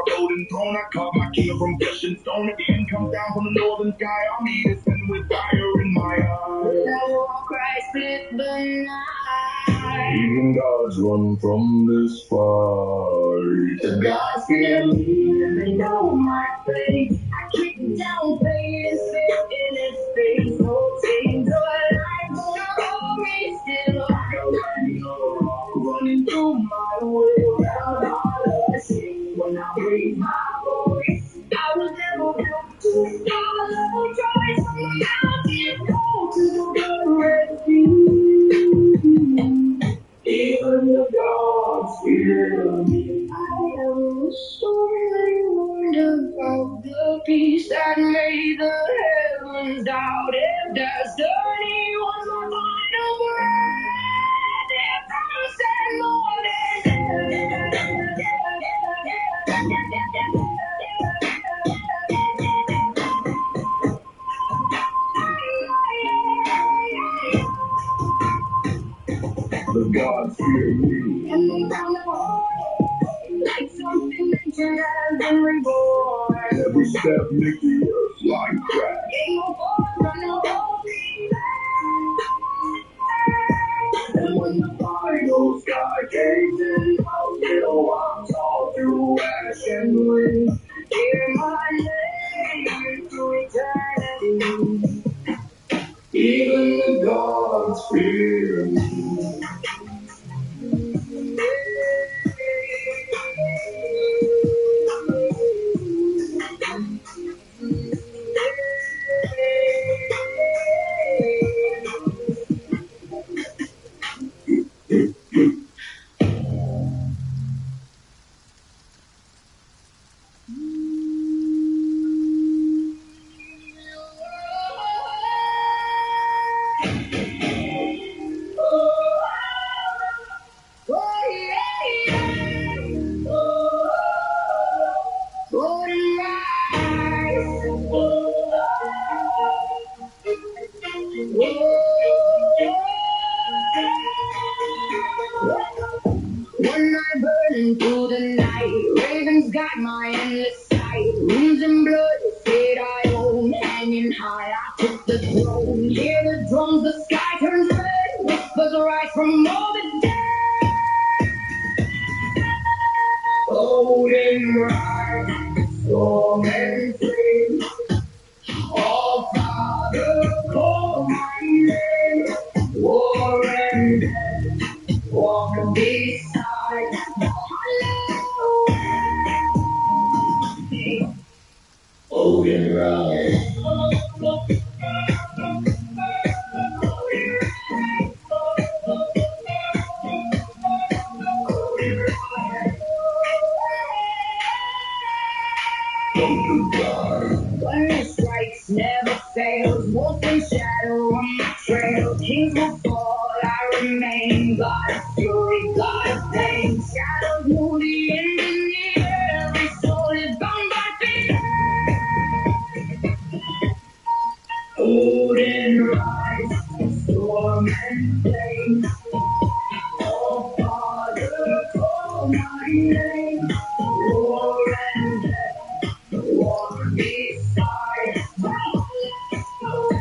golden throne. I carve my king from flesh and stone. At the end come down from the northern sky. I'll meet his sin with fire in my eyes. Oh, Christ split the night. Even gods run from this fight. The gods fear me and they know my face. I kick down pain and spit in his face. No chains or life gonna hold me still. I don't know rock running through my will. Loud heart I sing when I raise my voice. I was never built to follow choice from the mountain go to the Red Sea. Even the gods fear me. I am sorely warned about the peace that made the heavens doubt. If destiny was my final word, if I said more The gods fear me. and they found the heart like something ancient has been reborn. Every step makes the earth like crack. Game of war, run the whole thing back. And when the final sky caves in, I'll still walk all through ash and wind. Hear my name to eternity. Even the gods fear me. One night burning through the night, ravens got my endless sight. Wounds and blood, fate I own, hanging high, I took the throne. Hear the drums, the sky turns red, whispers rise from all the dead. Golden rise, storm and flame, all Father, call my name. War and death, walk beside my love. Golden rise. Golden rise. Thunder strikes, never fails. Wolf and shadow on my trail. Kings will fall, I remain. God of fury, God of pain. Shadows move the engineer. Every soul is bound by fear. Golden rise, storm and flame. Oh, Father, call my name. War and death, walk beside my love.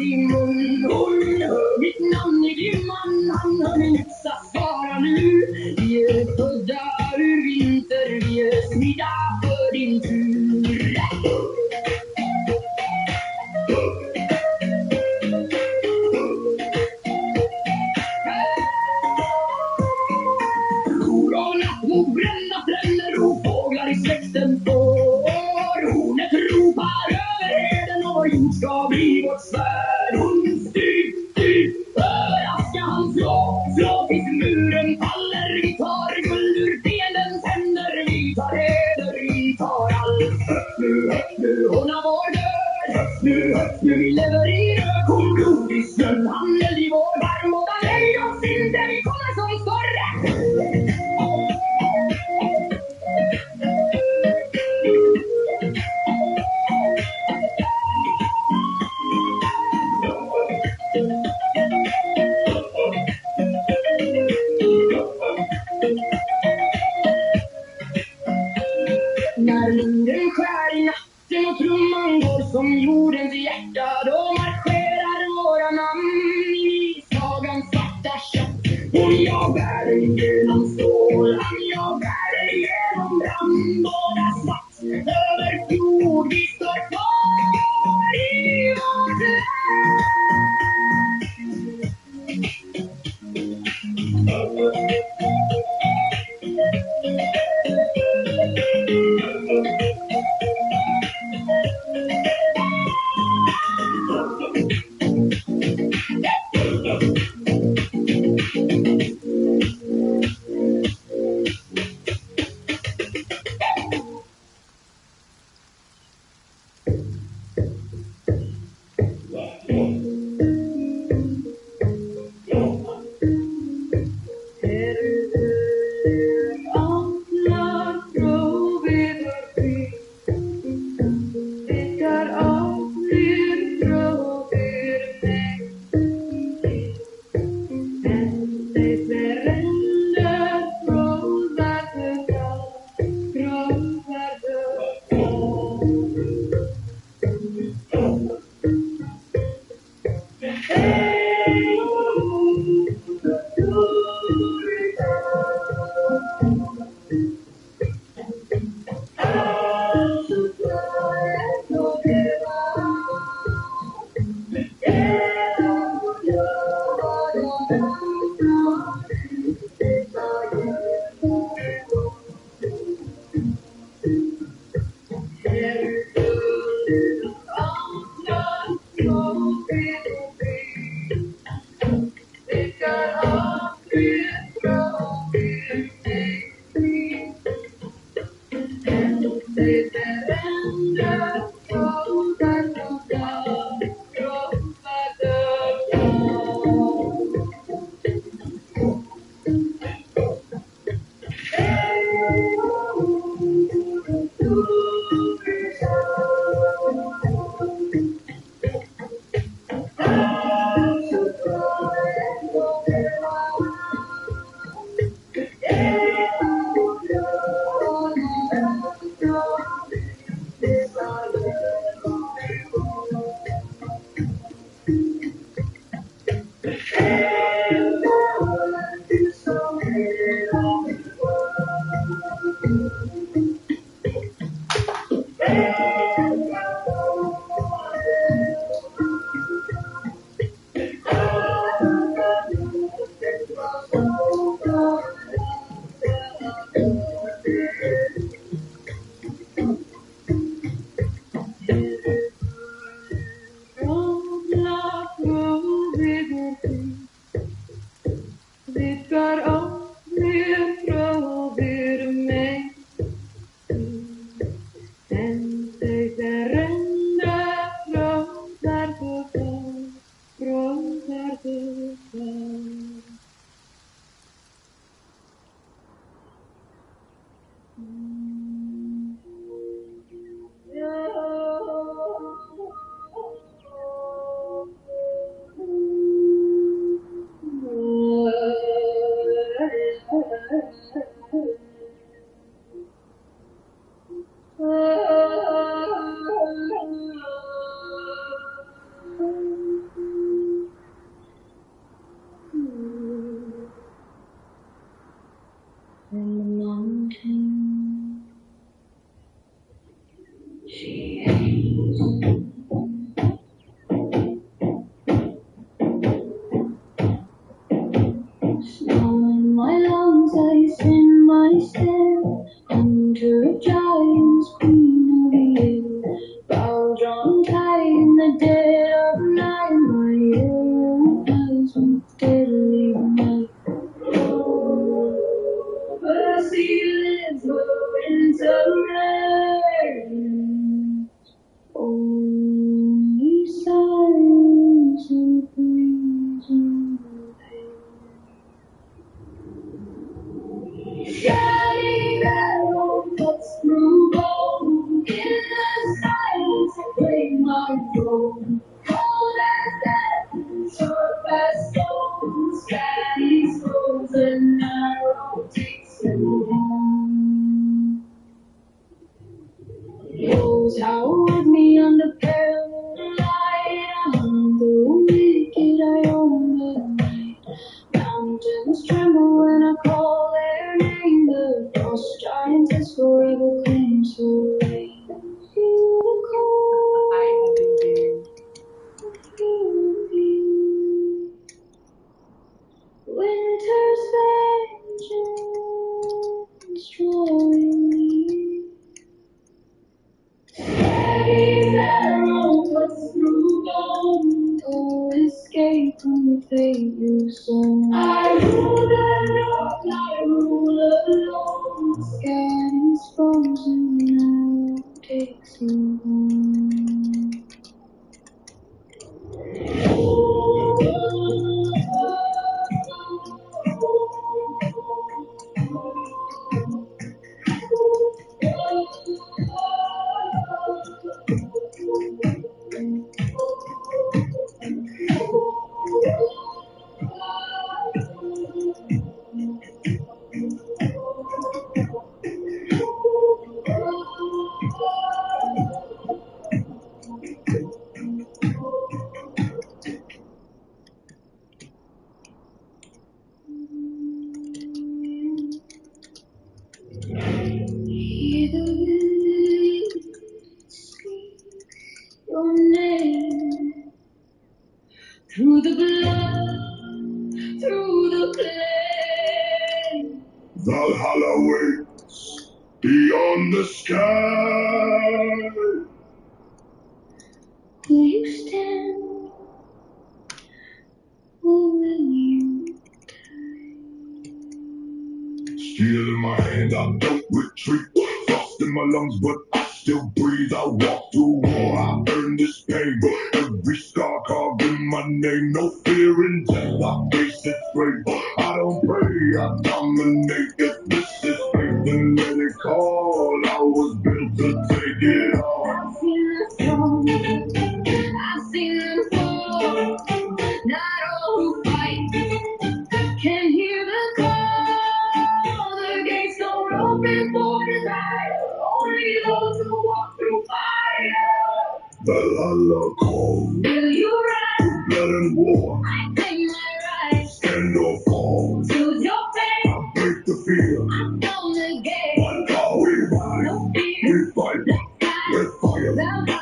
sin mun. Hon hör mitt namn i dimman, han hör min yxa svara nu. Vi är födda ur vinter, vi är smida för din tur. Ror av natt mot brända stränder och fåglar i släkten får. Hornet ropar över heden och vår jord ska bli vårt svärd. Hon styr, styr, över aska han slå tills muren faller. Vi tar guld ur fiendens händer, vi tar heder, vi tar allt. Högt nu, hon har vår död. Högt nu, vi lever i rök. Hon blod i snön, han eld i vår varm. Och nej oss inte, vi kommer som större. När vinden skär i natten och trumman går som jordens hjärta, då marscherar våra namn i sagans svarta kött. Och jag bär dig genom stålan, jag bär dig genom brand. Båda svart över flod, vi står kvar i vårt land. came from the fate you saw. I rule alone, I rule alone. The sky is frozen now, takes you home. Hear the wind speak your name through the blood, through the flame. Valhalla waits beyond the sky. Will you stand or will you Steel in my hand, I don't retreat. Frost in my lungs, but I still breathe. I walk through war, I earn this pain. Every scar carved in my name. No fear in death, I face it straight. I don't pray, I dominate. If this is faith, then let it call. I was built to take it all. I've seen the storm, I've seen them fall. Not all who fight can hear the call. The gates don't open for desire. Only those who walk through fire. Valhalla call, Will you rise? blood and war. I claim my rights. Stand or fall. Choose your fate. I break the fear. I'm on the gate. One call, we ride. No fear. We fight with fire. Valhalla.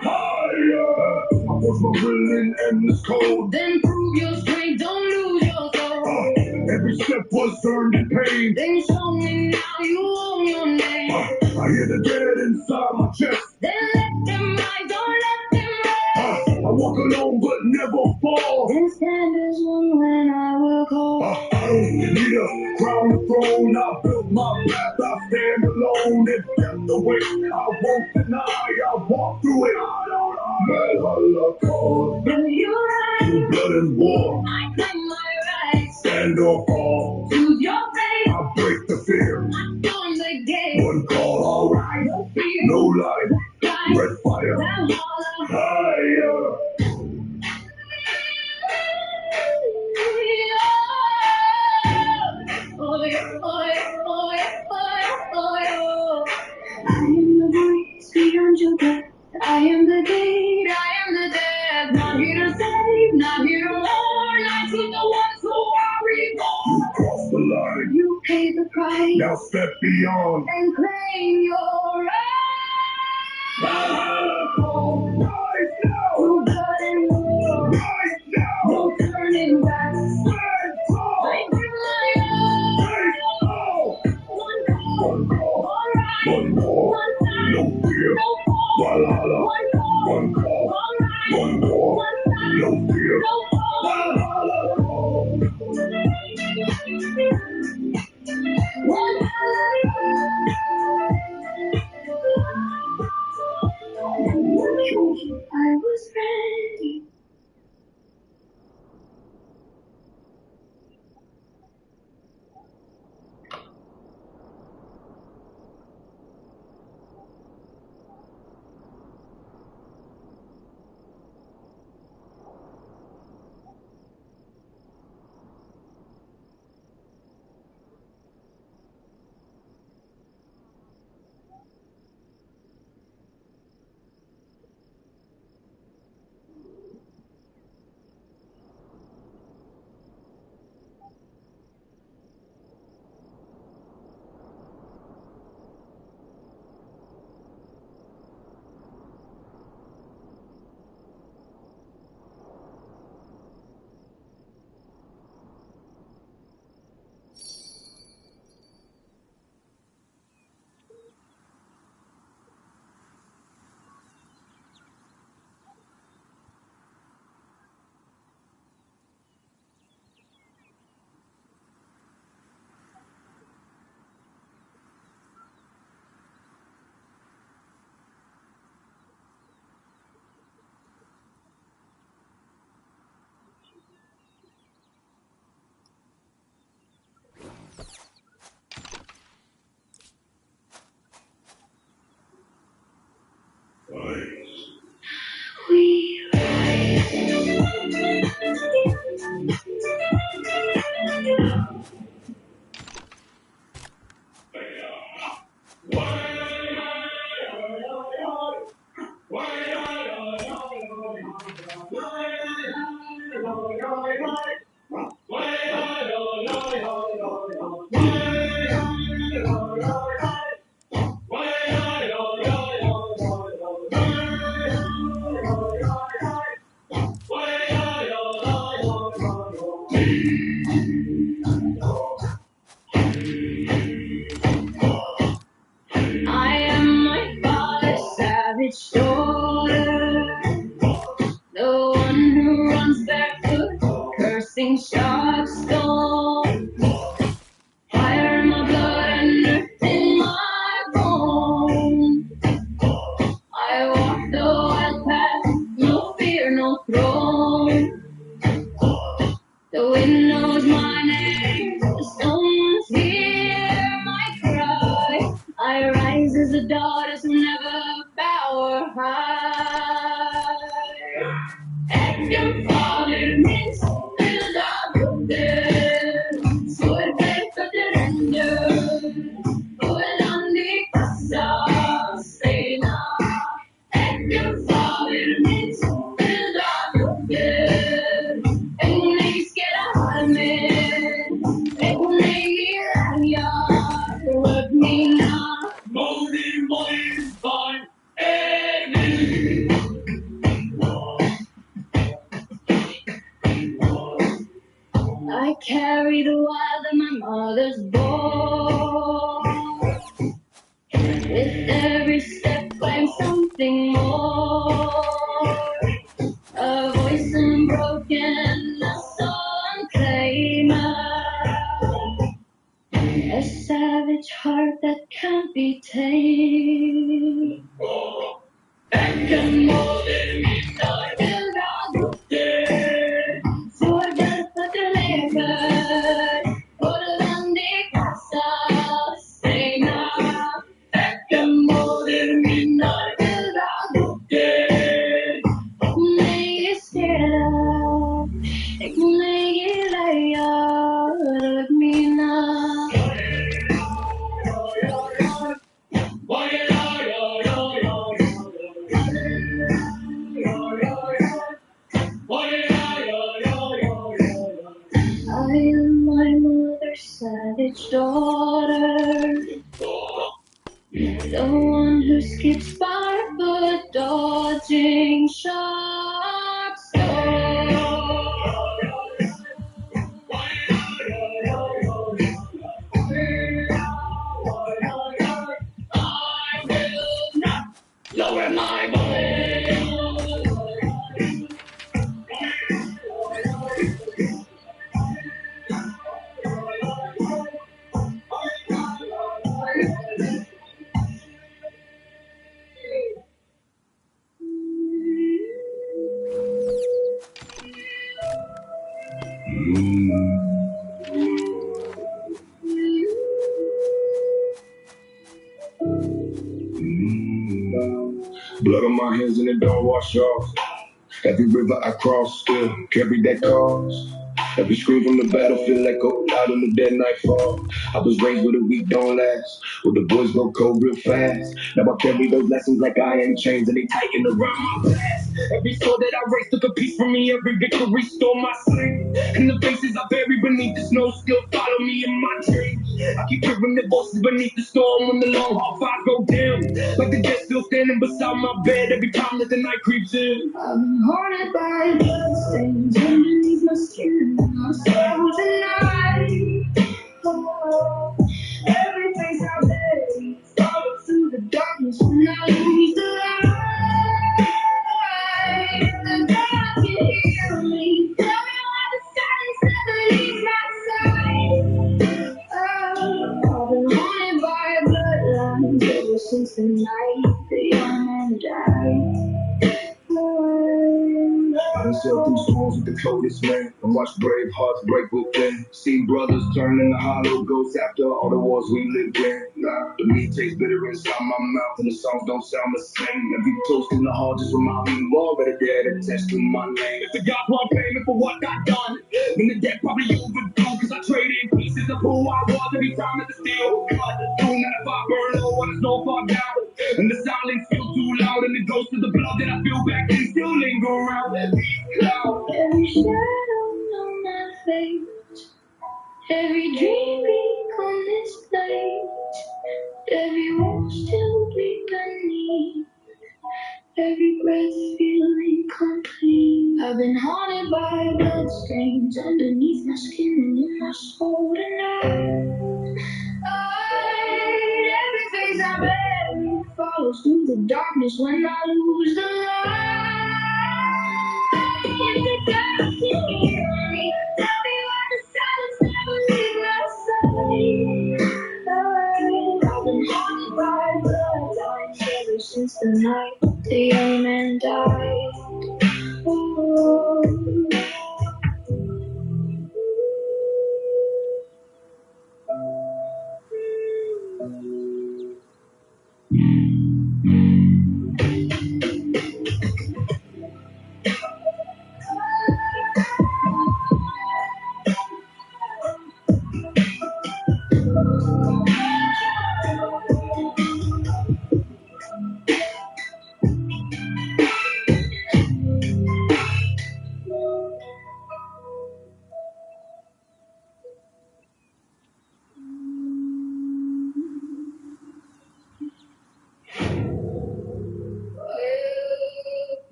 Higher. I push my will in endless cold. Then prove your strength. Don't lose your soul. Every step was earned in pain. Then show me now you own your name. I hear the dead inside my chest. Then let them rise, don't let them rest. I walk alone but never fall. Then stand as one when I will call. I don't need a crown or throne. I built my path, I stand alone. If death the way, I won't deny. I walk through it. Valhalla call. Will you rise? Through blood and war. I claim my rights. Stand or fall. Choose your fate. I break the fear. Storm the gate. One call, alright. No fear. No life. Rise. Red fire. Valhalla. Higher. I am the voice beyond your death. I am the gate, I am the death. Not here to save, not here to warn. I took the ones who are reborn. You crossed the line. You pay the price Now step beyond. and claim your right. Valhalla call. Rise now. Through blood and war, Rise now. no turning back. Stand tall. I give my all. Face all. One call, One call. all right. One more. One time, No fear. no fall. Valhalla. One call, One call. all right. One more. One time, No fear. no fall. Valhalla call. One You were chosen. I was ready. I am my father's savage daughter, the one who runs barefoot, cursing sharp storm. Fire in my blood and earth in my bones. I walk the wild path, no fear, no throne. The wind knows my name, the stones hear my cry. I rise as a goddess who never bow or hide. And your father means build up of them. So I beg for the render. Volandi casa sena. And your father means build up of them. And they get a man. And they get a Look me now. Morning, fine. I carry the wild that my mother's born. With every step I'm something more. A voice unbroken, a soul unclaimed. A savage heart that can't be tamed. And can more than midnight till God dead. For death but delivered. For the land it casa sena. And can more than midnight till God dead. Make it still. Make it lay out. Look me now. I am my mother's savage daughter, the one who skips barefoot, dodging sharp storms. I will not lower my voice. Blood on my hands and it don't wash off. Every river I cross still carry that cause. Every scream from the battlefield echo loud in the dead nightfall. I was raised with a week don't last, where the boys go cold real fast. Now I carry those lessons like iron chains and they tighten around my past. Every sword that I raised took a piece from me, every victory stole my sleep. And the faces I bury beneath the snow still follow me in my dreams. I keep hearing the voices beneath the storm when the long haul fires go down. Like the dead still standing beside my bed every time that the night creeps in. I'm haunted by bloodstains underneath my skin. My soul's alive. Oh, every place I lay, follow through the darkness when I lose the light. The God can hear me. Tell me why the silence never leaves my side. Oh, I've been haunted by bloodlines ever since the night the young man died. I done sailed through storms with the coldest man and watched brave hearts break within. Seen brothers turn into hollow ghosts after all the wars we lived in. Nah, the meat tastes bitter inside my mouth and the songs don't sound the same. Every toast in the heart just remind me you already dead attached to my name. If the God want payment for what I done, then the debt probably overdue. Cause I traded pieces of who I was every time that the steel cut. Soon as I burn low and the snow fall down. And the silence feels too loud and the getting close to the blood that I feel back and still linger around. Every shadow on my face, every dream become misplaced, every wall still bleed beneath, every breath feeling incomplete. I've been haunted by bloodstains underneath my skin and in my soul tonight. Every face I bear follows through the darkness when I lose the light. If the dark can hear me, tell me why the silence never leaves my side. I've been haunted by bloodlines ever since the night the young man died. Oh.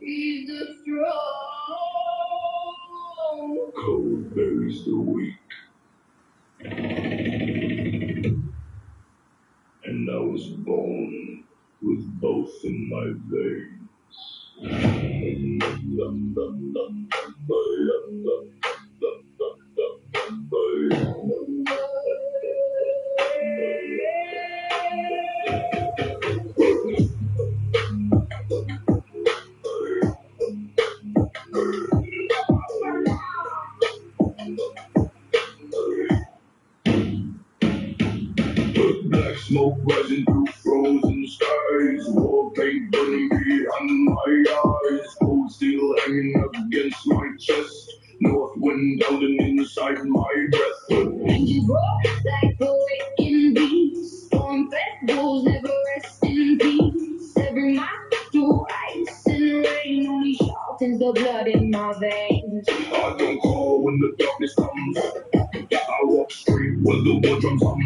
He's the strong. Cold buries the weak. And I was born with both in my Black smoke rising through frozen skies, war paint burning behind my eyes, cold steel hanging up against my chest, north wind howling inside my breath. Engines roar like the waking beast. Storm festivals never rest in peace. Every mile through ice and rain only sharpens the blood in my veins. I don't call when the darkness comes. I walk straight where the war drums hum.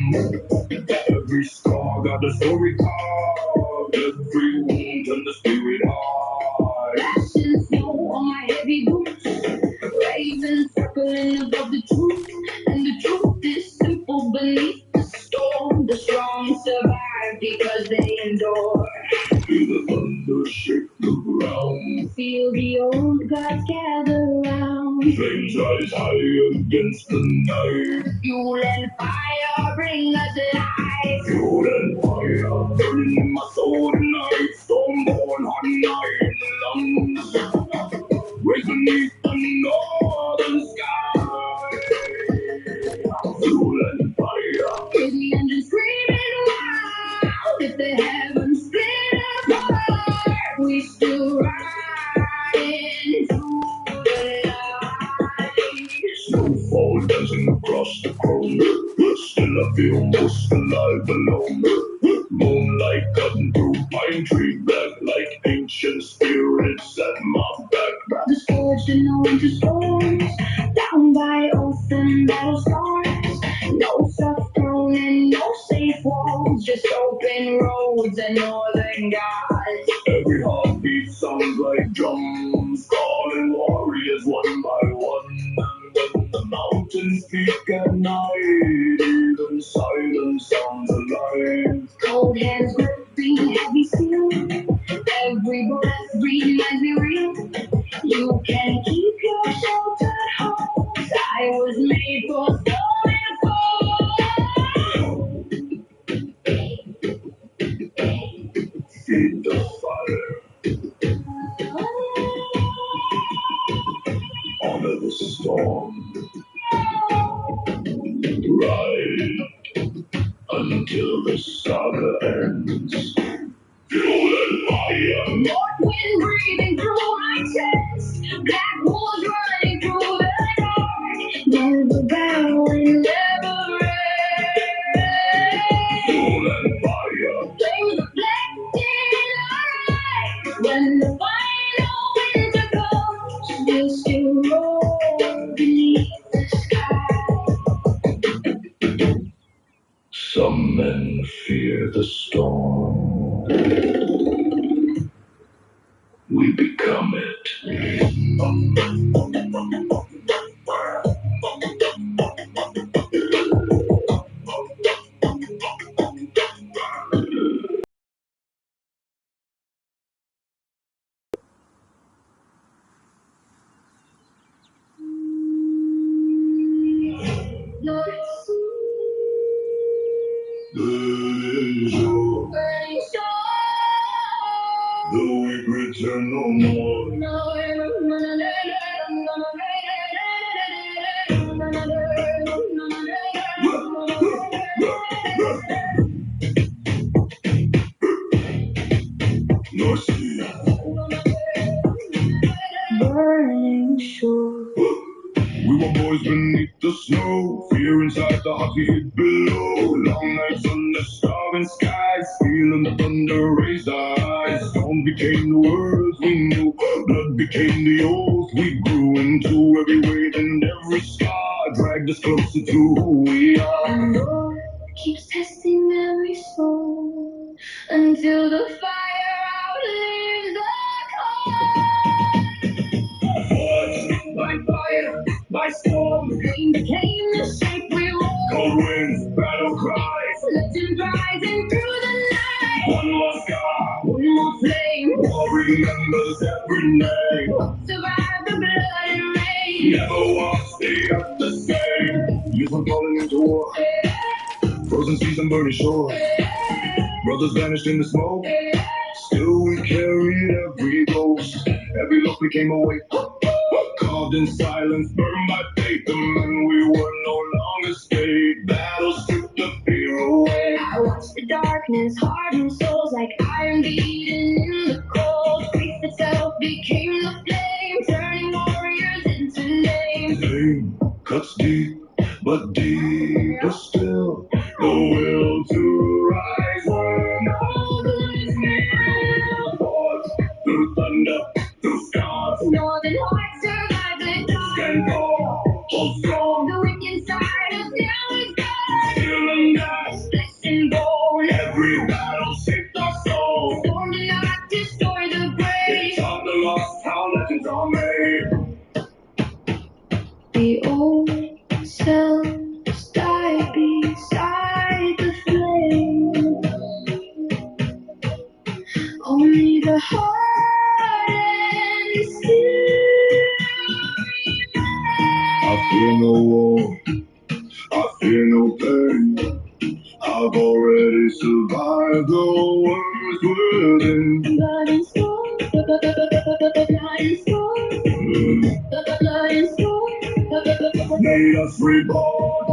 Every scar got a story card. Every wound turned the spirit high. Flashing snow on my heavy boots. Ravens circling above the truth. And the truth is simple beneath the storm. The strong survive because they endure. Feel the thunder shake the ground. Feel the old gods gather round. Flames rise high against the night. Fuel and fire bring us life. Fuel and fire burning in my soul tonight. Stormborn hot night in the lungs. Raise beneath the northern sky. Fuel and fire. Hear the engine screaming wild. If the heavens split apart, we still ride into the light. Snowfall dancing across the chrome. Still I feel most alive alone. Moonlight cutting through pine tree black like ancient spirits at my back. Brothers forged in the winter storms, down by oath and battle scars. No soft throne and no safe walls, just open roads and northern gods. Every heartbeat sounds like drums, calling warriors one by one. And when the mountains peak at night, even silence sounds alive. Cold hands gripping heavy steel, every breath reminds me real. You can keep your sheltered homes. I was made for storm and fall. Feed the fire, honor the storm, ride until the saga ends. Fuel and fire. North wind breathing through my chest, black wolves running through the dark. Never bow and never rest. Fuel and fire. Flames reflecting our eyes when the storm, we become it. The weak return no more. North Sea. Burning shore. We were boys beneath the snow, fear inside the hot heat below. Long nights under starving skies, feeling the thunder raise our eyes. Storm became the words we knew, blood became the oath we grew into. Every wave and every scar dragged us closer to who we are. And Lord keeps testing every soul until the fire outlives the cold. By fire, by storm, pain became the shape we wore. Cold winds, battle cries, legend rising through the night. One more scar, one more flame. War remembers every name. Survive the blood and rain. Never walks the earth the same. Years were falling into war. Frozen seas and burning shore. Brothers vanished in the smoke. Still we carried every ghost. Every look became a weight. Carved in silence, burned by faith. The men we were no longer stayed. Battle stripped the fear away. I watched the darkness harden souls like iron beaten in the cold. Faith itself became the flame, turning warriors into names. Pain cuts deep, but deeper still. The will to rise where no blues will. Fought through thunder, through scars. Northern hearts survive the dark. Stand tall, hold strong. The wicked side of now is gone. Still and dust, flesh and bone. Every battle shaped our soul. Storm did not destroy the brave. It taught the lost how legends are made. The old selves die beside the flame. Only the heart and spirit. I fear no war, I fear no pain. I've already survived the worst within. Blood and storm, blood and storm, blood and storm, made us reborn.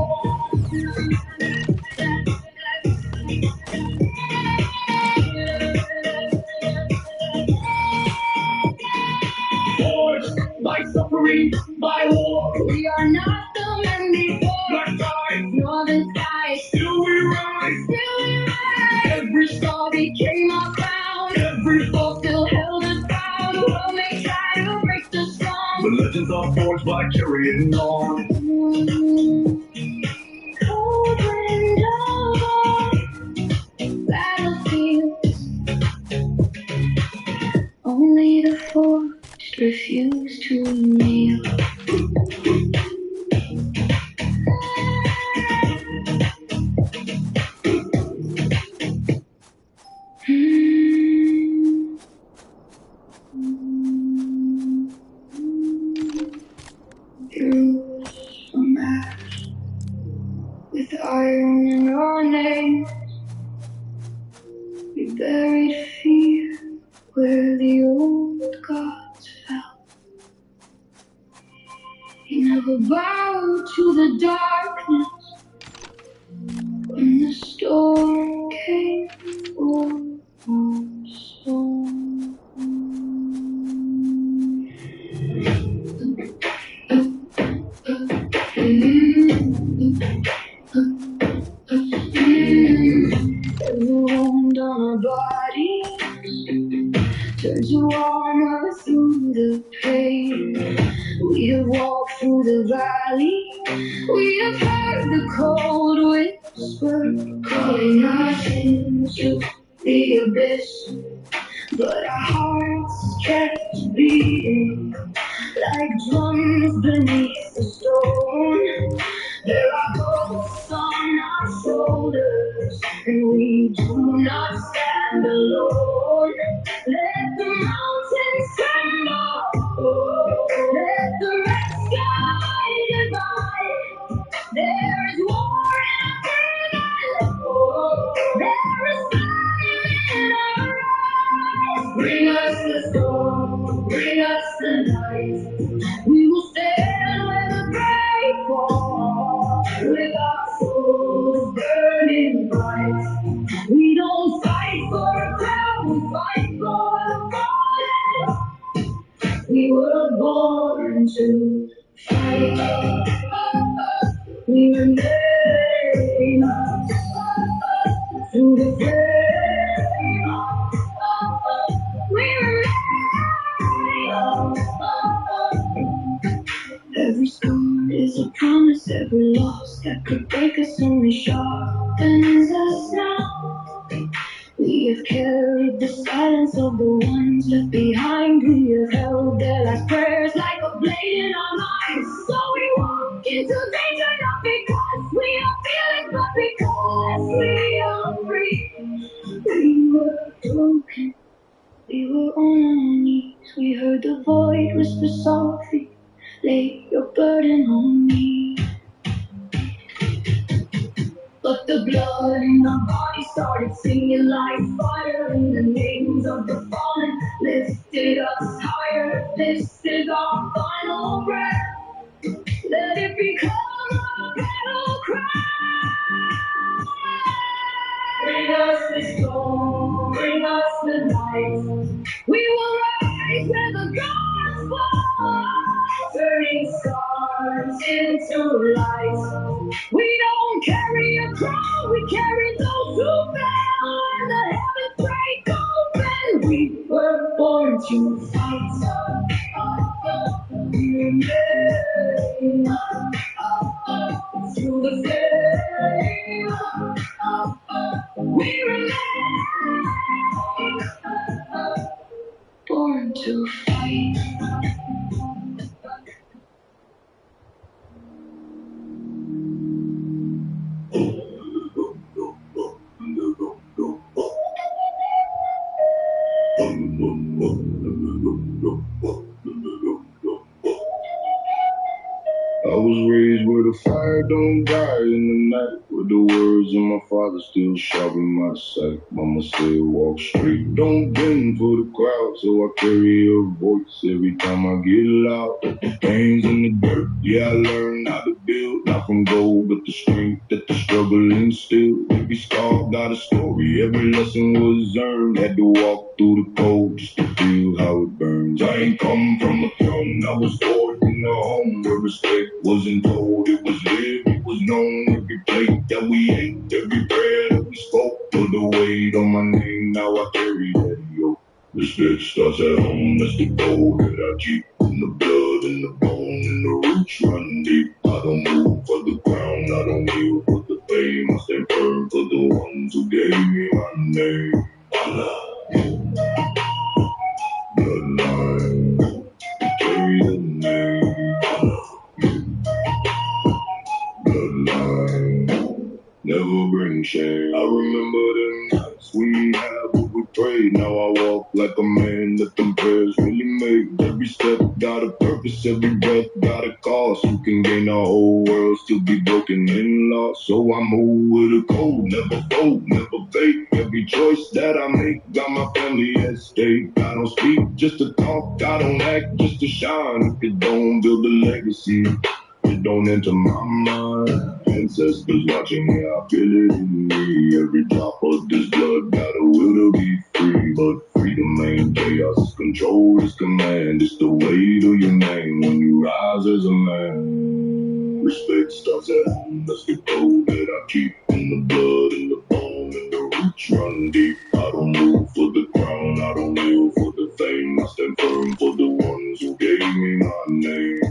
Forged by suffering, by war. We are not the men before. Black skies, northern skies. Still we rise, still we rise. Every star became our crown. Every foe still held us bound. The world may try to break the strong, but legends are forged by carrying on. Cold wind of battlefields. Only the forged refuse to kneel. Bruised from ash, with iron in our names, we buried fear where the old gods fell. He never bowed to the darkness when the storm came for our soul. Every wound on our bodies turns to armor through the pain. We have walked through the the valley. We have heard the cold whisper calling us into the abyss. But our hearts kept beating like drums beneath the stone. There are ghosts on our shoulders, and we do not stand alone. Let the mountains tremble, let the red sky divide. There is war in heaven, there is fire in our eyes. Bring us the storm, bring us the night. We will stand where the brave fall, with our souls burning bright. We don't fight for a crown, we fight for the fallen. We were born to fight. We remain through the flame. We remain. Every scar is a promise, every loss that could break us only sharpens us now. We have carried the silence of the ones left behind. We have held their last prayers like a blade in our minds. So we walk into danger not because we are feeling, but because we are free. We were broken, we were on our knees. We heard the void whisper softly, lay your burden on me. But the blood in our bodies started singing like fire, and the names of the fallen lifted us higher. This is our final breath. Let it become a battle cry. Bring us the storm, bring us the night. We will rise where the gods fall, turning scars into light. We don't carry a crown, we carry those who fell. And the heavens break open. We were born to fight. We remain through the flame. We remain born to fight. I was raised where the fire don't die in the night, where the words of my father still sharpen my sight. Mama said, walk straight, don't bend for the crowd, so I carry a voice every time I get loud. Pains in the dirt, yeah, I learned how to build, not from gold, but the strength that the struggle instilled. Every scar got a story, every lesson was earned. Had to walk through the cold just to feel how it burns. I ain't come from a throne, I was born in a home where respect wasn't told, it was lived, it was known. Every plate that we ate, every prayer that we spoke, put the weight on my name, now I carry that yoke. Respect starts at home, that's the goal that I keep. In the blood, in the bone, in the roots run deep. I don't move for the crown, I don't kneel for the fame. I stand firm for the ones who gave me my name. Bloodline, carry the name. Bloodline, never bring shame. I remember them nights we had what we prayed. Now I walk like a man that them prayers really made. Every step got a purpose, every breath got a cause. You can gain the whole world, still be broken and lost. So I move with a code, never fold, never fake. Every choice that I make got my family at stake. I don't speak just to talk, I don't act just to shine. If it don't build a legacy, it don't enter my mind. Ancestors watching me, I feel it in me. Every drop of this blood got a will to be free. But freedom ain't chaos, control is command. It's the weight of your name when you rise as a man. Respect starts at home, that's the code that I keep. In the blood, in the bone, and the roots run deep. I don't move for the crown, I don't kneel for the fame. I stand firm for the ones who gave me my name.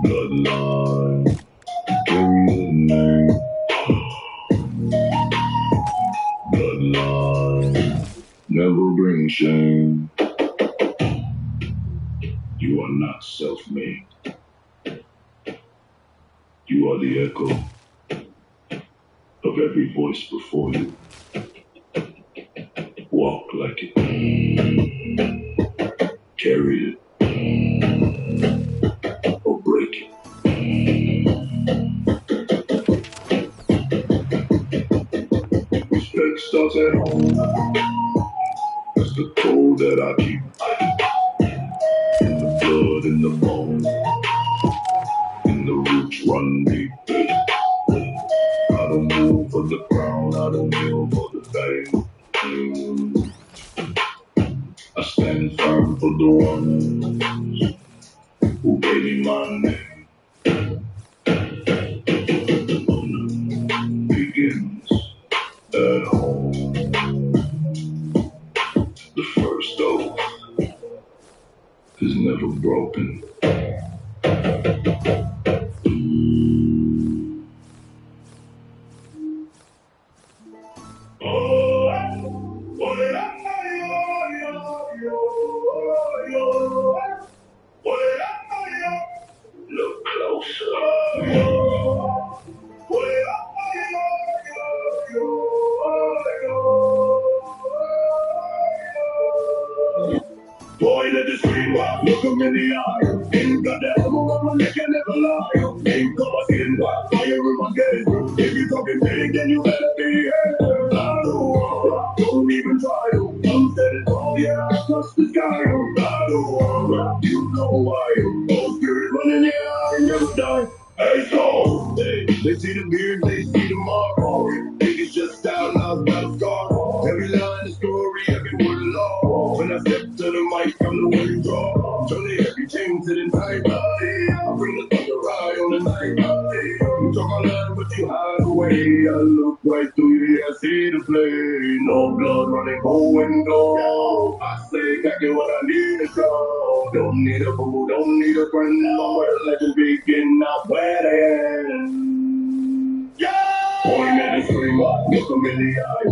Bloodline, carry the name. Bloodline, never bring shame. You are not self-made. You are the echo of every voice before you. Walk like it. Carry it or break it. Respect starts at home. That's the code that I keep. In the blood, in the bone, in the roots run deep. I don't move for the crown, I don't kneel for the fame. I stand firm for the one who gave me my name. Begins at home. The first oath is never broken. Look closer. Point at the screen, look him in the eye. Ain't got that hammer on my neck, I never lie. Ain't got my skin, fire in my game. If you talking big, then you better be here. Don't even try. I'm standing tall, yeah, I touch the sky. You know why. Oh, spirit running, yeah, I never die. Hey, so, they see the beard, they see the mark. Think it's just style, now it's not a scar. Every line is story, every word is law. When I step to the mic, I'm the one you draw. Turn everything to the night. I bring the thunder ride on the night. You talk my line, but you hide away. I look right through you, yeah, I see the play. No blood running, go and go. I say exactly what I need to show. Don't need a boo, don't need a friend. Where legends begin, not where they end. Yeah! Point at the screen, look 'em in the eye.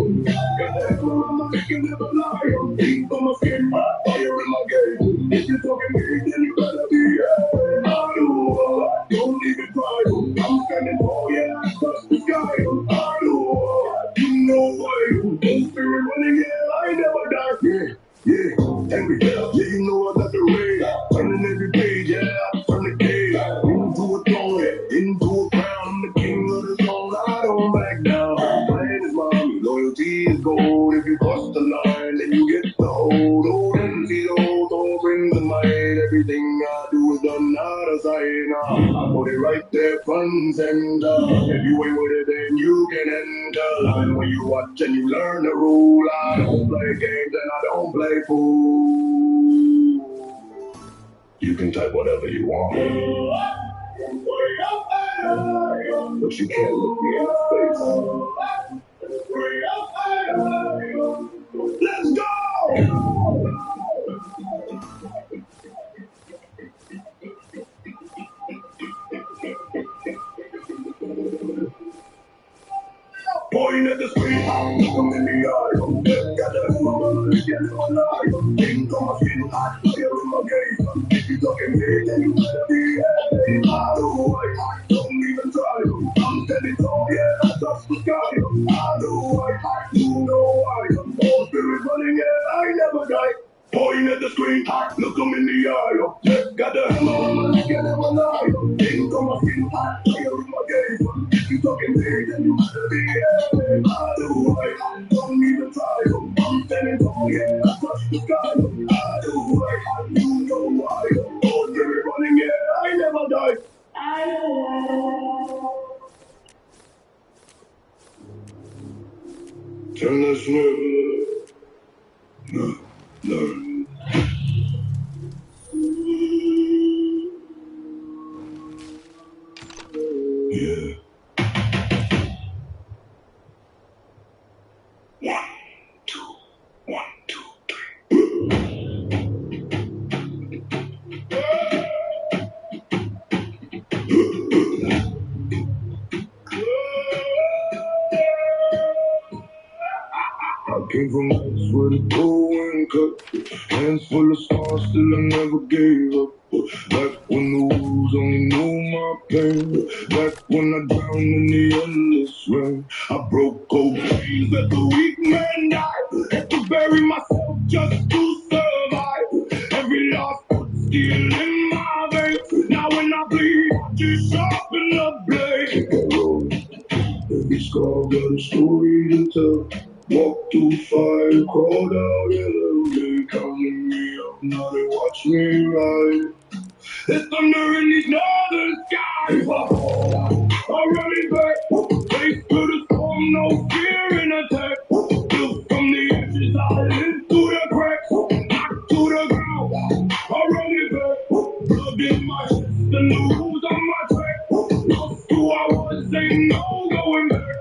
Got that hammer on my neck and never lie. Deep on my skin, fire in my game. If you're talking big, then you better be here. I do, don't even try. I'm standing tall, yeah, I touch the sky. I do, you know why. Old spirit running, yeah, I never die. Yeah, angry, yeah, you know I got the rage. Turning every page, yeah, I turn the cage. Into a throne, into a crown. I'm the king of the zone, I don't back down. Plan is mommy, loyalty is gold. If you cross the line, then you get the hold. Old empty those, don't bring the might. Everything I do is done out of sight. I put it right there, front and center. If you ain't with it, then you can enter. Line when you watch and you learn the rule. I don't play games and I don't play fool. You can type whatever you want, but you can't look me in the face. Let's go! Point at the screen, look 'em in the eye. Got that hammer on my neck, and never lie. Ain't on my skin, fire in my game. If you talking big, then you better be here. I do, don't even try. I'm standing tall, yeah, I touch the sky. I do, you know why. All spirit running, yeah, I never die. Point at the screen, look 'em in the eye. Got the hammer on my neck, and never lie. Ain't on my skin, fire in my game. If you talking big, then you better be here. I do, don't even try. I'm standing tall, yeah, I touch the sky. I do, you know why. All spirit running, yeah, I never die. Turn the swivel. No, learn. Yeah. pain. Back when I drowned in the endless rain, I broke cold chains, let the weak man die. Had to bury myself just to survive. Every last foot still in my veins. Now when I bleed, I just sharpen the blade. Every scar got a story to tell. Walked through fire, crawled out yellow. They counted me up, now they watch me ride. There's thunder in these northern skies. I'm running back, face to the storm, no fear in attack. Built from the edges, I live through the cracks, knocked to the ground. I'm running back, blood in my chest, and the rules on my track. Lost who I was, ain't no going back.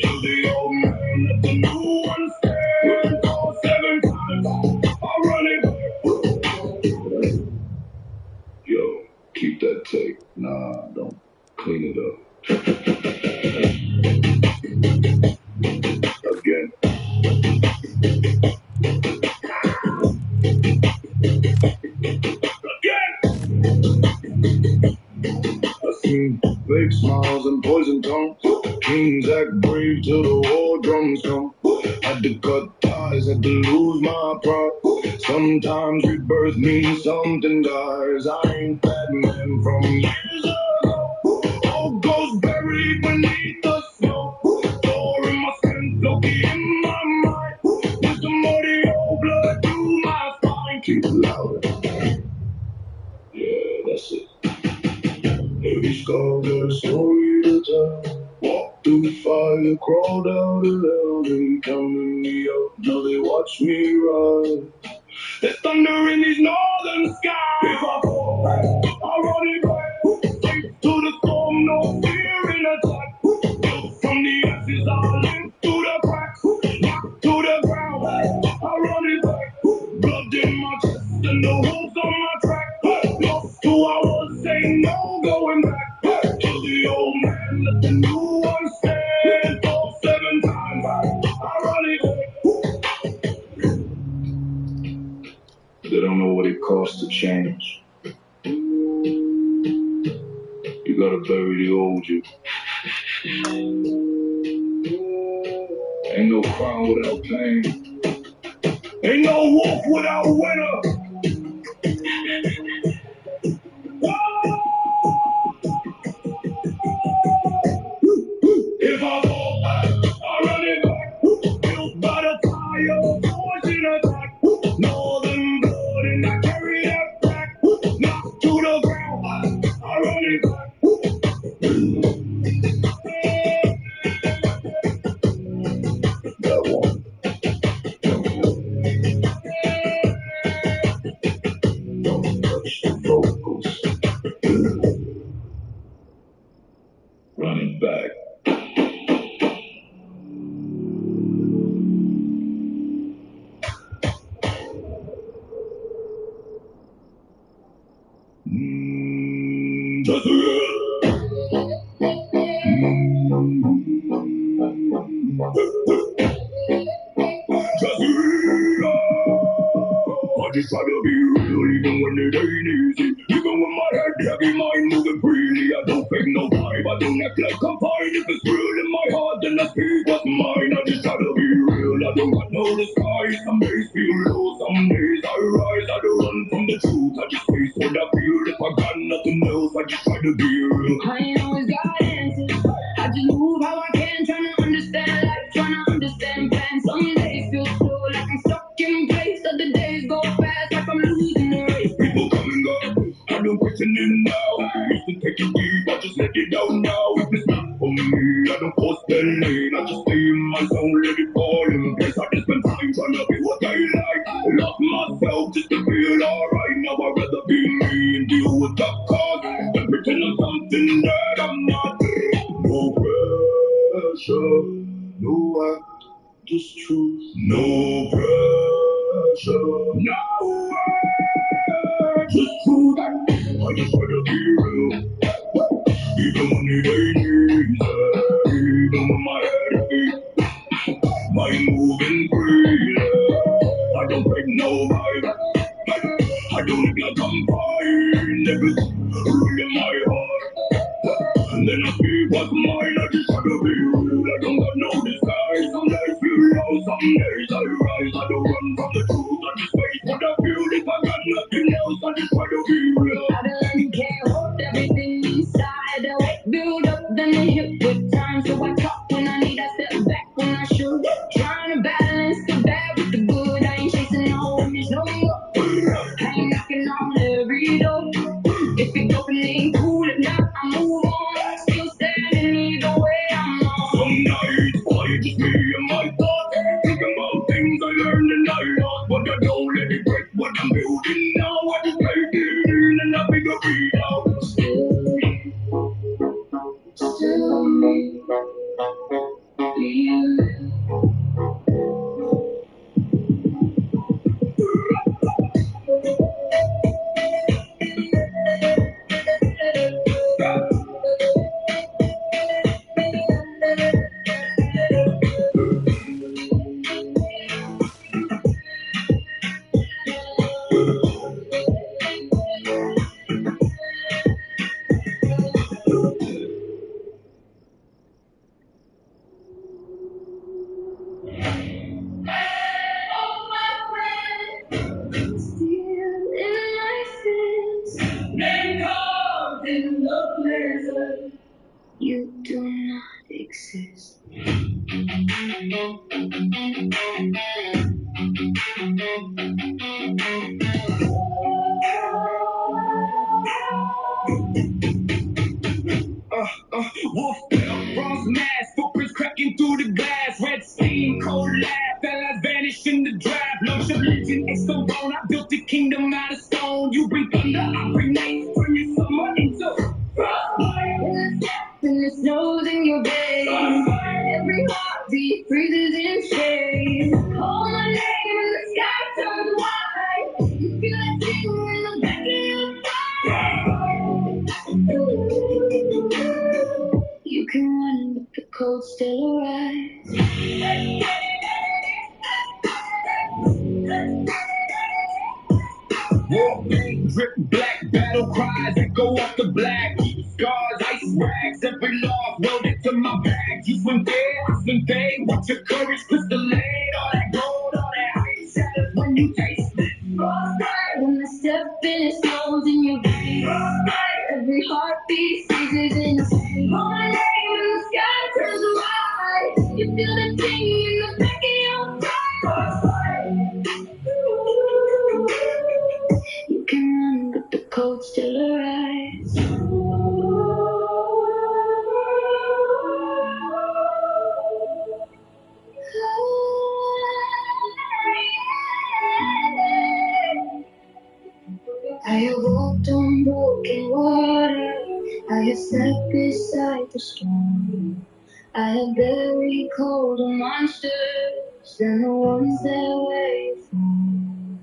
Kill the old man, let the new one stand. All 7 times, I'm running back. Yo, keep that tape. Nah, don't clean it up. Again. Again! I seen fake smiles and poison tongues. Kings act brave till the war drums come. Had to cut ties, had to lose my pride. Sometimes rebirth means something dies. I ain't that man from years ago. All goes buried beneath the snow. Door in my skin, Loki in my mind. Wisdom of the old blood through my spine. Keep it louder. Yeah, that's it. Every scar got a story to tell. Walked through fire, crawled out of hell. They counted me up, now they watch me ride. There's thunder in these northern skies. If I fall, I run it back. Take to the storm, no fear in attack. Built from the ashes, I live through the cracks. Knocked to the ground, I run it back. Blood in my chest and the wolves on my track. Lost who I was, ain't no going back. Kill the old man, let the new one stand. Fall 7 times, I run it back. They don't know what it costs to change. You gotta bury the old you. Ain't no crown without pain. Ain't no wolf without winter. If I fall, I run it back. Built by the fire, poison attack. Northern blood and I carry that back. Knocked to the ground, I run it back. That one. Don't touch the vocals. Running back. Just I just try to be real even when it ain't easy. Even when my head heavy, mind moving freely. I don't fake no vibe, I don't act like I'm fine. If it's real in my heart, then I speak what's mine. I just try to be real, I don't got no disguise. Some days feel low, some days I rise. I don't run from the truth, I just face what I feel. If I got nothing else, I just try to be real. I ain't always got answers, I just move how I can. Trying to understand life, trying to understand plans. Some days feel slow, like I'm stuck in place. Other days go fast, like I'm losing the race. People come and go, I don't question it now. Used to take it deep, I just let it down now. If it's not for me, I don't post the lane. I just stay in my zone, let it fall in place. I just spend time trying to be what I like. I lost myself just to feel alright. Now I'd rather be me and deal with the cause than pretend I'm something that I'm not. No pressure, no act, just truth. No pressure, no act, just truth. I just try to be real, even when it ain't easy. Even when my head beats, mind moving freely. I don't break no vibe, I don't look like I'm fine. If it's real in my heart, Some days I rise, I don't run from the truth. I just wait for the feel. If I got nothing else, I just try to be real. I done can't hold everything inside. The weight build up, then they hit with time. So I talk when I need, I step back when I should. Trying to balance the bad with the good. I ain't chasing no image no more. I ain't knocking on every door. If it open, ain't cool. If not, I move on. Still standing either way, I'm on. Some nights I just me and my thoughts. Thinking about things I learned and I lost. But I don't let it break what I'm building now. I just take it in and I figure it out. Still me. You. You do not exist. Wolf, bronze mask, footprints cracking through the glass. Red steam, cold laugh, allies vanish in the draft. Lunch of legend, exo bone. I built a kingdom out of stone. You bring thunder, I bring night, turn your summer into frostbite. And the snows in your veins. Every heartbeat freezes in shame. Call my name and the sky turns white. You feel that tingle in the back of your throat. You can run, but the cold still arrives. War paint, drip black, battle cries echo off the black. Scars, ice rags, every loss welded to my back. You swim there, I swim there. Watch your courage crystalline. All that gold, all that ice shatters when you taste it. Frostbite when I step in, it snows in your veins. Frostbite, every heartbeat freezes in the same. Call my name and the sky turns white. You feel the ting in the back of your throat. You can run, but the cold still arrives. I have walked on broken water. I have sat beside the storm. I have buried colder monsters than the ones that wait for me.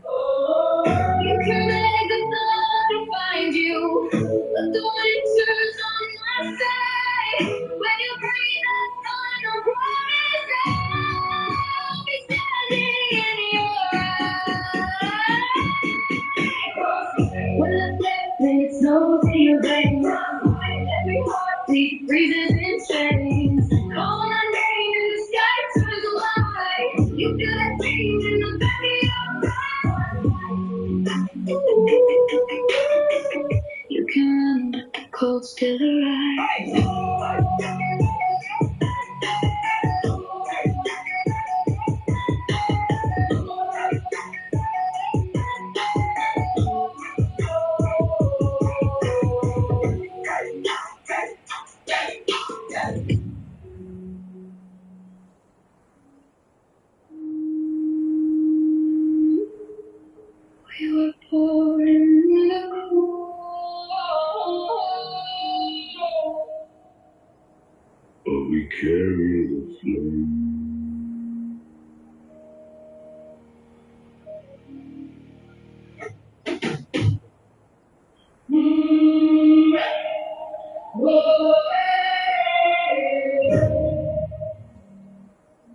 You can beg the thunder find you, but the winter's on my side. When you breathe that final promise, I'll be standing in your eyes. When I step and it snows in your veins, every heartbeat freezes in chains. Call my name and the sky turns white. You feel that change in the back of your throat. You can run, but the cold still arrives. We were born in the cold, But we carry the flame.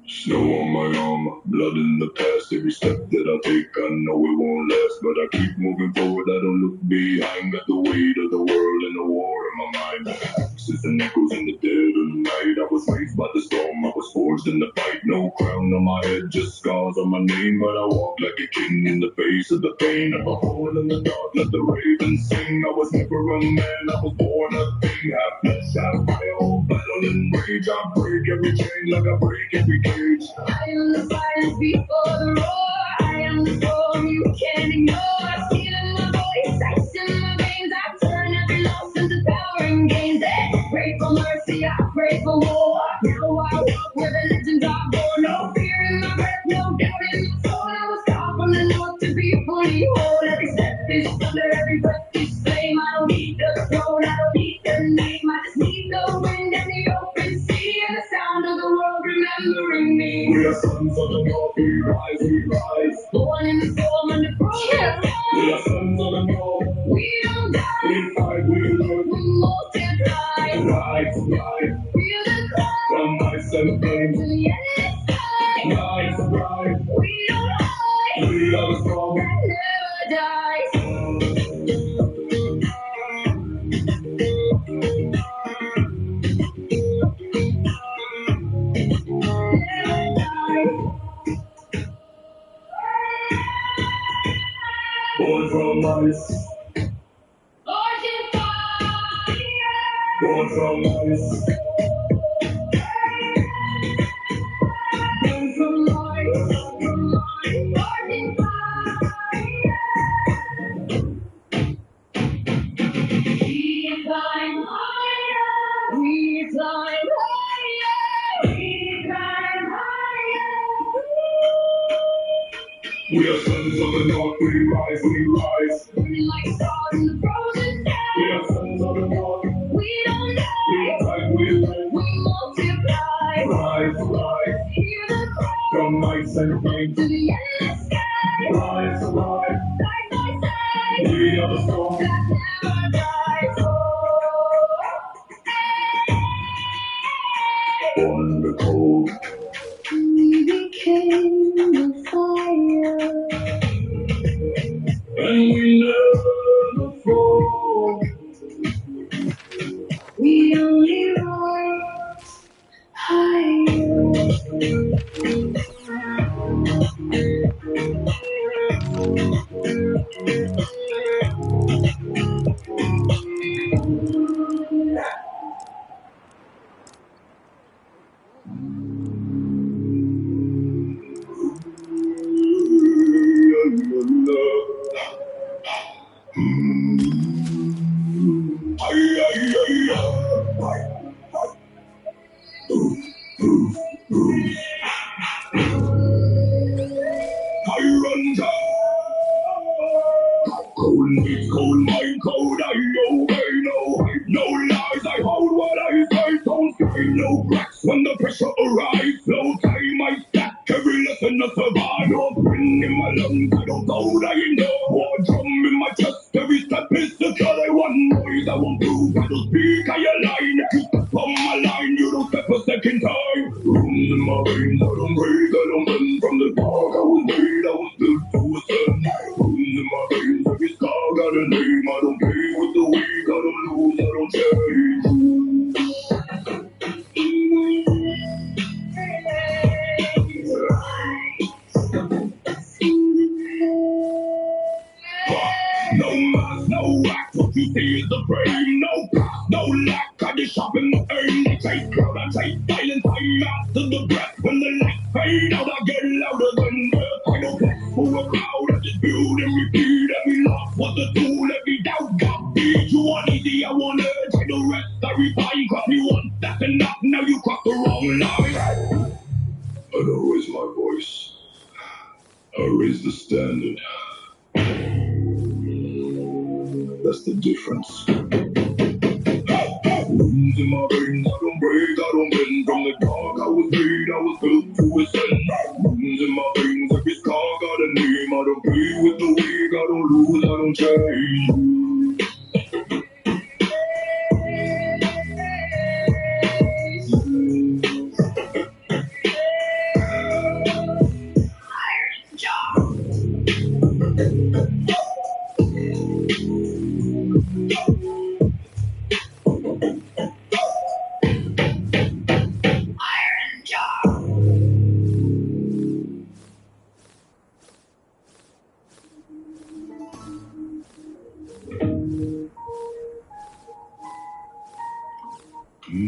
Snow on my arm, blood in the past. Every step that I take, I know it won't last. But I keep moving forward, I don't look behind. Got the weight of the world and the war in my mind. Axes and echoes in the dead of the night. I was raised by the storm, I was forged lost in the fight. No crown on my head, just scars on my name. But I walk like a king in the face of the pain. Of a hole in the dark, let the ravens sing. I was never a man, I was born a thing. Half flesh, half fire, battle and rage. I break every chain like I break every cage. I am the silence before the roar. I am the storm you can't ignore. I feel in my voice, ice in my veins. I turn every loss into power and gains. I pray for mercy, I pray for war. Now I walk where the legends are born. No fear in my breath, no doubt in my soul. I was called from the north to be fully whole. Every step is thunder, every breath is flame. I don't need the throne, I don't need the name. I just need the wind and the open sea and the sound of the world remembering me. We are sons of the north, we rise, we rise. Born in the storm and the broken. We are sons of the north, We don't die, we fight, we live. we multiply. Rise, rise, Feel the cry from ice and flame. to the endless sky. Rise, rise, We don't hide, we are the strong. never dies. Never dies. Born from ice, Ocean fire. born from ice. Born from light, ocean fire. We climb higher. We climb higher. We climb higher. We are sons of the north, we rise, we rise. Burning like stars in the frozen sky. We are sons of the north, We don't we die. fight, we live. We multiply. Rise, rise, Hear the cry from ice and flame. to the endless sky. Rise, rise, Side by side. we are the strong. That never dies. Born in the cold, We became the fire. and we never fall. We only rise higher. I run down. Cold meets cold, mind cold. I obey no hype, no lies. I hold what I say. Don't say no cracks when the pressure arrives. No time I stack every lesson to survive. No wind in my lungs, I don't know that you know. War drum in my chest, every step is secure. I want noise, I won't prove. I don't speak, I align. If you step on my line, you don't step a second time. Rooms in my veins, I don't break, I don't bend from the dark. I was made, I was built to ascend. Rooms in my veins, every scar got a name. I don't play with the weak, I don't lose, I don't change. No mask, no act, what you see is the frame. No path, no lack, I just sharpen the aim. I chase crowd, I chase silence, I master the breath. When the lights fade out, I get louder than death. I don't flex for a crowd, I just build and repeat. Every loss was a tool, every doubt got beat. You want easy, I want edge, I don't rest, I refine. Cross me once, that's enough, now you cross the wrong line. I don't raise my voice, I raise the standard. That's the difference. Wounds in my veins, I don't break, I don't bend. From the dark I was made, I was built to ascend. Wounds in my veins, every scar got a name. I don't play with the weak, I don't lose, I don't change. Snow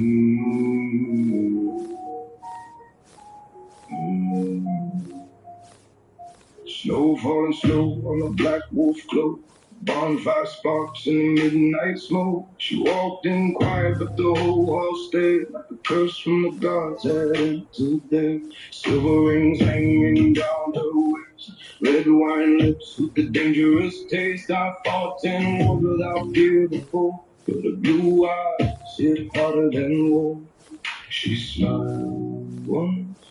falling slow on a black wolf cloak. Bonfire sparks in the midnight smoke. She walked in quiet, but the whole house stayed like a curse from the gods had entered there. Silver rings hanging down her waist, red wine lips with the dangerous taste. I fought and war without fear before, but her blue eyes hit harder than war. She smiled once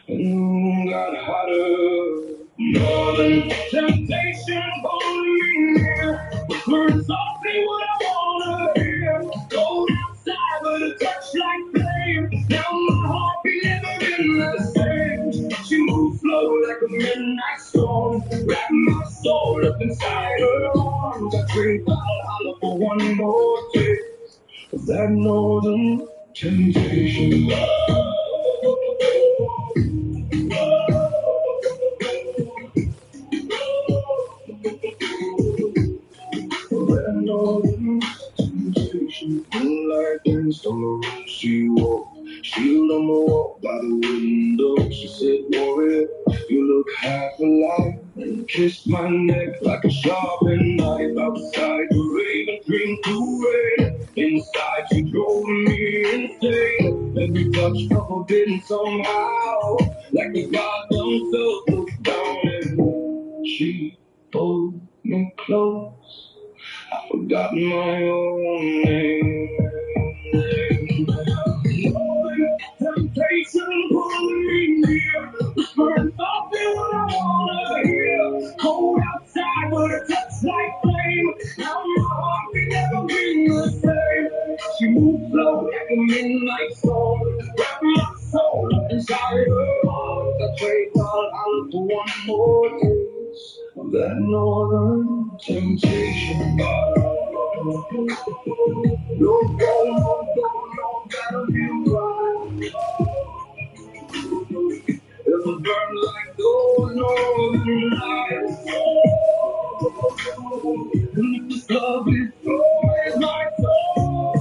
and got hotter. Northern temptation pulling me near, whispering softly what I wanna hear. Cold outside, but a touch like flame. Now my heart be never been the same. She moves slow like a midnight storm, wrapping my soul up inside her arms. I crave Valhalla for one more taste of that northern temptation. Moonlight danced on the room she walked, shield on the wall by the window. She said, warrior, you look half alive, and kissed my neck like a sharpened knife. Outside the raven screamed too red, inside she drove me insane. Every touch forbidden somehow, like the gods themselves looked down, and she pulled me close. I've forgotten my own name. Temptation pulling me near, whispering softly what I wanna hear. Cold outside, but a touch like flame. Now my heart can never be the same. She moves slow like a midnight storm, wrap my soul up inside her arms. I trade Valhalla for one more taste of that northern temptation. No go, no go, no battlefield cry. It'll burn like those northern lights. And if this love is always my soul,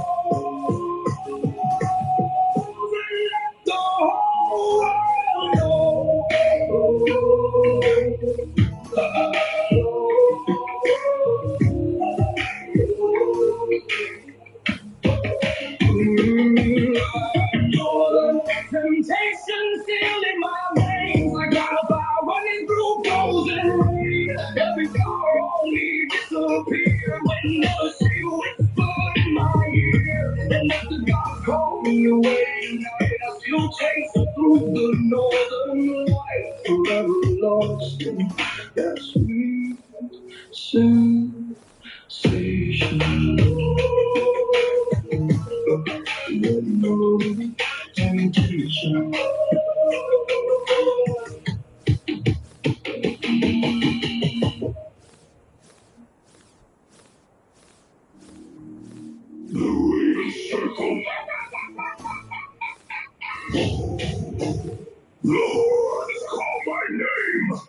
then let the whole world know. Temptation still in my veins. I got a fire running through frozen rain. Every power only disappear whenever she whispered in my ear. And after God called me away tonight, I still chase her through the northern light. Forever lost in that sweet sensation. Temptation. The ring circle. The horns call my name,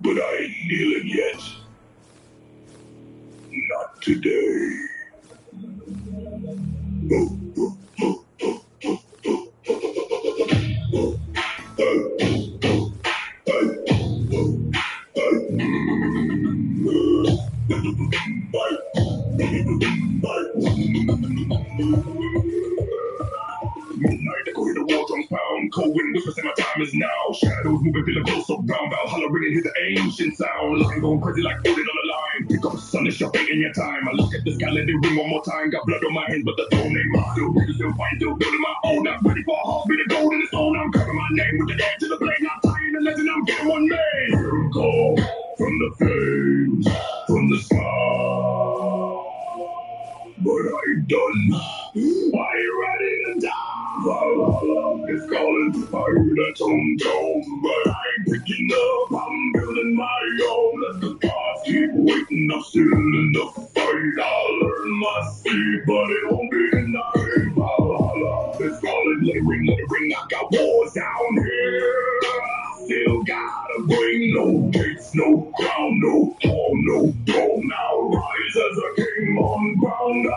but I ain't kneeling yet. Not today. Midnight, echoing the war drums pound. Cold wind whispers and my time is now. Shadows moving, feeling close around. Valhalla ringing, hear the ancient sound. Line going crazy like floating on the line. Pick up, sun, it's your fate in your time. I look at the sky, let it ring one more time. Got blood on my hands, but the throne ain't mine. Still breathing, still fighting, still building my own. Not ready for a heart, be the gold in the stone. I'm covering my name with the dead to the blade. Not tying the legend, I'm getting one made. Call from the flames, from the sky. But I ain't done. Are you ready to die? Valhalla is calling to fight a tone, but I ain't picking up. I'm building my own. Let the gods keep waiting. I'm still in the fight. I'll learn my speed, but it won't be tonight. Valhalla is calling. Let it ring. I got wars down here. I still gotta bring no gates, no crown, no hall, no throne. Now rise as a king. on ground I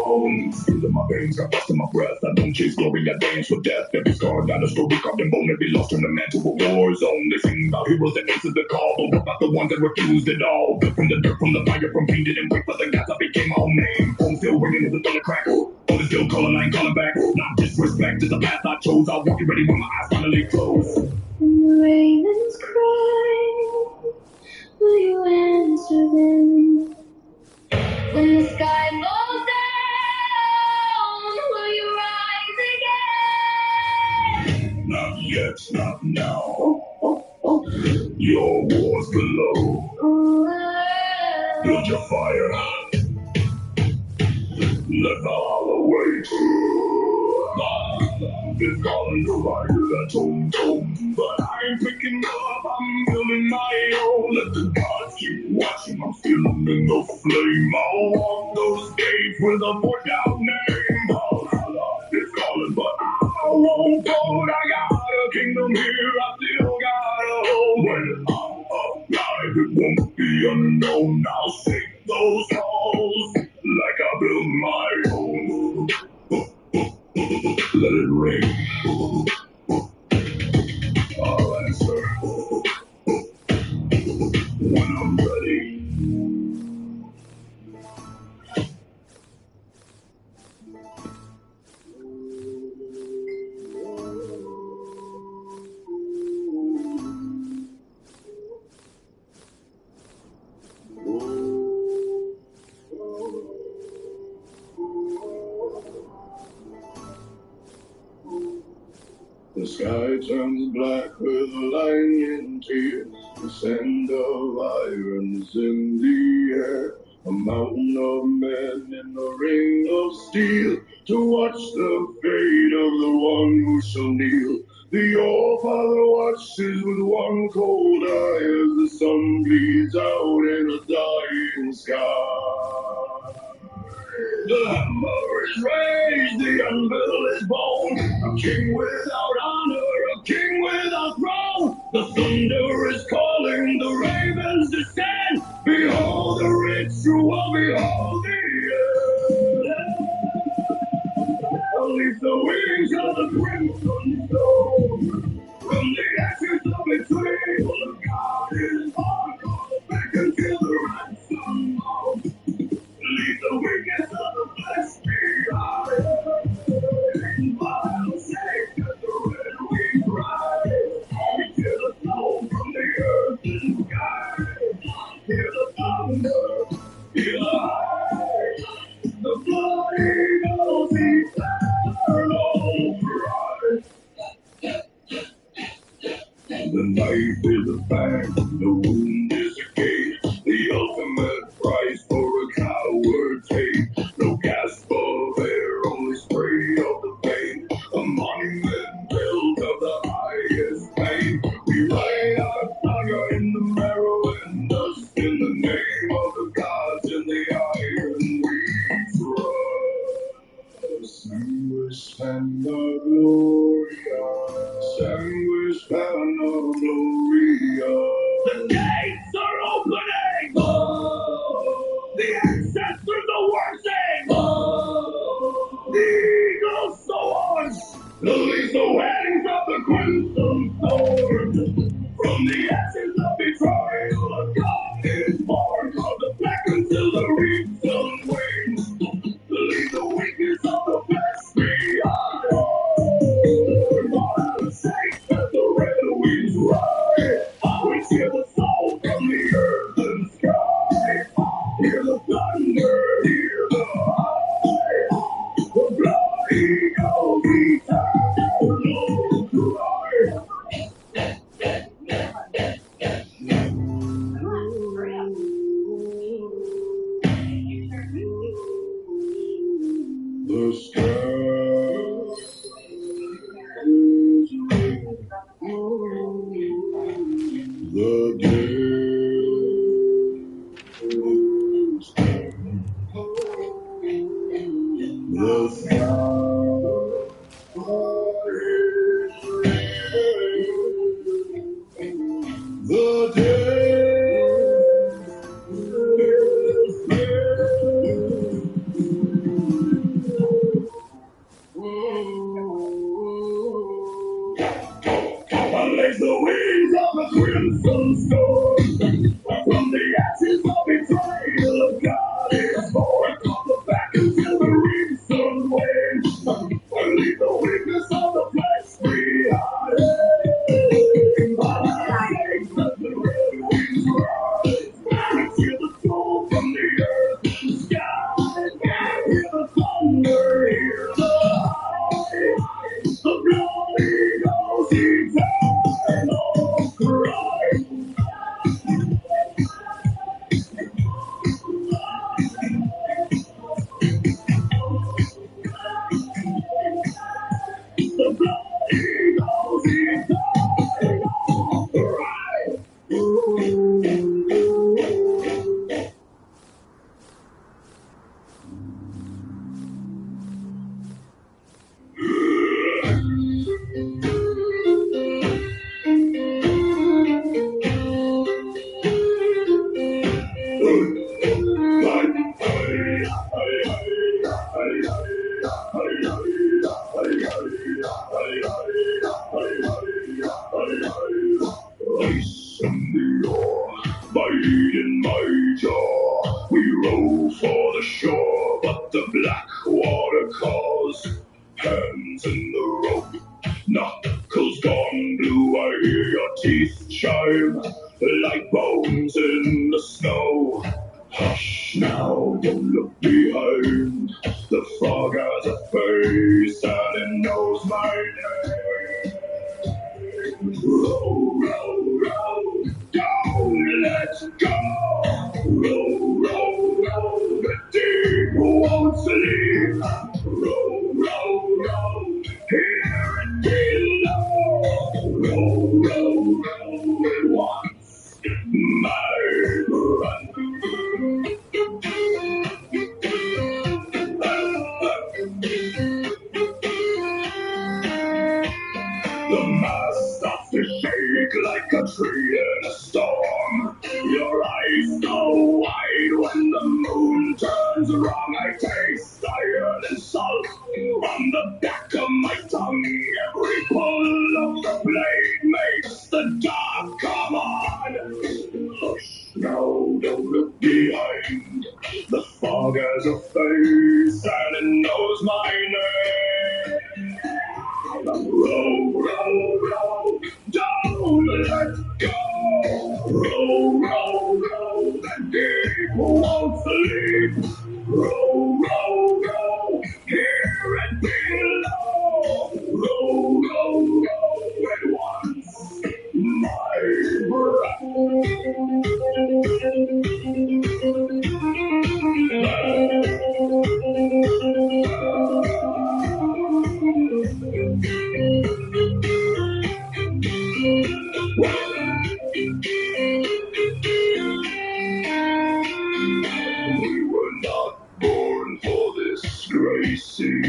own. Still in my veins, got dust in my breath. I don't chase glory, I dance for death. Every scar down a story, carved in bone. Every lost turned a man to a war zone. They sing about heroes that answered the call, but what about the ones that refused it all? Built from the dirt, from the fire, from pain, didn't wait for the gods. I became my own name. Home still ringing as the thunder crack. But still calling, I ain't calling back. Not disrespect, it's the path I chose. I'll walk it ready when my eyes finally close. When the ravens cry, will you answer them? When the sky falls down, will you rise again? Not yet, not now. Your war's below. Build your fire. Let the hollow wait. It's calling to ride that tone. But I ain't picking up, I'm building my own. Let the gods keep watching, I'm still in the flame. I'll walk those gates with a forked out name. It's calling, but I won't fold. I got a kingdom here, I still got a home. When I'm alive, it won't be unknown. I'll shake those halls like I built my own. Let it ring. I'll answer when I'm ready. The sky turns black with lightning tears. The scent of irons in the air. A mountain of men in a ring of steel to watch the fate of the one who shall kneel. The All-Father watches with one cold eye as the sun bleeds out in a dying sky. The hammer is raised, the anvil is born. A king without honor, a king without throne. The thunder is calling, the ravens descend. Behold the ritual, behold the end. Unleash the wings of the crimson stone. From the ashes of betrayal, the God is born. Call back until the ransom mounts. Leave the weakness of the flesh behind. I'll shake as the red wings rise. We hear the soul from the earth and sky. Hear the thunder, hear the high. The bloody ghost eternal cry. The knife is a fang, the wound is a cage. The ultimate price for a coward's hate. No gasp of air, only spray of the pain. A monument built of the highest pain. We write our saga in the marrow and dust. In the name of the gods in the iron we trust. Sanguis Panda Gloria. Sanguis Panda Gloria. The gates are opening! Oh! The ancestors are worshiping! Oh! The eagle soars! The lethal wings of the crimson sword! From the ashes of betrayal, a God is born! From the black until the reeds of wings! Leave the weakness of the flesh behind! I'll shake as the red winds rise! We hear the soul from the earth and sky. Hear the thunder, hear the high. The bloody ghost eternal cry. The sky is red. The day is come. The sky is red. The day is red. monster. From the ashes of betrayal, God is born. Come back until the reason wins. And leave the weakness of the flesh behind. Let the red wings rise. Feel the soul from the earth and sky. Hear the thunder, hear the high. The bloody ghost eternal cry. The bloody ghost eternal cry. Ice in the ore, bite in my jaw. We row for the shore, but the black water calls. Hands in the rope, knuckles gone blue. I hear your teeth chime like bones in the snow. Hush now, don't look behind. The fog has a face and it knows my name. Row, row, row, don't let go. Row, row, row, the deep won't sleep. Row, row, row, hear it below. Row, row, row, it wants my run. The mast starts to shake like a tree in a storm. Your eyes go wide when the moon turns wrong. I taste iron and salt on the back of my tongue. Every pull of the blade makes the dark come on. Hush, now don't look behind. The fog has a face and it knows my name. Row, row, row, don't let go. Row, row, row, the deep won't sleep. Row, row, row, hear it below. Row, row, row, it wants my We were not born for this, Gracie.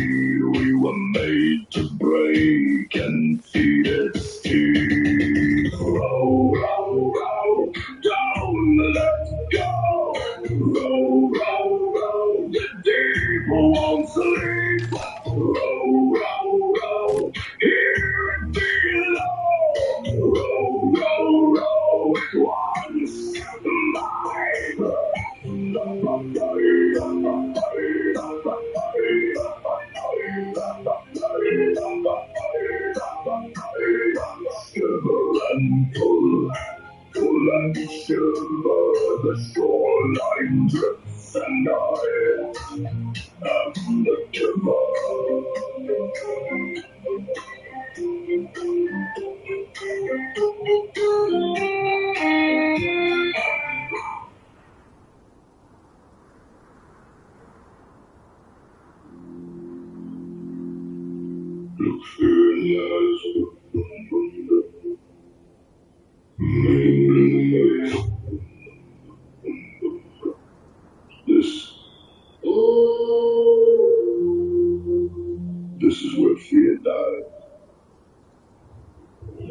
We were made to break and feed its teeth. Row, row, row, don't let go. Row, row, row, the deep won't sleep. Row, row, row, hear it below. Row, row, row, it wants my breath. Shiver and pull and shiver, the shoreline drifts, and I am the Look fear in the eyes. This is where fear died.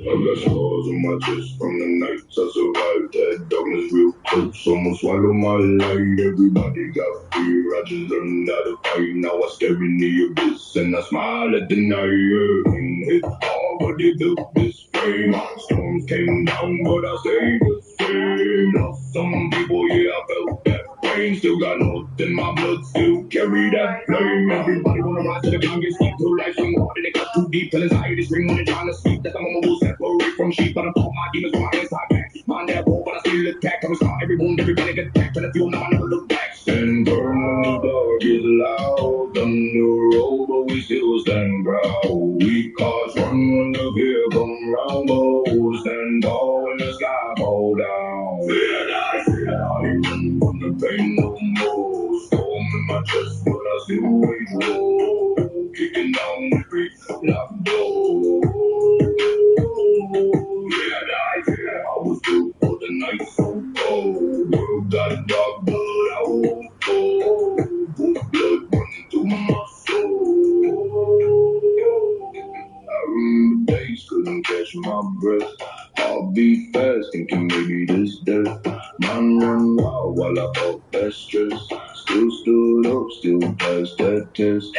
I got scars on my chest from the nights I survived. That darkness real close, almost swallowed my light. Everybody got fear, I just learned how to fight. Now I stare in the abyss and I smile at the night. It's hard, but it built this same. Storms came down, but I stayed the same. Lost some people, yeah, I felt that pain. Still got north in my blood, still carry that flame. Everybody wanna rise to the ground, get steep to life, swing hard, and they cut too deep. Till anxiety scream when they're trying to sleep. That the moment will separate from sheep. But I thought my demons were my inside back. Mind that war, but I still attack. I'm scar every wound, everybody get attacked. And if you know, I never look back. Stand firm when the dark is loud. Thunder roll, but we still stand proud. We cause run when the fear come round. But stand tall when the sky fall down. Fear not, fear not. I run from the pain no more. Storm in my chest, but I still wage war. Kicking down every locked door. Fear not, fear. I was built for the night so cold. World got dark, but I won't fall. Blood running through my soul. I remember days couldn't catch my breath. I'll be fast, thinking maybe this death. Mind run wild while I felt that stress. Still stood up, still passed that test.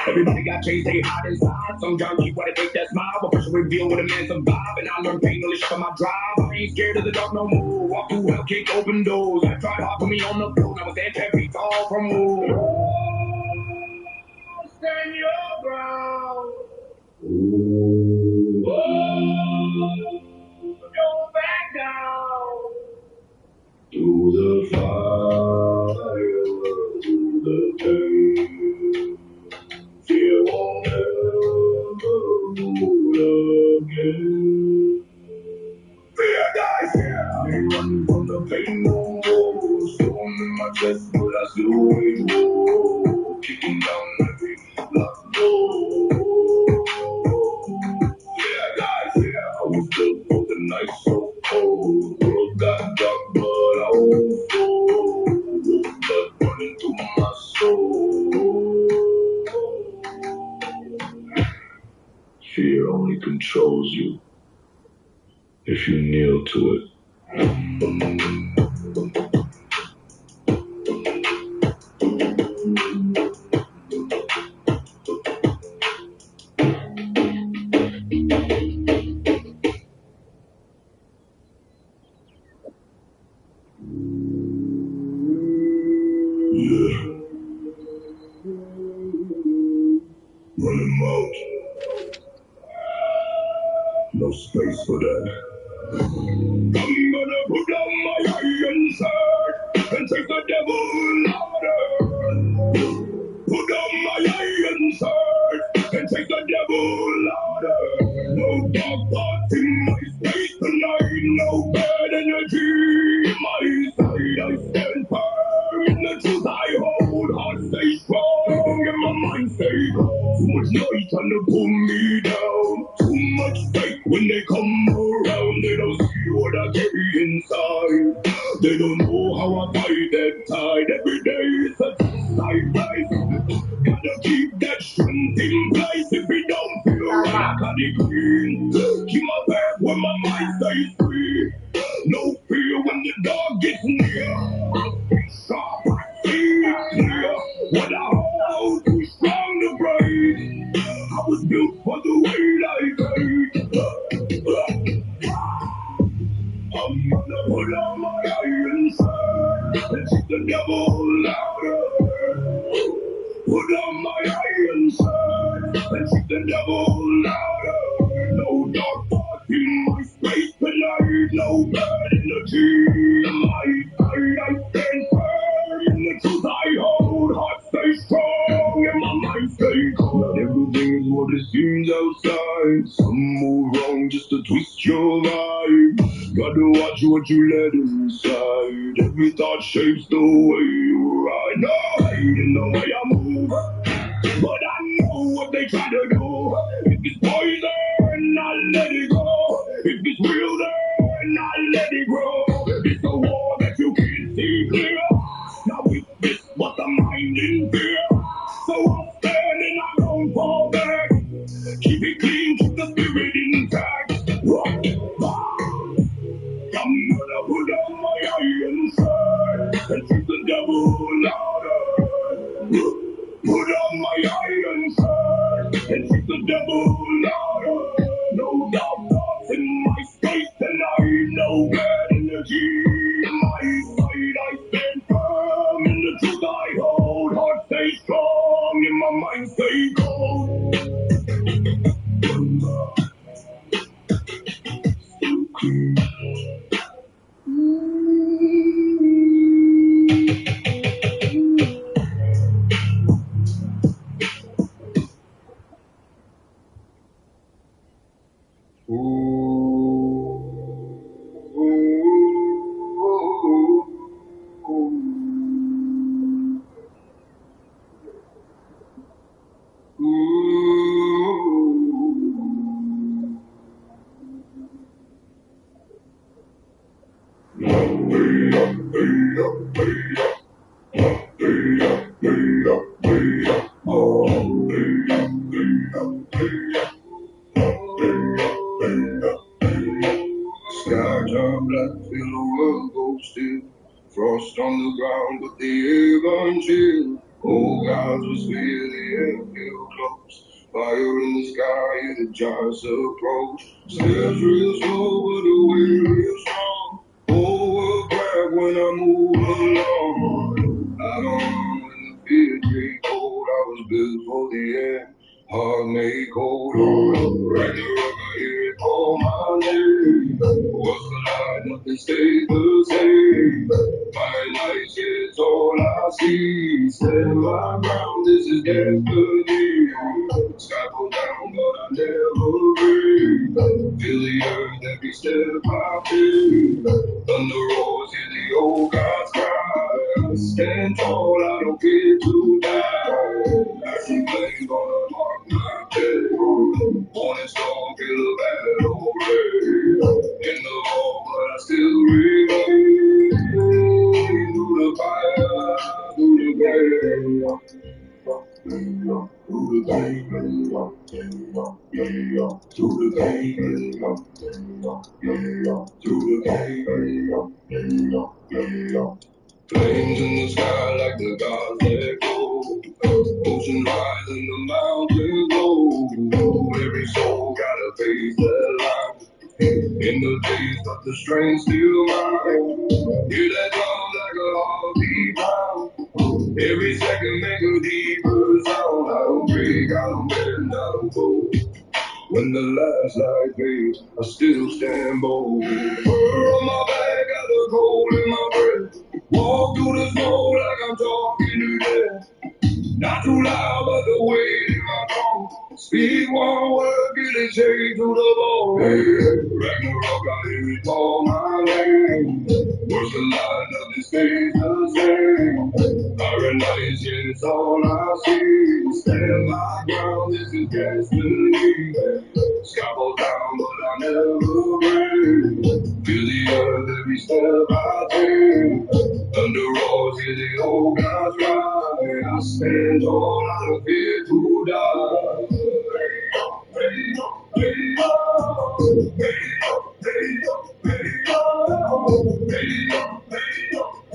Everybody got changed, they hot inside. Some junkie wanna take that smile, but pressure reveal when a man survive. And I learned pain only shut my drive. I ain't scared of the dark no more. Walk through hell, kick open doors. I tried hard for me on the floor. Now I stand 10 feet tall from war. Stand your ground. Don't back down. Through the fire, through the pain. Fear won't ever rule again. Fear dies here. I ain't running from the pain no more. Storm in my chest, but I still wage war. Kicking down every locked door. Fear dies here. I was built for the night so cold. World got dark, but I won't fall. Blood running through my soul. Fear only controls you if you kneel to it. Yeah. Running out. No space for that. I'm gonna put on my iron shirt and take the devil louder. Put on my iron shirt and take the devil louder. No dark thoughts in my space tonight, no bad energy in my side. I stand firm in the truth I hold. Heart stay strong and my mind stay calm. Too much noise trying to pull me down. Too much fake when they come around. They don't see what I carry inside. They don't know how I fight that tide. Every day it's a test I rise. Gotta keep that strength in place. If it don't feel right, I gotta clean. Keep my back when my mind stays free. No fear when the dog gets near. I'll be sharp, I see clear. What I hold too strong to break. I was built for the weight I take. I'm gonna put on my iron shirt and see the devil louder. Put on my iron shirt and see the devil louder. No dark thoughts in my space tonight, no bad energy in my side. I stand firm in the truth I hold. Heart stay strong and my mind stay calm. Not everything is what it seems outside. Some move wrong just to twist your vibe. Gotta watch what you let inside. Every thought shapes the way you ride. No hate in the way I move, but I know what they try to do. If it's poison, I let it go. If it's real, then I let it grow. It's a war that you can't see clear. Now with this, what the mind in fear. So I'm standing, I don't fall back. Keep it clean, keep the spirit intact. I'm gonna put on my iron shirt and treat the devil louder. Put on my iron shirt and treat the devil louder. No doubt. stay strong and my mind stay cold. Sky turn black, feel the world go still. Frost on the ground, but the air burns chill. Oh, gods whisper, the air feel close. Fire in the sky, the giants approach. Steps real slow, but the wind real strong. Oh, world crack when I move along. I don't know when the fear take hold. I was built for the end. Heart made cold. Right the rock, I hear it call my name. What's the lie? Nothing stays the same. My life is all I see. Stand my ground, this is destiny. Sky go down, but I never break. Feel the earth every step I take. Thunder roars, hear the old gods cry. I stand tall, I don't fear to die. Ashen flames gonna mark my day. Morning storm, feel the battle rage. In the hall, but I still remain. Through the fire, through the pain. Through the pain, through the pain, through the pain. Flames in the sky like the gods let go. Ocean rise and the mountains glow. Every soul got a face that light. In the days, but the strength still mine. Hear that drum like a heartbeat pound. Every second make a deeper sound. I don't break, I don't bend, I don't fold. When the last light fades, I still stand bold. Fur on my back, got the cold in my breath. Walk through the snow like I'm talking to death. Not too loud, but the weight in my tone. Speak one word, get it shade to the bone. Hey, Ragnarok, I hear it call my name. What's the line? Nothing stays the same. Paradise, yeah, it's all I see. Stand my ground, this is destiny. Sky goes down, but I never break. Feel the earth every step I take. Thunder roars, hear the old gods cry. I stand tall, I don't fear to die. Hey, hey, hey, oh. Hey, hey, hey, oh. Hey, hey, hey,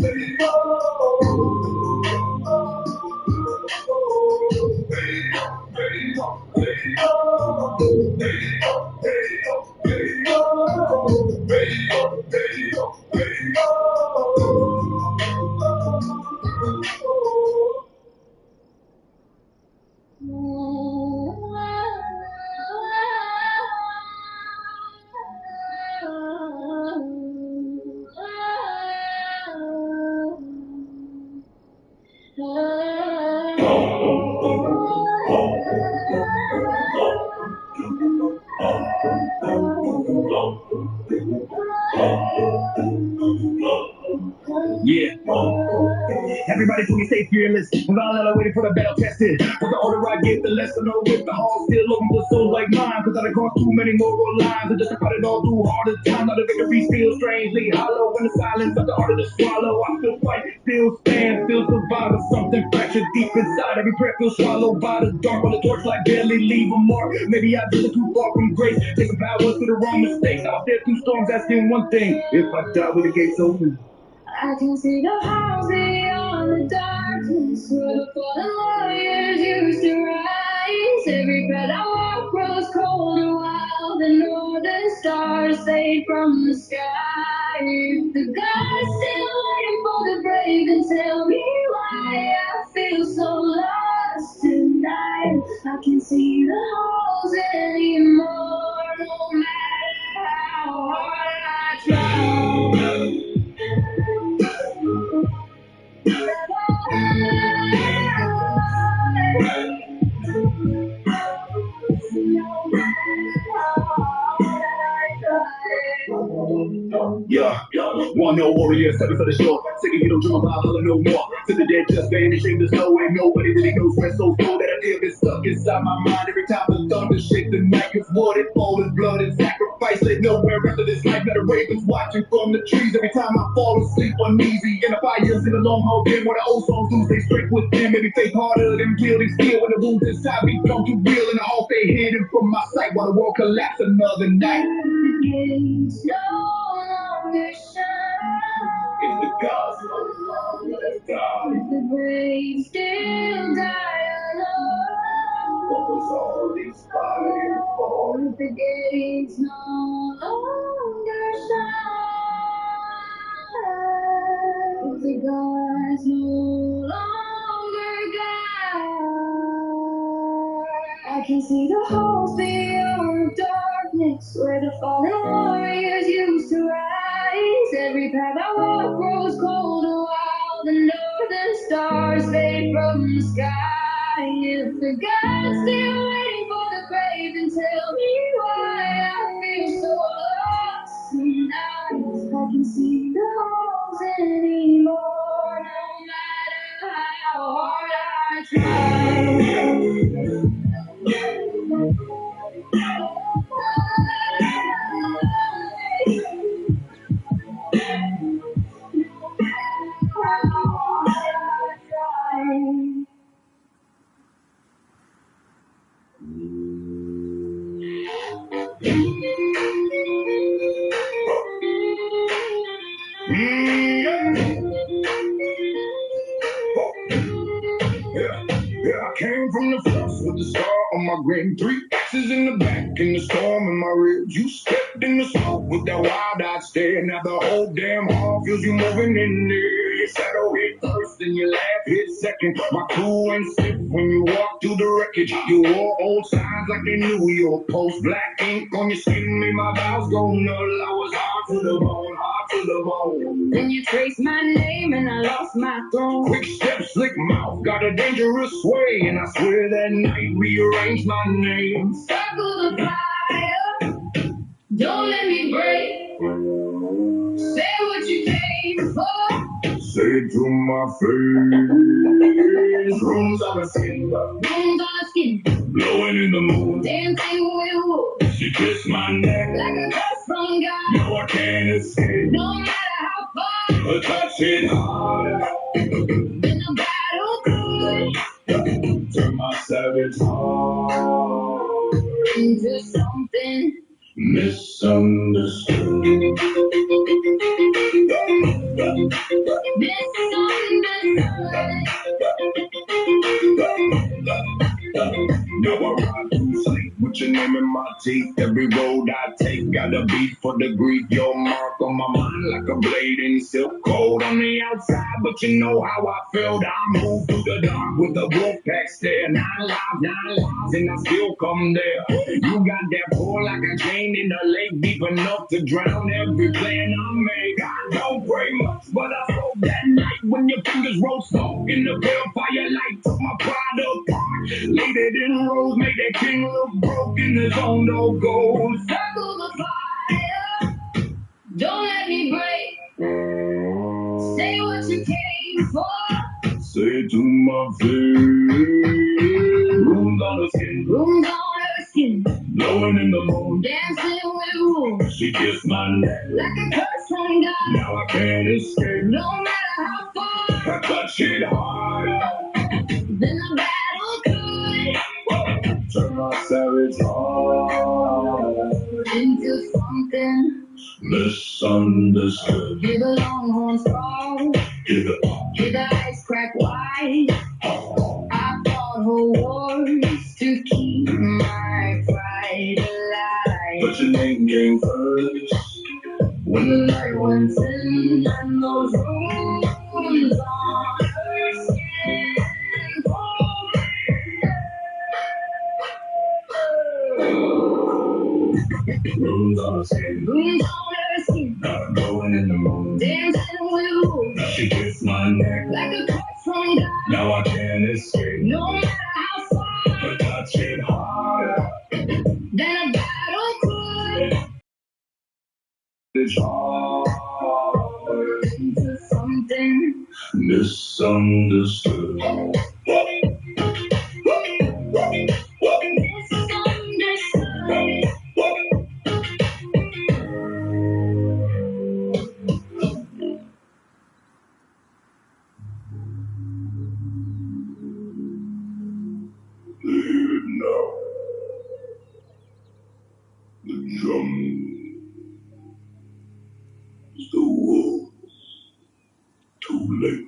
Yeah. Everybody please stay fearless. Valhalla waiting for the battle tested. For the older I get, the less I know if the hall still open for souls like mine. Cause I done crossed too many moral lines. And just to cut it all through harder times. Now the victory feels strangely hollow in the silence of the art of the swallow. I still fight, still stand, still survive. With something fractured deep inside. Every prayer feels swallowed by the dark. While the torchlight barely leave a mark. Maybe I drifted too far from grace. Taking power to the wrong mistakes. Out there through storms asking one thing. If I die with the gates open, I can see the house beyond the darkness where the fallen warriors used to rise. Every breath I walk grows colder while the northern stars fade from the sky. The God is still waiting for the brave and tell me why I feel so can see the holes anymore, no matter how hard I try. Yeah, one no warrior, stepping for the shore. Second, you don't dream about holler no more. To the dead, just vanishing. There's no way, nobody really knows where so slow that I feel gets stuck inside my mind every time the thunder shake the night. Cause what it fall is blood and sacrifice. Lay nowhere after this life. Got the ravens watching from the trees every time I fall asleep uneasy. In the fire, sing along all day where the old songs do stay straight with them. Maybe faith harder than building steel when the wounds inside become too real and the whole stay hidden from my sight while the world collapse another night. Gates no longer shine. If the gods no longer die, If the brave still die alone. what was all these fighting for? If the gates no longer shine. If the gods no longer guide. I can see the halls beyond the darkness where the fallen warriors used to rise. Every path I walk grows colder while the northern stars fade from the sky. If the gods still waiting for the grave, then tell me why I feel so lost tonight. I can see the halls anymore, no matter how hard I try. Yeah, I came from the frost with the scar on my grave. 3 axes in the back and the storm in my ribs. You stepped in the smoke with that wild-eyed stare. Now the whole damn hall feels you moving in there. Your shadow hit first and your laugh hit second. My crew ain't stiff when you walk through the wreckage. You wore old signs like they knew your post. Black ink on your skin made my vows go null. I was hard to the bone, hard to the bone. Then you traced my name and I lost my throne. Quick step, slick mouth, got a dangerous sway. And I swear that night rearranged my name. Circle the fire, don't let me break. Say what you came for. Say it to my face. Rooms on the skin, Bones on the skin, blowing in the moon. dancing with wolves. She kissed my neck. Like a curse from God, No, I can't escape. no matter how far. A touch it hard. Been a battle good Turn my savage heart into something misunderstood. Now I ride through sleep with your name in my teeth. Every road I take got a beat for the grief. Your mark on my mind like a blade in silk. Cold on the outside, but you know how I felt. I moved through the dark with the wolf pack stare. 9 lives, and I still come there. You got that pull like a chain in the lake, deep enough to drown every plan I make. I don't pray much, but I hope that night when your fingers roll smoke in the pale firelight took my pride apart. Laid it in rows, made that king look broke in his own no gold. circle the fire, don't let me break. Say what you came for. Say to my face, rooms on the skin, Rooms on her skin, blowing in the moon. dancing with wolves. She kissed my neck. Like a curse from God, Now I can't escape. no matter how far. I touch it hard. Been a battle good Turn my savage heart into something. misunderstood. Hear the longhorns call, Hear the hear the ice crack wide. I fought whole wars to keep my pride alive. but your name came first. When the night went in and those rooms on her skin Rooms on her skin. Not going in the moon. Dancing with you. She kissed my neck. Like a cut from God. Now I can't escape. No matter how far. But touch it harder. Than a battle could. It's hard into something misunderstood. Leave it now. The drum is the wolf. Too late.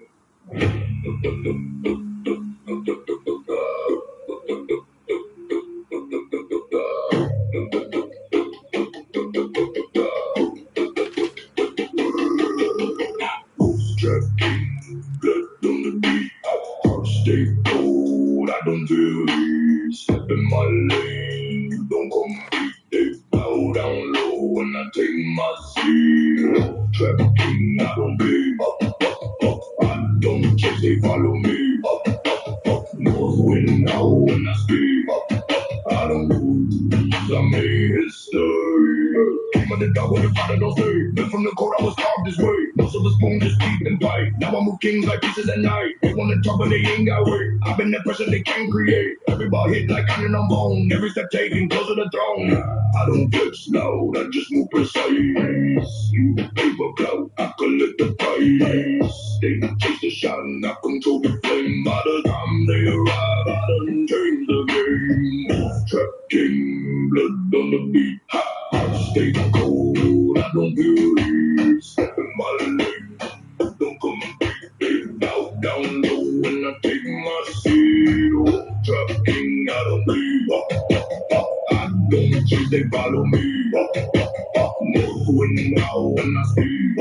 Blood on the beat, heart stay cold. I don't feel it. Step in my lane, you don't compete. They bow down low when I take my seat. Trap king, I don't be up. I don't chase, they follow me up. North wind now when I speak up. I don't lose, I made history. Came at the dog with the father, don't stay. Been from the court, I was carved this way. Most of the spoon just deep and tight. Now I move kings like pieces at night. They wanna talk, but they ain't got weight. I've been the pressure they can't create. Everybody hit like iron on bone. Every step taken closer to the throne. I don't flex loud, I just move precise. You paper clout, I collect the price. They chase the shot and I control the flame. By the time they arrive, I done changed the game. Trap king, blood on the beat. Ha! I stay cold, I don't feel it. Step in my lane, don't compete. They bow down low when I take my seat. Oh, trap king, I don't bleed. I don't chase, they follow me. North wind now when I speak.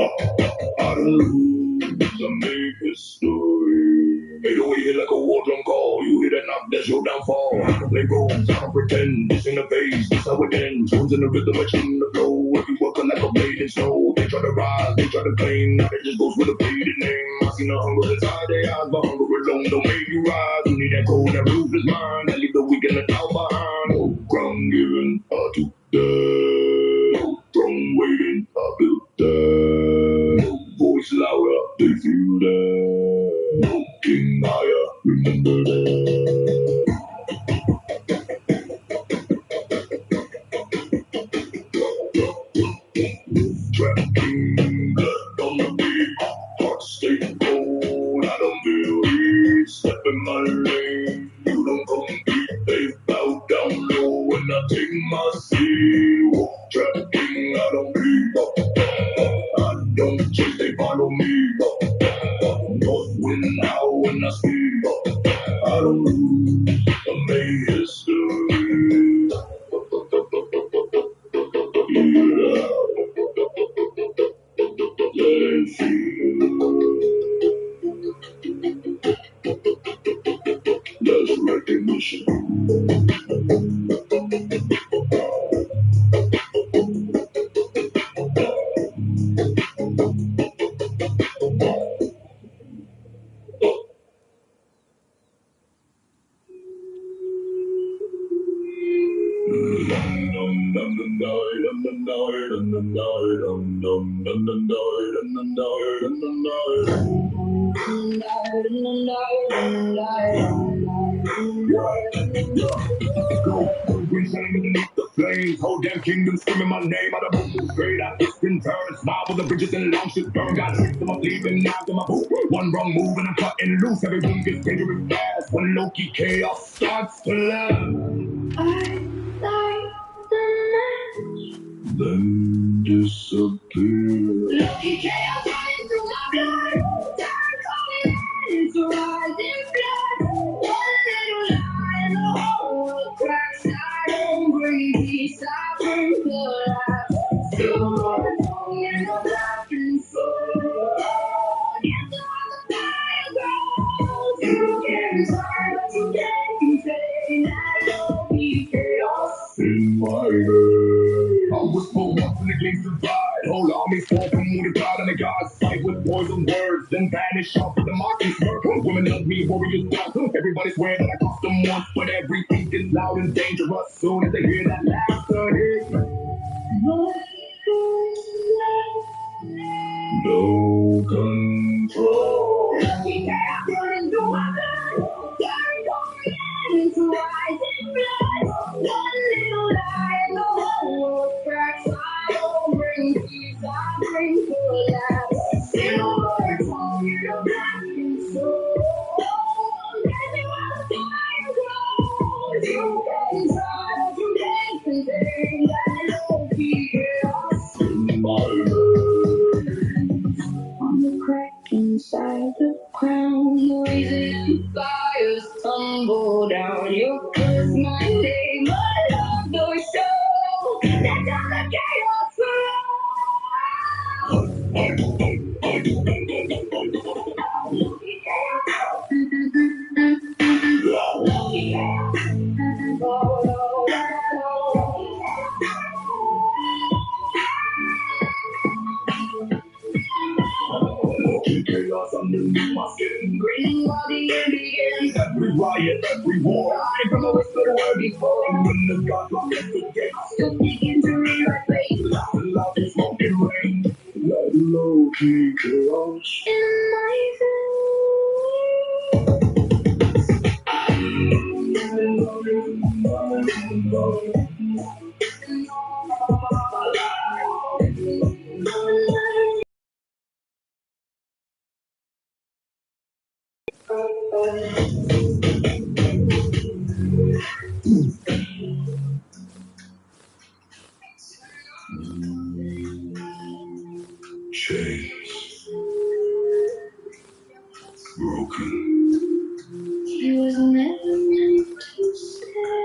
I don't lose, I make history. 808 hit like a war drum call. You hit a knock, that's your downfall. I don't play roles, I don't pretend. This ain't a phase, this how it ends. Tunes in the rhythm, I tune the flow. Every worker like a blade in snow. They try to rise, they try to claim. Now they just goes with a faded name. I seen the hunger inside their eyes, but hunger alone don't make you rise. You need that cold, that roof is mine. That leave the weak and the doubt behind. No ground given, I took that. No throne waiting, I built that. No voice louder, they feel that. No king higher, remember that. Trap king, blood on the beat, heart stay cold. I don't feel heat, step in my lane. You don't compete, they bow down low when I take my seat. Trap king, I don't bleed. I don't chase, they follow me. North wind now when I speak. I don't lose, I made history. That's recognition. The flames, whole damn kingdom screaming my name out of boom straight out. Spin turn, smile with the bridges and long shit burn. Got tricks in my sleeve and now to my boot. One wrong move and I'm cutting loose. Everyone gets dangerous fast when Loki chaos starts to laugh. I light the match, then disappear. Loki chaos running through my blood. Time coming in to rising blood. One little lie and the whole world cracks. I don't breathe peace, I bring blood. Silver tongue and the black and soul. Against the fire grows. You can't turn, you can't contain. I don't need chaos in my head. and vanish off the market. Women love me, warriors don't. Everybody swear that I cost them once, but everything gets loud and dangerous soon as they hear that laughter hit. No control. Looking at into my blood. It's rising blood. One little lie and the whole world cracks. I don't bring peace, I bring collapse. Silver tongue in a black and soul. Dancing while the fire grows. You can try, but you can't contain that low key chaos in my head. On the crack inside the crown, poison fires tumble down. Your curse, my name, my love, no show. That's how the chaos chaos underneath my skin. Green body and begins. Every riot, every war. I from a whispered word before. And when the gods lost it again, I still begin to rewrite fate. Loud and loud and smoking rain. Let low key chaos in my chains broken. He was never meant to stay.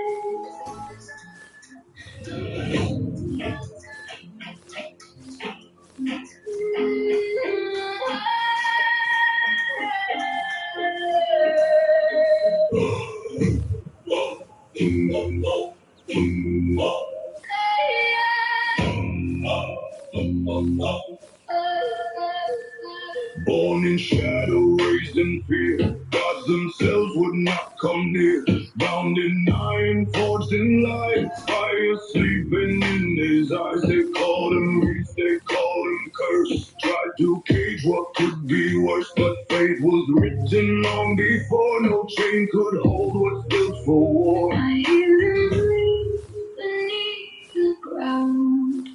Born in shadow, raised in fear. Gods themselves would not come near. Bound in iron, forged in light. Fire sleeping in his eyes. They called him beast, they called him curse. Tried to cage what could be worse, but fate was written long before. No chain could hold what's built for war. I hear them breathe beneath the ground.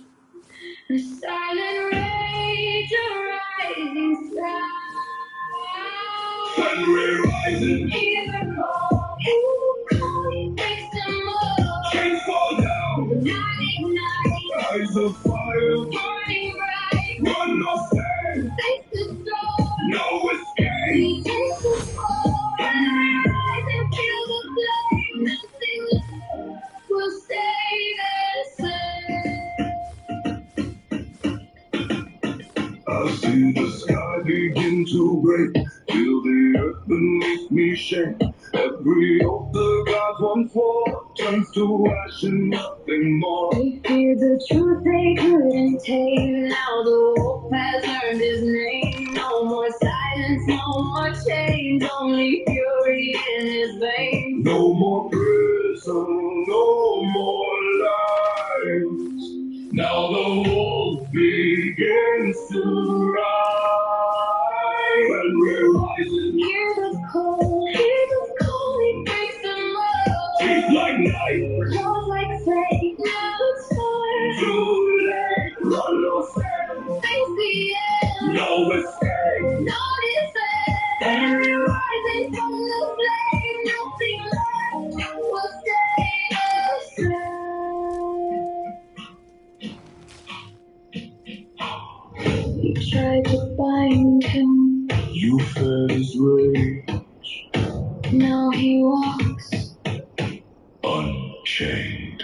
The silent rage, a rising sound. And we're rising. Hear the call, breaks them up. Chains fall down. The night ignites. Eyes of fire, burning bright. Run or stand. Face the storm. No escape. We take the fall. And we rise and feel the flame. Nothing left will stay the same. I see the sky begin to break, feel the earth beneath me shake. Every hope the gods once wore turns to ash and nothing more. They feared the truth they couldn't tame. Now the wolf has earned his name. No more silence, no more chains, only fury in his veins. No more prison, no more lies. Now the wolf begins to rise, and we're rising. Hear the cold, it breaks them up. Teeth like knife, claws like flame. Now it's fire. Too late, run or stand. Face the end, no escape, no despair. And we're rising from the flame. Nothing left will stay the same. You tried to bind him. You fed his rage. Now he walks unchained.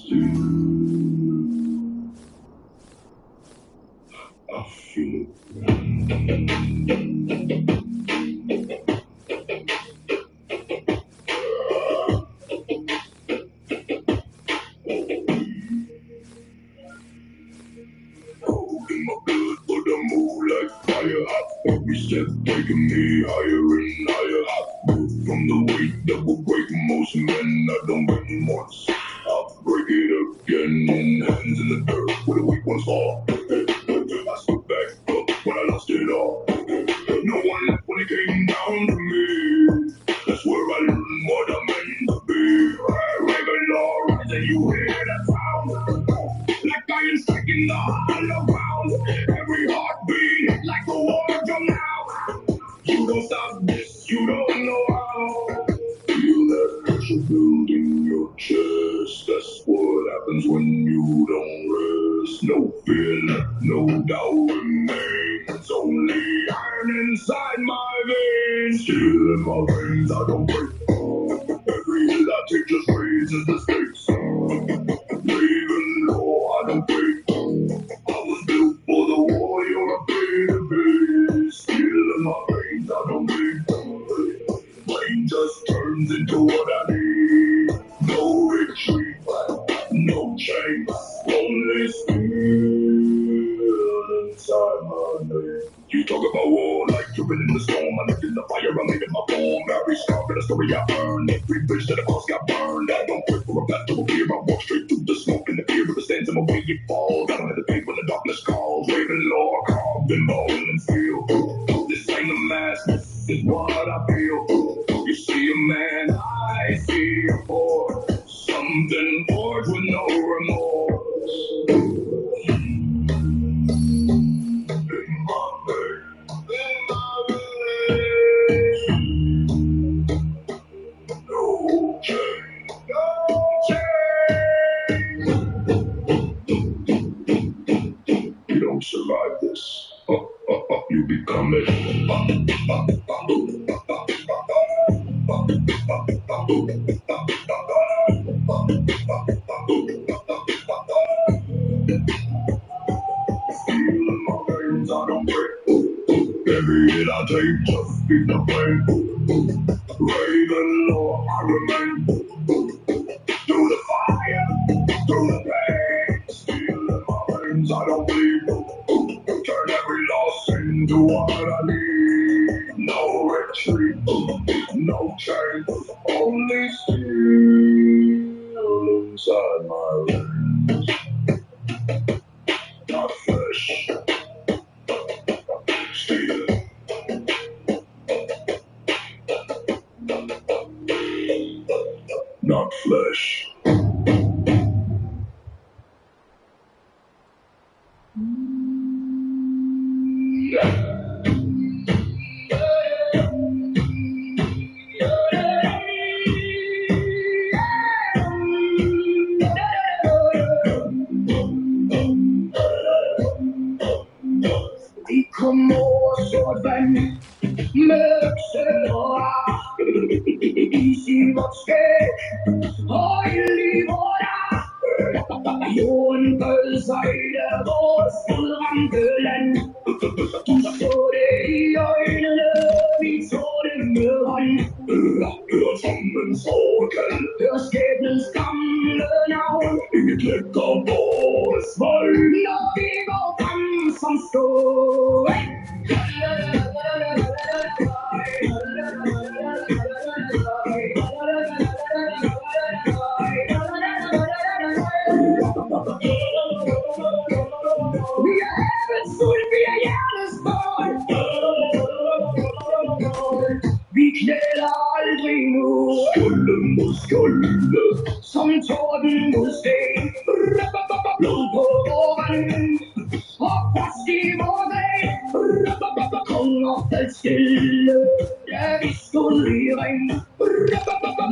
I feel it. Cold in my blood, but I move like fire. Every step taking me higher and higher. Built from the weight that will break most men. I don't break once, I'll break it again. Hands in the dirt where the weak ones fall. I stood back up when I lost it all. No one left when it came down to me. That's where I learned what I meant to be. Regular, rising, you hear that sound? Like iron striking the hollow ground. Every heartbeat like a war drum now. You don't stop this, you don't know how. Feel that pressure build in your chest. That's what happens when you don't rest. No fear, no doubt remains. Only iron inside my veins. Still in my veins, I don't break. Every hit I take just raises the stakes. Even though I don't break, I was built for the warrior of baby. Still in my veins, I don't break. Brain just turns into what I need. No retreat, no change, only steel inside my veins. You talk about war like you've been in the storm. I lived in the fire, I made it my form. Every scar in the story I earned. Every bridge that I crossed got burned. I don't quit for a path to appear. I walk straight through the smoke and the fear of the stands in my way it falls. I don't hesitate when the darkness calls. Raven law, carved in bone and steel. This ain't a mask, this is what I feel. You see a man, I see a force. Something forged with no remorse. In my veins. No change. No change. You don't survive this. You become it. Feel in my veins, I don't break. Every hit I take just beat the flame. Raven law, I remain. Through the fire, through the pain. Still in my veins, I don't bleed. Turn every loss into what I need. No retreat, no change, only steel inside my veins. Not flesh, steel. Not flesh. Come on, swordman, mercenary. Easy what sketch, oily water. Jon Seide vår rampelen. Du så det i øjnene, vi så det med hånd. Hør trommens orkel, hør skæbnens gamle navn. Inget lækker vores vold, når vi går frem som står. Vi er havets fuld, vi er hjertets bål. Vi knæler aldrig nu. Skjolde mod skjolde, som torden mod sten. Blod på åren, og fast i vor dag. Konger faldt stille, da vi stod i ring.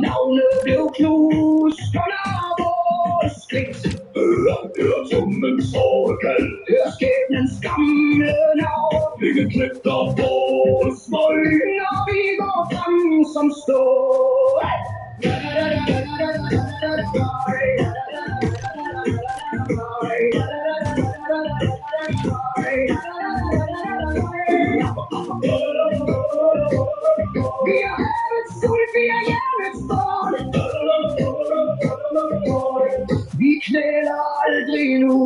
Navnet blev knust under vores skridt. Hør trommens orkel, hør skæbnens gamle navn. Ikke knægter vores vold, når vi går frem som står. del altrino.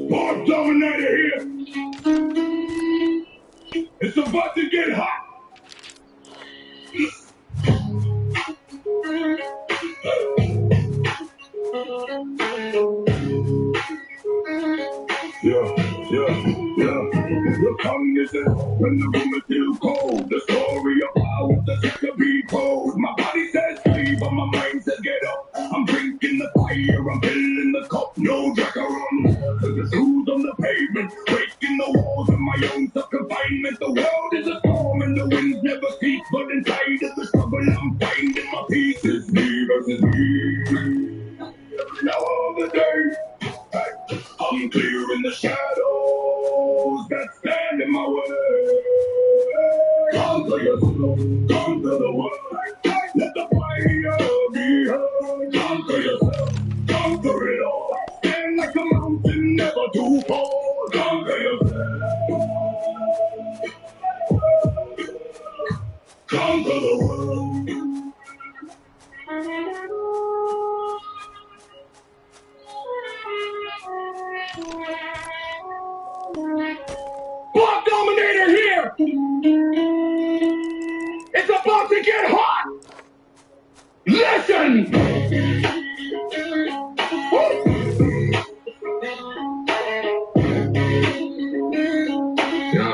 Bob Dominator here. It's about to get hot. Yeah. The cognizant when the room is still cold. The story of how the set to be told. My body says sleep, but my mind says get up. I'm drinking the fire, I'm filling the cup. No drag around the shoes on the pavement. Breaking the walls of my own self-confinement. The world is a storm and the winds never cease. But inside of the struggle, I'm finding my peace. It's me versus me. Every hour of the day, I'm clearing the shadows that stand in my way. Conquer yourself, conquer the world. Let the fire be heard. Conquer yourself, conquer it all. Stand like a mountain, never to fall. Conquer yourself, conquer the world. Block Dominator here! It's about to get hot! Listen! Yeah.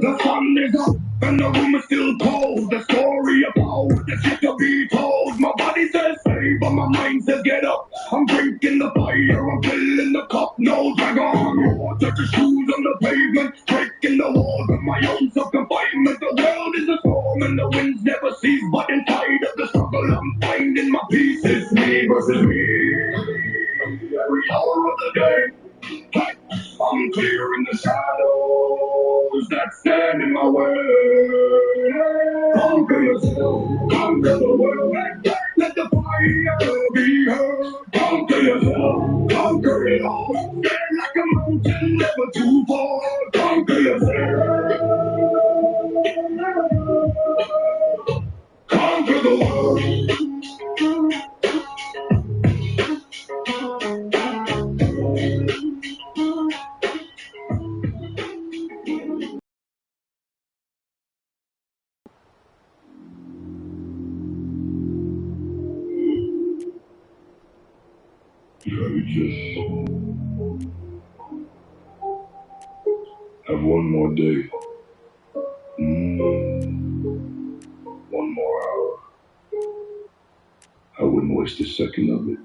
The sun is up and the room is still cold. The story of how the shit to be told. My body says stay, but my mind says get up. I'm drinking the fire, I'm filling the cup. No drag on, water the shoes on the pavement. Breaking the walls of my own self-confinement. The world is a storm and the winds never cease. But inside of the struggle, I'm finding my peace. It's me versus me. Every hour of the day. I'm clearing the shadows that stand in my way. Conquer yourself, conquer the world. Let the fire be heard. Conquer yourself, conquer it all. Stand like a mountain, never too far. Conquer yourself, conquer the world. I just have one more day. One more hour. I wouldn't waste a second of it.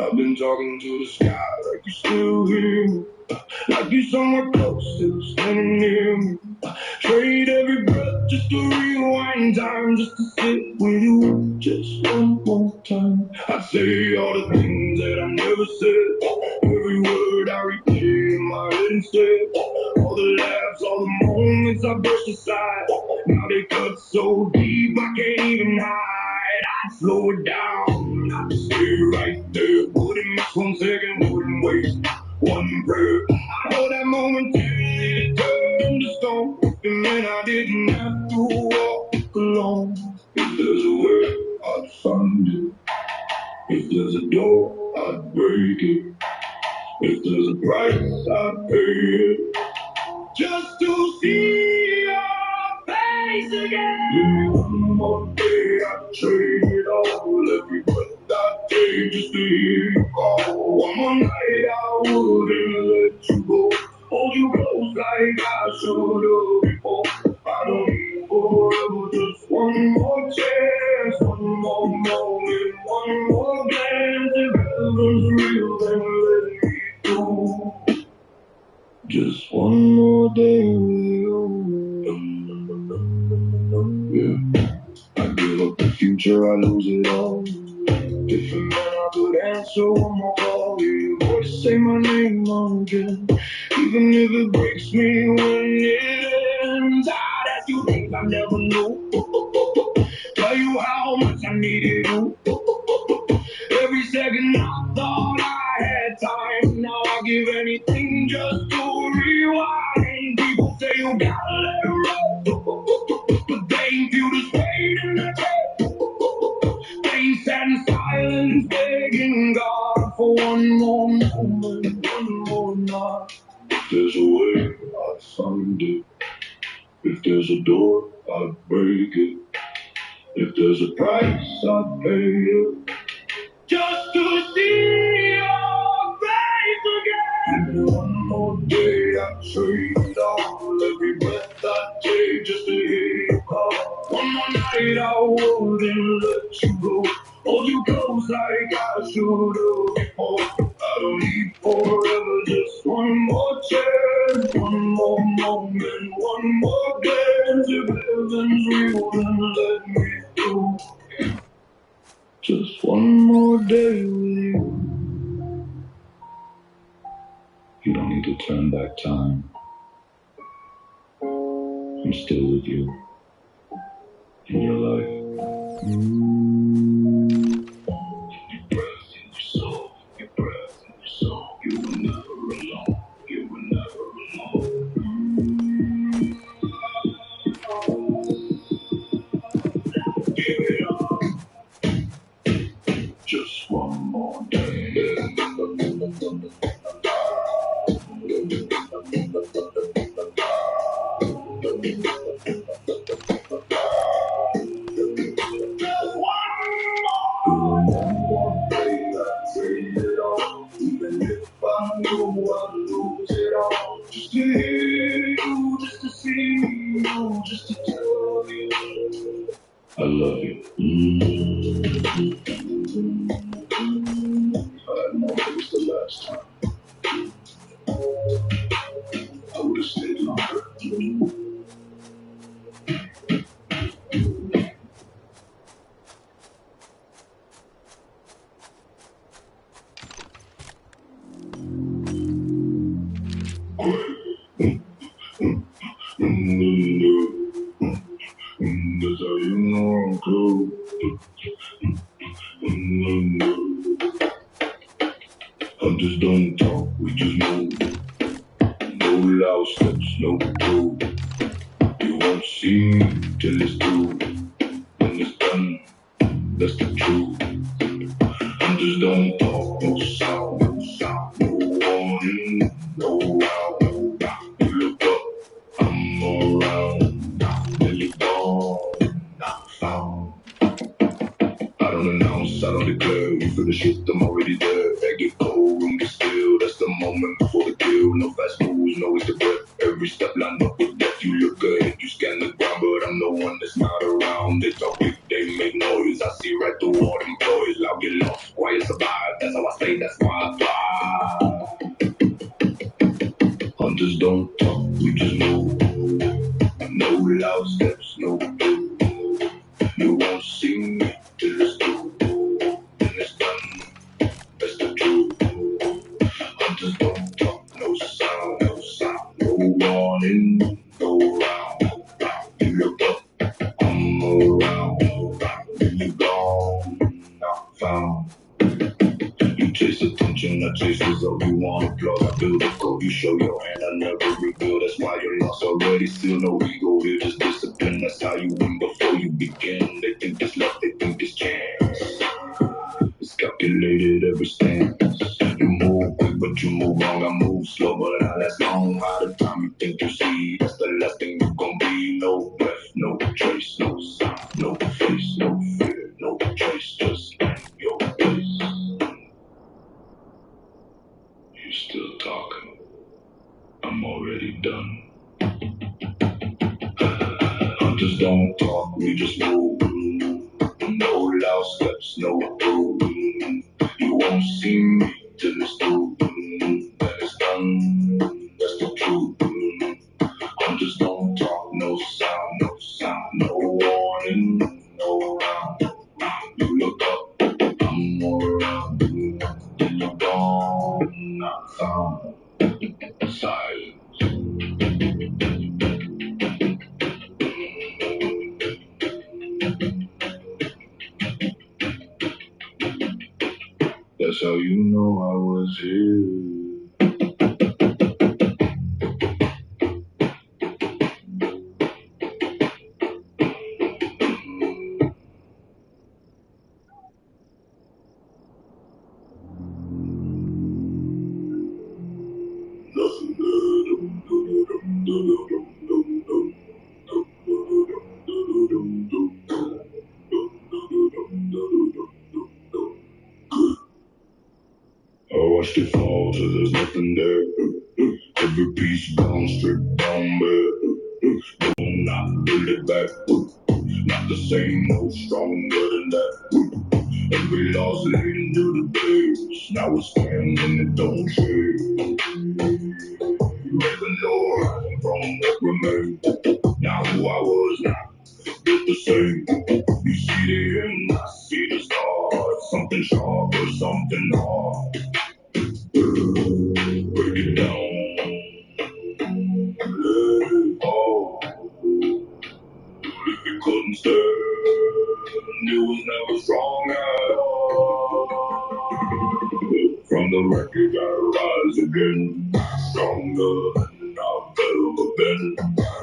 I've been talking to the sky like you still hear me. Like you somewhere close, still standing near me. Trade every breath just to rewind time, just to sit with you just one more time. I say all the things that I never said, every word I replay in my head instead. All the laughs, all the moments I brushed aside, now they cut so deep I can't even hide. I slow it down, I just stay right there. Wouldn't miss 1 second, wouldn't waste one breath. I know that moment till it turned to stone. And then I didn't have to walk alone. If there's a way, I'd find it. If there's a door, I'd break it. If there's a price, I'd pay it. Just to see your face again. Give me one more day, I'd trade it all. Every breath I take just to hear you call. One more night, I wouldn't let you go. Hold you close like I should have before. I don't need forever, just one more chance, one more moment, one more glance. If heaven's real, then let me through. Just one more day with you. Yeah. I give up the future, I lose it all. If a man I could answer one more call, your voice say my name again, even if it breaks me when it ends. I'd ask you things I never knew, tell you how much I needed you. Every second I thought I had time, now I'll give anything just to rewind. People say you gotta let it roll, but they ain't feel this weight in the tape. They ain't sat in silence begging God for one more moment, one more night. If there's a way, I'd find it. If there's a door, I'd break it. If there's a price, I'd pay it. Just to see your face again. And one more day I trade all every breath I take just to hear you call. One more night I wouldn't let you go. Hold you close like I should have before. I don't need forever, just one more chance, one more moment, one more dance. If heaven's real, then let me through. Just one more day with you. You don't need to turn back time. I'm still with you in your life. Your breath in your soul, your breath in your soul. You were never alone. You were never alone. Give it up. Just one more day. Even if I knew I'd lose it all, just to hear you, just to see you, just to tell you I love you. If I had known it was the last time, I would have stayed longer. That's how you know I'm cool. Hunters don't talk, we just move. No loud steps, no proof. You won't see me till it's through. When it's done, that's the truth. Hunters don't talk, no sound, no sound, no warning, no round, no round. You look up, I'm around. Then you're gone, not found. I don't announce, I don't declare. You feel the shift, I'm already there. Air get cold, room get still. That's the moment before the kill. No fast moves, no waste of breath. Every step lined up with death. You look ahead, you scan the ground, but I'm the one that's not around. They talk big, they make noise. I see right through all them toys. I'll get lost, quiet survive. That's how I stay, that's why I fly. Hunters don't talk, we just move. No loud steps, no blue. You won't see me till it's through. When it's done, that's the truth. Hunters don't talk, no sound, no sound. No warning, no round, no round. You look up, I'm around. Then you gone, not found. You chase attention, I chase result. You want applause, I build a code. You show your hand, I never rebuild. That's why you're lost already. Still no ego, you're just discipline. That's how you win before you begin. They think it's luck, they think it's chance. It's calculated every stance. You move quick, but you move wrong. I move slow, but I last long. By the time you think you see, that's the last thing you gon' be. No breath, no trace, no sound, no face, no fear, no trace. Just in your place. You still talking? I'm already done. Hunters don't talk, we just move. No loud steps, no proof. You won't see me till it's through. When it's done, that's the truth. Hunters don't talk, no sound, no sound, no warning, no round, no round. You look up, I'm around. Then you're gone. Calm. Silence. That's how you know I was here. I watched it fall till there's nothing there. Every piece down, straight down bare. Don't not build it back. Not the same, no stronger than that. Every loss leading to the base. Now it's standing and it don't shake. Never know from what remained. Now who I was, not built the same. You see the end, I see the start. Something sharp or something hard. Break it down. Let it fall. If it couldn't stand, it was never strong at all. From the wreckage I rise again, stronger than I've ever been.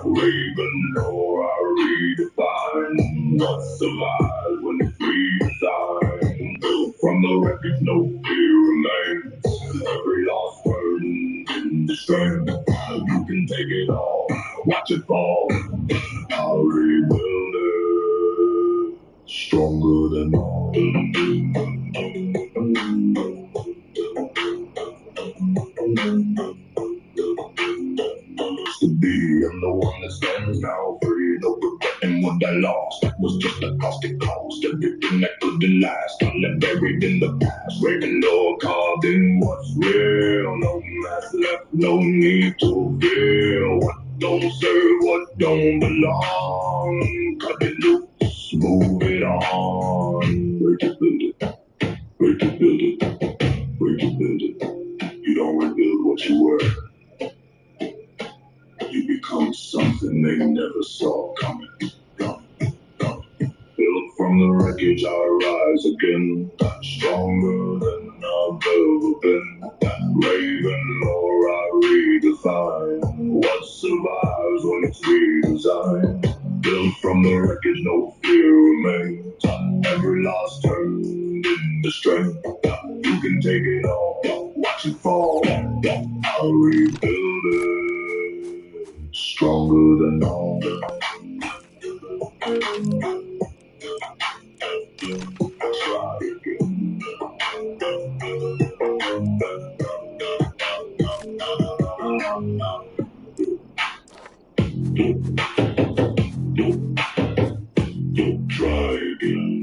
Raven or I redefine what survives when it's redesigned. Built from the wreckage, no fear remains. Every loss turns into strength. You can take it all, watch it fall. I'll rebuild it, stronger than all. To be, I'm the one that stands now free. No regretting what I lost. That was just a cost it cost. Everything that couldn't last, I'm left buried in the past. Raven Lord carved in what's real. No mess left, no need to feel. What don't serve, what don't belong. Cut it loose, move it on. Break it, build it, break it, build it, break it, build it. You don't rebuild what you were. You become something they never saw coming. Built from the wreckage, I rise again. Stronger than I've ever been. Raven or I redefine what survives when it's redesigned. Built from the wreckage, no fear remains. Every loss turned into strength. You can take it all, watch it fall. I'll rebuild it, stronger than all. Try again. Try again.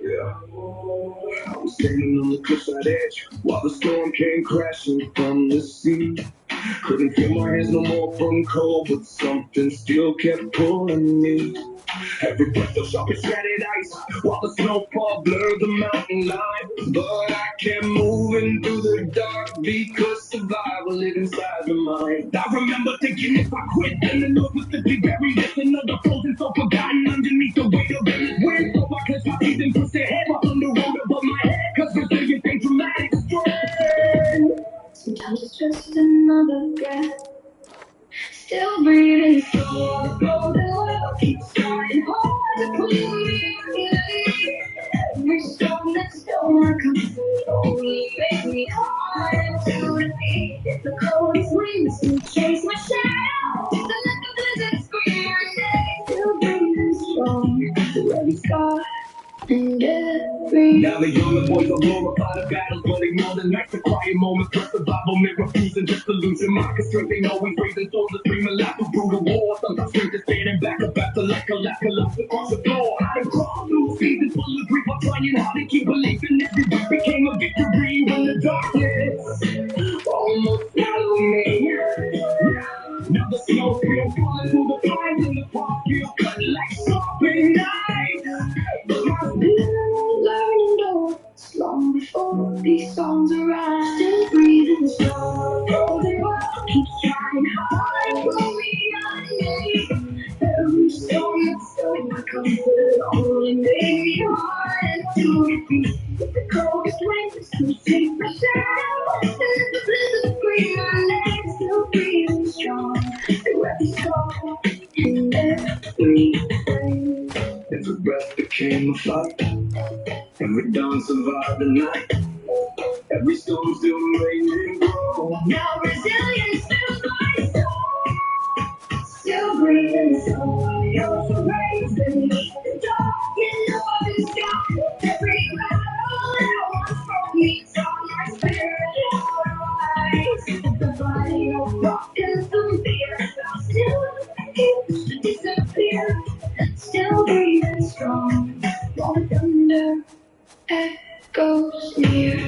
Yeah. I was standing on the cliffside edge while the storm came crashing from the sea. Couldn't feel my hands no more from cold, but something still kept pulling me. Every breath was sharp as shattered ice, while the snowfall blurred the mountain line. But I kept moving through the dark because survival lived inside the mind. I remember thinking if I quit, then the north was to be buried. Just another frozen soul forgotten underneath the weight of it. Wind so I clenched my teeth and pushed their head up on the road above my head. Cause resilience ain't dramatic strength. Sometimes it's just another breath. Still breathing, so I go to keep trying hard to pull me away. Every storm that's still I come through only makes me harder to defeat. If the coldest winds can chase my shadow, then let the blizzard scream my name. Still breathing strong through every scar. And every now the younger boys are glorified the battles, but ignore the nights, the quiet moments, the survival, mirror fusing, just illusion. Marcus strength ain't always raising souls, the screaming laugh of brutal war. Sometimes strength is standing back up after like a laugh collapse across the floor. I crawl through seasons full of grief. I'm trying hard to keep believing every week became a victory when the darkness almost swallowed me. Now the snow still falling through the pines in the park, feel cut like sharpened knives. But my spirit learned notes long before these songs arrived. Still breathing slow, holding on, keep trying hard, growing on me. Every song that stole my comfort only made me hard to repeat. The coldest winds to take my shadow, and the blizzard scream my legs still breathing strong. Through every song, every frame, every breath became a fight. Every dawn survived the night. Every storm still made me grow. Now resilience fills my soul. Still breathing, so you're so brave beneath the dark in open sky. Every battle that once broke me taught my spirit how to rise. The body of rock and some fear, still refuse to disappear. Still breathing strong, while the thunder echoes near.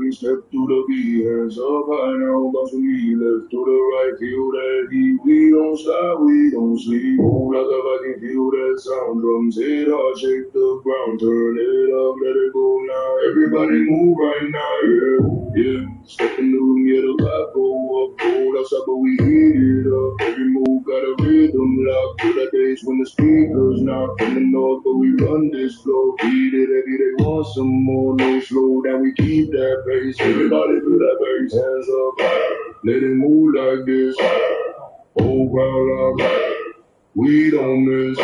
Step to the beat, hands up high now, bounce with me, left to the right, feel that heat, we don't stop, we don't sleep, move like a Viking, feel that sound, drums hit hard, shake the ground, turn it up, let it go now, everybody move right now, yeah, step in the room, yeah, the vibe go up, cold outside, but we heat it up, every move got a rhythm lock, to the days when the speakers knock, from the north, but we run this flow, beat it every day, want some more, no slow down, we keep that pace. Everybody do that bass, hands up, let it move like this. Whole crowd up, we don't miss.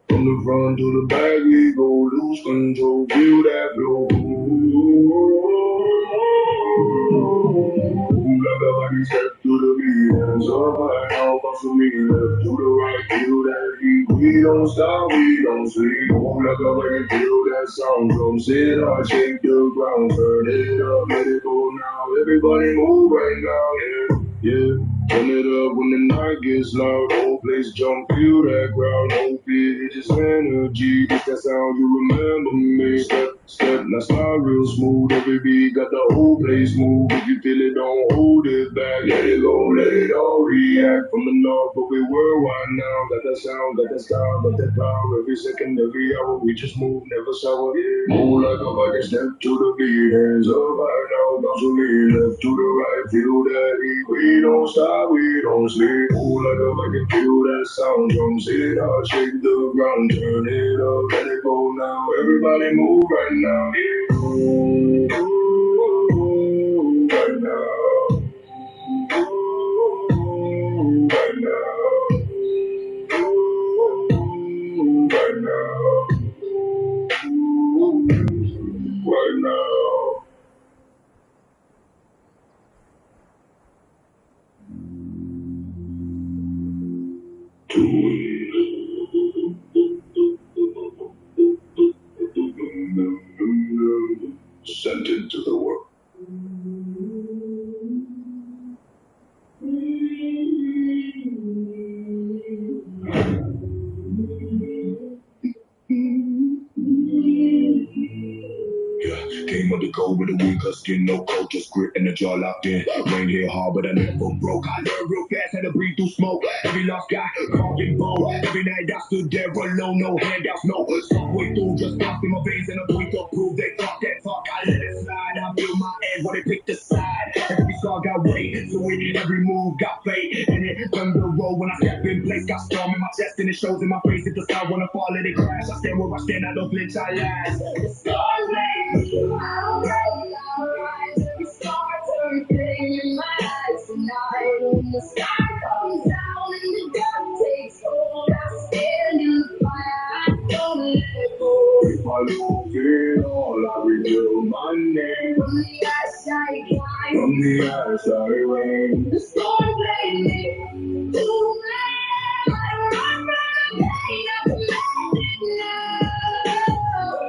From the front to the back, we go lose control, feel that flow. Like a body step to the beat, hands up high, now bounce with me, left to the right, feel that heat. We don't stop, we don't sleep. Move like a body, feel that sound, drums hit hard, shake the ground, turn it up, let it go now. Everybody move right now, yeah. Turn it up when the night gets loud, whole place jump, feel that ground, no fear, it's just energy, it's that sound you remember me. Step, now slide real smooth, every beat got the whole place move. If you feel it, don't hold it back, let it go, let it all react. From the north, but we worldwide now, got that sound, got that style, got that power. Every second, every hour, we just move, never sour. Move like a Viking, step to the beat, hands up high now, bounce with me, left to the right, feel that heat. We don't stop, we don't sleep. Move like a Viking, feel that sound, drums hit hard, shake the ground, turn it up, let it go now. Everybody move right now, right now, right now, right now, right now. Sent into the world. Came on the go with a weaker skin, no coat, just grit and the jaw locked in. Rain hit hard, but I never broke. I learned real fast how to breathe through smoke. Every lost guy, carving bow. Every night I stood there alone, no handouts, no subway through. Just stopped in my veins and a point to prove they talk that talk. I let it slide. I feel my end when they picked the side. Every song got weight, so it every move got fate. And it thunder roll when I step in place. Got storm in my chest and it shows in my face. If the sky wanna fall, let it crash. I stand where I stand, I don't flinch, I last. The stars make me out, I'll rise. Every star turns flame in my eyes tonight. When the sky comes down and the dark takes hold, I stand in the fire, I don't let go. If I lose it all, I rebuild my name. From the ash I climb, from the ash I rise. The storm made me to man. I run from the pain of madness.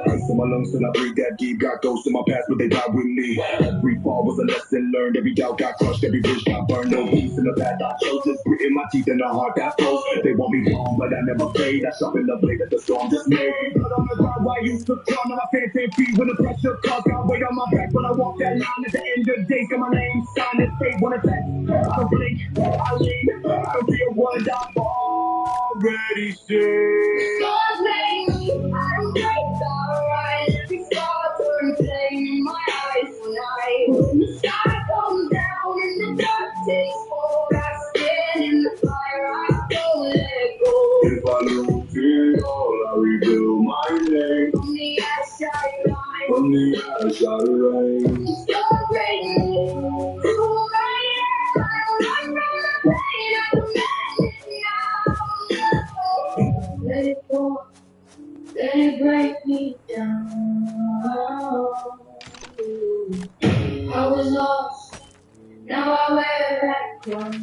Ice in my lungs till I breathe that deep. Got ghosts in my past, but they died with me. Every fall was a lesson learned. Every doubt got crushed. Every bridge got burned. No peace in the path I chose. Just gritting my teeth in the heart that flows. They want me gone, but I never fade. I sharpen the blade that the storm just made. Blood on the ground, I used to drown. Now I can't 10 feet when the pressure comes. Got weight on my back when I walk that line. At the end of the day, got my name signed. It's fate when it's at. I don't blink, I lean. I don't feel what I've already seen. The stars make me, I don't break the rise. Every star turns flame in my eyes tonight. When the sky comes down and the dark takes hold, I stand in the fire, I don't let go. If I lose it all, I rebuild my name. From the ash I rise, from the ash I rise. The stars make me who I am. I don't run from the pain, I command it now. Let it go. Let it break me down. I was lost, now I wear that crown.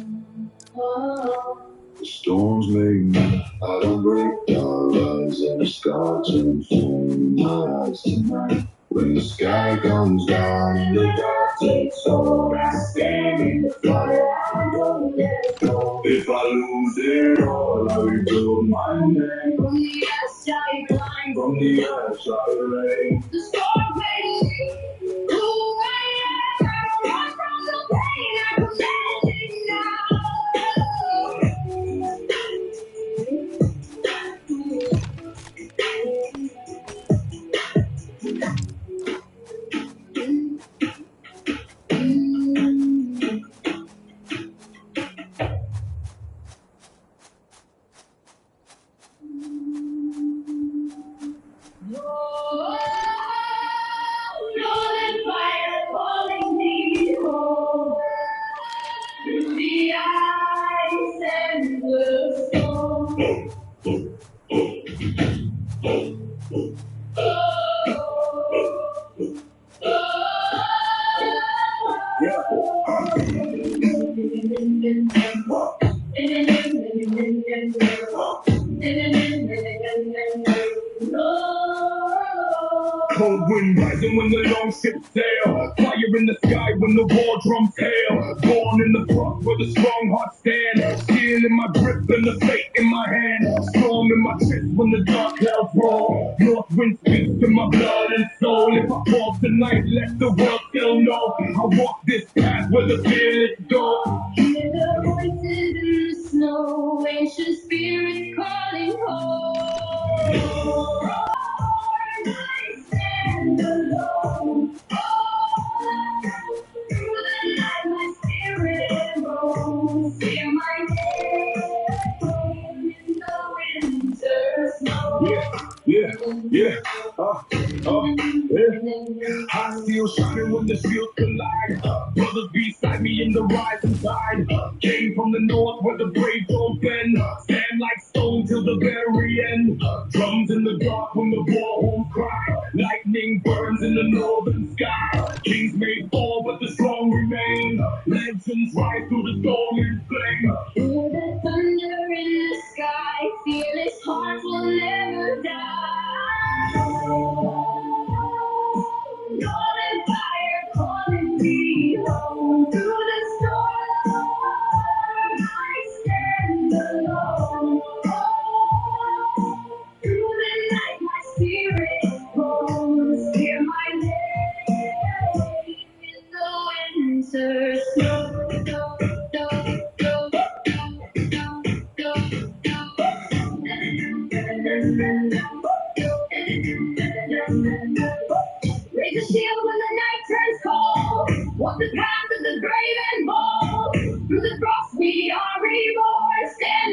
The storms make me, I don't break down. Rise and the sky turns flame in my eyes tonight. When the sky comes down and the dark takes hold, I stand in the fire, I don't let go. If I lose it all, I rebuild my name. From the ash I climb, from the ash I rise. The storm made me who I am. I don't run from the pain, I command it now. Cold wind rising when the long ships sail. Fire in the sky when the war drums hail. Born in the frost where the strong hearts stand. Steel in my grip and the fate in my hand. Storm in my chest when the dark clouds roll. North wind speaks to my blood and soul. If I fall tonight, let the world still know. I walk this path where the fearless go. Hear the voices in the snow. Ancient spirits calling home. Stand alone. Through the night, my spirit roams. Hear my name in the winter snow. Yeah. Hot steel shining when the shields collide. Brothers beside me in the rising tide. Came from the north where the brave don't bend. Stand like stone till the very end. Drums in the dark when the war horns cry. Lightning burns in the northern sky. Kings may fall, but the strong remain. Legends rise through the storm and flame. Hear the thunder in the sky. Fearless hearts will never die. Golden fire calling me home. Through the storm, I stand alone. Through the night, my spirit grows. Hear my name in the winter snow. Raise a shield when the night turns cold. Walk the path of the brave and bold. Through the frost we are reborn. Stand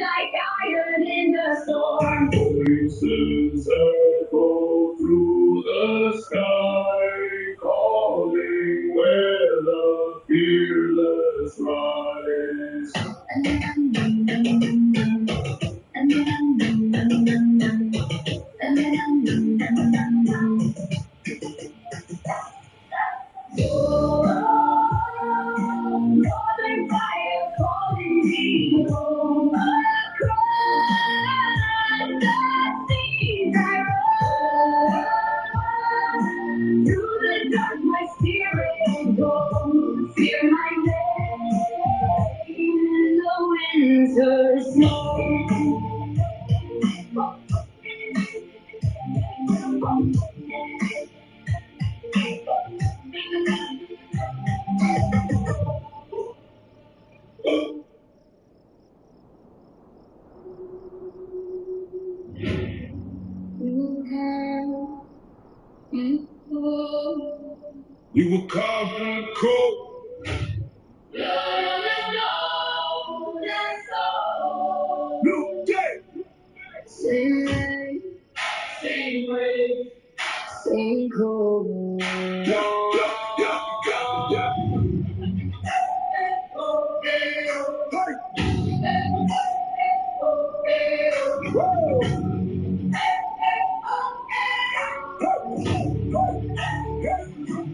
dark, my spirit goes. Fear my name in the winter snow. We were carved in the cold. New day. Same rain, same wave, same cold. Yeah, yeah, yeah, yeah.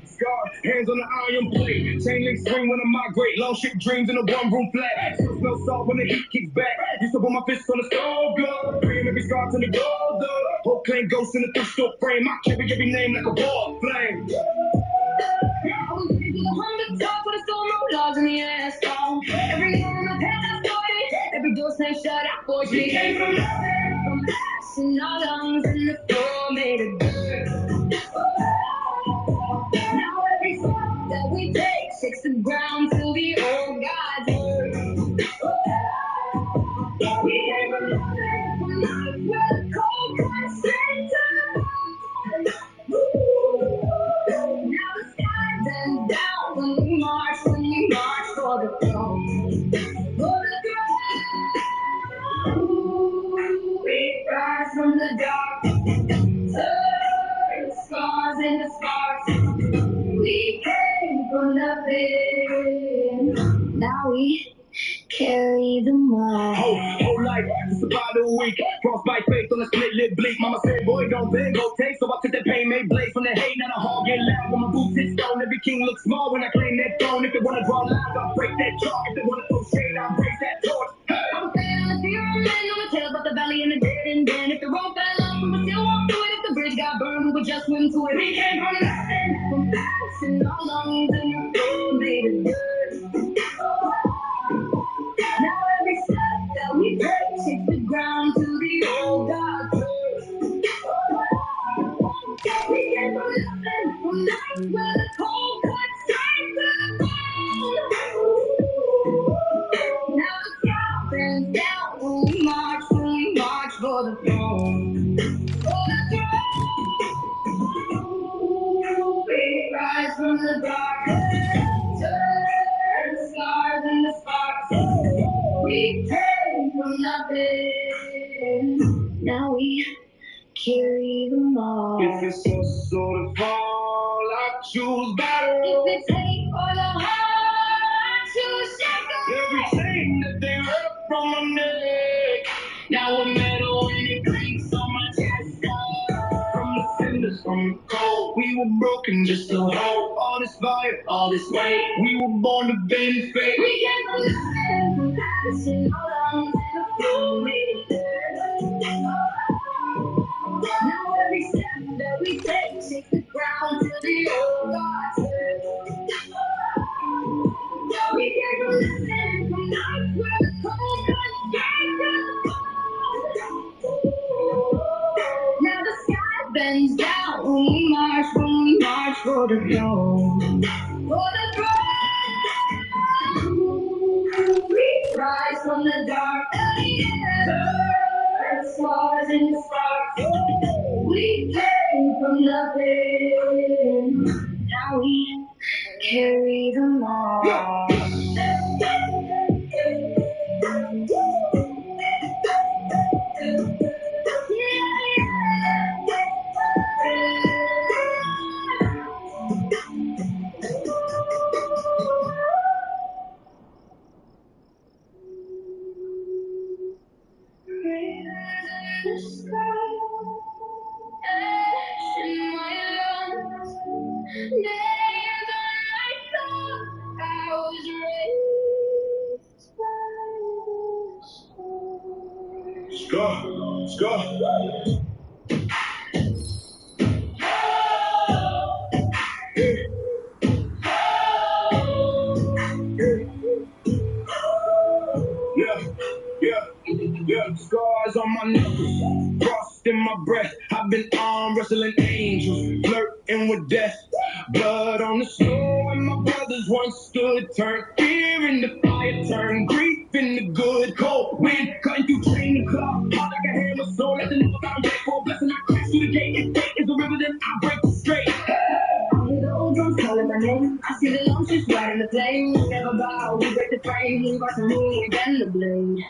Scar, hands on the iron plate. Chain link swing when I migrate. Long ship dreams in a one room flat. Still smell salt when the heat kicks back. Used to put my fists on the stove gun. Bring every scar to the gold. Whole claim ghost in the thrift store frame. I carry every name like a ball flame. I was raised with 100 top, but I still no laws in the asphalt. Every year in my past I started, every door slammed shut, I forged me. Came from nothing, from ash in our lungs, and the floor made of dirt. Now every step that we take shakes the ground to the old God's word. We came from nothing, from nights where the cold cuts straight to the bone. Now the sky bends down when we march for the throne. For the throne. We rise from the dark, turn scars into sparks. We came from nothing, now we carry the mark. Whole life, just about a week. Frostbite face on a split lip bleak. Mama said, boy, don't beg, go take. So I took that pain, made blaze from the hate. Now the hall get loud when my boots hit stone. Every king looks small when I claim that throne. If they wanna draw lines, I'll break that chalk. If they wanna throw shade, I'll raise that torch. I was standing on the zero man on the tail about the valley and the dead and then. If the road fell off, we would still walk through it. If the bridge got burned, we would just swim to it. We came from nothing, from ash in our lungs, and the floor made of dirt. Now every step that we take shakes the ground to the old God's word. We came from nothing, from nights where the cold cuts straight to the bone. Now the sky bends down when we march for the throne. For the throne. We rise from the dark, turn the scars into sparks. We came from nothing, now we carry the mark. If it's us or the fall, I choose battle. If it's hate or the heart, I choose shackles. Every chain that they ripped from my neck, now a metal and it clanks on my chest. From the cinders, from the cold, we were broken just to hold all this fire, all this weight. We were born to bend fate. We came from nothing, from ash in our lungs, and the floor made of dirt. Now every step that we take shakes the ground to the old God's word. We came from nothing, from nights where the cold cuts straight to the bone. Now the sky bends down when we march for the throne. For the throne. We rise from the dark, turn scars into sparks. We came from nothing, now we carry the mark. The sky, ash in my lungs. Days when I thought I was raised by the storm. Scar. my knuckles, frost in my breath. I've been arm wrestling angels, flirting with death. Blood on the snow, and my brothers once stood. Turned fear into fire, turned grief into good. Cold wind cutting through chain and cloth. Hot like a hammer, so let the know I'm grateful. Blessing, I crash through the gate. If fate is a river, then I break the straight. I hear the old drums calling my name. I see the long shifts riding the flame. We never bow, we break the frame. We rise and rule, we bend the blade.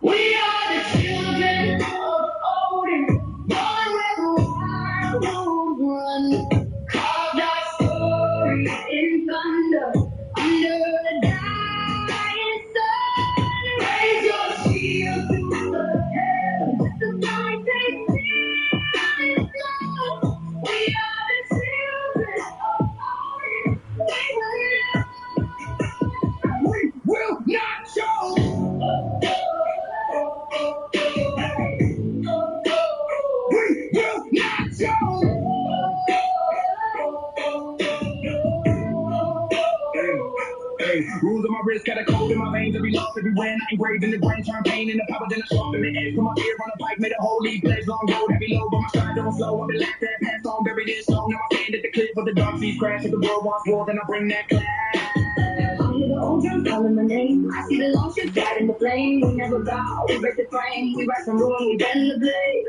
We are the children of Odin, born where the wild wolves run. Carved our story in thunder, under the dying sun. Raise your shield to the heavens, let the fight take fear. We are the children of Odin. We will not show. We will not show. Hey, rules on my wrist, got a cold in my veins. Every loss, every win, engraved in the brain, turn pain into power, then I sharpen the edge. Put my ear on the pipe, made a holy pledge. Long road, heavy load, but my stride don't slow. I've been laughed at, passed on, buried in song. Now I stand at the cliff of the dark seas crash. If the world wants war, then I bring that clash. I hear the old drums calling my name. I see the long ships riding the flame. We never bow, we break the frame. We rise and rule, we bend the blade.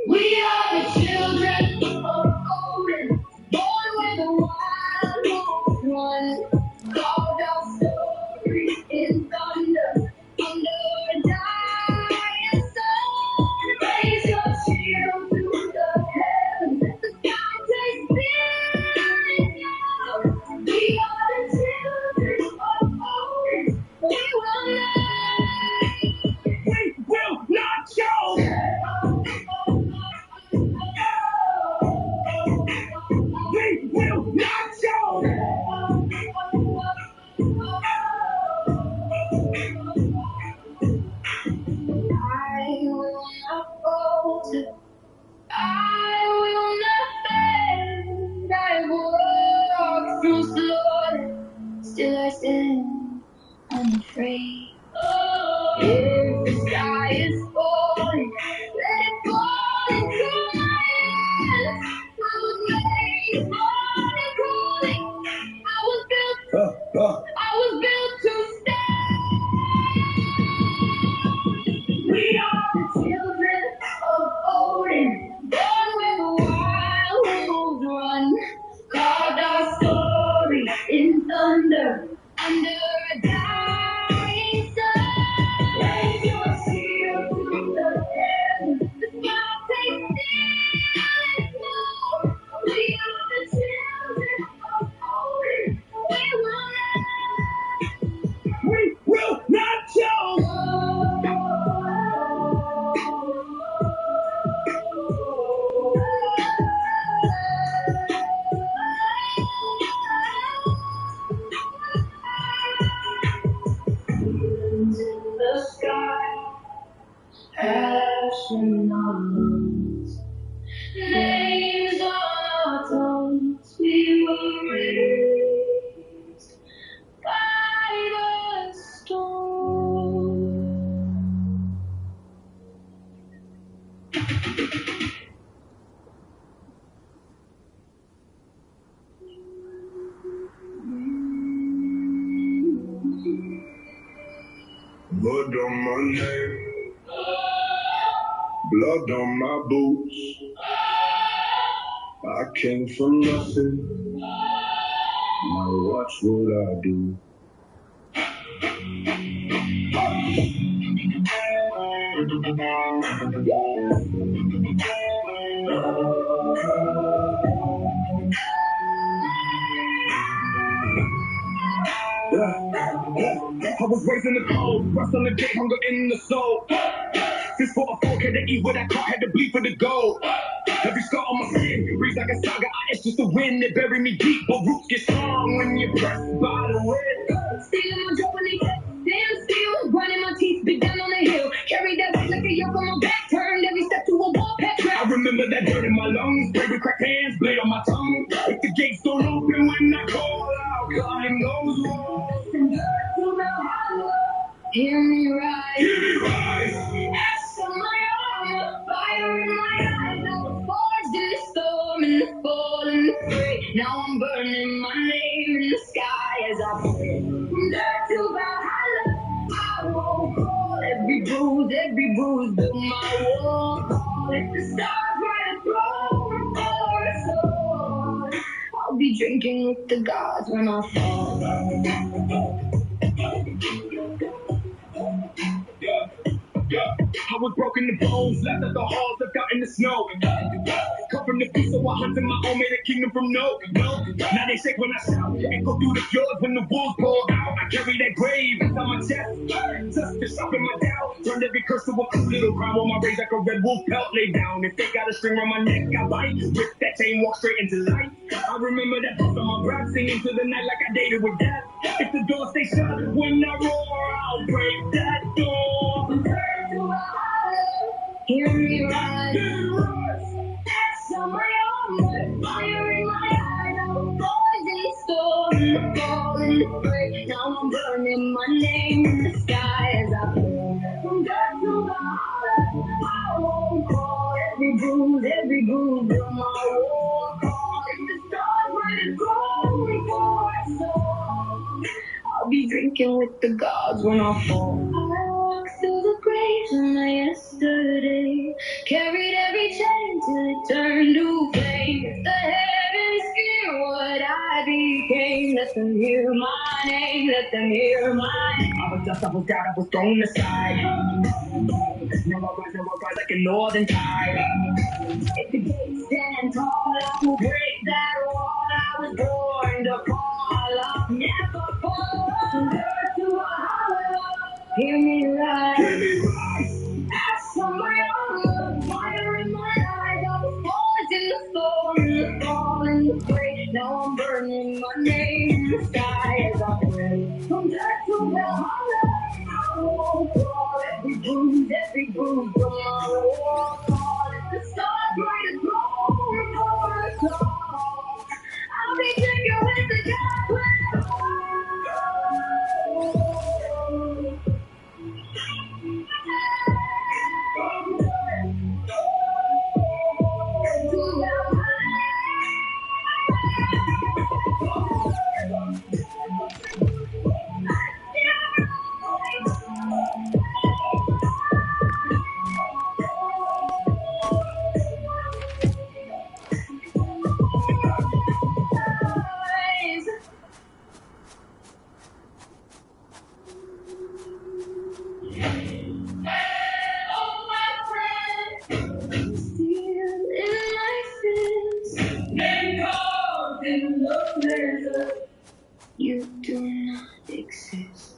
We are the children of Odin, born where the wild wolves run. Carved our story in thunder, under a dying sun. Raise your shield to the heavens, let the sky take fear. We are the children of Odin. We will not show. We will not show. I will not falter. I will not bend. I walk through slaughter. Still I stand unafraid. If the sky is falling, let it fall into my hands. I was made born and crawling. I was built to stand. We are the children of Odin, born where the wild wolves run. Carved our story in thunder, under a dying sun. Raise your shield to the heavens, the sky takes fear and snow. We are the children of Odin. We will not show. In the sky, passion on us, names on our tongues, we were raised by the storm. Blood on my name, blood on my boots. I came from nothing, now watch what I do. I was raised in the cold, rust on the gate, hunger in the soul. Fist for a fork, had to eat what I caught, had to bleed for the gold. Every scar on my skin reads like a saga. It's just the wind that buried me deep, but roots get strong when you're pressed by the wind. Stealing my joy when they stand still, grinding my teeth, big down on the hill. Carry that weight like a yoke on my back, turned every step to a wall pack. I remember that dirt in my lungs, spray with cracked hands, blade on my tongue. If the gates don't open when I call out, climbing those walls. And dirt to the hollow, hear me rise. Hear me rise. Ask for my own. burning my name in the sky as I pray. From dirt to Valhalla, I won't fall. Every bruise, build my wall. If the stars were to throw for a sword, I'll be drinking with the gods when I fall. I was broken to bones, left at the halls, left out in the snow. Come from the beast, so I hunted my own, made a kingdom from no. Now they shake when I shout, echo through the fjords when the wolves pour out. I carry that grave inside my chest, just to sharpen my doubt. Turned every curse to a cool little crown on my rage like a red wolf pelt lay down. If they got a string around my neck, I bite. Rip that chain, walk straight into life. I remember that voice on my breath, singing to the night like I dated with death. If the door stays shut, when I roar, I'll break that door. Hear me rise, X on my armor, fire in my eyes. I was always in the storm, the fall and the break. Now I'm burning my name in the sky as I fall. From death to the heart, I won't fall. Every bruise, build my war call. If the stars were to go before I fall, I'll be drinking with the gods when I fall. I walk through the graves of my yesterday, carried every chain till it turned to flame. If the heavens hear what I became, let them hear my name, let them hear my name. I was dust, I was doubt, I was thrown aside. Now I rise like a northern tide. If the gates stand tall, I will break that wall. I was born to fall, I'll never fall. From earth to a hollow, hear me rise. Ash on my armor, fire in my eyes. I was born in the storm, in the fall, in the break. Now I'm burning my name in the sky as I pray. From dirt to Valhalla, I won't fall. Every bruise from my war call. If the stars were to go for a song, I'll be drinking with the gods when I you do not exist.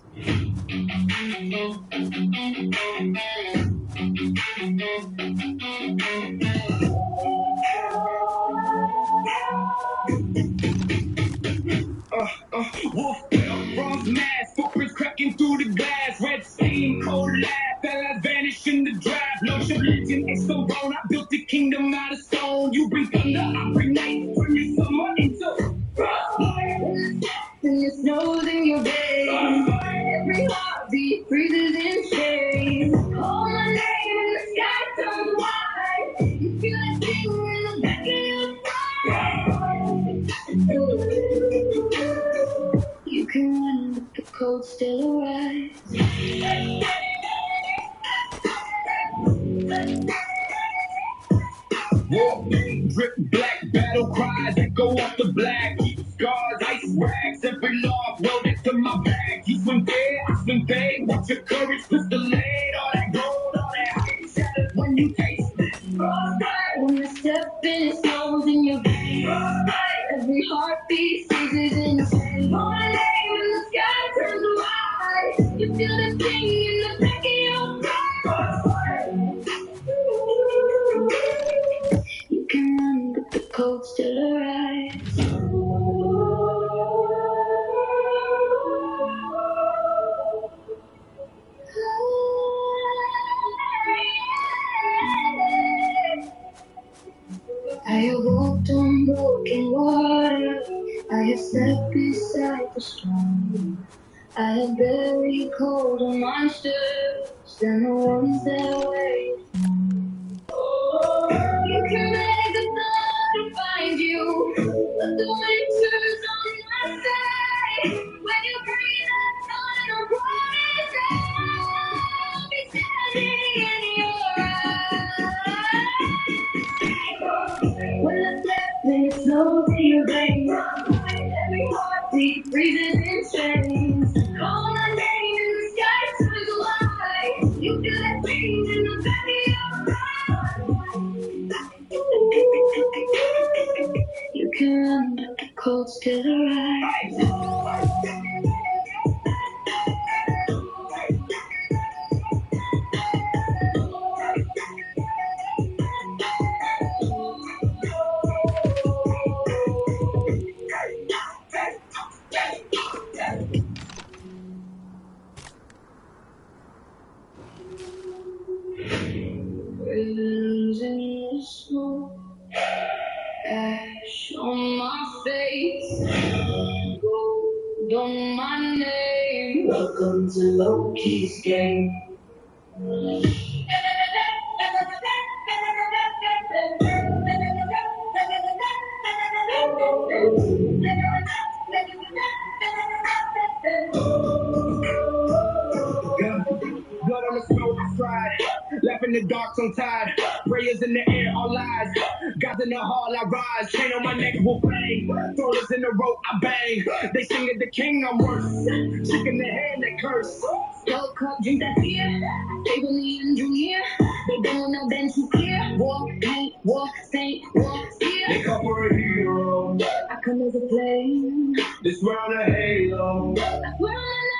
Wolf bell, bronze mask, footprints cracking through the glass. Red steam, cold laugh, allies vanish in the draft. No religion, it's so bone. I built a kingdom out of stone. You bring thunder, I bring night. Turn your summer into frostbite. And it snows in your veins. Every heartbeat freezes in shame. Call my name and the sky turns white. You feel like finger in the back of your throat. You can run, but the cold still arrives. War, drip black battle cries echo off the black. Scars, ice rags, every log welded to my back. You swim there, I swim there. Watch your courage, pistolade. All that gold, all that hype shattered when you taste it. Frostbite, when you step in, it snows in your veins. Frostbite, every heartbeat freezes in pain. Call my name when the sky turns white. You feel the sting in the back of your throat. Frostbite. You can run, but the cold still arrives. I have walked on broken water. I have sat beside the storm. I have buried colder monsters than the ones that wait. You can beg the sun to find you, but the winters Deep freezes in chains. Call my name in the sky turns alive. You feel that pain in the back of your mind. You can run, but the cold still arrives. Winds in the smoke, ash on my face, gold on my name. Welcome to Loki's game. Blood on the snow, I stride. Laugh in the dark, so tired. Prayers in the air, all lies. Gods in the hall, I rise. Chain on my neck will bang. Throwers in the rope, I bang. They sing at the king, I'm worse. Chick in the hand, they curse. Skull cup, drink that beer. Stay with me and Junior. They don't know then to clear. War, paint, war, saint, war, fear. They call for a hero. I come as a flame. This world a halo. I swear on my life.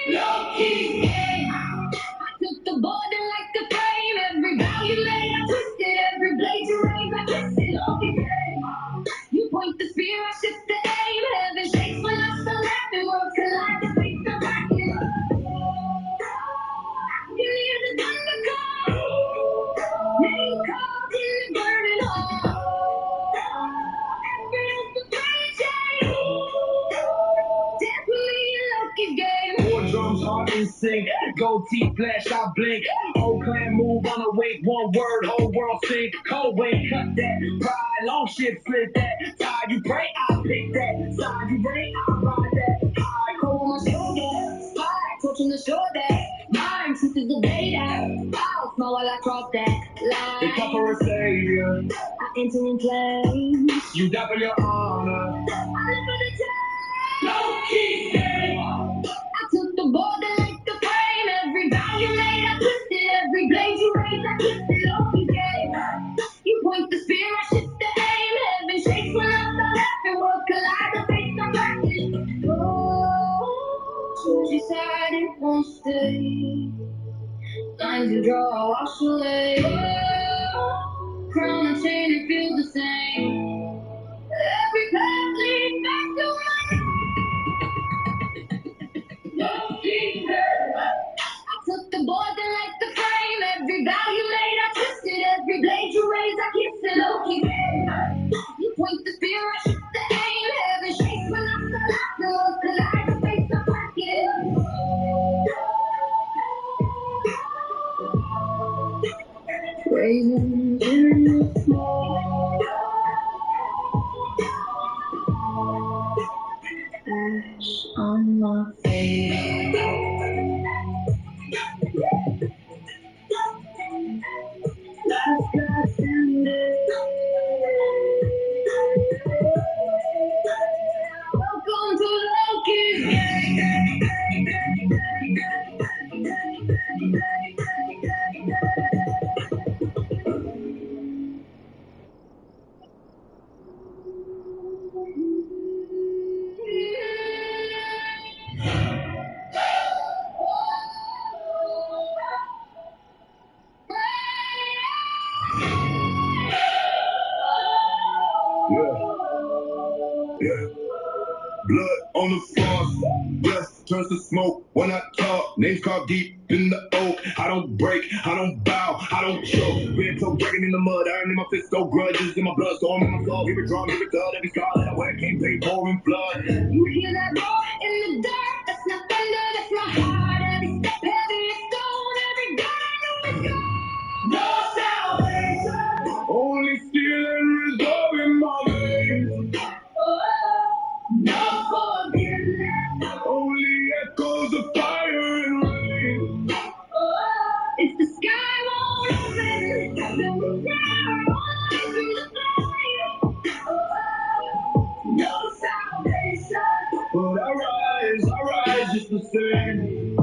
Loki's game. I took the border like a frame. Every vow you made, I twisted. Every blade you raised, I twisted. Loki's game. You point the spear, I shift the aim. Heaven shakes when I start laughing. Worlds collide, the beats are rocking. You hear the thunder call. Name called in the burning hall. Every oath the franchise. Dance with me in Loki's game. War drums, heart in sync. Gold teeth flash, I blink. Whole clan move on a wake. One word, whole world sink. Cold wave, cut that. Pride, long shit, split that. Side you pray, I pick that. Side you rain, I ride that. High, Cold on my shoulder. Fire torching the shoulder. Mine, truth is the data. I'll smile while I cross that they come for line. a savior. I enter in flames. You die for your honor. I live for the time. Loki's game. I took the border like the frame. Every vow you made, I twisted. Every blade you raised, I twisted. Loki's game. You point the spear, I shift the aim. Heaven shakes when I start laughing. Worlds collide, the face I'm cracking. Oh, choose your side, it won't stay. Lines you draw, wash away. Oh, crown and chain, it feels the same. Every path leads back to Loki's game. I took the border like the frame. Every vow you made, I twisted. Every blade you raised, I kissed it. Loki's game. You point the spear, I shoot the aim. Heaven shakes when I start laughing. Worlds collide, the face I'm cracking. Raisins in the smoke, ash on my face. Last glass ended. Welcome to Loki's Yeah. Blood on the floor. Breath turns to smoke when I talk. Names carved deep in the oak. I don't break, I don't bow, I don't choke. Been so dragging in the mud, iron in my fist, so grudges in my blood, storm in my soul. Every drum, every thud, every scar that I wear can't pay pouring flood. You hear that roar in the dark? That's not thunder, that's my heart. Every step heavy as stone, every gun I know is gone. No salvation. Only steel and resolve in my veins. No forgiveness. Only echoes of fire and rain. If the sky won't open, then the fire won't through the flame. No salvation. But I rise just the same.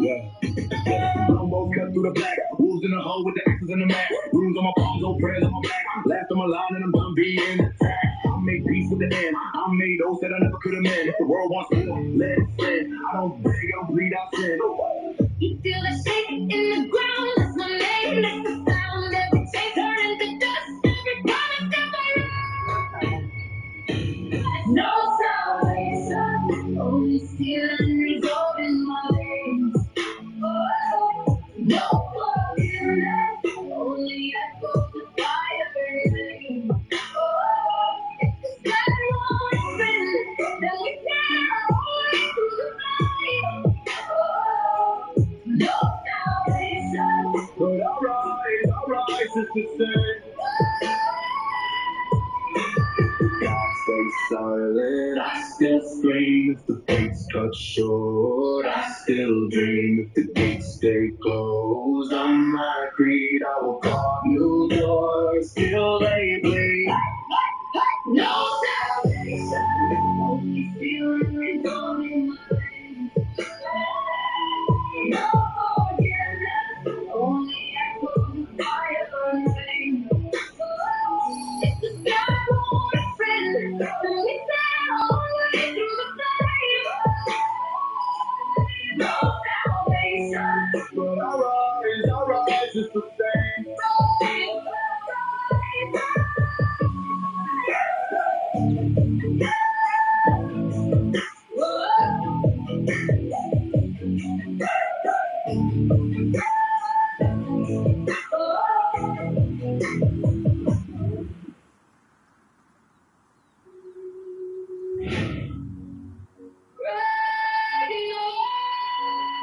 Yeah. Almost cut through the black. Wolves in the hole with the axes in the mat. Bruise on my palms, no prayers on my back. Left on my line and I'm done being attacked. I made peace with the end. I made those that I never could have met. If the world wants more, let it sin. I don't beg, I don't bleed, I sin. You feel the shake in the ground. That's my name, that's the sound. Every chain turn into dust. Every promise no salvation. Only steel and resolving my veins. No forgiveness, only echoes of fire burning. If the sky won't bend, then we can only through the fire. No salvation. But I rise, just the same. God stay silent, I still scream. If the fates cut short, I still dream. If the gates stay closed on my creed, I will carve new doors till they bleed. No salvation, only feeling resolving my veins. No forgiveness, only echoes of fire burning. If the sky won't friend, then we sail all the way through the fire. No salvation, but I rise just the same.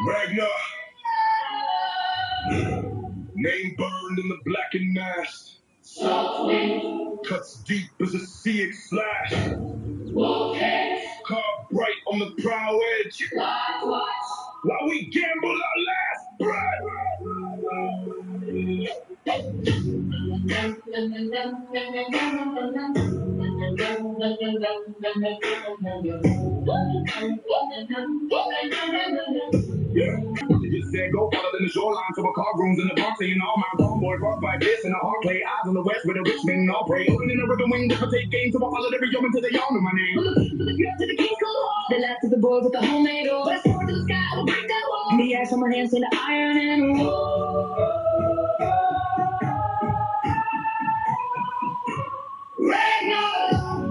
Ragnar, name burned in the blackened mass. Cuts deep as a sea slash. Carved bright on the prow edge. While we gamble our last breath. Just said go farther than the shoreline, so a car rooms in the bar saying all my homeboys rock by this and a hard clay eyes on the west where the rich men all pray. Opening a ribbon wing, different take game, so I followed every yeoman till they all knew my name. From the beat to the pure to the king's cold heart, the last of the boys with the homemade oil. But I soared to the sky, I will break that wall. And the ash on my hands into iron and wool. Ragnar,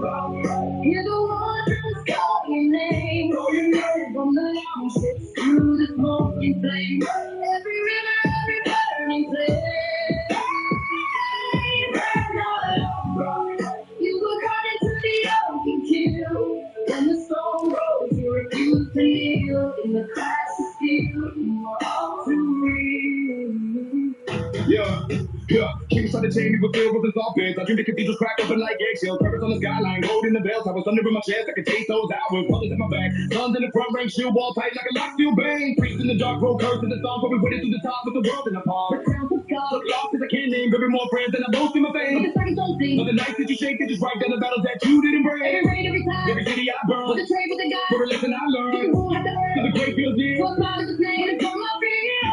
hear the waters call your name. From the long ships through the smoking flame. Every river, every burning place. Ragnar, you were caught into the open kill. When the storm rose, you refused to kneel. In the crash of steel, you were all too real. Yeah, kings tried to chain me with filled with all beds. I dreamed the cathedrals cracked open like eggshells. Purpose on the skyline, gold in the bells. I was thunder in my chest, I could taste those hours. Brothers in my back, guns in the front rank, shield wall tight like a lock steel bang. Priests in the dark, road curse in the song, but we went through the top with the world in the palm. The crowns of God, look lost as I can't name. Every more friends than I boast in my fame. But the seconds don't sing. But the nights that you shake, they just write down the battles that you didn't bring. Every rain, every time, every city I burn. With the trade with the God, for a lesson I learned. You who had to earn, to the great fields near. What God is his name, and from my fear.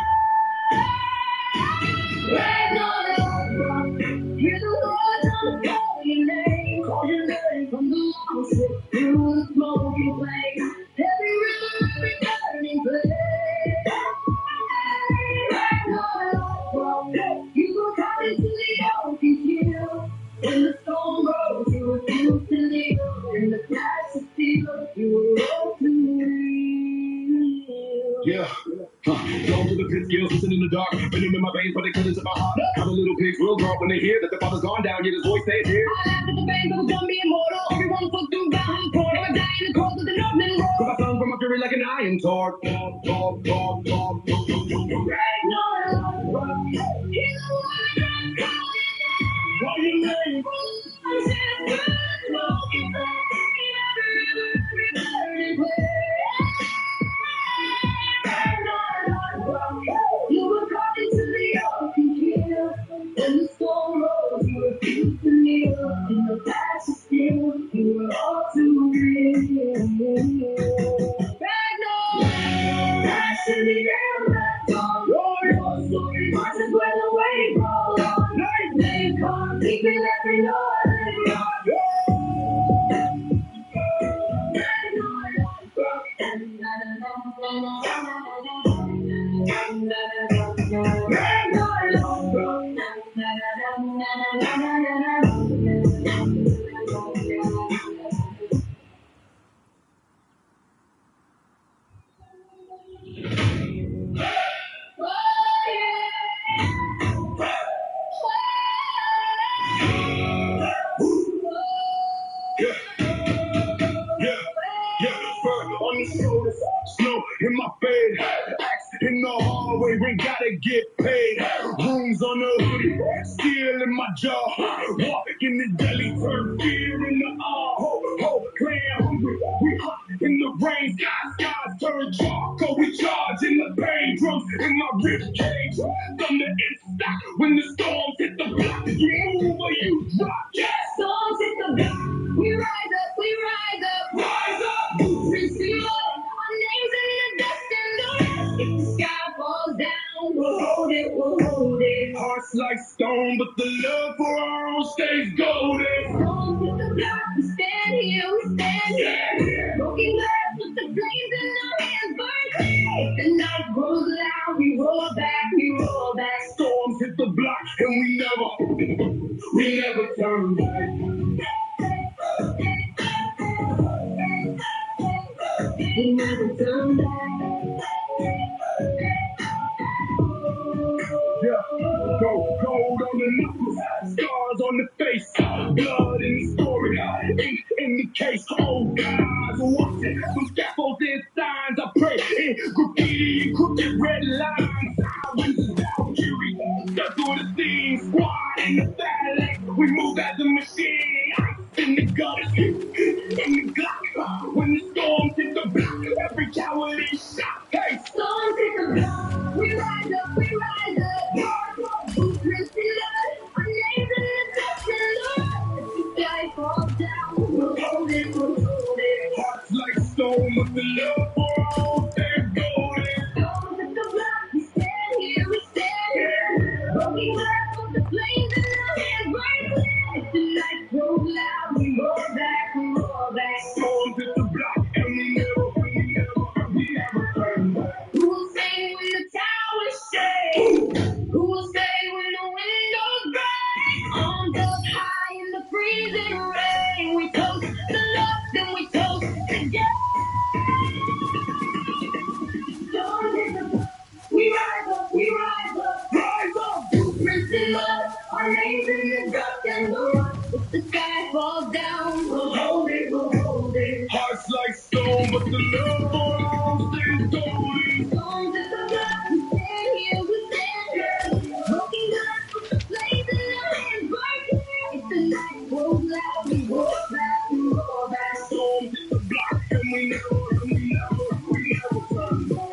Hear the Lord call your name. Call your name from the long ship through the smoking flame. Every river, every burning place. You were caught into the open kill. When the storm rose, you refused to kneel. In the flash of steel, you were all too real. Yeah. Going to the pit skills, listen in the dark. Venom in my veins, but they cut into my heart. How the little pigs will grow when they hear that the father's gone down, yet his voice stays here. I laughed at the veins of a gun being mortal. Everyone fucked through down and court. I die in the cold with the Northern roar. But I sung from my fury like an iron sword. Call your name. You were caught into the open kill. When the storm rose, you refused to kneel. In the past, still, you were all too real. Keeping every noise. On the shoulders, snow in my bed, axe in the hallway, rent gotta get paid. Rooms on the hoodie, steel in my jaw. Walk in the deli, turn fear in the ho, playing hungry. We hot in the rain, skies turn charcoal. We charge in the pain, drums in my rib cage. Thunder is stock when the storms hit the block. You move or you drop. Yeah, storms hit the block. We rise up, rise up. We see our names in the dust and the if the sky falls down, we'll hold it, we'll hold it. Hearts like stone, but the love for our own stays golden. Storms hit the block, we stand here, we stand here. Broken glass with the flames in our hands burn clear. If the night grows loud, we roll back, we roll back. Storms hit the block, and we never turn back. We never turn back. Yeah, gold on the knuckles, scars on the face, blood in the story, ink in the case. Oh, God's watching, some scaffolds and signs. I pray in graffiti and crooked red lines. Sirens down, Curie, circle the scene, squad in the ballet. We move as a machine, ice in the gutters, in the Glock. When the storms hit the block, every cowardly shot. Hey, storms hit the block, we rise up, we rise up. Blueprints in blood, our names in the dust and love. If the sky falls down, we'll hold it, we'll hold it. Hearts like stone, but the love for all stays golden. Storms hit the block, we stand here, we stand here. Broken glass with the flames in our hands burn clear. If the night grows loud, we roll back, we roll back. Storms hit the block, and we never turn back. Who will sing when the towers shake? Who will stay when the windows break? Arms up high in the freezing rain. We toast the love, then we toast together. Storms hit the block, we rise up, we rise up, rise up. Blueprints in mud, our names in the dust and the rust. If the sky falls down, we'll hold it, we'll hold it. Hearts like stone, but the love for all stays golden. Storms hit the block, we stand here, we stand here. Broken glass with the flames in our hands burn clear. If the night grows loud, we roll back, we roll back. Storms hit the block, and we never turn back.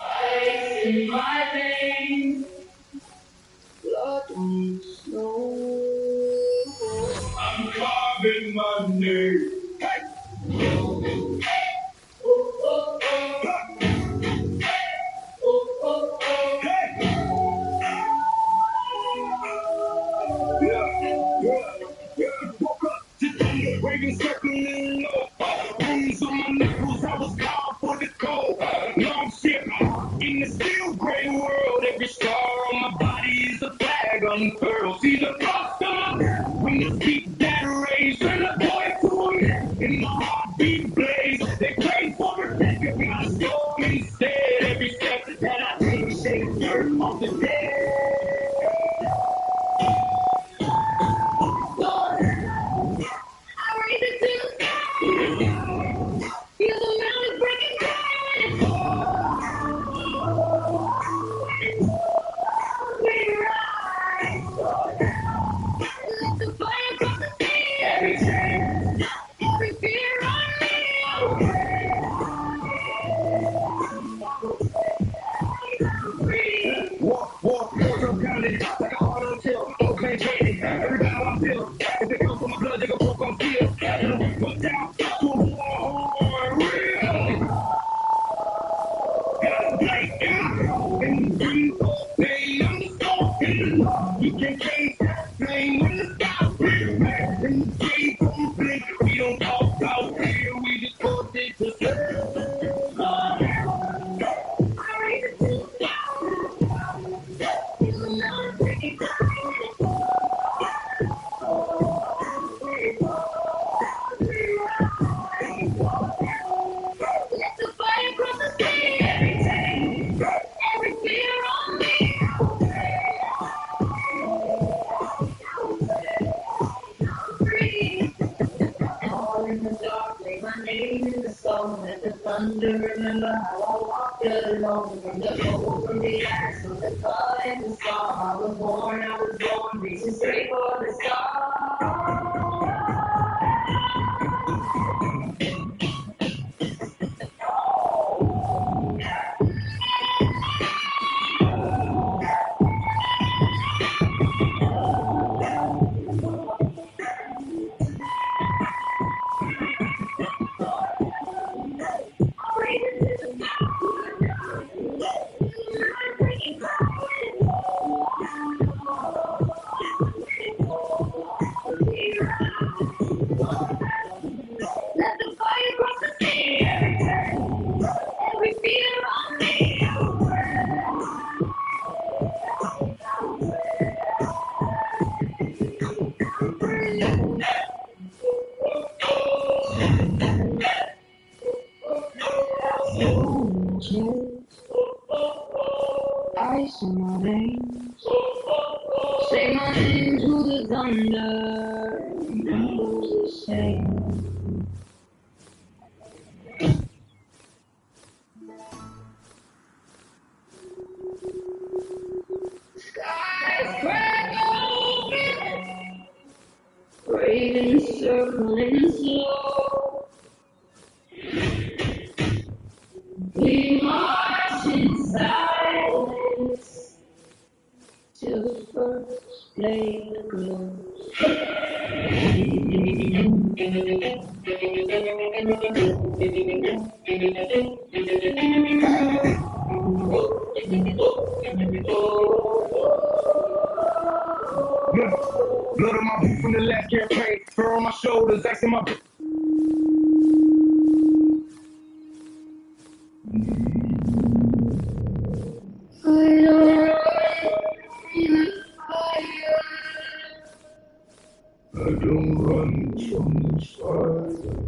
Ice in my veins, blood on the snow. I'm carving my name. Hey! Oh, oh, oh. Oh, oh, oh. Hey! Woke up to thunder, waving, circling low. Rings on my nipples, I was called for the cold. Long ship in the still gray world. Every scar on my body is a flag unfurled. See the frost on my back when the beat that rage. Turn the boy to a man, and my heartbeat blaze. They pray for protection, we got a storm instead. Every step that I take, shake dirt off the dead. I raise it to the sky. Feel the mountains breaking down how I walked alone from the cold, from the ice, from the blood and the storm. I was born, reaching straight for the stars. Let the fire cross the sea every turn, every beat around me. Ice on my veins, say my name to the thunder, and who's the same? Skies crack open, raven circling slow. We march in silence till the first flame glows. Blood on my boot from the last campaign. Fur on my shoulders, asking my. I don't run fire. I don't run from the fire.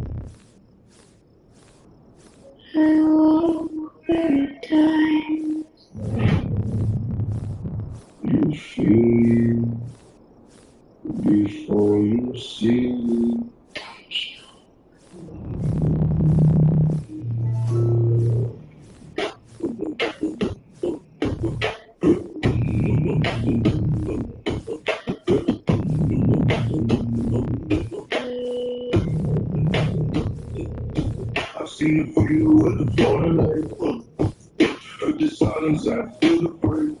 I walk every time. You feel me before you see me. I've seen the view of the falling light. Heard the silence, I feel the break.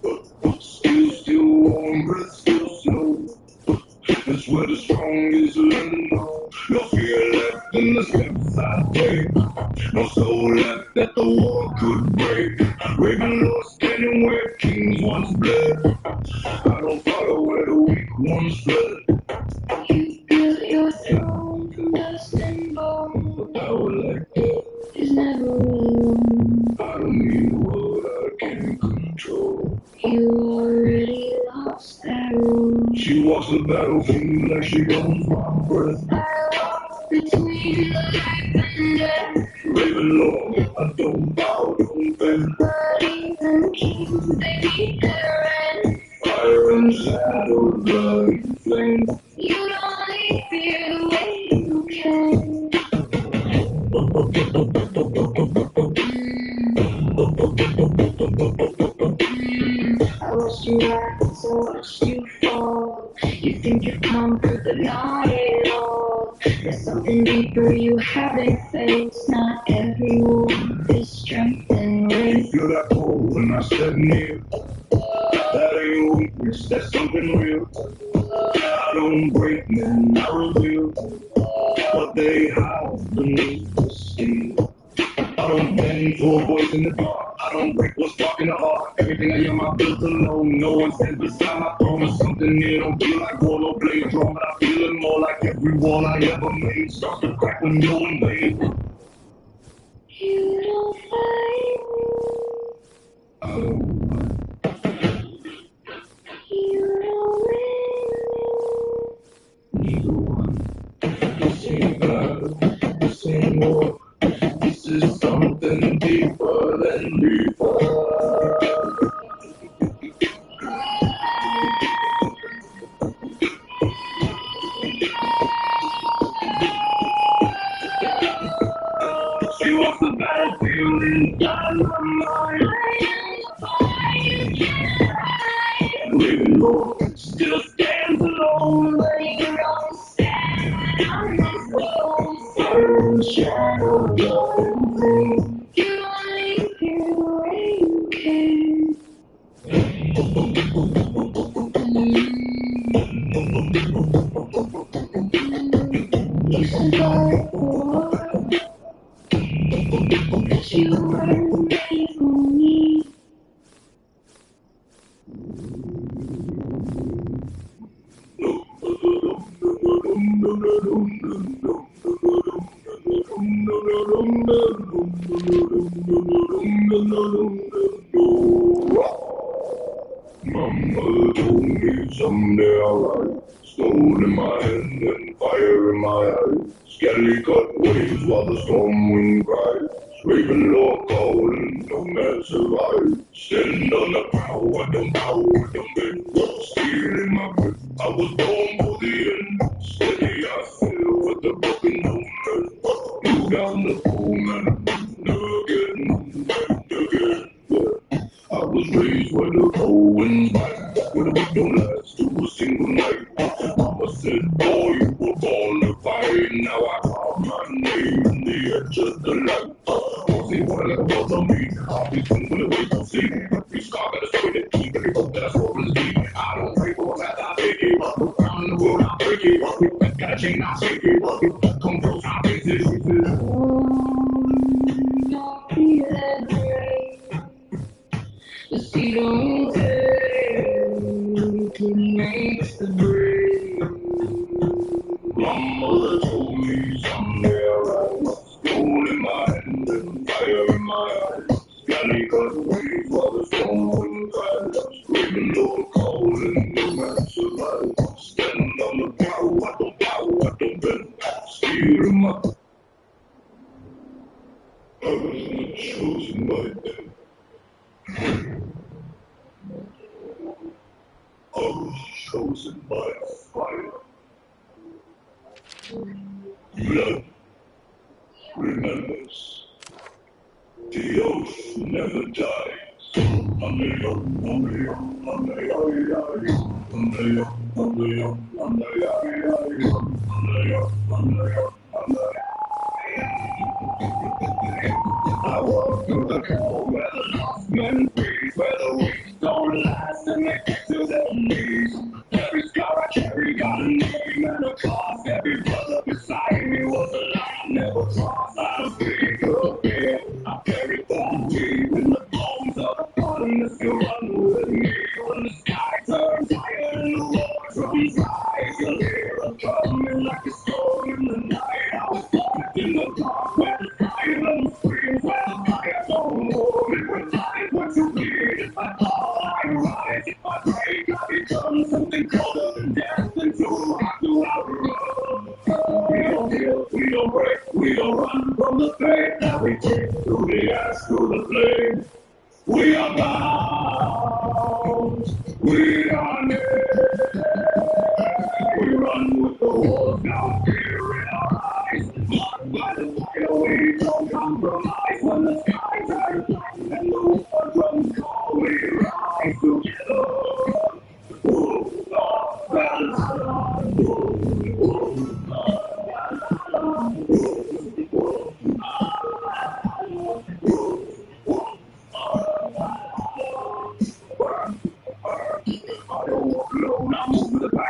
Still warm, breath still slow. That's where the strong is learning. No fear left in the steps I take. No soul left that the war could break. Raven lost standing where kings once bled. I don't follow where the weak ones fled. You built your throne from dust and bone. Power like that Is never alone. I don't need what I can't control. You already lost that room. She walks the battlefield like she owns my breath. I walk between life and death. Raven Lord, I don't bow, don't bend. But even kings, they need their end. Fire and shadow, blood and flame. You don't need fear the way you can. I watched you rise, I watched you fall. You think you've conquered, but not at all. There's something deeper you haven't faced. Not every war is strength and grace. Feel that pull when I step near. That ain't weakness, that's something real. I don't break, man, I reveal what they hide beneath the steel. I don't bend to a voice in the dark. I don't break what's dark in the heart. Everything I am, I built alone. No one stands beside my throne. It's something near. Don't feel like war, no play a drum, but I feel it more like every wall I ever made starts to crack when you invade. You don't fight me. I don't mind. You don't win. Neither one. This ain't battle. This ain't war. This is something deeper than before. She walks the battlefield in got my mind. Living hope still stands alone. Like your own stand on this road. Sun, shadow, golden flame. You only hear the way you can. You survive the war that you were made for me. Mama told me someday I'll ride, stone in my hand and fire in my eyes. Skelly cut waves while the storm wind cries. Scraping low, calling, no man survive. Stand on the power, I don't bow, I don't bend. Steel in my grip, I was born for the end. Steady I sail with the broken woman. You down the pole and never again, never again. I was raised where the cold winds bite, where the week don't last to a single night. Mama said, boy, you were born to fight. Now I carve my name in the edge of the light. See what I was on me. I'll be soon when the wait to see. Every scar got a story to keep. Every hope that I score is deep. I don't pray for what's I take it. Look around the world, I'll break it. Got a chain, I'll shake it. Come close, I'll fix it. Not be that brave. The sea don't take, it makes the brave. Mama told me someday I'll rise. Gold in my hand and fire in my eyes. Skelly cut waves while the storm wind cries. Screaming low, calling, no man survive. Stand on the power, I don't bow, I don't bend. Steel in my I was not chosen by them. I was chosen by fire. Blood remembers. The oath never dies. I walk through the cold where the lost men breathe, where the weak don't last and they get to their knees. Every scar I carry got a name and a cost. Every brother beside me was a line I never crossed. I don't speak of fear, I carry that deep in the bones of the fallen that still run with me. When the sky turns higher and the war drums rise, you'll hear us coming like a storm in the night. I was born in the dark where the silence screams, where the fire don't move. If we're dying, what you need? If I fall, I rise. If I break, I become something colder than death. And so I do outrun. We don't kill, we don't break, we don't run from the fate that we take through the ash, through the flame. We are bound, we are naked. We run with the wolves, now fear in our eyes. Marked by the fire, we don't compromise. When the sky turns black and the war drums call, we rise together.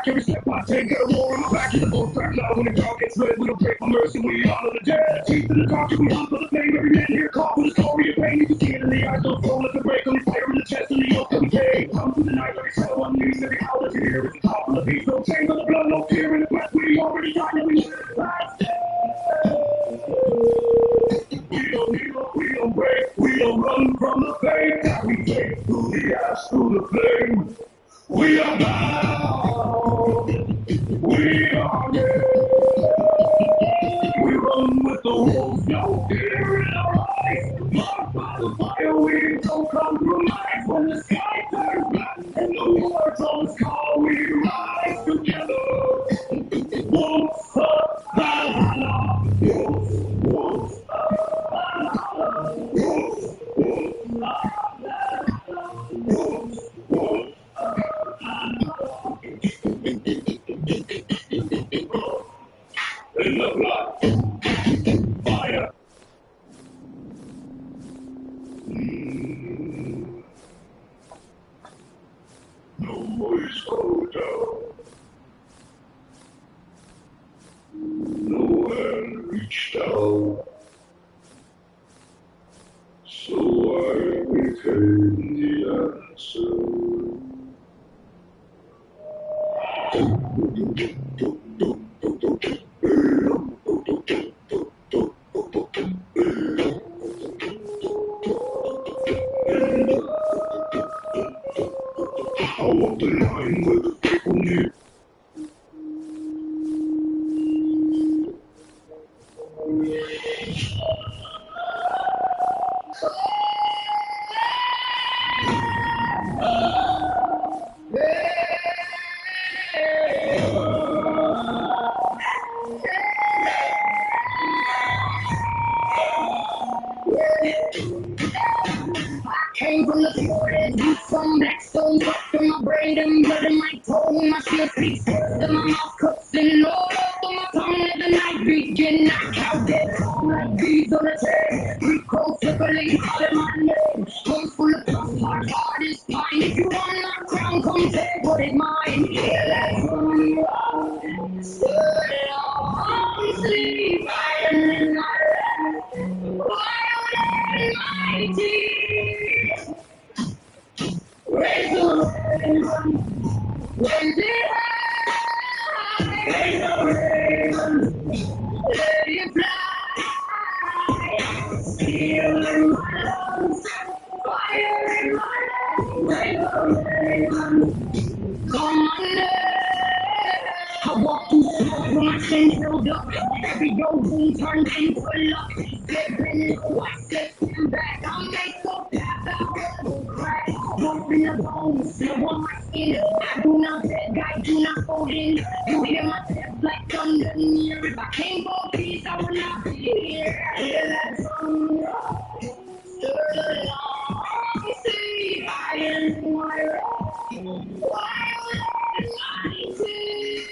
Every step I take, got a roar in my back, and the bull crack loud when the dog gets red. We don't break my mercy, we honor the dead. Teeth in the carcass, we hunt for the fame. Every man here caught with a story of pain. You can see it in the eyes, don't fall at the break. Only fire in the chest, and the yoke of decay. Come through the night like a shadow on knees. Every howl that you hear is a call from the beast. No chain, no blood, no fear in the breath. We already died, and we live last day. We don't kneel, we don't break, we don't run from the fate that we take through the ash, through the flame. We are bound, we are dead. We run with the wolves, no fear in our eyes. Marked by the fire, we don't compromise. When the sky turns black and the war drums call, we rise together. Wolves of Valhalla, wolves of Valhalla, wolves In the blood, fire. No voice go down. No one reached out. So I became the answer. I walk the line where the people need. Came from the forest, you from Blackstone, up in my brain, and blood in my toe, my shit speaks first, and my mouth cuts and all up on my tongue, let the night begin, knock out dead, calm like bees on a chain, three cold circling, calling my name, home full of tough, heart is pine, if you want my crown, come take what is mine, yeah, that's from you, stood it all, sleep, I am in my rest, wild and mighty. Raise the raven, raise it high, raise the raven, let it fly, steel in my lungs, fire in my lungs, raise the raven, come on down. I walk through smoke with my chin filled up, every door boom turned into luck, slipping low, I step back, I make a path out, crack, open the bones, no one my skin, I do not beg, I do not fold in, you hear my steps like thunder near, if I came for peace, I would not be here, hear that thunder, stir the long sea, I am my rock, wild and mighty.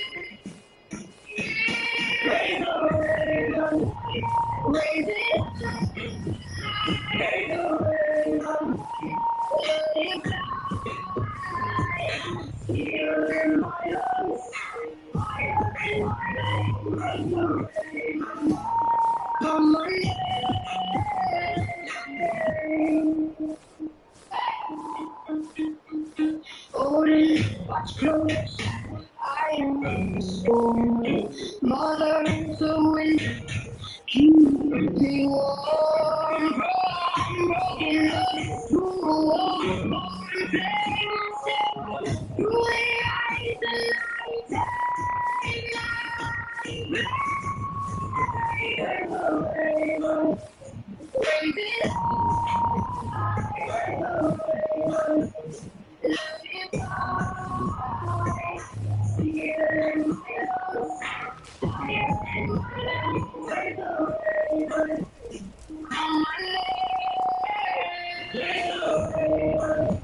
Raise the raven, raise it, raise the raven, let it fly, steel in my lungs, fire in my veins, raise the raven, come on down. Odin, watch close, I am the storm, mother, the wind, keep me warm from broken love through the wall, born playing myself through the eyes and night. Raise it high, let it fly, steel in my lungs, fire in my lungs, raise the raven, come on raise the raven,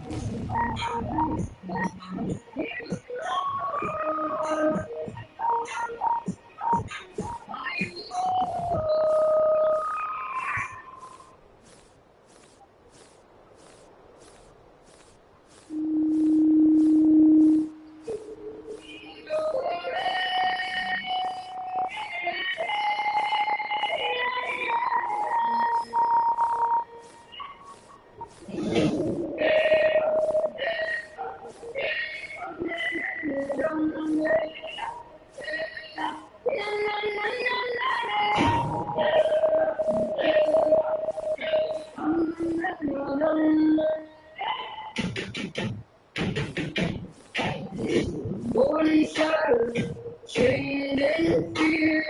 born in shadow, chained in fear,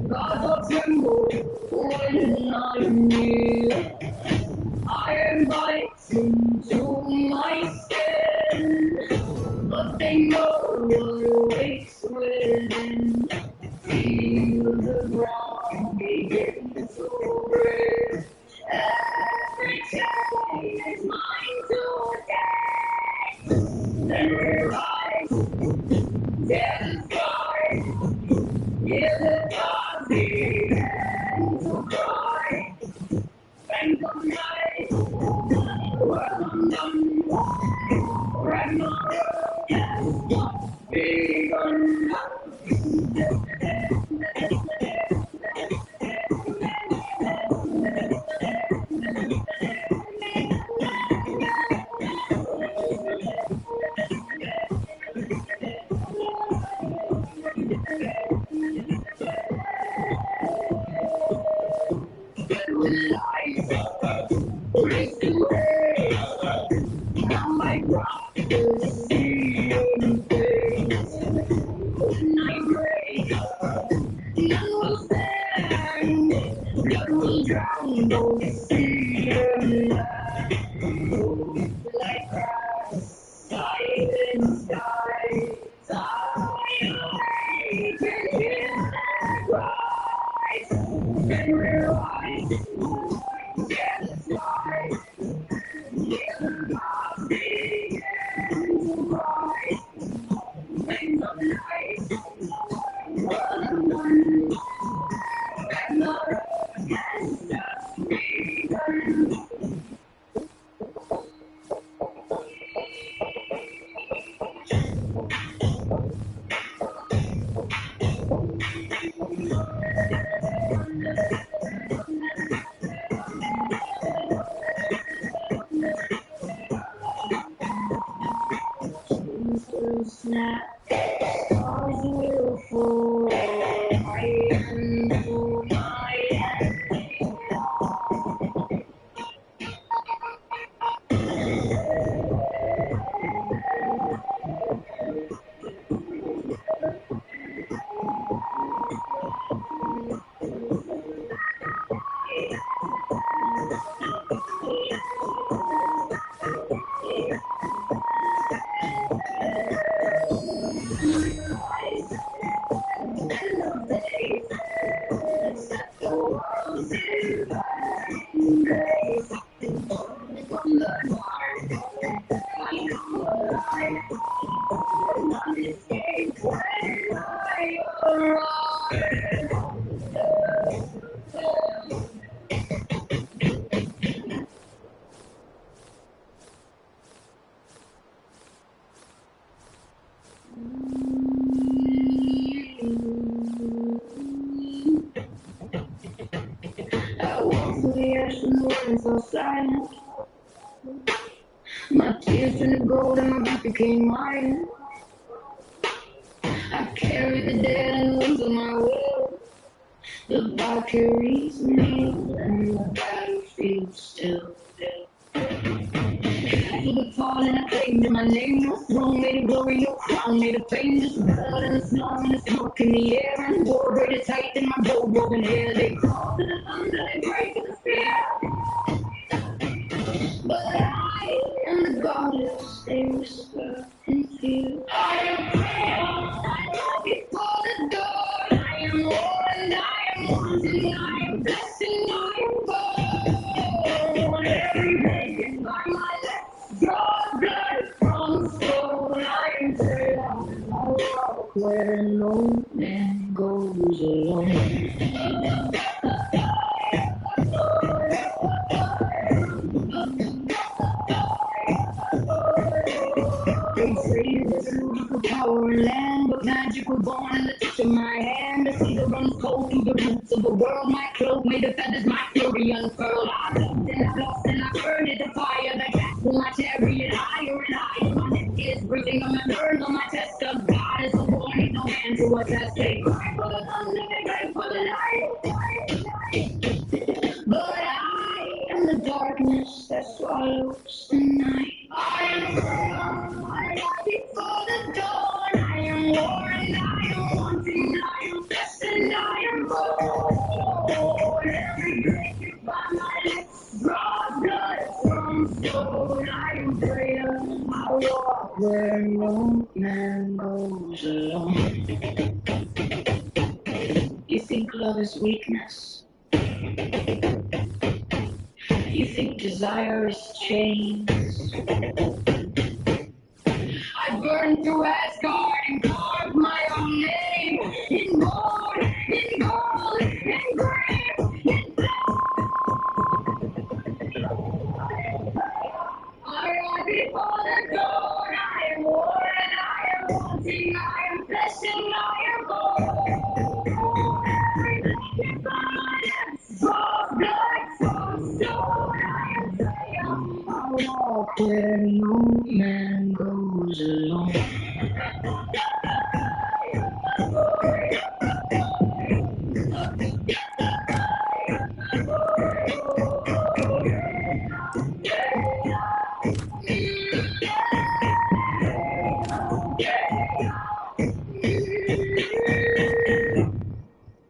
gods will tremble when I'm near. Iron bites into my skin, but they know what awaits within. Feel the ground begin to break every time. It's mine to take. Then we rise, tear the sky, give the gods the end to cry. Thank the night, welcome, Ragnarok has begun. Now my rock will see in face. Night break, none will stand. Blood will drown both sea and land. Like grass, silent sky, silent can hear that rise. And realize, get the sky, get the gods begin to rise. Wings of night, run, and the road has just begun. Snap, stars will fall, and to my end. I walked through the ash and the wind so silent. My tears turned to gold and my breath became mine. I carried the dead in the wings of my will. The Valkyries kneel and the battlefield still. For the fallen, I claimed my name, no throne, made of glory, no crown, made of fame, just blood and snow and smoke in the air, and war greater tight than my gold woven hair. They crawl to the thunder, they break to the spear. But I am the goddess, they whisper in fear. I am prayer, I knock before the door. I am war and I am wanting, I am blessed and I am born. Every day by my left, draw blood from the soul. I am prayer, I walk where no man goes alone. They say there's a magical power in land, but magic was born in the touch of my hand. The cedar runs cold through the roots of the world. My cloak made of feathers, my fury unfurled. I loved and I lost and I burned it to fire. The gas in my chariot higher and higher. My neck is breathing on my burns on my chest. The God is a warning, no man to attest. They cry for the thunder, they cry for the light. But I am the darkness that swallows the night. I am I am before the dawn. I am war and I am wanting. I am blessed and I am bold. Every breath by my lips draws blood from stone. I am prayer. I walk where no man goes alone. You think love is weakness? You think desire is chains? I burned through Asgard and carved my own name in gold, in gold, in grave, in I am before the dawn, I am warring, I am wanting, I am blessing, I am born. Everything is mine, soul, blood, soul, stone, I am fire. I walk where no man goes alone.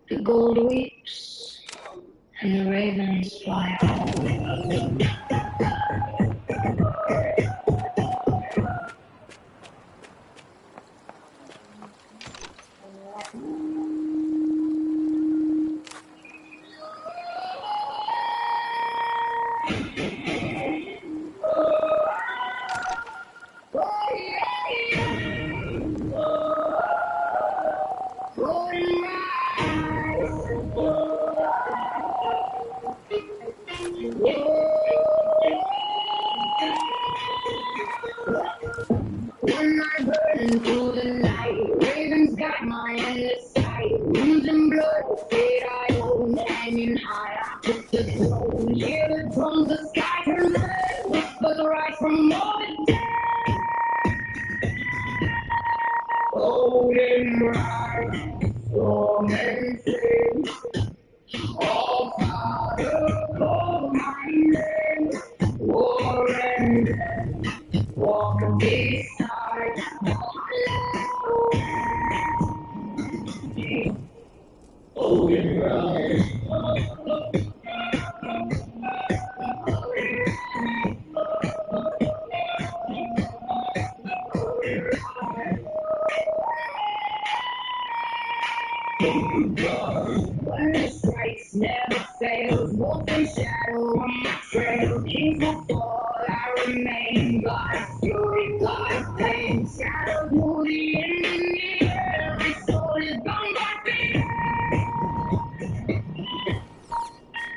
The gold weeps and the ravens fly home. When I burn through the night, ravens got my endless sight. Wounds and blood, fate I own, hanging high, I took the throne. Hear the drums, the sky turns red, whispers rise from all the dead. Golden rise, storm and flame, all Father, call my name. War and death, walk beside. Golden rise. Thunder strikes, never fails. Wolf and shadow on my trail. Kings will fall, I remain. God's fury, God's pain. Shadows moody in the air. My soul is bound by fear.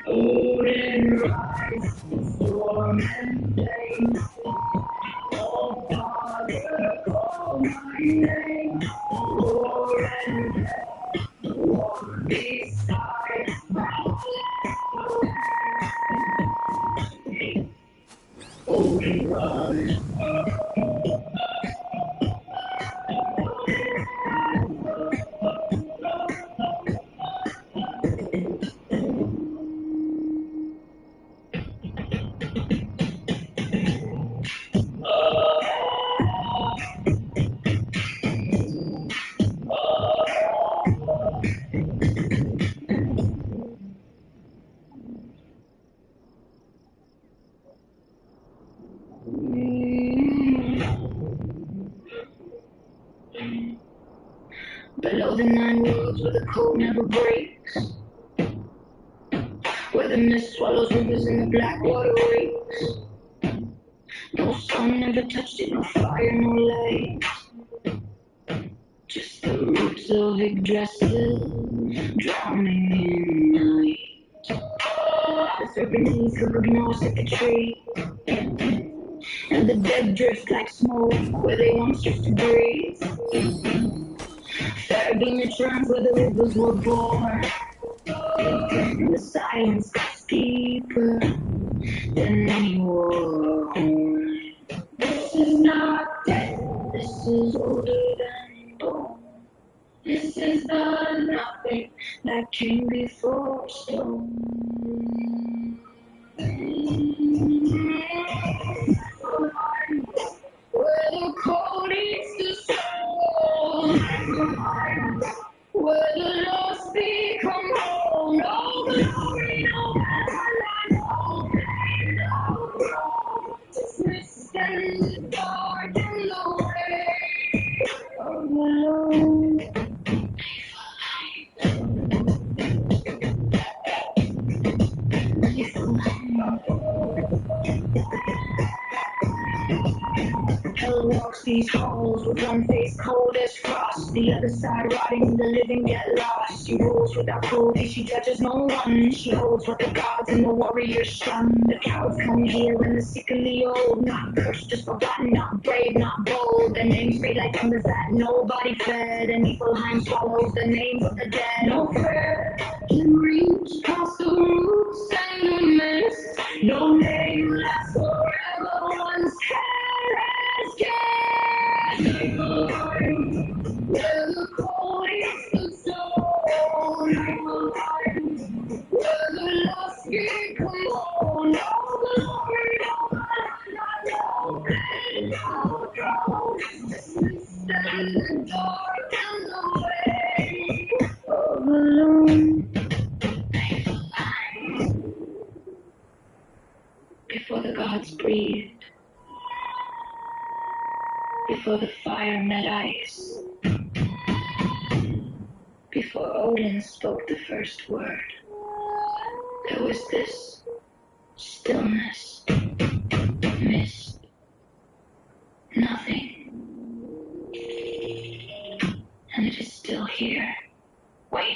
Golden rise, storm and flame. Oh, Father, call my name. Lord and death, walk beside. Golden rise. Below the 9 worlds where the cold never breaks, where the mist swallows rivers and the black water wakes. No sun never touched it, no fire, no light. Just the roots of Yggdrasil drowning in night. The serpentines covered moss at the tree, and the dead drift like smoke where they once used to breathe. Begging returns where the rivers were born, and the silence gets deeper than any war. This is not death, this is older than bone. This is the nothing that came before stone. Where the cold eats the soul, where the lost become whole. No glory, no heaven, no pain, no wrong. Just mist and the dark and the way of the Lord. Hell walks these halls with one face cold as frost. The other side rotting, the living get lost. She rules without cruelty, she judges no one. She holds what the gods and the warriors shun. The cowards come here and the sick and the old. Not cursed, just forgotten, not brave, not bold. Their names read like embers that nobody fed. And Niflheim swallows the names of the dead. No prayer can reach past the roots and the mist. No name lasts forever, one's care is scared. Where the cold is the stone, where the lost become home. All the glory of the stand in the dark and the way of alone. Before the gods breathed, before the fire met ice, before Odin spoke the first word, there was this stillness, mist, nothing. And it is still here, waiting.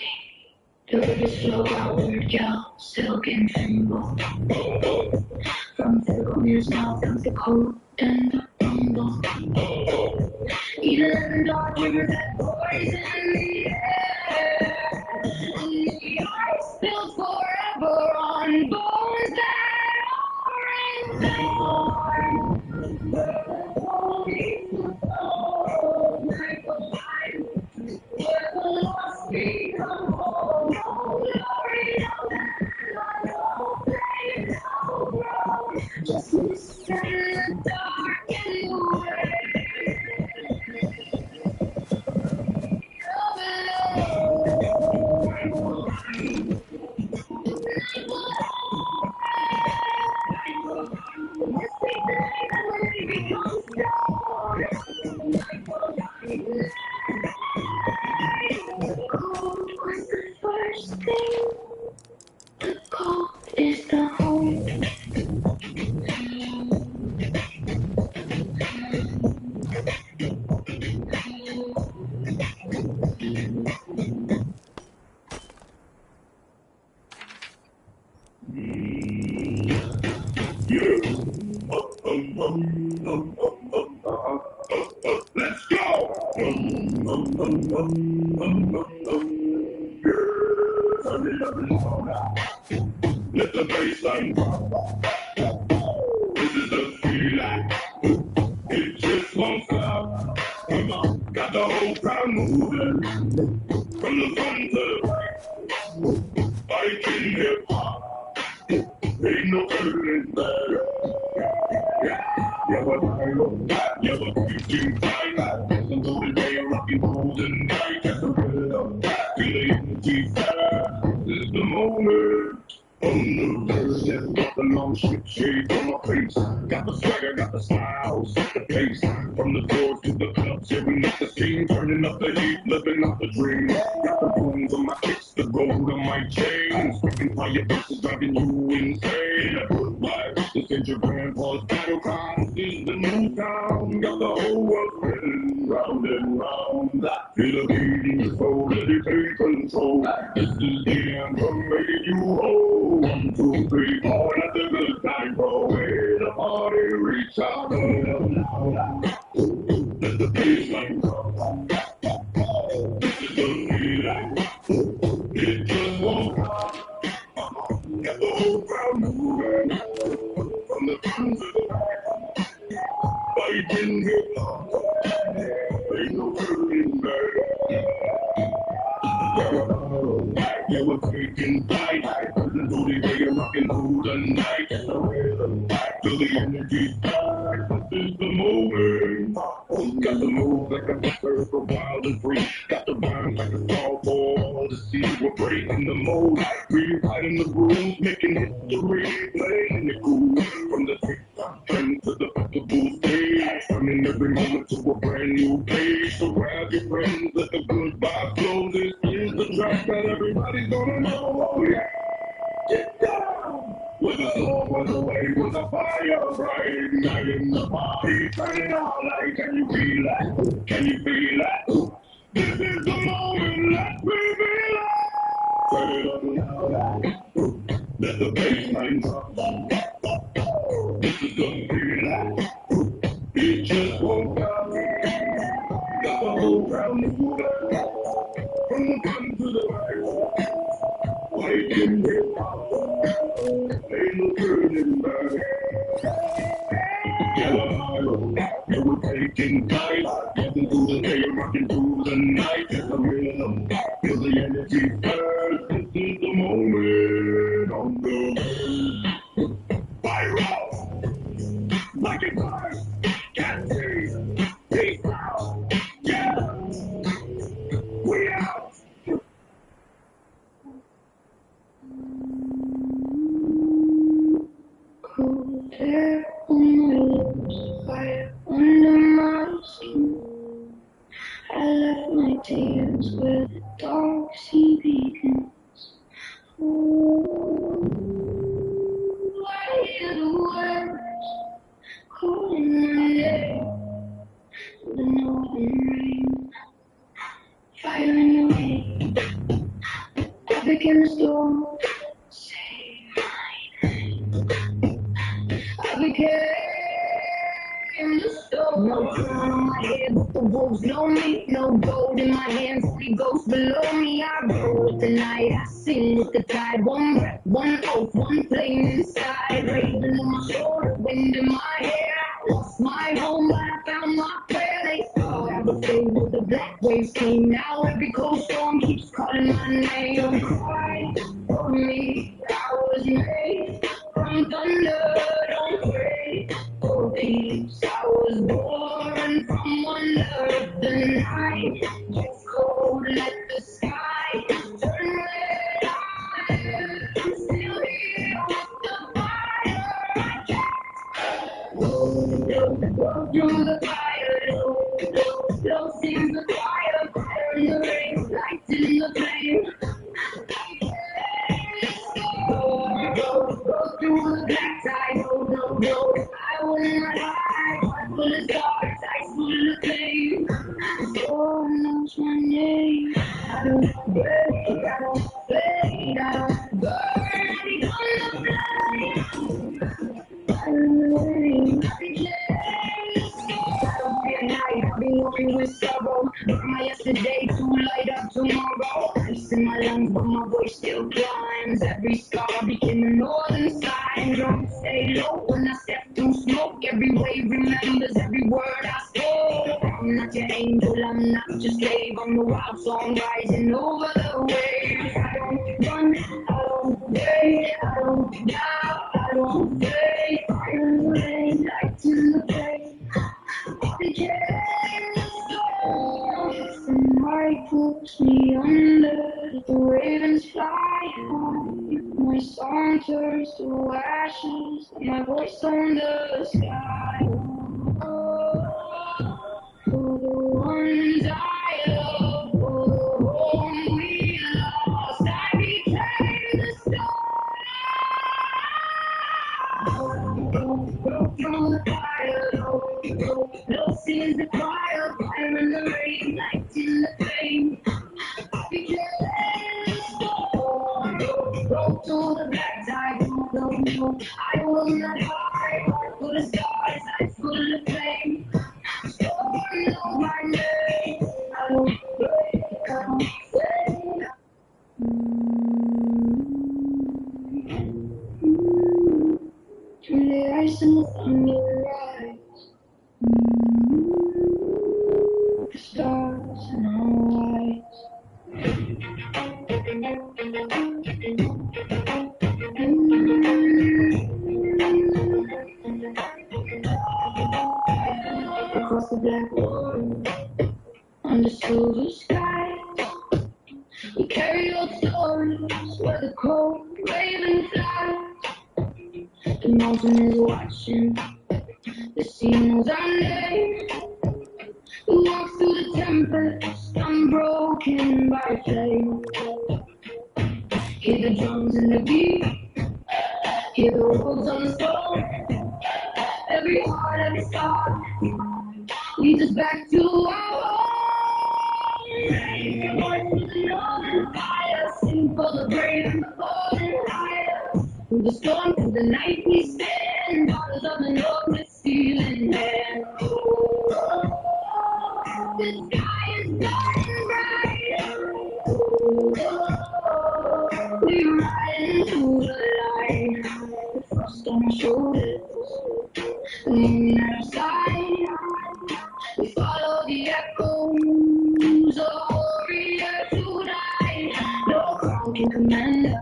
The rivers flow outward, yell, silk and tremble. From Thormir's mouth comes the cold and the rumble. Even in the dark rivers that poison the air. The ice spills forever on bones that are where the lost become whole. No glory, no pain, no growth. Just listen in the dark and the cold was the first thing. The cold is the home. Let's go! Let the bassline drop. This is the feeling. It just won't stop. Come on, got the whole crowd moving. From the front to the back. Viking hip hop. Ain't no turning back. Yeah, but I don't back. Yeah, but we do fight back. Listen to the day, rocking through the night. That's the rhythm. Feel the energy fire. This is the moment. On the verse, yeah, got the long shit shade on my face. Got the swagger, got the style, set the pace. From the doors to the clubs, tearing up the steam, turning up the heat, living up the dream. Got the booms on my kicks, the gold on my chain. Speaking fire verses driving you insane. Why? This ain't your grandpa's battle cry. This is the new town. Got the whole world spinning round and round. Feel the beat in your soul, let it take control. This is the anthem making you whole. 1, 2, 3, 4, let the good time go away. The party reach out, let the bassline come. This is the feeling. It just won't stop. Get the whole crowd moving. From the front to the back. Viking hip hop. Ain't no turning back. Yeah, we're taking flight. Listen to the way you're rocking through the night. Get the rhythm back to the energy back. This is the moment. Got the move like a bird for wild and free. Got the rhyme like a star for all to see. We're breaking the mold. Rewriting the rules, making history. Playing it cool. From the TikTok trend to the festival stage. Turning every moment to a brand new page. So grab your friends, let the good vibes flow. This is the track that everybody's gonna know. Oh yeah. Get down. the storm was away, was a fire bright, igniting the party, turning all light. Can you feel that? Can you feel that? This is the moment, let me feel it. Turn it up now, let the baseline drop. This is gonna feel like it just won't come. Got the whole crowd moving from the front to the back. Waking hip hop, ain't no turning back. Yellow, you were taking flight. Getting through the day, rocking through the night. It's the rhythm, feel the energy burn. This is the moment on the fire out. Like it burns, can't see. Peace out, yeah, we out. Cold air on my lips, fire under my skin. I left my tears where the dark sea begins. Oh, I hear the words calling my name. The northern rain, fire in the rain. I became the storm. Say my name. I became the storm. No crown on my head, but the wolves know me. No gold in my hands, three ghosts below me. I roll with the night, I sing with the tide. One breath, one oath, one flame inside. Raven on my shoulder, wind in my hair. I lost my home, but I found my prayer. They saw I was saved with the black waves came. Now every cold storm keeps calling my name. Don't cry for me, I was made from thunder. Don't pray for peace. I was born from wonder. The night gets cold, let the sky turn red. I'm still here with the fire. I can't go through the fire. Low sings the choir. Fire in the rain, light in the flame. Go through the black side, no, I will not hide. Heart full of stars, eyes full of flame. God knows my name. I don't break, I don't fade, I don't burn. I become the flame. Fire in the rain, I became. I don't fear night, I've been walking with sorrow. Burn my yesterday to light up tomorrow. Ice in my lungs, but my voice still climbs. Every scar became a northern sign. Don't stay low when I step through smoke. Every wave remembers every word I spoke. I'm not your angel, I'm not your slave. I'm the wild song rising over the waves. I don't run, I don't wait, I don't doubt, I don't fade. Fire in the rain, light in the flame. I became the storm. The night puts me under. The ravens fly high. My song turns to ashes. My voice on the sky. For the ones I love, for the home we lost, I became the storm. Go through the fire, no sees the fire, fire in the rain, light in the flame. I became the storm. Go through the black tide, no, I will not hide. Heart full of stars, eyes full of flame. Storm know my name. I don't break, I don't fade. Through the ice and the thunder rise. The stars and our eyes. Across the black water, under silver skies, we carry old stories where the cold raven flies. The mountain is watching, the sea knows our name. We walk through the tempest, unbroken by flame. Hear the drums and the beat, Hear the wolves on the stone, every heart, every scar leads us back to our home. Raise your voice to the northern fire, sing for the brave and the fallen higher. Through the storm, through the night we stand, daughters of the north with steel in hand. The sky is burning bright. We ride into the light. The frost on our shoulders, the moon at our side. We follow the echoes of warriors who died. No crown can command us,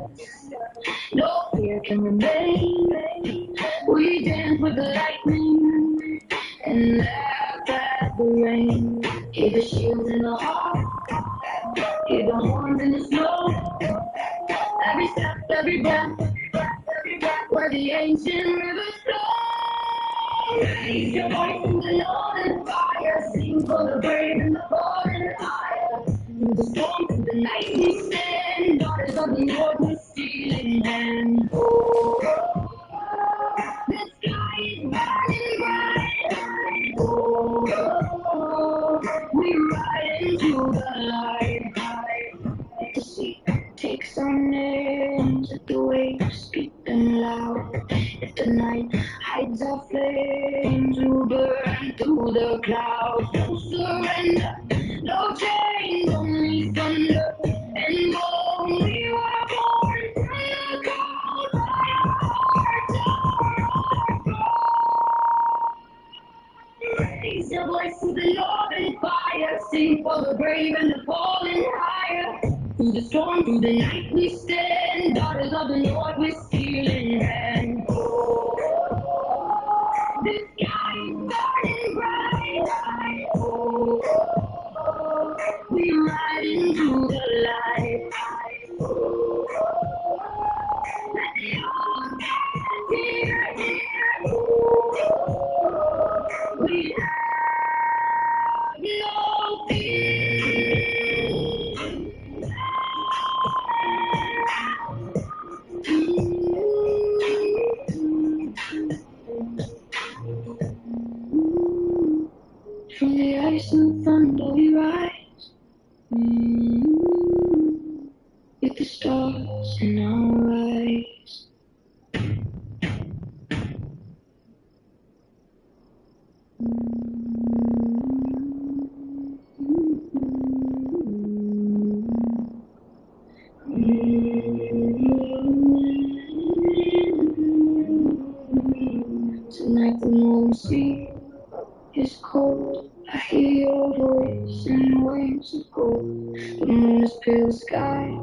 no fear can remain. We dance with the lightning and laugh at the rain. Hear the shields in the heart, hear the horns in the snow. Every step, every breath, where the ancient rivers flow. Raise your voice to the northern fire, sing for the brave and the fallen higher. Through the storm, through the night we stand, daughters of the north with steel in hand. The sky is burning bright. We ride into the light. The sea takes our names, let the waves speak them loud. If the night hides our flames, we'll burn through the clouds. No surrender, no chains, only thunder and bone. We were born from the cold fire. Raise your voice to the northern fire, sing for the brave and the fallen higher. Through the storm, through the night we stand, daughters of the north with steel in hand. The sky is burning bright. We ride into the light. Let the old hear, hear. We have no fear. From the ice and thunder we rise, with the stars in our eyes. Tonight the northern sea is cold. I hear your voice in waves of gold. The moon is pale, the sky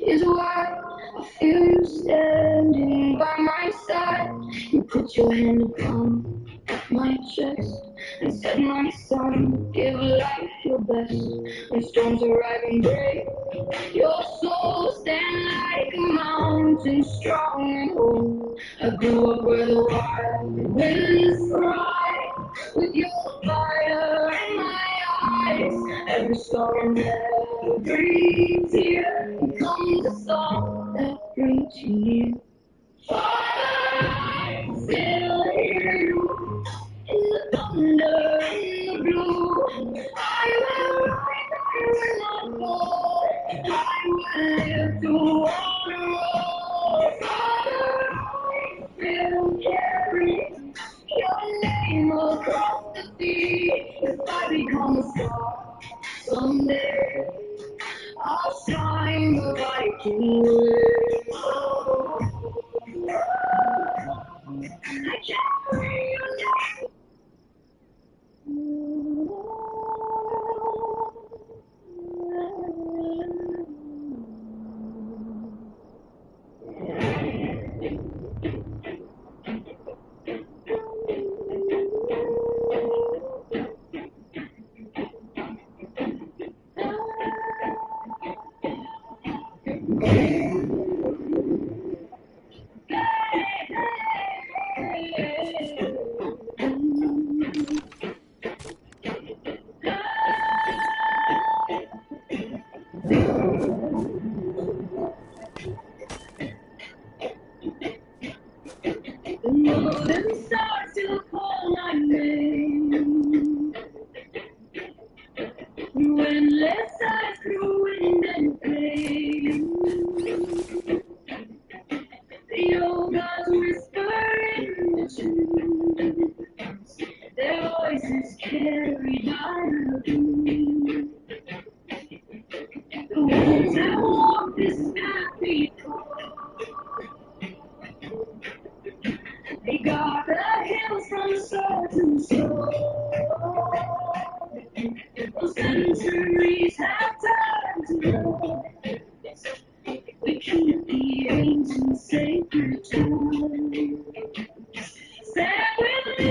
is white. I feel you standing by my side. You put your hand upon my chest and said, my son, give life your best. When storms arrive and break, your soul stand like a mountain, strong and old. I grew up where the wild winds cry, with your fire in my eyes. Every storm, every tear becomes a song that brings you near. Father, I still hear you in the thunder, in the blue. I will rise, I will not fall. I will live to on the road. Father, I still carry your name across the sea. If I become a star someday, I'll shine the Viking way. I carry your name. is carried on through. The ones that walk this path before, they got the hills from soul to soul. Those centuries have turned to gold. We keep the ancient sacred tone. Stand with me,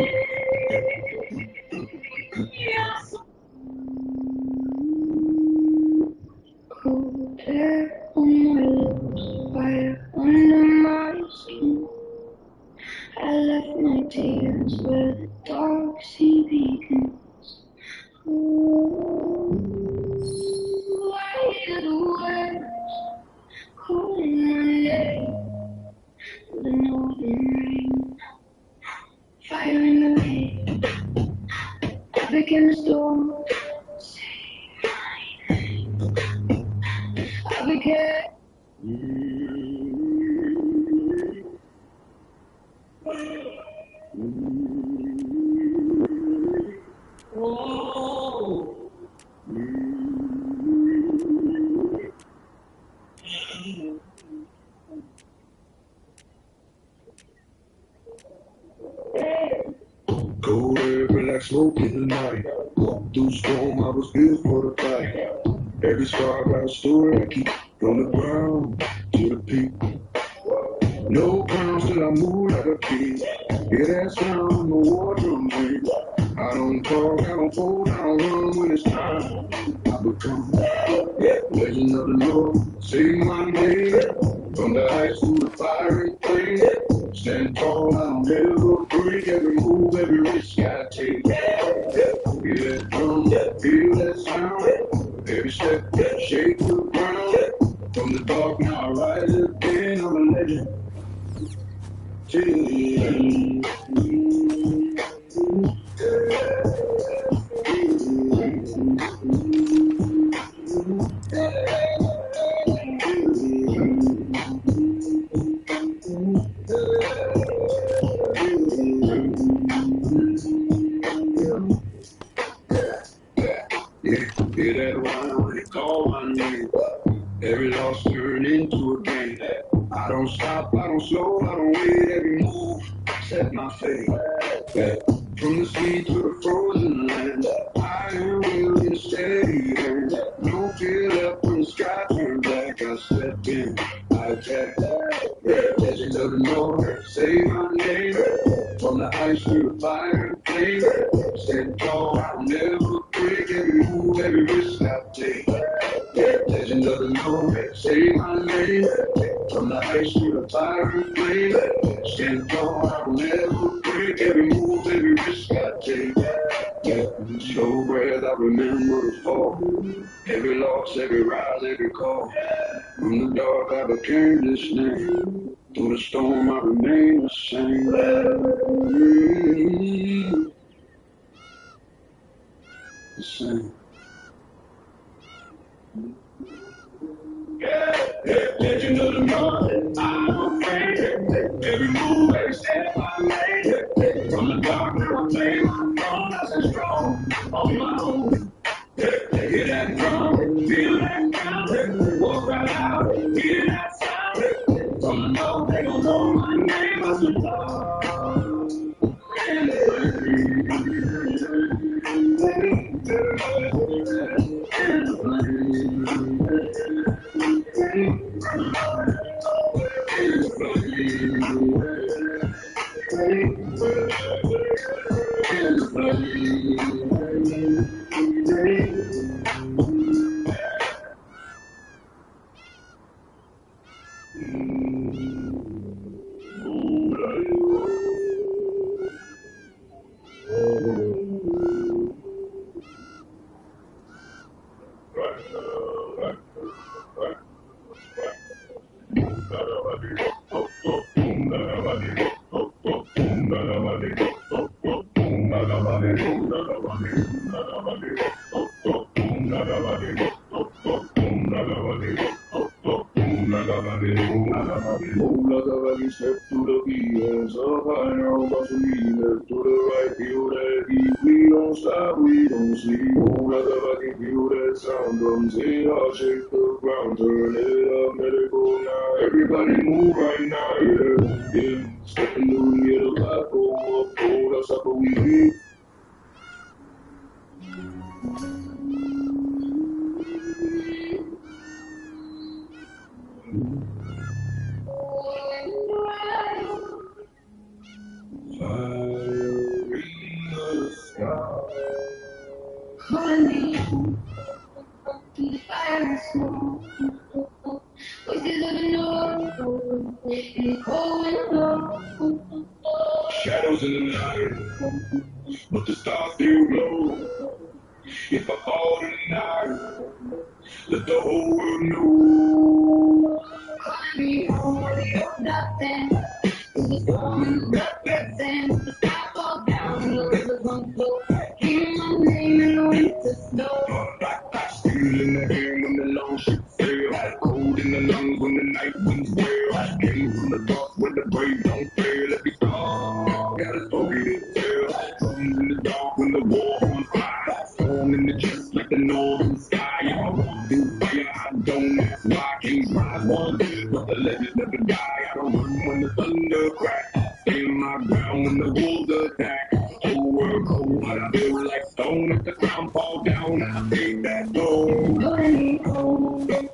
yes. Cold air on my lips, fire under my skin. I left my tears where the dark sea begins. Ooh, I hear the words calling my name. The northern rain, fire in the rain. I became a storm. Say my name. I became. Cold air, feel like smoke in the night. Walk through storm, I was built for the fight. Every scar got a story I keep from the ground to the peak. No crown, still I move like a king. Hear that sound when the war drum rings. I don't talk, I don't fold, I don't run when it's time. I become legend of the Lord. Say my name from the ice to the fiery flame. Stand tall, I'll never break. Every move, every risk I take. Hear that drum, feel that sound. Every step, shake the ground. From the dark, now I rise again. I'm a legend. Hear that whine when they call my name. Every loss turned into a gain. I don't stop, I don't slow, I don't wait. Every move set my fate. From the sea to the frozen land, I am willing, steady hand. No fear left when the sky turned black. I stepped in, I attacked. Legend of the North, say my name. From the ice to the fire and flame. Stand tall, I'll never break. Every move, every risk I take. Legend of the North, say my name. From the ice to the fire and flame. Stand tall, I'll never break. Every move, every risk I take. Slow breath, I remember the fall. Every loss, every rise, every call. From the dark, I became this name. Through the storm, I remain the same. The same. Legend of the North, I'm afraid. Every move, every step I made. From the dark, now I play my throne. I stand strong on my own. Hear that drum, feel that ground. Walk right out, hear that sound. From the north, they don't know my name. I stand tall and step to the beat, hands up high now, watch me. Left to the right, feel that heat, we don't don't stop, we don't sleep. Oh, brother, I can feel that sound. Drums in, I'll shake the ground. Turn it up, let it go now. Everybody move right now, yeah, yeah. Stepping through the middle, I go up, oh, that's how we live. Calling me through the fire and smoke. Voices of the north in the cold window. Shadows in the night, but the stars still glow. If I fall tonight, let the whole world know. Calling me home where the old nothing. Through the storm and the blood that sends the sky fall down and the rivers run flow. Hearing my name in the winter snow. Black steel in the air when the long ship sail. Cold in the lungs when the night winds wail. Came from the dark when the brave don't fail. Every star got a story to tell. Drums in the dark when the war on fire. Storm in the chest like the northern sky. If I walk through fire, I don't ask why. I can't rise one, but the legend never die. I don't run when the thunder cracks. Stay my ground when the wolves attack. Whole world cold, but I feel like stone. If the ground fall down, I take that stone. Calling me home the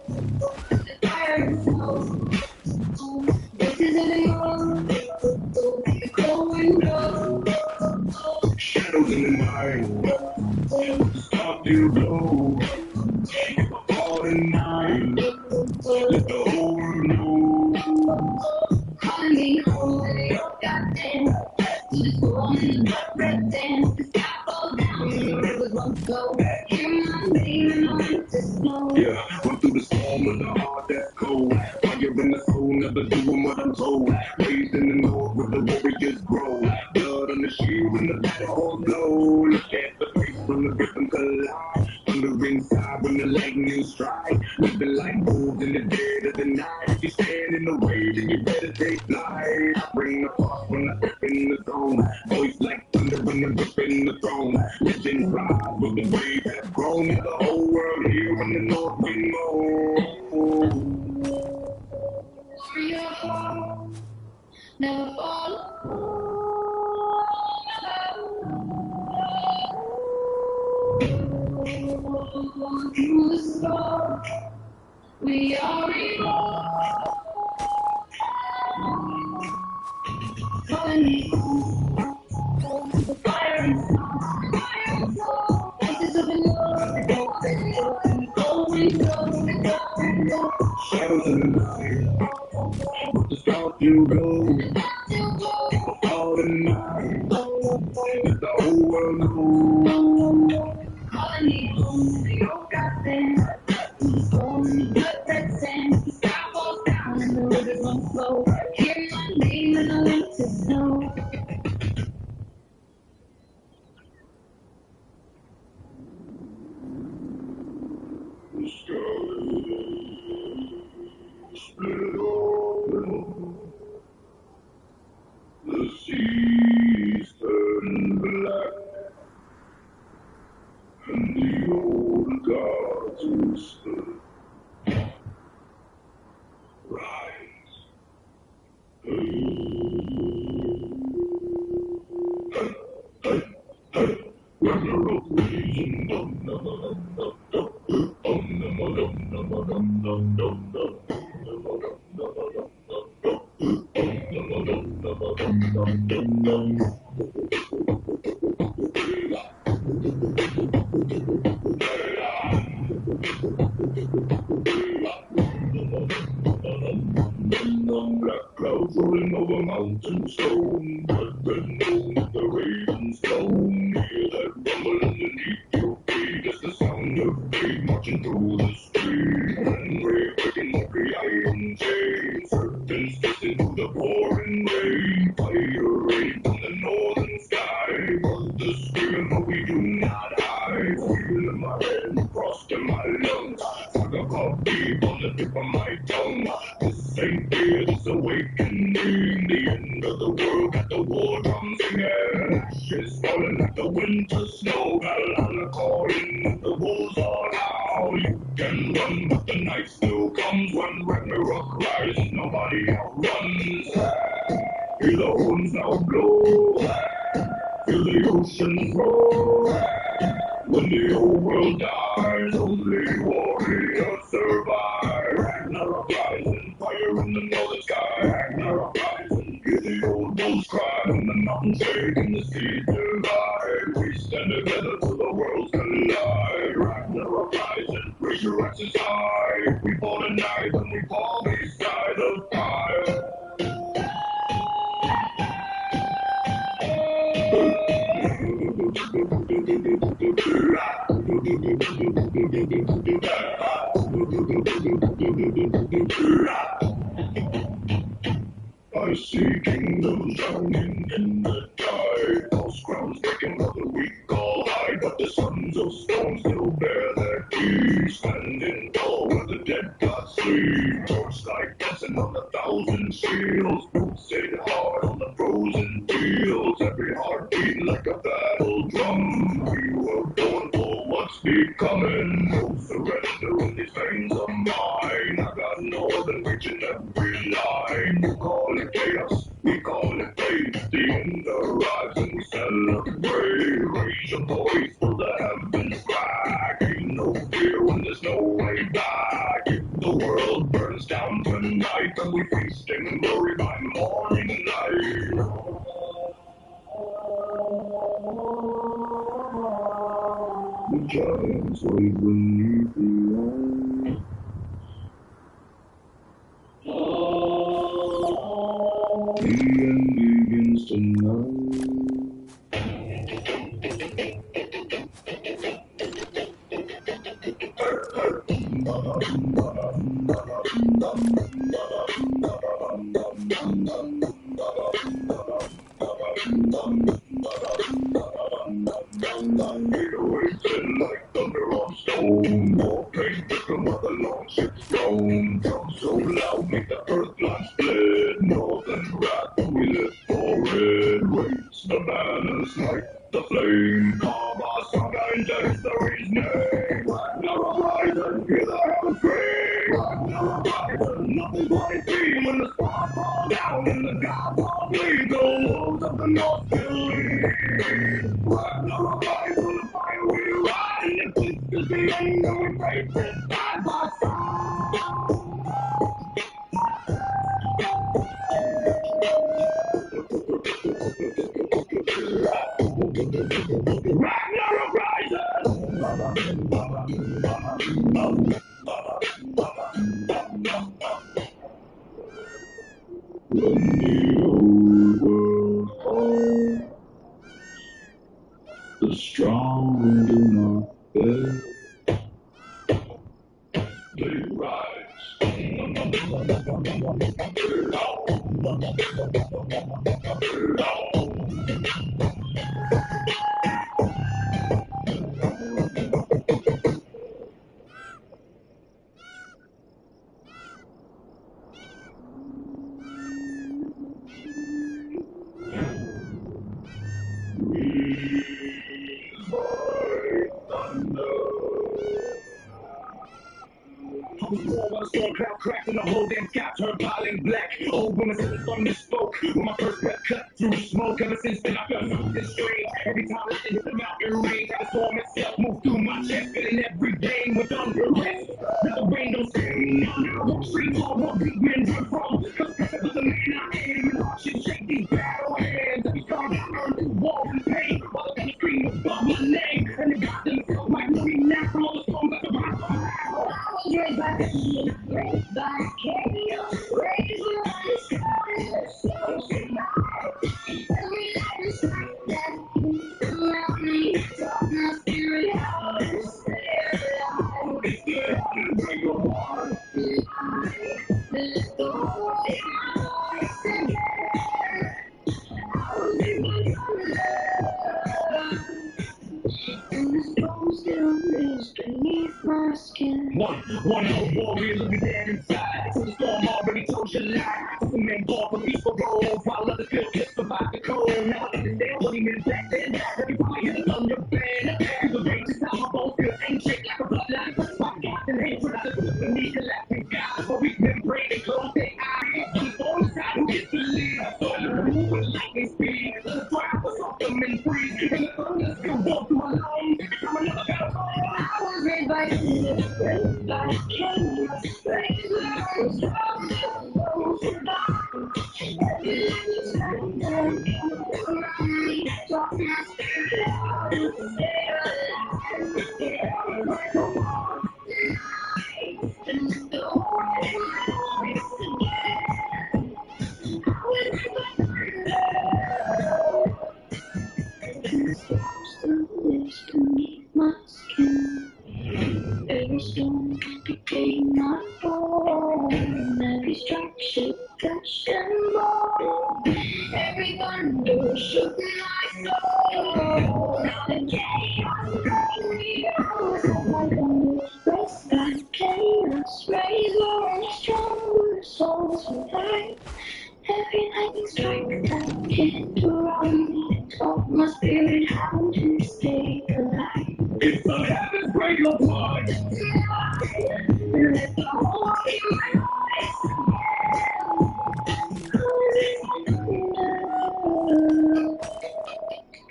fire and snow. Voices of the north the cold window. Shadows in the night, the stars still glow. If I fall tonight, let the whole world know. Calling me home where the old goddamn. Through the storm and the blood red dance. The sky fall down and the rivers run slow. Hear my name in the winter snow. Yeah, run through the storm with a heart that's cold. Fire in the soul, never doing what I'm told. Raised in the north where the warriors grow. Blood on the shield when the battle glow. Look at the face when the rhythm collide. Thunder inside when the lightning strike. Living like wolves in the dead of the night. If you stand in the way, then you better take flight. I bring the force when I step in the zone. Voice like thunder when I'm up in the throne. Legends rise with the brave have grown. And the whole world here when the north wind moans. Warrior heart, never fall. Through the storm, we are reborn. Calling me home to the fire and snow. Voices of the north, the cold window. Shadows in the night, but the stars still glow. If I fall tonight, let the whole world know. Calling me home, the old goddamn. Through the storm and the blood that sends. The sky falls down and the rivers run slow. Hear my name in the winter snow. The sky split open, the seas turn black, and the old gods whisper, rise. When the road raging, dum dum dum dum dum, dum dum dum dum dum dum dum. Black clouds rolling over mountain stone, but then the raven stone. Hear that rumble underneath your feet. It's the sound of faith marching through the street. And we're breaking every iron chain. Serpents twisting through the pouring rain. Fire rain from the northern sky. But the scream, but we do not hide. eyes, wheel in my head, frost in my lungs. Fuck a coffee on the tip of my tongue. This ain't fear, this awakening. The end of the world, got the war drum singing. Ashes falling like the winter snow. Valhalla calling, the wolves are out. You can run, but the night still comes when Ragnarok rises. Nobody outruns. Hear the horns now blow. Feel the oceans roar. When the old world dies, only warriors survive. Ragnarok rising, fire in the northern sky. Ragnarok rising, hear the old wolves cry. When the mountains shake and the seas divide, we stand together till the worlds collide. Ragnarok rising, raise your axes high. We fall tonight and we fall beside the fire. I see kingdoms drowning in the tide, false crowns breaking while the weak all hide, but the sons of stone still bear their keys, standing tall where the dead gods sleep. Torchlight dancing on 1,000 shields, boots hit hard on the frozen fields, every heart beat like a battle drum. We were born for what's becoming, no surrender in these veins of mine. I got northern reaching every line. You call it chaos, we call it fate. The end arrives and we celebrate. Raise your voice till the heavens crack. Ain't no fear when there's no way back. If the world burns down tonight, then we feast in glory by morning light. The giants wait beneath the eye. The end begins tonight. Like thunder on stone, more pain from the long ship's grown. Drums so loud, make the earth line split. Northern wrath, we live for it. Raise the banners like the flame. Carve our saga into history's name. Ragnarok rising, hear the heavens scream. Ragnarok rising, nothing but a dream. When the stars fall down and the gods all bleed, the wolves of the north still lead. Ragnarok rising, the fire we ride, and this is the end, and we face it side by side. Ragnarok rising! When the old world falls, the strong do not bend. They rise. While the storm cloud cracked and the whole damn sky turned piling black. Old woman said the thunder spoke when my first breath cut through smoke. Ever since then I felt something strange. Every time I hit the mountain range, the storm itself moved through my chest, filling every vein with unrest. Now the rain don't scare me now. Walk straight toward what big men run from. Cause with the man I am, and I should shake these battle hands. Every scar I earned through walls and pain, while the scream above my name, and the gods themselves might know me now from all the storms I survived. Raised by pain, raised by chaos, raised by the sky, so survive. Every night is like that peace around me, taught my spirit how to stay alive. Break apart, the story I voice again. I will be my love in the storm. beneath my skin. One of the warriors looking dead inside. So the storm already told you lie. Superman born from peaceful roles, while others still can't survive the cold. Now I understand what he meant back then. Every probably hit on your band. The rage is how my bones feel ancient like a bloodline. My gas and hatred, I just beneath the laughing God. But we've been praying to close their eyes. Keep on inside who gets to lead. So move with lightning speed. Let the drive us off them and free. And the thunder still walk through my lungs. I'm another battle. I was made by raised by chaos, raised from those who die. Every time down around me, drop my spirit out to stay alive. Come on, and the whole world again. I was and the storms still lives beneath my skin. Every stone can be taken my bone. Every strike should touch and bone. Every thunder shook my soul. Now the chaos bring me out. My thunder breaks by chaos. Raise on stronger souls survive. Every lightning strike that hit around me taught my spirit how to stay alive. If the heavens break apart, let the whole in my eyes.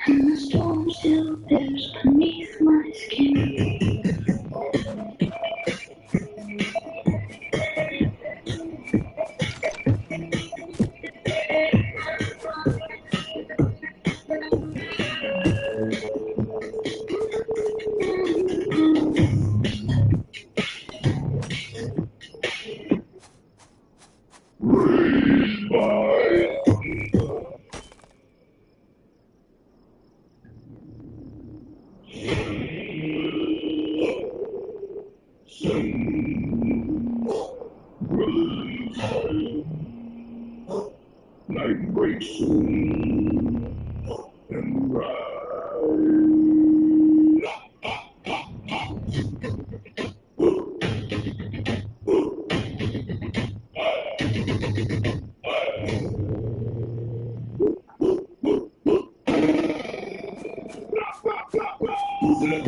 And the storm still lives beneath my skin. Night breaks soon and rise.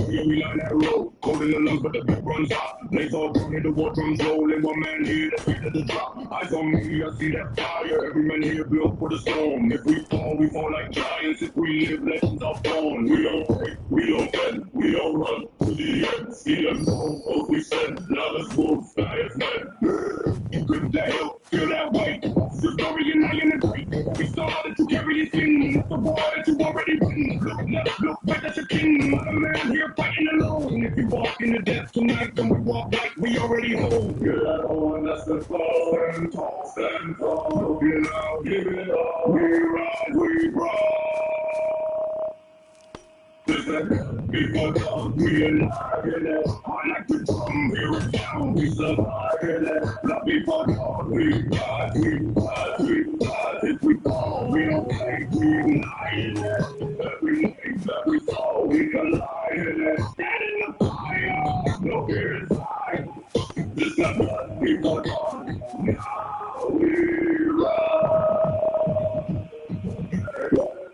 Yeah, we line that road, cold in the lungs, but the beat runs hot. Blaze all down the war drums rolling, one man here, the beat of the drop. Eyes on me, I see that fire. Every man here built for the storm. If we fall like giants. If we live, legends are born. We don't break, we don't bend, we don't run to the end. See them know what we send. Love us wolves, sky is men. Good day, feel that weight. The story and I in the great. We started to carry this thing. It's the war that you already win. Look left, look right, that's a king. I'm a man here fighting alone. If you walk in the death tonight, then we walk like we already home. Get that on, that's the flow. Stand tall, give it out, give it all. We ride, we roll. Listen, before dawn, we alive in it. I like to drum, hear it down, we survive in it. Not before dawn, we ride, we ride, we ride. If we fall, we don't play, we ignite in it. Every night, every soul, we collide in it. Stand in the fire, no fear inside. Listen, before dawn, now we ride.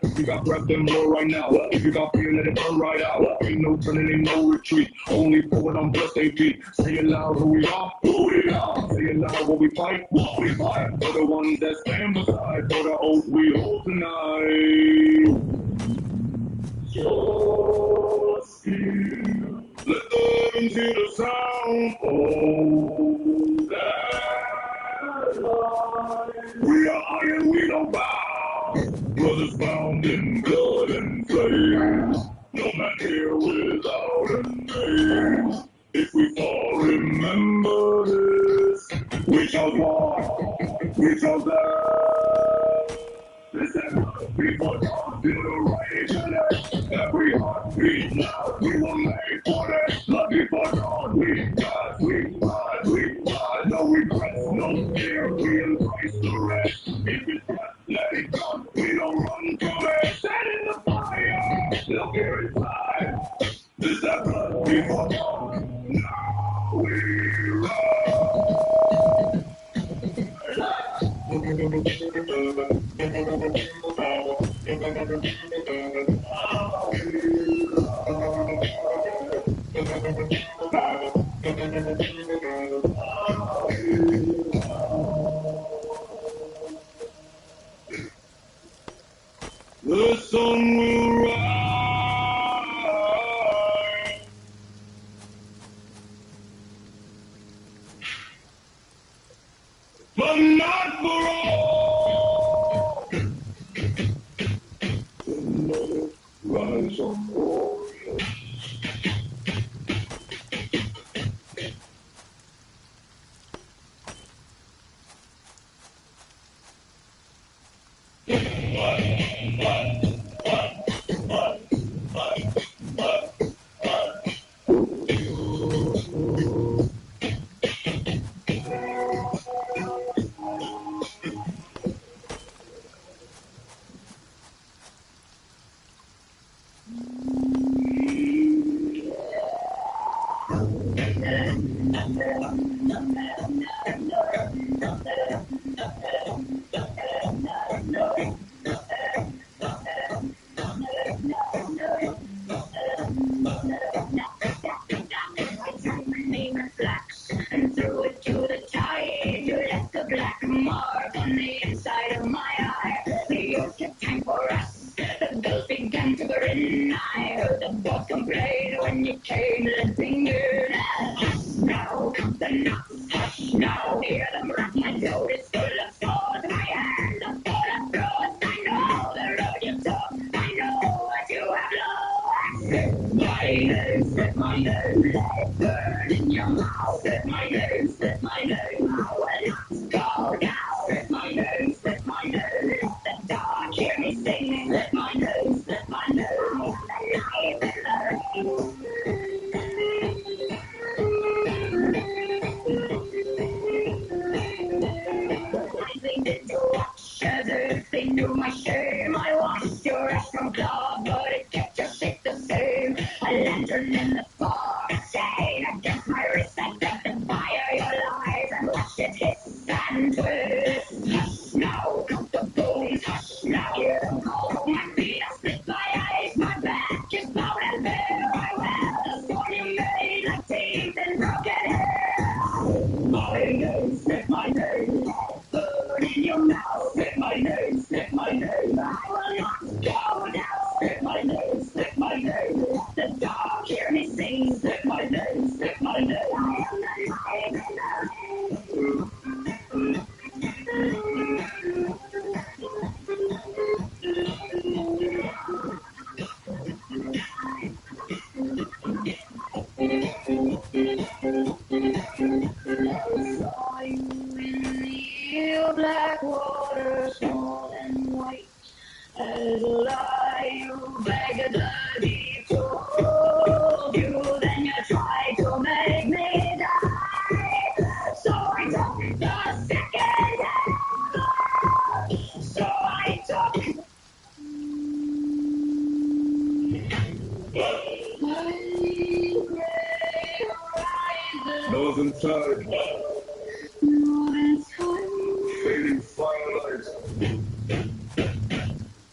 If you got breath, then blow right now. If you got fear, let it burn right out. Ain't no turning, ain't no retreat. Only forward on blessed AP. Say it loud, who we are, who we are. Say it loud, what we fight, what we fight. For the ones that stand beside, for the oath we hold tonight. Your skin. Let the winds hear the sound. Oh, that light. We are iron, we don't bow. Brothers bound in blood and flame. No man here without a name. If we fall, remember this. We shall walk, we shall die. Listen, before dawn, feel the rage in it. Every heartbeat loud, we will make for it. Love before dawn, we rise, we rise, we rise. No regrets, no fear, we embrace the rest. If it's breath, let it come, we don't run from it. Stand in the fire, look here inside. This that blood before dawn. The sun will rise, but not for all. Another rise of warriors. And threw it to the tide. You left a black mark on the inside of my eye. The earth took time for us. The gulls began to grin. I heard the boat complain when you came limping in. Hush now, the knocks. Hush now, hear them rock. My throat is full of swords. My hands are full of blood. I know the road you took. I know what you have lost. My name, spit my name. Burn in your mouth. Spit my name, spit my name. I will not go down. Spit my name, spit my name. The dark hear me sing. Spit my name, spit my name. The life in the they did to watch as if they knew my shame. I washed your ass from club, but it kept your shape the same. A lantern in the fog, a chain against my wrist. I set the fire your lies and watch it hiss and twist. Hush now, count the bones. Hush now, hear them call. My feet are split, my eyes, my back is bowed and bare. I wear the sword you made like teeth and broken hair. My name, spit my name. Burn in your mouth, spit my name, spit my name. I will not go down, spit my name, spit my name. The dog hear me sing, spit my name, spit my name. I am the light in saw you in the black water, small and white. As a lie, you begged the deep to hold you. Then you tried to make me die. So I took the second hand. So I took my gray horizon. Northern tide, Northern sun. fading firelight,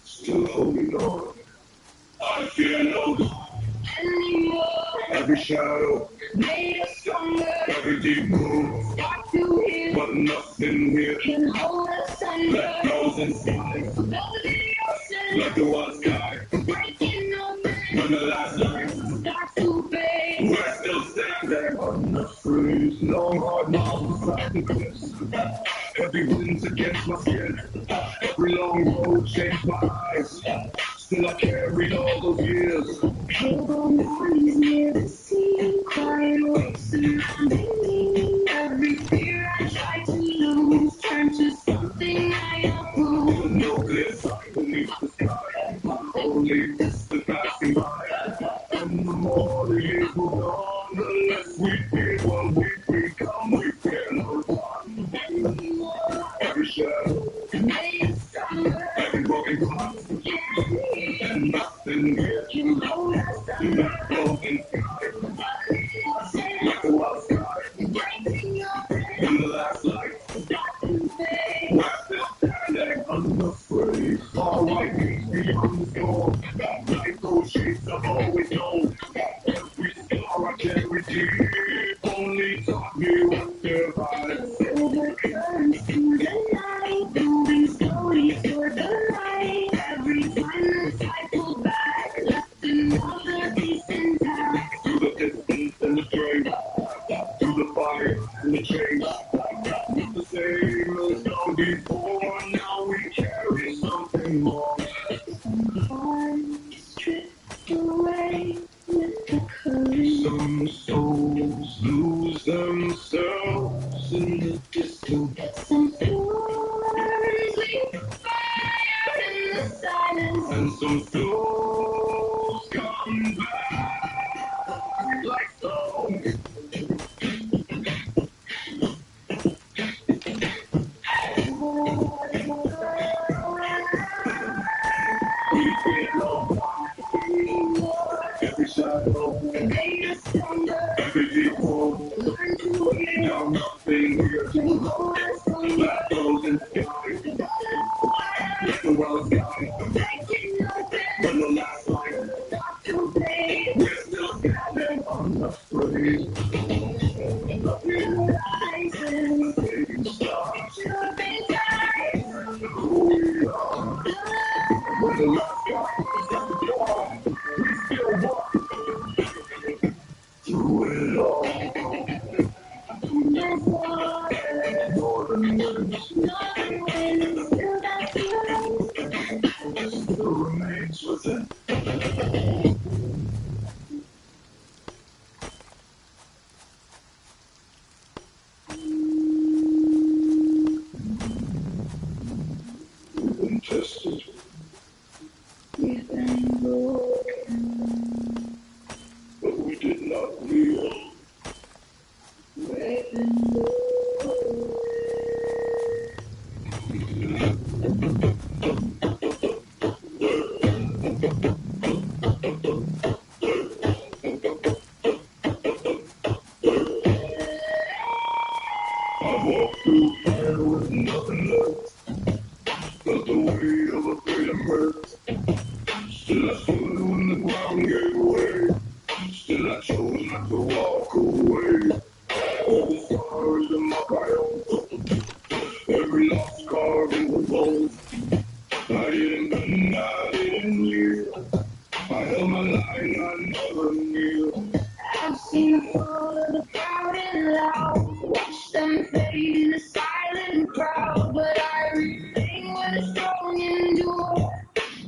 still holding on. I fear no God. Anymore. Every shadow, Made us stronger. every deep move, Start to heal. but nothing here Can hold us under. that goes inside. Over the ocean. Like the wild sky, Breaking open. when the last light, Start to fade. we're still standing on the freeze. Long hard miles beside the cliffs. Heavy winds against my skin. Every long road changed my eyes. Still I carried all those years. Pale mornings near the sea. Quiet waves surrounding me. Every fear I try to lose turned to something I approve. No clear sight beneath the sky. Only distant passing by. And the more the years move on, the less we fear what we become. We fear no one. Every shadow, Made us stronger. every broken heart, and nothing here Can hold us under. that broken sky. Over the ocean. Like streets, I've always known every scar I carry deep only taught me what survives. Silver currents through the night, moving slowly toward the light. Every time the tide pulled back, left another piece intact. Through the distance and the strain, through the fire and the change. Not the same as long before, now we carry something more. Hearts drift away with the current. Some souls lose themselves in the distance. Some storms we fired in the silence. And some souls come back like stones. We feel every shadow, Made us stronger, every deep hole. learn to hear. Now nothing here. Can hold us on. Black holes in the sky. Let the world sky. Breaking open, When the last light, stop to fade. we're still standing on the street. Rises, Taking stock. should be tied. Who we are. When the last light is the door, we still walk through it all. There's water, Northern winds northern winds, still that feeling. still remains within. We've been tested. We've been broken, But we did not kneel. we've been broken. I walked through fire with nothing left. Felt the weight of a freedom hurt. Still I stood when the ground gave way. Still I chose not to walk away. All the scars in my bio. Every lost scar in the bones. I didn't bend, I didn't yield. I held my line, I never kneeled. I've seen the fall of the proud and loud, watched them fade in the silent crowd, but I remain where the strong endure,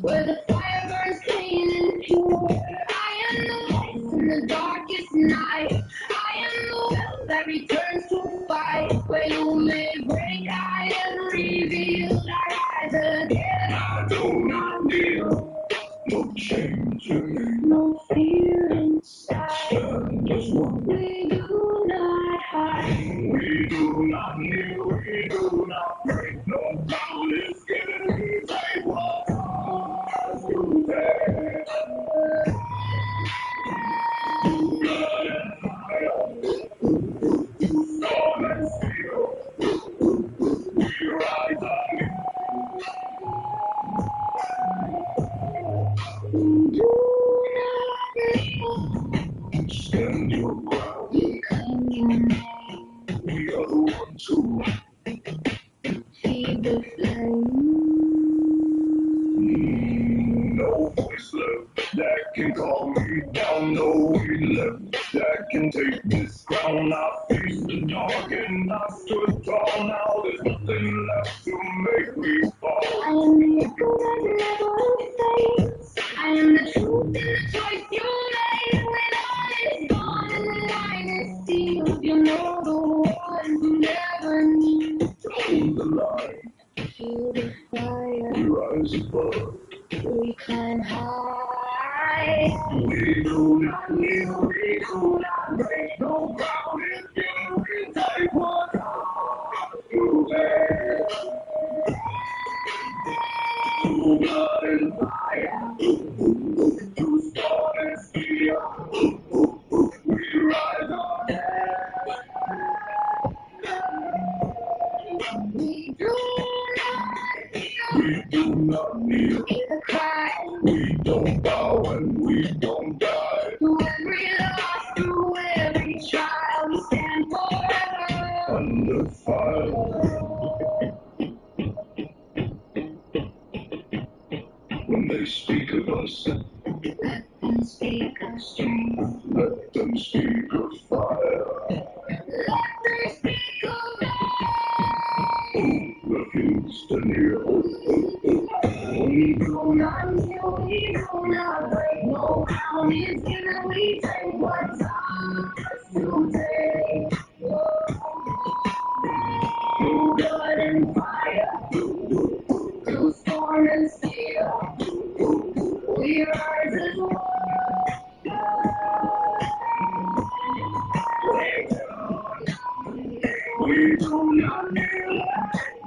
where the fire burns clean and pure. I am the light in the darkest night. I am the well that returns to fight. Where you may break, I am revealed. I rise again. I do not kneel. No change in me. No fear inside. Stand as one. We do not hide. We do not kneel, we do not break. No power is given, we take what ours to take. Blood and fire, storm and steel. We rise again. We do not kneel. Stand your ground. We claim your name. We are the ones who Feed the flame. no voice left that can call me down. No way left that can take this crown. I faced the dark and I stood tall. Now there's nothing left to make me fall. I am the echo that never fades. I am the truth and the choice you made. When all is gone and the line is sealed, you know the one who never knew. Hold the line, Feel the fire. we rise above. We climb high. We do not kneel, we do not break. No ground is given, we take what's ours to take. Through blood and fire, through storm and steel, we rise again. We do not kneel. We do not kneel, Hear the cry. we don't bow, and we don't die. Through every loss, through every trial, we stand forever. Under fire. When they speak of us, Let them speak of strength. let them speak of fire. Let them speak of Refuse to kneel. we do not kneel, we do not break. No crown is given, we take what's ours today. Through blood and fire, through storm and steel, we rise as one. We do not kneel.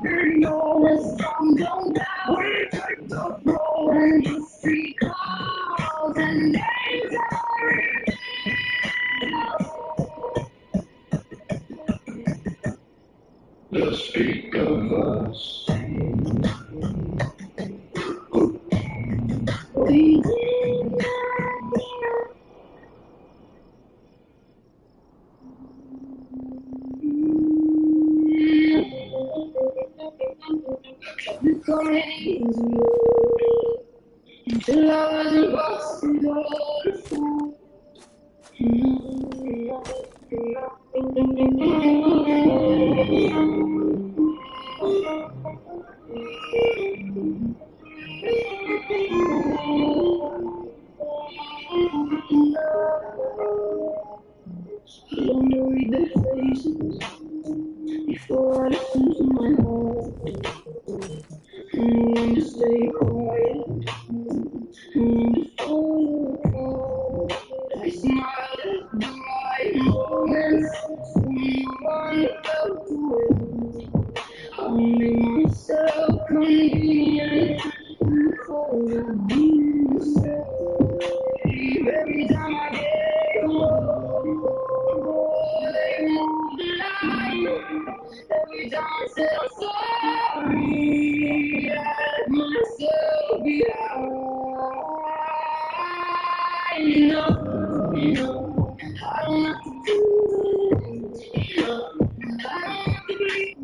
We know the strong don't bow. We take the Roll and history calls and names are revealed. They'll speak of us. We did not kneel. Coming easy until I was impossible to fall. I don't know read their faces before I listen to my heart. And when to stay quiet, and to follow apart. I smiled at the right moments when no one felt the way. I made myself convenient because of being safe. Every time I gave up, they moved the line. Every time I said I'm sorry, I let myself behind. No, I don't have to do it. No, I don't have to believe.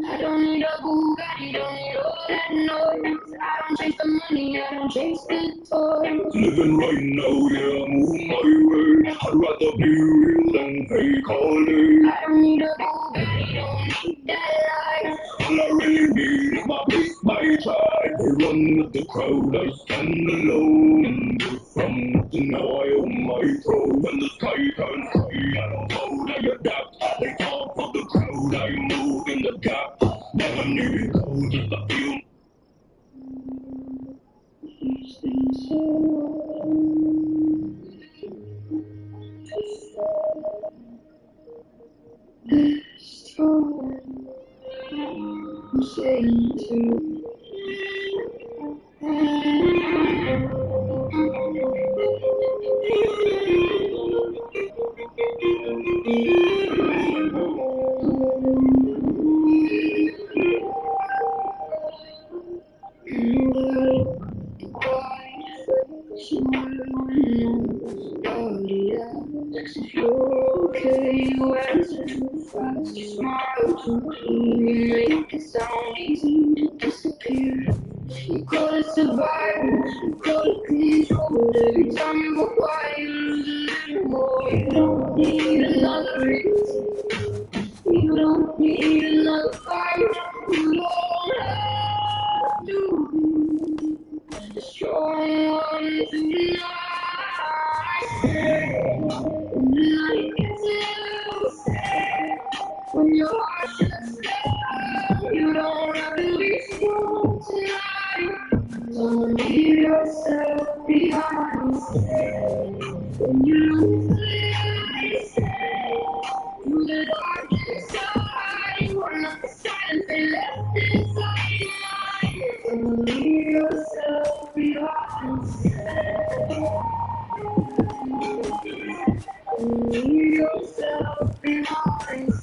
I don't need a Bugatti, don't need all that noise. I don't chase the money, I don't chase the toys. Living right now, yeah, move my way. I'd rather be real than fake all day. I don't need a Bugatti, don't need that life. All I really need is my peace, my tribe. They run with the crowd, I stand alone. From nothing now I own my throne. When the sky turns gray, I don't hold, I adapt. They talk for the crowd, I move in the gap. Never needed gold, just a few. He's been this time, I'm saying to if you're okay, you answer too fast, you smile too clean, you make it sound easy to disappear. You call it survival, you call it control, but every time you go quiet, you lose a little more. You don't need another reason, you don't need another fight, you don't have to be strong one tonight. When your heart shuts down, you don't have to be strong tonight. Don't leave yourself behind. When you lose the light, through the dark inside, you are not the silence they left inside your mind. Don't leave yourself behind. Don't leave yourself behind.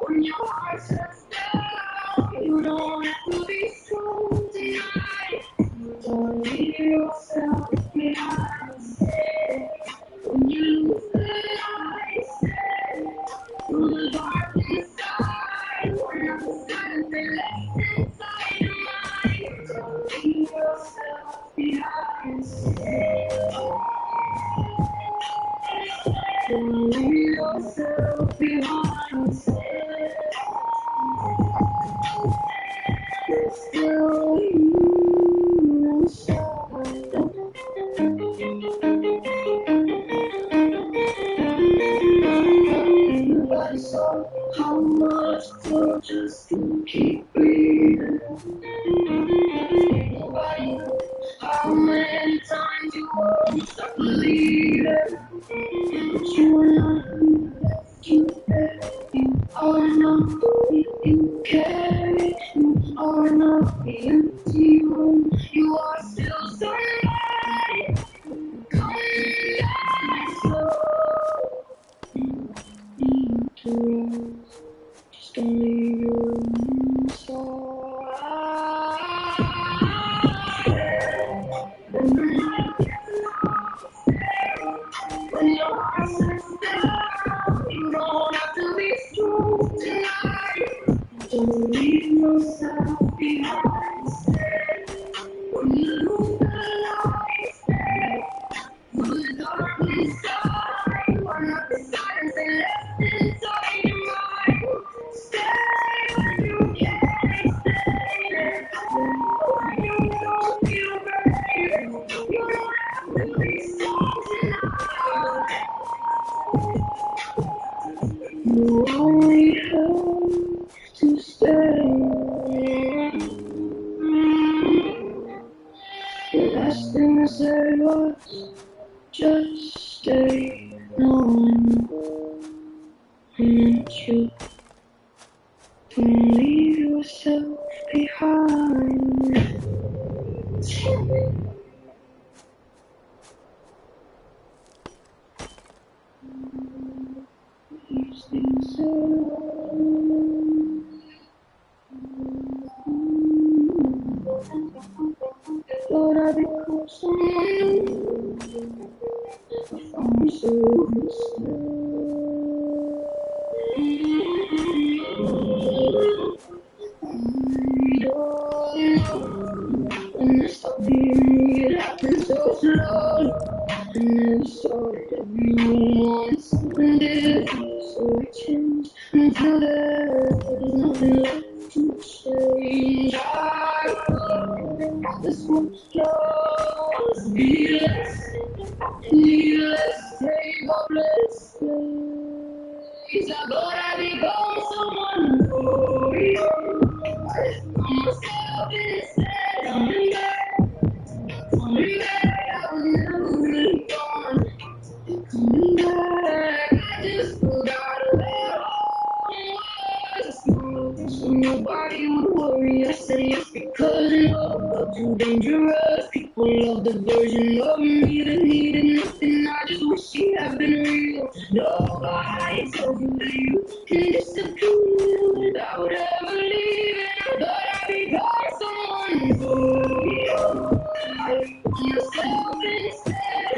When your heart shuts down, you don't have to be strong tonight. Don't leave yourself behind. When you lose the light, through the dark inside, when I'm silent and left inside your mind. Don't leave yourself behind. Don't leave yourself behind. Still you inside. Nobody saw how much for just to keep breathing. Nobody knows how many times you won't stop believing. But you are not who you bet. You are not who you carry. You are not the empty room. You are still somebody. Come back slow. Need to rest. Just don't leave your inside. When the night gets lost, when your heart sets down, you don't have to be strong tonight. Don't leave yourself behind. When you lose the light, through the dark inside, one of the silence and left inside your mind. Stay when you can't stay. When you don't feel brave, you don't have to be strong tonight. You only have to stay. The last thing I said was just stay. No one wants you. Don't leave yourself behind. These things Lord, I become someone new. I found myself when I stop being me, it happens so slowly. I never saw it everyone wants something different, so I changed until there's nothing left to change. I just want to be less, take hopeless days. I thought I become someone new. I found myself instead, coming back, I was never really gone. Coming back, I just forgot where home was. So nobody would worry, I said yes because love got too dangerous. People love the version of me that needed nothing. I just wish she had been real. Nobody told you that you can disappear without ever leaving. I thought I'd become someone new. I found myself instead.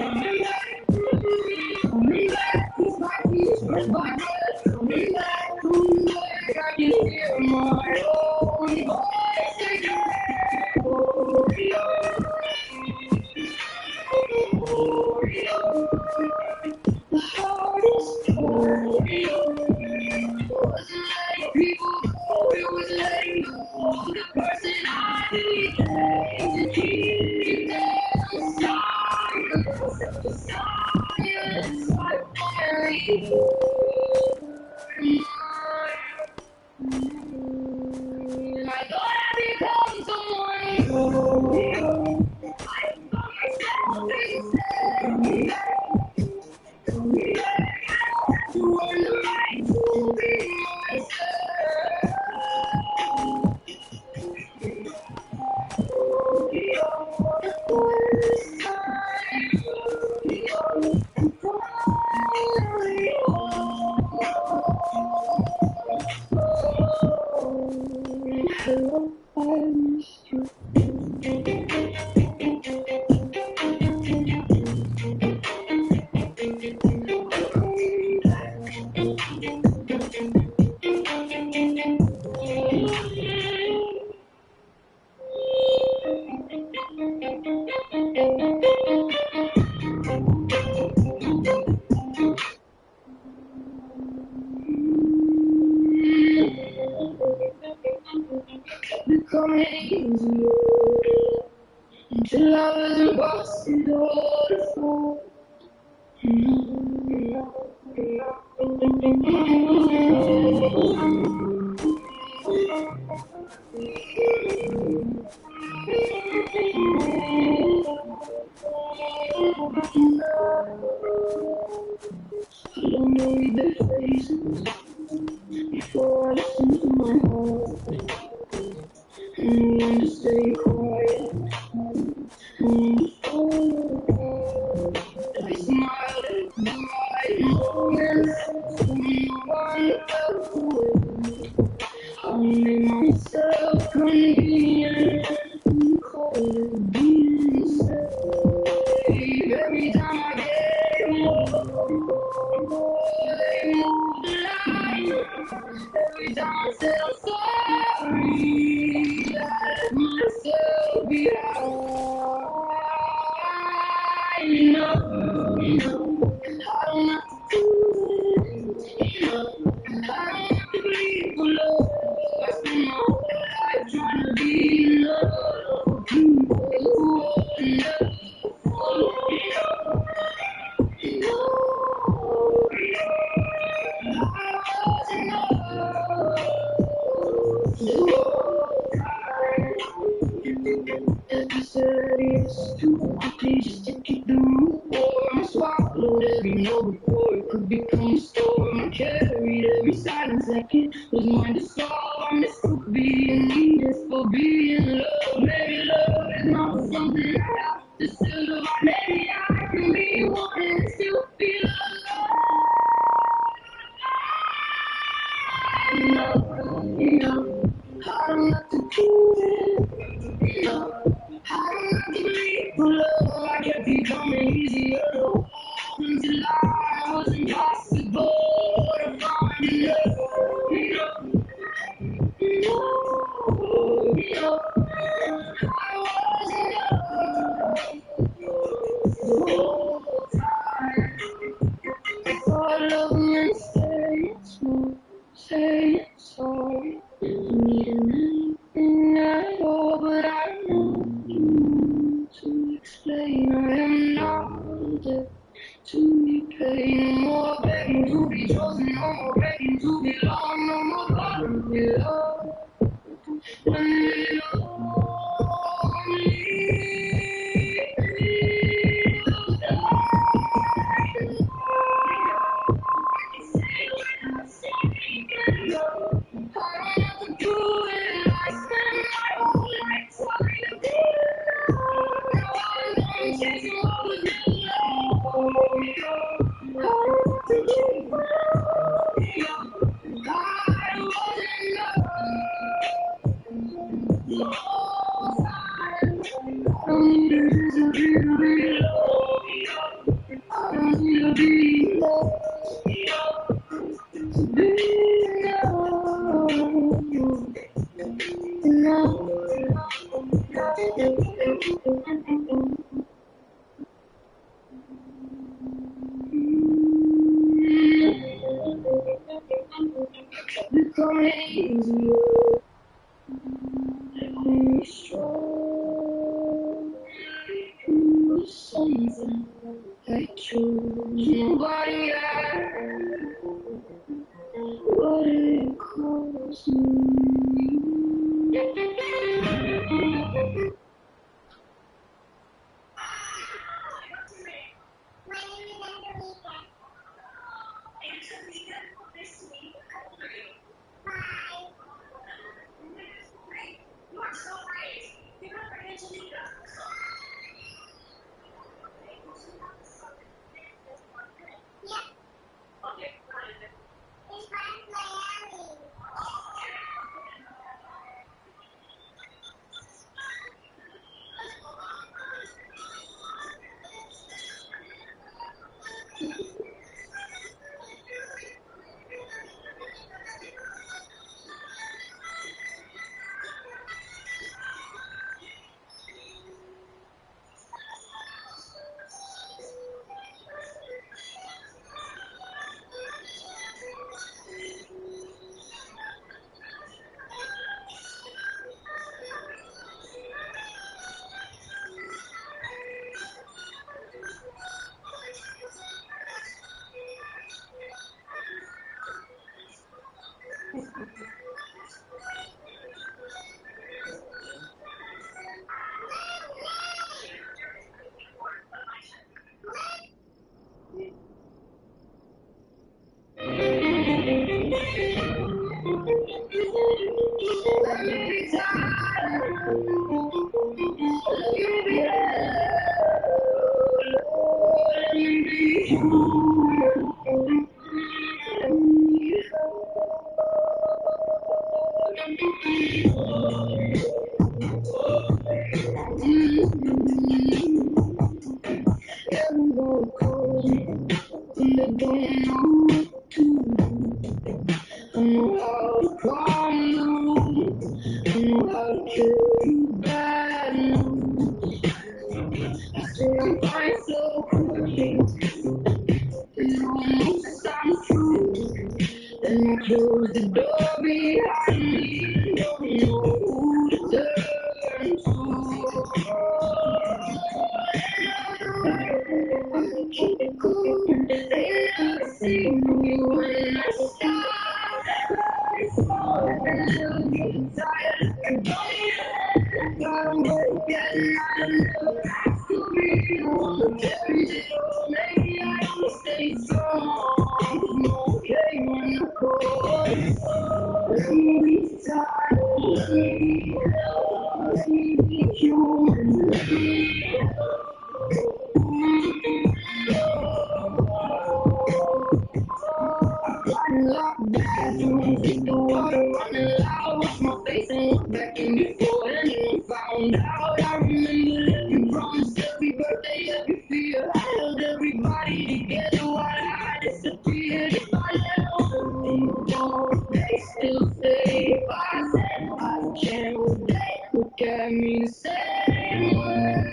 Coming back, piece by piece, breath by breath. Coming back, I can hear my own voice again. The hardest part wasn't letting people go, it was letting go of the person I became to keep them inside. The silence I finally and I thought I'd become someone new. I found myself instead. To earn the right to be myself. busted all the fall. I don't know their faces before I listen to my heart. And when to stay quiet, and I smiled at the right moments when no one else would. I made myself convenient and called it being safe. Every time I gave up, they moved the line. Every time I said I'm sorry, I let myself behind. No, I don't have to do it. No, I don't have to be for love. I spent my whole life trying to be in love for people who won't never follow me up. If you said yes too quickly, just to keep the room warm. I swallowed every no before it could become a storm. I carried every silence that it was mine to solve. I miss for being needed, for being loved. Maybe love is not something I have to survive. Maybe I can be one and still feel alive. No, I don't have to do it. No, I don't have to bleed for love. I kept becoming easier to hold until I was impossible to find love. No, I wasn't the whole time. I thought love meant staying smooth, saying sorry. I needed anything at all, but I know you to explain. I am not dead to be paid. No more begging to be chosen, no more begging to belong, no more calling me love. When you only becoming easier. Be strong. You something I chose. Nobody asked what it cost me. I know how to calm down. I know how to carry bad news. I say I'm fine so quickly. It almost sounds true. Then I close the door behind me. Don't know who to turn to. Keep it cool. They never see me when I stop. I never get tired. I don't get I never have to be the one to carry it all. Maybe I don't stay strong. I'm okay when I call. Let me be tired. Let me be held. Let me be human. Let me running like bathrooms with the water running loud. Wash my face and look back in before anyone found out. I remember every promise, every birthday, every fear. I held everybody together while I disappeared. If I let all the things go, they still stay. If I said I can't, would they look at me the same way?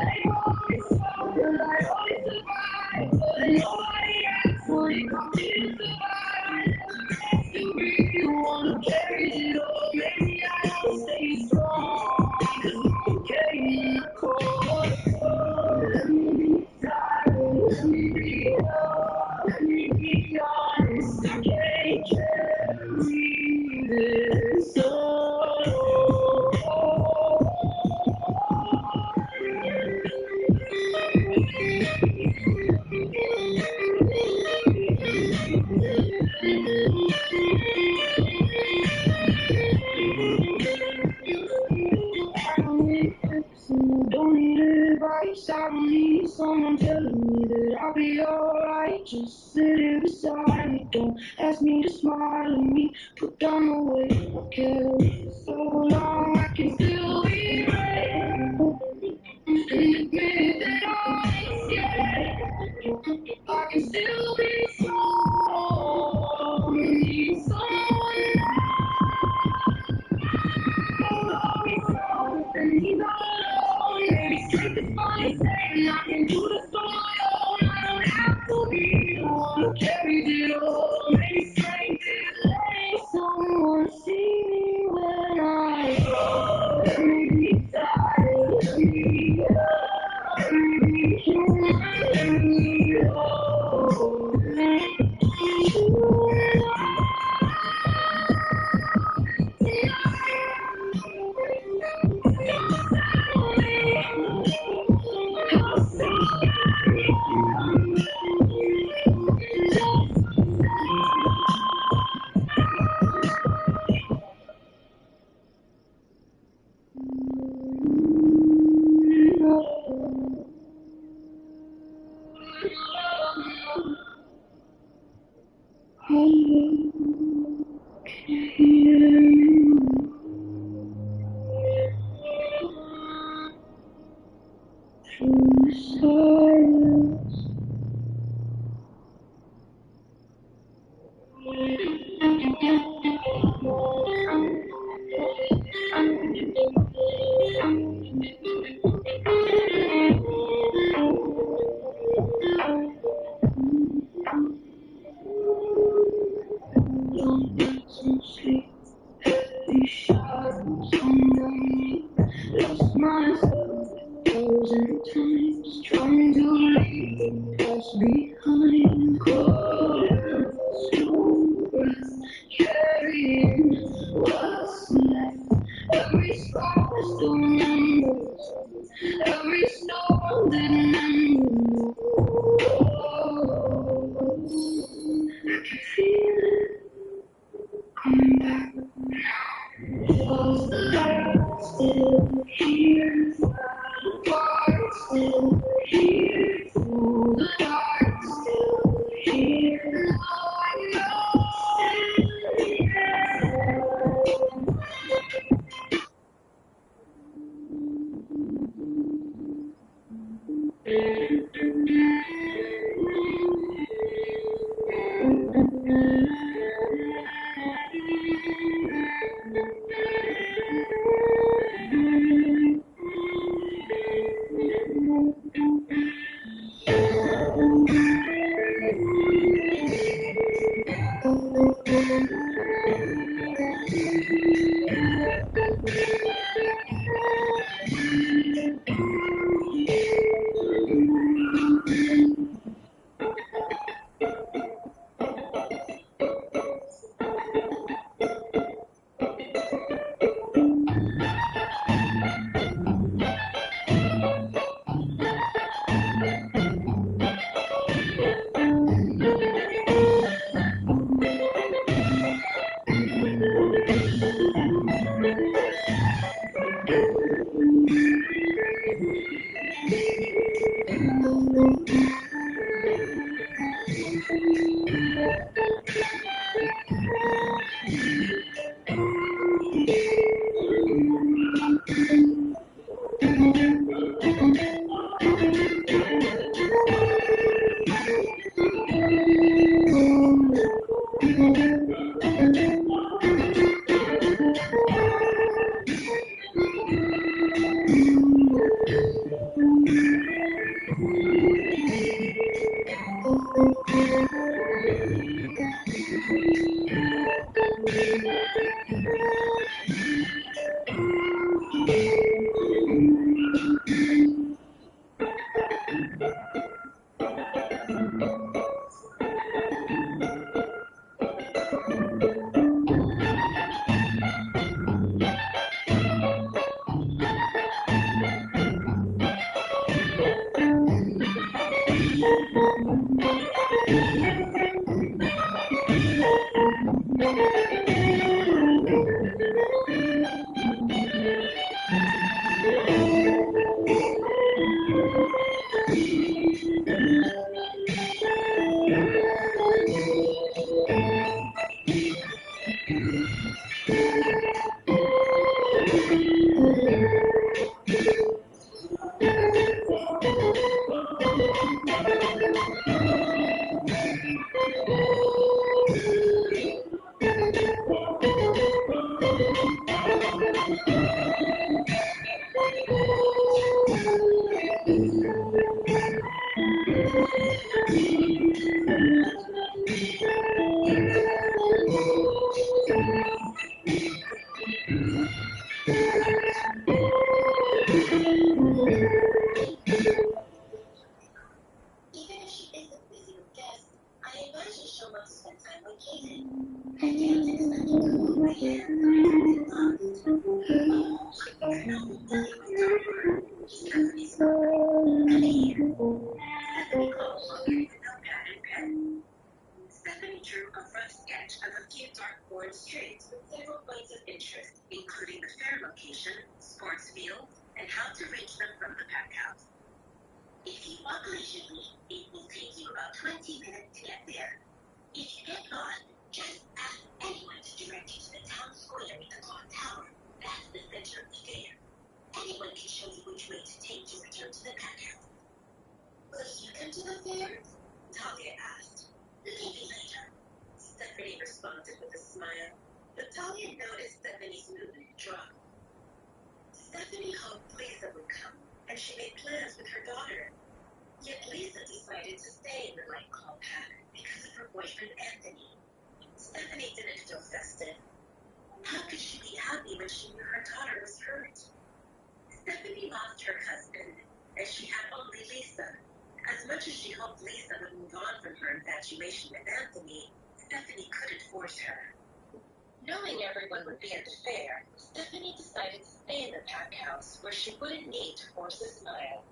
They probably so, 'cause I always survive, but nobody actually got me to survive. I never had to be the one who carries it all. Maybe I don't stay strong, 'cause I'm okay in the cold. Let me be tired, let me be held, let me be honest. I can't carry this alone. I don't need tips and I don't need advice. I don't need someone telling me that I'll be alright. Just sit here beside me. Don't ask me to smile at me. Put down the weight I carry so long. I can still be brave and admit that I'm scared. I can still be strong. Need someone and he's all alone. Maybe strength is funny saying I can do this on my own. I don't have to be the one who carries it all. Maybe strength is letting someone see me when I fall. Let me be tired, let me be held, let me be human, let me be whole. Don't get some sleep. These shadows on me. Lost myself 1,000 times trying to leave the past behind. Cold, slow breath, carrying what's left. Every scar still remembers. Every storm didn't end. I can feel it coming back. Was the light still here? The dark still here? Stephanie drew a rough sketch of a few dark board streets with several points of interest, including the fair location, sports fields, and how to reach them from the pack house. If you walk leisurely, it will take you about 20 minutes to get there. If you get lost, just ask anyone to direct you to the town square with the clock tower. That's the center of the fair. Anyone can show you which way to take to return to the pack house. Will you come to the fair? Talia asked. Maybe later. Stephanie responded with a smile, but Talia noticed Stephanie's movement drop. Stephanie hoped Lisa would come, and she made plans with her daughter. Yet Lisa decided to stay in the light call pack because of her boyfriend Anthony. Stephanie didn't feel festive. How could she be happy when she knew her daughter was hurt? Stephanie lost her husband, and she had only Lisa. As much as she hoped Lisa would move on from her infatuation with Anthony, Stephanie couldn't force her. Knowing everyone would be at the fair, Stephanie decided to stay in the pack house where she wouldn't need to force a smile.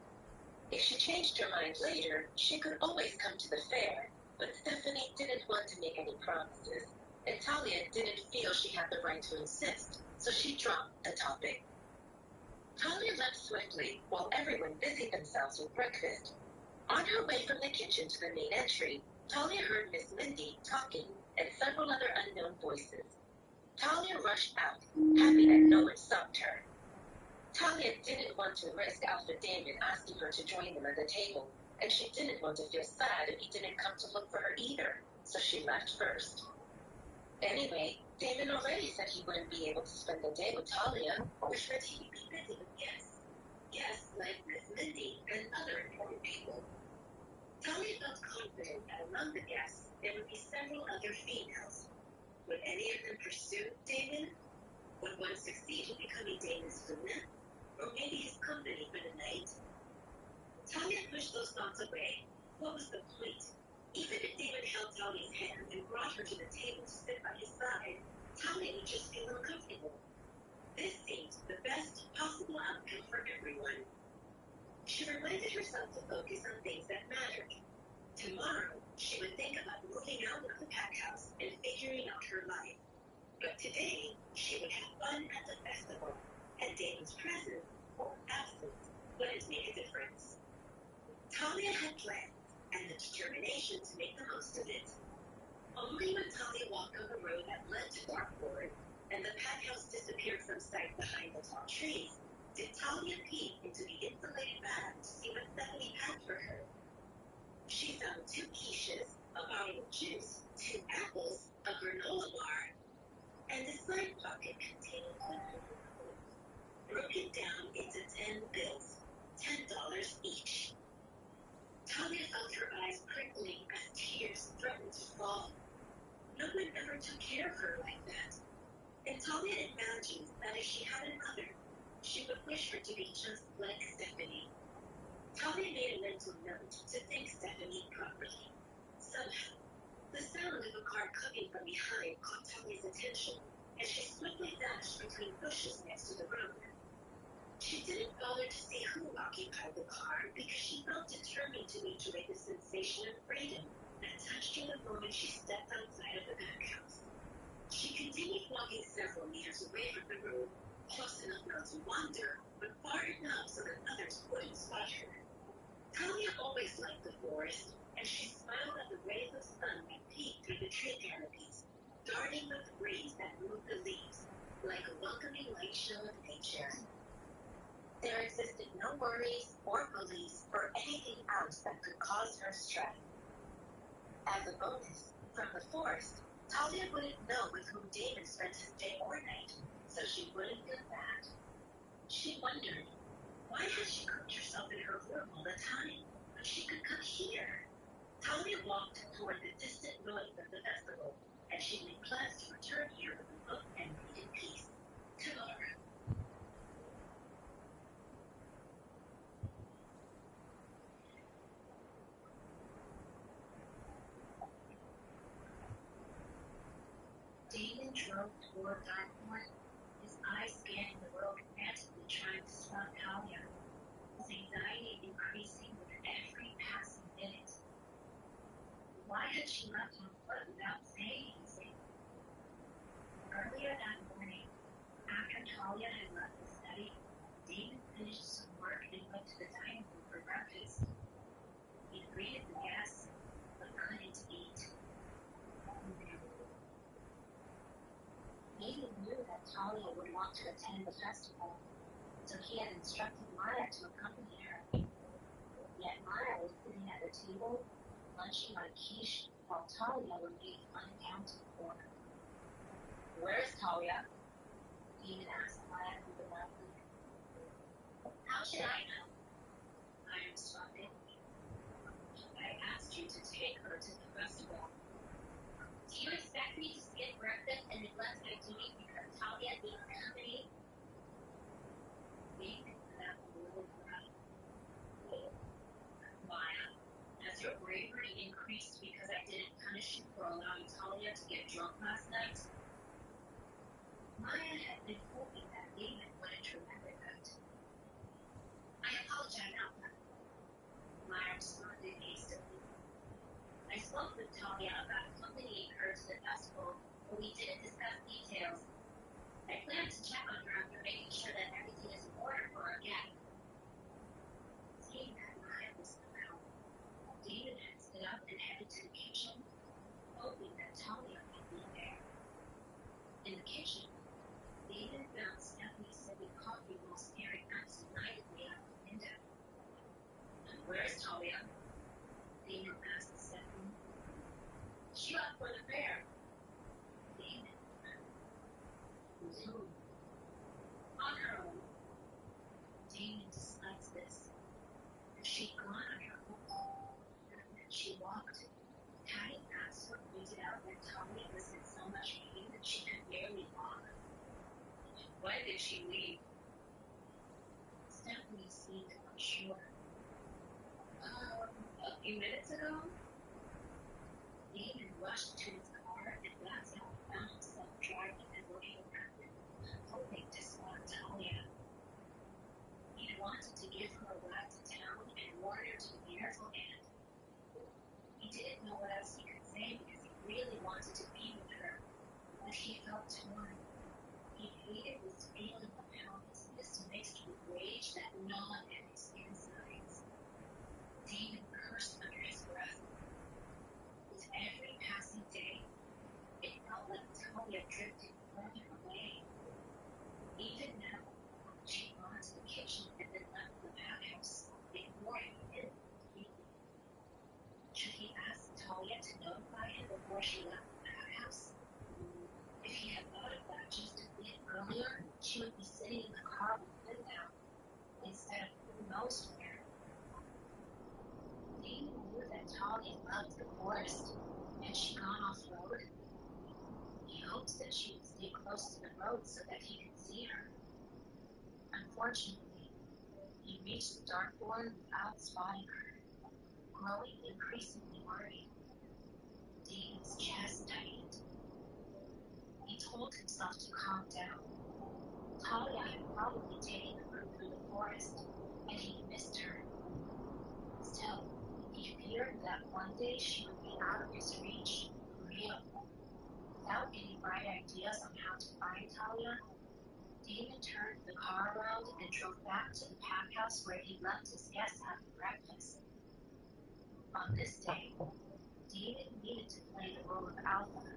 If she changed her mind later, she could always come to the fair, but Stephanie didn't want to make any promises, and Talia didn't feel she had the right to insist, so she dropped the topic. Talia left swiftly while everyone busied themselves with breakfast. On her way from the kitchen to the main entry, Talia heard Miss Mindy talking and several other unknown voices. Talia rushed out, happy that no one stopped her. Talia didn't want to risk Alfred Damon asking her to join them at the table, and she didn't want to feel sad if he didn't come to look for her either, so she left first. Anyway, Damon already said he wouldn't be able to spend the day with Talia, which meant he'd be busy with guests. Guests like Miss Mindy and other important people. Talia felt confident that among the guests there would be several other females. Would any of them pursue Damon? Would one succeed in becoming Damon's woman? Or maybe his company for the night? Talia pushed those thoughts away. What was the point? Even if Damon held Talia's hand and brought her to the table to sit by his side, Talia would just feel uncomfortable. This seemed the best possible outcome for everyone. She reminded herself to focus on things that mattered. Tomorrow, she would think about moving out of the pack house and figuring out her life. But today, she would have fun at the festival, and Damon's presence or absence wouldn't make a difference. Talia had plans and the determination to make the most of it. Only when Talia walked on the road that led to Darkboard and the pack house disappeared from sight behind the tall trees did Talia peek into the insulated bag to see what Stephanie packed for her. She found 2 quiches, a bottle of juice, 2 apples, a granola bar, and a side pocket containing $100, broken down into 10 bills, $10 each. Talia felt her eyes prickling as tears threatened to fall. No one ever took care of her like that. And Talia imagined that if she had a mother, she would wish her to be just like Stephanie. Talia made a mental note to thank Stephanie properly. Somehow, the sound of a car coming from behind caught Talia's attention, and she swiftly dashed between bushes next to the road. She didn't bother to see who occupied the car because she felt determined to enjoy the sensation of freedom that touched her the moment she stepped outside of the back house. She continued walking several meters away from the road, close enough not to wander, but far enough so that others wouldn't spot her. Talia always liked the forest, and she smiled at the rays of sun that peeked through the tree canopies, darting with the breeze that moved the leaves, like a welcoming light show of nature. There existed no worries or beliefs or anything else that could cause her stress. As a bonus, from the forest, Talia wouldn't know with whom Damon spent his day or night, so she wouldn't feel bad. She wondered, why has she cooked herself in her room all the time when she could cook here? Talia walked toward the distant noise of the festival, and she made plans to return here with a book and read in peace. Tomorrow. Damon drove toward Darkboard, his eyes scanning the road frantically trying to spot Talia, his anxiety increasing with every passing minute. Why had she left on foot without saying anything? Earlier that morning, after Talia had left the study, Damon finished some work and went to the dining room for breakfast. He greeted the guests, but couldn't eat. Damon knew that Talia would want to attend the festival, so he had instructed Maya to accompany her. Yet Maya was sitting at the table, munching on quiche, while Talia remained unaccounted for. Where is Talia? Damon asked Maya through the loudly. How should I know? Maya responded. I asked you to take her to the festival. Do you expect me to skip breakfast and neglect my duty because Talia needs company? Damon let out a little breath. Maya, has your bravery increased because I didn't punish you for allowing Talia to get drunk last night? Maya had been hoping that Damon wouldn't remember that. I apologize now. Maya responded hastily. I spoke with Talia about accompanying her to the festival, but we didn't discuss details. I plan to check on her after making sure that everything is in order for our guest. Seeing that Maya was out, David had stood up and headed to the kitchen, hoping that Talia might be there. In the kitchen, David found Stephanie sipping coffee while staring left for the fair. David. With whom? On her own. Damon dislikes this. If she'd gone on her own, and she walked, Patty asked her pointed out that Talia was in so much pain that she could barely walk. When did she leave? Stephanie seemed unsure. A few minutes ago? Damon rushed to his car, and that's how he found himself driving and looking around him, hoping to spot Talia. He'd wanted to give her a ride to town and warn her to be careful, and he didn't know what else he could say because he really wanted to be with her, but he felt torn. He hated this feeling of helplessness mixed with rage that gnawed at his insides. Damon cursed under his breath. With every passing day, it felt like Talia drifted further away. Even now, she'd gone to the kitchen and then left the house, ignoring him completely. Should he ask Talia to notify him before she left the house? If he had thought of that just a bit earlier, she would be sitting in the car with him now, instead of who knows where. Damon knew that Talia loved the forest. Had she gone off-road? He hoped that she would stay close to the road so that he could see her. Unfortunately, he reached the dark board without spotting her. Growing increasingly worried, Damon's chest tightened. He told himself to calm down. Talia had probably taken the route through the forest, and he missed her. Still, he feared that one day she would be out of his reach, for real. Without any bright ideas on how to find Talia, Damon turned the car around and drove back to the pack house where he left his guests having breakfast. On this day, Damon needed to play the role of alpha,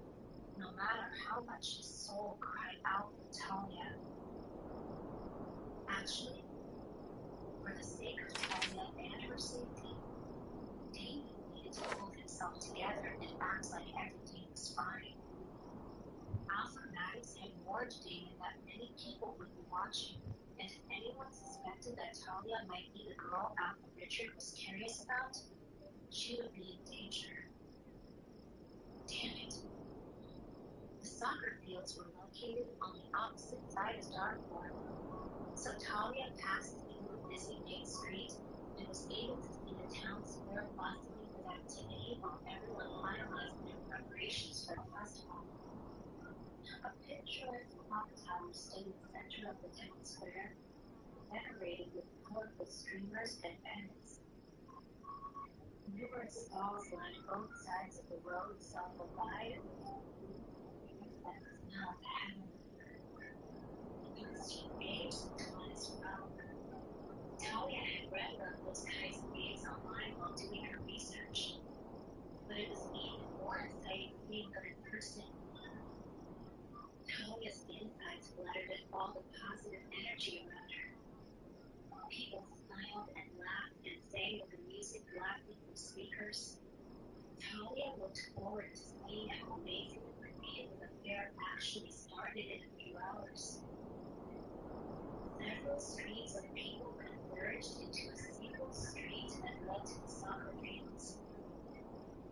no matter how much his soul cried out for Talia. Actually, for the sake of Talia and her safety, Damon needed to pull himself together and act like everything was fine. Alpha Maddox had warned Damon that many people would be watching, and if anyone suspected that Talia might be the girl Alpha Richard was curious about, she would be in danger. Damn it. The soccer fields were located on the opposite side of Dartmoor, so Talia passed through a busy main street and was able to see the town square bustling with activity while everyone finalized their preparations for the festival. A picturesque clock tower stood in the center of the town square, decorated with colorful streamers and pennants. Numerous stalls lined both sides of the road, selling a wide array of food that smelled heavenly. The booths were babes and fun as well. Talia had read about those kinds of games online while doing her research, but it was even more exciting seeing them in person. Talia's insides fluttered at all the positive energy around her. People smiled and laughed and sang with the music blasting from speakers. Talia looked forward to seeing how amazing it would be when the fair actually started in a few hours. Several streams of people converged into a single street that led to the soccer fields.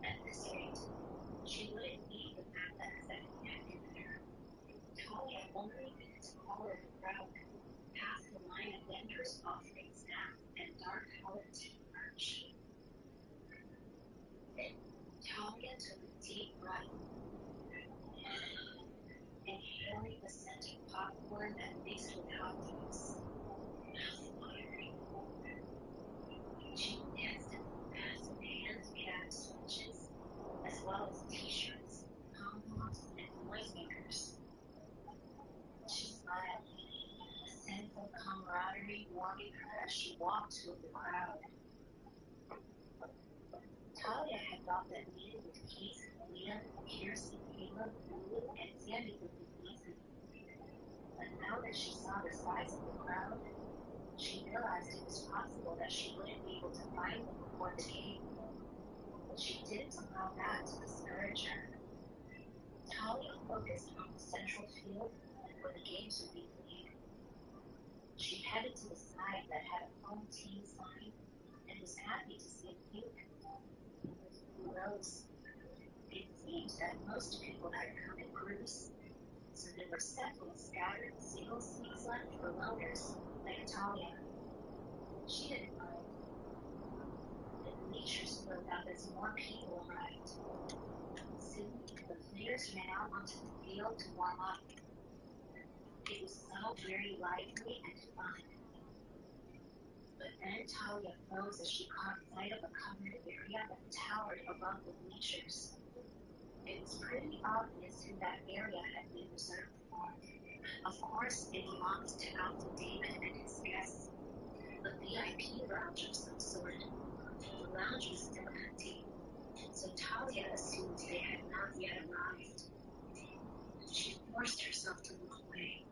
At this rate, she wouldn't need the map that Stephanie had given her. Talia only needed to follow the crowd, past the line of vendors offering snacks and dark-colored merch. Talia took a deep breath, inhaling the scent of popcorn that mixed with hot dogs. She glanced at the massive hand-made out switches, as well as t-shirts, pom-poms, and noisemakers. She smiled, a sense of camaraderie warming her as she walked through the crowd. Talia had thought that meeting with Keith, Liam, Kirsten, Caleb, Lulu, and Sandy would be easy. But now that she saw the size of the crowd, she realized it was possible that she wouldn't be able to find them before the game. But she didn't allow that to discourage her. Talia focused on the central field where the games would be played. She headed to the side that had a home team sign and was happy to see a few rows. It seemed that most people had come in groups, so there were several scattered single seats left for loners like Talia. She didn't mind. The bleachers filled up as more people arrived. Soon, the players ran out onto the field to warm up. It was so very lively and fun. But then Talia froze as she caught sight of a covered area that towered above the bleachers. It was pretty obvious who that area had been reserved for. Of course, it belonged to Alpha David and his guests, a VIP lounge of some sort. The lounge was still empty, so Talia assumed they had not yet arrived. She forced herself to look away.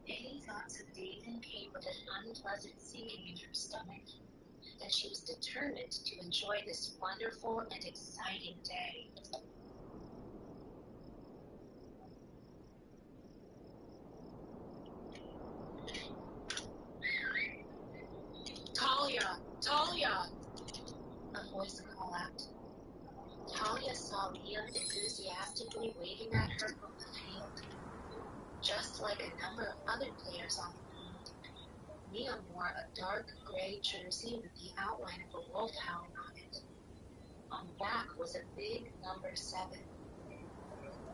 Any thoughts of David came with an unpleasant sinking in her stomach, and she was determined to enjoy this wonderful and exciting day. Talia! A voice called out. Talia saw Liam enthusiastically waving at her from the field. Just like a number of other players on the field, Liam wore a dark gray jersey with the outline of a wolfhound on it. On the back was a big number 7.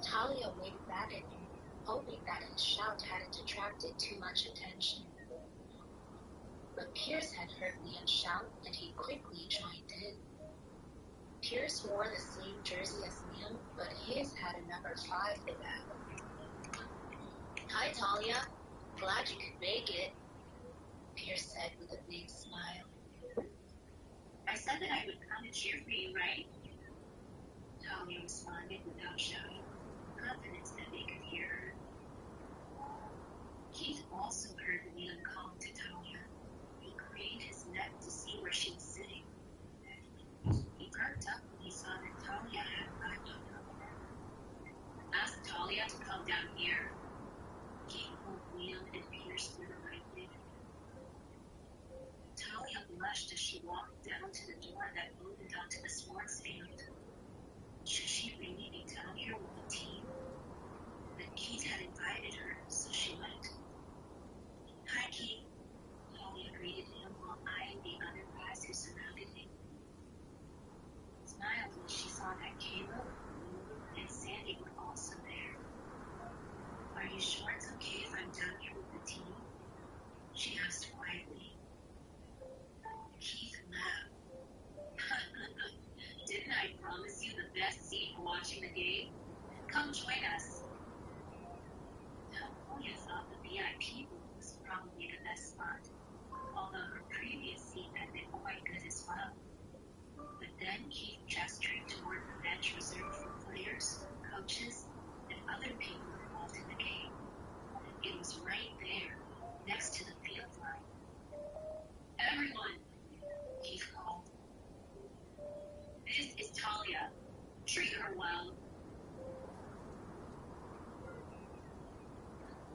Talia waved back at him, hoping that his shout hadn't attracted too much attention. But Pierce had heard Liam shout, and he quickly joined in. Pierce wore the same jersey as Liam, but his had a number 5 in it. Hi, Talia. Glad you could make it, Pierce said with a big smile. I said that I would come and cheer for you, right? Talia responded without shouting, confident that they could hear her. Keith also heard Liam calling to Talia. He craned his neck to see where she was sitting. He perked up when he saw that Talia had arrived on her. Ask Talia to come down here. Keith pulled Liam and Pierce through the light. Talia blushed as she walked down to the door that opened onto the sports field. Should she really be down here with the team? But Keith had invited her, so she went. Hi, Keith. Talia greeted him while eyeing the other guys who surrounded him. Smiled when she saw that Caleb, Lulu, and Sandy were also there. Are you sure it's okay if I'm down here with the team? She asked quietly. Keith laughed. Didn't I promise you the best seat for watching the game? Come join us. Talia thought the VIP booth was probably the best spot, although her previous seat had been quite good as well. But then Keith gestured toward the bench reserved for players, coaches, and other people involved in the game. It was right there, next to the field line. Everyone, Keith called. This is Talia. Treat her well.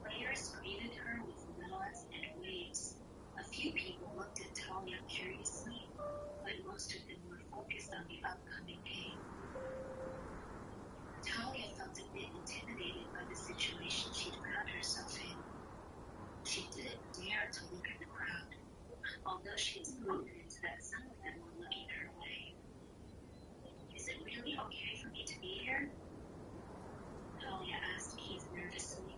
Players greeted her with nods and waves. A few people looked at Talia curiously, but most of them were focused on the upcoming game. Talia felt a bit intimidated by the situation she'd found herself in. She didn't dare to look at the crowd, although she was confident that some of them were looking her way. Is it really okay for me to be here? Talia asked Keith nervously.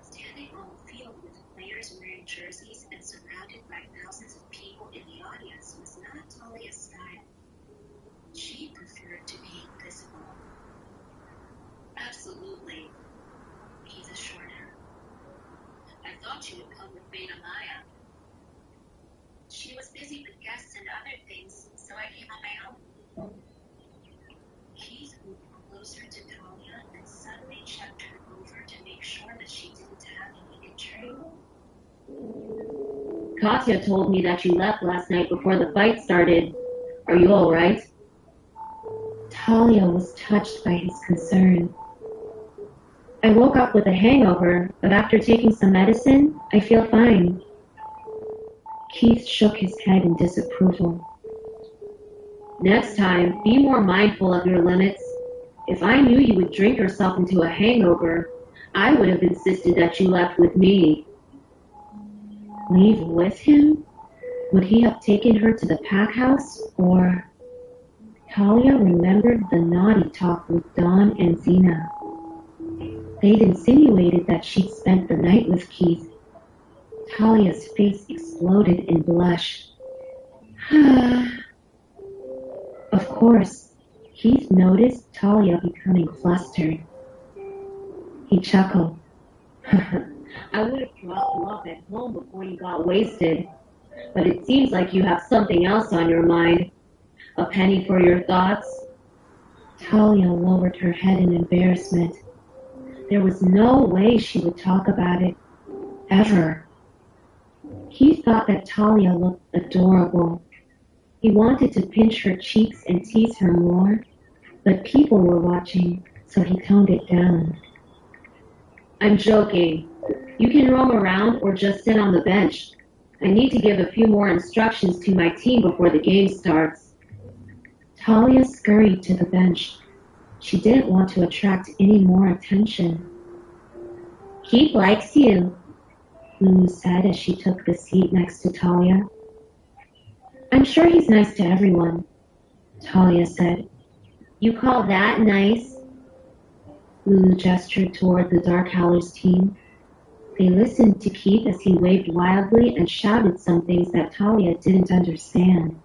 Standing on the field with players wearing jerseys and surrounded by thousands of people in the audience was not Talia's style. She preferred to be invisible. Absolutely, Keith assured her. I thought you would come with Beta Maya. She was busy with guests and other things, so I came on my own. Keith moved closer to Talia and suddenly checked her over to make sure that she didn't have any injury. Katya told me that you left last night before the fight started. Are you all right? Talia was touched by his concern. I woke up with a hangover, but after taking some medicine, I feel fine. Keith shook his head in disapproval. Next time, be more mindful of your limits. If I knew you would drink yourself into a hangover, I would have insisted that you left with me. Leave with him? Would he have taken her to the pack house, or... Talia remembered the naughty talk with Dawn and Zena. They'd insinuated that she'd spent the night with Keith. Talia's face exploded in blush. Of course, Keith noticed Talia becoming flustered. He chuckled. I would have dropped you off at home before you got wasted, but it seems like you have something else on your mind. A penny for your thoughts? Talia lowered her head in embarrassment. There was no way she would talk about it, ever. He thought that Talia looked adorable. He wanted to pinch her cheeks and tease her more, but people were watching, so he toned it down. I'm joking. You can roam around or just sit on the bench. I need to give a few more instructions to my team before the game starts. Talia scurried to the bench. She didn't want to attract any more attention. Keith likes you, Lulu said as she took the seat next to Talia. I'm sure he's nice to everyone, Talia said. You call that nice? Lulu gestured toward the Dark Howlers team. They listened to Keith as he waved wildly and shouted some things that Talia didn't understand.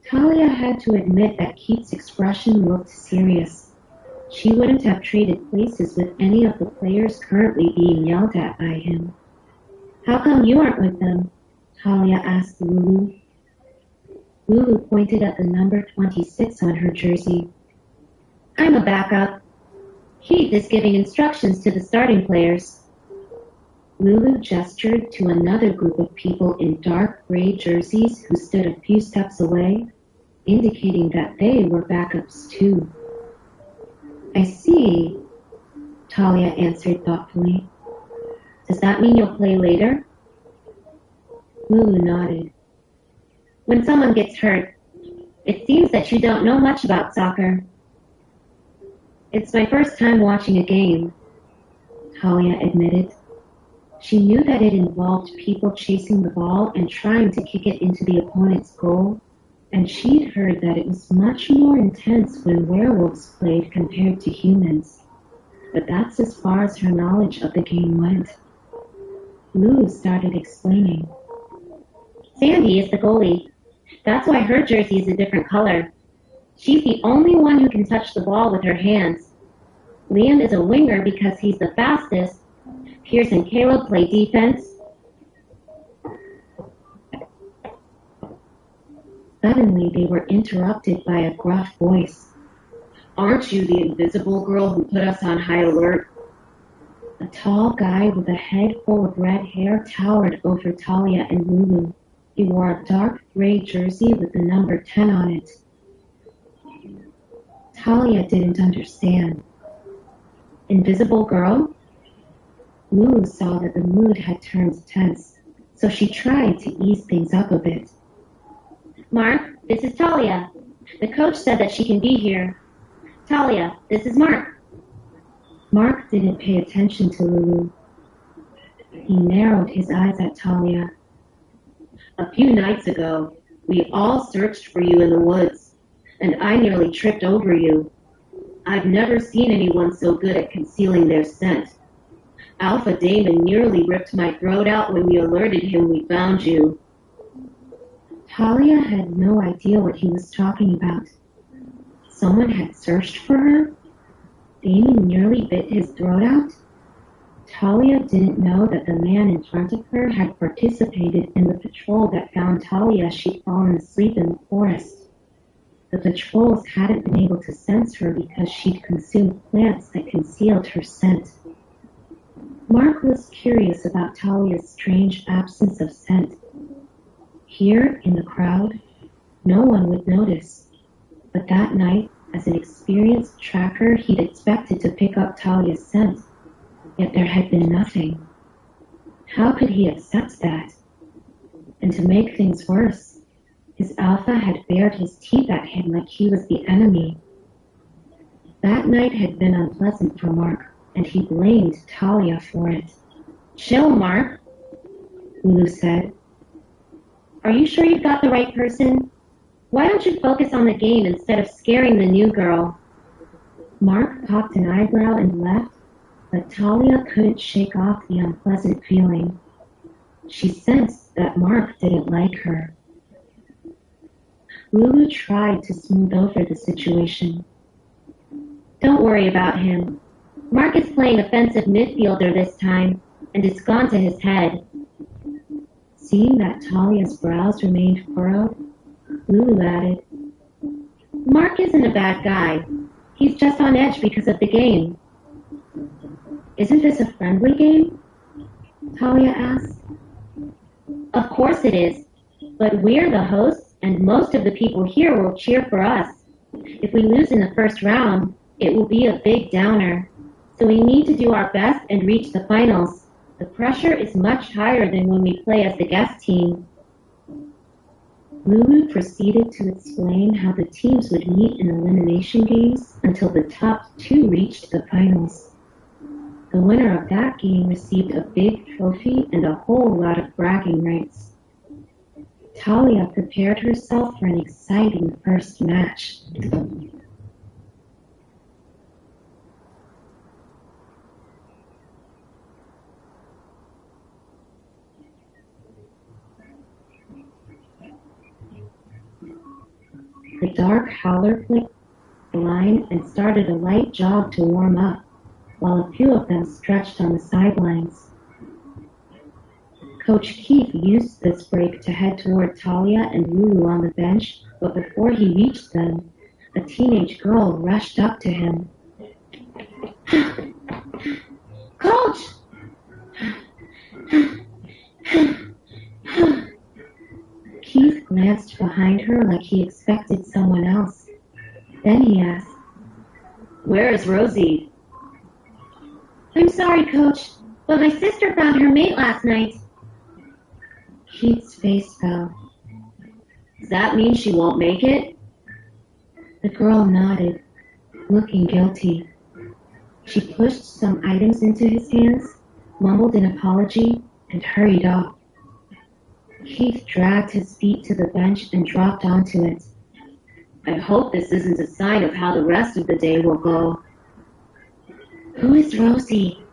Talia had to admit that Keith's expression looked serious. She wouldn't have traded places with any of the players currently being yelled at by him. How come you aren't with them? Talia asked Lulu. Lulu pointed at the number 26 on her jersey. I'm a backup. Keith is giving instructions to the starting players. Lulu gestured to another group of people in dark gray jerseys who stood a few steps away, indicating that they were backups too. I see, Talia answered thoughtfully. Does that mean you'll play later? Lulu nodded. When someone gets hurt, it seems that you don't know much about soccer. It's my first time watching a game, Talia admitted. She knew that it involved people chasing the ball and trying to kick it into the opponent's goal, and she'd heard that it was much more intense when werewolves played compared to humans. But that's as far as her knowledge of the game went. Lulu started explaining. Sandy is the goalie. That's why her jersey is a different color. She's the only one who can touch the ball with her hands. Liam is a winger because he's the fastest. Pierce and Caleb play defense. Suddenly, they were interrupted by a gruff voice. Aren't you the invisible girl who put us on high alert? A tall guy with a head full of red hair towered over Talia and Lulu. He wore a dark gray jersey with the number 10 on it. Talia didn't understand. Invisible girl? Lulu saw that the mood had turned tense, so she tried to ease things up a bit. Mark, this is Talia. The coach said that she can be here. Talia, this is Mark. Mark didn't pay attention to Lulu. He narrowed his eyes at Talia. A few nights ago, we all searched for you in the woods, and I nearly tripped over you. I've never seen anyone so good at concealing their scent. Alpha Damon nearly ripped my throat out when we alerted him we found you. Talia had no idea what he was talking about. Someone had searched for her? Damon nearly bit his throat out? Talia didn't know that the man in front of her had participated in the patrol that found Talia as she'd fallen asleep in the forest. The patrols hadn't been able to sense her because she'd consumed plants that concealed her scent. Mark was curious about Talia's strange absence of scent. Here, in the crowd, no one would notice. But that night, As an experienced tracker, he'd expected to pick up Talia's scent, yet there had been nothing. How could he accept that? And to make things worse, his alpha had bared his teeth at him like he was the enemy. That night had been unpleasant for Mark, and he blamed Talia for it. "Chill, Mark," Lulu said. "Are you sure you've got the right person? Why don't you focus on the game instead of scaring the new girl?" Mark cocked an eyebrow and left, but Talia couldn't shake off the unpleasant feeling. She sensed that Mark didn't like her. Lulu tried to smooth over the situation. "Don't worry about him. Mark is playing offensive midfielder this time, and it's gone to his head." Seeing that Talia's brows remained furrowed, Lulu added, "Mark isn't a bad guy. He's just on edge because of the game." "Isn't this a friendly game?" Talia asked. "Of course it is, but we're the hosts, and most of the people here will cheer for us. If we lose in the first round, it will be a big downer. So we need to do our best and reach the finals. The pressure is much higher than when we play as the guest team." Lulu proceeded to explain how the teams would meet in elimination games until the top two reached the finals. The winner of that game received a big trophy and a whole lot of bragging rights. Talia prepared herself for an exciting first match. The dark howler flicked the line and started a light jog to warm up, while a few of them stretched on the sidelines. Coach Keith used this break to head toward Talia and Lulu on the bench, but before he reached them, a teenage girl rushed up to him. "Coach!" Keith glanced behind her like he expected someone else. Then he asked, "Where is Rosie?" "I'm sorry, Coach, but my sister found her mate last night." Keith's face fell. "Does that mean she won't make it?" The girl nodded, looking guilty. She pushed some items into his hands, mumbled an apology, and hurried off. Keith dragged his feet to the bench and dropped onto it. "I hope this isn't a sign of how the rest of the day will go." "Who is Rosie?"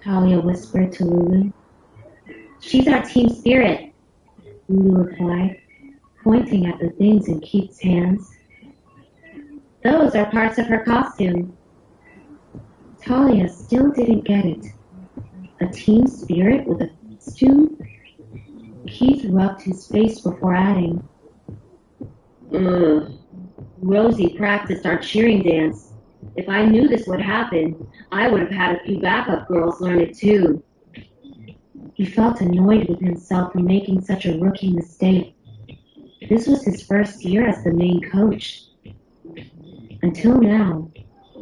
Talia whispered to Lulu. "She's our team spirit," Lulu replied, pointing at the things in Keith's hands. "Those are parts of her costume." Talia still didn't get it. A team spirit with a costume? Keith rubbed his face before adding, "Ugh. Rosie practiced our cheering dance. If I knew this would happen, I would have had a few backup girls learn it too." He felt annoyed with himself for making such a rookie mistake. This was his first year as the main coach. Until now,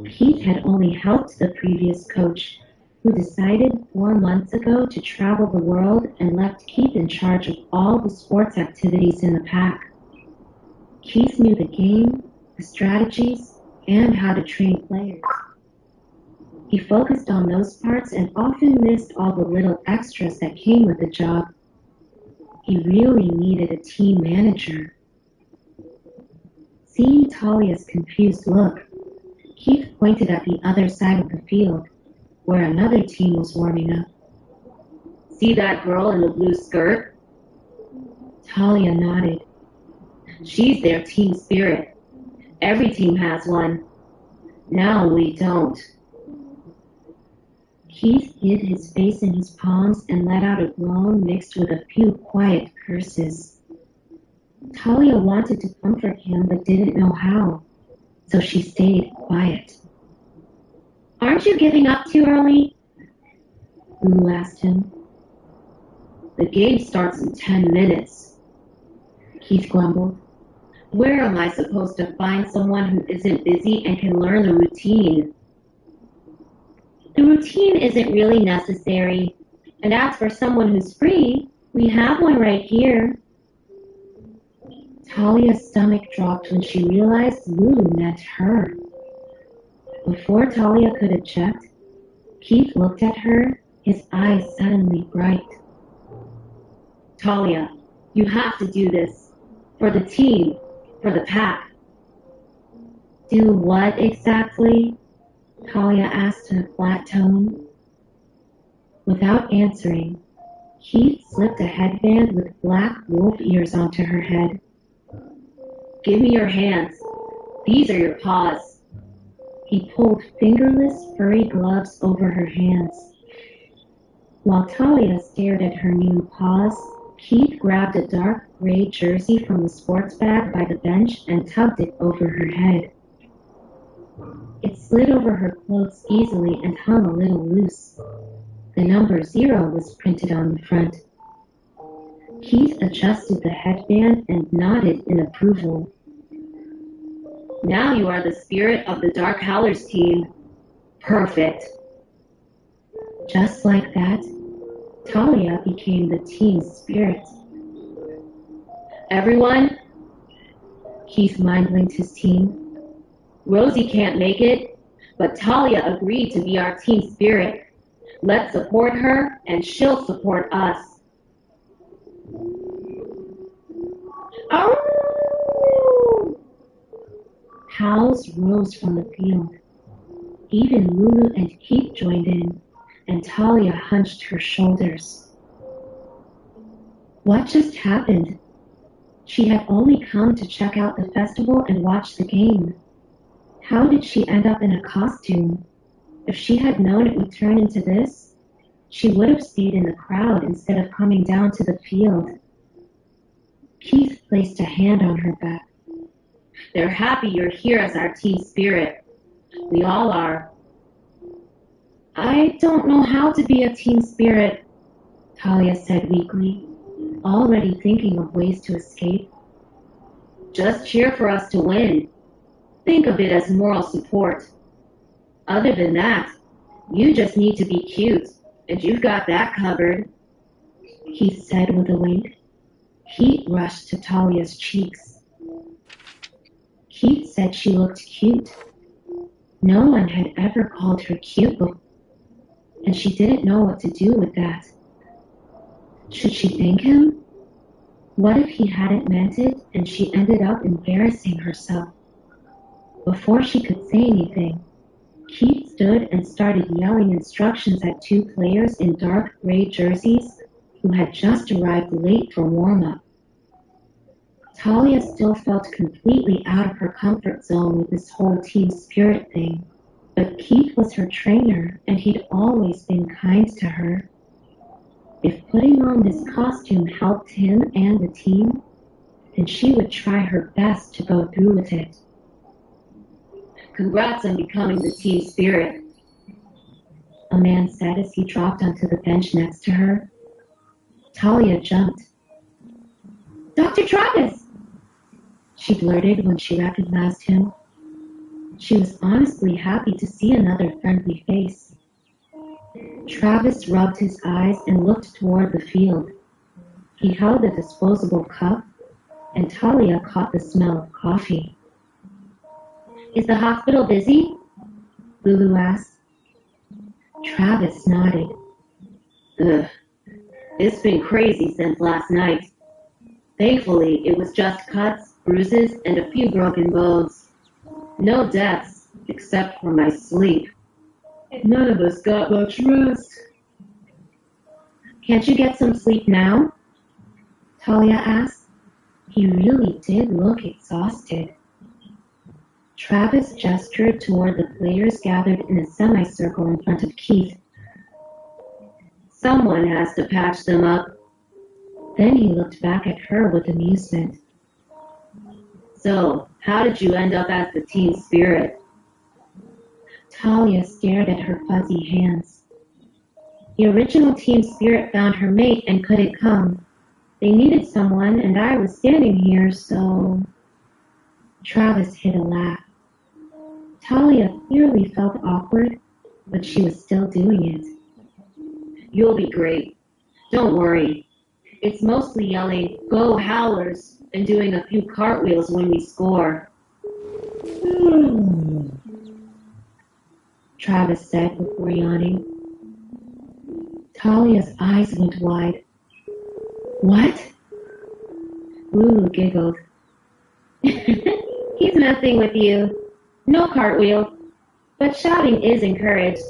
Keith had only helped the previous coach, who decided 4 months ago to travel the world and left Keith in charge of all the sports activities in the pack. Keith knew the game, the strategies, and how to train players. He focused on those parts and often missed all the little extras that came with the job. He really needed a team manager. Seeing Talia's confused look, Keith pointed at the other side of the field, where another team was warming up. "See that girl in the blue skirt?" Talia nodded. "She's their team spirit. Every team has one. Now we don't." Keith hid his face in his palms and let out a groan mixed with a few quiet curses. Talia wanted to comfort him but didn't know how, so she stayed quiet. "Aren't you giving up too early?" Lulu asked him. "The game starts in 10 minutes," Keith grumbled. Where am I supposed to find someone who isn't busy and can learn the routine? The routine isn't really necessary. And as for someone who's free, we have one right here. Talia's stomach dropped when she realized Lulu meant her. Before Talia could object, Keith looked at her, his eyes suddenly bright. Talia, you have to do this. For the team, for the pack. Do what exactly? Talia asked in a flat tone. Without answering, Keith slipped a headband with black wolf ears onto her head. Give me your hands. These are your paws. He pulled fingerless, furry gloves over her hands. While Talia stared at her new paws, Keith grabbed a dark gray jersey from the sports bag by the bench and tugged it over her head. It slid over her clothes easily and hung a little loose. The number 0 was printed on the front. Keith adjusted the headband and nodded in approval. Now you are the spirit of the Dark Howlers team. Perfect. Just like that, Talia became the team's spirit. Everyone, Keith mind-linked his team. Rosie can't make it, but Talia agreed to be our team spirit. Let's support her, and she'll support us. Oh! Howls rose from the field. Even Lulu and Keith joined in, and Talia hunched her shoulders. What just happened? She had only come to check out the festival and watch the game. How did she end up in a costume? If she had known it would turn into this, she would have stayed in the crowd instead of coming down to the field. Keith placed a hand on her back. They're happy you're here as our team spirit. We all are. I don't know how to be a team spirit, Talia said weakly, already thinking of ways to escape. Just cheer for us to win. Think of it as moral support. Other than that, you just need to be cute, and you've got that covered, Keith said with a wink. Heat rushed to Talia's cheeks. Keith said she looked cute. No one had ever called her cute before, and she didn't know what to do with that. Should she thank him? What if he hadn't meant it and she ended up embarrassing herself? Before she could say anything, Keith stood and started yelling instructions at 2 players in dark gray jerseys who had just arrived late for warm-up. Talia still felt completely out of her comfort zone with this whole team spirit thing, but Keith was her trainer and he'd always been kind to her. If putting on this costume helped him and the team, then she would try her best to go through with it. Congrats on becoming the team spirit, a man said as he dropped onto the bench next to her. Talia jumped. Dr. Travis! She blurted when she recognized him. She was honestly happy to see another friendly face. Travis rubbed his eyes and looked toward the field. He held a disposable cup, and Talia caught the smell of coffee. Is the hospital busy? Lulu asked. Travis nodded. Ugh, it's been crazy since last night. Thankfully, it was just cuts, bruises, and a few broken bones. No deaths, except for my sleep. None of us got much rest. Can't you get some sleep now? Talia asked. He really did look exhausted. Travis gestured toward the players gathered in a semicircle in front of Keith. Someone has to patch them up. Then he looked back at her with amusement. So, how did you end up as the team spirit? Talia stared at her fuzzy hands. The original team spirit found her mate and couldn't come. They needed someone, and I was standing here, so... Travis hid a laugh. Talia clearly felt awkward, but she was still doing it. You'll be great. Don't worry. It's mostly yelling, "Go Howlers," and doing a few cartwheels when we score. Travis said before yawning. Talia's eyes went wide. What? Lulu giggled. He's messing with you. No cartwheel, but shouting is encouraged.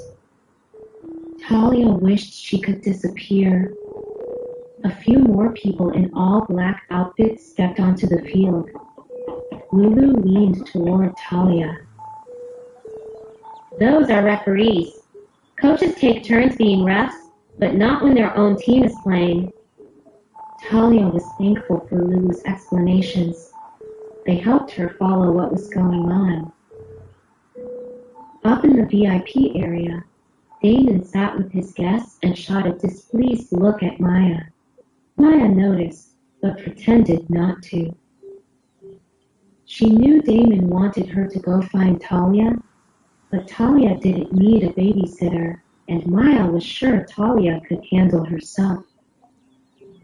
Talia wished she could disappear. A few more people in all black outfits stepped onto the field. Lulu leaned toward Talia. Those are referees. Coaches take turns being refs, but not when their own team is playing. Talia was thankful for Lulu's explanations. They helped her follow what was going on. Up in the VIP area, Damon sat with his guests and shot a displeased look at Maya. Maya noticed, but pretended not to. She knew Damon wanted her to go find Talia, but Talia didn't need a babysitter, and Maya was sure Talia could handle herself.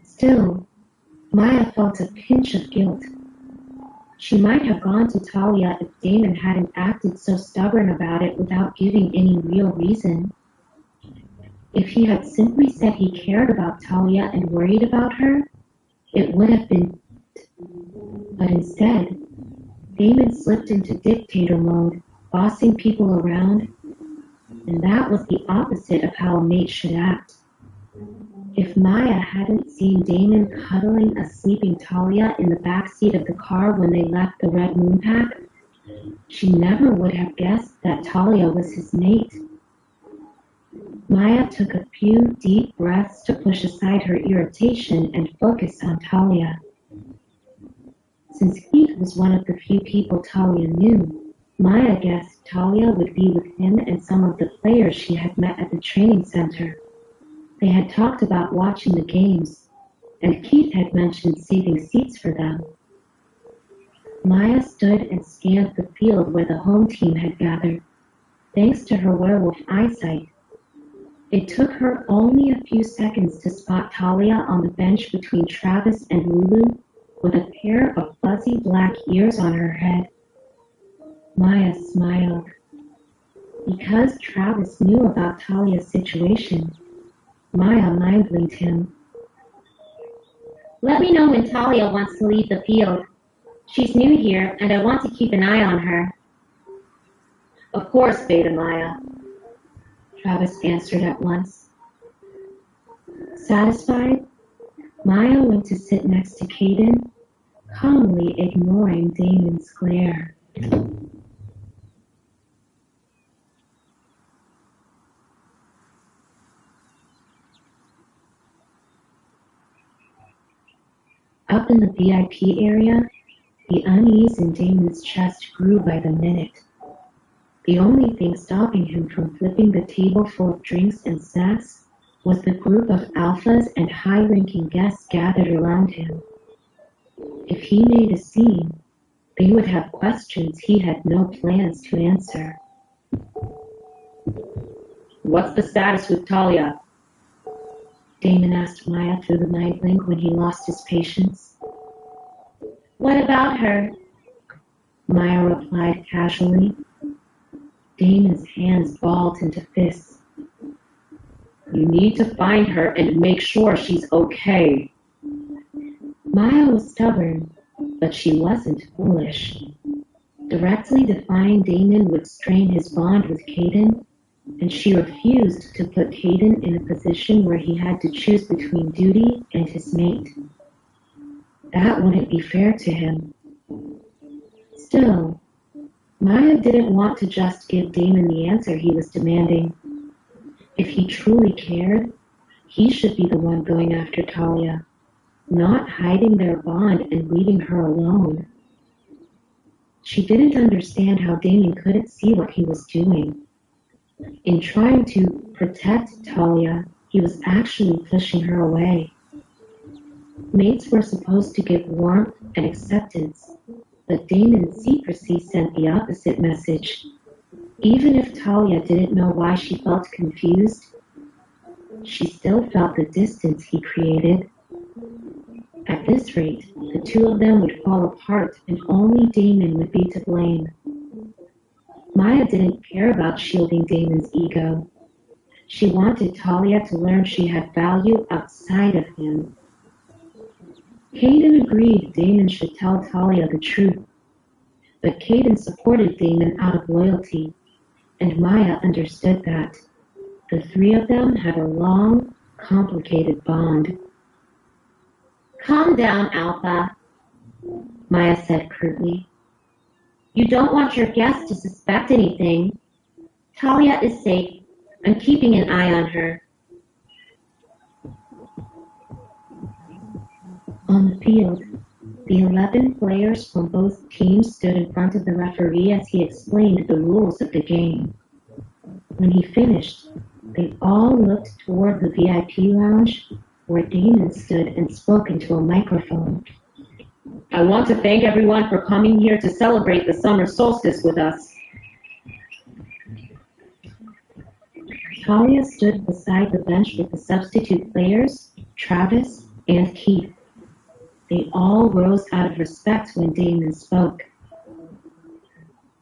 Still, Maya felt a pinch of guilt. She might have gone to Talia if Damon hadn't acted so stubborn about it without giving any real reason. If he had simply said he cared about Talia and worried about her, it would have been. But instead, Damon slipped into dictator mode, bossing people around, and that was the opposite of how a mate should act. If Maya hadn't seen Damon cuddling a sleeping Talia in the backseat of the car when they left the Red Moon Pack, she never would have guessed that Talia was his mate. Maya took a few deep breaths to push aside her irritation and focus on Talia. Since Keith was one of the few people Talia knew, Maya guessed Talia would be with him and some of the players she had met at the training center. They had talked about watching the games, and Keith had mentioned saving seats for them. Maya stood and scanned the field where the home team had gathered. Thanks to her werewolf eyesight, it took her only a few seconds to spot Talia on the bench between Travis and Lulu with a pair of fuzzy black ears on her head. Maya smiled. Because Travis knew about Talia's situation, Maya mind-blinked him. Let me know when Talia wants to leave the field. She's new here, and I want to keep an eye on her. Of course, Beta Maya, Travis answered at once. Satisfied, Maya went to sit next to Caden, calmly ignoring Damon's glare. Up in the VIP area, the unease in Damon's chest grew by the minute. The only thing stopping him from flipping the table full of drinks and snacks was the group of alphas and high-ranking guests gathered around him. If he made a scene, they would have questions he had no plans to answer. What's the status with Talia? Damon asked Maya through the night link when he lost his patience. What about her? Maya replied casually. Damon's hands balled into fists. You need to find her and make sure she's okay. Maya was stubborn, but she wasn't foolish. Directly defying Damon would strain his bond with Caden, and she refused to put Caden in a position where he had to choose between duty and his mate. That wouldn't be fair to him. Still, Maya didn't want to just give Damon the answer he was demanding. If he truly cared, he should be the one going after Talia, not hiding their bond and leaving her alone. She didn't understand how Damon couldn't see what he was doing. In trying to protect Talia, he was actually pushing her away. Mates were supposed to give warmth and acceptance, But Damon's secrecy sent the opposite message. Even if Talia didn't know why she felt confused, she still felt the distance he created. At this rate, the two of them would fall apart and only Damon would be to blame. Maya didn't care about shielding Damon's ego. She wanted Talia to learn she had value outside of him. Caden agreed Damon should tell Talia the truth, but Caden supported Damon out of loyalty, and Maya understood that. The three of them had a long, complicated bond. Calm down, Alpha, Maya said curtly. You don't want your guests to suspect anything. Talia is safe. I'm keeping an eye on her. On the field, the 11 players from both teams stood in front of the referee as he explained the rules of the game. When he finished, they all looked toward the VIP lounge where Damon stood and spoke into a microphone. I want to thank everyone for coming here to celebrate the summer solstice with us. Talia stood beside the bench with the substitute players, Travis and Keith. They all rose out of respect when Damon spoke.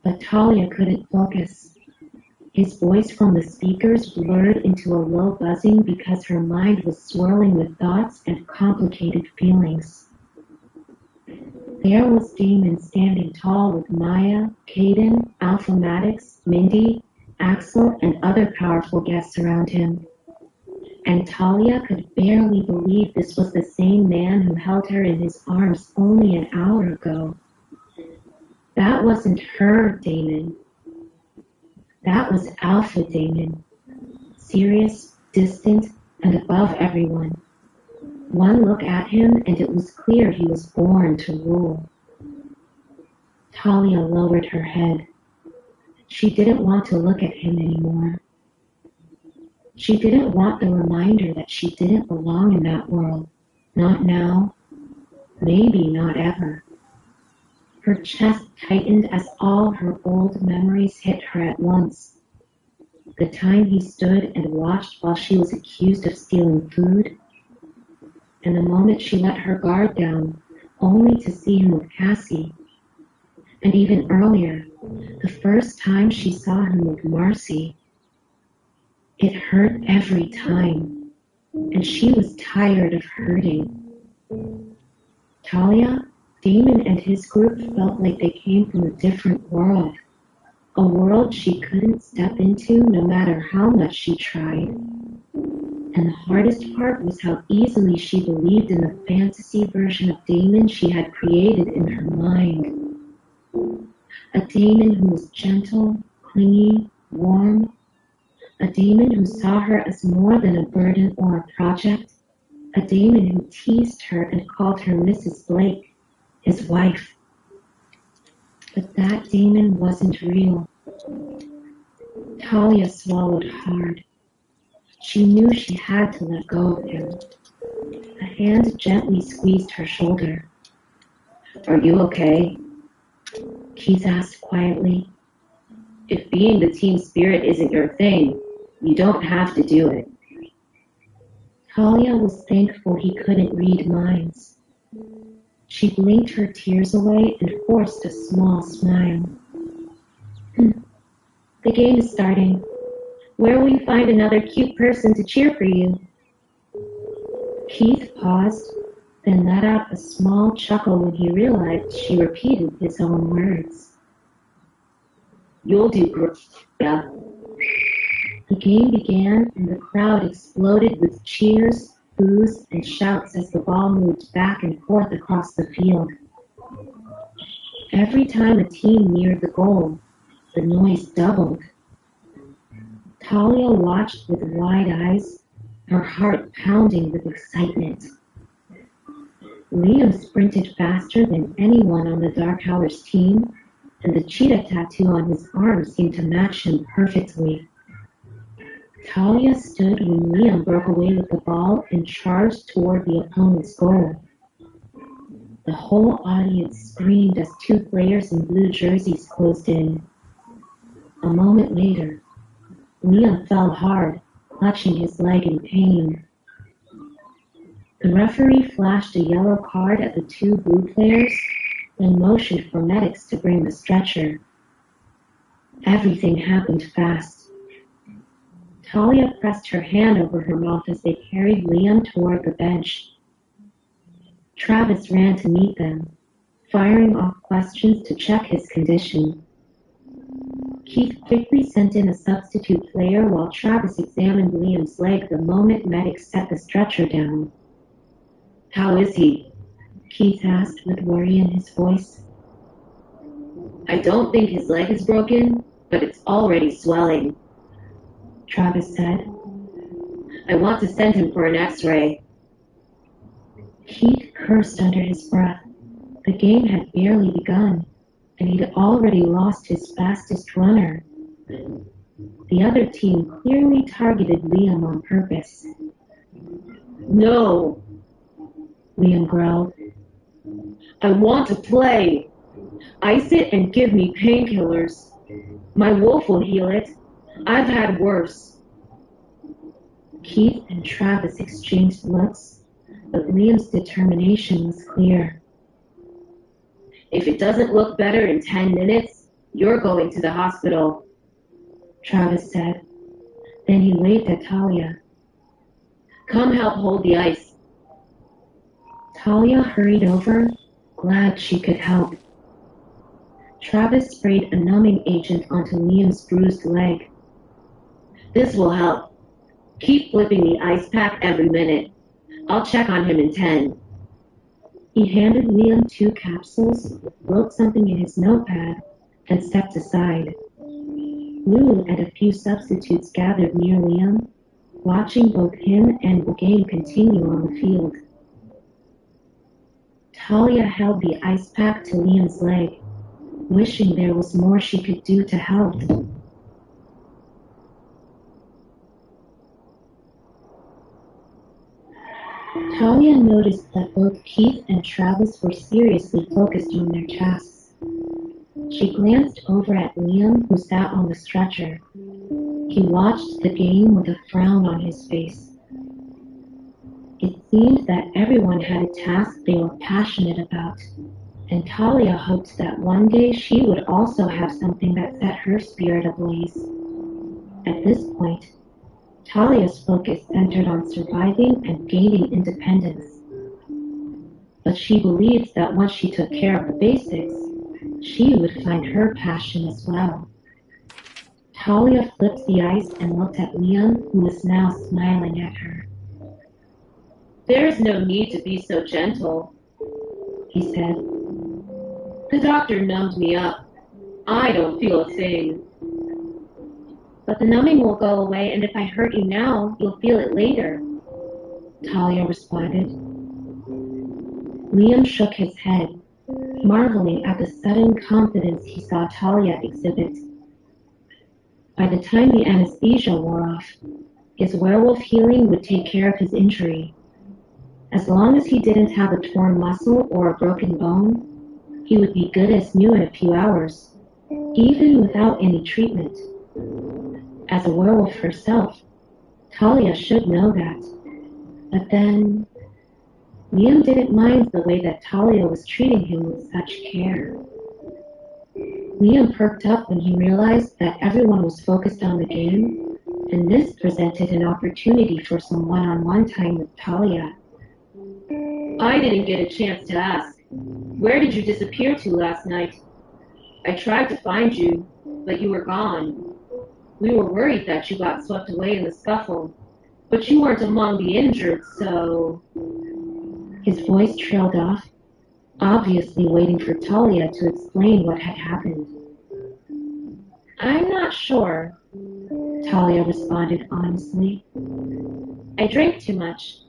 But Talia couldn't focus. His voice from the speakers blurred into a low buzzing because her mind was swirling with thoughts and complicated feelings. There was Damon standing tall with Maya, Caden, Alpha Maddox, Mindy, Axel, and other powerful guests around him. And Talia could barely believe this was the same man who held her in his arms only an hour ago. That wasn't her Damon. That was Alpha Damon, serious, distant, and above everyone. One look at him and it was clear he was born to rule. Talia lowered her head. She didn't want to look at him anymore. She didn't want the reminder that she didn't belong in that world. Not now. Maybe not ever. Her chest tightened as all her old memories hit her at once. The time he stood and watched while she was accused of stealing food, and the moment she let her guard down, only to see him with Cassie. And even earlier, the first time she saw him with Marcy. It hurt every time, and she was tired of hurting. Talia, Damon and his group felt like they came from a different world, a world she couldn't step into no matter how much she tried. And the hardest part was how easily she believed in the fantasy version of Damon she had created in her mind. A Damon who was gentle, clingy, warm. A Damon who saw her as more than a burden or a project. A Damon who teased her and called her Mrs. Blake, his wife. But that Damon wasn't real. Talia swallowed hard. She knew she had to let go of him. A hand gently squeezed her shoulder. Are you okay? Keith asked quietly. If being the team spirit isn't your thing, you don't have to do it. Talia was thankful he couldn't read minds. She blinked her tears away and forced a small smile. The game is starting. Where will you find another cute person to cheer for you? Keith paused, then let out a small chuckle when he realized she repeated his own words. You'll do great, yeah. The game began and the crowd exploded with cheers, boos, and shouts as the ball moved back and forth across the field. Every time a team neared the goal, the noise doubled. Talia watched with wide eyes, her heart pounding with excitement. Liam sprinted faster than anyone on the Dark Howlers team, and the cheetah tattoo on his arm seemed to match him perfectly. Talia stood when Liam broke away with the ball and charged toward the opponent's goal. The whole audience screamed as two players in blue jerseys closed in. A moment later, Liam fell hard, clutching his leg in pain. The referee flashed a yellow card at the two blue players, then motioned for medics to bring the stretcher. Everything happened fast. Talia pressed her hand over her mouth as they carried Liam toward the bench. Travis ran to meet them, firing off questions to check his condition. Keith quickly sent in a substitute player while Travis examined Liam's leg the moment medics set the stretcher down. "How is he?" Keith asked with worry in his voice. "I don't think his leg is broken, but it's already swelling," Travis said. "I want to send him for an X-ray." Keith cursed under his breath. The game had barely begun, and he'd already lost his fastest runner. The other team clearly targeted Liam on purpose. "No," Liam growled. "I want to play. Ice it and give me painkillers. My wolf will heal it. I've had worse." Keith and Travis exchanged looks, but Liam's determination was clear. "If it doesn't look better in 10 minutes, you're going to the hospital," Travis said. Then he waved at Talia. "Come help hold the ice." Talia hurried over, glad she could help. Travis sprayed a numbing agent onto Liam's bruised leg. "This will help. Keep flipping the ice pack every minute. I'll check on him in 10. He handed Liam 2 capsules, wrote something in his notepad, and stepped aside. Lou and a few substitutes gathered near Liam, watching both him and the game continue on the field. Talia held the ice pack to Liam's leg, wishing there was more she could do to help. Talia noticed that both Keith and Travis were seriously focused on their tasks. She glanced over at Liam, who sat on the stretcher. He watched the game with a frown on his face. It seemed that everyone had a task they were passionate about, and Talia hoped that one day she would also have something that set her spirit ablaze. At this point, Talia's focus centered on surviving and gaining independence. But she believed that once she took care of the basics, she would find her passion as well. Talia flipped the ice and looked at Liam, who was now smiling at her. "There's no need to be so gentle," he said. "The doctor numbed me up. I don't feel a thing." "But the numbing will go away, and if I hurt you now, you'll feel it later," Talia responded. Liam shook his head, marveling at the sudden confidence he saw Talia exhibit. By the time the anesthesia wore off, his werewolf healing would take care of his injury. As long as he didn't have a torn muscle or a broken bone, he would be good as new in a few hours, even without any treatment. As a werewolf herself, Talia should know that. But then, Liam didn't mind the way that Talia was treating him with such care. Liam perked up when he realized that everyone was focused on the game, and this presented an opportunity for some one-on-one time with Talia. "I didn't get a chance to ask. Where did you disappear to last night? I tried to find you, but you were gone. We were worried that you got swept away in the scuffle, but you weren't among the injured, so..." His voice trailed off, obviously waiting for Talia to explain what had happened. "I'm not sure," Talia responded honestly. "I drank too much.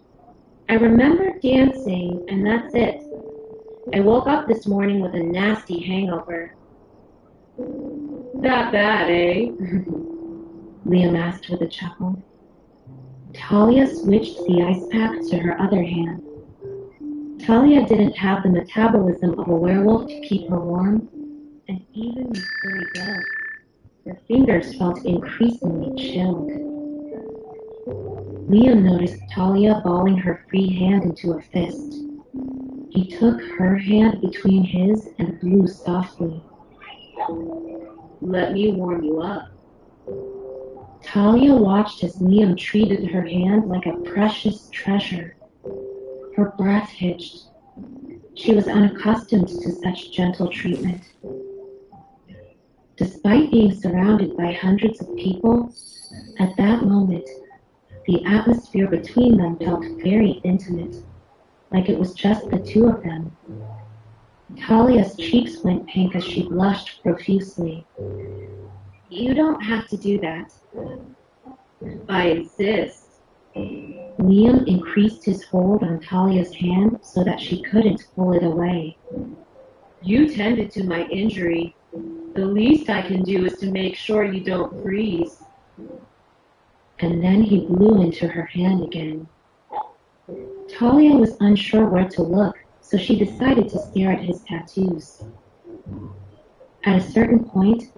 I remember dancing, and that's it. I woke up this morning with a nasty hangover." "That bad, eh?" Liam asked with a chuckle. Talia switched the ice pack to her other hand. Talia didn't have the metabolism of a werewolf to keep her warm, and even with furry gloves, her fingers felt increasingly chilled. Liam noticed Talia balling her free hand into a fist. He took her hand between his and blew softly. "Let me warm you up." Talia watched as Liam treated her hand like a precious treasure. Her breath hitched. She was unaccustomed to such gentle treatment. Despite being surrounded by hundreds of people, at that moment, the atmosphere between them felt very intimate, like it was just the two of them. Talia's cheeks went pink as she blushed profusely. "You don't have to do that." "I insist." Liam increased his hold on Talia's hand so that she couldn't pull it away. "You tended to my injury. The least I can do is to make sure you don't freeze." And then he blew into her hand again. Talia was unsure where to look, so she decided to stare at his tattoos. At a certain point,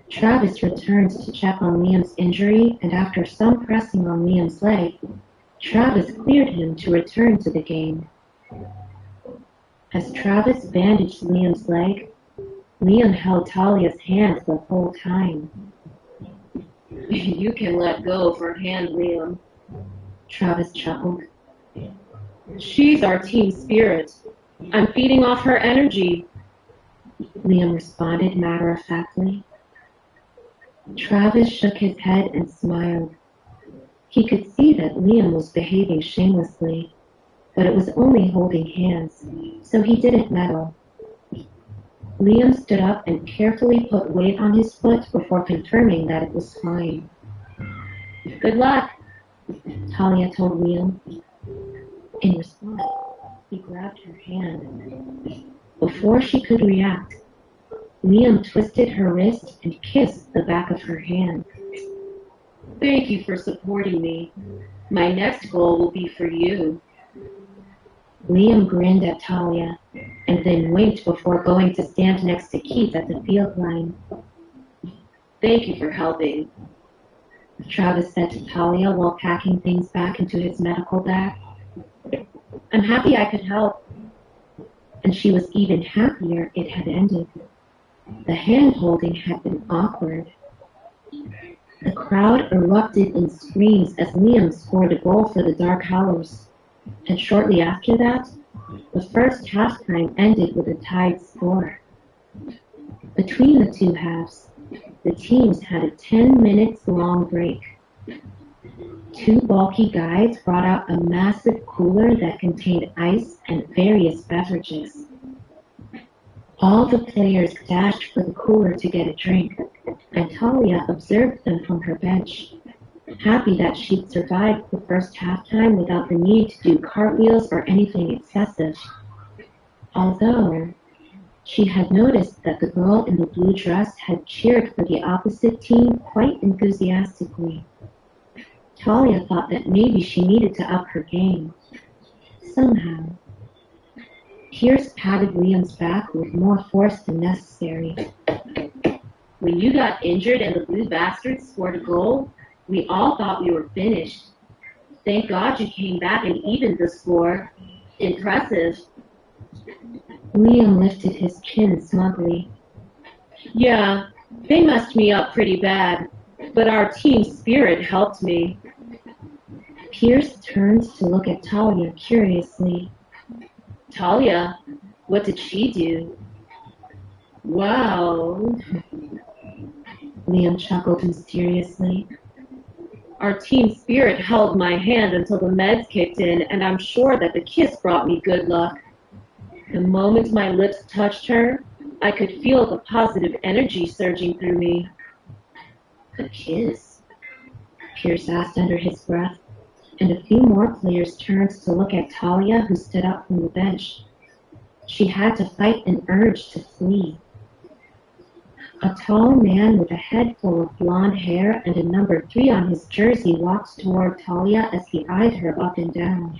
Travis returned to check on Liam's injury, and after some pressing on Liam's leg, Travis cleared him to return to the game. As Travis bandaged Liam's leg, Liam held Talia's hand the whole time. "You can let go of her hand, Liam," Travis chuckled. "She's our team spirit. I'm feeding off her energy," Liam responded matter-of-factly. Travis shook his head and smiled. He could see that Liam was behaving shamelessly, but it was only holding hands, so he didn't meddle. Liam stood up and carefully put weight on his foot before confirming that it was fine. "Good luck," Talia told Liam. In response, he grabbed her hand. Before she could react, Liam twisted her wrist and kissed the back of her hand. "Thank you for supporting me. My next goal will be for you." Liam grinned at Talia, and then winked before going to stand next to Keith at the field line. "Thank you for helping," Travis said to Talia while packing things back into his medical bag. "I'm happy I could help." And she was even happier it had ended. The hand-holding had been awkward. The crowd erupted in screams as Liam scored a goal for the Dark Howlers. And shortly after that, the first halftime ended with a tied score. Between the two halves, the teams had a 10-minute-long break. Two bulky guys brought out a massive cooler that contained ice and various beverages. All the players dashed for the cooler to get a drink, and Talia observed them from her bench, happy that she'd survived the first halftime without the need to do cartwheels or anything excessive. Although, she had noticed that the girl in the blue dress had cheered for the opposite team quite enthusiastically. Talia thought that maybe she needed to up her game. Somehow. Pierce patted Liam's back with more force than necessary. "When you got injured and the blue bastards scored a goal, we all thought we were finished. Thank God you came back and evened the score. Impressive." Liam lifted his chin smugly. "Yeah, they messed me up pretty bad, but our team spirit helped me." Pierce turned to look at Talia curiously. "Talia, what did she do?" "Well," Liam chuckled mysteriously. "Our team spirit held my hand until the meds kicked in, and I'm sure that the kiss brought me good luck. The moment my lips touched her, I could feel the positive energy surging through me." "A kiss?" Pierce asked under his breath, and a few more players turned to look at Talia, who stood up from the bench. She had to fight an urge to flee. A tall man with a head full of blonde hair and a number 3 on his jersey walked toward Talia as he eyed her up and down.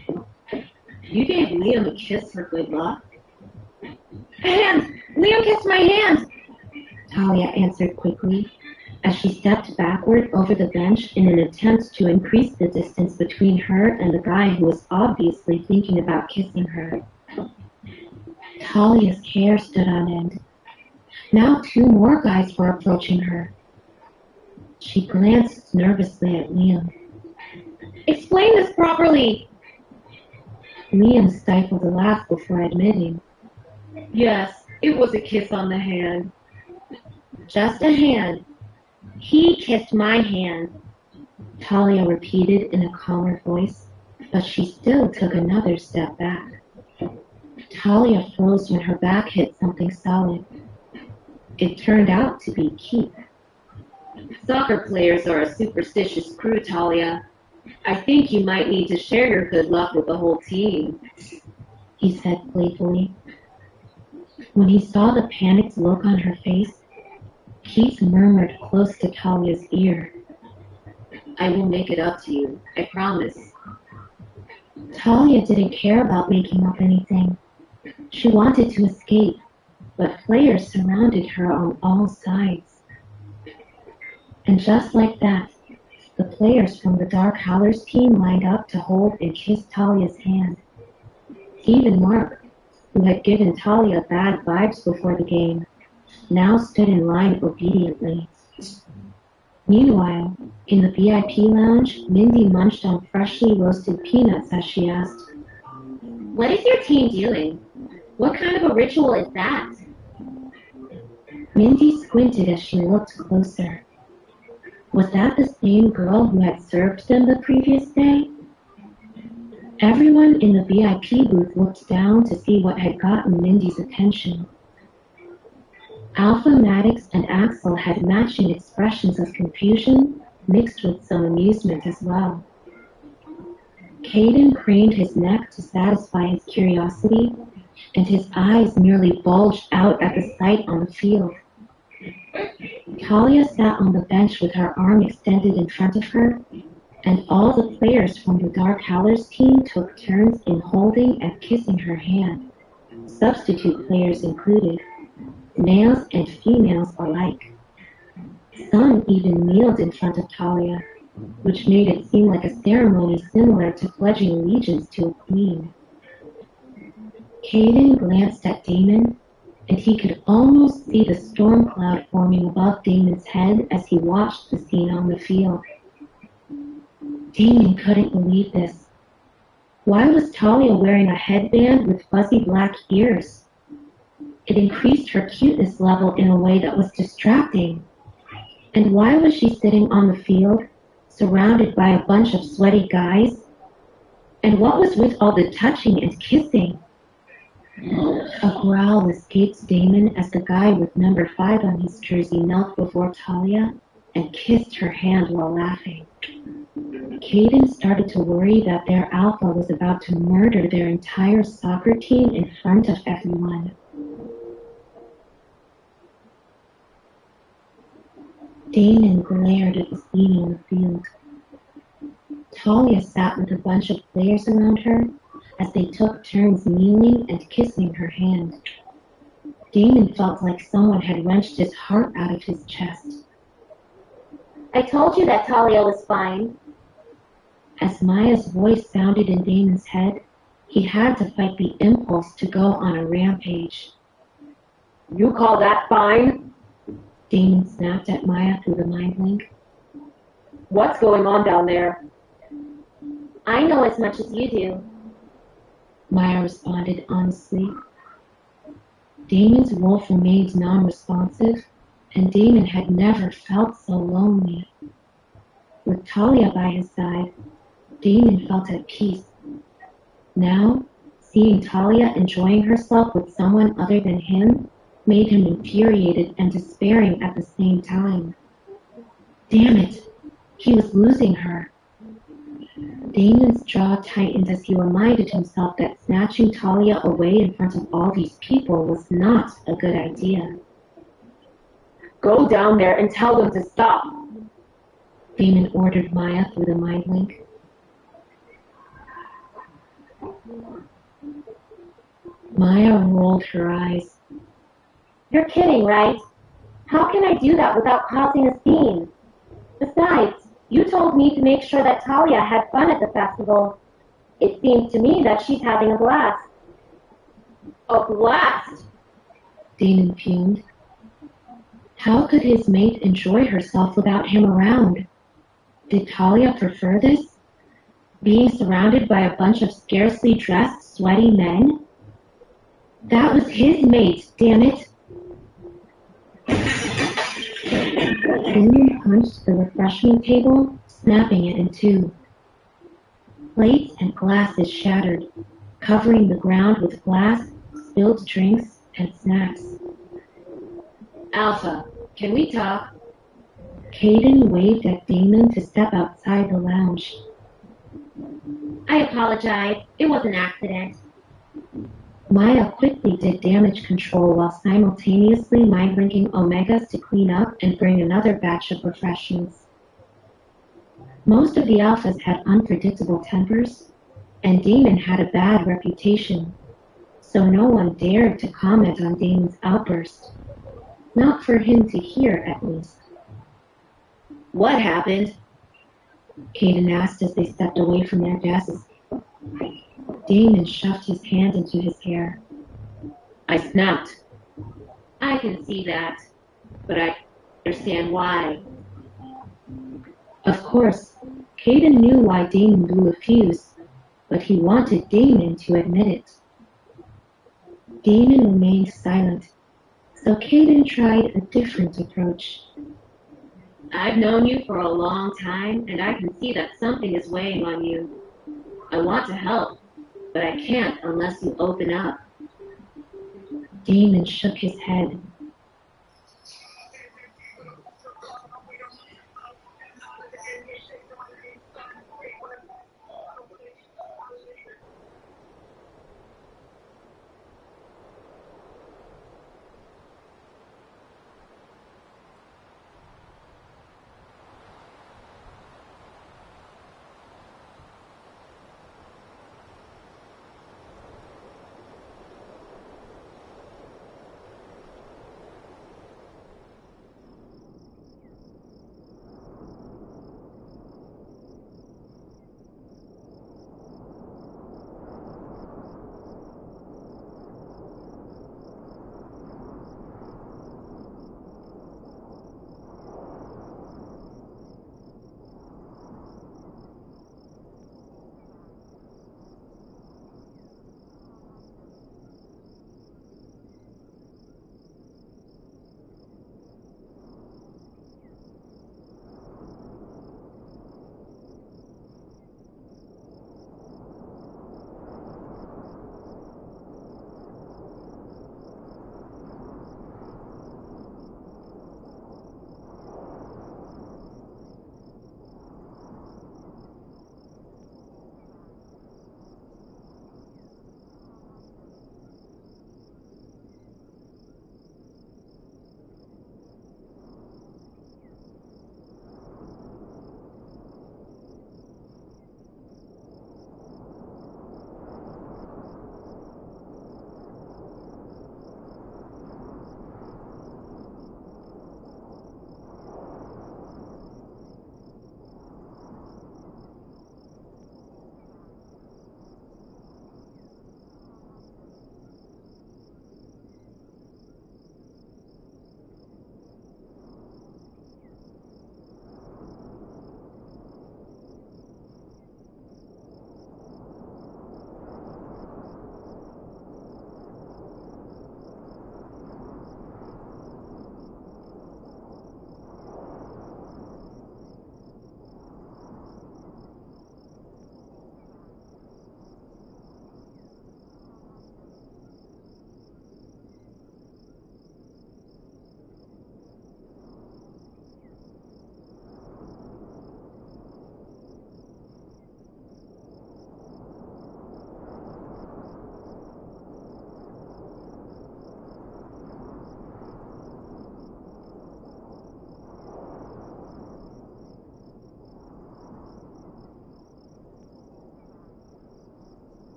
You gave Liam a kiss for good luck? Hand! Liam kissed my hand! Talia answered quickly, as she stepped backward over the bench in an attempt to increase the distance between her and the guy who was obviously thinking about kissing her. Talia's hair stood on end. Now 2 more guys were approaching her. She glanced nervously at Liam. Explain this properly! Liam stifled a laugh before admitting, yes, it was a kiss on the hand. Just a hand. He kissed my hand, Talia repeated in a calmer voice, but she still took another step back. Talia froze when her back hit something solid. It turned out to be Keith. Soccer players are a superstitious crew, Talia. I think you might need to share your good luck with the whole team, he said playfully. When he saw the panicked look on her face, Keith murmured close to Talia's ear. I will make it up to you, I promise. Talia didn't care about making up anything. She wanted to escape, but players surrounded her on all sides. And just like that, the players from the Dark Howlers team lined up to hold and kiss Talia's hand. Even Mark, who had given Talia bad vibes before the game, now stood in line obediently. Meanwhile, in the VIP lounge, Mindy munched on freshly roasted peanuts as she asked, What is your team doing? What kind of a ritual is that? Mindy squinted as she looked closer. Was that the same girl who had served them the previous day? Everyone in the VIP booth looked down to see what had gotten Mindy's attention. Alpha, Maddox, and Axel had matching expressions of confusion, mixed with some amusement as well. Caden craned his neck to satisfy his curiosity, and his eyes nearly bulged out at the sight on the field. Talia sat on the bench with her arm extended in front of her, and all the players from the Dark Howlers team took turns in holding and kissing her hand, substitute players included, males and females alike. Some even kneeled in front of Talia, which made it seem like a ceremony similar to pledging allegiance to a queen. Caden glanced at Damon, and he could almost see the storm cloud forming above Damon's head as he watched the scene on the field. Damon couldn't believe this. Why was Talia wearing a headband with fuzzy black ears? It increased her cuteness level in a way that was distracting. And why was she sitting on the field, surrounded by a bunch of sweaty guys? And what was with all the touching and kissing? A growl escaped Damon as the guy with number 5 on his jersey knelt before Talia and kissed her hand while laughing. Caden started to worry that their alpha was about to murder their entire soccer team in front of everyone. Damon glared at the scene on the field. Talia sat with a bunch of players around her as they took turns kneeling and kissing her hand. Damon felt like someone had wrenched his heart out of his chest. I told you that Talia was fine. As Maya's voice sounded in Damon's head, he had to fight the impulse to go on a rampage. You call that fine? Damon snapped at Maya through the mind link. What's going on down there? I know as much as you do, Maya responded honestly. Damon's wolf remained non-responsive, and Damon had never felt so lonely. With Talia by his side, Damon felt at peace. Now, seeing Talia enjoying herself with someone other than him made him infuriated and despairing at the same time. Damn it! He was losing her. Damon's jaw tightened as he reminded himself that snatching Talia away in front of all these people was not a good idea. Go down there and tell them to stop, Damon ordered Maya through the mind link. Maya rolled her eyes. You're kidding, right? How can I do that without causing a scene? Besides, you told me to make sure that Talia had fun at the festival. It seems to me that she's having a blast. A blast? Damon fumed. How could his mate enjoy herself without him around? Did Talia prefer this? Being surrounded by a bunch of scarcely dressed, sweaty men? That was his mate, damn it! Damon punched the refreshment table, snapping it in two. Plates and glasses shattered, covering the ground with glass, spilled drinks, and snacks. Alpha, can we talk? Caden waved at Damon to step outside the lounge. I apologize. It was an accident. Maya quickly did damage control while simultaneously mind-linking Omegas to clean up and bring another batch of refreshments. Most of the Alphas had unpredictable tempers, and Damon had a bad reputation, so no one dared to comment on Damon's outburst. Not for him to hear, at least. What happened? Caden asked as they stepped away from their desks. Damon shoved his hand into his hair. I snapped. I can see that, but I understand why. Of course, Caden knew why Damon blew a fuse, but he wanted Damon to admit it. Damon remained silent, so Caden tried a different approach. I've known you for a long time, and I can see that something is weighing on you. I want to help, but I can't unless you open up. Damon shook his head.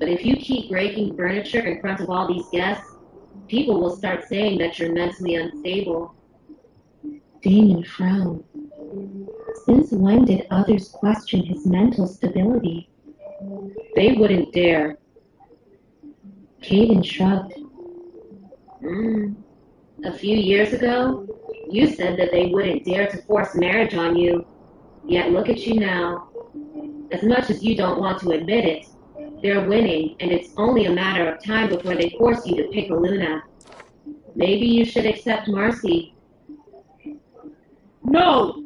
But if you keep breaking furniture in front of all these guests, people will start saying that you're mentally unstable. Damon frowned. Since when did others question his mental stability? They wouldn't dare. Caden shrugged. A few years ago, you said that they wouldn't dare to force marriage on you. Yet look at you now. As much as you don't want to admit it, they're winning, and it's only a matter of time before they force you to pick a Luna. Maybe you should accept Marcy. No!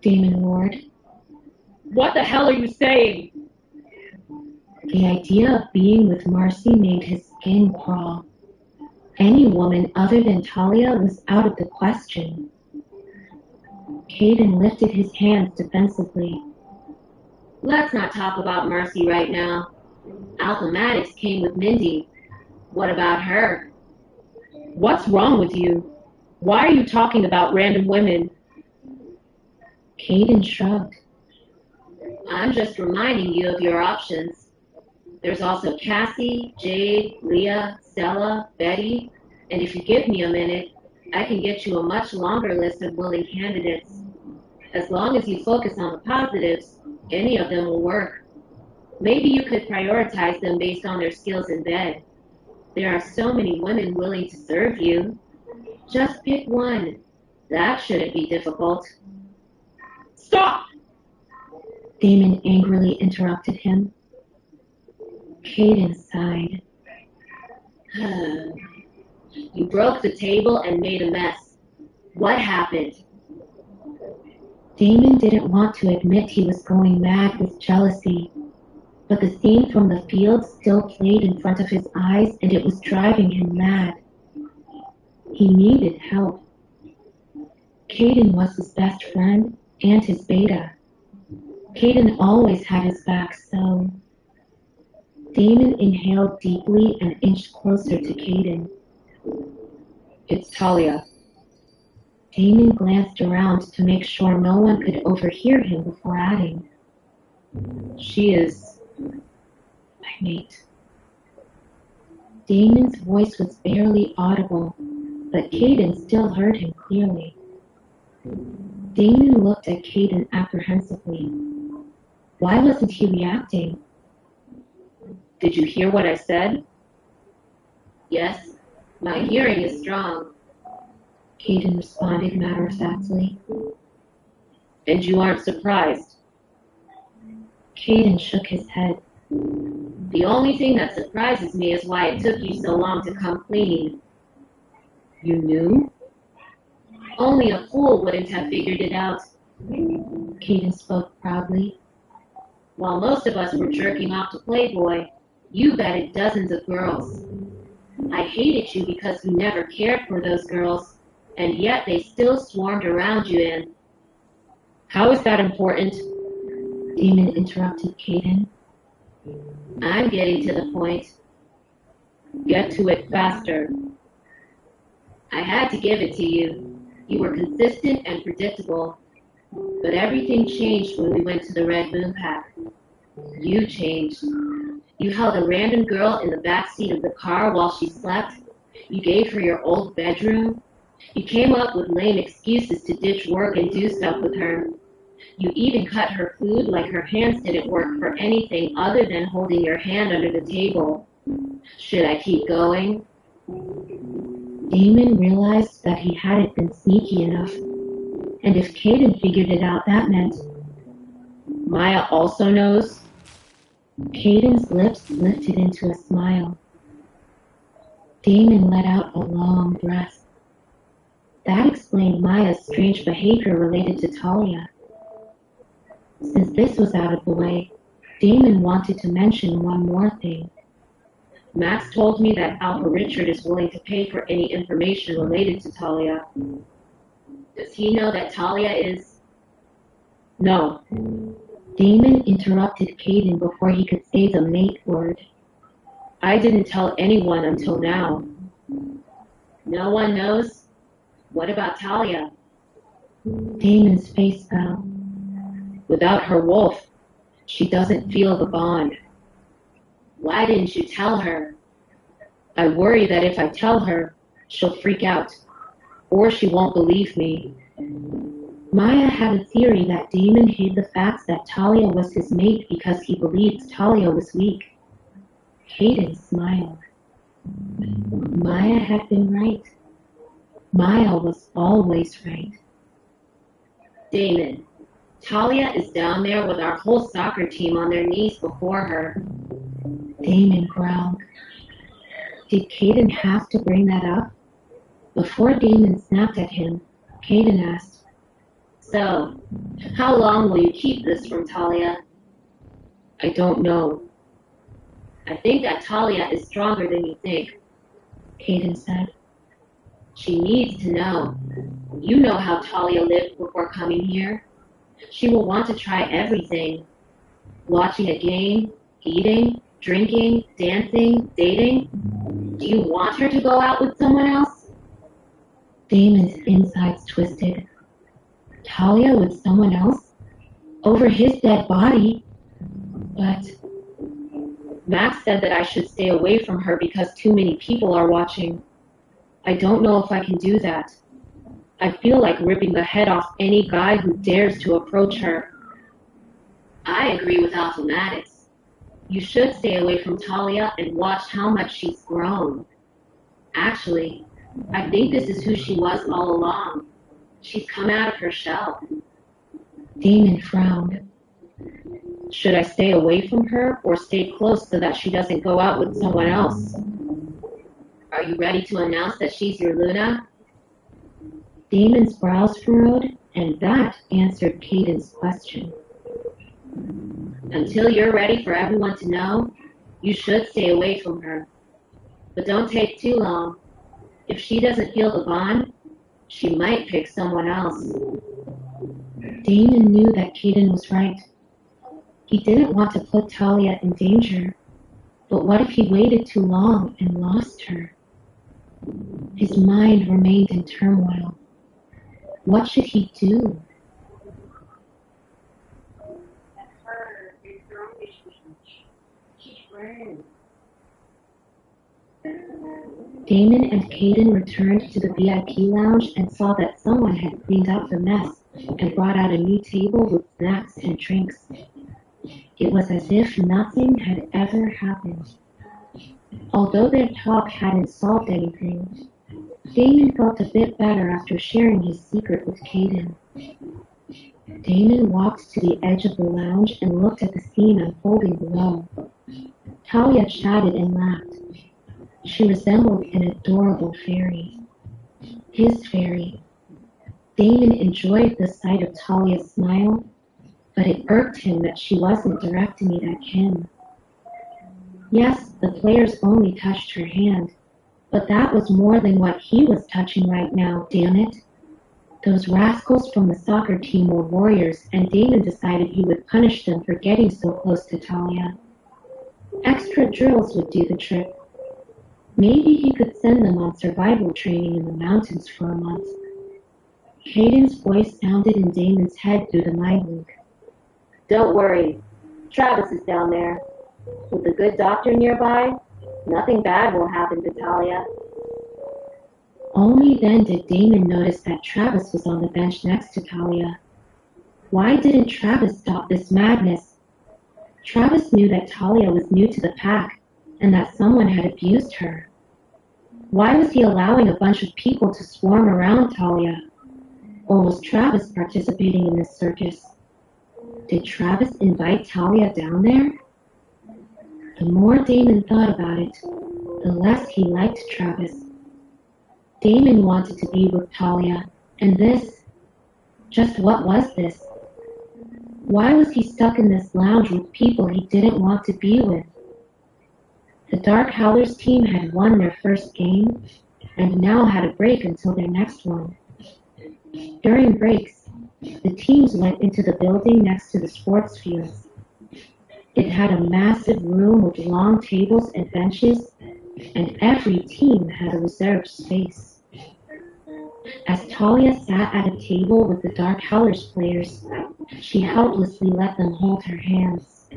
Damon roared. What the hell are you saying? The idea of being with Marcy made his skin crawl. Any woman other than Talia was out of the question. Caden lifted his hands defensively. Let's not talk about Marcy right now. Alchematics came with Mindy. What about her? What's wrong with you? Why are you talking about random women? Caden shrugged. I'm just reminding you of your options. There's also Cassie, Jade, Leah, Stella, Betty, and if you give me a minute, I can get you a much longer list of willing candidates. As long as you focus on the positives, any of them will work. Maybe you could prioritize them based on their skills in bed. There are so many women willing to serve you. Just pick one. That shouldn't be difficult. Stop! Damon angrily interrupted him. Caden sighed. You broke the table and made a mess. What happened? Damon didn't want to admit he was going mad with jealousy, but the scene from the field still played in front of his eyes and it was driving him mad. He needed help. Caden was his best friend and his beta. Caden always had his back, so... Damon inhaled deeply and inched closer to Caden. It's Talia. Damon glanced around to make sure no one could overhear him before adding. She is my mate. Damon's voice was barely audible, but Caden still heard him clearly. Damon looked at Caden apprehensively. Why wasn't he reacting? Did you hear what I said? Yes, my hearing is strong. Caden responded matter-of-factly. And you aren't surprised? Caden shook his head. The only thing that surprises me is why it took you so long to come clean. You knew? Only a fool wouldn't have figured it out. Caden spoke proudly. While most of us were jerking off to Playboy, you vetted dozens of girls. I hated you because you never cared for those girls, and yet they still swarmed around you and... How is that important? Damon interrupted Caden. I'm getting to the point. Get to it faster. I had to give it to you. You were consistent and predictable. But everything changed when we went to the Red Moon Pack. You changed. You held a random girl in the back seat of the car while she slept. You gave her your old bedroom. You came up with lame excuses to ditch work and do stuff with her. You even cut her food like her hands didn't work for anything other than holding your hand under the table. Should I keep going? Damon realized that he hadn't been sneaky enough. And if Caden figured it out, that meant... Maya also knows? Caden's lips lifted into a smile. Damon let out a long breath. That explained Maya's strange behavior related to Talia. Since this was out of the way, Damon wanted to mention one more thing. Max told me that Alpha Richard is willing to pay for any information related to Talia. Does he know that Talia is... No. Damon interrupted Caden before he could say the mate word. I didn't tell anyone until now. No one knows? What about Talia? Damon's face fell. Without her wolf, she doesn't feel the bond. Why didn't you tell her? I worry that if I tell her, she'll freak out, or she won't believe me. Maya had a theory that Damon hid the fact that Talia was his mate because he believed Talia was weak. Hayden smiled. Maya had been right. Maya was always right. Damon, Talia is down there with our whole soccer team on their knees before her. Damon growled. Did Caden have to bring that up? Before Damon snapped at him, Caden asked, So, how long will you keep this from Talia? I don't know. I think that Talia is stronger than you think, Caden said. She needs to know. You know how Talia lived before coming here. She will want to try everything. Watching a game, eating, drinking, dancing, dating. Do you want her to go out with someone else? Damon's insides twisted. Talia with someone else? Over his dead body? But Max said that I should stay away from her because too many people are watching. I don't know if I can do that. I feel like ripping the head off any guy who dares to approach her. I agree with Alphamatics. You should stay away from Talia and watch how much she's grown. Actually, I think this is who she was all along. She's come out of her shell. Damon frowned. Should I stay away from her or stay close so that she doesn't go out with someone else? Are you ready to announce that she's your Luna? Damon's brows furrowed, and that answered Caden's question. Until you're ready for everyone to know, you should stay away from her. But don't take too long. If she doesn't feel the bond, she might pick someone else. Damon knew that Caden was right. He didn't want to put Talia in danger, but what if he waited too long and lost her? His mind remained in turmoil. What should he do? Damon and Caden returned to the VIP lounge and saw that someone had cleaned up the mess and brought out a new table with snacks and drinks. It was as if nothing had ever happened. Although their talk hadn't solved anything, Damon felt a bit better after sharing his secret with Caden. Damon walked to the edge of the lounge and looked at the scene unfolding below. Talia chatted and laughed. She resembled an adorable fairy. His fairy. Damon enjoyed the sight of Talia's smile, but it irked him that she wasn't directing it at him. Yes, the players only touched her hand, but that was more than what he was touching right now, damn it. Those rascals from the soccer team were warriors, and Damon decided he would punish them for getting so close to Talia. Extra drills would do the trick. Maybe he could send them on survival training in the mountains for a month. Caden's voice sounded in Damon's head through the mind link. Don't worry, Travis is down there. With a good doctor nearby, nothing bad will happen to Talia. Only then did Damon notice that Travis was on the bench next to Talia. Why didn't Travis stop this madness? Travis knew that Talia was new to the pack and that someone had abused her. Why was he allowing a bunch of people to swarm around Talia? Or was Travis participating in this circus? Did Travis invite Talia down there? The more Damon thought about it, the less he liked Travis. Damon wanted to be with Talia, and this, just what was this? Why was he stuck in this lounge with people he didn't want to be with? The Dark Howlers team had won their first game, and now had a break until their next one. During breaks, the teams went into the building next to the sports fields. It had a massive room with long tables and benches, and every team had a reserved space. As Talia sat at a table with the Dark Howlers players, she helplessly let them hold her hands.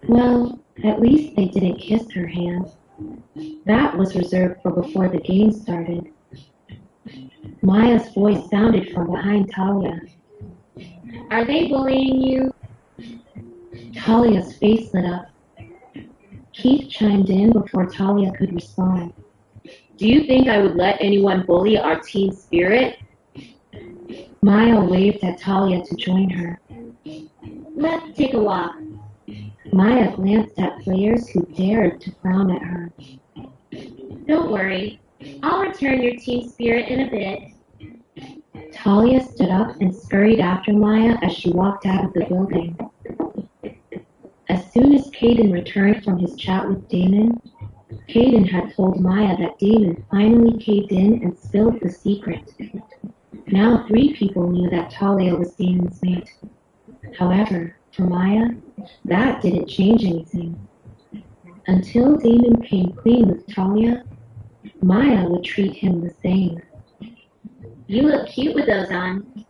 Well, At least they didn't kiss her hand. That was reserved for before the game started. Maya's voice sounded from behind Talia. Are they bullying you? Talia's face lit up. Keith chimed in before Talia could respond. Do you think I would let anyone bully our team spirit? Maya waved at Talia to join her. Let's take a walk. Maya glanced at players who dared to frown at her. Don't worry. I'll return your team spirit in a bit. Talia stood up and scurried after Maya as she walked out of the building. As soon as Caden returned from his chat with Damon, Caden had told Maya that Damon finally caved in and spilled the secret. Now 3 people knew that Talia was Damon's mate. However, for Maya, that didn't change anything. Until Damon came clean with Talia, Maya would treat him the same. You look cute with those on,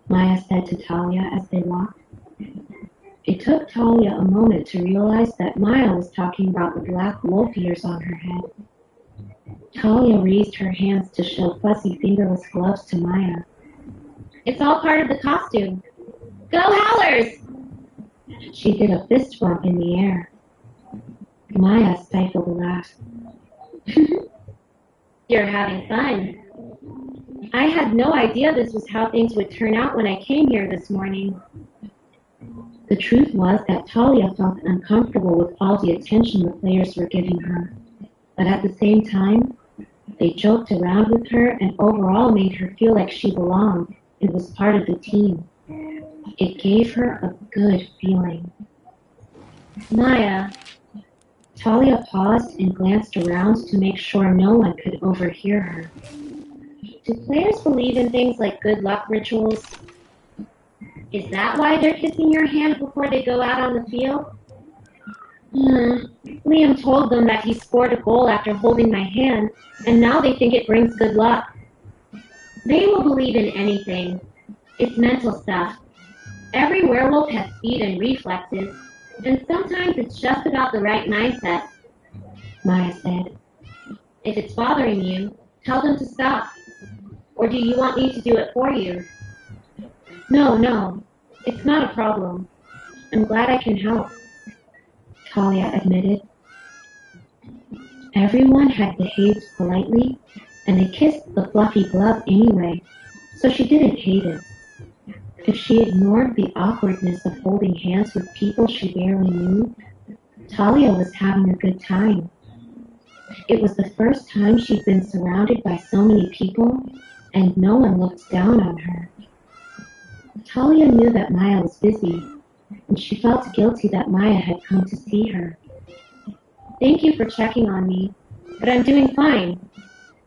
Maya said to Talia as they walked. It took Talia a moment to realize that Maya was talking about the black wolf ears on her head. Talia raised her hands to show fuzzy fingerless gloves to Maya. It's all part of the costume. Go Howlers! She did a fist bump in the air. Maya stifled a laugh. You're having fun. I had no idea this was how things would turn out when I came here this morning. The truth was that Talia felt uncomfortable with all the attention the players were giving her. But at the same time, they joked around with her and overall made her feel like she belonged and was part of the team. It gave her a good feeling. Maya. Talia paused and glanced around to make sure no one could overhear her. Do players believe in things like good luck rituals? Is that why they're kissing your hand before they go out on the field? Liam told them that he scored a goal after holding my hand, and now they think it brings good luck. They will believe in anything. It's mental stuff. Every werewolf has speed and reflexes, and sometimes it's just about the right mindset. Maya said. If it's bothering you, tell them to stop. Or do you want me to do it for you? No, it's not a problem. I'm glad I can help, Talia admitted. Everyone had behaved politely, and they kissed the fluffy glove anyway, so she didn't hate it. If she ignored the awkwardness of holding hands with people she barely knew, Talia was having a good time. It was the first time she'd been surrounded by so many people, and no one looked down on her. Talia knew that Maya was busy, and she felt guilty that Maya had come to see her. Thank you for checking on me, but I'm doing fine.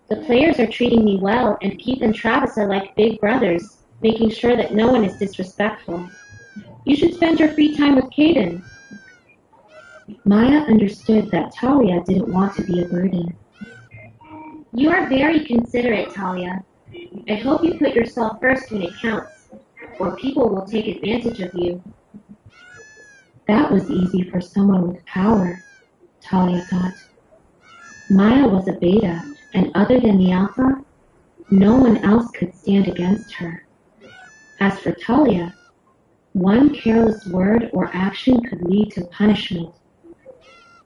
The players are treating me well, and Keith and Travis are like big brothers, making sure that no one is disrespectful. You should spend your free time with Caden. Maya understood that Talia didn't want to be a burden. You are very considerate, Talia. I hope you put yourself first when it counts, or people will take advantage of you. That was easy for someone with power, Talia thought. Maya was a beta, and other than the alpha, no one else could stand against her. As for Talia, one careless word or action could lead to punishment.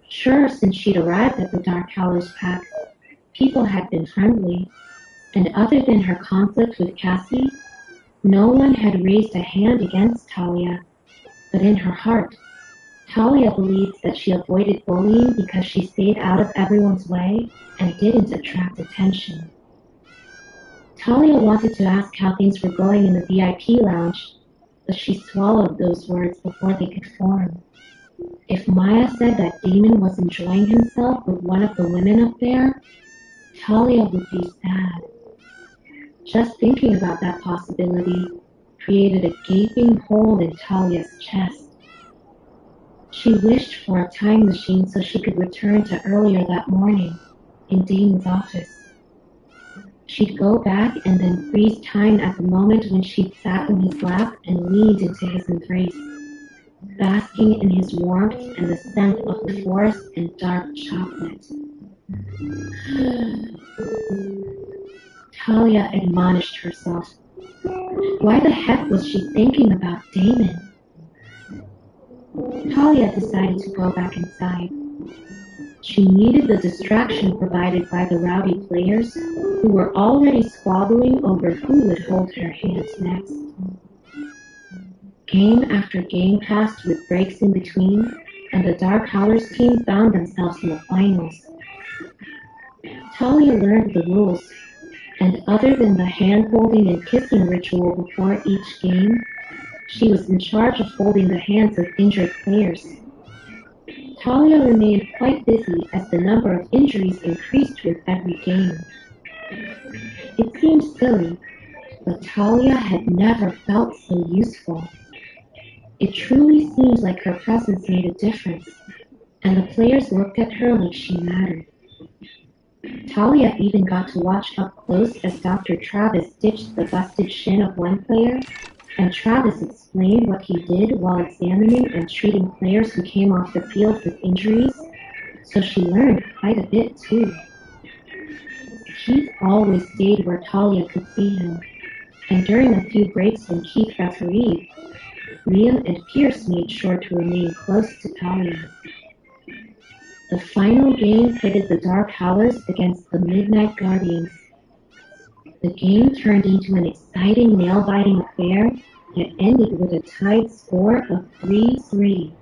Sure, since she'd arrived at the Dark Howlers pack, people had been friendly, and other than her conflict with Cassie, no one had raised a hand against Talia. But in her heart, Talia believed that she avoided bullying because she stayed out of everyone's way and didn't attract attention. Talia wanted to ask how things were going in the VIP lounge, but she swallowed those words before they could form. If Maya said that Damon was enjoying himself with one of the women up there, Talia would be sad. Just thinking about that possibility created a gaping hole in Talia's chest. She wished for a time machine so she could return to earlier that morning in Damon's office. She'd go back and then freeze time at the moment when she'd sat in his lap and leaned into his embrace. basking in his warmth and the scent of the forest and dark chocolate. Talia admonished herself. Why the heck was she thinking about Damon? Talia decided to go back inside. She needed the distraction provided by the rowdy players who were already squabbling over who would hold her hands next. Game after game passed with breaks in between, and the Dark Howlers team found themselves in the finals. Talia learned the rules, and other than the hand-holding and kissing ritual before each game, she was in charge of holding the hands of injured players. Talia remained quite busy as the number of injuries increased with every game. It seemed silly, but Talia had never felt so useful. It truly seemed like her presence made a difference, and the players looked at her like she mattered. Talia even got to watch up close as Dr. Travis stitched the busted shin of one player, and Travis explained what he did while examining and treating players who came off the field with injuries, so she learned quite a bit too. Keith always stayed where Talia could see him, and during a few breaks when Keith refereed, Liam and Pierce made sure to remain close to Talia. The final game pitted the Dark Howlers against the Midnight Guardians. The game turned into an exciting, nail-biting affair that ended with a tied score of 3-3.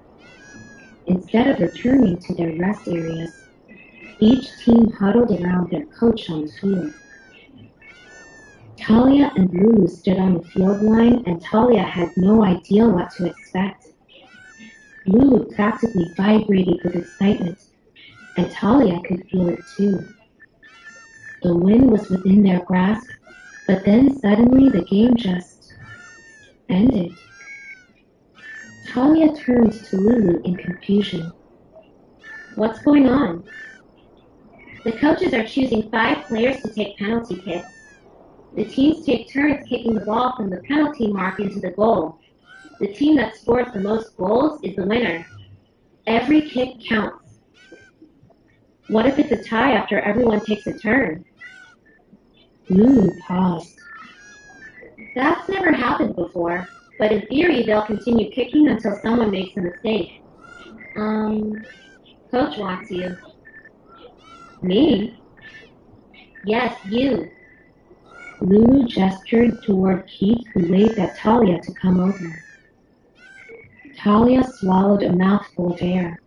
Instead of returning to their rest areas, each team huddled around their coach on the field. Talia and Lulu stood on the field line, and Talia had no idea what to expect. Lulu practically vibrated with excitement, and Talia could feel it too. The win was within their grasp, but then suddenly the game just ended. Talia turned to Lulu in confusion. What's going on? The coaches are choosing 5 players to take penalty kicks. The teams take turns kicking the ball from the penalty mark into the goal. The team that scores the most goals is the winner. Every kick counts. What if it's a tie after everyone takes a turn? Lulu paused. That's never happened before, but in theory they'll continue kicking until someone makes a mistake. Coach wants you. Me? Yes, you. Lulu gestured toward Keith, who waved at Talia to come over. Talia swallowed a mouthful of air.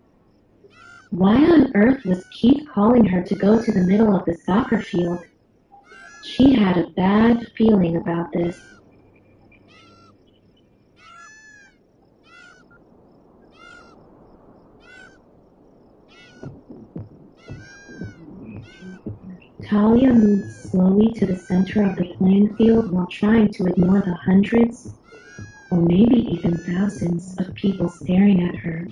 Why on earth was Keith calling her to go to the middle of the soccer field? She had a bad feeling about this. Talia moved slowly to the center of the playing field while trying to ignore the hundreds, or maybe even thousands, of people staring at her.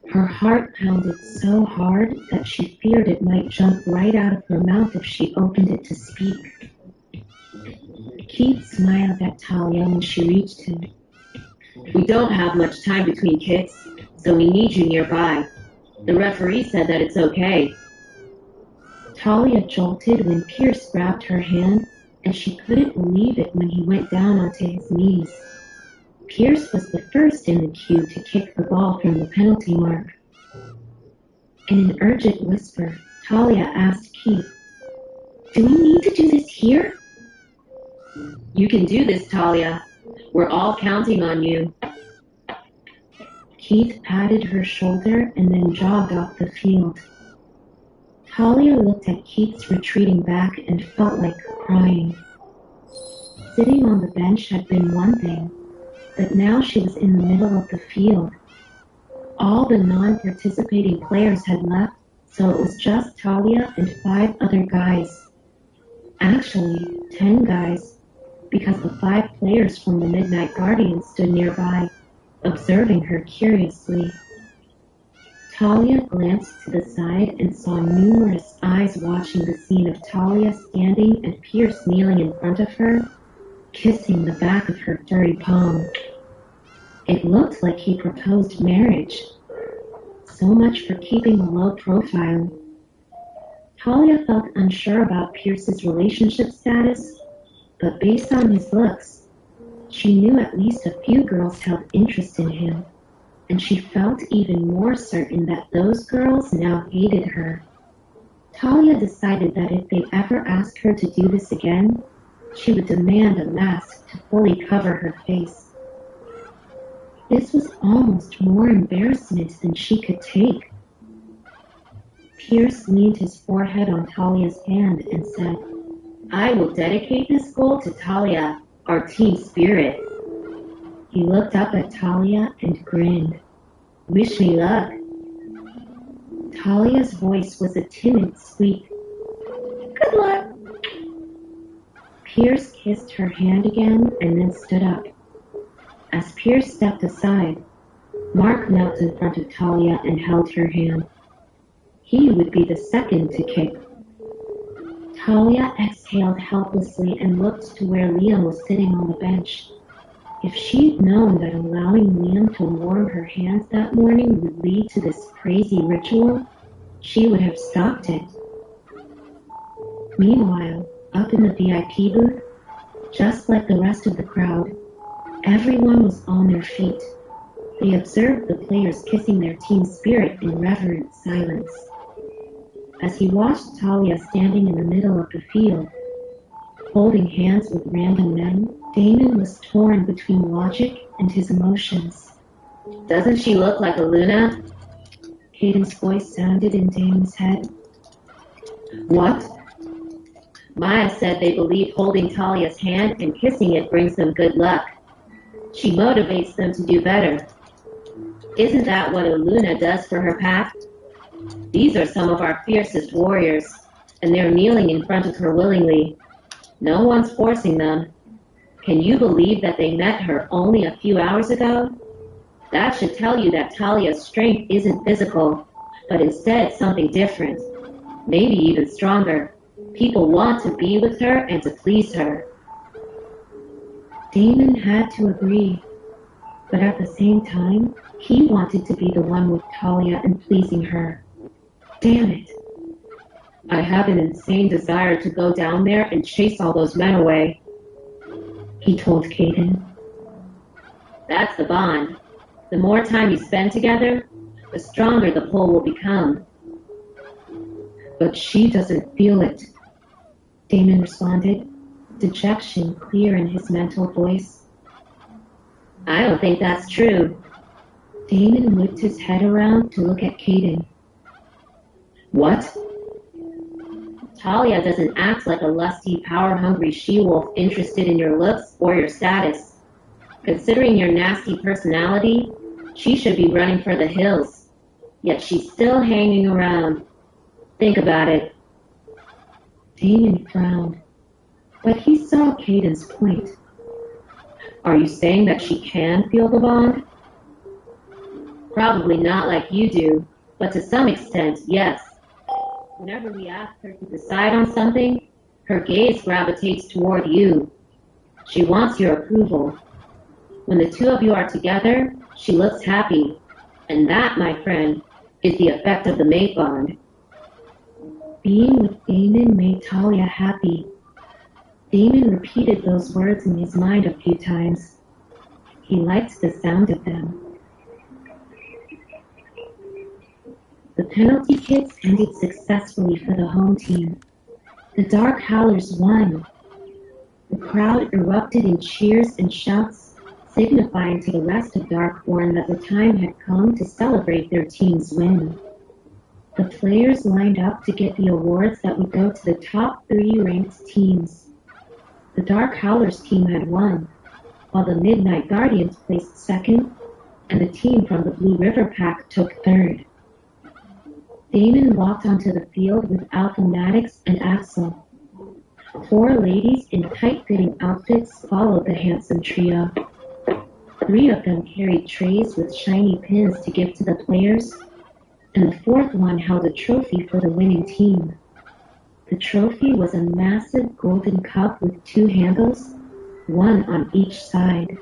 Her heart pounded so hard that she feared it might jump right out of her mouth if she opened it to speak. Keith smiled at Talia when she reached him. We don't have much time between kicks, so we need you nearby. The referee said that it's okay. Talia jolted when Pierce grabbed her hand, and she couldn't believe it when he went down onto his knees. Pierce was the first in the queue to kick the ball from the penalty mark. In an urgent whisper, Talia asked Keith, "Do we need to do this here?" You can do this, Talia. We're all counting on you. Keith patted her shoulder and then jogged off the field. Talia looked at Keith's retreating back and felt like crying. Sitting on the bench had been one thing, but now she was in the middle of the field. All the non-participating players had left, so it was just Talia and 5 other guys. Actually, 10 guys, because the 5 players from the Midnight Guardians stood nearby, observing her curiously. Talia glanced to the side and saw numerous eyes watching the scene of Talia standing and Pierce kneeling in front of her, kissing the back of her furry palm. It looked like he proposed marriage. So much for keeping a low profile. Talia felt unsure about Pierce's relationship status, but based on his looks, she knew at least a few girls held interest in him, and she felt even more certain that those girls now hated her. Talia decided that if they ever asked her to do this again, she would demand a mask to fully cover her face. This was almost more embarrassment than she could take. Pierce leaned his forehead on Talia's hand and said, "I will dedicate this goal to Talia, our team spirit." He looked up at Talia and grinned. "Wish me luck." Talia's voice was a timid squeak. "Good luck." Pierce kissed her hand again and then stood up. As Pierce stepped aside, Mark knelt in front of Talia and held her hand. He would be the second to kick. Talia exhaled helplessly and looked to where Liam was sitting on the bench. If she'd known that allowing Liam to warm her hands that morning would lead to this crazy ritual, she would have stopped it. Meanwhile, up in the VIP booth, just like the rest of the crowd, everyone was on their feet. They observed the players kissing their team spirit in reverent silence. As he watched Talia standing in the middle of the field, holding hands with random men, Damon was torn between logic and his emotions. Doesn't she look like a Luna? Caden's voice sounded in Damon's head. What? Maya said they believe holding Talia's hand and kissing it brings them good luck. She motivates them to do better. Isn't that what a Luna does for her pack? These are some of our fiercest warriors, and they're kneeling in front of her willingly. No one's forcing them. Can you believe that they met her only a few hours ago? That should tell you that Talia's strength isn't physical, but instead something different. Maybe even stronger. People want to be with her and to please her. Damon had to agree, but at the same time, he wanted to be the one with Talia and pleasing her. Damn it. I have an insane desire to go down there and chase all those men away, he told Caden. That's the bond. The more time you spend together, the stronger the pull will become. But she doesn't feel it, Damon responded, dejection clear in his mental voice. I don't think that's true. Damon whipped his head around to look at Caden. What? Talia doesn't act like a lusty, power-hungry she-wolf interested in your looks or your status. Considering your nasty personality, she should be running for the hills. Yet she's still hanging around. Think about it. Damon frowned, but he saw Caden's point. Are you saying that she can feel the bond? Probably not like you do, but to some extent, yes. Whenever we ask her to decide on something, her gaze gravitates toward you. She wants your approval. When the two of you are together, she looks happy. And that, my friend, is the effect of the mate bond. Being with Damon made Talia happy. Damon repeated those words in his mind a few times. He liked the sound of them. The penalty kicks ended successfully for the home team. The Dark Howlers won. The crowd erupted in cheers and shouts, signifying to the rest of Darkborn that the time had come to celebrate their team's win. The players lined up to get the awards that would go to the top 3 ranked teams. The Dark Howlers team had won, while the Midnight Guardians placed second, and the team from the Blue River Pack took third. Damon walked onto the field with Alpha Maddox and Axel. 4 ladies in tight-fitting outfits followed the handsome trio. 3 of them carried trays with shiny pins to give to the players, and the 4th one held a trophy for the winning team. The trophy was a massive golden cup with 2 handles, one on each side.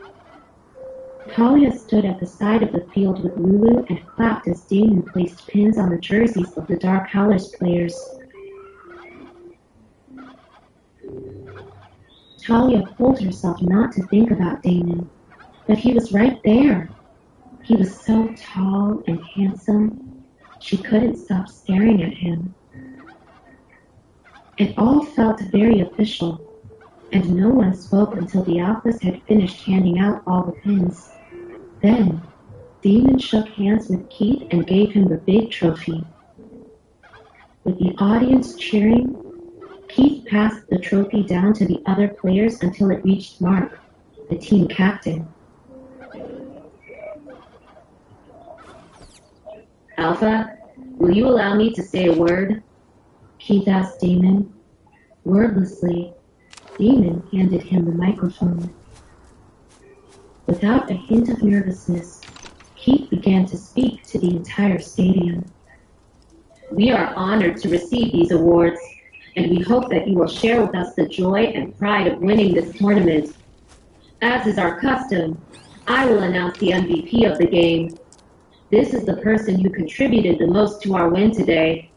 Talia stood at the side of the field with Lulu and clapped as Damon placed pins on the jerseys of the Dark Howlers players. Talia pulled herself not to think about Damon, but he was right there. He was so tall and handsome, she couldn't stop staring at him. It all felt very official, and no one spoke until the Alphas had finished handing out all the pins. Then, Damon shook hands with Keith and gave him the big trophy. With the audience cheering, Keith passed the trophy down to the other players until it reached Mark, the team captain. Alpha, will you allow me to say a word? Keith asked Damon. Wordlessly, Damon handed him the microphone. Without a hint of nervousness, Keith began to speak to the entire stadium. We are honored to receive these awards, and we hope that you will share with us the joy and pride of winning this tournament. As is our custom, I will announce the MVP of the game. This is the person who contributed the most to our win today.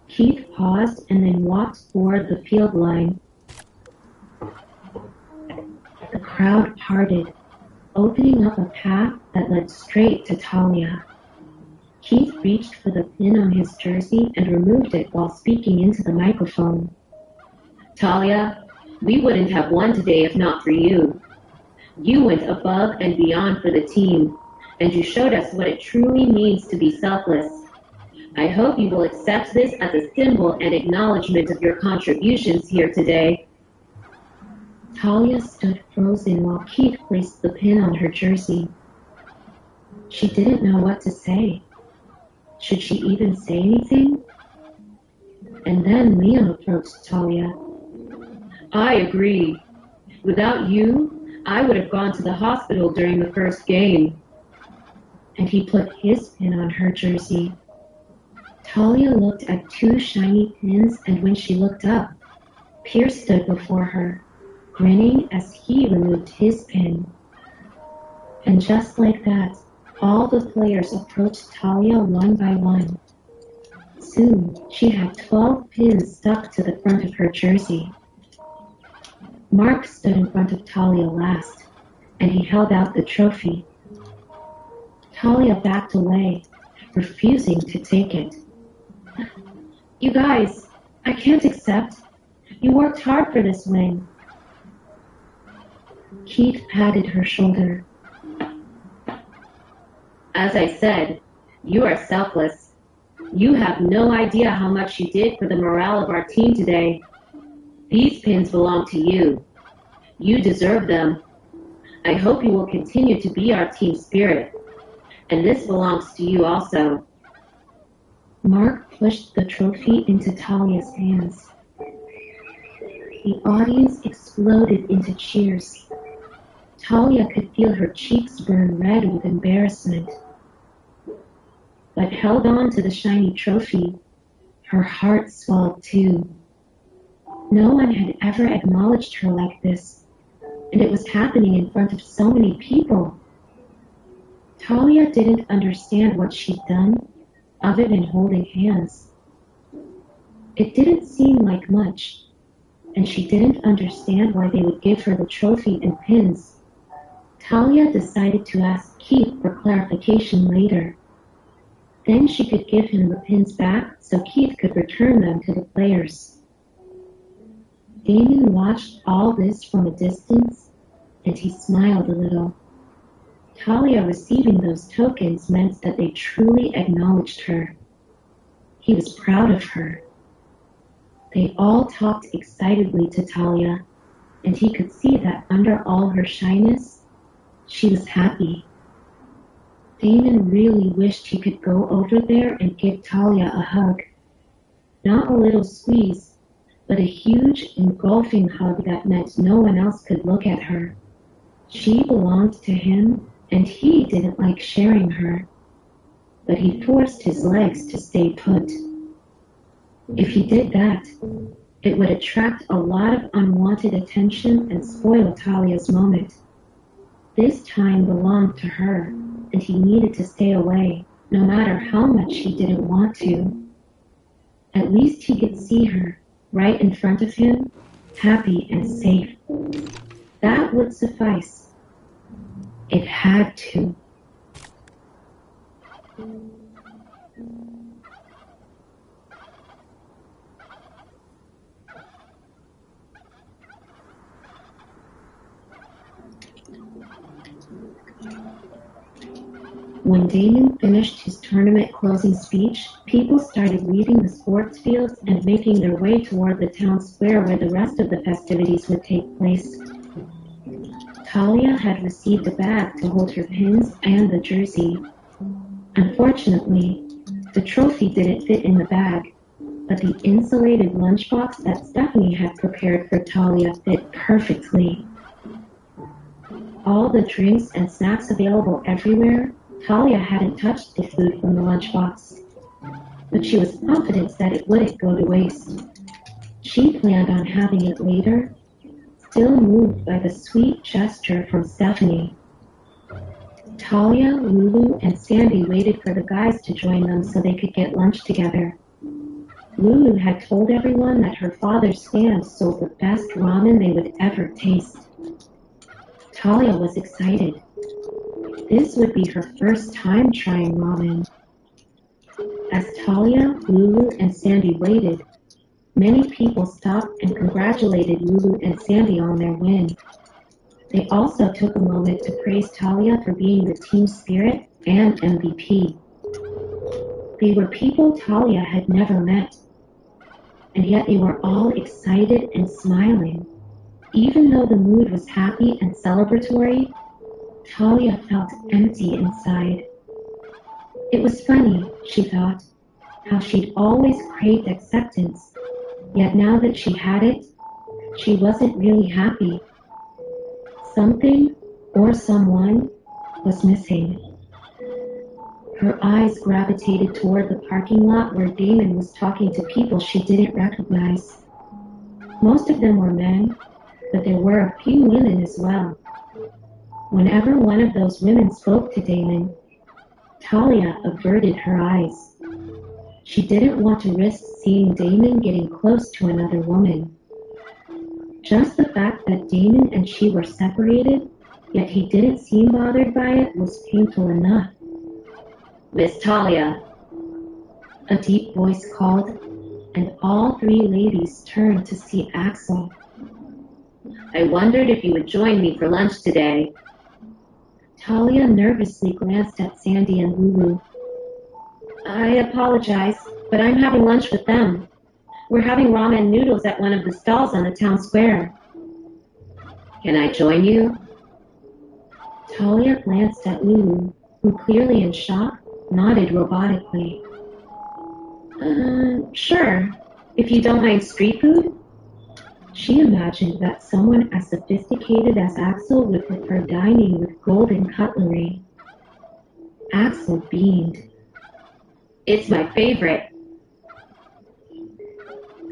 Keith paused and then walked toward the field line. The crowd parted, opening up a path that led straight to Talia. Keith reached for the pin on his jersey and removed it while speaking into the microphone. Talia, we wouldn't have won today if not for you. You went above and beyond for the team, and you showed us what it truly means to be selfless. I hope you will accept this as a symbol and acknowledgement of your contributions here today. Talia stood frozen while Keith placed the pin on her jersey. She didn't know what to say. Should she even say anything? And then Liam approached Talia. I agree. Without you, I would have gone to the hospital during the first game. And he put his pin on her jersey. Talia looked at two shiny pins, and when she looked up, Pierce stood before her, grinning as he removed his pin. And just like that, all the players approached Talia one by one. Soon, she had 12 pins stuck to the front of her jersey. Mark stood in front of Talia last, and he held out the trophy. Talia backed away, refusing to take it. You guys, I can't accept. You worked hard for this win. Keith patted her shoulder. As I said, you are selfless. You have no idea how much you did for the morale of our team today. These pins belong to you. You deserve them. I hope you will continue to be our team spirit. And this belongs to you also. Mark pushed the trophy into Talia's hands. The audience exploded into cheers. Talia could feel her cheeks burn red with embarrassment, but held on to the shiny trophy. Her heart swelled too. No one had ever acknowledged her like this, and it was happening in front of so many people. Talia didn't understand what she'd done, other than holding hands. It didn't seem like much, and she didn't understand why they would give her the trophy and pins. Talia decided to ask Keith for clarification later. Then she could give him the pins back so Keith could return them to the players. Damon watched all this from a distance, and he smiled a little. Talia receiving those tokens meant that they truly acknowledged her. He was proud of her. They all talked excitedly to Talia, and he could see that under all her shyness, she was happy. Damon really wished he could go over there and give Talia a hug. Not a little squeeze, but a huge, engulfing hug that meant no one else could look at her. She belonged to him, and he didn't like sharing her. But he forced his legs to stay put. If he did that, it would attract a lot of unwanted attention and spoil Talia's moment. This time belonged to her, and he needed to stay away, no matter how much he didn't want to. At least he could see her, right in front of him, happy and safe. That would suffice. It had to. When Damon finished his tournament closing speech, people started leaving the sports fields and making their way toward the town square where the rest of the festivities would take place. Talia had received a bag to hold her pins and the jersey. Unfortunately, the trophy didn't fit in the bag, but the insulated lunchbox that Stephanie had prepared for Talia fit perfectly. All the drinks and snacks available everywhere, Talia hadn't touched the food from the lunchbox, but she was confident that it wouldn't go to waste. She planned on having it later, still moved by the sweet gesture from Stephanie. Talia, Lulu, and Sandy waited for the guys to join them so they could get lunch together. Lulu had told everyone that her father's stand sold the best ramen they would ever taste. Talia was excited. This would be her first time trying ramen. As Talia, Lulu, and Sandy waited, many people stopped and congratulated Lulu and Sandy on their win. They also took a moment to praise Talia for being the team spirit and MVP. They were people Talia had never met, and yet they were all excited and smiling. Even though the mood was happy and celebratory, Talia felt empty inside. It was funny, she thought, how she'd always craved acceptance, yet now that she had it, she wasn't really happy. Something or someone was missing. Her eyes gravitated toward the parking lot where Damon was talking to people she didn't recognize. Most of them were men, but there were a few women as well. Whenever one of those women spoke to Damon, Talia averted her eyes. She didn't want to risk seeing Damon getting close to another woman. Just the fact that Damon and she were separated, yet he didn't seem bothered by it, was painful enough. Miss Talia, A deep voice called, and all three ladies turned to see Axel. I wondered if you would join me for lunch today. Talia nervously glanced at Sandy and Lulu. I apologize, but I'm having lunch with them. We're having ramen noodles at one of the stalls on the town square. Can I join you? Talia glanced at Lulu, who, clearly in shock, nodded robotically. Sure, if you don't mind street food. She imagined that someone as sophisticated as Axel would prefer dining with golden cutlery. Axel beamed. It's my favorite.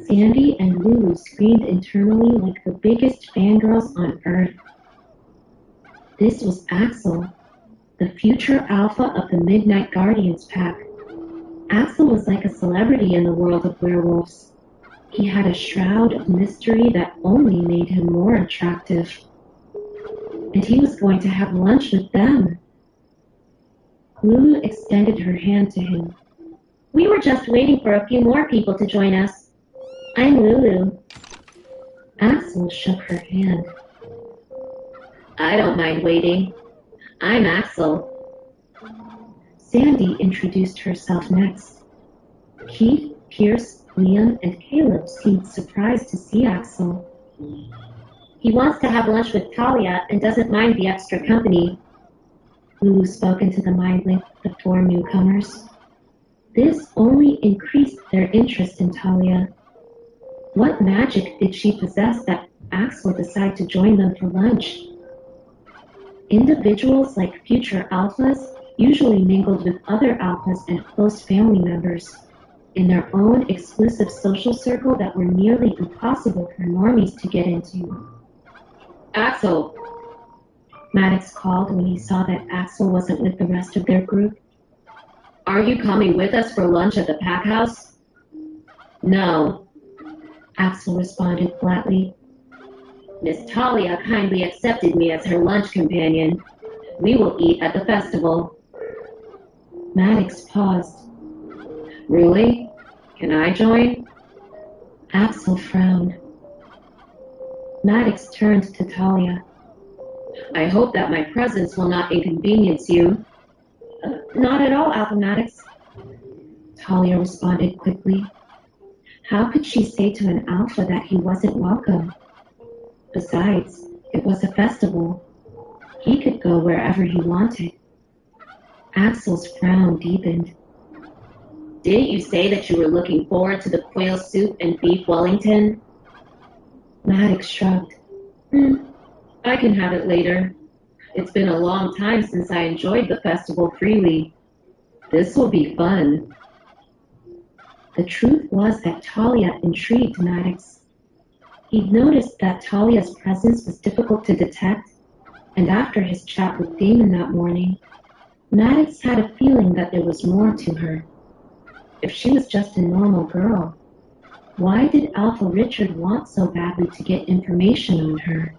Sandy and Lulu screamed internally like the biggest fangirls on Earth. This was Axel, the future alpha of the Midnight Guardians pack. Axel was like a celebrity in the world of werewolves. He had a shroud of mystery that only made him more attractive. And he was going to have lunch with them. Lulu extended her hand to him. We were just waiting for a few more people to join us. I'm Lulu. Axel shook her hand. I don't mind waiting. I'm Axel. Sandy introduced herself next. Keith, Pierce, Liam, and Caleb seemed surprised to see Axel. He wants to have lunch with Talia and doesn't mind the extra company. Lulu spoke into the mind link of the four newcomers. This only increased their interest in Talia. What magic did she possess that Axel decided to join them for lunch? Individuals like future alphas usually mingled with other alphas and close family members in their own exclusive social circle that were nearly impossible for normies to get into. Axel, Maddox called when he saw that Axel wasn't with the rest of their group. Are you coming with us for lunch at the pack house? No, Axel responded flatly. Miss Talia kindly accepted me as her lunch companion. We will eat at the festival. Maddox paused. Really? Can I join? Axel frowned. Maddox turned to Talia. I hope that my presence will not inconvenience you. Not at all, Alpha Maddox. Talia responded quickly. How could she say to an Alpha that he wasn't welcome? Besides, it was a festival. He could go wherever he wanted. Axel's frown deepened. Didn't you say that you were looking forward to the quail soup and beef Wellington? Maddox shrugged. I can have it later. It's been a long time since I enjoyed the festival freely. This will be fun. The truth was that Talia intrigued Maddox. He'd noticed that Talia's presence was difficult to detect, and after his chat with Damon that morning, Maddox had a feeling that there was more to her. If she was just a normal girl, why did Alpha Richard want so badly to get information on her?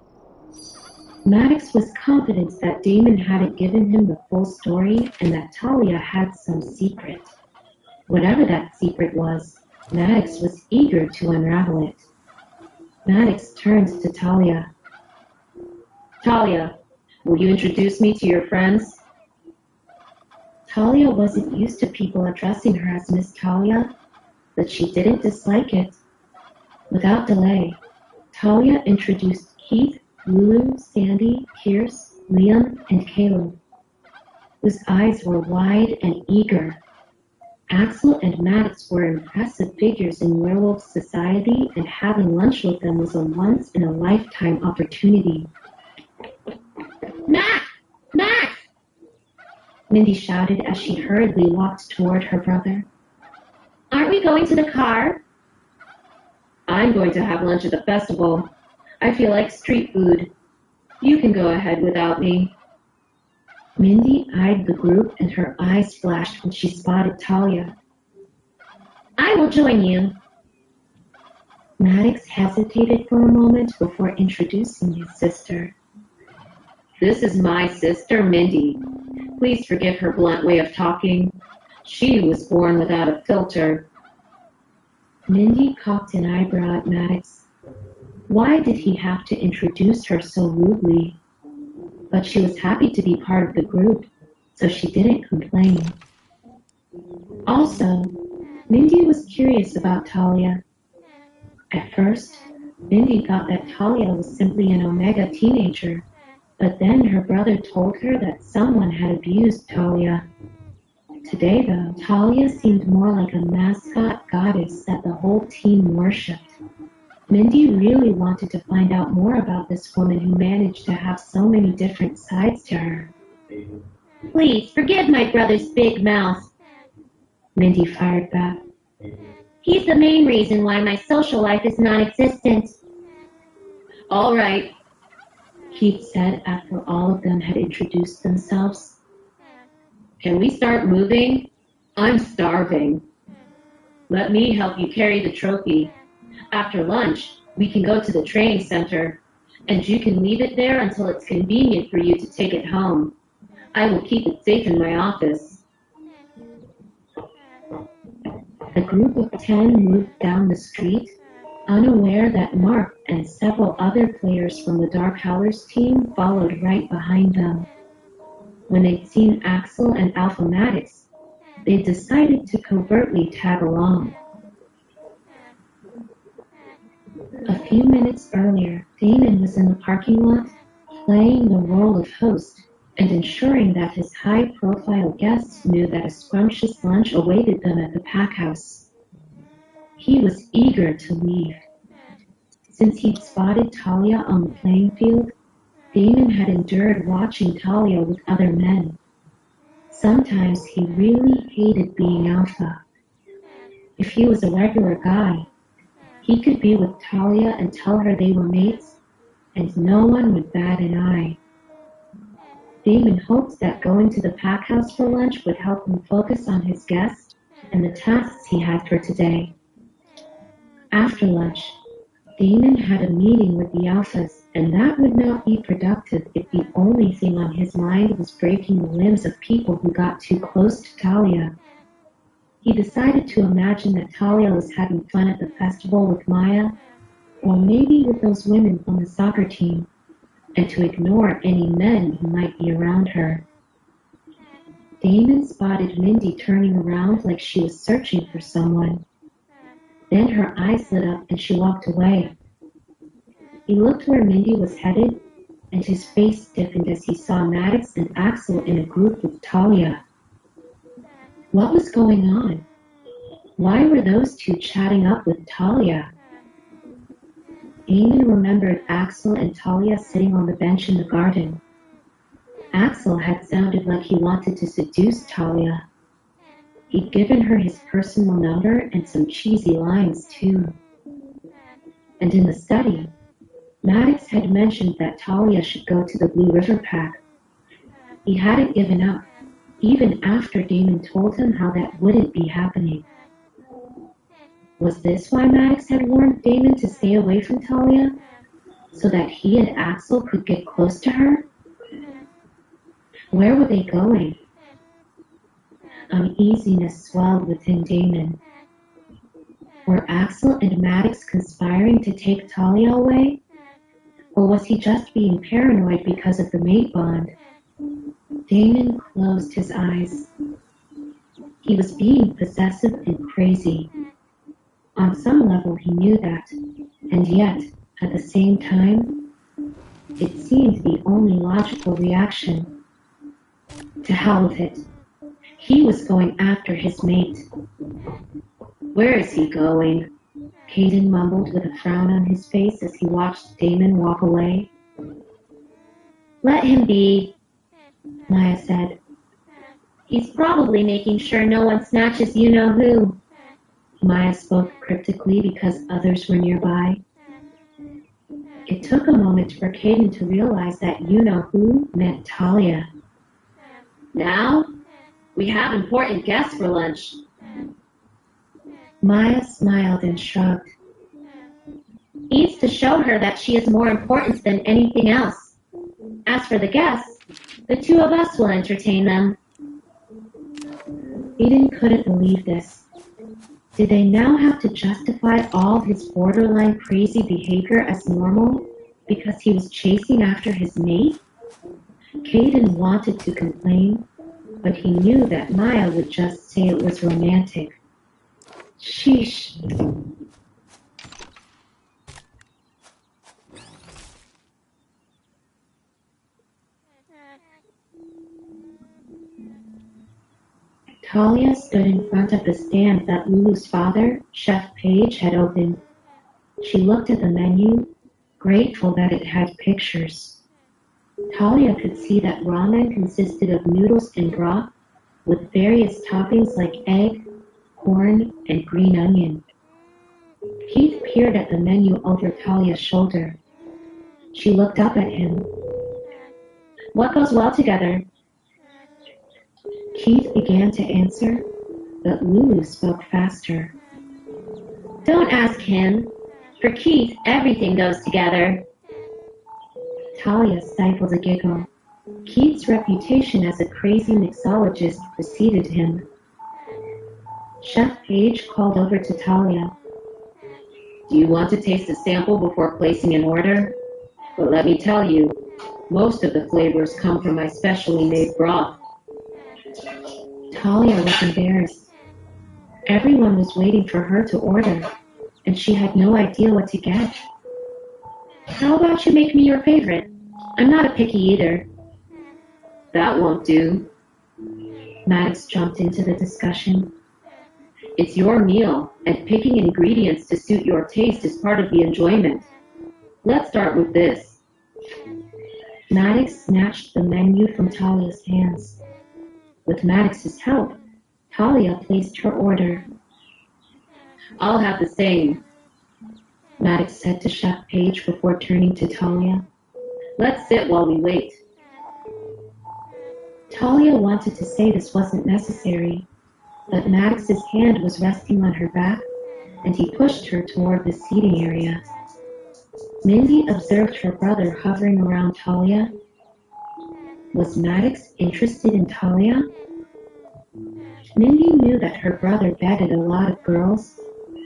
Maddox was confident that Damon hadn't given him the full story and that Talia had some secret. Whatever that secret was, Maddox was eager to unravel it. Maddox turned to Talia. Talia, will you introduce me to your friends? Talia wasn't used to people addressing her as Miss Talia, but she didn't dislike it. Without delay, Talia introduced Keith, Lulu, Sandy, Pierce, Liam, and Caleb, whose eyes were wide and eager. Axel and Maddox were impressive figures in werewolf society, and having lunch with them was a once-in-a-lifetime opportunity. Max! Max! Mindy shouted as she hurriedly walked toward her brother. Aren't we going to the car? I'm going to have lunch at the festival. I feel like street food. You can go ahead without me. Mindy eyed the group and her eyes flashed when she spotted Talia. I will join you. Maddox hesitated for a moment before introducing his sister. This is my sister, Mindy. Please forgive her blunt way of talking. She was born without a filter. Mindy cocked an eyebrow at Maddox. Why did he have to introduce her so rudely? But she was happy to be part of the group, so she didn't complain. Also, Mindy was curious about Talia. At first, Mindy thought that Talia was simply an Omega teenager, but then her brother told her that someone had abused Talia. Today, though, Talia seemed more like a mascot goddess that the whole team worshipped. Mindy really wanted to find out more about this woman who managed to have so many different sides to her. Please, forgive my brother's big mouth. Mindy fired back. He's the main reason why my social life is non-existent. All right, Keith said after all of them had introduced themselves. can we start moving? I'm starving. Let me help you carry the trophy. After lunch, we can go to the training center, and you can leave it there until it's convenient for you to take it home. I will keep it safe in my office. The group of 10 moved down the street, unaware that Mark and several other players from the Dark Howlers team followed right behind them. When they'd seen Axel and Alpha Maddox, they decided to covertly tag along. A few minutes earlier, Damon was in the parking lot, playing the role of host and ensuring that his high-profile guests knew that a scrumptious lunch awaited them at the pack house. He was eager to leave. Since he'd spotted Talia on the playing field, Damon had endured watching Talia with other men. Sometimes he really hated being alpha. If he was a regular guy, he could be with Talia and tell her they were mates, and no one would bat an eye. Damon hoped that going to the pack house for lunch would help him focus on his guest and the tasks he had for today. After lunch, Damon had a meeting with the Alphas, and that would not be productive if the only thing on his mind was breaking the limbs of people who got too close to Talia. He decided to imagine that Talia was having fun at the festival with Maya, or maybe with those women from the soccer team, and to ignore any men who might be around her. Damon spotted Mindy turning around like she was searching for someone. Then her eyes lit up and she walked away. He looked where Mindy was headed, and his face stiffened as he saw Maddox and Axel in a group with Talia. What was going on? Why were those two chatting up with Talia? Damon remembered Axel and Talia sitting on the bench in the garden. Axel had sounded like he wanted to seduce Talia. He'd given her his personal number and some cheesy lines, too. And in the study, Maddox had mentioned that Talia should go to the Blue River Pack. He hadn't given up, even after Damon told him how that wouldn't be happening. Was this why Maddox had warned Damon to stay away from Talia? So that he and Axel could get close to her? Where were they going? Uneasiness swelled within Damon. Were Axel and Maddox conspiring to take Talia away? Or was he just being paranoid because of the mate bond? Damon closed his eyes. He was being possessive and crazy. On some level he knew that, and yet, at the same time, it seemed the only logical reaction. To hell with it. He was going after his mate. Where is he going? Caden mumbled with a frown on his face as he watched Damon walk away. Let him be, Maya said. He's probably making sure no one snatches you-know-who. Maya spoke cryptically because others were nearby. It took a moment for Caden to realize that you-know-who meant Talia. Now, we have important guests for lunch. Maya smiled and shrugged. He's to show her that she is more important than anything else. As for the guests, the two of us will entertain them. Eden couldn't believe this. Did they now have to justify all his borderline crazy behavior as normal because he was chasing after his mate? Caden wanted to complain, but he knew that Maya would just say it was romantic. Sheesh. Talia stood in front of the stand that Lulu's father, Chef Page, had opened. She looked at the menu, grateful that it had pictures. Talia could see that ramen consisted of noodles and broth with various toppings like egg, corn, and green onion. Keith peered at the menu over Talia's shoulder. She looked up at him. What goes well together? Keith began to answer, but Lulu spoke faster. Don't ask him. For Keith, everything goes together. Talia stifled a giggle. Keith's reputation as a crazy mixologist preceded him. Chef Page called over to Talia. Do you want to taste a sample before placing an order? But let me tell you, most of the flavors come from my specially made broth. Talia was embarrassed. Everyone was waiting for her to order, and she had no idea what to get. How about you make me your favorite? I'm not a picky eater. That won't do. Maddox jumped into the discussion. It's your meal, and picking ingredients to suit your taste is part of the enjoyment. Let's start with this. Maddox snatched the menu from Talia's hands. With Maddox's help, Talia placed her order. I'll have the same, Maddox said to Chef Page before turning to Talia. Let's sit while we wait. Talia wanted to say this wasn't necessary, but Maddox's hand was resting on her back, and he pushed her toward the seating area. Mindy observed her brother hovering around Talia. Was Maddox interested in Talia? Mindy knew that her brother dated a lot of girls,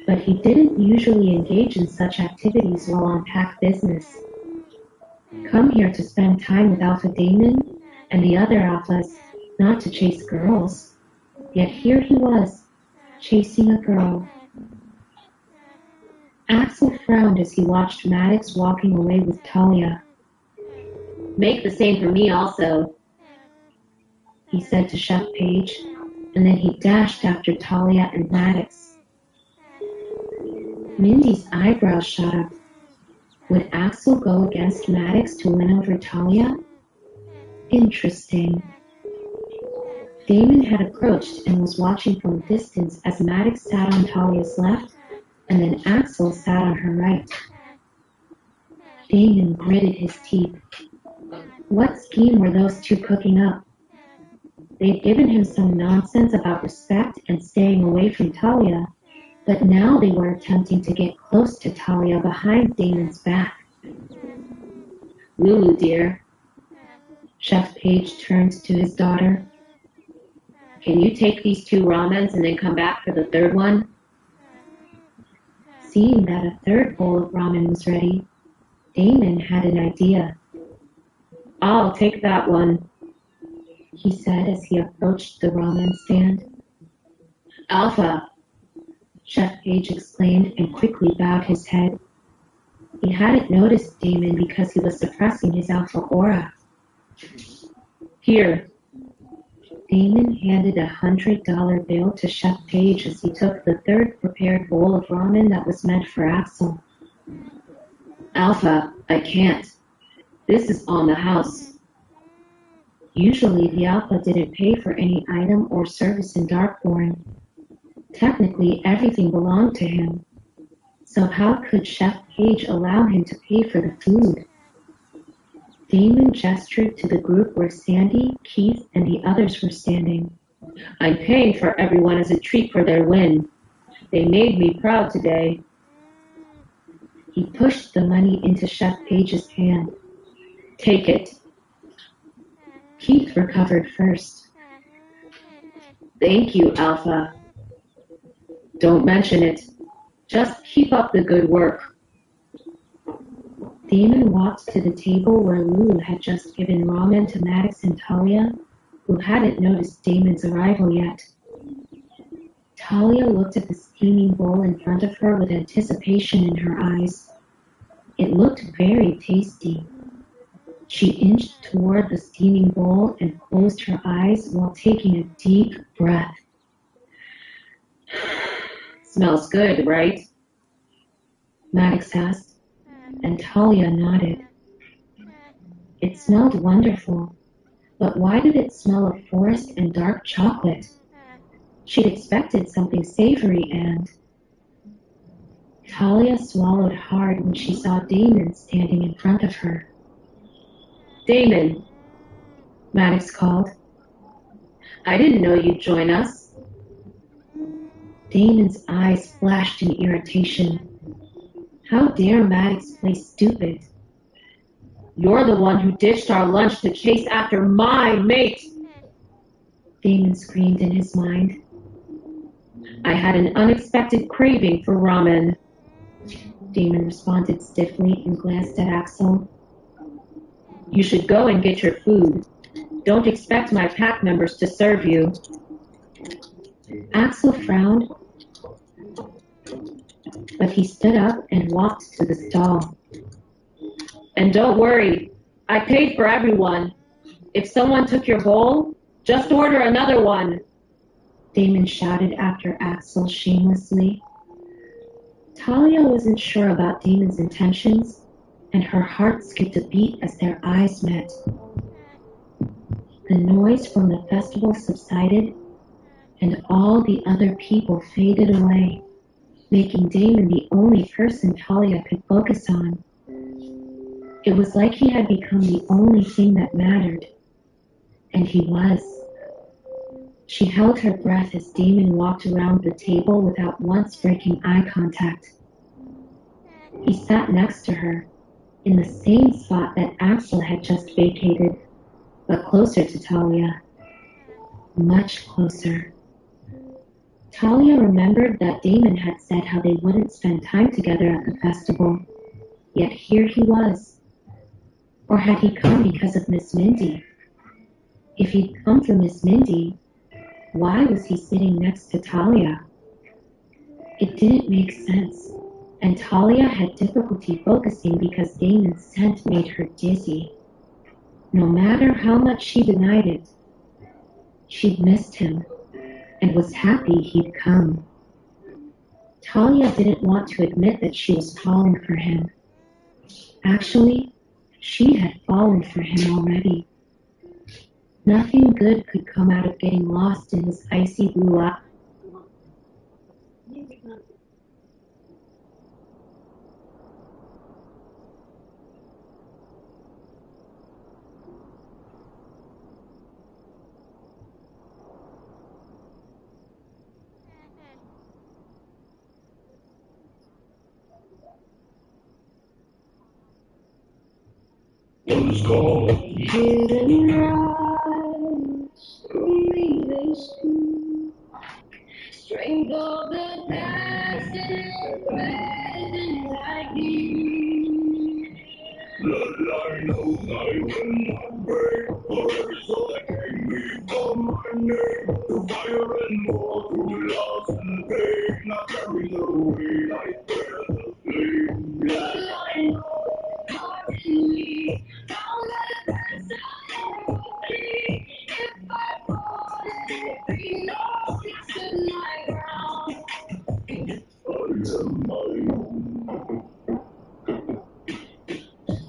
but he didn't usually engage in such activities while on pack business. Come here to spend time with Alpha Damon and the other alphas, not to chase girls. Yet here he was, chasing a girl. Axel frowned as he watched Maddox walking away with Talia. Make the same for me also, he said to Chef Page, and then he dashed after Talia and Maddox. Mindy's eyebrows shot up. Would Axel go against Maddox to win over Talia? Interesting. Damon had approached and was watching from a distance as Maddox sat on Talia's left and then Axel sat on her right. Damon gritted his teeth. What scheme were those two cooking up? They'd given him some nonsense about respect and staying away from Talia, but now they were attempting to get close to Talia behind Damon's back. Lulu, dear. Chef Page turned to his daughter. Can you take these 2 ramens and then come back for the 3rd one? Seeing that a 3rd bowl of ramen was ready, Damon had an idea. I'll take that one, he said as he approached the ramen stand. Alpha, Chef Page exclaimed and quickly bowed his head. He hadn't noticed Damon because he was suppressing his alpha aura. Here. Damon handed a $100 bill to Chef Page as he took the 3rd prepared bowl of ramen that was meant for Axel. Alpha, I can't. This is on the house. Usually the Alpha didn't pay for any item or service in Darkborn. Technically, everything belonged to him. So how could Chef Page allow him to pay for the food? Damon gestured to the group where Sandy, Keith, and the others were standing. I'm paying for everyone as a treat for their win. They made me proud today. He pushed the money into Chef Page's hand. Take it. Keith recovered first. Thank you, Alpha. Don't mention it. Just keep up the good work. Damon walked to the table where Lulu had just given ramen to Maddox and Talia, who hadn't noticed Damon's arrival yet. Talia looked at the steaming bowl in front of her with anticipation in her eyes. It looked very tasty. She inched toward the steaming bowl and closed her eyes while taking a deep breath. Smells good, right? Maddox asked, and Talia nodded. It smelled wonderful, but why did it smell of forest and dark chocolate? She'd expected something savory and... Talia swallowed hard when she saw Damon standing in front of her. Damon, Maddox called. I didn't know you'd join us. Damon's eyes flashed in irritation. How dare Maddox play stupid? You're the one who ditched our lunch to chase after my mate! Damon screamed in his mind. I had an unexpected craving for ramen. Damon responded stiffly and glanced at Axel. You should go and get your food. Don't expect my pack members to serve you. Axel frowned, but he stood up and walked to the stall. And don't worry, I paid for everyone. If someone took your bowl, just order another one. Damon shouted after Axel shamelessly. Talia wasn't sure about Damon's intentions, and her heart skipped a beat as their eyes met. The noise from the festival subsided, and all the other people faded away, making Damon the only person Talia could focus on. It was like he had become the only thing that mattered. And he was. She held her breath as Damon walked around the table without once breaking eye contact. He sat next to her, in the same spot that Axel had just vacated, but closer to Talia. Much closer. Talia remembered that Damon had said how they wouldn't spend time together at the festival, yet here he was. Or had he come because of Miss Mindy? If he'd come for Miss Mindy, why was he sitting next to Talia? It didn't make sense, and Talia had difficulty focusing because Damon's scent made her dizzy. No matter how much she denied it, she'd missed him and was happy he'd come. Talia didn't want to admit that she was falling for him. Actually, she had fallen for him already. Nothing good could come out of getting lost in his icy blue eyes. Let's go. Hidden rights, only they speak. Strength of the past and present like these. Bloodline knows I will not break. For every soul that came before my name. The fire and war through loss and pain. I carry the weight, I bear the flame. Bloodline knows heart in me. Down the past I'll never be. If I fall, let me know I stood my ground. I am my own.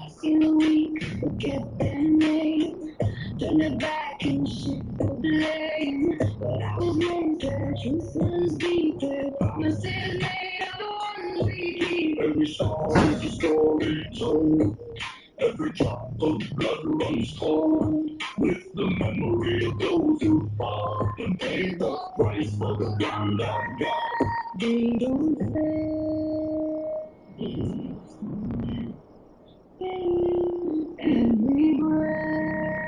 I see the weak forget their name, turn it back and shift the blame. But I was meant that truth runs deeper. Promises made are the ones we keep. Every song is a story told. Every drop of blood runs cold. With the memory of those who fought and paid the price for the ground I got. They don't fade. Every breath.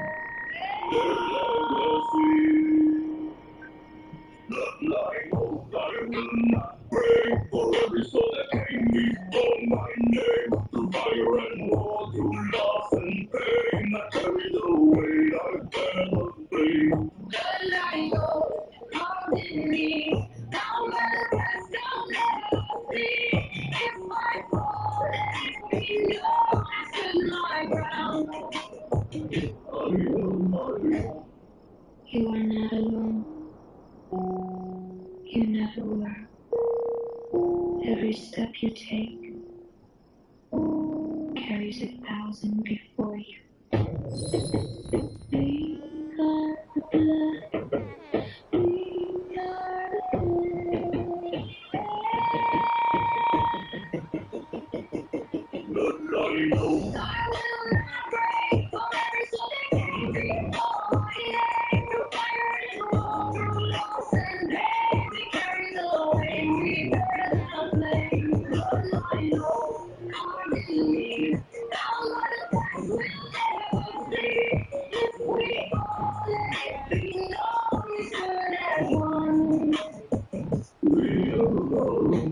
Bloodline oath I will not break. For every soul that came before my name. Through fire and war, through loss and pain. I carry the weight, I bear the flame. Bloodline goes hard in me. Down by the past I'll never see. If I fall, let me know I stood my ground. I am my own. You are not alone. You never were. Every step you take carries 1,000 before you. We are the blood. We are the Bloodline oath. I will not break for every soul that came before my name. Through fire and war, through loss and pain, we carry the weight, we bear the flame. Bloodline knows hard in me. Down by the past we'll never flee. If we fall, let it be known we stood as one. We are alone.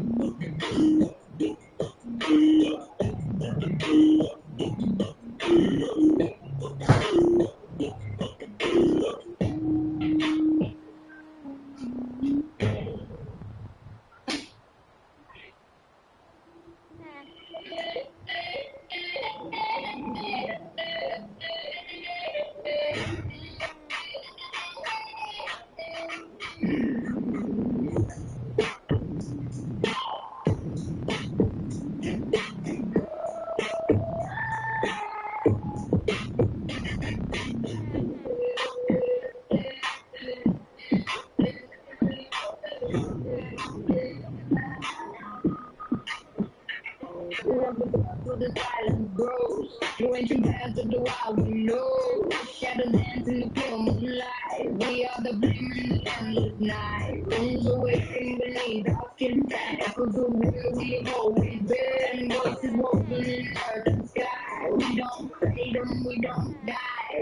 So the silence grows. You ain't too fast to the wild we know. Shadow dance in the pale moonlight. We are the flame in the endless night. Rooms awakening beneath our skin. Echoes of where we've always been. Voices woven in earth and sky. We don't fade and we don't die.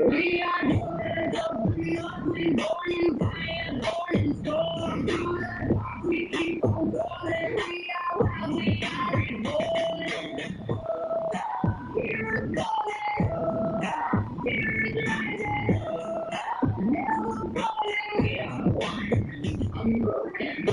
We are daughters of the north. We born in fire, born in storm. Through the dark we keep on calling. We are wild, we are reborn. We're calling. We're rising. Never falling. We are one. Unbroken.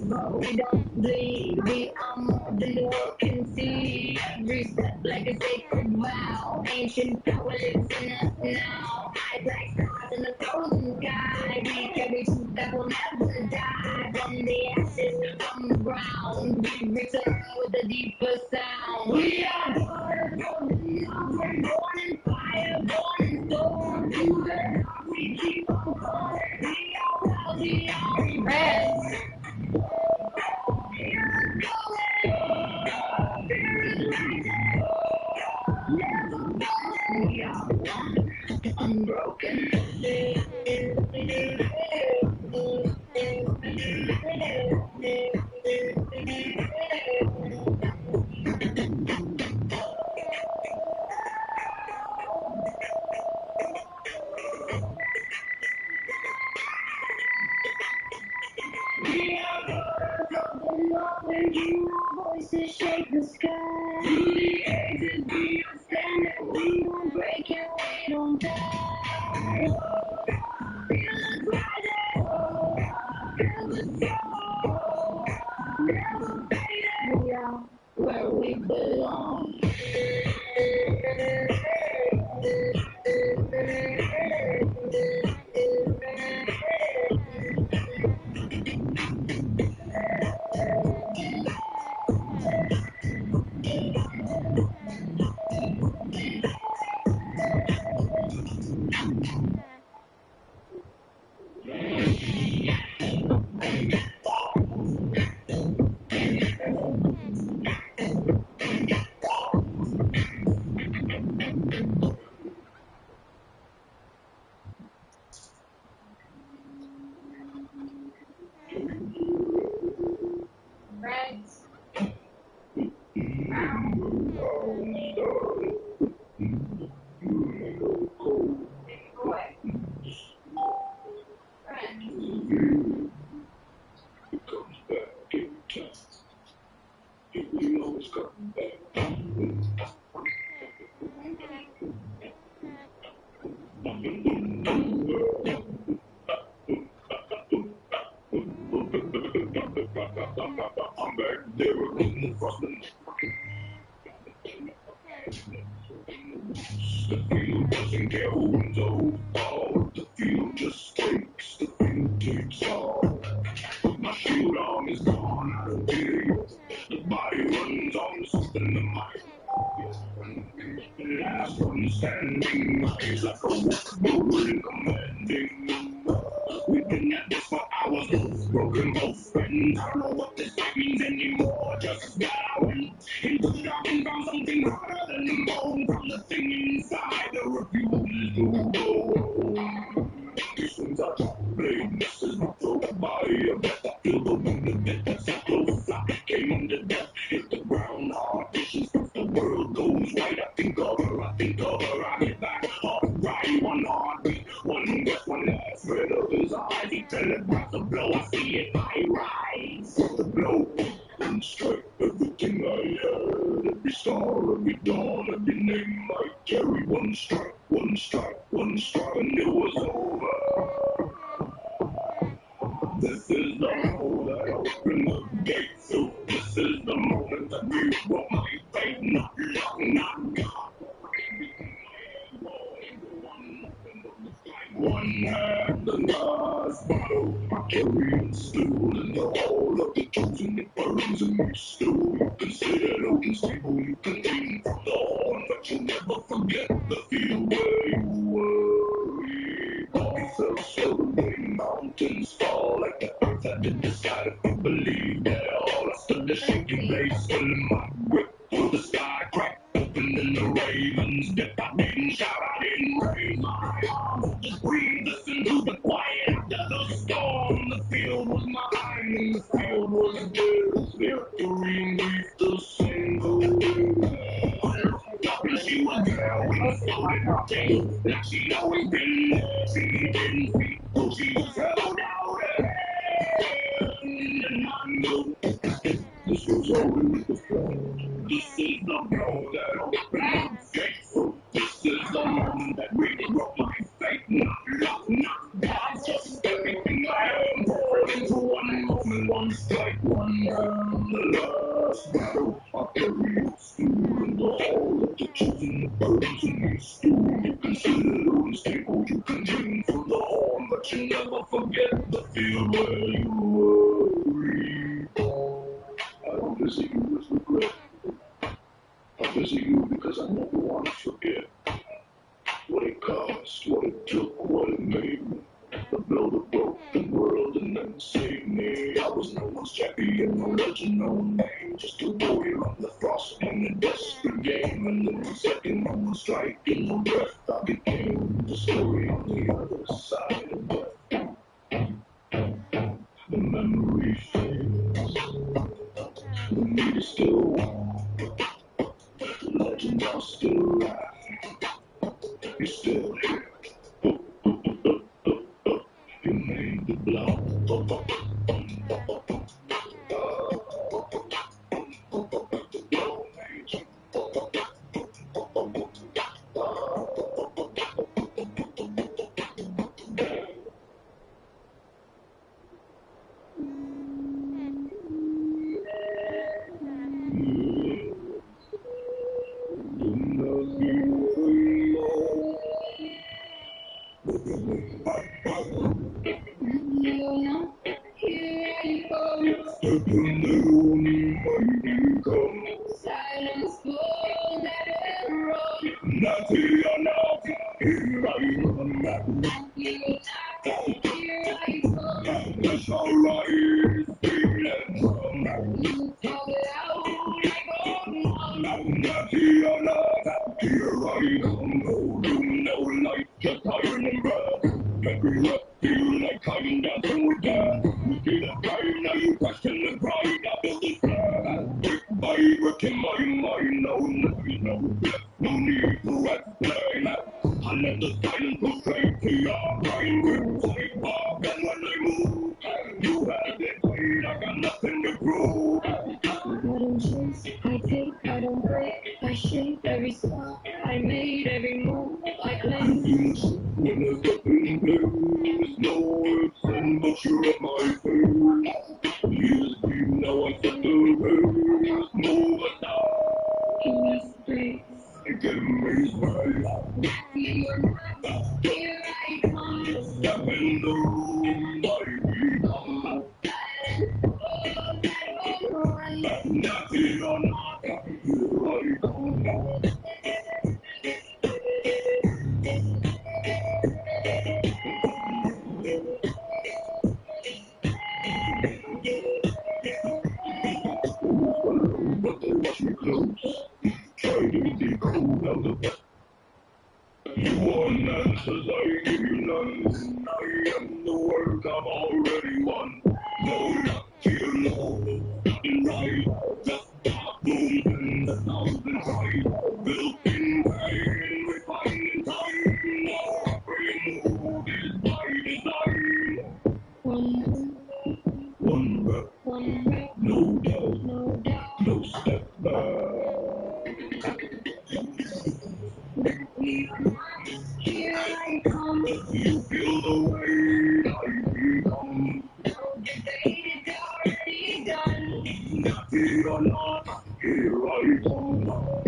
But we don't bleed. We are more than the world can see. Every step like a sacred vow. Ancient power lives in us now. Eyes like stars in the frozen sky. We carry truth that will never die. From the ashes, from the ground, we return with a deeper sound. We are daughters of the north. We're born in fire, born in storm. Through the dark we keep on calling. We are wild, we are red. Unbroken. We are daughters of the north. When our voices shake the sky. Through the ages we are standing. We don't break and we don't die. Feel us rising. Feel the soul. Never fading. We are where we belong. Right. Away. Right. It comes back every time. It will always come back. I'm back there in the front. The field doesn't care who wins or who falls. The field just takes. The field takes all. My shield arm is gone out of here. The body runs on something that might. Last one standing, eyes like a wolf, commanding. We've been at this for hours, both broken, both friends. I don't know what this means anymore. Just that I went into the dark and found something harder than the bone. From the thing inside, the refusal to go. These things are troubling. This is my throat body. I bet I feel the wind of it. That's how close I came under death. Hit the ground hard. Visions if the world goes right. I think of her. I think of her. I get back. Alright, one heartbeat, one breath, one last red of his eyes. He telegraphs the blow. I see it. I rise. The blow. One strike. Everything I had. Every star, every dawn, every name I carry. One strike, one strike, one strike, and it was over. This is the hole that opened the gate to. This is the moment that we brought my faith. Not long, not gone. One hand, the last bottle. I carry it still in the hall of the chosen. It burns in me still. You can sit at open stable. You can dream from but you never forget the feel where you were. I felt so when mountains fall like the earth had to decide if you believe that all. I stood a shaky place, feeling my grip through the sky, cracked open in the ravens. Dip, I didn't shout, I didn't raise my arms. Just breathe, listen to the quiet after the storm. The field was mine and the field was theirs. Victory and grief, the single and she was there when I started rocking. Like she always been there. She didn't speak, so she just held out her hand. And I knew this was always the plan. This is the blow that opened up gates. So this is the moment that really broke my faith. Not love, not God, just everything I am. Poured into one moment, one strike, one round. The last battle of every school in the hall of the chosen birds in the stool. You can see the little stable, you can drink from the horn, but you never forget the field where you were reborn. I don't visit you with regret. I visit you because I never want to forget what it cost, what it took, what it made me. To build a broken world and then save me. I was no one's champion, no legend, no name. Just a warrior on the frost in a desperate game. And then the second one was striking the breath, I became the story on the other side of death. The memory fades. The meat is still warm. The legends are still alive. You're still here. You made the blood. Silence falls at every road. Nothing or nothing, here I come back. You attack, here I come. That's alright, feeling from back. You talk it out like on. Nothing or nothing, here I come. No doom, no light, just iron and breath. Every breath feel like I'm dancing with death. You see the time, now you question the pride. I feel the strength. Brick by brick in my mind, no need to explain. I let the silence go straight to your brain. Grip tight, Bob, and when I move, you had it clean. I got nothing to prove. I don't chase, I take, I don't break. I shape every spot, I made every move. I claim. When there's nothing in place, no ifs and buts, you're at my face. Years deep, now I set the pace. Move it down. In this space, I get amazed by life. here I come. Step in the room, I become. Nothing or nothing, here I come. But they watch me close. Try to decode how the you want answers, I give you none. I am the work I've already won. No, not fear, no, nothing right. Just dark moon and a thousand tries. Built in pain, refined in time. Now every move is by design. One breath, no doubt, no step back. Here I come. You feel the way I become. It's already done. Nothing or not, here I come.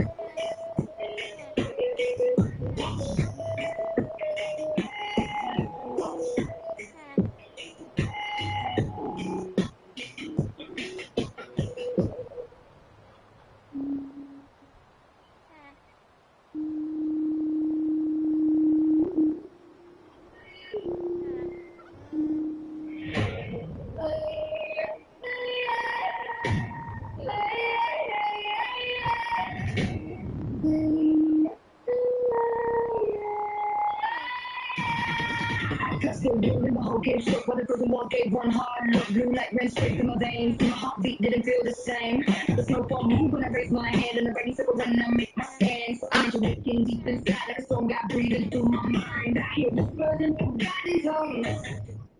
still doing the whole game shit. What the person one gave one hard look. Blue light ran straight through my veins. My heartbeat didn't feel the same. The snowfall moved when I raised my hand, and the rainy circle when I make my stand. So I'm waking deep inside like a storm got breathing through my mind. I hear whispers and forgotten tongues.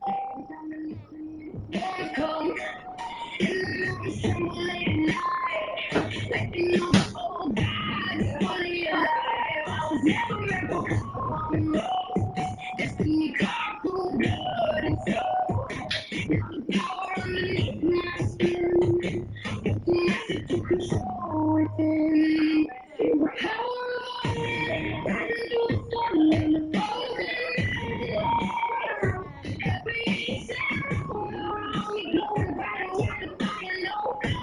Come in the night, tremble late at night. Like you know, oh God, fully alive. I was never meant for common road. Destiny carved through blood and soul. The power underneath my skin. The message to control within. The power of it. Riding through the storm and the falling. Every sound around me glowing bright and white as fire, no God.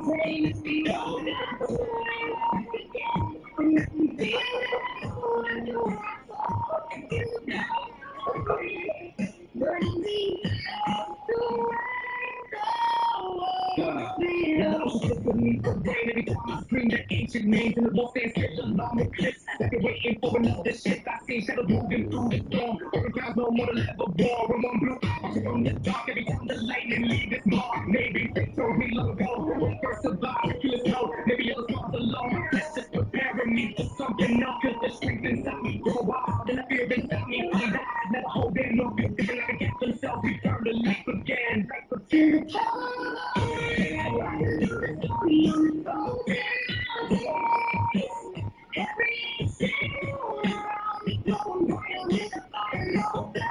Praise be all God's way. And let me feel it. Let your heart fall in the power of grace. Burning deep enough to wake the world below. Stick with me for brain every time I scream the ancient names in the wall stand stretched along the cliffs. Like they're waiting for another ship. I see shadows moving through the storm. Over clouds no more to level war. When one blue watching from the dark every time the lightning leaves its mark. Maybe they told me long ago when first survived, kill us slow. Maybe it was lost alone. That's just preparing me for something else. Cause the strength inside me grow wild and the fear inside me find eyes. Never holding no good, feeling like a cat themselves. We turn to life again. Life again. Every single around me going wild with the fire, no blood.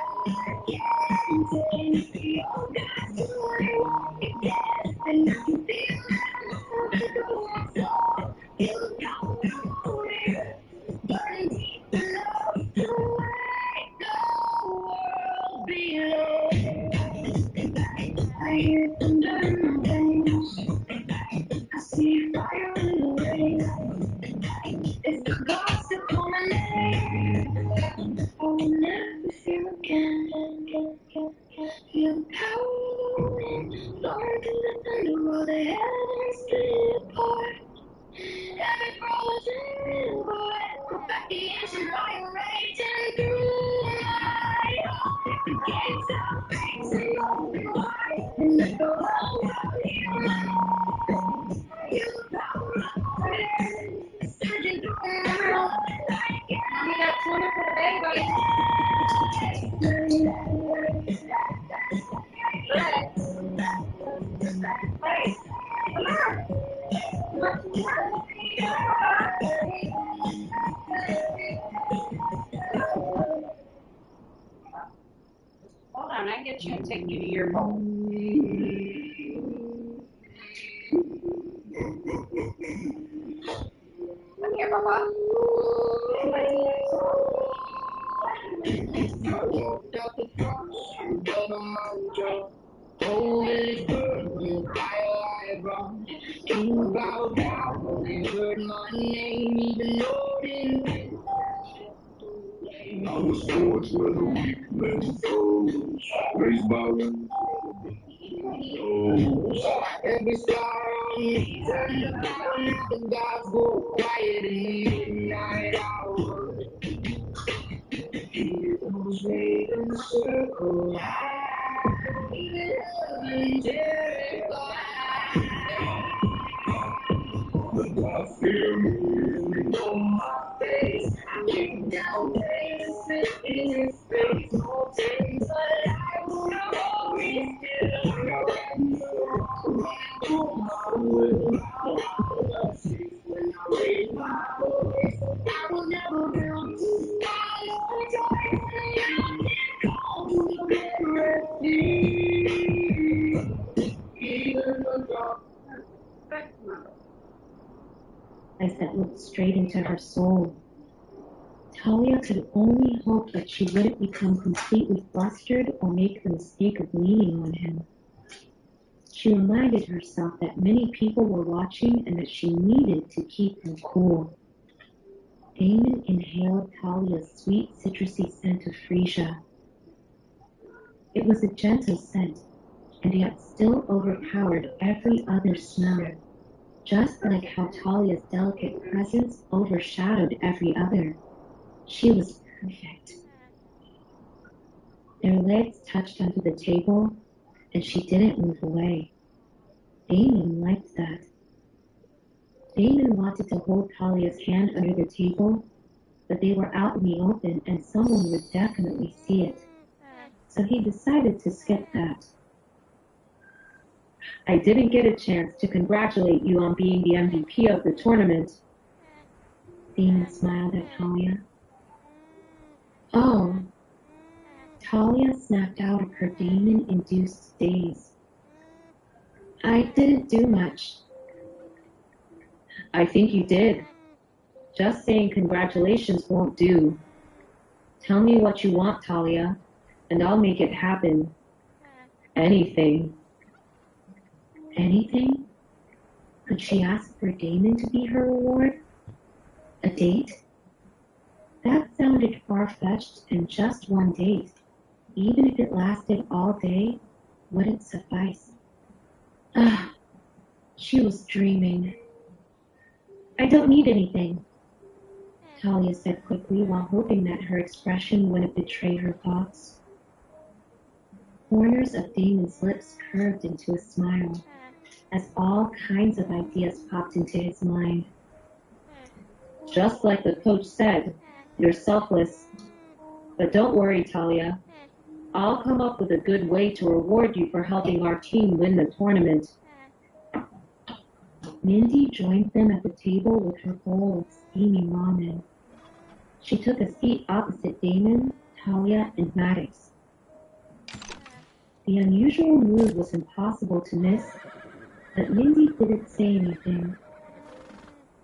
Take me all God's doing walk again. And I can feel it go on so. Feel the power of it. Burning deep enough to wake the world below. I hear thunder in my veins. I see fire in the rain. It's the gods that call my name. I will never fear again. Feel the power of the wind blowing through the thunder while the heavens split apart. Every frozen river, go back the ancient fire raging through my heart. The gates of grace and open wide, and let the whole world hear my feel the power of prayer surging through my heart. We got tuna for the day, buddy. Hold on, I get you and take you to your boat. Come here, Papa. I walked out the front, got on my job. Holy burden, I run. King bowed down, they heard my name, even though it didn't. I was forged where the weak men froze, raised by women. Every star on me turned around, now the gods go quiet in the midnight hour. Heroes made in a circle, even terrified. The gods fear me. On my face, I kick down pain and sit in his face. No chains, but I will hold me still. Through my will, I see when I raise my voice. I will never build to my own choice. I can call to the Red Sea. Even the dark. Eyes that looked straight into her soul. Talia could only hope that she wouldn't become completely flustered or make the mistake of leaning on him. She reminded herself that many people were watching and that she needed to keep her cool. Damon inhaled Talia's sweet, citrusy scent of freesia. It was a gentle scent, and yet still overpowered every other smell, just like how Talia's delicate presence overshadowed every other. She was perfect. Their legs touched onto the table, and she didn't move away. Damon liked that. Damon wanted to hold Talia's hand under the table, but they were out in the open and someone would definitely see it. So he decided to skip that. I didn't get a chance to congratulate you on being the MVP of the tournament. Damon smiled at Talia. Oh. Talia snapped out of her Damon-induced daze. I didn't do much. I think you did. Just saying congratulations won't do. Tell me what you want, Talia, and I'll make it happen. Anything. Anything? Could she ask for Damon to be her reward? A date? That sounded far-fetched, and just one date, even if it lasted all day, wouldn't suffice. She was dreaming. I don't need anything, Talia said quickly while hoping that her expression wouldn't betray her thoughts. Corners of Damon's lips curved into a smile as all kinds of ideas popped into his mind. Just like the coach said, you're selfless. But don't worry, Talia. I'll come up with a good way to reward you for helping our team win the tournament. Mindy joined them at the table with her bowl of steaming ramen. She took a seat opposite Damon, Talia, and Maddox. The unusual mood was impossible to miss, but Mindy didn't say anything.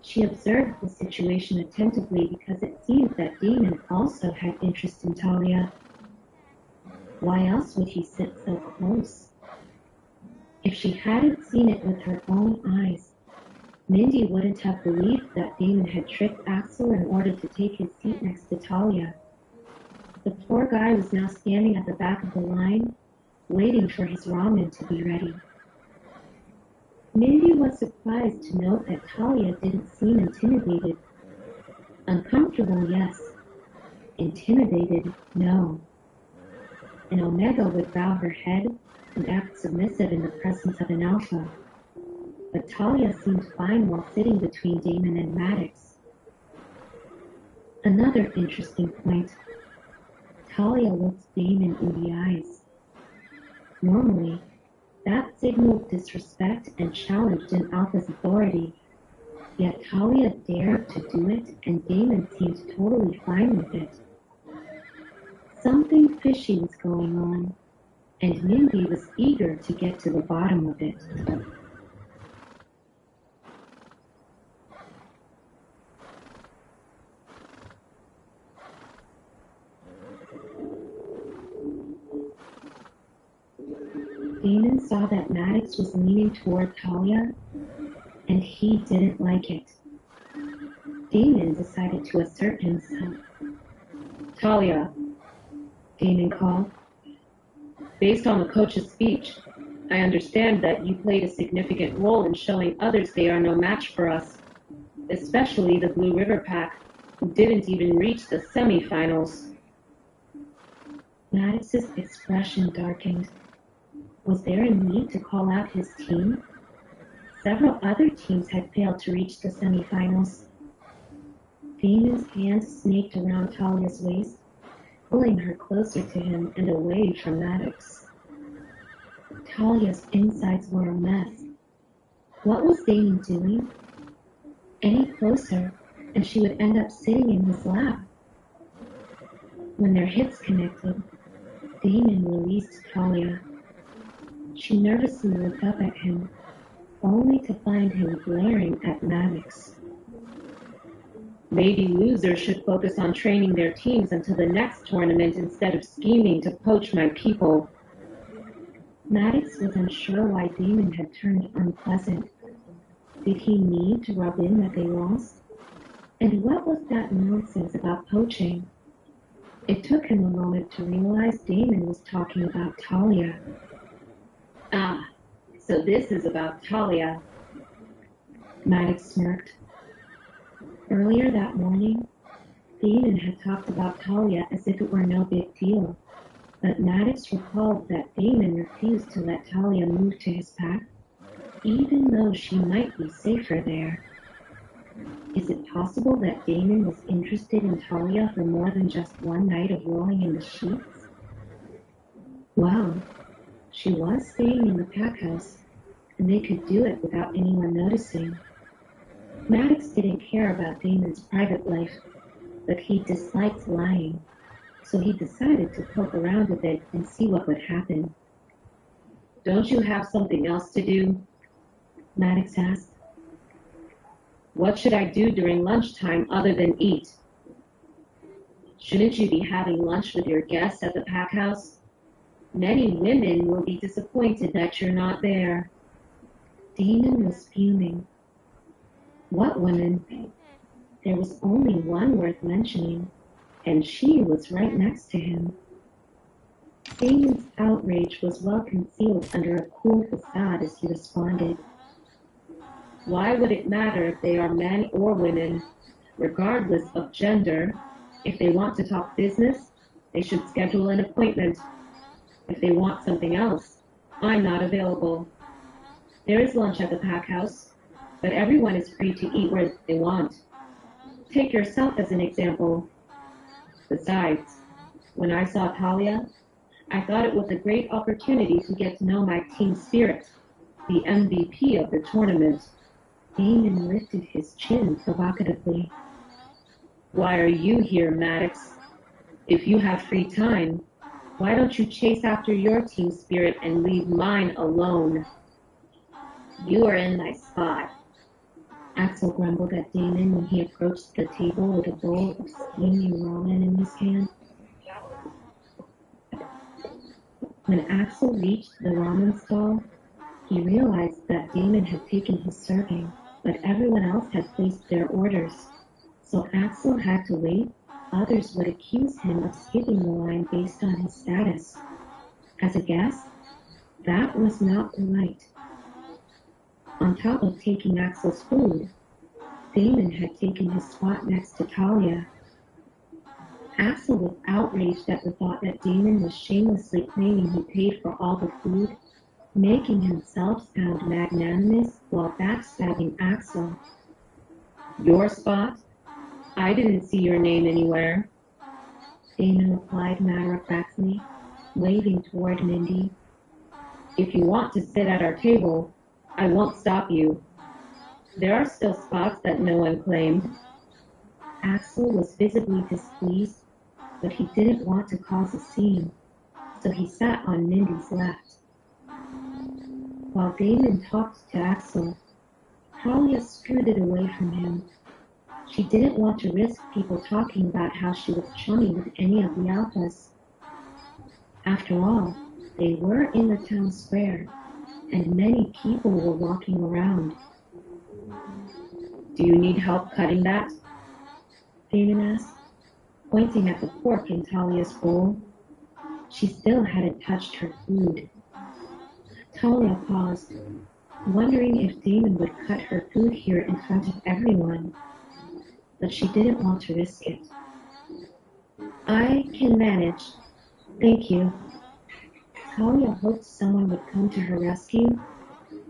She observed the situation attentively because it seemed that Damon also had interest in Talia. Why else would he sit so close? If she hadn't seen it with her own eyes, Mindy wouldn't have believed that Damon had tricked Axel in order to take his seat next to Talia. The poor guy was now standing at the back of the line, waiting for his ramen to be ready. Mindy was surprised to note that Talia didn't seem intimidated. Uncomfortable, yes. Intimidated, no. An Omega would bow her head and act submissive in the presence of an Alpha. But Talia seemed fine while sitting between Damon and Maddox. Another interesting point. Talia looked Damon in the eyes. Normally, that signaled disrespect and challenged an Alpha's authority. Yet Talia dared to do it, and Damon seemed totally fine with it. Something fishy was going on, and Mindy was eager to get to the bottom of it. Damon saw that Maddox was leaning toward Talia, and he didn't like it. Damon decided to assert himself. Talia, Damon called. based on the coach's speech, I understand that you played a significant role in showing others they are no match for us, especially the Blue River Pack, who didn't even reach the semifinals. Maddox's expression darkened. Was there a need to call out his team? Several other teams had failed to reach the semifinals. Damon's hand snaked around Talia's waist, pulling her closer to him and away from Maddox. Talia's insides were a mess. What was Damon doing? Any closer, and she would end up sitting in his lap. When their hips connected, Damon released Talia. She nervously looked up at him, only to find him glaring at Maddox. Maybe losers should focus on training their teams until the next tournament instead of scheming to poach my people. Maddox was unsure why Damon had turned unpleasant. Did he need to rub in that they lost? And what was that nonsense about poaching? It took him a moment to realize Damon was talking about Talia. Ah, so this is about Talia. Maddox smirked. Earlier that morning, Damon had talked about Talia as if it were no big deal. But Maddox recalled that Damon refused to let Talia move to his pack, even though she might be safer there. Is it possible that Damon was interested in Talia for more than just one night of rolling in the sheets? Well, she was staying in the pack house, and they could do it without anyone noticing. Maddox didn't care about Damon's private life, but he disliked lying, so he decided to poke around a bit and see what would happen. Don't you have something else to do? Maddox asked. What should I do during lunchtime other than eat? Shouldn't you be having lunch with your guests at the pack house? Many women will be disappointed that you're not there. Damon was fuming. What women? There was only one worth mentioning, and she was right next to him. Damon's outrage was well concealed under a cool facade as he responded. Why would it matter if they are men or women, regardless of gender? If they want to talk business, they should schedule an appointment. If they want something else, I'm not available. There is lunch at the pack house, but everyone is free to eat where they want. Take yourself as an example. Besides, when I saw Talia, I thought it was a great opportunity to get to know my team spirit, the MVP of the tournament. Damon lifted his chin provocatively. Why are you here, Maddox? If you have free time, why don't you chase after your team spirit and leave mine alone? You are in my spot. Axel grumbled at Damon when he approached the table with a bowl of steaming ramen in his hand. When Axel reached the ramen stall, he realized that Damon had taken his serving, but everyone else had placed their orders. So Axel had to wait. Others would accuse him of skipping the line based on his status. As a guest, that was not polite. On top of taking Axel's food, Damon had taken his spot next to Talia. Axel was outraged at the thought that Damon was shamelessly claiming he paid for all the food, making himself sound magnanimous while backstabbing Axel. Your spot? I didn't see your name anywhere. Damon replied matter-of-factly, waving toward Mindy. If you want to sit at our table, I won't stop you. There are still spots that no one claimed. Axel was visibly displeased, but he didn't want to cause a scene, so he sat on Mindy's left. While Damon talked to Axel, Talia scooted away from him. She didn't want to risk people talking about how she was chummy with any of the alphas. After all, they were in the town square, and many people were walking around. Do you need help cutting that? Damon asked, pointing at the pork in Talia's bowl. She still hadn't touched her food. Talia paused, wondering if Damon would cut her food here in front of everyone, but she didn't want to risk it. I can manage. Thank you. Talia hoped someone would come to her rescue,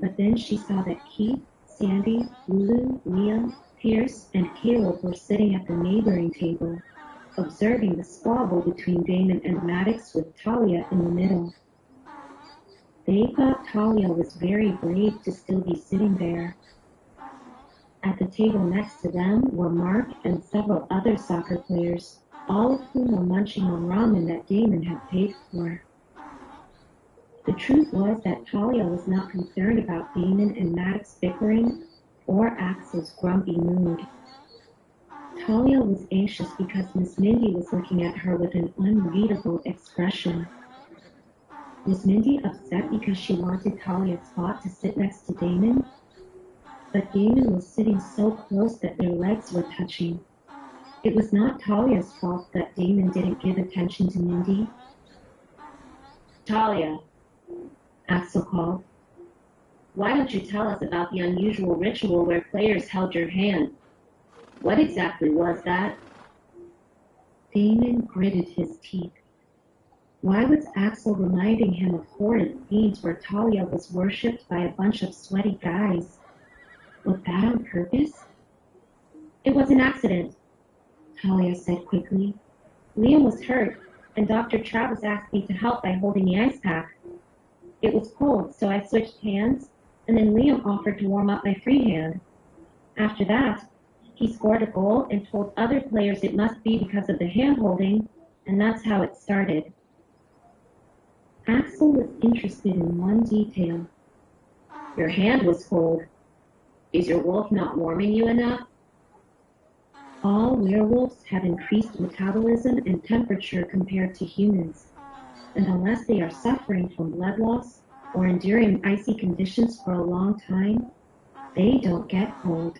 but then she saw that Keith, Sandy, Lulu, Liam, Pierce, and Caleb were sitting at the neighboring table, observing the squabble between Damon and Maddox with Talia in the middle. They thought Talia was very brave to still be sitting there. At the table next to them were Mark and several other soccer players, all of whom were munching on ramen that Damon had paid for. The truth was that Talia was not concerned about Damon and Maddox bickering or Axel's grumpy mood. Talia was anxious because Miss Mindy was looking at her with an unreadable expression. Was Mindy upset because she wanted Talia's spot to sit next to Damon? But Damon was sitting so close that their legs were touching. It was not Talia's fault that Damon didn't give attention to Mindy. Talia, Axel called. why don't you tell us about the unusual ritual where players held your hand? What exactly was that? Damon gritted his teeth. Why was Axel reminding him of horrid scenes where Talia was worshipped by a bunch of sweaty guys? Was that on purpose? It was an accident, Talia said quickly. Liam was hurt, and Dr. Travis asked me to help by holding the ice pack. It was cold, so I switched hands, and then Liam offered to warm up my free hand. After that, he scored a goal and told other players it must be because of the hand-holding, and that's how it started. Axel was interested in one detail. Your hand was cold. Is your wolf not warming you enough? All werewolves have increased metabolism and temperature compared to humans, and unless they are suffering from blood loss or enduring icy conditions for a long time, they don't get cold.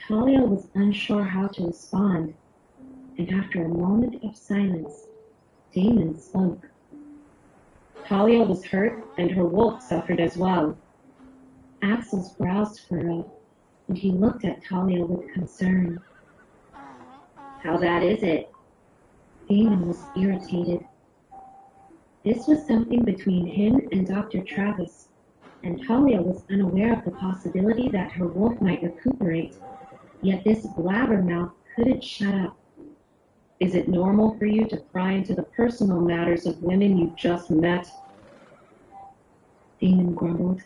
Talia was unsure how to respond, and after a moment of silence, Damon spoke. Talia was hurt, and her wolf suffered as well. Axel's brows furrowed, and he looked at Talia with concern. How bad is it? Damon was irritated. This was something between him and Dr. Travis, and Talia was unaware of the possibility that her wolf might recuperate. Yet this blabbermouth couldn't shut up. Is it normal for you to pry into the personal matters of women you just met? Damon grumbled.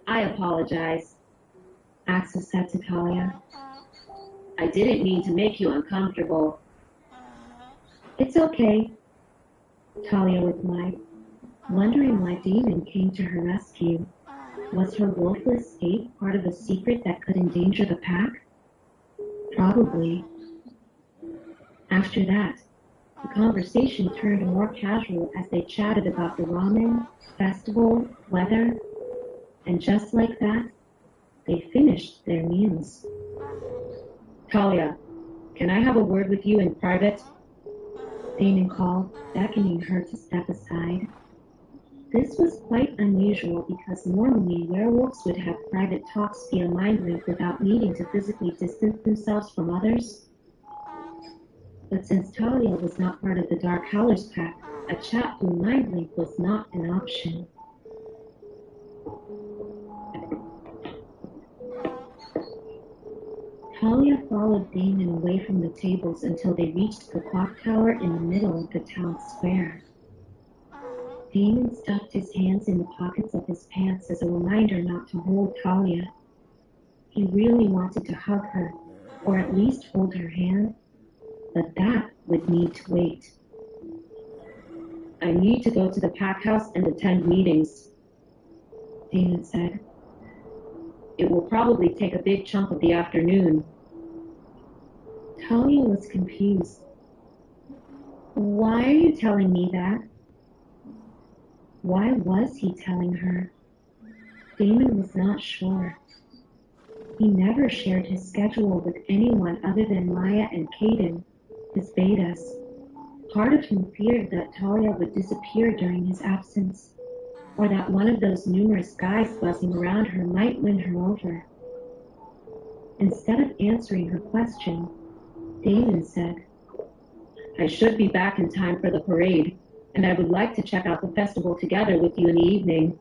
I apologize, Axel said to Talia. I didn't mean to make you uncomfortable. It's okay, Talia replied, wondering why Damon came to her rescue. Was her wolfless state part of a secret that could endanger the pack? Probably. After that, the conversation turned more casual as they chatted about the ramen, festival, weather, and just like that, they finished their meals. Talia, can I have a word with you in private? Damon called, beckoning her to step aside. This was quite unusual because normally werewolves would have private talks via mind link without needing to physically distance themselves from others. But since Talia was not part of the Dark Howlers pack, a chat through mind link was not an option. Talia followed Damon away from the tables until they reached the clock tower in the middle of the town square. Damon stuffed his hands in the pockets of his pants as a reminder not to hold Talia. He really wanted to hug her, or at least hold her hand, but that would need to wait. I need to go to the pack house and attend meetings, Damon said. It will probably take a big chunk of the afternoon. Talia was confused. Why are you telling me that? Why was he telling her? Damon was not sure. He never shared his schedule with anyone other than Maya and Caden, his betas. Part of him feared that Talia would disappear during his absence, or that one of those numerous guys buzzing around her might win her over. Instead of answering her question, Damon said, I should be back in time for the parade, and I would like to check out the festival together with you in the evening.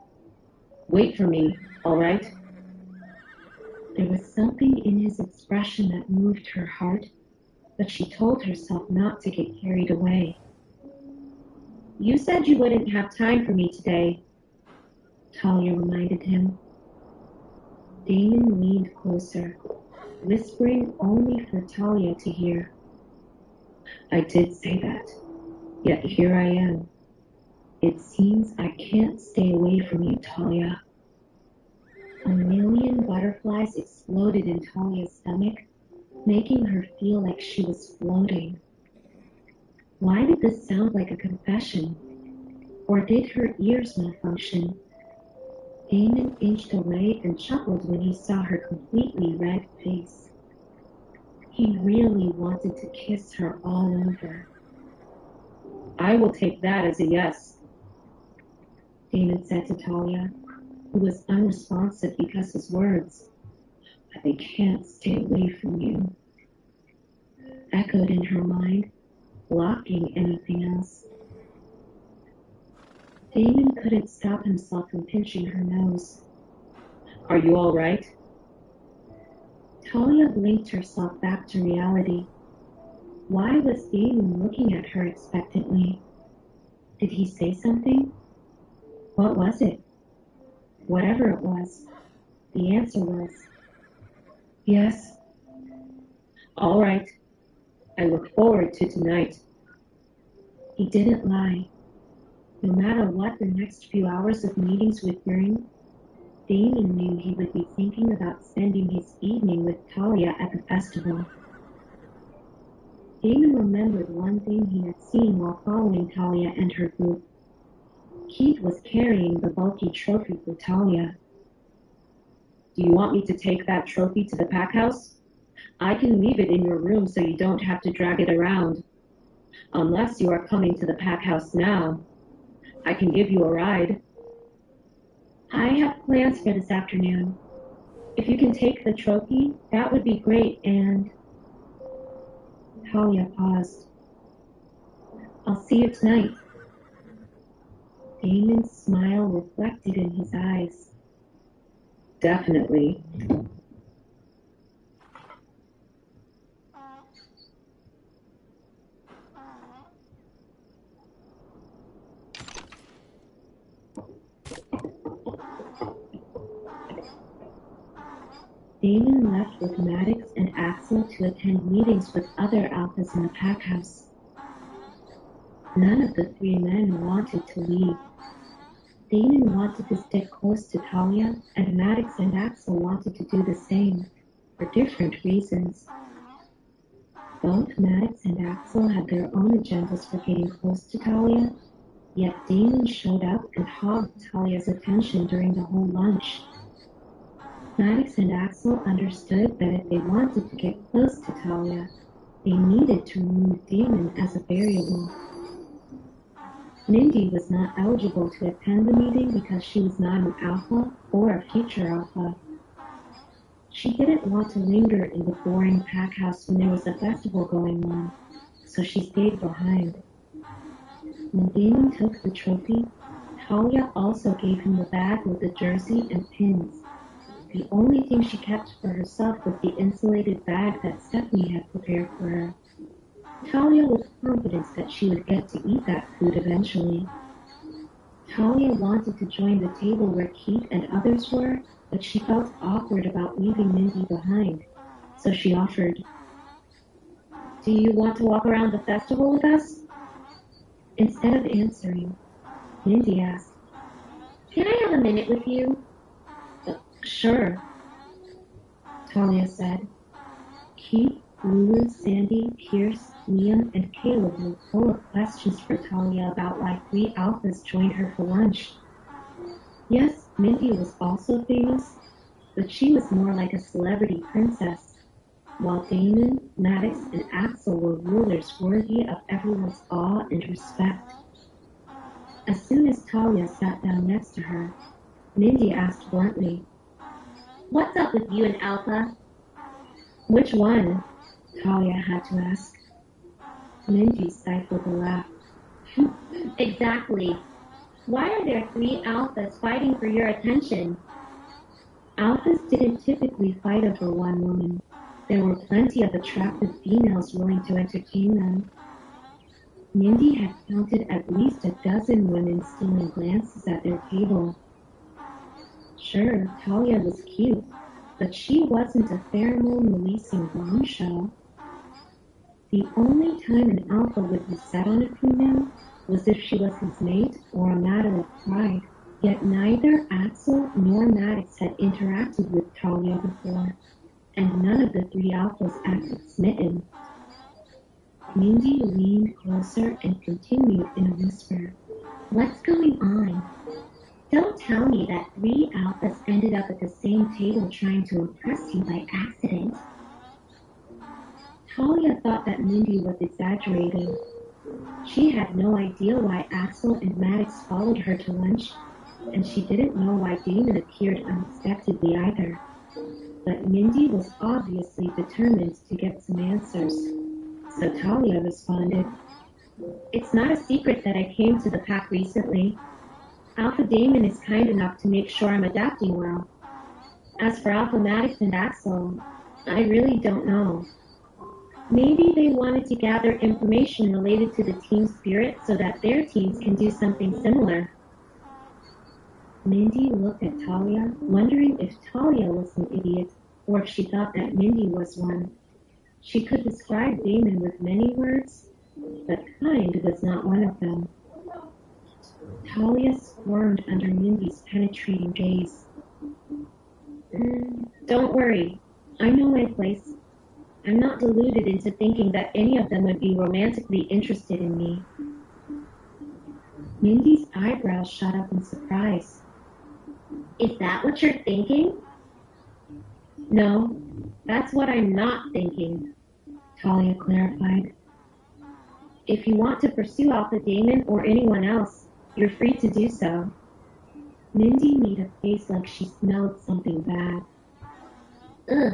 Wait for me, all right? There was something in his expression that moved her heart, but she told herself not to get carried away. You said you wouldn't have time for me today, Talia reminded him. Damon leaned closer, whispering only for Talia to hear. I did say that, yet here I am. It seems I can't stay away from you, Talia. A million butterflies exploded in Talia's stomach, making her feel like she was floating. Why did this sound like a confession? Or did her ears malfunction? Damon inched away and chuckled when he saw her completely red face. He really wanted to kiss her all over. I will take that as a yes, Damon said to Talia, who was unresponsive because his words, I can't stay away from you, echoed in her mind, blocking anything else. Damon couldn't stop himself from pinching her nose. Are you all right? Talia blinked herself back to reality. Why was Damon looking at her expectantly? Did he say something? What was it? Whatever it was, the answer was, yes. All right. I look forward to tonight. He didn't lie. No matter what the next few hours of meetings would bring, Damon knew he would be thinking about spending his evening with Talia at the festival. Damon remembered one thing he had seen while following Talia and her group. Keith was carrying the bulky trophy for Talia. Do you want me to take that trophy to the pack house? I can leave it in your room so you don't have to drag it around. Unless you are coming to the pack house now. I can give you a ride. I have plans for this afternoon. If you can take the trophy, that would be great, and... Talia paused. I'll see you tonight. Damon's smile reflected in his eyes. Definitely. Damon left with Maddox and Axel to attend meetings with other alphas in the pack house. None of the three men wanted to leave. Damon wanted to stick close to Talia, and Maddox and Axel wanted to do the same, for different reasons. Both Maddox and Axel had their own agendas for getting close to Talia, yet Damon showed up and hogged Talia's attention during the whole lunch. Maddox and Axel understood that if they wanted to get close to Talia, they needed to remove Damon as a variable. Mindy was not eligible to attend the meeting because she was not an alpha or a future alpha. She didn't want to linger in the boring pack house when there was a festival going on, so she stayed behind. When Damon took the trophy, Talia also gave him the bag with the jersey and pins. The only thing she kept for herself was the insulated bag that Stephanie had prepared for her. Talia was confident that she would get to eat that food eventually. Talia wanted to join the table where Keith and others were, but she felt awkward about leaving Mindy behind, so she offered, "Do you want to walk around the festival with us?" Instead of answering, Mindy asked, "Can I have a minute with you?" "Sure," Talia said. Keith, Lulu, Sandy, Pierce, Liam, and Caleb were full of questions for Talia about why 3 alphas joined her for lunch. Yes, Mindy was also famous, but she was more like a celebrity princess, while Damon, Maddox, and Axel were rulers worthy of everyone's awe and respect. As soon as Talia sat down next to her, Mindy asked bluntly, "What's up with you and Alpha?" "Which one?" Talia had to ask. Mindy stifled a laugh. "Exactly. Why are there 3 alphas fighting for your attention?" Alphas didn't typically fight over one woman. There were plenty of attractive females willing to entertain them. Mindy had counted at least a dozen women stealing glances at their table. Sure, Talia was cute, but she wasn't a pheromone-releasing bombshell. The only time an alpha would be set on a female was if she was his mate or a matter of pride. Yet neither Axel nor Maddox had interacted with Talia before, and none of the 3 alphas acted smitten. Mindy leaned closer and continued in a whisper, "What's going on? Don't tell me that 3 alphas ended up at the same table trying to impress you by accident." Talia thought that Mindy was exaggerating. She had no idea why Axel and Maddox followed her to lunch, and she didn't know why Damon appeared unexpectedly either. But Mindy was obviously determined to get some answers, So Talia responded, "It's not a secret that I came to the pack recently. Alpha Damon is kind enough to make sure I'm adapting well. As for Alpha Maddox and Axel, I really don't know. Maybe they wanted to gather information related to the team spirit so that their teams can do something similar." Mindy looked at Talia, wondering if Talia was an idiot or if she thought that Mindy was one. She could describe Damon with many words, but kind was not one of them. Talia squirmed under Mindy's penetrating gaze. "Don't worry, I know my place. I'm not deluded into thinking that any of them would be romantically interested in me." Mindy's eyebrows shot up in surprise. Is that what you're thinking? "No, that's what I'm not thinking," Talia clarified. "If you want to pursue Alpha Damon or anyone else, you're free to do so." Mindy made a face like she smelled something bad. Ugh,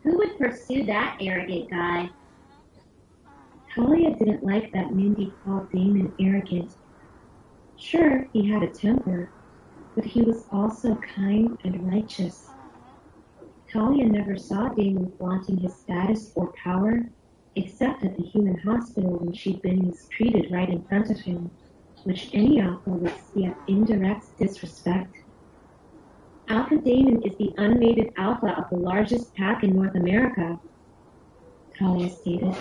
who would pursue that arrogant guy? Talia didn't like that Mindy called Damon arrogant. Sure, he had a temper, but he was also kind and righteous. Talia never saw Damon flaunting his status or power, except at the human hospital when she'd been mistreated right in front of him, which any alpha would see as indirect disrespect. Alpha Damon is the unmated alpha of the largest pack in North America, Talia stated.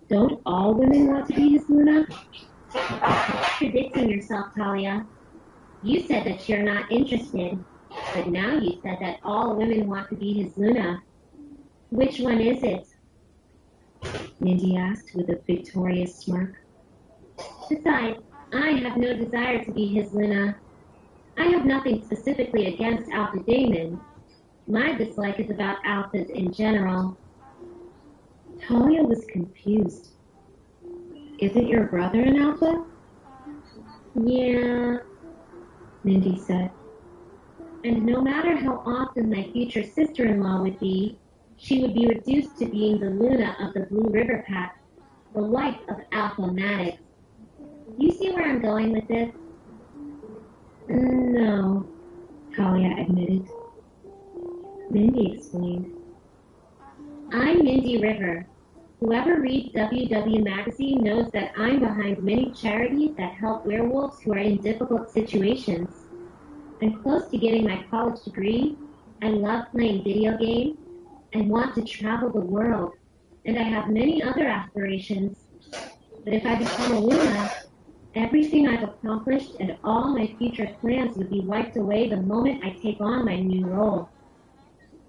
"Don't all women want to be his Luna?" Contradicting yourself, Talia. You said that you're not interested, but now you said that all women want to be his Luna. Which one is it? Mindy asked with a victorious smirk. Besides, I have no desire to be his Luna. I have nothing specifically against Alpha Damon. My dislike is about alphas in general. Talia was confused. "Isn't your brother an alpha?" Yeah, Mindy said. and no matter how often my future sister-in-law would be, she would be reduced to being the Luna of the Blue River Pack, the wife of Alpha Maddox. You see where I'm going with this? "No," Talia admitted. Mindy explained. I'm Mindy River. Whoever reads WW Magazine knows that I'm behind many charities that help werewolves who are in difficult situations. I'm close to getting my college degree. I love playing video games and want to travel the world. And I have many other aspirations. But if I become a Luna, everything I've accomplished and all my future plans would be wiped away the moment I take on my new role.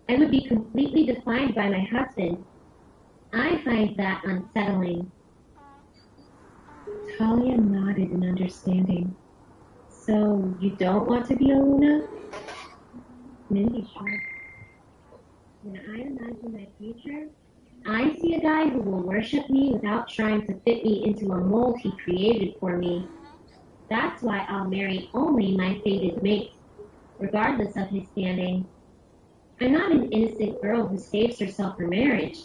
I would be completely defined by my husband. I find that unsettling." Talia nodded in understanding. "So you don't want to be a Luna?" Mindy shrugged. When I imagine my future, I see a guy who will worship me without trying to fit me into a mold he created for me. That's why I'll marry only my fated mate, regardless of his standing. I'm not an innocent girl who saves herself for marriage,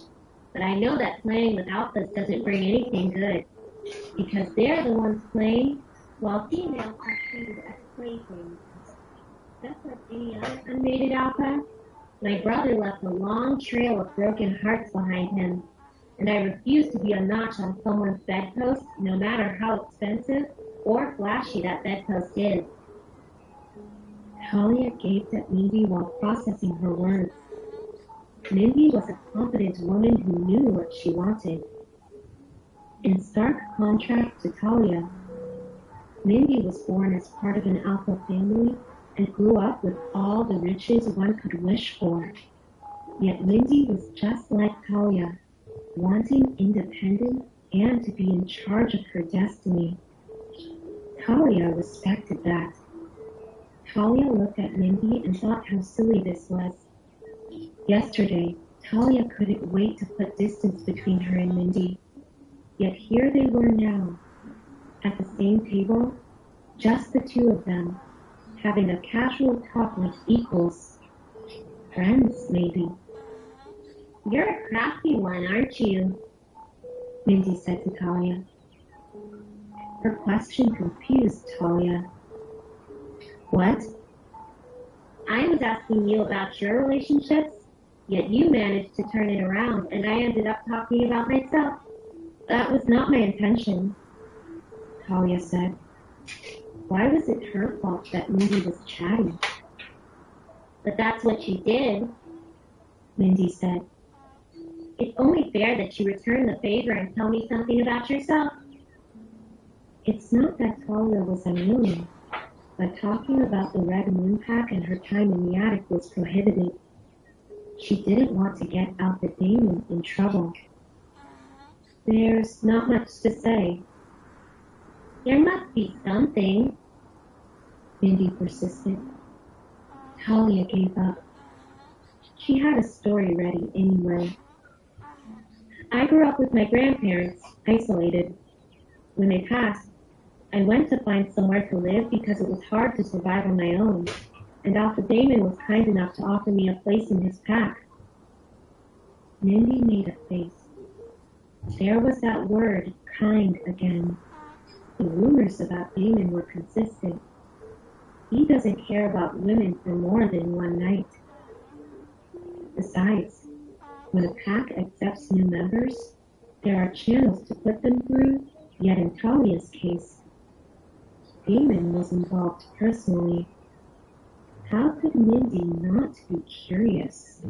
but I know that playing with alphas doesn't bring anything good, because they're the ones playing, while females are treated as playthings. Just like any other unmated alpha, my brother left a long trail of broken hearts behind him, and I refuse to be a notch on someone's bedpost, no matter how expensive or flashy that bedpost is. Talia gaped at Mindy while processing her words. Mindy was a confident woman who knew what she wanted. In stark contrast to Talia, Mindy was born as part of an alpha family and grew up with all the riches one could wish for. Yet Mindy was just like Talia, wanting independence and to be in charge of her destiny. Talia respected that. Talia looked at Mindy and thought how silly this was. Yesterday, Talia couldn't wait to put distance between her and Mindy. Yet here they were now, at the same table, just the two of them, having a casual talk like equals. Friends, maybe. You're a crafty one, aren't you? Mindy said to Talia. Her question confused Talia. What? I was asking you about your relationships, yet you managed to turn it around and I ended up talking about myself. That was not my intention, Talia said. Why was it her fault that Mindy was chatty? But that's what you did. Mindy said. It's only fair that you return the favor and tell me something about yourself. It's not that Talia was unwilling, but talking about the Red Moon Pack and her time in the attic was prohibited. She didn't want to get Alpha Damon in trouble. There's not much to say. There must be something, Mindy persisted. Talia gave up. She had a story ready anyway. I grew up with my grandparents, isolated. When they passed, I went to find somewhere to live because it was hard to survive on my own, and Alpha Damon was kind enough to offer me a place in his pack. Mindy made a face. There was that word, kind, again. The rumors about Damon were consistent. He doesn't care about women for more than one night. Besides, when a pack accepts new members, there are channels to put them through, yet in Talia's case, Damon was involved personally. How could Mindy not be curious?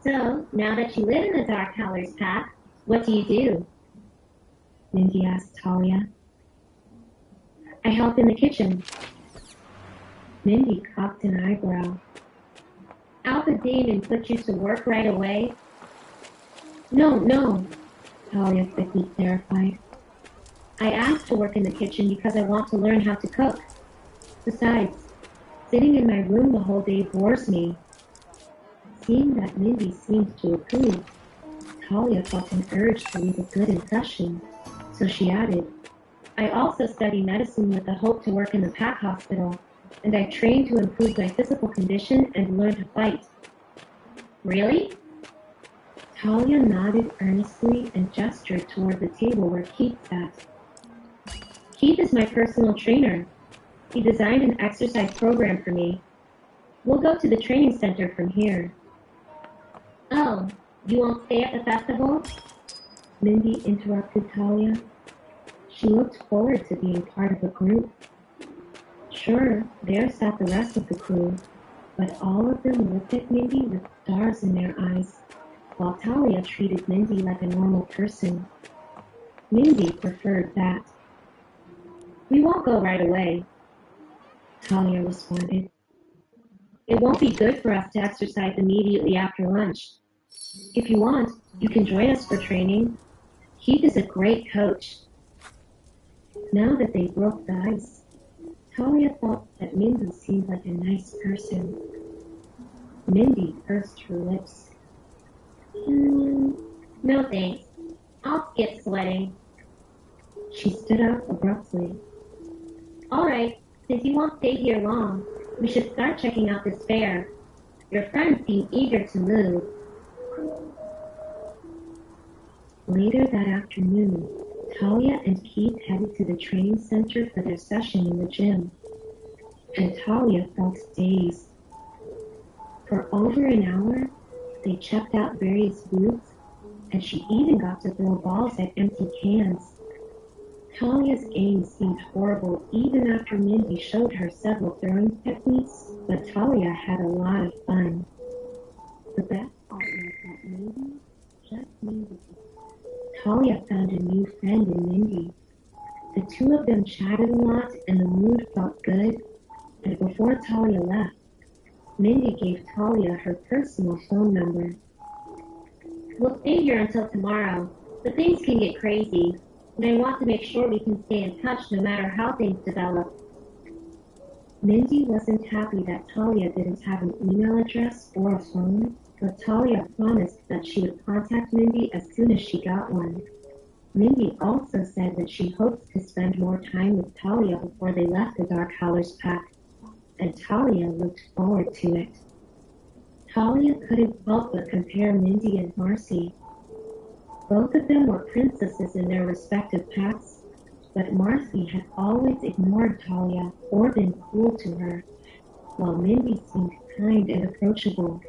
So, now that you live in the Dark Howlers pack, what do you do? Mindy asked Talia. I help in the kitchen. Mindy cocked an eyebrow. Alpha Damon put you to work right away? No, Talia quickly clarified. I asked to work in the kitchen because I want to learn how to cook. Besides, sitting in my room the whole day bores me. Seeing that Mindy seemed to approve, Talia felt an urge to leave a good impression, so she added, I also study medicine with the hope to work in the pack hospital, and I train to improve my physical condition and learn to fight. Really? Talia nodded earnestly and gestured toward the table where Keith sat. Keith is my personal trainer. He designed an exercise program for me. We'll go to the training center from here. Oh, you won't stay at the festival? Mindy interrupted Talia. She looked forward to being part of a group. Sure, there sat the rest of the crew, but all of them looked at Mindy with stars in their eyes, while Talia treated Mindy like a normal person. Mindy preferred that. We won't go right away, Talia responded. It won't be good for us to exercise immediately after lunch. If you want, you can join us for training. Keith is a great coach. Now that they broke the ice, Talia thought that Mindy seemed like a nice person. Mindy pursed her lips. No thanks. I'll skip sweating. She stood up abruptly. All right, since you won't stay here long, we should start checking out this fair. Your friends seem eager to move. Later that afternoon, Talia and Keith headed to the training center for their session in the gym, and Talia felt dazed. For over an hour, they checked out various booths, and she even got to throw balls at empty cans. Talia's aim seemed horrible even after Mindy showed her several throwing techniques, but Talia had a lot of fun. The best part was that maybe, just maybe, Talia found a new friend in Mindy. The two of them chatted a lot and the mood felt good, and before Talia left, Mindy gave Talia her personal phone number. We'll stay here until tomorrow, but things can get crazy, and I want to make sure we can stay in touch no matter how things develop. Mindy wasn't happy that Talia didn't have an email address or a phone, but Talia promised that she would contact Mindy as soon as she got one. Mindy also said that she hopes to spend more time with Talia before they left the Dark Howlers pack, and Talia looked forward to it. Talia couldn't help but compare Mindy and Marcy. Both of them were princesses in their respective packs, but Marcy had always ignored Talia or been cruel to her, while Mindy seemed kind and approachable.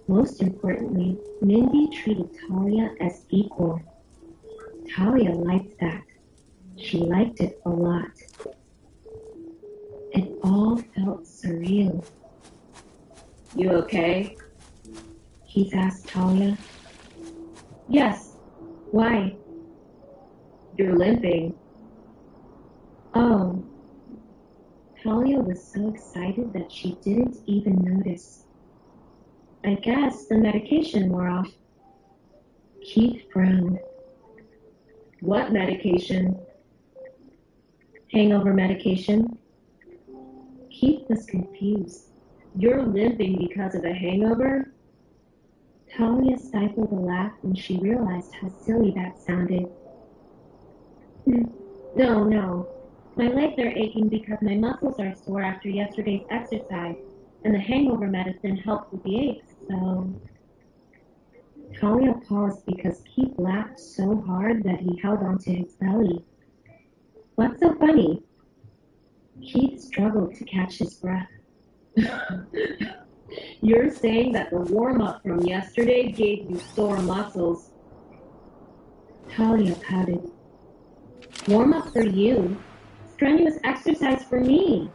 Most importantly, Mindy treated Talia as equal. Talia liked that. She liked it a lot. It all felt surreal. You okay? Keith asked Talia. Yes. Why? You're limping. Oh. Talia was so excited that she didn't even notice. I guess the medication wore off. Keith frowned. What medication? Hangover medication? Keith was confused. You're limping because of a hangover? Talia stifled a laugh when she realized how silly that sounded. No. My legs are aching because my muscles are sore after yesterday's exercise, and the hangover medicine helps with the aches, so... Talia paused because Keith laughed so hard that he held onto his belly. What's so funny? Keith struggled to catch his breath. You're saying that the warm-up from yesterday gave you sore muscles. Talia pouted. Warm-up for you? Strenuous exercise for me.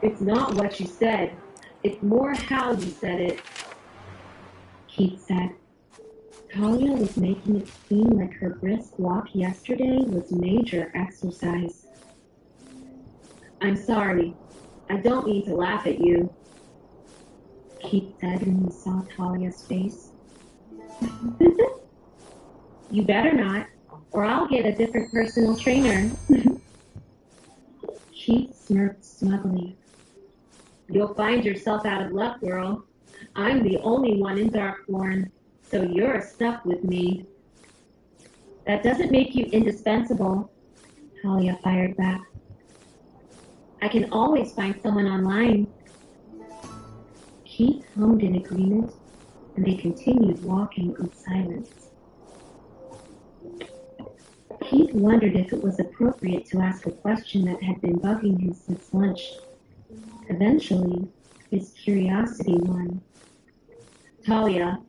It's not what you said. It's more how you said it. Keith said. Talia was making it seem like her brisk walk yesterday was major exercise. I'm sorry. I don't mean to laugh at you. Keith said when he saw Talia's face. You better not, or I'll get a different personal trainer. Keith smirked smugly. You'll find yourself out of luck, girl. I'm the only one in Darkborn, so you're stuck with me. That doesn't make you indispensable, Talia fired back. I can always find someone online. Keith hummed in agreement, and they continued walking in silence. Keith wondered if it was appropriate to ask a question that had been bugging him since lunch. Eventually, his curiosity won. Talia.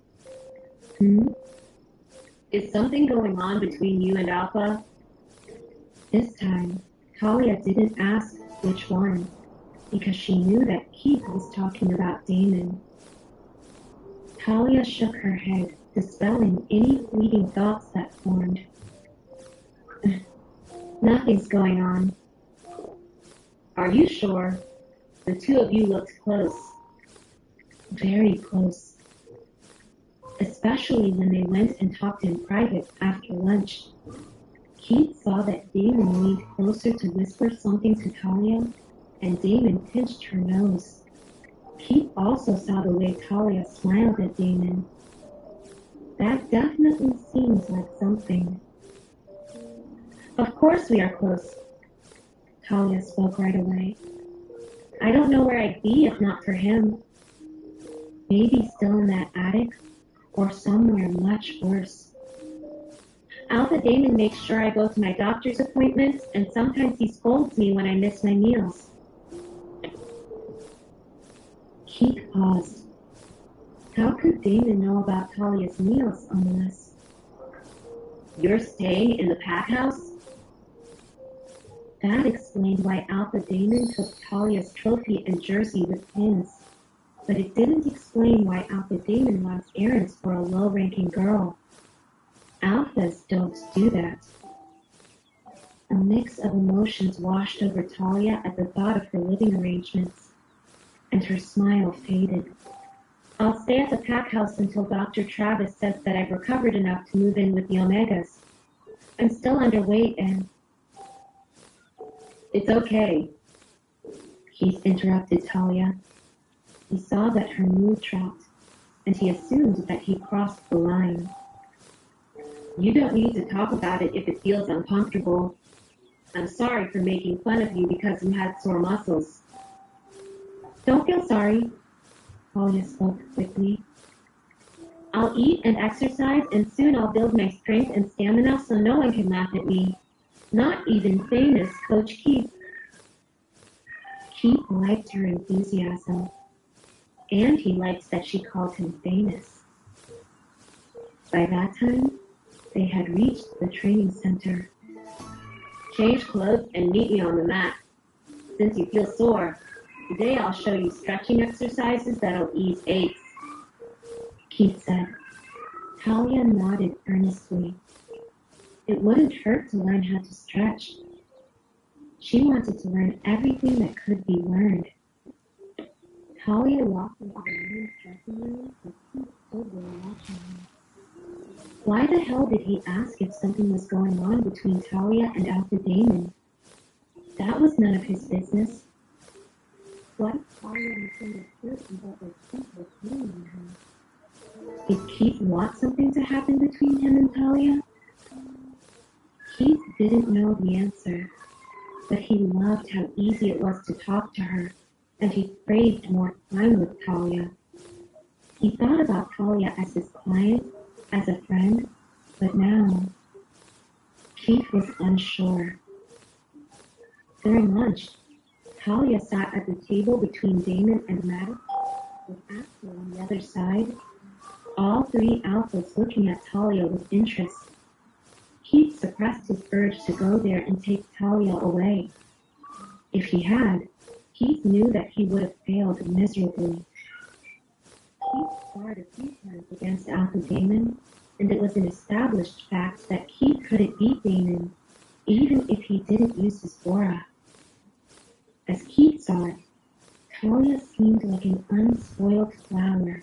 Is something going on between you and Alpha? This time, Talia didn't ask which one, because she knew that Keith was talking about Damon. Talia shook her head, dispelling any fleeting thoughts that formed. Nothing's going on. Are you sure? The two of you looked close. Very close. Especially when they went and talked in private after lunch. Keith saw that Damon leaned closer to whisper something to Talia, and Damon pinched her nose. Keith also saw the way Talia smiled at Damon. That definitely seems like something. Of course we are close. Talia spoke right away. I don't know where I'd be if not for him. Maybe still in that attic, or somewhere much worse. Alpha Damon makes sure I go to my doctor's appointments, and sometimes he scolds me when I miss my meals. Keith paused. How could Damon know about Talia's meals unless... You're staying in the pack house? That explained why Alpha Damon took Talia's trophy and jersey with pins. But it didn't explain why Alpha Damon runs errands for a low-ranking girl. Alphas don't do that. A mix of emotions washed over Talia at the thought of her living arrangements, and her smile faded. I'll stay at the pack house until Dr. Travis says that I've recovered enough to move in with the Omegas. I'm still underweight and... It's okay. Keith interrupted Talia. He saw that her mood dropped, and he assumed that he crossed the line. You don't need to talk about it if it feels uncomfortable. I'm sorry for making fun of you because you had sore muscles. Don't feel sorry, Talia spoke quickly. I'll eat and exercise, and soon I'll build my strength and stamina so no one can laugh at me. Not even famous Coach Keith. Keith liked her enthusiasm, and he liked that she called him famous. By that time, they had reached the training center. Change clothes and meet me on the mat. Since you feel sore, today I'll show you stretching exercises that'll ease aches. Keith said. Talia nodded earnestly. It wouldn't hurt to learn how to stretch. She wanted to learn everything that could be learned. Talia walked into the women's dressing room and Keith stood there watching her. Why the hell did he ask if something was going on between Talia and Alpha Damon? That was none of his business. What if Talia misunderstood and felt like Keith was hitting on her? Did Keith want something to happen between him and Talia? Keith didn't know the answer, but he loved how easy it was to talk to her, and he craved more time with Talia. He thought about Talia as his client, as a friend, but now Keith was unsure. During lunch, Talia sat at the table between Damon and Maddox, with Axel on the other side, all three alphas looking at Talia with interest. Keith suppressed his urge to go there and take Talia away. If he had, Keith knew that he would have failed miserably. Keith sparred a few times against Alpha Damon, and it was an established fact that Keith couldn't beat Damon, even if he didn't use his aura. As Keith saw it, Talia seemed like an unspoiled flower,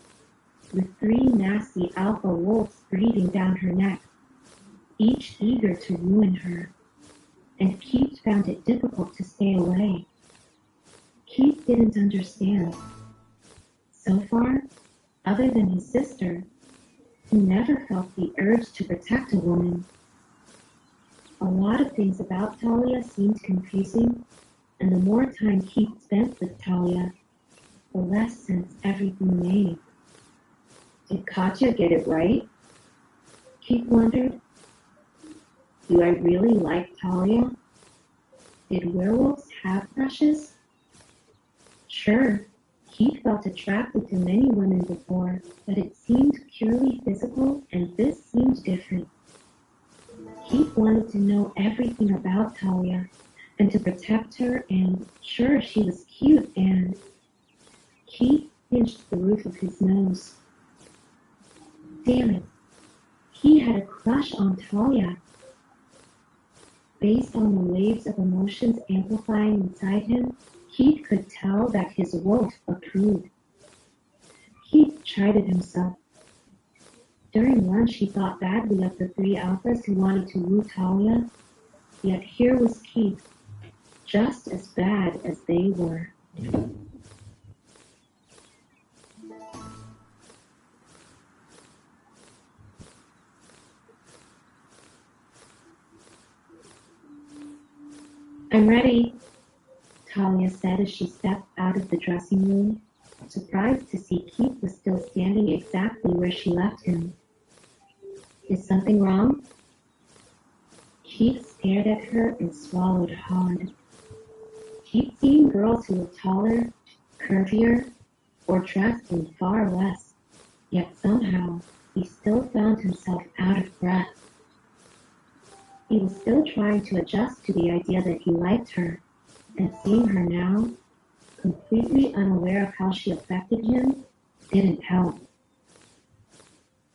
with three nasty alpha wolves breathing down her neck, each eager to ruin her, and Keith found it difficult to stay away. Keith didn't understand. So far, other than his sister, he never felt the urge to protect a woman. A lot of things about Talia seemed confusing, and the more time Keith spent with Talia, the less sense everything made. Did Katya get it right? Keith wondered. Do I really like Talia? Did werewolves have crushes? Sure, Keith felt attracted to many women before, but it seemed purely physical, and this seemed different. Keith wanted to know everything about Talia, and to protect her, and sure, she was cute, and Keith pinched the roof of his nose. Damn it, he had a crush on Talia. Based on the waves of emotions amplifying inside him, Keith could tell that his wolf approved. Keith chided himself. During lunch, he thought badly of the three alphas who wanted to woo Talia, yet here was Keith, just as bad as they were. I'm ready, Talia said as she stepped out of the dressing room, surprised to see Keith was still standing exactly where she left him. Is something wrong? Keith stared at her and swallowed hard. He'd seen girls who were taller, curvier, or dressed in far less, yet somehow he still found himself out of breath. He was still trying to adjust to the idea that he liked her, and seeing her now, completely unaware of how she affected him, didn't help.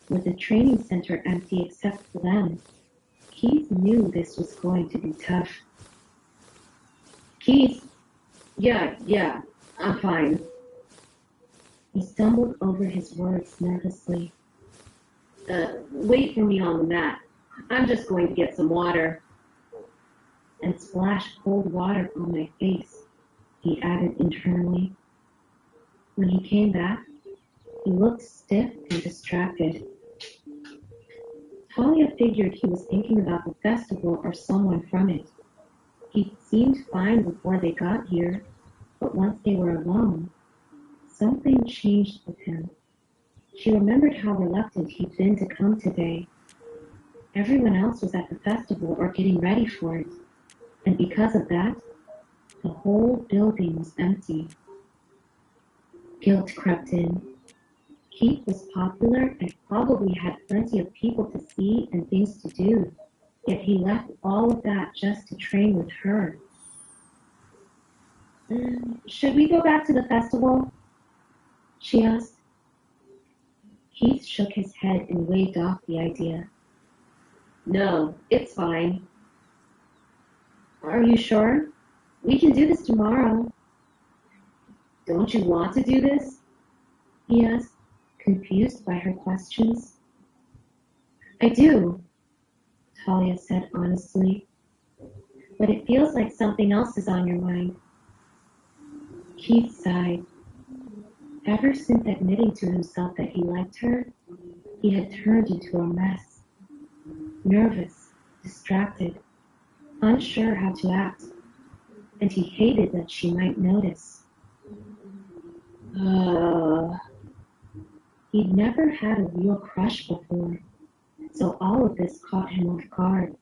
With the training center empty except for them, Keith knew this was going to be tough. Keith? Yeah, I'm fine. He stumbled over his words nervously. Wait for me on the mat. I'm just going to get some water. And splash cold water on my face, he added internally. When he came back, he looked stiff and distracted. Talia figured he was thinking about the festival or someone from it. He seemed fine before they got here, but once they were alone, something changed with him. She remembered how reluctant he'd been to come today. Everyone else was at the festival or getting ready for it, and because of that, the whole building was empty. Guilt crept in. Keith was popular and probably had plenty of people to see and things to do, yet he left all of that just to train with her. Should we go back to the festival? She asked. Keith shook his head and waved off the idea. No, it's fine. Are you sure? We can do this tomorrow. Don't you want to do this? He asked, confused by her questions. I do, Talia said honestly, but it feels like something else is on your mind. Keith sighed. Ever since admitting to himself that he liked her, he had turned into a mess. Nervous, distracted, unsure how to act, and he hated that she might notice. He'd never had a real crush before, so all of this caught him off guard.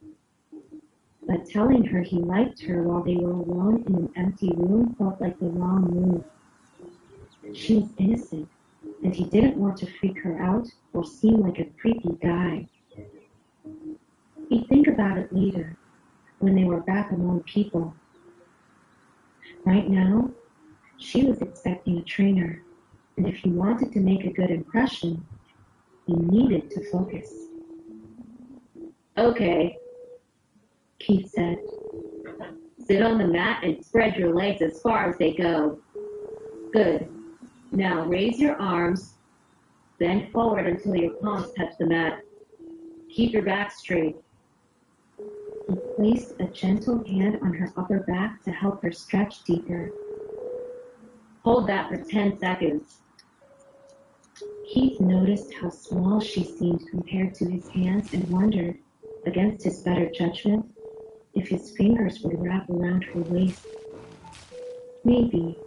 But telling her he liked her while they were alone in an empty room felt like the wrong move. She was innocent, and he didn't want to freak her out or seem like a creepy guy. He'd think about it later, when they were back among people. Right now, she was expecting a trainer, and if he wanted to make a good impression, he needed to focus. Okay, Keith said. Sit on the mat and spread your legs as far as they go. Good. Now raise your arms, bend forward until your palms touch the mat. Keep your back straight. He placed a gentle hand on her upper back to help her stretch deeper. Hold that for 10 seconds. Keith noticed how small she seemed compared to his hands and wondered, against his better judgment, if his fingers would wrap around her waist. Maybe.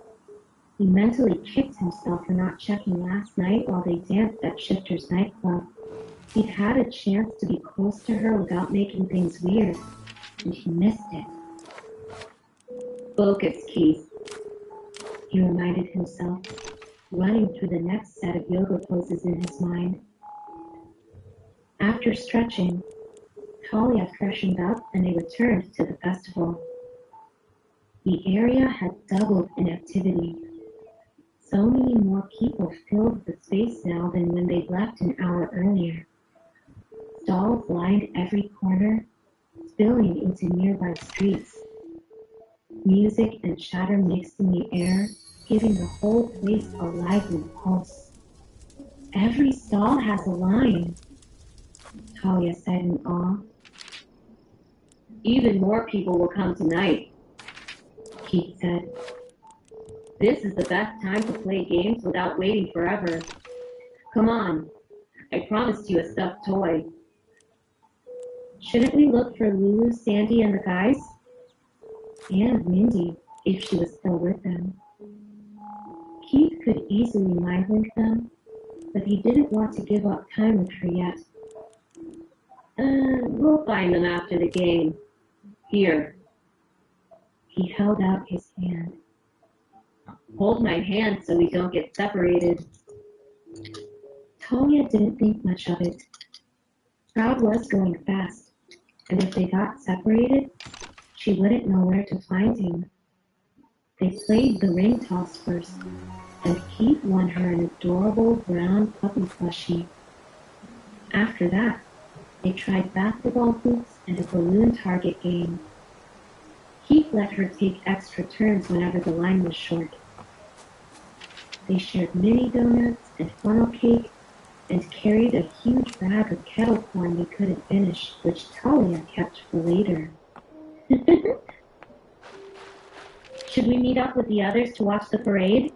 He mentally kicked himself for not checking last night while they danced at Shifter's nightclub. He'd had a chance to be close to her without making things weird, and he missed it. Focus, Keith, he reminded himself, running through the next set of yoga poses in his mind. After stretching, Talia freshened up and they returned to the festival. The area had doubled in activity. So many more people filled the space now than when they'd left an hour earlier. Stalls lined every corner, spilling into nearby streets. Music and chatter mixed in the air, giving the whole place a lively pulse. Every stall has a line, Talia said in awe. Even more people will come tonight, Keith said. This is the best time to play games without waiting forever. Come on, I promised you a stuffed toy. Shouldn't we look for Lulu, Sandy, and the guys? And Mindy, if she was still with them. Keith could easily mind-link them, but he didn't want to give up time with her yet. We'll find them after the game. Here. He held out his hand. Hold my hand so we don't get separated. Talia didn't think much of it. Crowd was going fast, and if they got separated, she wouldn't know where to find him. They played the ring toss first, and Keith won her an adorable brown puppy plushie. After that, they tried basketball hoops and a balloon target game. Keith let her take extra turns whenever the line was short. They shared mini donuts and funnel cake and carried a huge bag of kettle corn they couldn't finish, which Talia kept for later. Should we meet up with the others to watch the parade?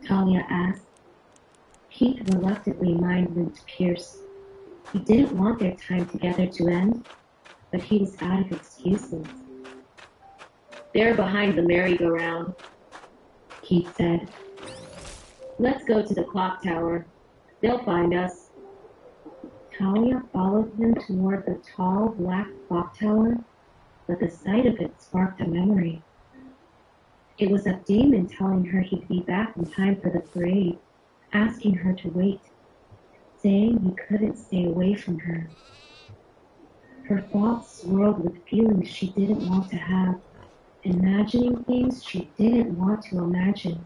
Talia asked. Keith reluctantly mind-linked Pierce. He didn't want their time together to end, but he was out of excuses. They're behind the merry-go-round, Keith said. Let's go to the clock tower. They'll find us. Talia followed him toward the tall black clock tower, but the sight of it sparked a memory. It was of Damon telling her he'd be back in time for the parade, asking her to wait, saying he couldn't stay away from her. Her thoughts swirled with feelings she didn't want to have, imagining things she didn't want to imagine.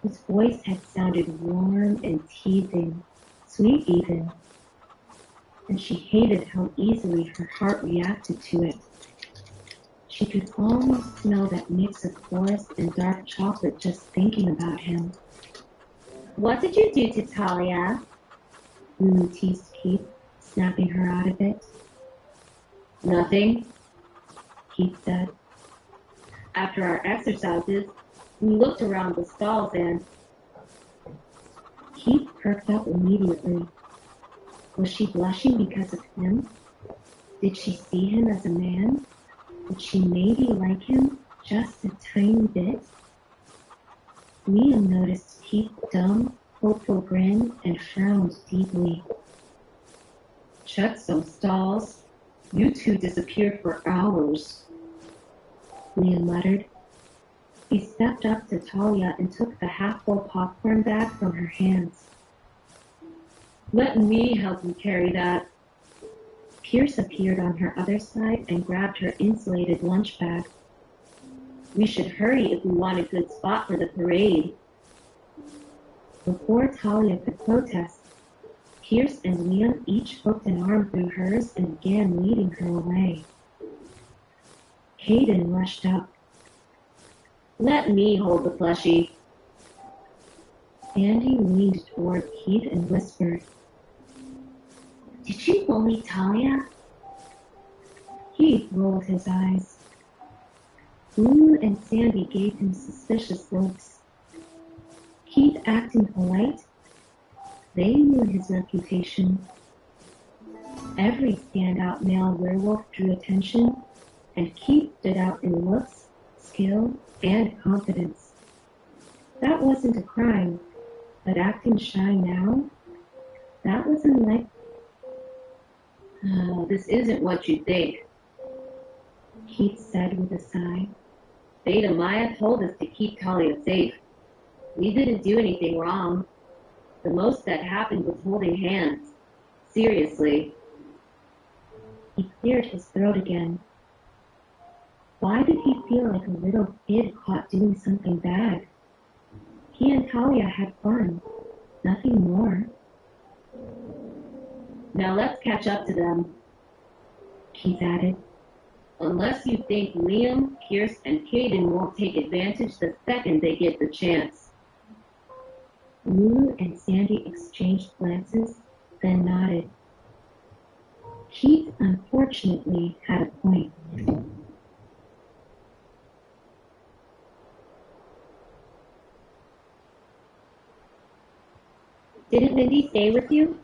His voice had sounded warm and teasing, sweet even, and she hated how easily her heart reacted to it. She could almost smell that mix of forest and dark chocolate just thinking about him. What did you do to Talia? Lulu teased Keith, snapping her out of it. Nothing. Keith said. After our exercises, we looked around the stalls and... Keith perked up immediately. Was she blushing because of him? Did she see him as a man? Would she maybe like him just a tiny bit? Liam noticed Keith's dumb, hopeful grin and frowned deeply. Check some stalls. You two disappeared for hours, Liam muttered. He stepped up to Talia and took the half-full popcorn bag from her hands. Let me help you carry that. Pierce appeared on her other side and grabbed her insulated lunch bag. We should hurry if we want a good spot for the parade. Before Talia could protest, Pierce and Liam each hooked an arm through hers and began leading her away. Hayden rushed up. Let me hold the plushie. Sandy leaned toward Keith and whispered, "Did you bully Talia?" Keith rolled his eyes. Lulu and Sandy gave him suspicious looks. Keith acting polite? They knew his reputation. Every standout male werewolf drew attention, and Keith stood out in looks, skill, and confidence. That wasn't a crime, but acting shy now? That was unlikely. Oh, this isn't what you think, Keith said with a sigh. Beta Maya told us to keep Talia safe. We didn't do anything wrong. The most that happened was holding hands. Seriously. He cleared his throat again. Why did he feel like a little kid caught doing something bad? He and Talia had fun, nothing more. Now let's catch up to them, Keith added. Unless you think Liam, Pierce, and Caden won't take advantage the second they get the chance. Lulu and Sandy exchanged glances, then nodded. Keith unfortunately had a point. Didn't Mindy stay with you?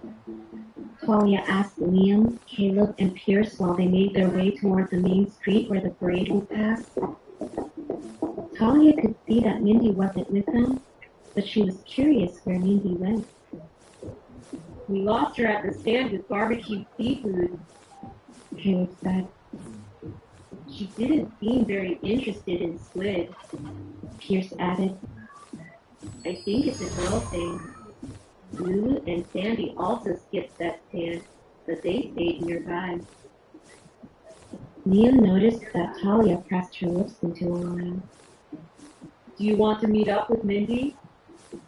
Talia asked Liam, Caleb, and Pierce while they made their way toward the main street where the parade would pass. Talia could see that Mindy wasn't with them, but she was curious where Mindy went. We lost her at the stand with barbecued seafood, Caleb said. She didn't seem very interested in squid, Pierce added. I think it's a girl thing. Lulu and Sandy also skipped that stand, but they stayed nearby. Liam noticed that Talia pressed her lips into a line. Do you want to meet up with Mindy?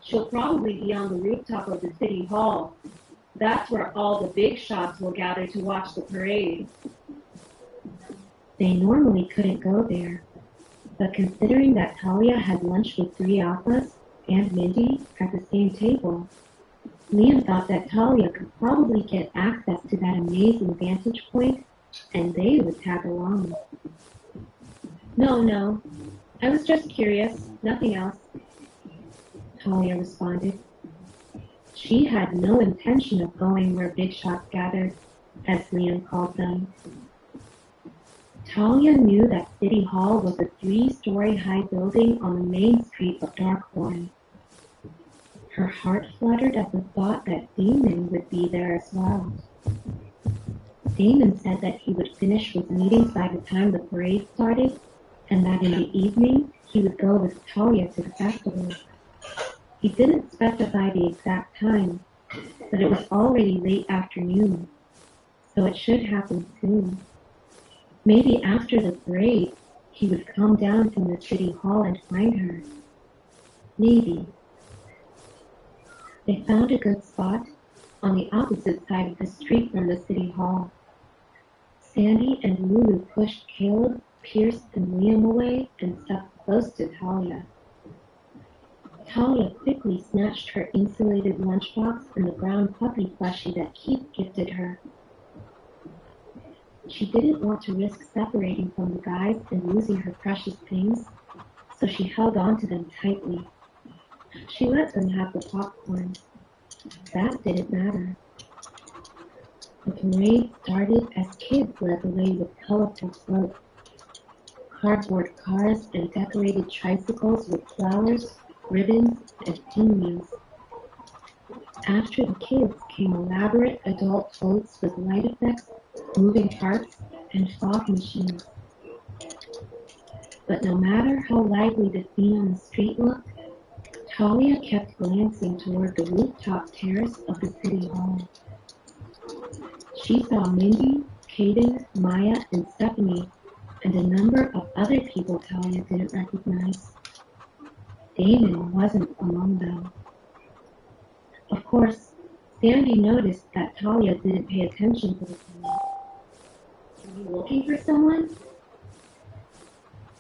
She'll probably be on the rooftop of the city hall. That's where all the big shots will gather to watch the parade. They normally couldn't go there, but considering that Talia had lunch with 3 alphas and Mindy at the same table, Liam thought that Talia could probably get access to that amazing vantage point, and they would tag along. No. I was just curious, nothing else. Talia responded. She had no intention of going where big shots gathered, as Liam called them. Talia knew that City Hall was a 3-story high building on the main street of Darkhorn. Her heart fluttered at the thought that Damon would be there as well. Damon said that he would finish with meetings by the time the parade started, and that in the evening he would go with Talia to the festival. He didn't specify the exact time, but it was already late afternoon, so it should happen soon. Maybe after the parade, he would come down from the city hall and find her. Maybe. They found a good spot on the opposite side of the street from the city hall. Sandy and Lulu pushed Caleb, Pierce, and Liam away and stepped close to Talia. Talia quickly snatched her insulated lunchbox and the brown puppy plushie that Keith gifted her. She didn't want to risk separating from the guys and losing her precious things, so she held on to them tightly. She let them have the popcorn. That didn't matter. The parade started as kids led the way with colorful floats, cardboard cars, and decorated tricycles with flowers, ribbons, and pinwheels. After the kids came elaborate adult floats with light effects, moving parts, and fog machines. But no matter how lively the scene on the street looked, Talia kept glancing toward the rooftop terrace of the city hall. She saw Mindy, Caden, Maya, and Stephanie, and a number of other people Talia didn't recognize. Damon wasn't among them. Of course, Sandy noticed that Talia didn't pay attention to the scene. "Are you looking for someone?"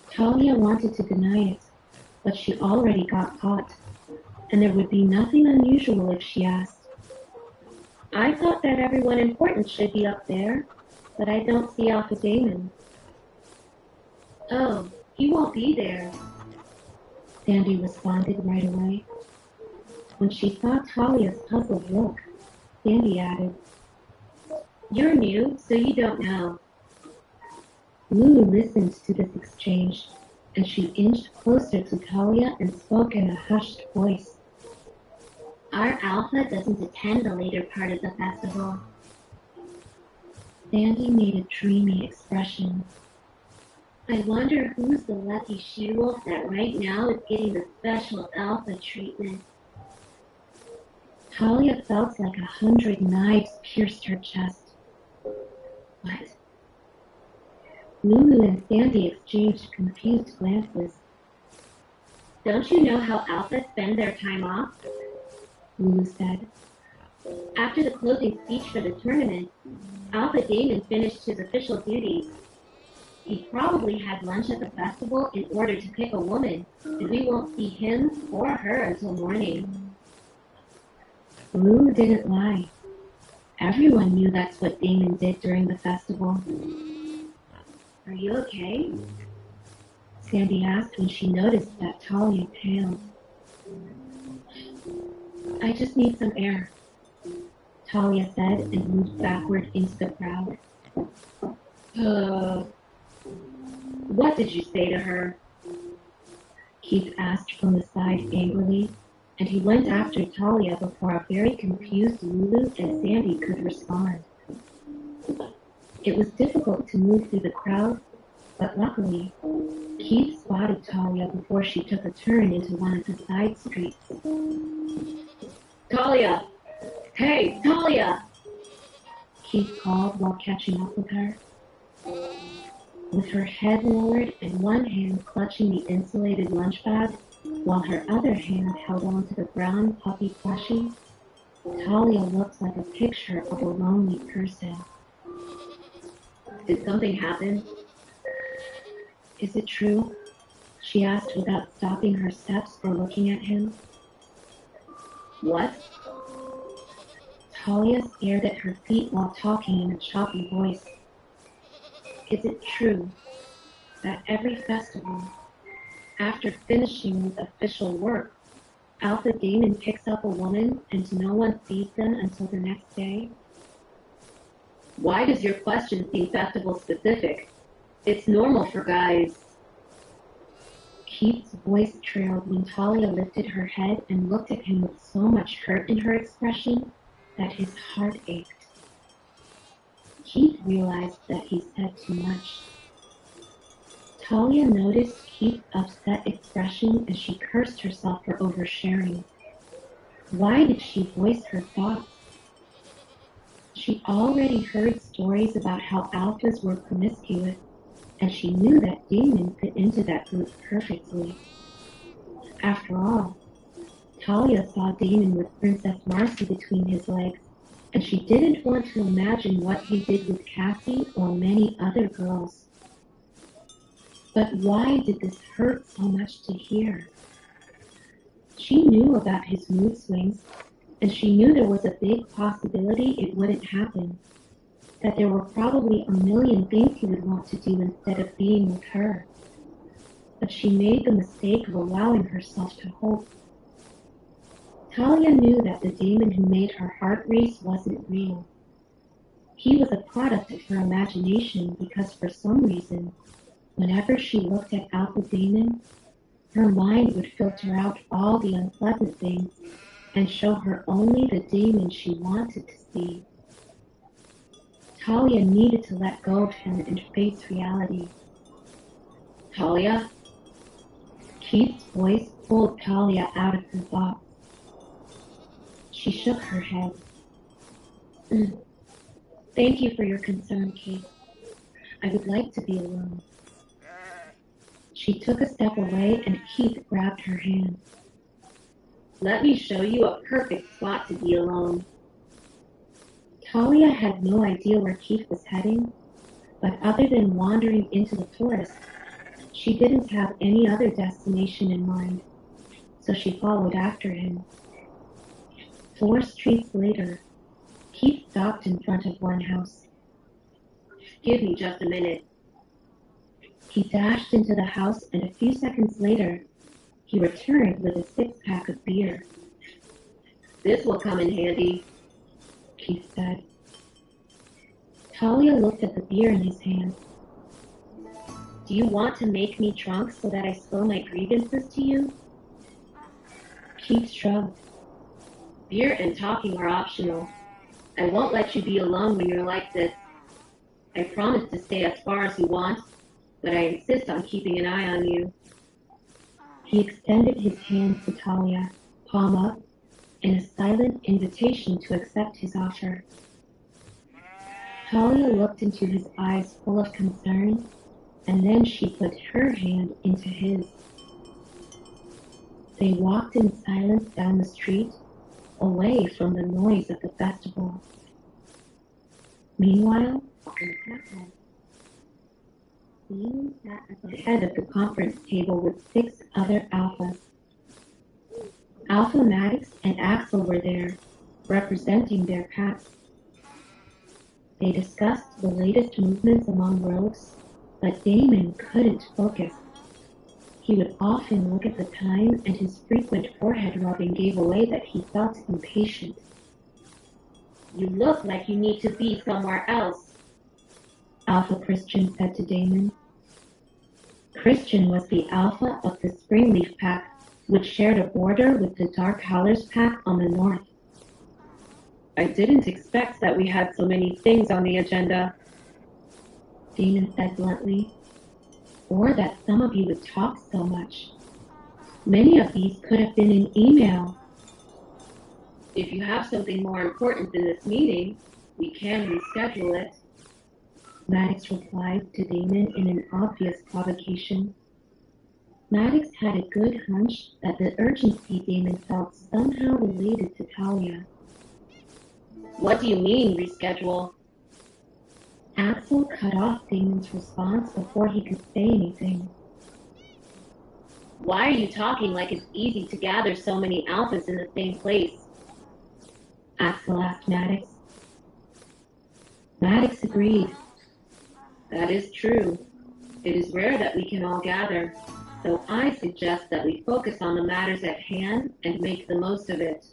Talia wanted to deny it, but she already got caught, and there would be nothing unusual if she asked. "I thought that everyone important should be up there, but I don't see Alpha Damon." "Oh, he won't be there," Sandy responded right away. When she saw Talia's puzzled look, Sandy added, "You're new, so you don't know." Lulu listened to this exchange, and she inched closer to Talia and spoke in a hushed voice. "Our Alpha doesn't attend the later part of the festival." Sandy made a dreamy expression. "I wonder who's the lucky she-wolf that right now is getting the special Alpha treatment." Talia felt like 100 knives pierced her chest. What? Lulu and Sandy exchanged confused glances. "Don't you know how Alphas spend their time off?" Lulu said. "After the closing speech for the tournament, Alpha Damon finished his official duties. He probably had lunch at the festival in order to pick a woman, and we won't see him or her until morning." Lulu didn't lie. Everyone knew that's what Damon did during the festival. "Are you okay?" Sandy asked when she noticed that Talia paled. "I just need some air," Talia said and moved backward into the crowd. What did you say to her?" Keith asked from the side angrily, and he went after Talia before a very confused Lulu and Sandy could respond. It was difficult to move through the crowd, but luckily, Keith spotted Talia before she took a turn into one of the side streets. "Talia! Hey, Talia!" Keith called while catching up with her. With her head lowered and one hand clutching the insulated lunch bag, while her other hand held on to the brown puppy plushie, Talia looked like a picture of a lonely person. "Did something happen?" "Is it true?" she asked without stopping her steps or looking at him. "What?" Talia stared at her feet while talking in a choppy voice. "Is it true that every festival, after finishing with official work, Alpha Demon picks up a woman and no one sees them until the next day? Why does your question seem festival specific? It's normal for guys. Keith's voice trailed when Talia lifted her head and looked at him with so much hurt in her expression that his heart ached. Keith realized that he said too much. Talia noticed Keith's upset expression as she cursed herself for oversharing. Why did she voice her thoughts? She already heard stories about how alphas were promiscuous, and she knew that Damon fit into that group perfectly. After all, Talia saw Damon with Princess Marcy between his legs, and she didn't want to imagine what he did with Cassie or many other girls. But why did this hurt so much to hear? She knew about his mood swings, and she knew there was a big possibility it wouldn't happen, that there were probably a million things he would want to do instead of being with her. But she made the mistake of allowing herself to hope. Talia knew that the Damon who made her heart race wasn't real. He was a product of her imagination because for some reason, whenever she looked at Alpha Damon, her mind would filter out all the unpleasant things and show her only the Damon she wanted to see. Talia needed to let go of him and face reality. Talia? Keith's voice pulled Talia out of her thoughts. She shook her head. Thank you for your concern, Keith. I would like to be alone. She took a step away and Keith grabbed her hand. Let me show you a perfect spot to be alone. Talia had no idea where Keith was heading, but other than wandering into the forest, she didn't have any other destination in mind, so she followed after him. 4 streets later, Keith stopped in front of one house. Give me just a minute. He dashed into the house, and a few seconds later, he returned with a 6-pack of beer. This will come in handy, Keith said. Talia looked at the beer in his hand. Do you want to make me drunk so that I spill my grievances to you? Keith shrugged. Beer and talking are optional. I won't let you be alone when you're like this. I promise to stay as far as you want, but I insist on keeping an eye on you. He extended his hand to Talia, palm up, in a silent invitation to accept his offer. Talia looked into his eyes full of concern, and then she put her hand into his. They walked in silence down the street, away from the noise of the festival. Meanwhile, in the cafe, Dean sat at the head of the conference table with 6 other alphas. Alpha Maddox and Axel were there, representing their packs. They discussed the latest movements among rogues, but Damon couldn't focus. He would often look at the time, and his frequent forehead rubbing gave away that he felt impatient. You look like you need to be somewhere else, Alpha Christian said to Damon. Christian was the alpha of the Springleaf Pack, which shared a border with the Dark Howlers Pack on the north. I didn't expect that we had so many things on the agenda, Damon said bluntly. Or that some of you would talk so much. Many of these could have been in email. If you have something more important than this meeting, we can reschedule it, Maddox replied to Damon in an obvious provocation. Maddox had a good hunch that the urgency Damon felt somehow related to Talia. What do you mean, reschedule? Axel cut off Damon's response before he could say anything. Why are you talking like it's easy to gather so many alphas in the same place? Axel asked Maddox. Maddox agreed. That is true. It is rare that we can all gather. So I suggest that we focus on the matters at hand and make the most of it.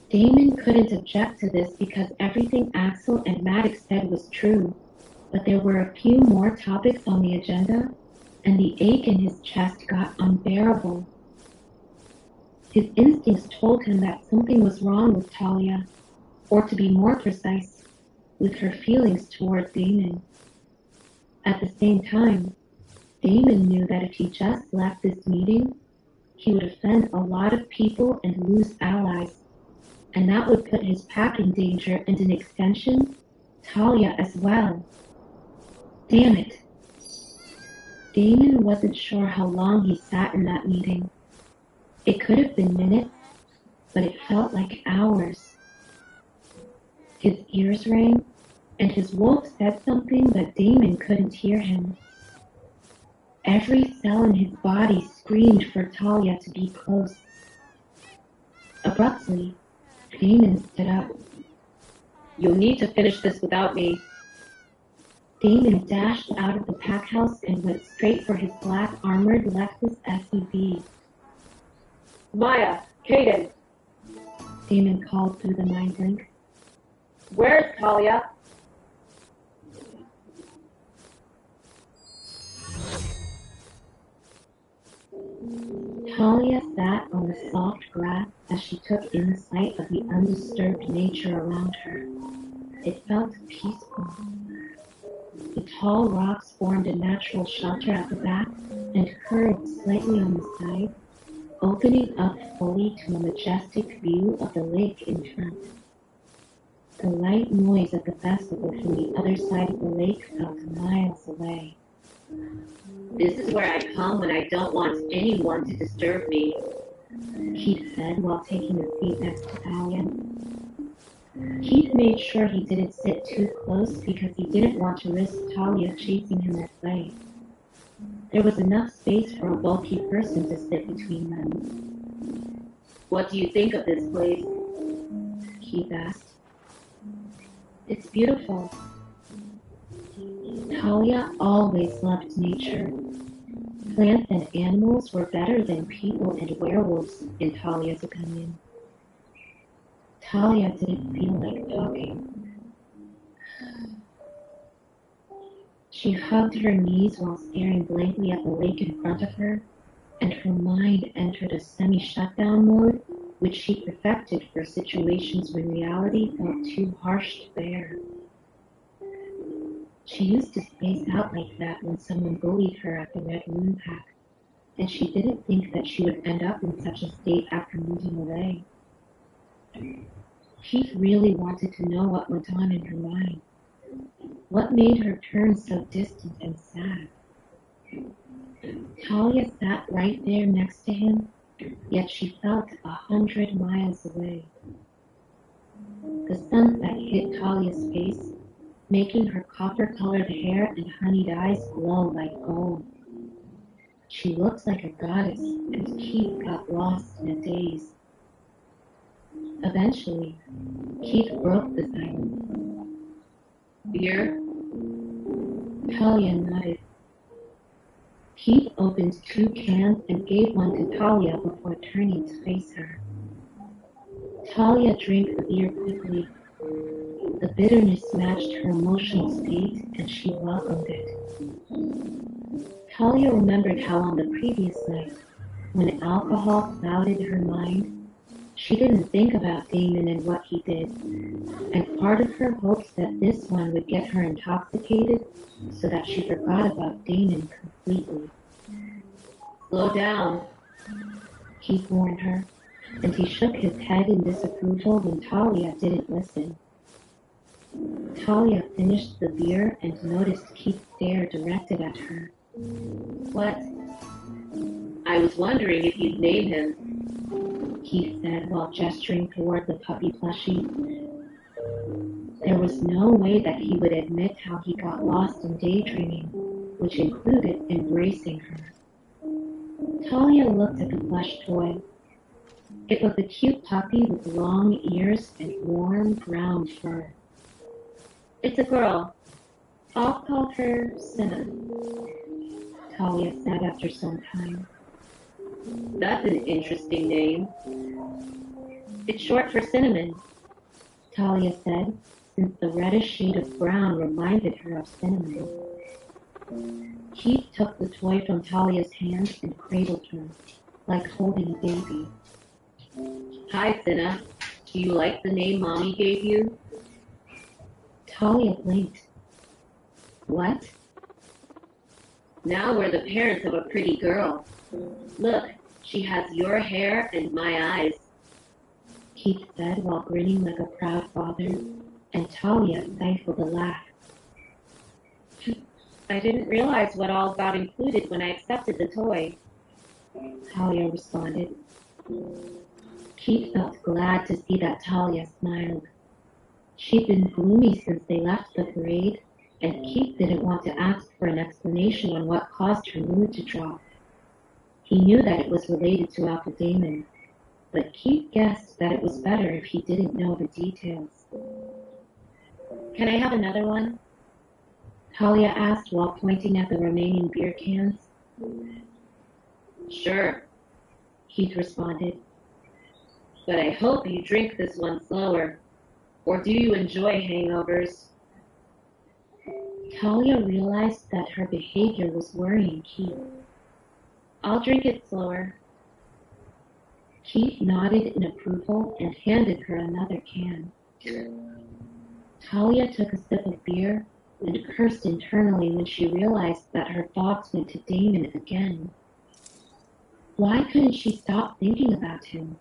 Damon couldn't object to this because everything Axel and Maddox said was true, but there were a few more topics on the agenda, and the ache in his chest got unbearable. His instincts told him that something was wrong with Talia, or to be more precise, with her feelings toward Damon. At the same time, Damon knew that if he just left this meeting, he would offend a lot of people and lose allies, and that would put his pack in danger and an extension, Talia as well. Damn it. Damon wasn't sure how long he sat in that meeting. It could have been minutes, but it felt like hours. His ears rang, and his wolf said something, but Damon couldn't hear him. Every cell in his body screamed for Talia to be close. Abruptly, Damon stood up. You'll need to finish this without me. Damon dashed out of the pack house and went straight for his black armored Lexus SUV. Maya, Kaden, Damon called through the mind link. where's Talia? Talia sat on the soft grass as she took in the sight of the undisturbed nature around her. It felt peaceful. The tall rocks formed a natural shelter at the back and curved slightly on the side, opening up fully to a majestic view of the lake in front. The light noise of the festival from the other side of the lake felt miles away. This is where I come when I don't want anyone to disturb me, Keith said while taking a seat next to Talia. Keith made sure he didn't sit too close because he didn't want to risk Talia chasing him at play. There was enough space for a bulky person to sit between them. What do you think of this place? Keith asked. It's beautiful. Talia always loved nature. Plants and animals were better than people and werewolves, in Talia's opinion. Talia didn't feel like talking. She hugged her knees while staring blankly at the lake in front of her, and her mind entered a semi-shutdown mode, which she perfected for situations when reality felt too harsh to bear. She used to space out like that when someone bullied her at the Red Moon Pack, and she didn't think that she would end up in such a state after moving away. Keith really wanted to know what went on in her mind. What made her turn so distant and sad? Talia sat right there next to him, yet she felt 100 miles away. The sunset hit Talia's face, making her copper-colored hair and honeyed eyes glow like gold. She looked like a goddess, and Keith got lost in a daze. Eventually, Keith broke the silence. Beer? Talia nodded. Keith opened 2 cans and gave one to Talia before turning to face her. Talia drank the beer quickly. The bitterness matched her emotional state, and she welcomed it. Talia remembered how on the previous night, when alcohol clouded her mind, she didn't think about Damon and what he did, and part of her hopes that this one would get her intoxicated so that she forgot about Damon completely. Slow down, Keith warned her, and he shook his head in disapproval when Talia didn't listen. Talia finished the beer and noticed Keith's stare directed at her. What? I was wondering if you'd name him, Keith said while gesturing toward the puppy plushie. There was no way that he would admit how he got lost in daydreaming, which included embracing her. Talia looked at the plush toy. It was a cute puppy with long ears and warm brown fur. It's a girl. I'll call her Senna. Talia said after some time. That's an interesting name. It's short for cinnamon, Talia said, since the reddish shade of brown reminded her of cinnamon. Keith took the toy from Talia's hand and cradled her, like holding a baby. Hi, Cinna. Do you like the name Mommy gave you? Talia blinked. What? Now we're the parents of a pretty girl. Look, she has your hair and my eyes. Keith said while grinning like a proud father, and Talia stifled a laugh. I didn't realize what all got included when I accepted the toy, Talia responded. Keith felt glad to see that Talia smiled. She'd been gloomy since they left the parade, and Keith didn't want to ask for an explanation on what caused her mood to drop. He knew that it was related to Alpha Damon, but Keith guessed that it was better if he didn't know the details. Can I have another one? Talia asked while pointing at the remaining beer cans. Sure, Keith responded. but I hope you drink this one slower. Or do you enjoy hangovers? Talia realized that her behavior was worrying Keith. I'll drink it slower. Keith nodded in approval and handed her another can. Talia took a sip of beer and cursed internally when she realized that her thoughts went to Damon again. Why couldn't she stop thinking about him?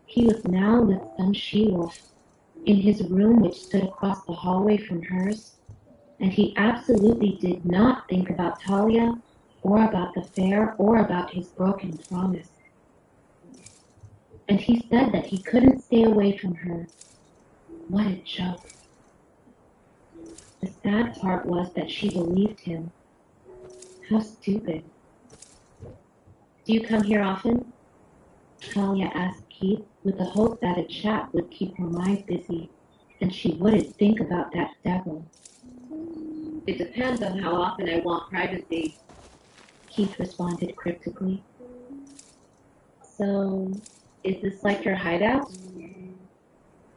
He was now with some she-wolf in his room, which stood across the hallway from hers, and he absolutely did not think about Talia or about the fair or about his broken promise. And he said that he couldn't stay away from her. What a joke. The sad part was that she believed him. How stupid. Do you come here often? Talia asked Keith with the hope that a chat would keep her mind busy and she wouldn't think about that devil. It depends on how often I want privacy. Keith responded cryptically. So, is this like your hideout?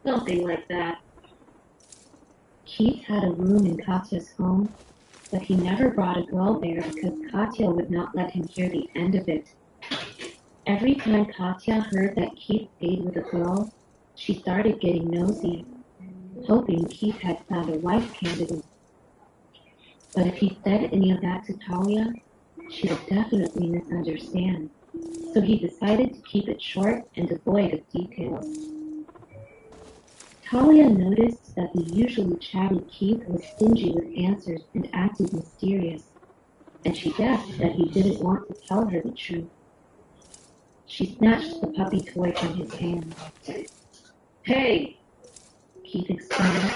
Something like that. Keith had a room in Katya's home, but he never brought a girl there because Katya would not let him hear the end of it. Every time Katya heard that Keith stayed with a girl, she started getting nosy, hoping Keith had found a wife candidate. But if he said any of that to Talia, she would definitely misunderstand, so he decided to keep it short and devoid of details. Talia noticed that the usually chatty Keith was stingy with answers and acted mysterious, and she guessed that he didn't want to tell her the truth. She snatched the puppy toy from his hand. Hey, Keith exclaimed.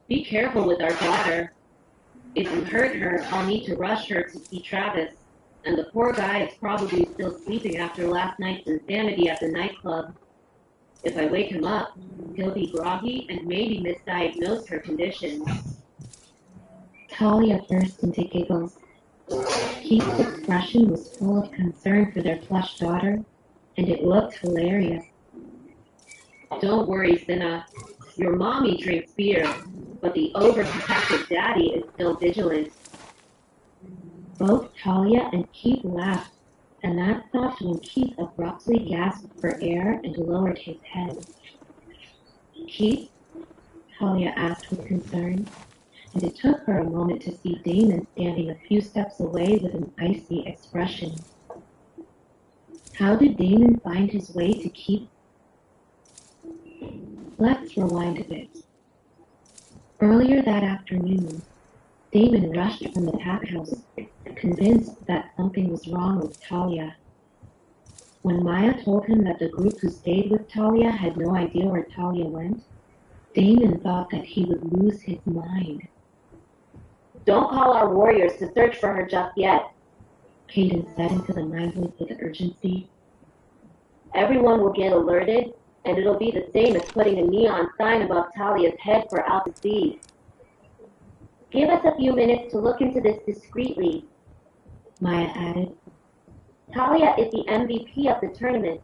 be careful with our daughter. If you hurt her, I'll need to rush her to see Travis, and the poor guy is probably still sleeping after last night's insanity at the nightclub. If I wake him up, he'll be groggy and maybe misdiagnose her condition. Talia burst into giggles. Keith's expression was full of concern for their plush daughter, and it looked hilarious. Don't worry, Cinna. Your mommy drinks beer, but the overprotective daddy is still vigilant. Both Talia and Keith laughed, and that stopped when Keith abruptly gasped for air and lowered his head. Keith? Talia asked with concern, and it took her a moment to see Damon standing a few steps away with an icy expression. How did Damon find his way to Keith? Let's rewind a bit. Earlier that afternoon, Damon rushed from the pack house, convinced that something was wrong with Talia. When Maya told him that the group who stayed with Talia had no idea where Talia went, Damon thought that he would lose his mind. Don't call our warriors to search for her just yet. Cadence said into the mind voice with urgency. Everyone will get alerted, and it'll be the same as putting a neon sign above Talia's head for Al to see. Give us a few minutes to look into this discreetly, Maya added. Talia is the MVP of the tournament.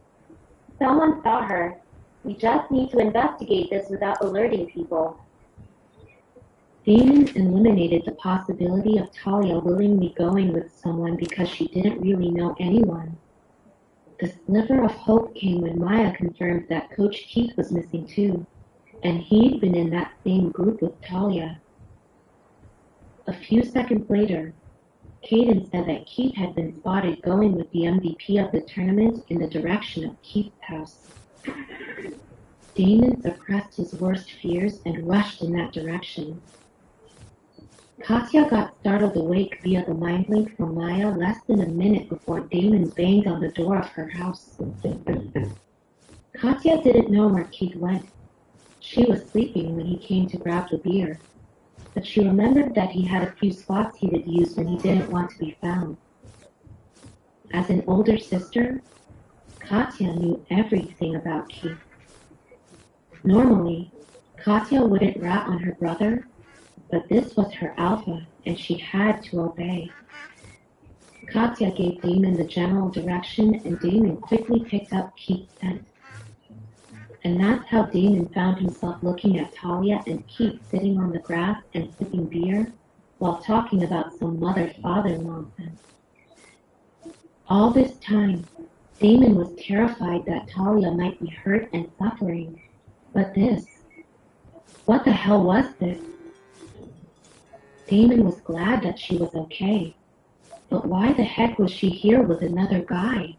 Someone saw her. We just need to investigate this without alerting people. Damon eliminated the possibility of Talia willingly going with someone because she didn't really know anyone. The sliver of hope came when Maya confirmed that Coach Keith was missing too, and he'd been in that same group with Talia. A few seconds later, Caden said that Keith had been spotted going with the MVP of the tournament in the direction of Keith's house. Damon suppressed his worst fears and rushed in that direction. Katya got startled awake via the mind link from Maya less than a minute before Damon banged on the door of her house. Katya didn't know where Keith went. She was sleeping when he came to grab the beer, but she remembered that he had a few spots he would use when he didn't want to be found. As an older sister, Katya knew everything about Keith. Normally, Katya wouldn't rat on her brother, but this was her alpha, and she had to obey. Katya gave Damon the general direction, and Damon quickly picked up Keith's scent. And that's how Damon found himself looking at Talia and Keith sitting on the grass and sipping beer while talking about some mother-father nonsense. All this time, Damon was terrified that Talia might be hurt and suffering. But this, what the hell was this? Damon was glad that she was okay, but why the heck was she here with another guy?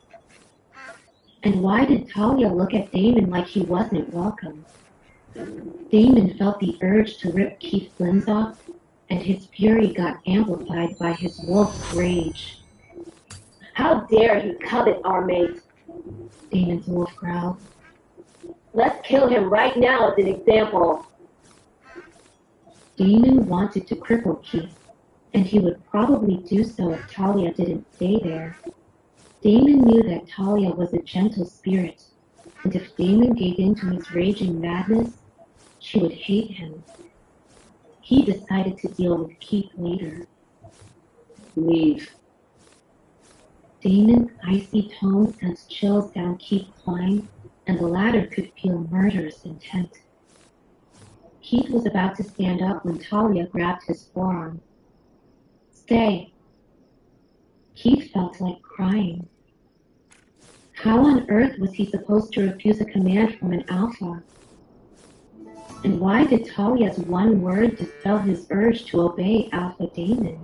And why did Talia look at Damon like he wasn't welcome? Damon felt the urge to rip Keith's limbs off, and his fury got amplified by his wolf's rage. How dare he covet our mate? Damon's wolf growled. Let's kill him right now as an example. Damon wanted to cripple Keith, and he would probably do so if Talia didn't stay there. Damon knew that Talia was a gentle spirit, and if Damon gave in to his raging madness, she would hate him. He decided to deal with Keith later. Leave. Damon's icy tone sent chills down Keith's spine, and the latter could feel murderous intent. Keith was about to stand up when Talia grabbed his forearm. Stay. Keith felt like crying. How on earth was he supposed to refuse a command from an alpha? And why did Talia's one word dispel his urge to obey Alpha Damon?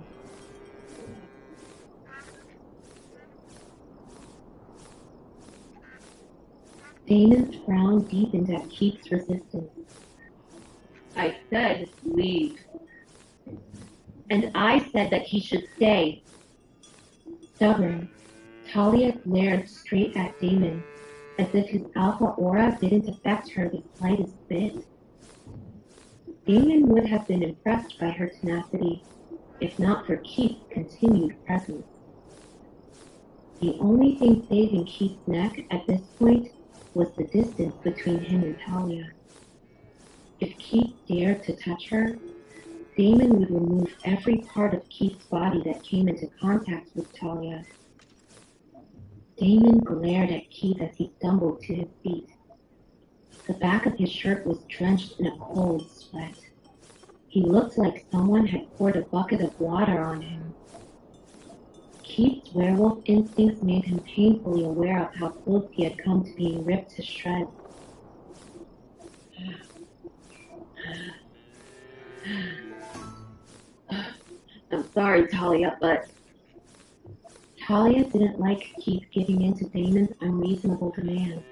Damon's frown deepened at Keith's resistance. I said leave. And I said that he should stay. Stubborn, Talia glared straight at Damon, as if his alpha aura didn't affect her the slightest bit. Damon would have been impressed by her tenacity, if not for Keith's continued presence. The only thing saving Keith's neck at this point was the distance between him and Talia. If Keith dared to touch her, Damon would remove every part of Keith's body that came into contact with Talia. Damon glared at Keith as he stumbled to his feet. The back of his shirt was drenched in a cold sweat. He looked like someone had poured a bucket of water on him. Keith's werewolf instincts made him painfully aware of how close he had come to being ripped to shreds. I'm sorry, Talia, but... Talia didn't like Keith giving in to Damon's unreasonable demands,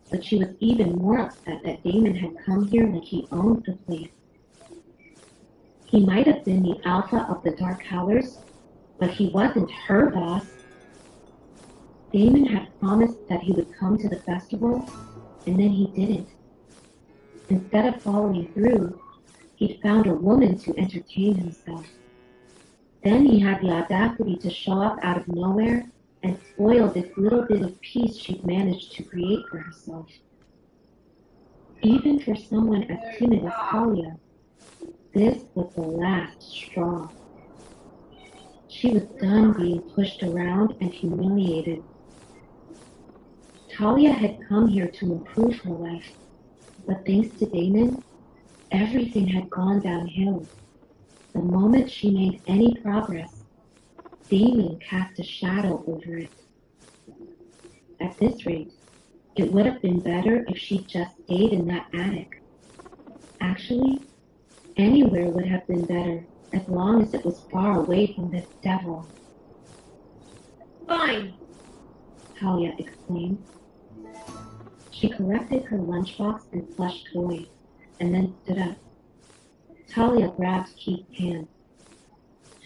but she was even more upset that Damon had come here like he owned the place. He might have been the alpha of the Dark Howlers, but he wasn't her boss. Damon had promised that he would come to the festival, and then he didn't. Instead of following through, he'd found a woman to entertain himself. Then he had the audacity to show up out of nowhere and spoil this little bit of peace she'd managed to create for herself. Even for someone as timid as Talia, this was the last straw. She was done being pushed around and humiliated. Talia had come here to improve her life, but thanks to Damon, everything had gone downhill. The moment she made any progress, Damon cast a shadow over it. At this rate, it would have been better if she'd just stayed in that attic. Actually, anywhere would have been better as long as it was far away from this devil. Fine! Talia exclaimed. She collected her lunchbox and plush toys, and then stood up. Talia grabbed Keith's hand.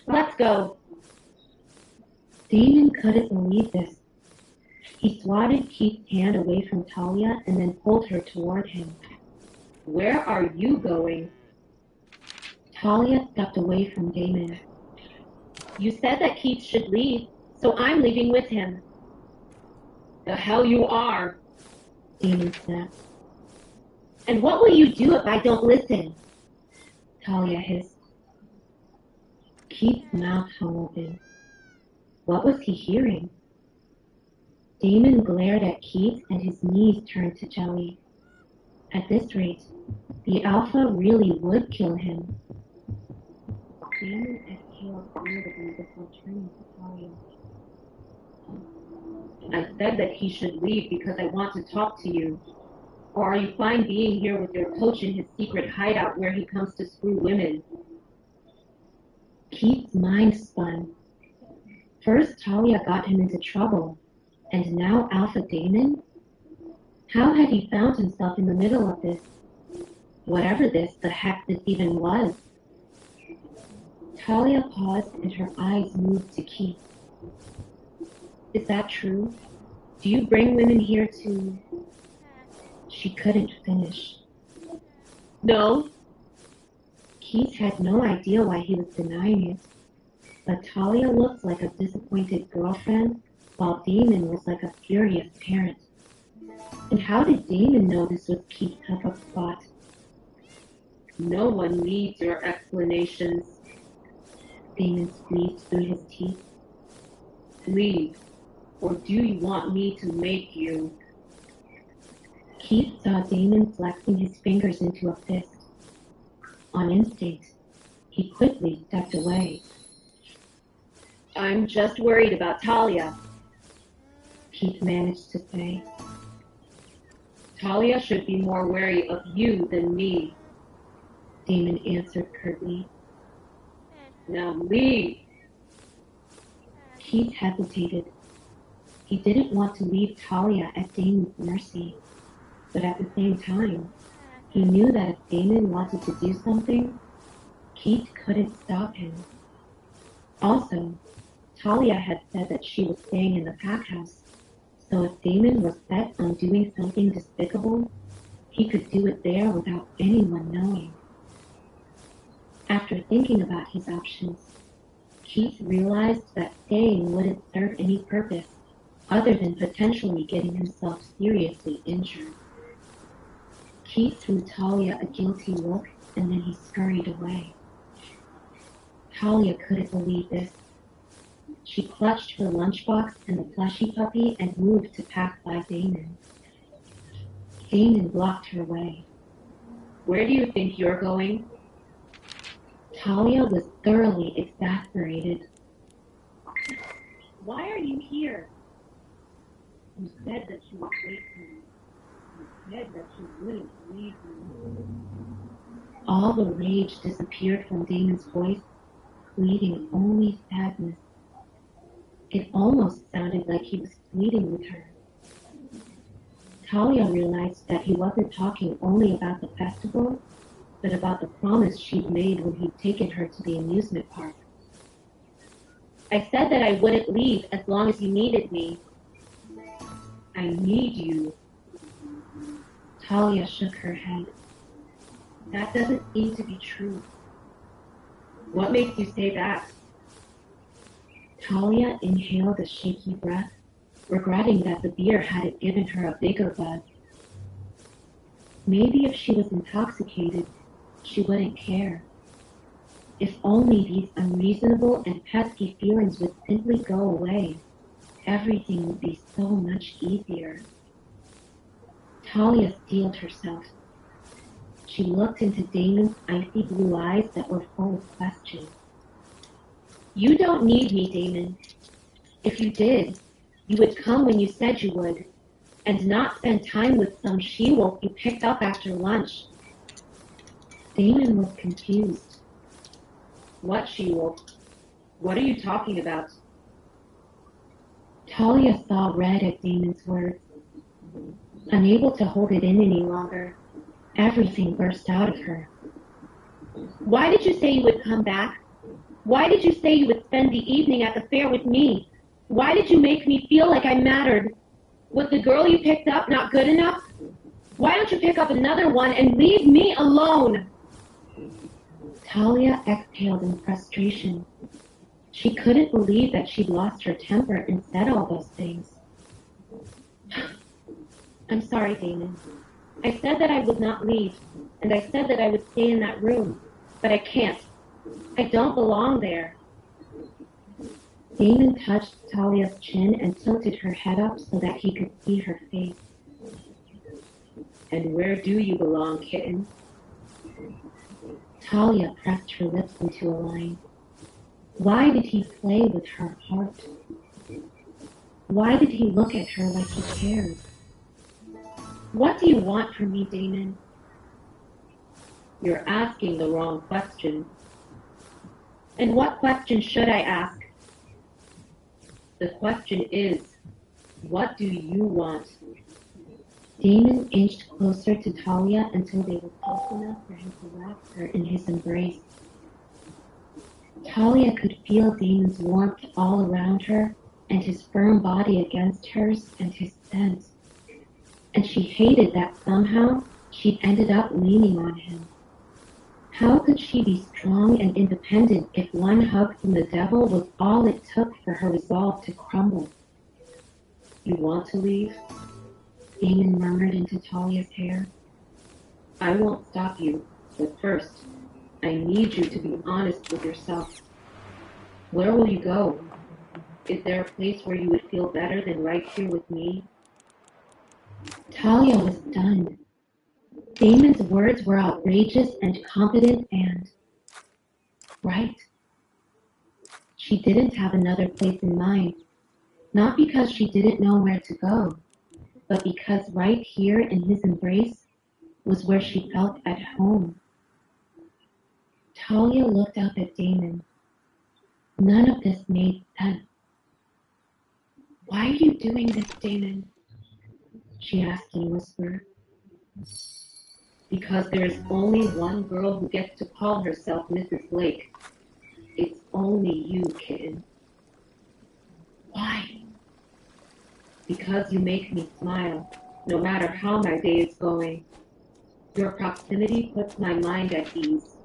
Let's go! Damon couldn't believe this. He swatted Keith's hand away from Talia and then pulled her toward him. Where are you going? Talia stepped away from Damon. You said that Keith should leave, so I'm leaving with him. The hell you are! Damon snapped. And what will you do if I don't listen? Talia hissed. Keith's mouth hung open. What was he hearing? Damon glared at Keith and his knees turned to jelly. At this rate, the Alpha really would kill him. Damon exhaled irritably before turning to Talia. I said that he should leave because I want to talk to you. Or are you fine being here with your coach in his secret hideout where he comes to screw women? Keith's mind spun. First Talia got him into trouble, and now Alpha Damon? How had he found himself in the middle of this? Whatever the heck this even was. Talia paused and her eyes moved to Keith. Is that true? Do you bring women here to... She couldn't finish. No. Keith had no idea why he was denying it, but Talia looked like a disappointed girlfriend, while Damon was like a furious parent. And how did Damon know this was Keith's hookup spot? No one needs your explanations. Damon squeezed through his teeth. Leave. Or do you want me to make you? Keith saw Damon flexing his fingers into a fist. On instinct, he quickly stepped away. I'm just worried about Talia. Keith managed to say. Talia should be more wary of you than me. Damon answered curtly. Now leave. Keith hesitated. He didn't want to leave Talia at Damon's mercy, but at the same time, he knew that if Damon wanted to do something, Keith couldn't stop him. Also, Talia had said that she was staying in the pack house, so if Damon was set on doing something despicable, he could do it there without anyone knowing. After thinking about his options, Keith realized that staying wouldn't serve any purpose other than potentially getting himself seriously injured. Keith threw Talia a guilty look and then he scurried away. Talia couldn't believe this. She clutched her lunchbox and the plushy puppy and moved to pass by Damon. Damon blocked her way. Where do you think you're going? Talia was thoroughly exasperated. Why are you here? You said that you would wait for me. You said that you wouldn't leave me. All the rage disappeared from Damon's voice, leaving only sadness. It almost sounded like he was pleading with her. Talia realized that he wasn't talking only about the festival, but about the promise she'd made when he'd taken her to the amusement park. I said that I wouldn't leave as long as you needed me. I need you. Talia shook her head. That doesn't seem to be true. What makes you say that? Talia inhaled a shaky breath, regretting that the beer hadn't given her a bigger buzz. Maybe if she was intoxicated, she wouldn't care. If only these unreasonable and pesky feelings would simply go away, everything would be so much easier. Talia steeled herself. She looked into Damon's icy blue eyes that were full of questions. You don't need me, Damon. If you did, you would come when you said you would, and not spend time with some she-wolf you picked up after lunch. Damon was confused. What she-wolf? What are you talking about? Talia saw red at Damon's words. Unable to hold it in any longer, everything burst out of her. Why did you say you would come back? Why did you say you would spend the evening at the fair with me? Why did you make me feel like I mattered? Was the girl you picked up not good enough? Why don't you pick up another one and leave me alone? Talia exhaled in frustration. She couldn't believe that she'd lost her temper and said all those things. I'm sorry, Damon. I said that I would not leave, and I said that I would stay in that room, but I can't. I don't belong there. Damon touched Talia's chin and tilted her head up so that he could see her face. And where do you belong, kitten? Talia pressed her lips into a line. Why did he play with her heart? Why did he look at her like he cared? What do you want from me, Damon? You're asking the wrong question. And what question should I ask? The question is, what do you want? Damon inched closer to Talia until they were close enough for him to wrap her in his embrace. Talia could feel Damon's warmth all around her and his firm body against hers and his scent. And she hated that somehow she'd ended up leaning on him. How could she be strong and independent if one hug from the devil was all it took for her resolve to crumble? You want to leave? Damon murmured into Talia's hair. I won't stop you, but first, I need you to be honest with yourself. Where will you go? Is there a place where you would feel better than right here with me? Talia was stunned. Damon's words were outrageous and confident and right. She didn't have another place in mind, not because she didn't know where to go, but because right here in his embrace was where she felt at home. Talia looked up at Damon. None of this made sense. Why are you doing this, Damon? She asked in a whisper. Because there's only one girl who gets to call herself Mrs. Blake. It's only you, kitten. Why? Because you make me smile, no matter how my day is going. Your proximity puts my mind at ease.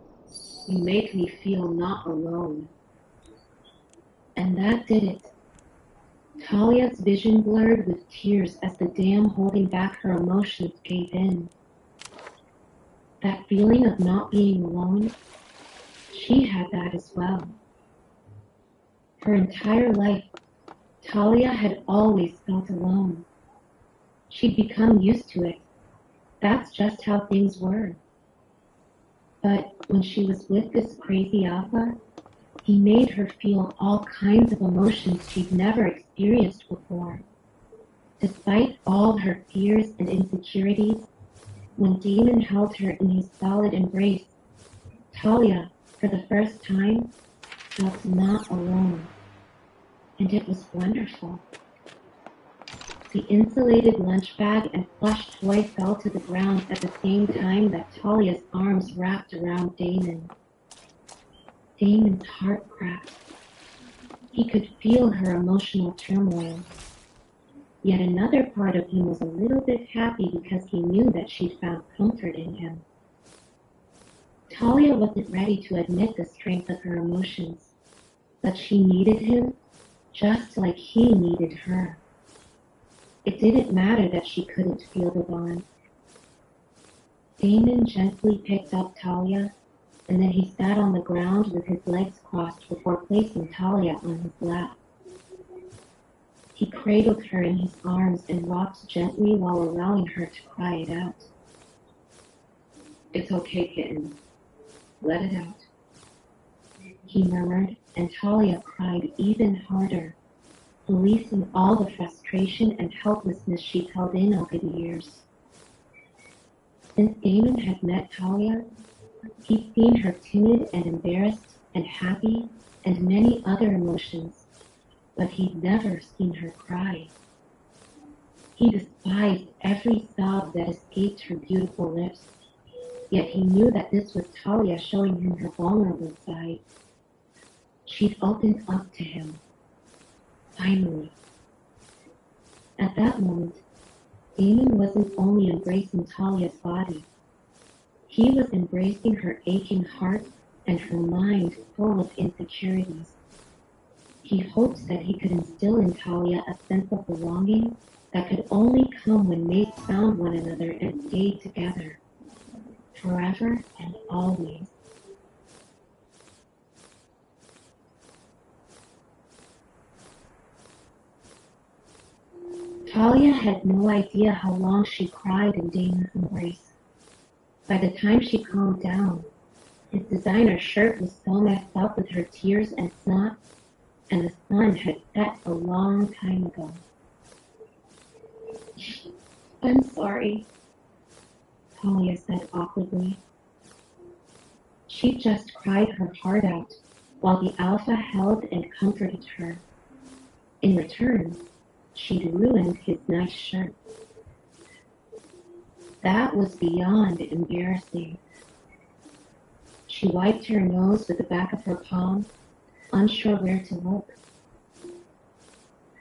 You make me feel not alone. And that did it. Talia's vision blurred with tears as the dam holding back her emotions gave in. That feeling of not being alone, she had that as well. Her entire life, Talia had always felt alone. She'd become used to it. That's just how things were. But when she was with this crazy alpha, he made her feel all kinds of emotions she'd never experienced before. Despite all her fears and insecurities, when Damon held her in his solid embrace, Talia, for the first time, felt not alone. And it was wonderful. The insulated lunch bag and plush toy fell to the ground at the same time that Talia's arms wrapped around Damon. Damon's heart cracked. He could feel her emotional turmoil. Yet another part of him was a little bit happy because he knew that she'd found comfort in him. Talia wasn't ready to admit the strength of her emotions, but she needed him just like he needed her. It didn't matter that she couldn't feel the bond. Damon gently picked up Talia and then he sat on the ground with his legs crossed before placing Talia on his lap. He cradled her in his arms and rocked gently while allowing her to cry it out. It's okay, kitten. Let it out. He murmured, and Talia cried even harder, releasing all the frustration and helplessness she'd held in over the years. Since Damon had met Talia, he'd seen her timid and embarrassed and happy and many other emotions, but he'd never seen her cry. He despised every sob that escaped her beautiful lips, yet he knew that this was Talia showing him her vulnerable side. She'd opened up to him. Finally. At that moment, Damon wasn't only embracing Talia's body. He was embracing her aching heart and her mind full of insecurities. He hoped that he could instill in Talia a sense of belonging that could only come when mates found one another and stayed together, forever and always. Talia had no idea how long she cried in Damon's embrace. By the time she calmed down, his designer shirt was so messed up with her tears and snot, and the sun had set a long time ago. "I'm sorry," Talia said awkwardly. She just cried her heart out while the alpha held and comforted her. In return, she'd ruined his nice shirt. That was beyond embarrassing. She wiped her nose with the back of her palm, unsure where to look.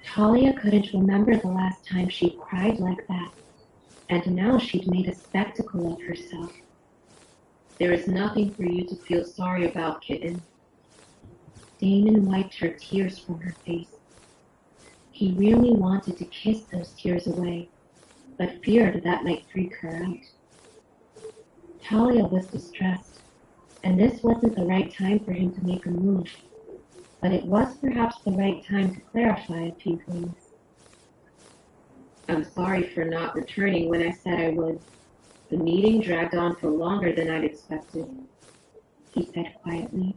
Talia couldn't remember the last time she'd cried like that, and now she'd made a spectacle of herself. There is nothing for you to feel sorry about, kitten. Damon wiped her tears from her face. He really wanted to kiss those tears away, but feared that might freak her out. Talia was distressed, and this wasn't the right time for him to make a move, but it was perhaps the right time to clarify a few things. I'm sorry for not returning when I said I would. The meeting dragged on for longer than I'd expected, he said quietly.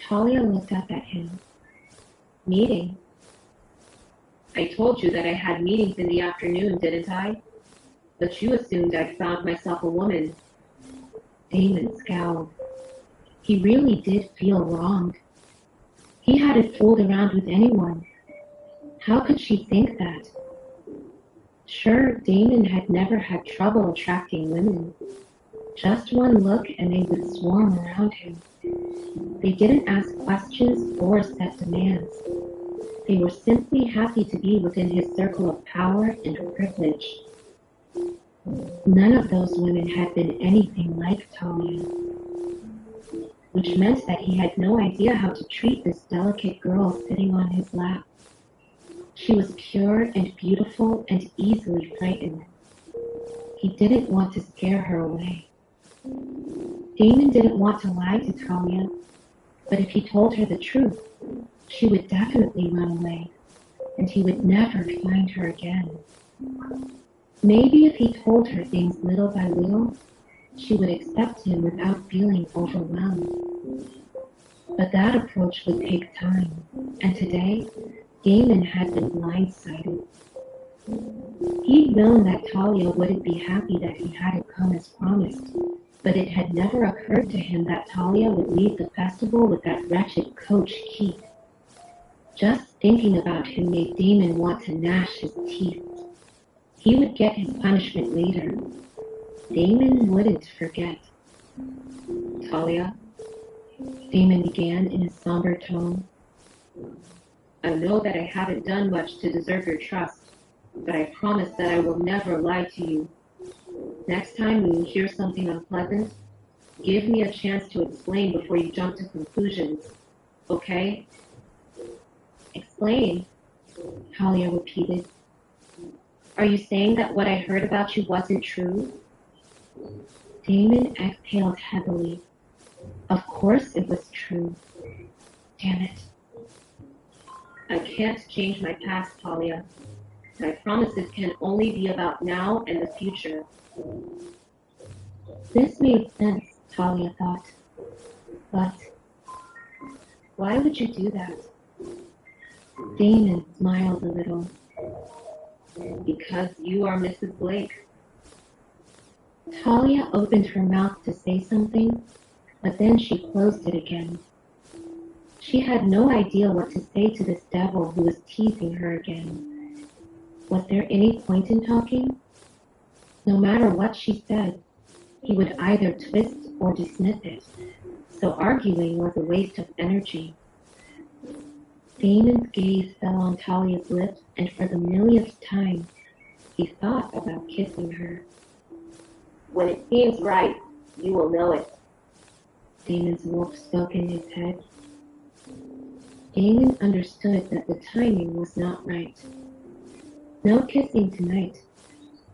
Talia looked up at him. Meeting? I told you that I had meetings in the afternoon, didn't I? But you assumed I'd found myself a woman. Damon scowled. He really did feel wronged. He hadn't fooled around with anyone. How could she think that? Sure, Damon had never had trouble attracting women. Just one look and they would swarm around him. They didn't ask questions or set demands. They were simply happy to be within his circle of power and privilege. None of those women had been anything like Talia, which meant that he had no idea how to treat this delicate girl sitting on his lap. She was pure and beautiful and easily frightened. He didn't want to scare her away. Damon didn't want to lie to Talia, but if he told her the truth, she would definitely run away, and he would never find her again. Maybe if he told her things little by little, she would accept him without feeling overwhelmed. But that approach would take time, and today, Damon had been blindsided. He'd known that Talia wouldn't be happy that he hadn't come as promised, but it had never occurred to him that Talia would leave the festival with that wretched coach, Keith. Just thinking about him made Damon want to gnash his teeth. He would get his punishment later. Damon wouldn't forget. Talia, Damon began in a somber tone. I know that I haven't done much to deserve your trust, but I promise that I will never lie to you. Next time when you hear something unpleasant, give me a chance to explain before you jump to conclusions, okay? Explain, Talia repeated. Are you saying that what I heard about you wasn't true? Damon exhaled heavily, Of course it was true. Damn it. I can't change my past, Talia. My promises can only be about now and the future. This made sense, Talia thought. But why would you do that? Damon smiled a little. Because you are Mrs. Blake. Talia opened her mouth to say something, but then she closed it again. She had no idea what to say to this devil who was teasing her again. Was there any point in talking? No matter what she said, he would either twist or dismiss it, so arguing was a waste of energy. Damon's gaze fell on Talia's lips, and for the millionth time, he thought about kissing her. When it seems right, you will know it. Damon's wolf spoke in his head. Damon understood that the timing was not right. No kissing tonight,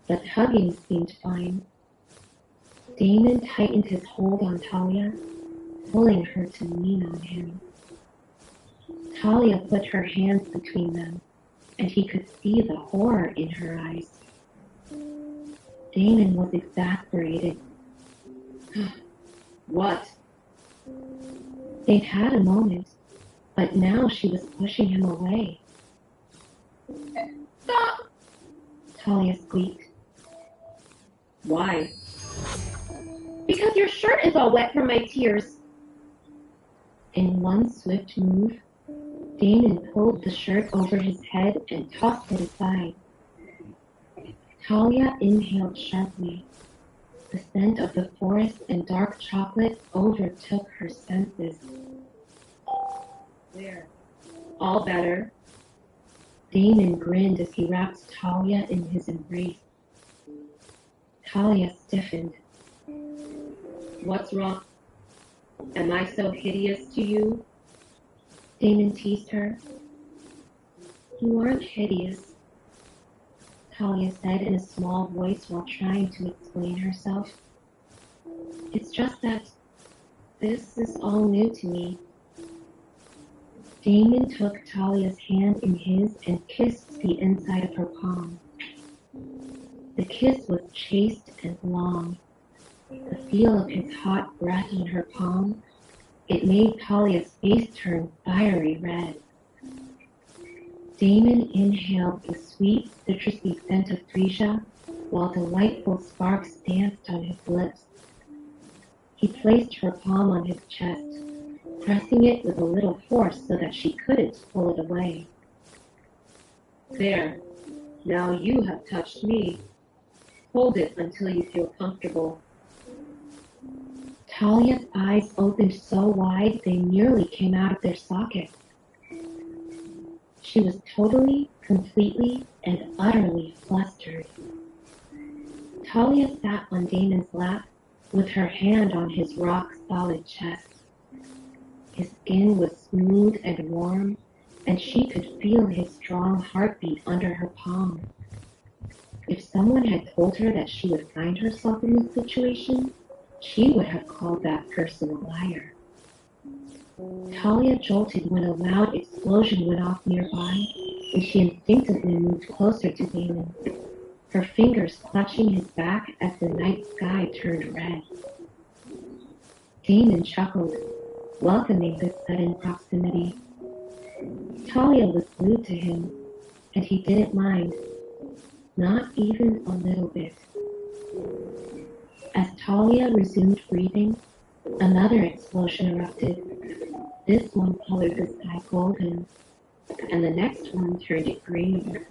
but hugging seemed fine. Damon tightened his hold on Talia, pulling her to lean on him. Talia put her hands between them, and he could see the horror in her eyes. Damon was exasperated. What? They'd had a moment, but now she was pushing him away. Stop! Talia squeaked. Why? Because your shirt is all wet from my tears. In one swift move, Damon pulled the shirt over his head and tossed it aside. Talia inhaled sharply. The scent of the forest and dark chocolate overtook her senses. There. All better. Damon grinned as he wrapped Talia in his embrace. Talia stiffened. What's wrong? Am I so hideous to you? Damon teased her. You aren't hideous, Talia said in a small voice while trying to explain herself. It's just that this is all new to me. Damon took Talia's hand in his and kissed the inside of her palm. The kiss was chaste and long. The feel of his hot breath on her palm, it made Talia's face turn fiery red. Damon inhaled the sweet, citrusy scent of freesia, while delightful sparks danced on his lips. He placed her palm on his chest, pressing it with a little force so that she couldn't pull it away. There. Now you have touched me. Hold it until you feel comfortable. Talia's eyes opened so wide they nearly came out of their sockets. She was totally, completely, and utterly flustered. Talia sat on Damon's lap with her hand on his rock-solid chest. His skin was smooth and warm, and she could feel his strong heartbeat under her palm. If someone had told her that she would find herself in this situation, she would have called that person a liar. Talia jolted when a loud explosion went off nearby, and she instinctively moved closer to Damon, her fingers clutching his back as the night sky turned red. Damon chuckled, welcoming this sudden proximity. Talia was glued to him, and he didn't mind, not even a little bit. As Talia resumed breathing, another explosion erupted. This one colored the sky golden, and the next one turned it green.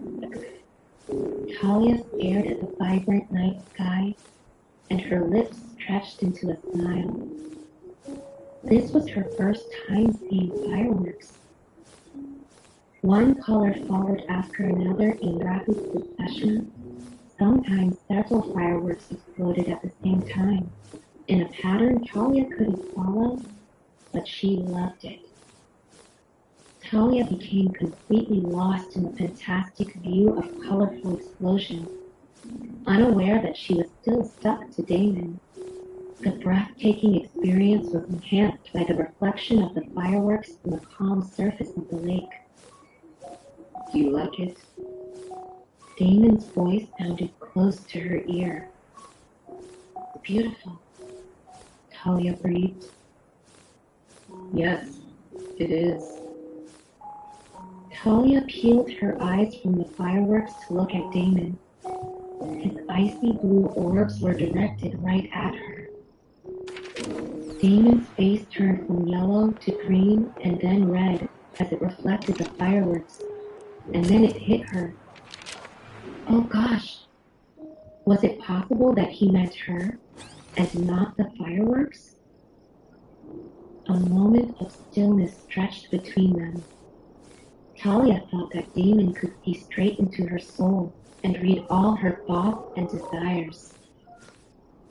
Talia stared at the vibrant night sky, and her lips stretched into a smile. This was her first time seeing fireworks. One color followed after another in rapid succession. Sometimes several fireworks exploded at the same time, in a pattern Talia couldn't follow, but she loved it. Talia became completely lost in the fantastic view of colorful explosions, unaware that she was still stuck to Damon. The breathtaking experience was enhanced by the reflection of the fireworks on the calm surface of the lake. Do you like it? Damon's voice sounded close to her ear. Beautiful, Talia breathed. Yes, it is. Talia peeled her eyes from the fireworks to look at Damon. His icy blue orbs were directed right at her. Damon's face turned from yellow to green and then red as it reflected the fireworks, and then it hit her. Oh gosh! Was it possible that he meant her, and not the fireworks? A moment of stillness stretched between them. Talia thought that Damon could see straight into her soul and read all her thoughts and desires.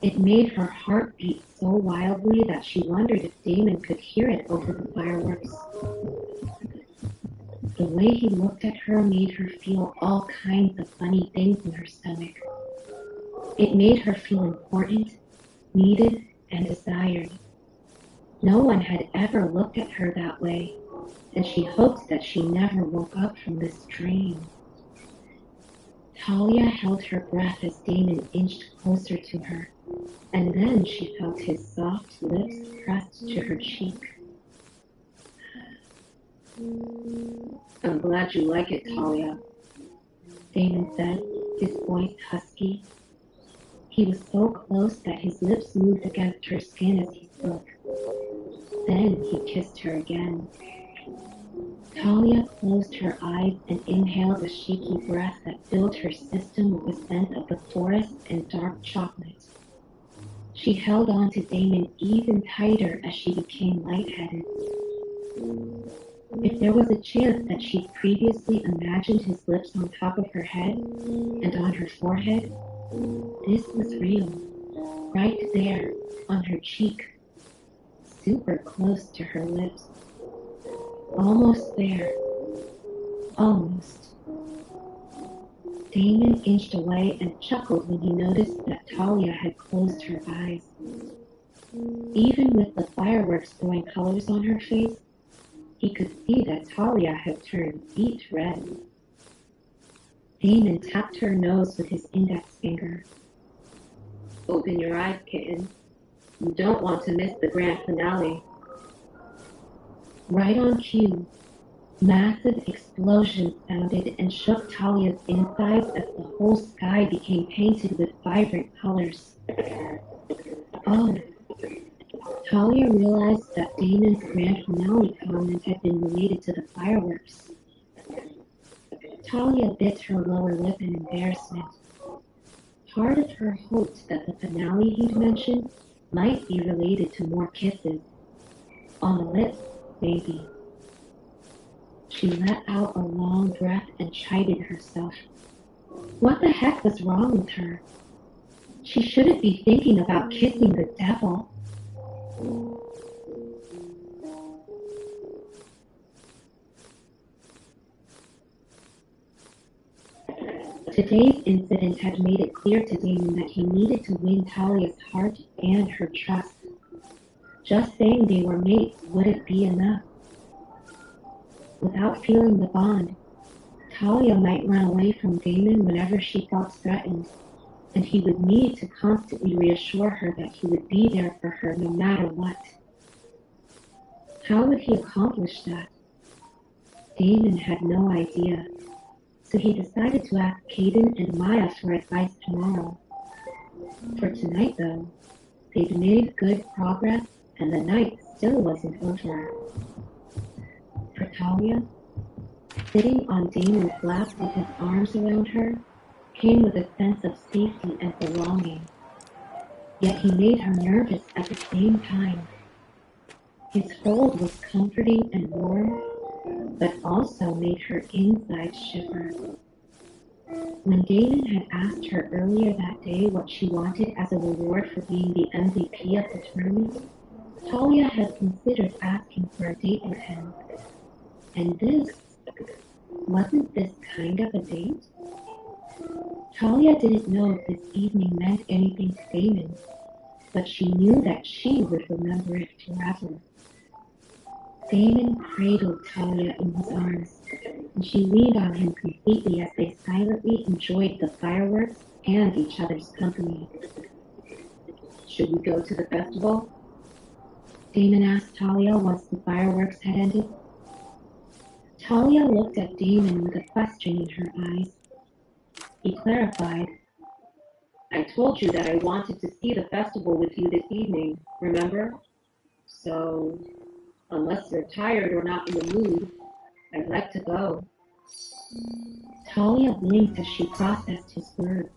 It made her heart beat so wildly that she wondered if Damon could hear it over the fireworks. The way he looked at her made her feel all kinds of funny things in her stomach. It made her feel important, needed, and desired. No one had ever looked at her that way, and she hoped that she never woke up from this dream. Talia held her breath as Damon inched closer to her, and then she felt his soft lips pressed to her cheek. I'm glad you like it, Talia. Damon said, his voice husky. He was so close that his lips moved against her skin as he spoke. Then he kissed her again. Talia closed her eyes and inhaled a shaky breath that filled her system with the scent of the forest and dark chocolate. She held on to Damon even tighter as she became lightheaded. If there was a chance that she'd previously imagined his lips on top of her head and on her forehead, this was real, right there on her cheek, super close to her lips. Almost there. Almost. Damon inched away and chuckled when he noticed that Talia had closed her eyes. Even with the fireworks throwing colors on her face, he could see that Talia had turned beet red. Damon tapped her nose with his index finger. Open your eyes, kitten. You don't want to miss the grand finale. Right on cue, massive explosions sounded and shook Talia's insides as the whole sky became painted with vibrant colors. Oh, Talia realized that Damon's grand finale comment had been related to the fireworks. Talia bit her lower lip in embarrassment. Part of her hoped that the finale he'd mentioned might be related to more kisses. On the lips, maybe. She let out a long breath and chided herself. What the heck was wrong with her? She shouldn't be thinking about kissing the devil. Today's incident had made it clear to Damon that he needed to win Talia's heart and her trust. Just saying they were mates wouldn't be enough. Without feeling the bond, Talia might run away from Damon whenever she felt threatened, and he would need to constantly reassure her that he would be there for her no matter what. How would he accomplish that? Damon had no idea, so he decided to ask Caden and Maya for advice tomorrow. For tonight, though, they'd made good progress, and the night still wasn't over. For Talia, sitting on Damon's lap with his arms around her came with a sense of safety and belonging. Yet he made her nervous at the same time. His hold was comforting and warm, but also made her insides shiver. When Damon had asked her earlier that day what she wanted as a reward for being the MVP of the tournament, Talia had considered asking for a date with him. And wasn't this kind of a date? Talia didn't know if this evening meant anything to Damon, but she knew that she would remember it forever. Damon cradled Talia in his arms, and she leaned on him completely as they silently enjoyed the fireworks and each other's company. Should we go to the festival? Damon asked Talia once the fireworks had ended. Talia looked at Damon with a question in her eyes. He clarified. I told you that I wanted to see the festival with you this evening, remember? So, unless you're tired or not in the mood, I'd like to go. Talia blinked as she processed his words.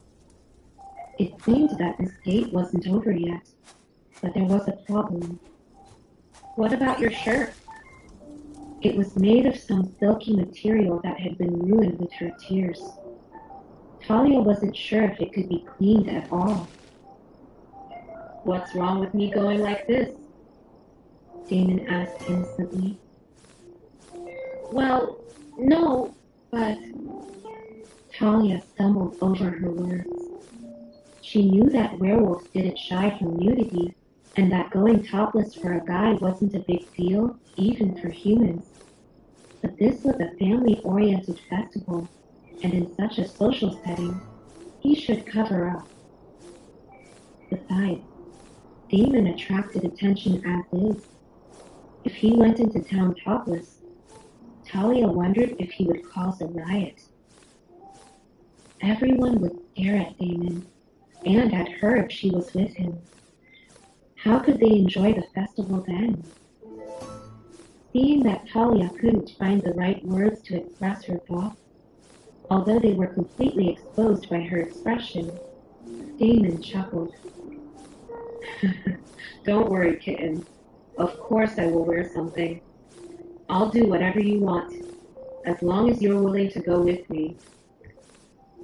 It seemed that this date wasn't over yet, but there was a problem. What about your shirt? It was made of some silky material that had been ruined with her tears. Talia wasn't sure if it could be cleaned at all. What's wrong with me going like this? Damon asked innocently. Well, no, but... Talia stumbled over her words. She knew that werewolves didn't shy from nudity, and that going topless for a guy wasn't a big deal, even for humans. But this was a family-oriented festival, and in such a social setting, he should cover up. Besides, Damon attracted attention as is. If he went into town topless, Talia wondered if he would cause a riot. Everyone would stare at Damon, and at her if she was with him. How could they enjoy the festival then? Seeing that Talia couldn't find the right words to express her thoughts, although they were completely exposed by her expression, Damon chuckled. Don't worry, kitten. Of course I will wear something. I'll do whatever you want, as long as you're willing to go with me.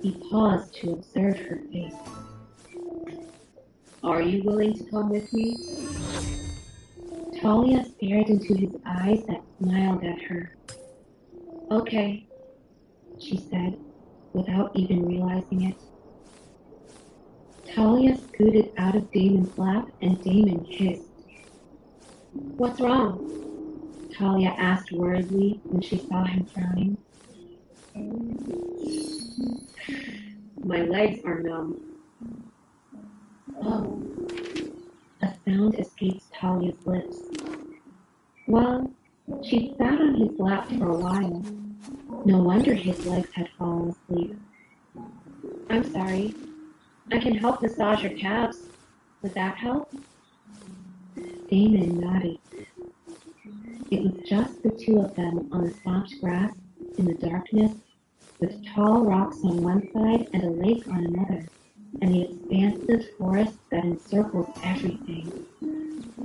He paused to observe her face. Are you willing to come with me? Talia stared into his eyes that smiled at her. Okay, she said, without even realizing it. Talia scooted out of Damon's lap and Damon hissed. What's wrong? Talia asked worriedly when she saw him frowning. My legs are numb. Oh. A sound escaped Talia's lips. Well, she'd sat on his lap for a while. No wonder his legs had fallen asleep. I'm sorry. I can help massage your calves. Would that help? Damon nodded. It was just the two of them on the soft grass in the darkness, with tall rocks on one side and a lake on another, and the expansive forest that encircled everything.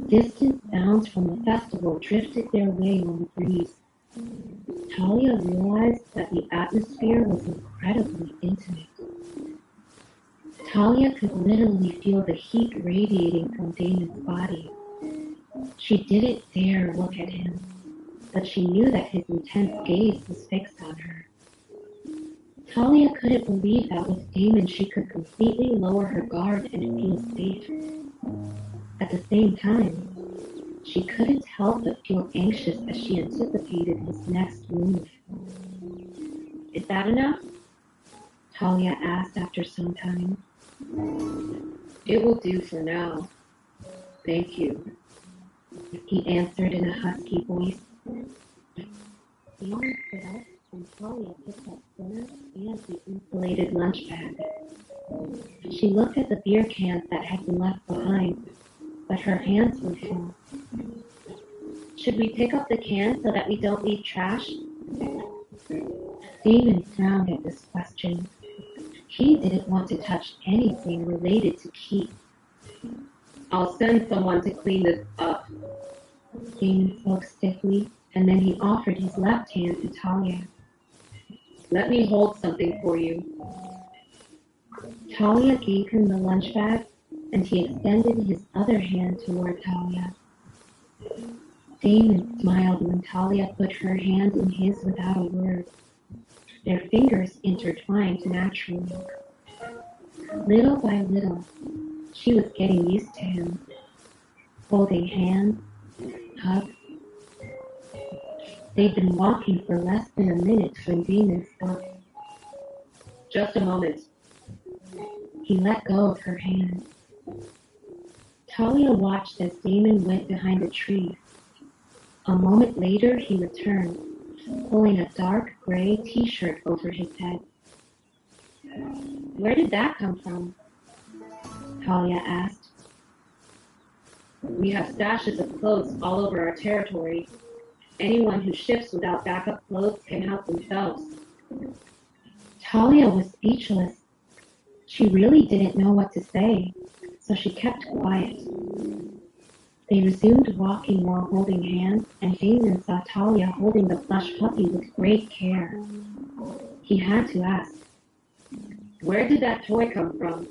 Distant sounds from the festival drifted their way on the breeze. Talia realized that the atmosphere was incredibly intimate. Talia could literally feel the heat radiating from Damon's body. She didn't dare look at him, but she knew that his intense gaze was fixed on her. Talia couldn't believe that with Damon she could completely lower her guard and feel safe. At the same time, she couldn't help but feel anxious as she anticipated his next move. Is that enough? Talia asked after some time. It will do for now. Thank you. He answered in a husky voice. Damon stood up and Talia picked up dinner and the insulated lunch bag. She looked at the beer cans that had been left behind, but her hands were full. Should we pick up the cans so that we don't leave trash? Damon frowned at this question. He didn't want to touch anything related to Keith. I'll send someone to clean this up. Damon spoke stiffly, and then he offered his left hand to Talia. Let me hold something for you. Talia gave him the lunch bag, and he extended his other hand toward Talia. Damon smiled when Talia put her hand in his without a word. Their fingers intertwined naturally. Little by little, She was getting used to him, holding hands, hugs. They'd been walking for less than a minute when Damon stopped. Just a moment. He let go of her hand. Talia watched as Damon went behind a tree. A moment later, he returned, pulling a dark gray t-shirt over his head. Where did that come from? Talia asked. We have stashes of clothes all over our territory. Anyone who ships without backup clothes can help themselves. Talia was speechless. She really didn't know what to say, so she kept quiet. They resumed walking while holding hands, and Damon saw Talia holding the plush puppy with great care. He had to ask, Where did that toy come from?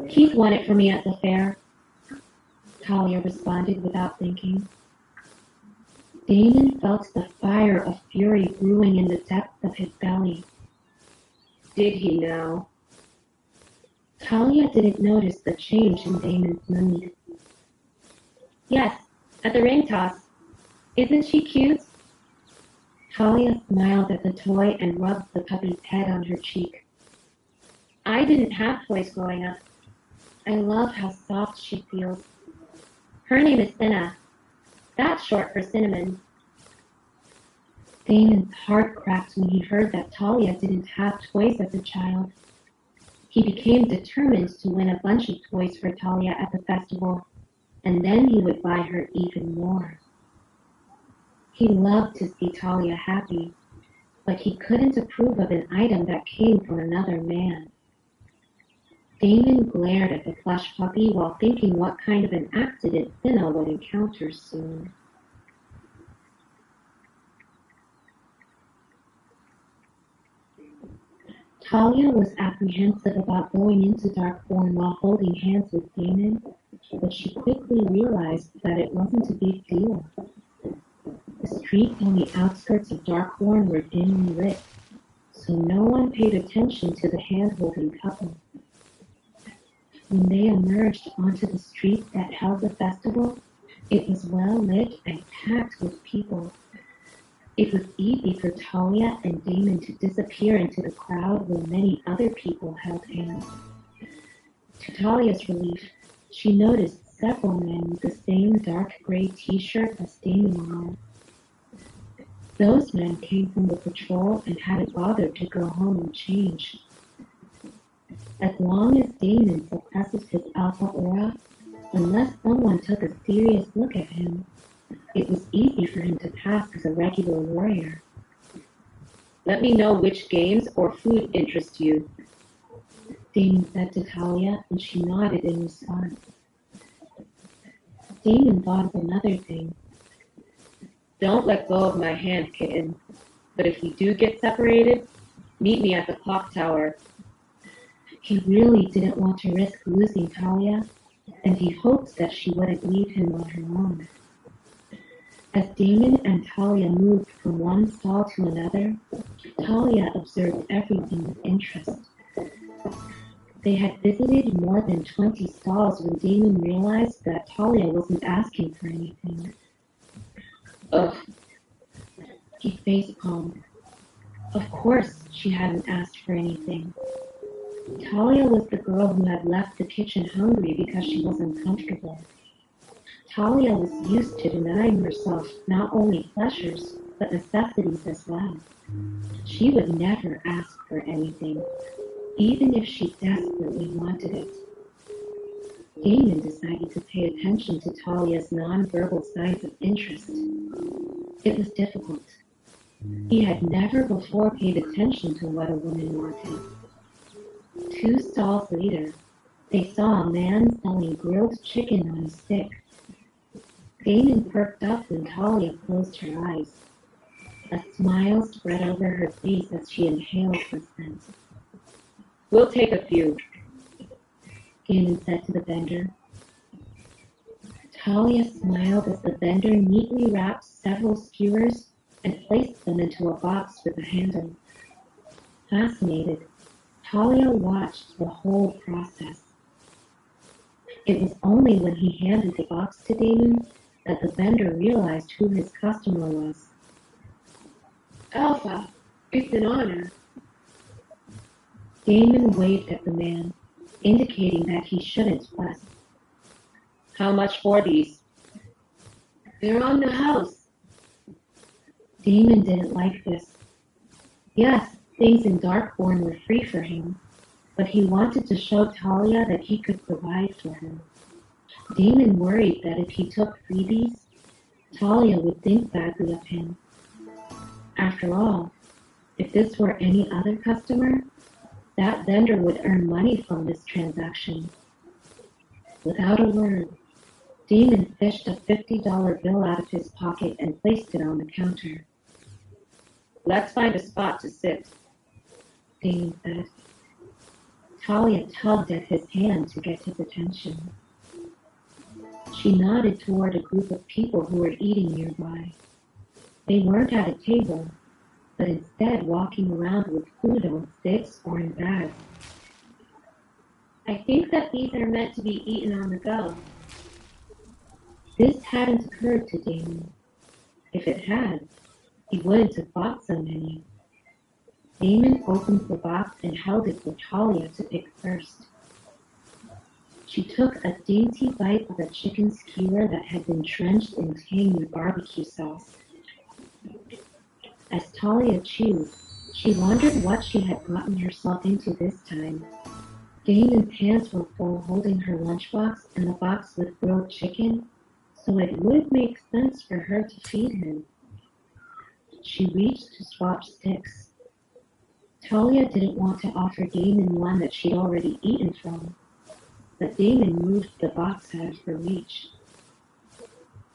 Keith won it for me at the fair. Talia responded without thinking. Damon felt the fire of fury brewing in the depths of his belly. Did he now? Talia didn't notice the change in Damon's mood. Yes, at the ring toss. Isn't she cute? Talia smiled at the toy and rubbed the puppy's head on her cheek. I didn't have toys growing up. I love how soft she feels. Her name is Cinna. That's short for cinnamon. Damon's heart cracked when he heard that Talia didn't have toys as a child. He became determined to win a bunch of toys for Talia at the festival, and then he would buy her even more. He loved to see Talia happy, but he couldn't approve of an item that came from another man. Damon glared at the plush puppy while thinking what kind of an accident Cinna would encounter soon. Talia was apprehensive about going into Darkthorn while holding hands with Damon, but she quickly realized that it wasn't a big deal. The streets on the outskirts of Darkthorn were dimly lit, so no one paid attention to the hand-holding couple. When they emerged onto the street that held the festival, it was well lit and packed with people. It was easy for Talia and Damon to disappear into the crowd where many other people held hands. To Talia's relief, she noticed several men with the same dark gray t-shirt as Damon wore. Those men came from the patrol and hadn't bothered to go home and change. As long as Damon suppresses his alpha aura, unless someone took a serious look at him, it was easy for him to pass as a regular warrior. Let me know which games or food interest you. Damon said to Talia, and she nodded in response. Damon thought of another thing. Don't let go of my hand, kitten. But if we do get separated, meet me at the clock tower. He really didn't want to risk losing Talia, and he hoped that she wouldn't leave him on her own. As Damon and Talia moved from one stall to another, Talia observed everything with interest. They had visited more than 20 stalls when Damon realized that Talia wasn't asking for anything. Ugh. He facepalmed. Of course she hadn't asked for anything. Talia was the girl who had left the kitchen hungry because she was uncomfortable. Talia was used to denying herself not only pleasures, but necessities as well. She would never ask for anything, even if she desperately wanted it. Damon decided to pay attention to Talia's nonverbal signs of interest. It was difficult. He had never before paid attention to what a woman wanted. 2 stalls later, they saw a man selling grilled chicken on a stick. Damon perked up when Talia closed her eyes. A smile spread over her face as she inhaled the scent. We'll take a few. Damon said to the vendor. Talia smiled as the vendor neatly wrapped several skewers and placed them into a box with a handle. Fascinated, Talia watched the whole process. It was only when he handed the box to Damon that the vendor realized who his customer was. Alpha, it's an honor. Damon waved at the man, indicating that he shouldn't fuss. How much for these? They're on the house. Damon didn't like this. Yes, things in Darkborn were free for him, but he wanted to show Talia that he could provide for her. Damon worried that if he took freebies, Talia would think badly of him. After all, if this were any other customer, that vendor would earn money from this transaction. Without a word, Damon fished a $50 bill out of his pocket and placed it on the counter. Let's find a spot to sit. Damon said. Talia tugged at his hand to get his attention. She nodded toward a group of people who were eating nearby. They weren't at a table, but instead walking around with food on sticks or in bags. I think that these are meant to be eaten on the go. This hadn't occurred to Damon. If it had, he wouldn't have bought so many. Damon opened the box and held it for Talia to pick first. She took a dainty bite of a chicken skewer that had been drenched in tangy barbecue sauce. As Talia chewed, she wondered what she had gotten herself into this time. Damon's hands were full holding her lunchbox and the box with grilled chicken, so it would make sense for her to feed him. She reached to swap sticks. Talia didn't want to offer Damon one that she'd already eaten from, but Damon moved the box out of her reach.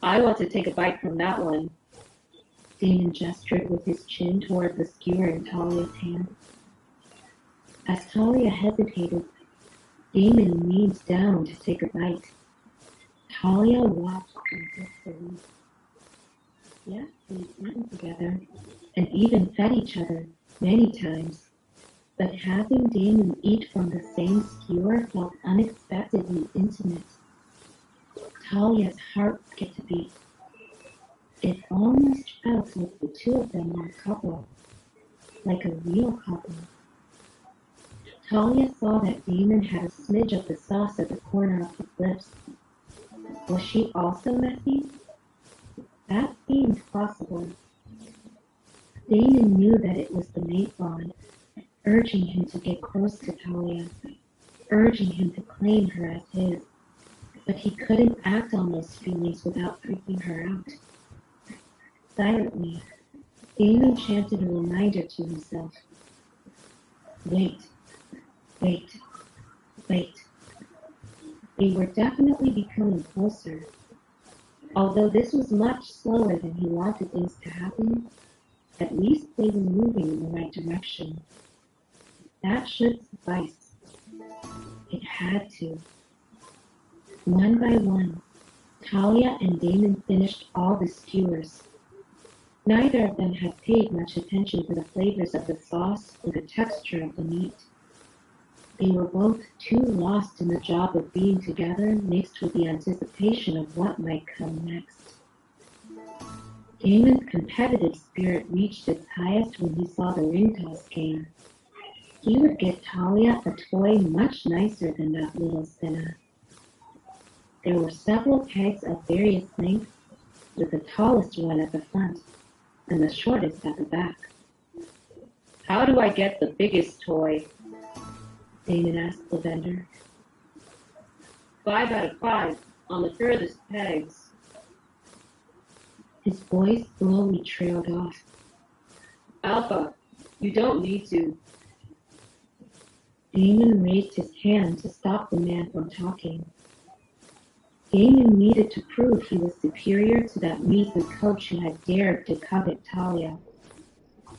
I want to take a bite from that one. Damon gestured with his chin toward the skewer in Talia's hand. As Talia hesitated, Damon leaned down to take a bite. Talia watched in disbelief. Yes, they'd eaten together, and even fed each other many times, but having Damon eat from the same skewer felt unexpectedly intimate. Talia's heart skipped a beat. It almost felt like the two of them were a couple, like a real couple. Talia saw that Damon had a smidge of the sauce at the corner of his lips. Was she also messy? That seemed possible. Damon knew that it was the mate bond, urging him to get close to Talia, urging him to claim her as his, but he couldn't act on those feelings without freaking her out. Silently, Damon chanted a reminder to himself. Wait, wait, wait. They were definitely becoming closer. Although this was much slower than he wanted things to happen, at least they were moving in the right direction. That should suffice. It had to. One by one, Talia and Damon finished all the skewers. Neither of them had paid much attention to the flavors of the sauce or the texture of the meat. They were both too lost in the job of being together mixed with the anticipation of what might come next. Damon's competitive spirit reached its highest when he saw the ring toss game. He would get Talia a toy much nicer than that little spinner. There were several pegs of various lengths, with the tallest one at the front and the shortest at the back. How do I get the biggest toy? Damon asked the vendor. 5 out of 5 on the furthest pegs. His voice slowly trailed off. Alpha, you don't need to. Damon raised his hand to stop the man from talking. Damon needed to prove he was superior to that measly coach who had dared to covet Talia.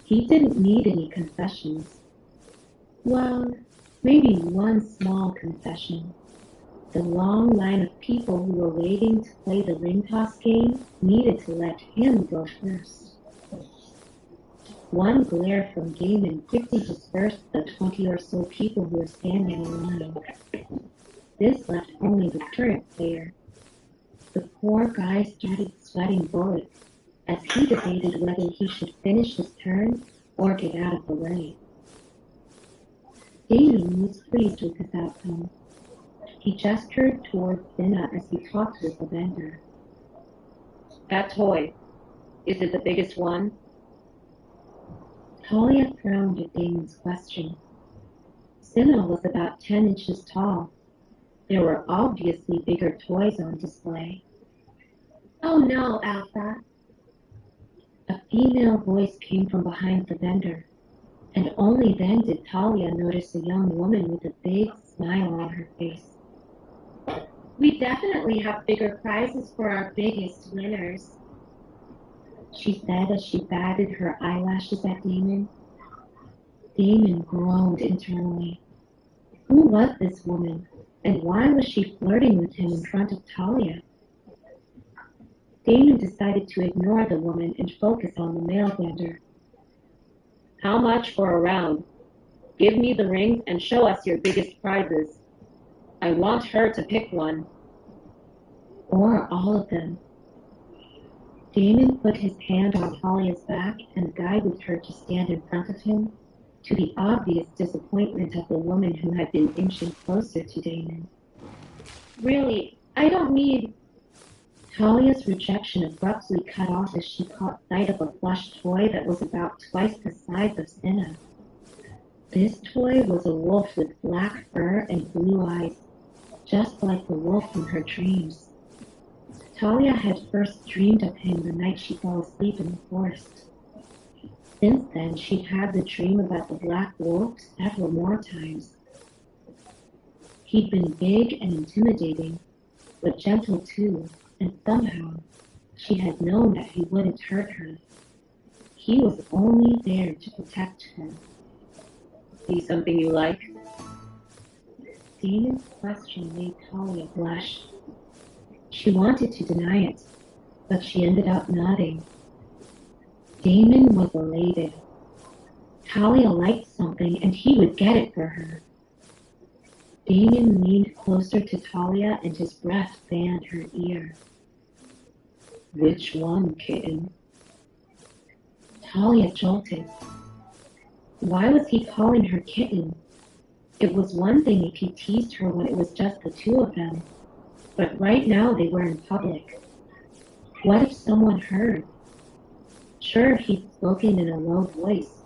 He didn't need any confessions. Well, maybe one small confession. The long line of people who were waiting to play the ring toss game needed to let him go first. One glare from Damon quickly dispersed the 20 or so people who were standing in line. This left only the current player. The poor guy started sweating bullets as he debated whether he should finish his turn or get out of the way. Damon was pleased with his outcome. He gestured toward Finna as he talked with the vendor. That toy, is it the biggest one? Talia frowned at Damon's question. Finna was about 10 inches tall. There were obviously bigger toys on display. Oh no, Alpha. A female voice came from behind the vendor, and only then did Talia notice a young woman with a big smile on her face. We definitely have bigger prizes for our biggest winners, she said as she batted her eyelashes at Damon. Damon groaned internally. Who was this woman, and why was she flirting with him in front of Talia? Damon decided to ignore the woman and focus on the male vendor. How much for a round? Give me the rings and show us your biggest prizes. I want her to pick one. Or all of them. Damon put his hand on Talia's back and guided her to stand in front of him, to the obvious disappointment of the woman who had been inching closer to Damon. Really, I don't need... Talia's rejection abruptly cut off as she caught sight of a plush toy that was about twice the size of Senna. This toy was a wolf with black fur and blue eyes, just like the wolf in her dreams. Talia had first dreamed of him the night she fell asleep in the forest. Since then, she'd had the dream about the black wolf several more times. He'd been big and intimidating, but gentle too, and somehow she had known that he wouldn't hurt her. He was only there to protect her. See something you like? Damon's question made Talia blush. She wanted to deny it, but she ended up nodding. Damon was elated. Talia liked something and he would get it for her. Damon leaned closer to Talia and his breath fanned her ear. Which one, kitten? Talia jolted. Why was he calling her kitten? It was one thing if he teased her when it was just the two of them, but right now they were in public. What if someone heard? Sure, he'd spoken in a low voice,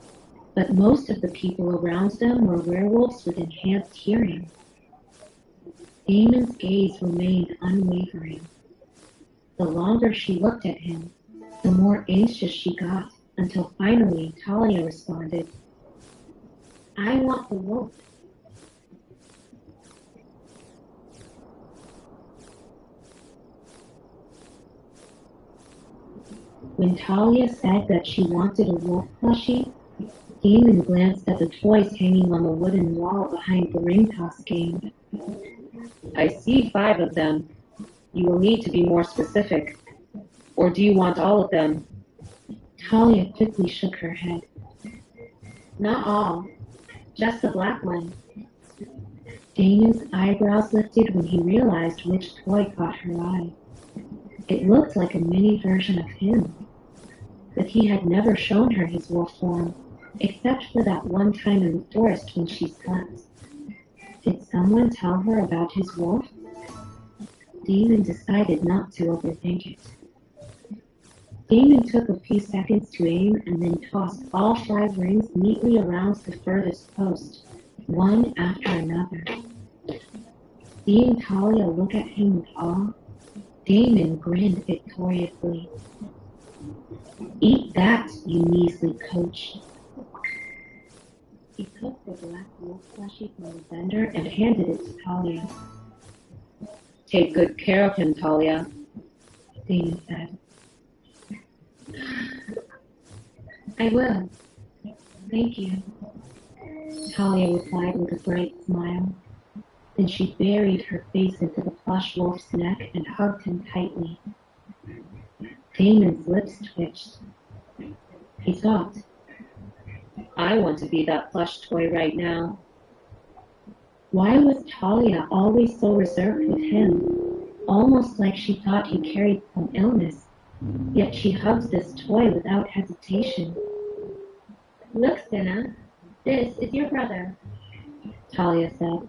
but most of the people around them were werewolves with enhanced hearing. Damon's gaze remained unwavering. The longer she looked at him, the more anxious she got, until finally Talia responded, I want the wolf. When Talia said that she wanted a wolf plushie, Damon glanced at the toys hanging on the wooden wall behind the ring toss game. I see 5 of them. You will need to be more specific. Or do you want all of them? Talia quickly shook her head. Not all, just the black one. Damon's eyebrows lifted when he realized which toy caught her eye. It looked like a mini version of him. But he had never shown her his wolf form, except for that one time in the forest when she slept. Did someone tell her about his wolf? Damon decided not to overthink it. Damon took a few seconds to aim and then tossed all 5 rings neatly around the furthest post, one after another. Seeing Talia look at him with awe, Damon grinned victoriously. Eat that, you measly coach. He took the black wolf plushie from the vendor and handed it to Talia. Take good care of him, Talia, Damon said. I will. Thank you, Talia replied with a bright smile. Then she buried her face into the plush wolf's neck and hugged him tightly. Damon's lips twitched. He thought, I want to be that plush toy right now. Why was Talia always so reserved with him, almost like she thought he carried some illness, yet she hugs this toy without hesitation? Look, Cinna, this is your brother, Talia said.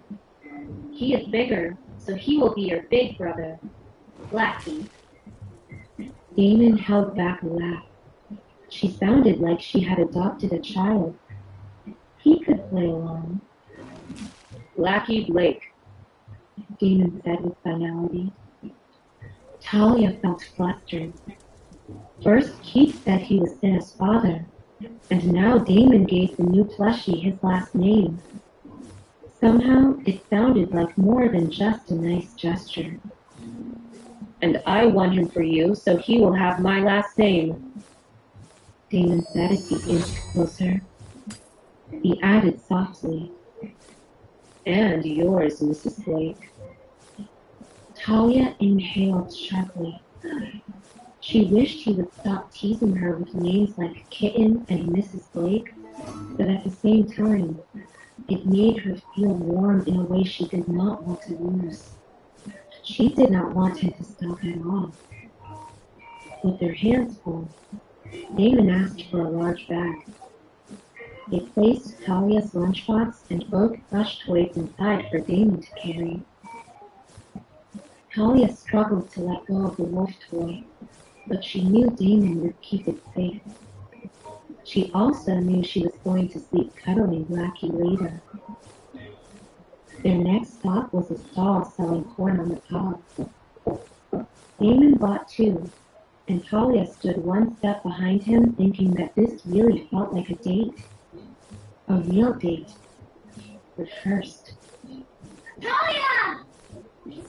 He is bigger, so he will be your big brother, Blackie. Damon held back a laugh. She sounded like she had adopted a child. He could play along. Blackie Blake, Damon said with finality. Talia felt flustered. First, Keith said he was Cinna's father, and now Damon gave the new plushie his last name. Somehow, it sounded like more than just a nice gesture. and I won him for you, so he will have my last name, Damon said as he inched closer. He added softly, and yours, Mrs. Blake. Talia inhaled sharply. She wished he would stop teasing her with names like Kitten and Mrs. Blake, but at the same time, it made her feel warm in a way she did not want to lose. She did not want him to stop at all. With their hands full, Damon asked for a large bag. They placed Talia's lunchbox and both plush toys inside for Damon to carry. Talia struggled to let go of the wolf toy, but she knew Damon would keep it safe. She also knew she was going to sleep cuddling Blackie later. Their next stop was a stall selling corn on the cob. Damon bought two, and Talia stood one step behind him, thinking that this really felt like a date. A real date. But first, Talia!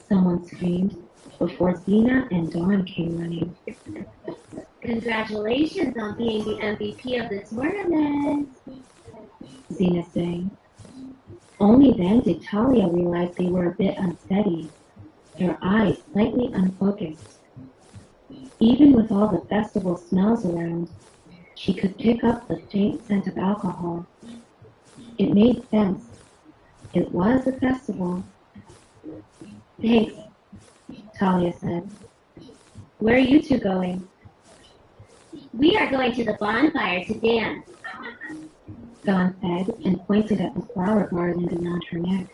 someone screamed before Zena and Dawn came running. Congratulations on being the MVP of the tournament. Zena sang. Only then did Talia realize they were a bit unsteady, their eyes slightly unfocused. Even with all the festival smells around, she could pick up the faint scent of alcohol. It made sense. It was a festival. Thanks, Talia said. Where are you two going? we are going to the bonfire to dance. Dawn said and pointed at the flower garland around her neck.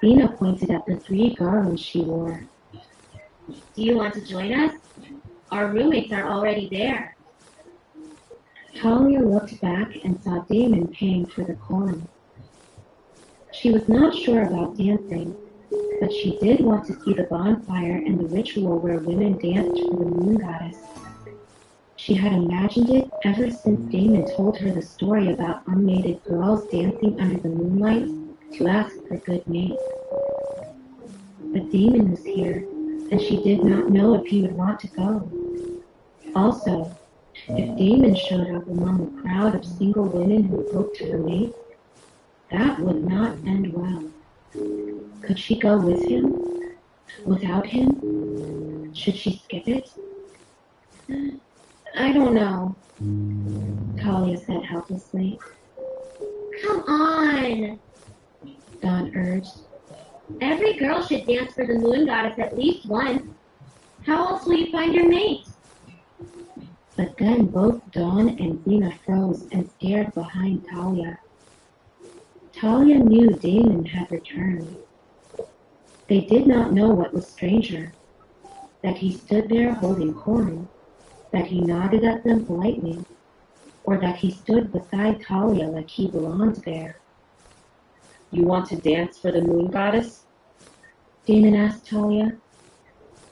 Zena pointed at the 3 garlands she wore. Do you want to join us? Our roommates are already there. Talia looked back and saw Damon paying for the corn. She was not sure about dancing, but she did want to see the bonfire and the ritual where women danced for the moon goddess. She had imagined it ever since Damon told her the story about unmated girls dancing under the moonlight to ask for good mates. But Damon was here, and she did not know if he would want to go. Also, if Damon showed up among a crowd of single women who hoped for mates, that would not end well. Could she go with him? Without him? Should she skip it? I don't know, Talia said helplessly. Come on! Dawn urged. Every girl should dance for the moon goddess at least once. How else will you find your mate? But then both Dawn and Zena froze and stared behind Talia. Talia knew Damon had returned. They did not know what was stranger, that he stood there holding corn, that he nodded at them politely, or that he stood beside Talia like he belonged there. You want to dance for the moon goddess? Damon asked Talia.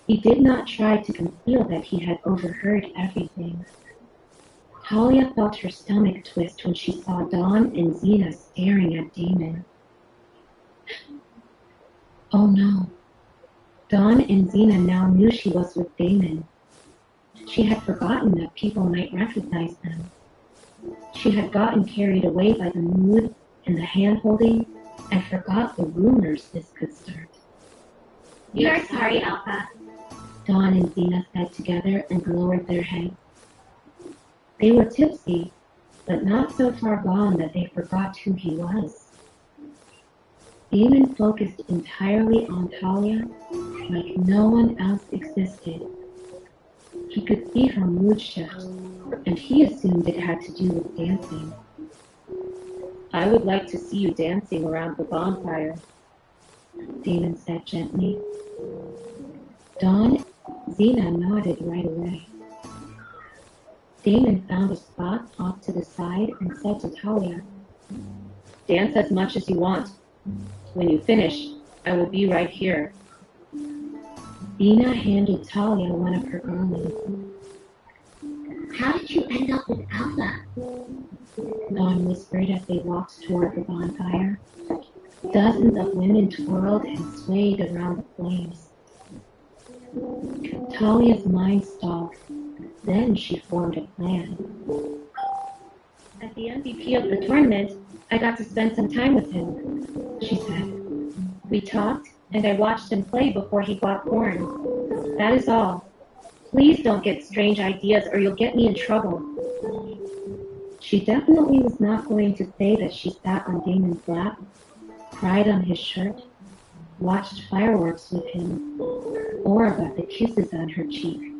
He did not try to conceal that he had overheard everything. Talia felt her stomach twist when she saw Dawn and Zena staring at Damon. Oh no. Dawn and Zena now knew she was with Damon. She had forgotten that people might recognize them. She had gotten carried away by the mood and the hand-holding and forgot the rumors this could start. We are sorry, Alpha. Dawn and Zena said together and lowered their heads. They were tipsy, but not so far gone that they forgot who he was. Damon focused entirely on Talia like no one else existed. He could see her mood shift, and he assumed it had to do with dancing. I would like to see you dancing around the bonfire, Damon said gently. Dawn, Xena nodded right away. Damon found a spot off to the side and said to Talia, Dance as much as you want. When you finish, I will be right here. Xena handed Talia one of her garlands. How did you end up with Alpha? Dawn whispered as they walked toward the bonfire. Dozens of women twirled and swayed around the flames. Talia's mind stalled. Then she formed a plan. As the MVP of the tournament, I got to spend some time with him, she said. We talked, and I watched him play before he got born. That is all. Please don't get strange ideas or you'll get me in trouble. She definitely was not going to say that she sat on Damon's lap, cried on his shirt, watched fireworks with him, or about the kisses on her cheek.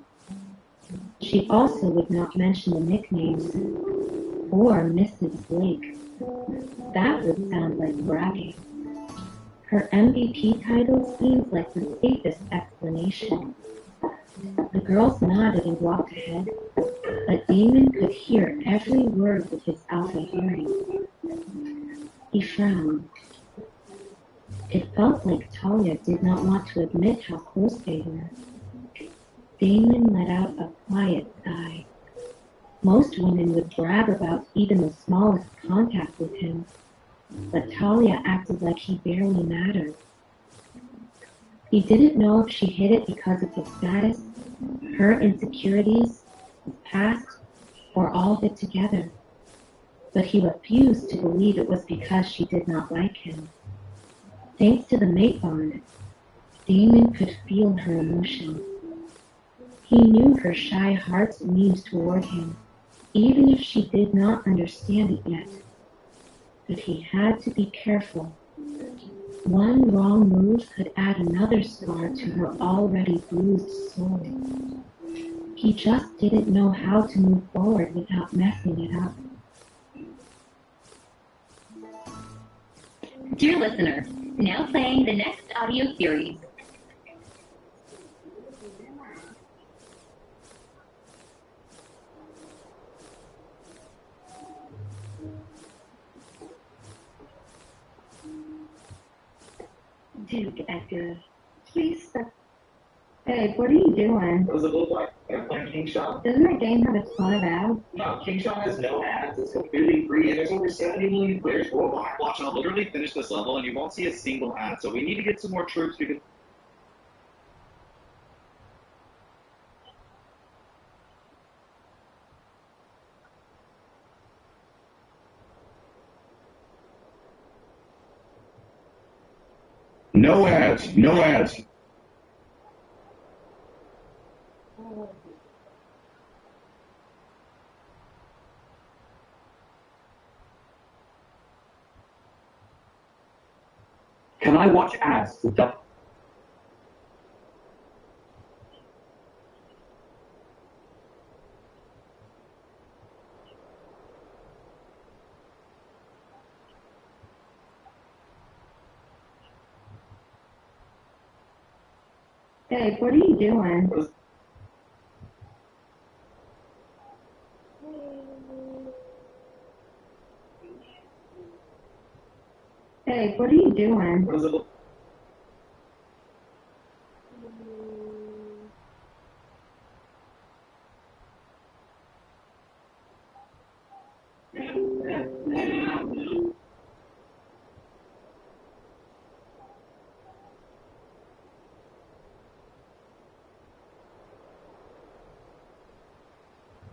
She also would not mention the nicknames, or Mrs. Blake. That would sound like bragging. Her MVP title seems like the safest explanation. The girls nodded and walked ahead, but Damon could hear every word with his Alpha hearing. He frowned. It felt like Talia did not want to admit how close they were. Damon let out a quiet sigh. Most women would brag about even the smallest contact with him, but Talia acted like he barely mattered. He didn't know if she hid it because of his status, her insecurities, his past, or all of it together. But he refused to believe it was because she did not like him. Thanks to the mate bond, Damon could feel her emotion. He knew her shy heart's leaned toward him, even if she did not understand it yet. But he had to be careful. One wrong move could add another scar to her already bruised soul. He just didn't know how to move forward without messing it up. Dear listener, now playing the next audio series. Dude, Edgar, please stop. Hey, what are you doing? What does it look like? I'm playing King Shot. Doesn't that game have a ton of ads? No, King Shot has no ads. It's completely free, and there's over 70 million players worldwide. Watch, I'll literally finish this level, and you won't see a single ad. So we need to get some more troops because. No ads, no ads. Can I watch ads without? Hey, what are you doing? Hey, what are you doing? What does it look?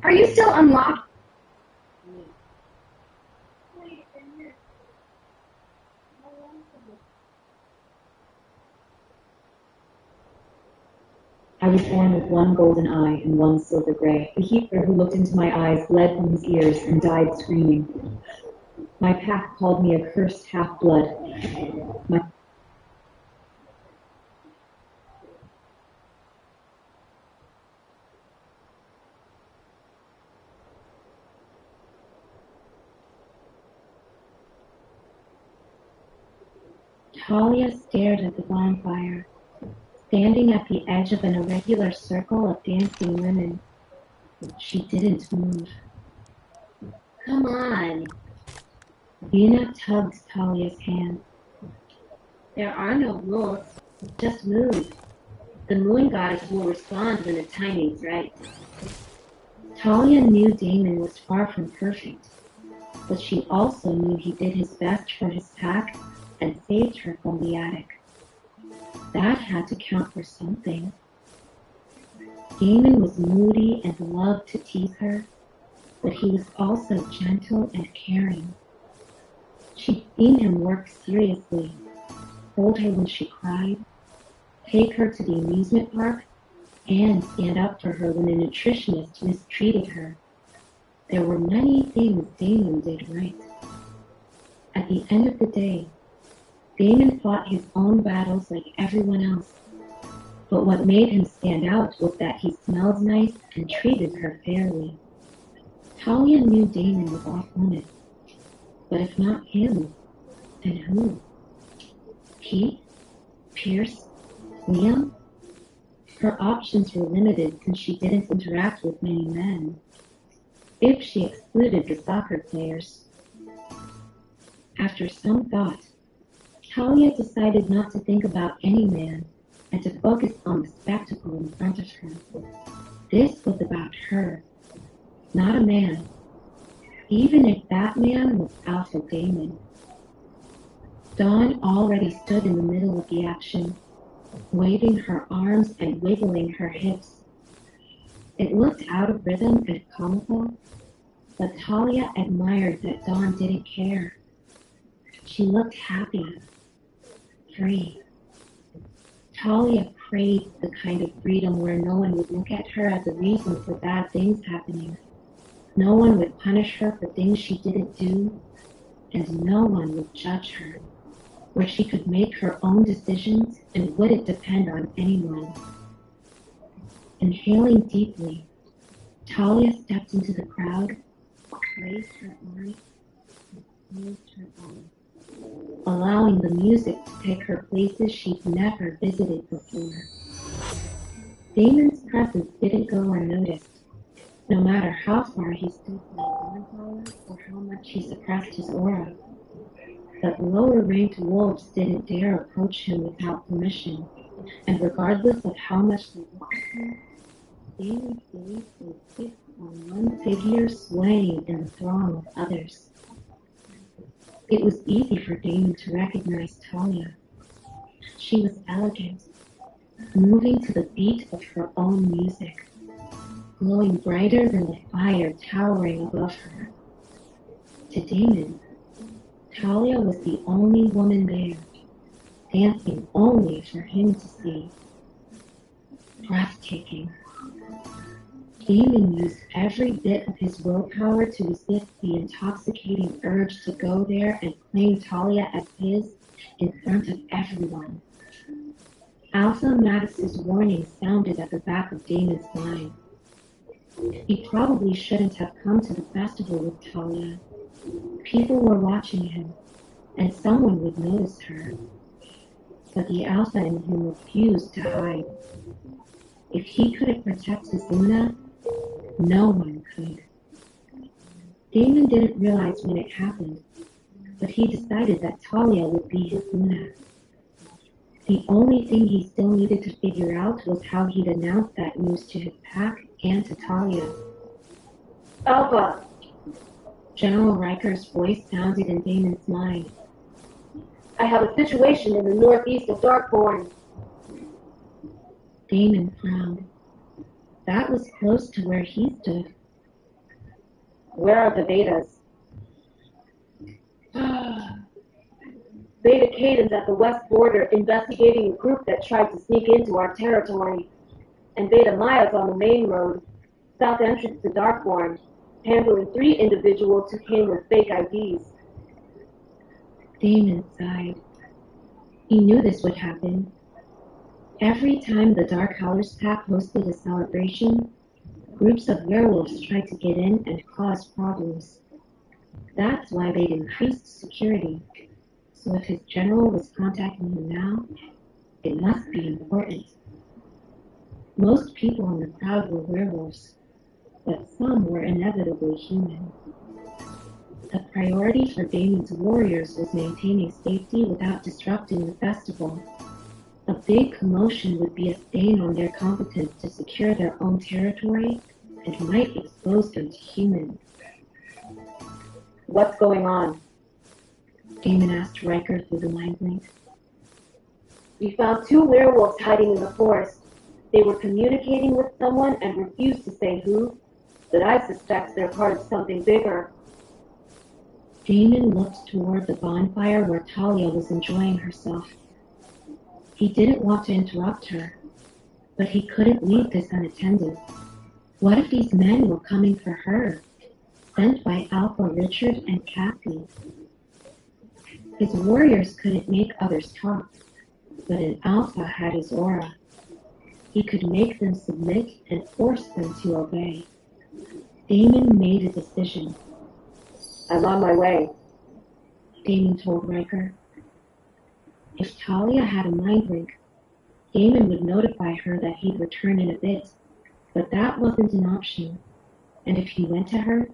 Are you still unlocked? I was born with one golden eye and one silver gray. The healer who looked into my eyes bled from his ears and died screaming. My pack called me a cursed half-blood. My Talia stared at the bonfire, standing at the edge of an irregular circle of dancing women. She didn't move. Come on. Vina tugged Talia's hand. There are no rules. Just move. The moon goddess will respond when the timing's right. Talia knew Damon was far from perfect, but she also knew he did his best for his pack and saved her from the attic. That had to count for something. Damon was moody and loved to tease her, but he was also gentle and caring. She'd seen him work seriously, hold her when she cried, take her to the amusement park, and stand up for her when a nutritionist mistreated her. There were many things Damon did right. At the end of the day, Damon fought his own battles like everyone else, but what made him stand out was that he smelled nice and treated her fairly. Talia knew Damon was off limits, but if not him, then who? Pete? Pierce? Liam? Her options were limited since she didn't interact with many men, if she excluded the soccer players. After some thought, Talia decided not to think about any man and to focus on the spectacle in front of her. This was about her, not a man, even if that man was Alpha Damon. Dawn already stood in the middle of the action, waving her arms and wiggling her hips. It looked out of rhythm and comical, but Talia admired that Dawn didn't care. She looked happy, free. Talia craved the kind of freedom where no one would look at her as a reason for bad things happening. No one would punish her for things she didn't do, and no one would judge her, where she could make her own decisions and wouldn't depend on anyone. Inhaling deeply, Talia stepped into the crowd, raised her arms, and closed her eyes, allowing the music to take her places she'd never visited before. Damon's presence didn't go unnoticed, no matter how far he stood from the bonfire or how much he suppressed his aura. But lower-ranked wolves didn't dare approach him without permission, and regardless of how much they looked at him, Damon's gaze was fixed on one figure swaying in the throng of others. It was easy for Damon to recognize Talia. She was elegant, moving to the beat of her own music, glowing brighter than the fire towering above her. To Damon, Talia was the only woman there, dancing only for him to see. Breathtaking. Damon used every bit of his willpower to resist the intoxicating urge to go there and claim Talia as his in front of everyone. Alpha Mattis's warning sounded at the back of Damon's mind. He probably shouldn't have come to the festival with Talia. People were watching him, and someone would notice her. But the Alpha in him refused to hide. If he couldn't protect his Luna, no one could. Damon didn't realize when it happened, but he decided that Talia would be his Luna. The only thing he still needed to figure out was how he'd announce that news to his pack and to Talia. Alpha! General Riker's voice sounded in Damon's mind. I have a situation in the northeast of Darkborn. Damon frowned. That was close to where he stood. Where are the betas? Beta Caden's at the west border investigating a group that tried to sneak into our territory. And Beta Maya's on the main road, south entrance to Darkborn, handling 3 individuals who came with fake IDs. Damon sighed. He knew this would happen. Every time the Dark Howlers Pack hosted a celebration, groups of werewolves tried to get in and cause problems. That's why they'd increased security, So if his general was contacting him now, it must be important. Most people in the crowd were werewolves, but some were inevitably human. The priority for Damon's warriors was maintaining safety without disrupting the festival. A big commotion would be a stain on their competence to secure their own territory and might expose them to humans. What's going on? Damon asked Riker through the mind link. We found 2 werewolves hiding in the forest. They were communicating with someone and refused to say who, but I suspect they're part of something bigger. Damon looked toward the bonfire where Talia was enjoying herself. He didn't want to interrupt her, but he couldn't leave this unattended. What if these men were coming for her, sent by Alpha Richard and Kathy? His warriors couldn't make others talk, but an Alpha had his aura. He could make them submit and force them to obey. Damon made a decision. I'm on my way, Damon told Riker. If Talia had a mind link, Damon would notify her that he'd return in a bit, but that wasn't an option, and if he went to her,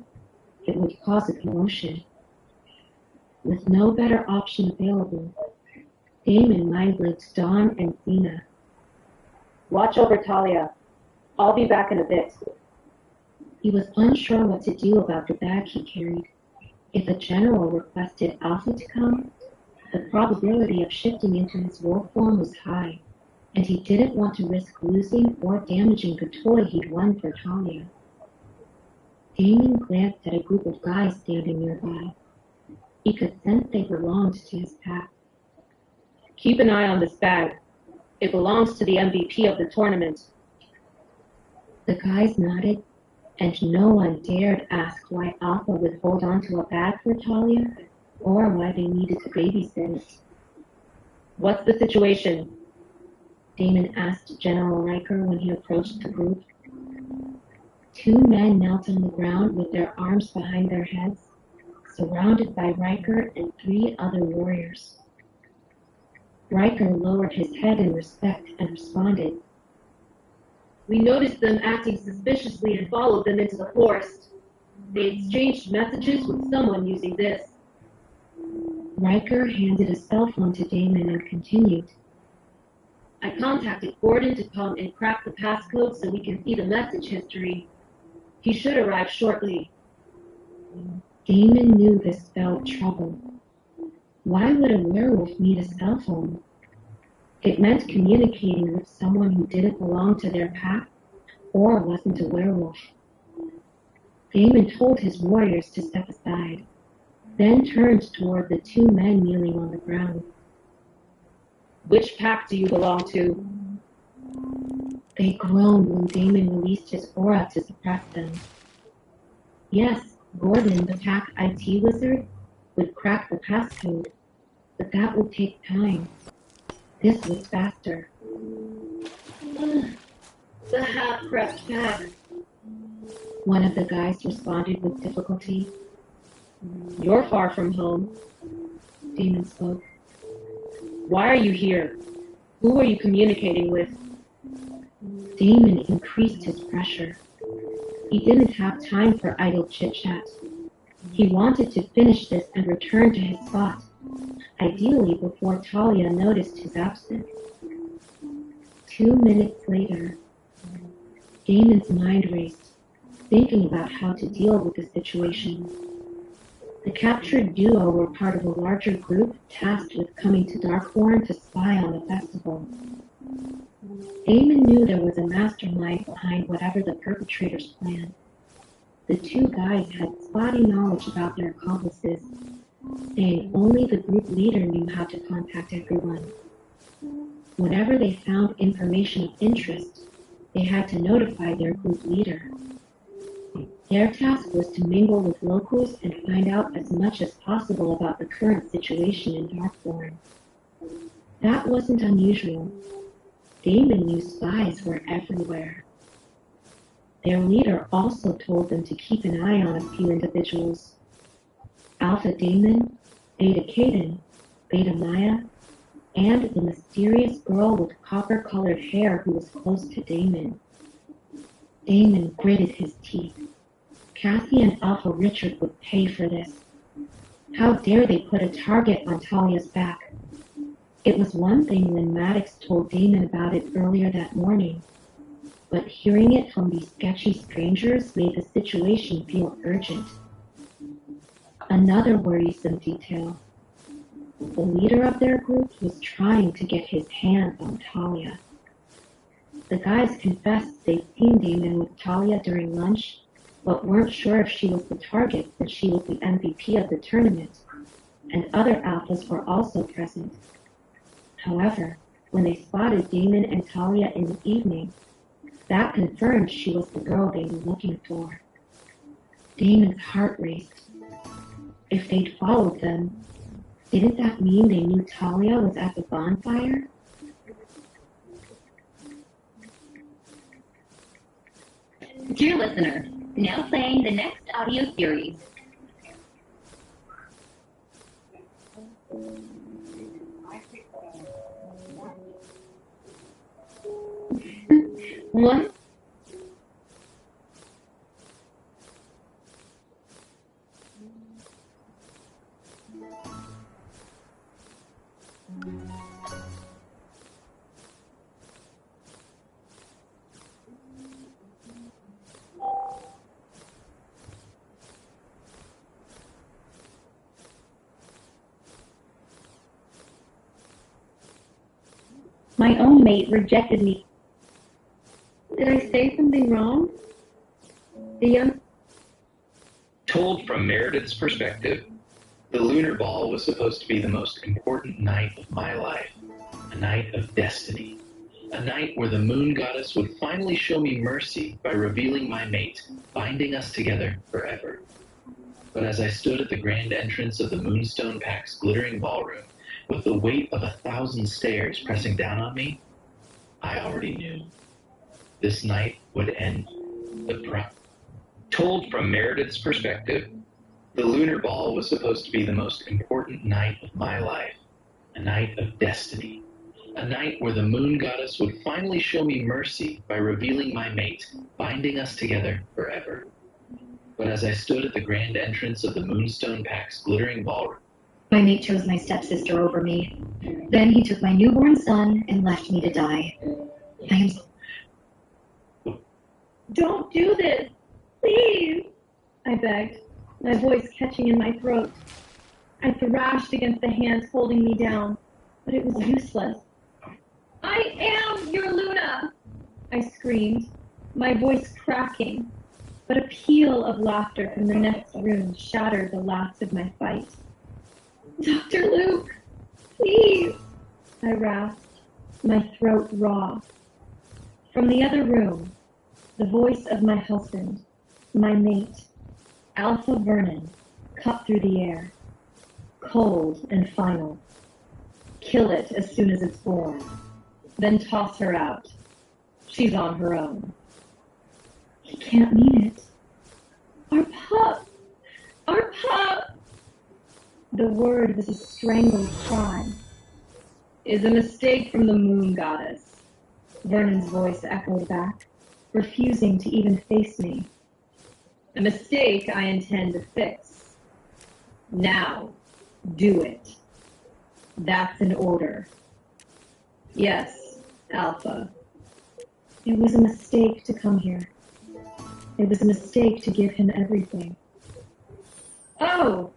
it would cause a commotion. With no better option available, Damon mind linked Dawn and Xena. Watch over Talia. I'll be back in a bit. He was unsure what to do about the bag he carried. If a general requested Alpha to come, the probability of shifting into his wolf form was high, and he didn't want to risk losing or damaging the toy he'd won for Talia. Damon glanced at a group of guys standing nearby. He could sense they belonged to his pack. Keep an eye on this bag. It belongs to the MVP of the tournament. The guys nodded, and no one dared ask why Alpha would hold on to a bag for Talia, or why they needed to babysit it. What's the situation? Damon asked General Riker when he approached the group. 2 men knelt on the ground with their arms behind their heads, surrounded by Riker and 3 other warriors. Riker lowered his head in respect and responded. We noticed them acting suspiciously and followed them into the forest. They exchanged messages with someone using this. Riker handed a cell phone to Damon and continued. I contacted Gordon to come and crack the passcode so we can see the message history. He should arrive shortly. Damon knew this spelled trouble. Why would a werewolf need a cell phone? It meant communicating with someone who didn't belong to their pack or wasn't a werewolf. Damon told his warriors to step aside, then turned toward the 2 men kneeling on the ground. Which pack do you belong to? They groaned when Damon released his aura to suppress them. Yes, Gordon, the pack IT wizard, would crack the passcode, but that would take time. This was faster. The half-prepped pack. One of the guys responded with difficulty. You're far from home. Damon spoke. Why are you here? Who are you communicating with? Damon increased his pressure. He didn't have time for idle chit-chat. He wanted to finish this and return to his spot, ideally before Talia noticed his absence. 2 minutes later, Damon's mind raced, thinking about how to deal with the situation. The captured duo were part of a larger group tasked with coming to Darkthorn to spy on the festival. Damon knew there was a mastermind behind whatever the perpetrators planned. The 2 guys had spotty knowledge about their accomplices, saying only the group leader knew how to contact everyone. Whenever they found information of interest, they had to notify their group leader. Their task was to mingle with locals and find out as much as possible about the current situation in Darkthorn. That wasn't unusual. Damon knew spies were everywhere. Their leader also told them to keep an eye on a few individuals. Alpha Damon, Beta Caden, Beta Maya, and the mysterious girl with copper-colored hair who was close to Damon. Damon gritted his teeth. Kathy and Alpha Richard would pay for this. How dare they put a target on Talia's back? It was one thing when Maddox told Damon about it earlier that morning, but hearing it from these sketchy strangers made the situation feel urgent. Another worrisome detail. The leader of their group was trying to get his hands on Talia. The guys confessed they'd seen Damon with Talia during lunch, but weren't sure if she was the target since she was the MVP of the tournament, and other alphas were also present. However, when they spotted Damon and Talia in the evening, that confirmed she was the girl they were looking for. Damon's heart raced. If they'd followed them, didn't that mean they knew Talia was at the bonfire? Dear listener, now playing the next audio series. What? My own mate rejected me. Did I say something wrong? The young... Told from Meredith's perspective, the lunar ball was supposed to be the most important night of my life, a night of destiny, a night where the moon goddess would finally show me mercy by revealing my mate, binding us together forever. But as I stood at the grand entrance of the Moonstone Pack's glittering ballroom, with the weight of 1,000 stairs pressing down on me, I already knew. This night would end Told from Meredith's perspective, the lunar ball was supposed to be the most important night of my life, a night of destiny, a night where the moon goddess would finally show me mercy by revealing my mate, binding us together forever. But as I stood at the grand entrance of the Moonstone Pack's glittering ballroom, My mate chose my stepsister over me. Then he took my newborn son and left me to die. I am... Don't do this! Please! I begged, my voice catching in my throat. I thrashed against the hands holding me down, but it was useless. I am your Luna! I screamed, my voice cracking, but a peal of laughter from the next room shattered the last of my fight. Dr. Luke, please! I rasped, my throat raw. From the other room, the voice of my husband, my mate, Alpha Vernon, cut through the air. Cold and final. Kill it as soon as it's born. Then toss her out. She's on her own. He can't mean it. Our pup! Our pup! The word was a strangled cry. Is a mistake from the moon goddess. Vernon's voice echoed back, refusing to even face me. A mistake I intend to fix. Now, do it. That's an order. Yes, Alpha. It was a mistake to come here. It was a mistake to give him everything. Oh,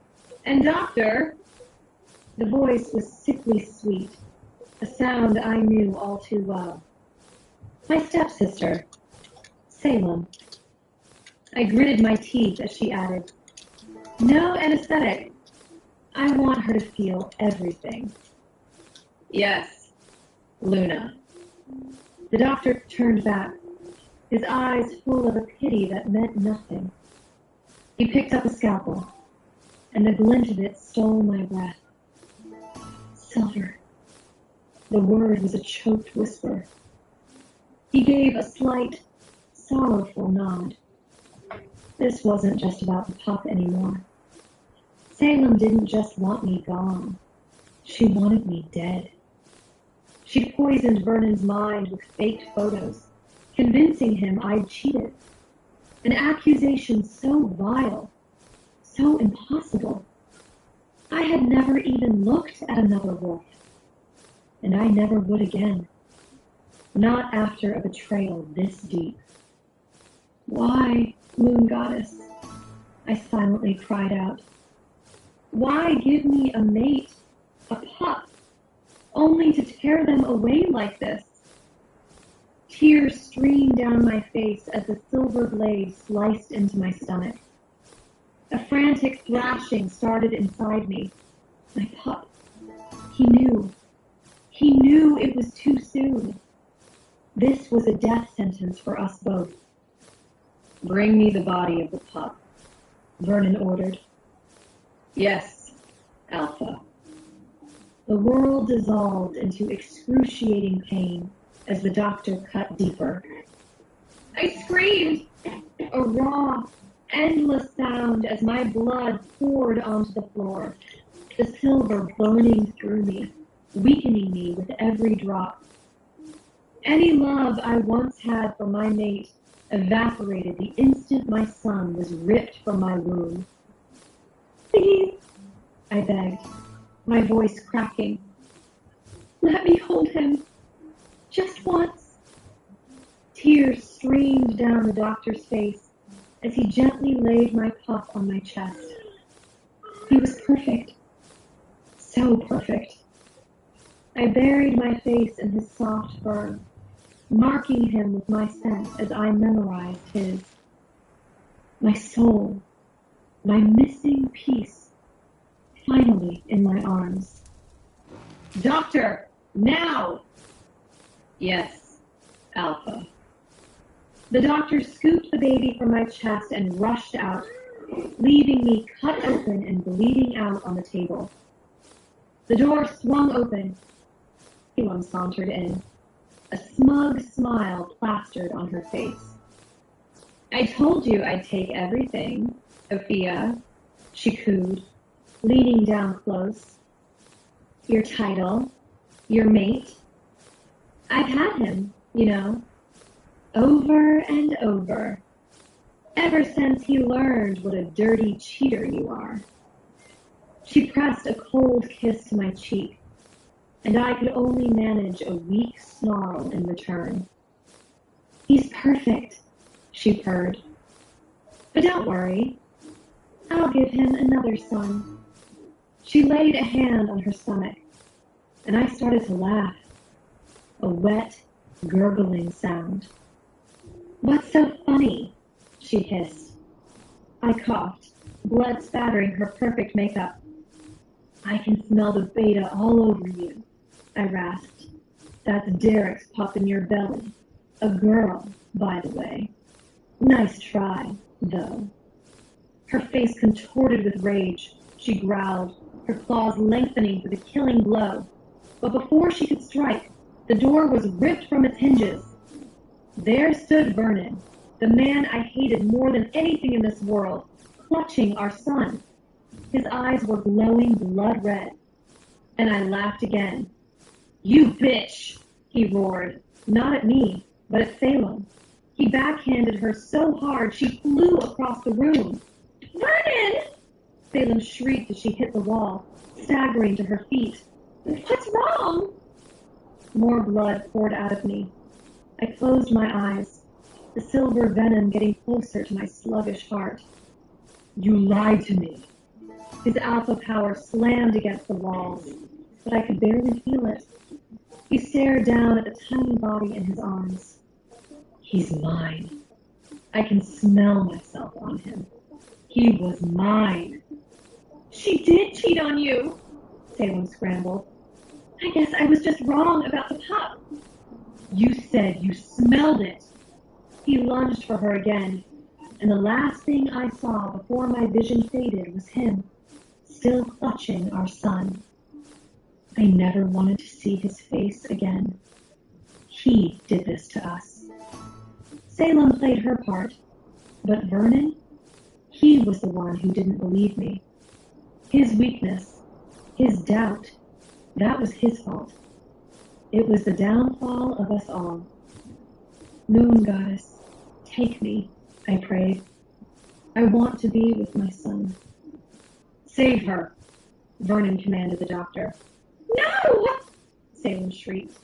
and Doctor! The voice was sickly sweet, a sound I knew all too well. My stepsister, Salem. I gritted my teeth as she added, no anesthetic. I want her to feel everything. Yes, Luna. The doctor turned back, his eyes full of a pity that meant nothing. He picked up a scalpel, and the glint of it stole my breath. Silver. The word was a choked whisper. He gave a slight, sorrowful nod. This wasn't just about the pup anymore. Salem didn't just want me gone. She wanted me dead. She'd poisoned Vernon's mind with faked photos, convincing him I'd cheated. An accusation so vile, so impossible. I had never even looked at another wolf, and I never would again. Not after a betrayal this deep. Why, moon goddess? I silently cried out. Why give me a mate, a pup, only to tear them away like this? Tears streamed down my face as the silver blade sliced into my stomach. A frantic thrashing started inside me. My pup. He knew. He knew it was too soon. This was a death sentence for us both. Bring me the body of the pup, Vernon ordered. Yes, Alpha. The world dissolved into excruciating pain as the doctor cut deeper. I screamed, a raw, endless sound as my blood poured onto the floor, the silver burning through me, weakening me with every drop. Any love I once had for my mate evaporated the instant my son was ripped from my womb. Please, I begged, my voice cracking. Let me hold him. Just once. Tears streamed down the doctor's face as he gently laid my pup on my chest. He was perfect. So perfect. I buried my face in his soft fur, marking him with my scent as I memorized his. My soul, my missing piece, finally in my arms. Doctor, now! Yes, Alpha. The doctor scooped the baby from my chest and rushed out, leaving me cut open and bleeding out on the table. The door swung open. Elam sauntered in, a smug smile plastered on her face. I told you I'd take everything, Sophia, she cooed, leaning down close. Your title, your mate. I've had him, you know, over and over, ever since he learned what a dirty cheater you are. She pressed a cold kiss to my cheek, and I could only manage a weak snarl in return. He's perfect, she purred. But don't worry, I'll give him another son. She laid a hand on her stomach, and I started to laugh. A wet, gurgling sound. What's so funny? She hissed. I coughed, blood spattering her perfect makeup. I can smell the beta all over you, I rasped. That's Derek's pup in your belly. A girl, by the way. Nice try, though. Her face contorted with rage. She growled, her claws lengthening for the killing blow. But before she could strike, the door was ripped from its hinges. There stood Vernon, the man I hated more than anything in this world, clutching our son. His eyes were glowing blood red. And I laughed again. You bitch, he roared, not at me, but at Salem. He backhanded her so hard she flew across the room. Vernon! Salem shrieked as she hit the wall, staggering to her feet. What's wrong? More blood poured out of me. I closed my eyes, the silver venom getting closer to my sluggish heart. You lied to me. His alpha power slammed against the walls, but I could barely feel it. He stared down at the tiny body in his arms. He's mine. I can smell myself on him. He was mine. She did cheat on you, Salem scrambled. I guess I was just wrong about the pup. You said you smelled it. He lunged for her again, and the last thing I saw before my vision faded was him, still clutching our son. I never wanted to see his face again. He did this to us. Salem played her part, but Vernon, he was the one who didn't believe me. His weakness, his doubt, That was his fault. It was the downfall of us all. Moon goddess, take me, I prayed. I want to be with my son. Save her, Vernon commanded the doctor. No! Salem shrieked.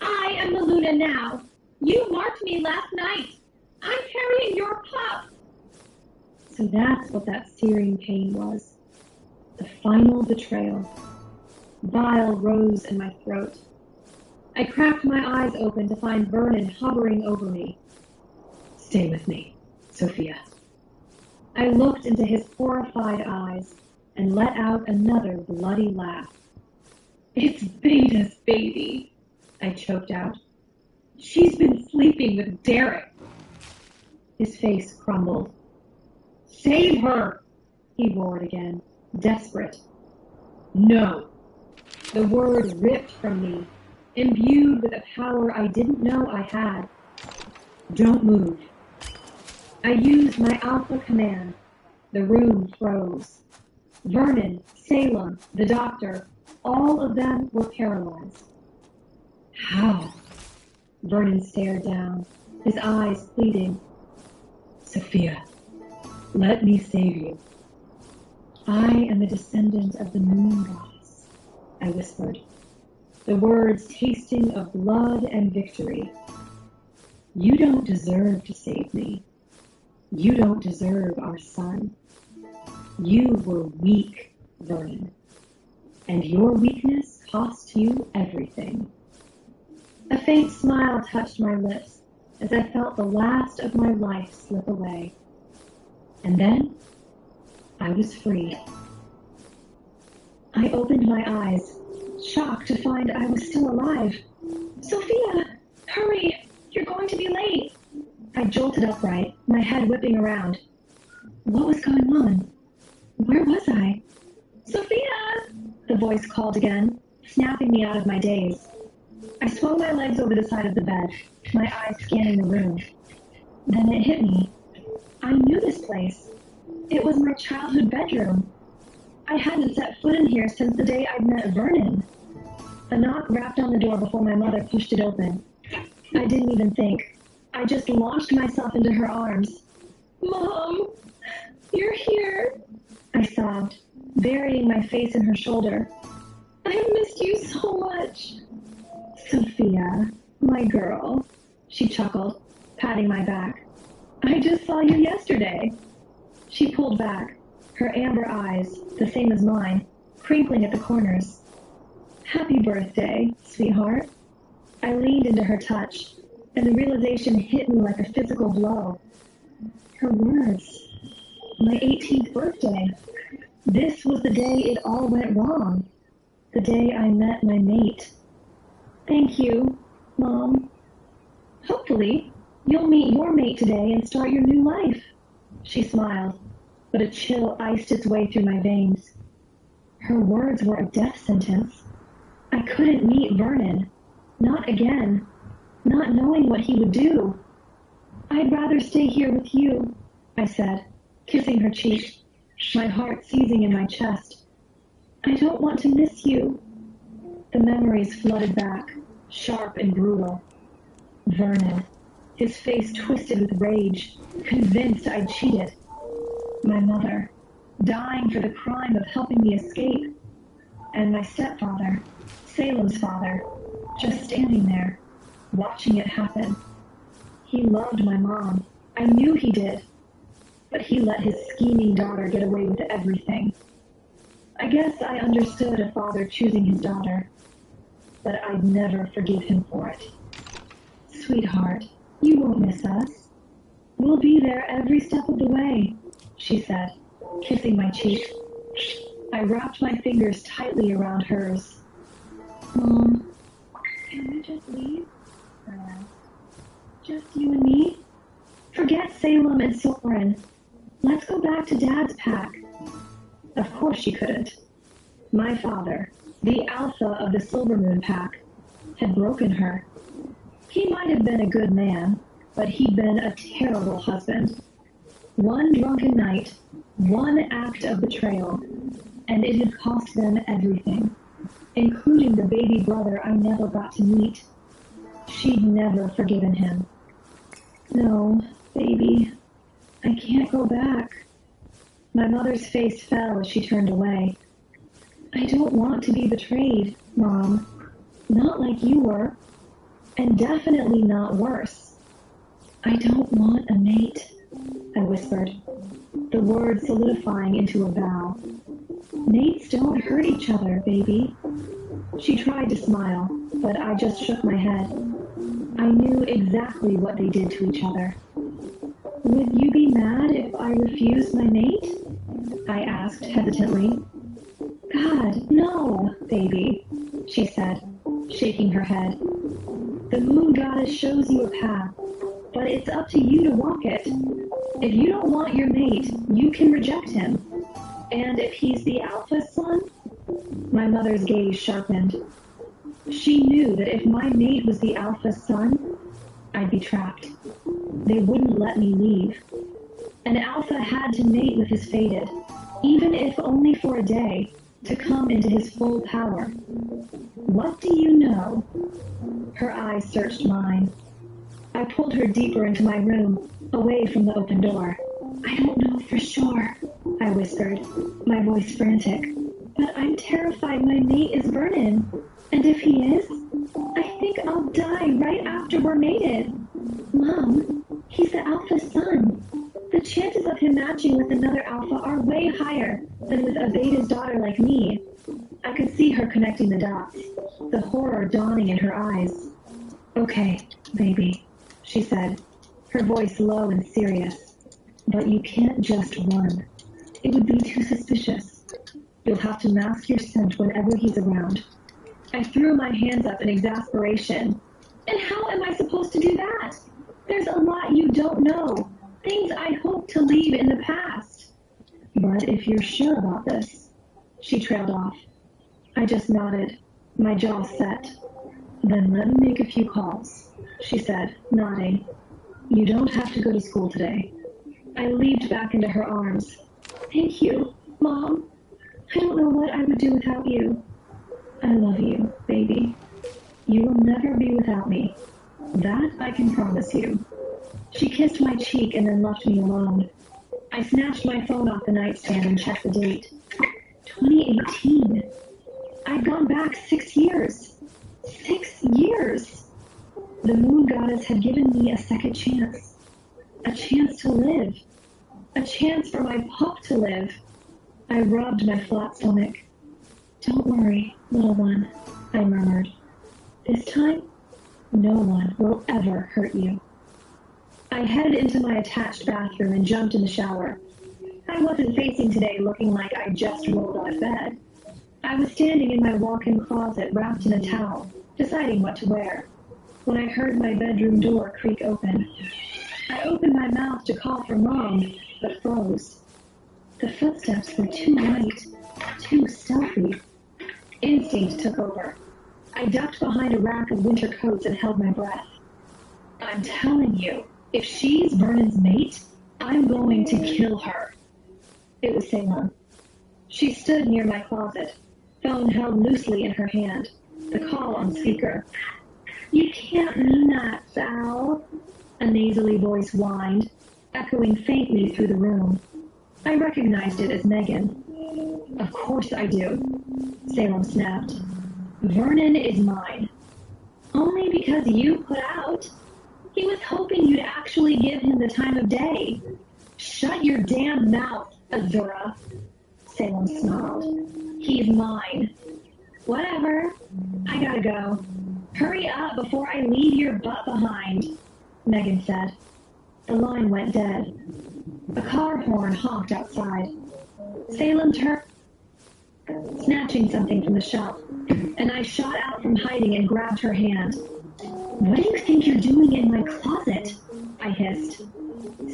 I am the Luna now. You marked me last night. I'm carrying your pup. So that's what that searing pain was. The final betrayal. Bile rose in my throat. I cracked my eyes open to find Vernon hovering over me. Stay with me, Sophia. I looked into his horrified eyes and let out another bloody laugh. It's Beta's baby, I choked out. She's been sleeping with Derek. His face crumbled. Save her, he roared again, desperate. No. The word ripped from me, imbued with a power I didn't know I had. Don't move. I used my alpha command. The room froze. Vernon, Salem, the doctor, all of them were paralyzed. How? Vernon stared down, his eyes pleading. Sophia, let me save you. I am a descendant of the moon goddess, I whispered, the words tasting of blood and victory. You don't deserve to save me. You don't deserve our son. You were weak, Vernon, and your weakness cost you everything. A faint smile touched my lips as I felt the last of my life slip away. And then I was free. I opened my eyes, shocked to find I was still alive. Sophia, hurry, you're going to be late. I jolted upright, my head whipping around. What was going on? Where was I? Sophia! The voice called again, snapping me out of my daze. I swung my legs over the side of the bed, my eyes scanning the room. Then it hit me. I knew this place. It was my childhood bedroom. I hadn't set foot in here since the day I'd met Vernon. A knock rapped on the door before my mother pushed it open. I didn't even think. I just launched myself into her arms. Mom, you're here, I sobbed, burying my face in her shoulder. I've missed you so much. Sophia, my girl, she chuckled, patting my back. I just saw you yesterday. She pulled back, her amber eyes, the same as mine, crinkling at the corners. Happy birthday, sweetheart. I leaned into her touch, and the realization hit me like a physical blow. Her words. My 18th birthday. This was the day it all went wrong. The day I met my mate. Thank you, Mom. Hopefully, you'll meet your mate today and start your new life. She smiled, but a chill iced its way through my veins. Her words were a death sentence. I couldn't meet Vernon. Not again. Not knowing what he would do. I'd rather stay here with you, I said, kissing her cheek, my heart seizing in my chest. I don't want to miss you. The memories flooded back, sharp and brutal. Vernon, his face twisted with rage, convinced I'd cheated. My mother, dying for the crime of helping me escape. And my stepfather, Salem's father, just standing there, watching it happen. He loved my mom. I knew he did. But he let his scheming daughter get away with everything. I guess I understood a father choosing his daughter, but I'd never forgive him for it. Sweetheart, you won't miss us. We'll be there every step of the way, she said, kissing my cheek. I wrapped my fingers tightly around hers. Mom, can we just leave? I asked. Just you and me? Forget Salem and Soren. Let's go back to Dad's pack. Of course she couldn't. My father, the alpha of the Silver Moon pack, had broken her. He might have been a good man, but he'd been a terrible husband. One drunken night, one act of betrayal, and it had cost them everything. including the baby brother I never got to meet. She'd never forgiven him. No, baby, I can't go back. My mother's face fell as she turned away. I don't want to be betrayed, Mom. Not like you were. And definitely not worse. I don't want a mate, I whispered, the word solidifying into a vow. Mates don't hurt each other, baby. She tried to smile, but I just shook my head. I knew exactly what they did to each other. Would you be mad if I refused my mate? I asked hesitantly. God, no, baby, she said, shaking her head. The moon goddess shows you a path, but it's up to you to walk it. If you don't want your mate, you can reject him. And if he's the alpha son? My mother's gaze sharpened. She knew that if my mate was the alpha son, I'd be trapped. They wouldn't let me leave. An alpha had to mate with his fated, even if only for a day, to come into his full power. What do you know? Her eyes searched mine. I pulled her deeper into my room, away from the open door. I don't know for sure, I whispered, my voice frantic. But I'm terrified my mate is Vernon. And if he is, I think I'll die right after we're mated. Mom, he's the alpha son. The chances of him matching with another alpha are way higher than with a beta's daughter like me. I could see her connecting the dots, the horror dawning in her eyes. Okay, baby, she said, her voice low and serious. But you can't just run. It would be too suspicious. You'll have to mask your scent whenever he's around. I threw my hands up in exasperation. And how am I supposed to do that? There's a lot you don't know. Things I hope to leave in the past. But if you're sure about this, she trailed off. I just nodded, my jaw set. Then let me make a few calls, she said, nodding. You don't have to go to school today. I leaped back into her arms. Thank you, Mom. I don't know what I would do without you. I love you, baby. You will never be without me. That I can promise you. She kissed my cheek and then left me alone. I snatched my phone off the nightstand and checked the date. 2018. I'd gone back 6 years. 6 years! The moon goddess had given me a second chance. A chance to live. A chance for my pup to live. I rubbed my flat stomach. Don't worry, little one, I murmured. This time, no one will ever hurt you. I headed into my attached bathroom and jumped in the shower. I wasn't facing today looking like I just rolled out of bed. I was standing in my walk-in closet wrapped in a towel, deciding what to wear, when I heard my bedroom door creak open. I opened my mouth to call for Mom, but froze. The footsteps were too light, too stealthy. Instinct took over. I ducked behind a rack of winter coats and held my breath. I'm telling you, if she's Vernon's mate, I'm going to kill her. It was Salem. She stood near my closet, phone held loosely in her hand, the call on speaker. You can't mean that, Sal, a nasally voice whined, echoing faintly through the room. I recognized it as Megan. Of course I do, Salem snapped. Vernon is mine. Only because you put out. He was hoping you'd actually give him the time of day. Shut your damn mouth, Azura, Salem snarled. He's mine. Whatever. I gotta go. Hurry up before I leave your butt behind, Megan said. The line went dead. A car horn honked outside. Salem turned, snatching something from the shelf, and I shot out from hiding and grabbed her hand. What do you think you're doing in my closet? I hissed.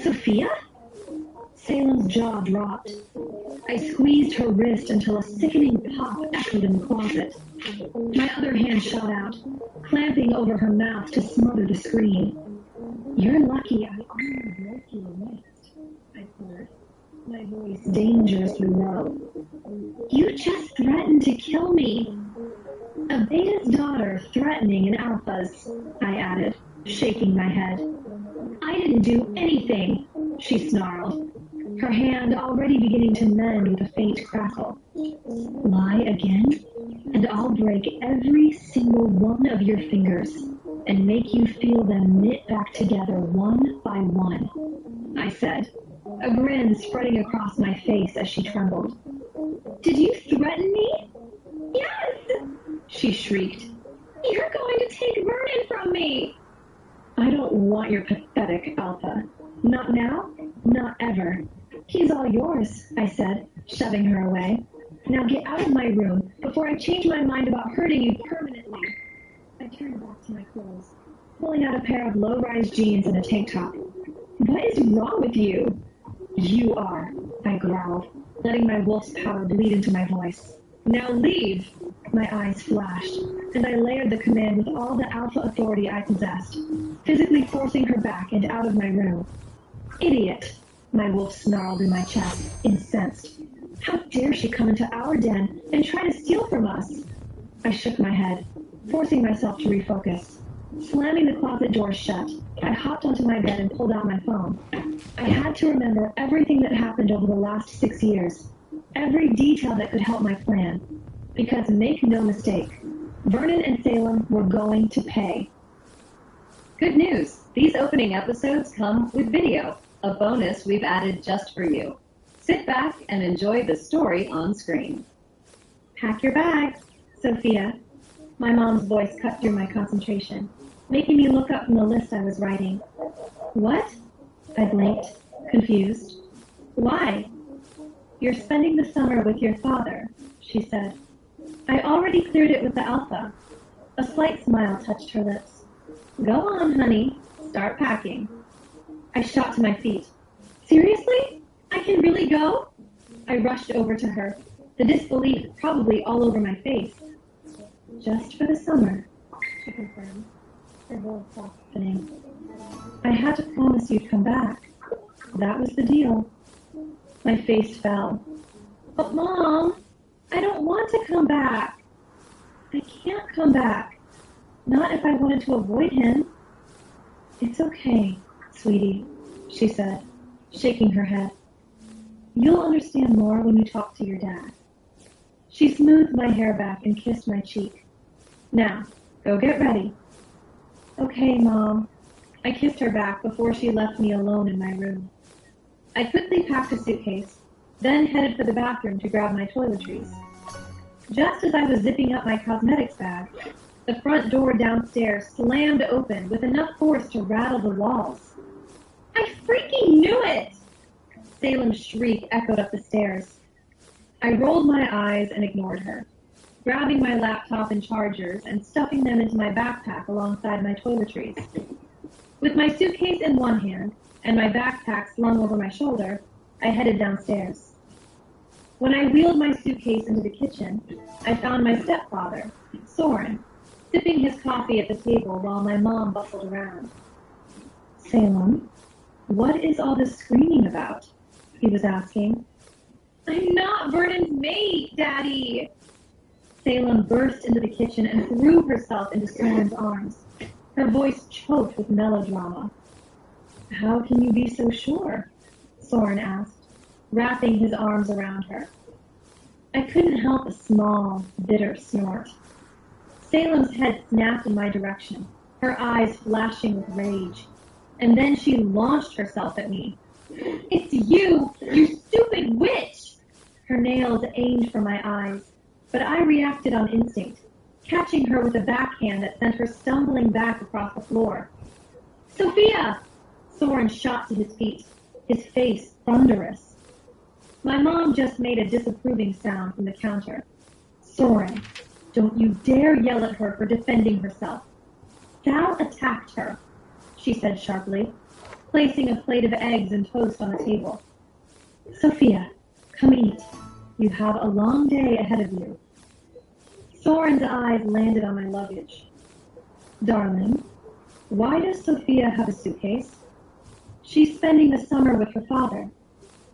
Sophia? Salem's jaw dropped. I squeezed her wrist until a sickening pop echoed in the closet. My other hand shot out, clamping over her mouth to smother the scream. You're lucky I only broke your wrist, I purred, my voice dangerously low. You just threatened to kill me. A beta's daughter threatening an alpha's, I added, shaking my head. I didn't do anything, she snarled, her hand already beginning to mend with a faint crackle. Lie again, and I'll break every single one of your fingers and make you feel them knit back together one by one, I said, a grin spreading across my face as she trembled. Did you threaten me? Yes, she shrieked. You're going to take Vernon from me. I don't want your pathetic Alpha. Not now, not ever. He's all yours, I said, shoving her away. Now get out of my room before I change my mind about hurting you permanently. I turned back to my clothes, pulling out a pair of low-rise jeans and a tank top. What is wrong with you? You are, I growled, letting my wolf's power bleed into my voice. Now leave! My eyes flashed, and I layered the command with all the alpha authority I possessed, physically forcing her back and out of my room. Idiot! My wolf snarled in my chest, incensed. How dare she come into our den and try to steal from us? I shook my head, forcing myself to refocus. Slamming the closet door shut, I hopped onto my bed and pulled out my phone. I had to remember everything that happened over the last 6 years, every detail that could help my plan. Because make no mistake, Vernon and Salem were going to pay. Good news! These opening episodes come with video, a bonus we've added just for you. Sit back and enjoy the story on screen. Pack your bags, Sophia. My mom's voice cut through my concentration, making me look up from the list I was writing. What? I blinked, confused. Why? You're spending the summer with your father, she said. I already cleared it with the Alpha. A slight smile touched her lips. Go on, honey. Start packing. I shot to my feet. Seriously? I can really go? I rushed over to her, the disbelief probably all over my face. Just for the summer, she confirmed, her voice softening. I had to promise you'd come back. That was the deal. My face fell. But Mom, I don't want to come back. I can't come back. Not if I wanted to avoid him. It's okay, sweetie, she said, shaking her head. You'll understand more when you talk to your dad. She smoothed my hair back and kissed my cheek. Now, go get ready. Okay, Mom. I kissed her back before she left me alone in my room. I quickly packed a suitcase, then headed for the bathroom to grab my toiletries. Just as I was zipping up my cosmetics bag, the front door downstairs slammed open with enough force to rattle the walls. I freaking knew it! Salem's shriek echoed up the stairs. I rolled my eyes and ignored her, grabbing my laptop and chargers and stuffing them into my backpack alongside my toiletries. With my suitcase in one hand and my backpack slung over my shoulder, I headed downstairs. When I wheeled my suitcase into the kitchen, I found my stepfather, Soren, sipping his coffee at the table while my mom bustled around. Salem, what is all this screaming about? He was asking. I'm not Vernon's mate, Daddy! Salem burst into the kitchen and threw herself into Soren's arms, her voice choked with melodrama. How can you be so sure? Soren asked, wrapping his arms around her. I couldn't help a small, bitter snort. Salem's head snapped in my direction, her eyes flashing with rage, and then she launched herself at me. It's you, you stupid witch! Her nails aimed for my eyes, but I reacted on instinct, catching her with a backhand that sent her stumbling back across the floor. Sophia! Soren shot to his feet, his face thunderous. My mom just made a disapproving sound from the counter. Soren, don't you dare yell at her for defending herself. Sal attacked her, she said sharply, placing a plate of eggs and toast on the table. Sophia, come eat. You have a long day ahead of you. Soren's eyes landed on my luggage. Darling, why does Sophia have a suitcase? She's spending the summer with her father.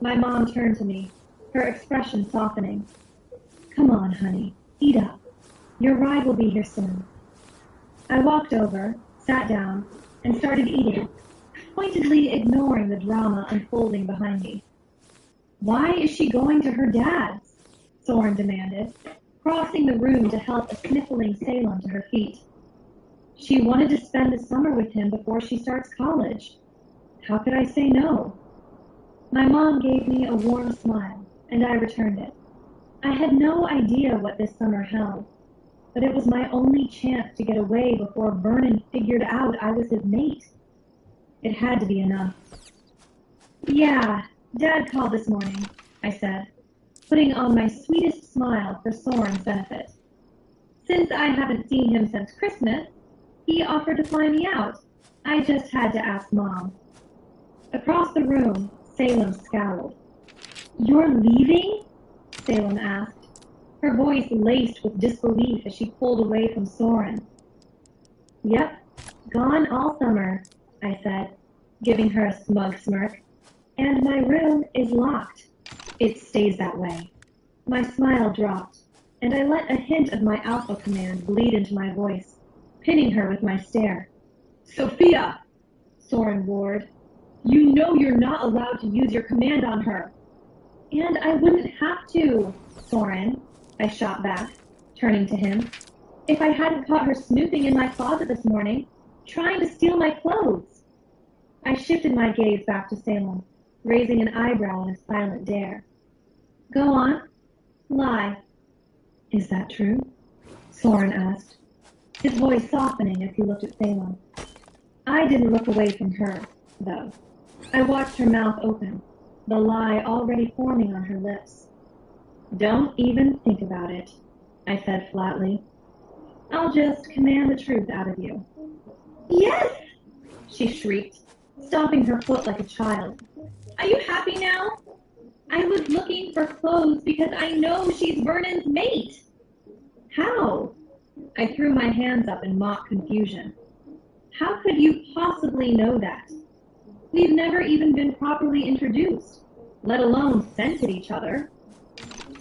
My mom turned to me, her expression softening. Come on, honey, eat up. Your ride will be here soon. I walked over, sat down, and started eating, pointedly ignoring the drama unfolding behind me. Why is she going to her dad's? Soren demanded, crossing the room to help a sniffling Salem to her feet. She wanted to spend the summer with him before she starts college. How could I say no? My mom gave me a warm smile, and I returned it. I had no idea what this summer held, but it was my only chance to get away before Vernon figured out I was his mate. It had to be enough. Yeah, Dad called this morning, I said, putting on my sweetest smile for Soren's benefit. Since I haven't seen him since Christmas, he offered to fly me out. I just had to ask Mom. Across the room, Salem scowled. You're leaving? Salem asked, her voice laced with disbelief as she pulled away from Soren. Yep, gone all summer, I said, giving her a smug smirk. And my room is locked. It stays that way. My smile dropped, and I let a hint of my alpha command bleed into my voice, pinning her with my stare. Sophia! Soren roared. You know you're not allowed to use your command on her. And I wouldn't have to, Soren, I shot back, turning to him. If I hadn't caught her snooping in my closet this morning, trying to steal my clothes. I shifted my gaze back to Salem, raising an eyebrow in a silent dare. Go on. Lie. Is that true? Soren asked, his voice softening as he looked at Salem. I didn't look away from her, though. I watched her mouth open, the lie already forming on her lips. Don't even think about it, I said flatly. I'll just command the truth out of you. Yes! She shrieked, stomping her foot like a child. Are you happy now? I was looking for clothes because I know she's Vernon's mate. How? I threw my hands up in mock confusion. How could you possibly know that? We've never even been properly introduced, let alone scented each other.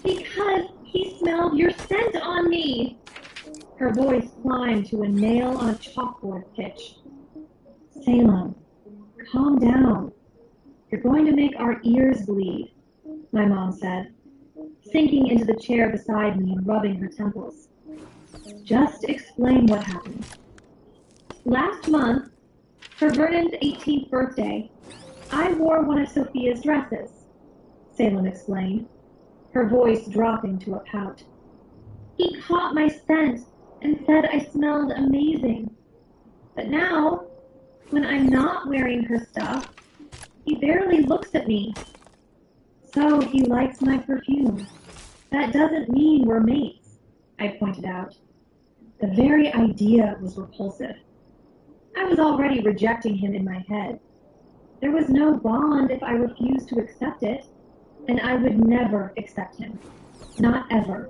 Because he smelled your scent on me. Her voice climbed to a nail on a chalkboard pitch. Salem, calm down. You're going to make our ears bleed, my mom said, sinking into the chair beside me and rubbing her temples. Just explain what happened. Last month, for Vernon's 18th birthday, I wore one of Sophia's dresses, Salem explained, her voice dropping to a pout. He caught my scent and said I smelled amazing. But now, when I'm not wearing her stuff, he barely looks at me. So he likes my perfume. That doesn't mean we're mates, I pointed out. The very idea was repulsive. I was already rejecting him in my head. There was no bond if I refused to accept it, and I would never accept him. Not ever.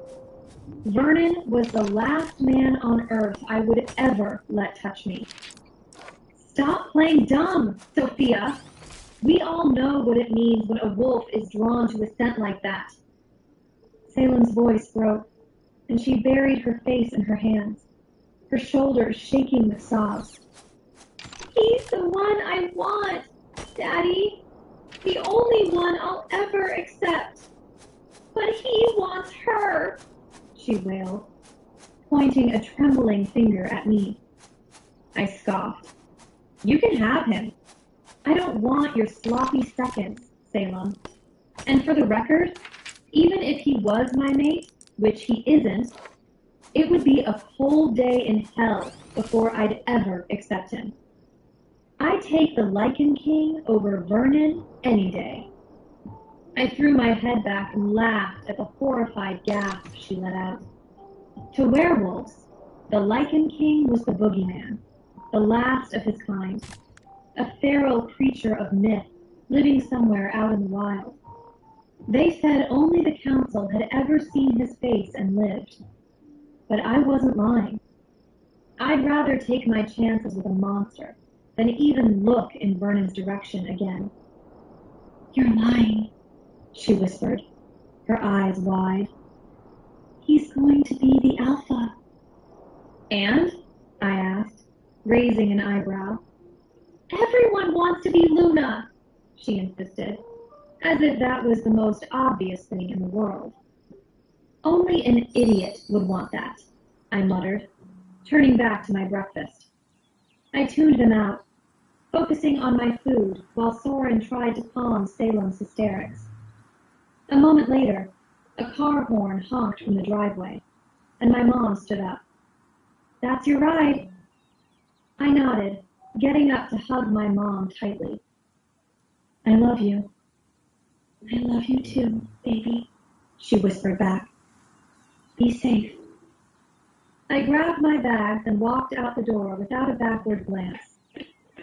Vernon was the last man on earth I would ever let touch me. Stop playing dumb, Sophia. We all know what it means when a wolf is drawn to a scent like that. Salem's voice broke, and she buried her face in her hands, her shoulders shaking with sobs. He's the one I want, Daddy. The only one I'll ever accept. But he wants her, she wailed, pointing a trembling finger at me. I scoffed. You can have him. I don't want your sloppy seconds, Salem. And for the record, even if he was my mate, which he isn't, it would be a whole day in hell before I'd ever accept him. I take the Viking King over Vernon any day. I threw my head back and laughed at the horrified gasp she let out. To werewolves, the Viking King was the boogeyman, the last of his kind, a feral creature of myth living somewhere out in the wild. They said only the council had ever seen his face and lived. But I wasn't lying. I'd rather take my chances with a monster than even look in Vernon's direction again. You're lying, she whispered, her eyes wide. He's going to be the alpha. And? I asked, raising an eyebrow. Everyone wants to be Luna, she insisted, as if that was the most obvious thing in the world. Only an idiot would want that, I muttered, turning back to my breakfast. I tuned them out, focusing on my food while Soren tried to calm Salem's hysterics. A moment later, a car horn honked from the driveway, and my mom stood up. That's your ride. I nodded, getting up to hug my mom tightly. I love you. I love you too, baby, she whispered back. Be safe. I grabbed my bags and walked out the door without a backward glance,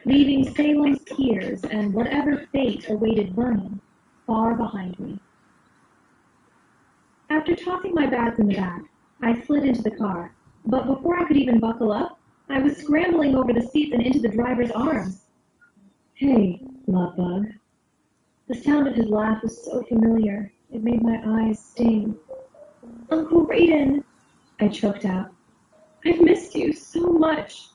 leaving Salem's tears and whatever fate awaited Vernon far behind me. After tossing my bags in the back, I slid into the car, but before I could even buckle up, I was scrambling over the seats and into the driver's arms. Hey, love bug. The sound of his laugh was so familiar, it made my eyes sting. Uncle Raiden, I choked out. I've missed you so much.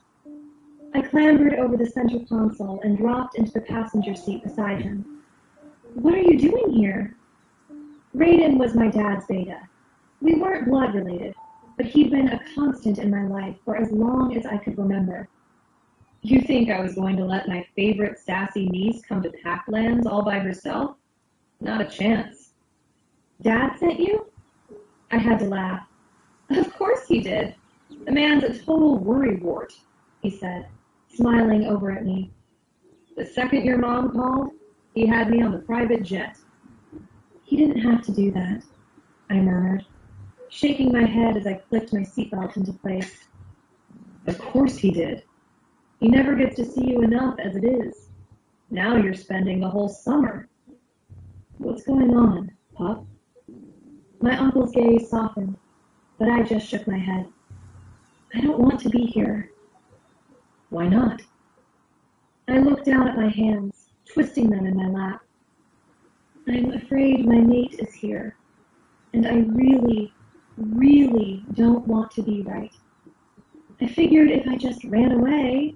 I clambered over the center console and dropped into the passenger seat beside him. What are you doing here? Raiden was my dad's beta. We weren't blood related, but he'd been a constant in my life for as long as I could remember. You think I was going to let my favorite sassy niece come to Packlands all by herself? Not a chance. Dad sent you? I had to laugh. Of course he did. The man's a total worrywart, he said, smiling over at me. The second your mom called, he had me on the private jet. He didn't have to do that, I murmured, shaking my head as I clicked my seatbelt into place. Of course he did. He never gets to see you enough as it is. Now you're spending the whole summer. What's going on, Pup? My uncle's gaze softened, but I just shook my head. I don't want to be here. Why not? I looked down at my hands, twisting them in my lap. I'm afraid my mate is here, and I really, really don't want to be right. I figured if I just ran away,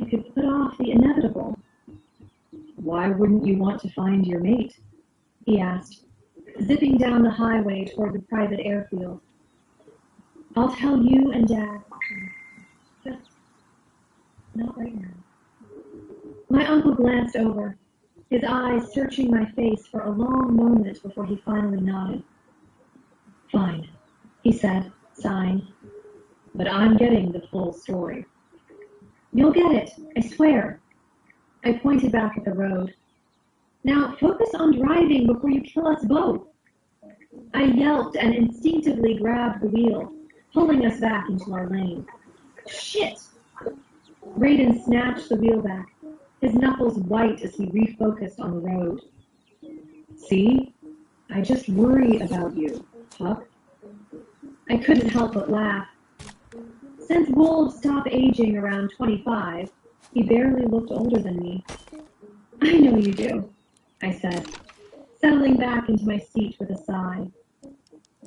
I could put off the inevitable. Why wouldn't you want to find your mate? He asked, zipping down the highway toward the private airfield. I'll tell you and Dad. Just not right now. My uncle glanced over, his eyes searching my face for a long moment before he finally nodded. Fine, he said, sighing. But I'm getting the full story. You'll get it, I swear. I pointed back at the road. Now focus on driving before you kill us both. I yelped and instinctively grabbed the wheel, pulling us back into our lane. Shit! Raiden snatched the wheel back, his knuckles white as he refocused on the road. See? I just worry about you, Pup. I couldn't help but laugh. Since wolves stop aging around 25, he barely looked older than me. I know you do, I said, settling back into my seat with a sigh.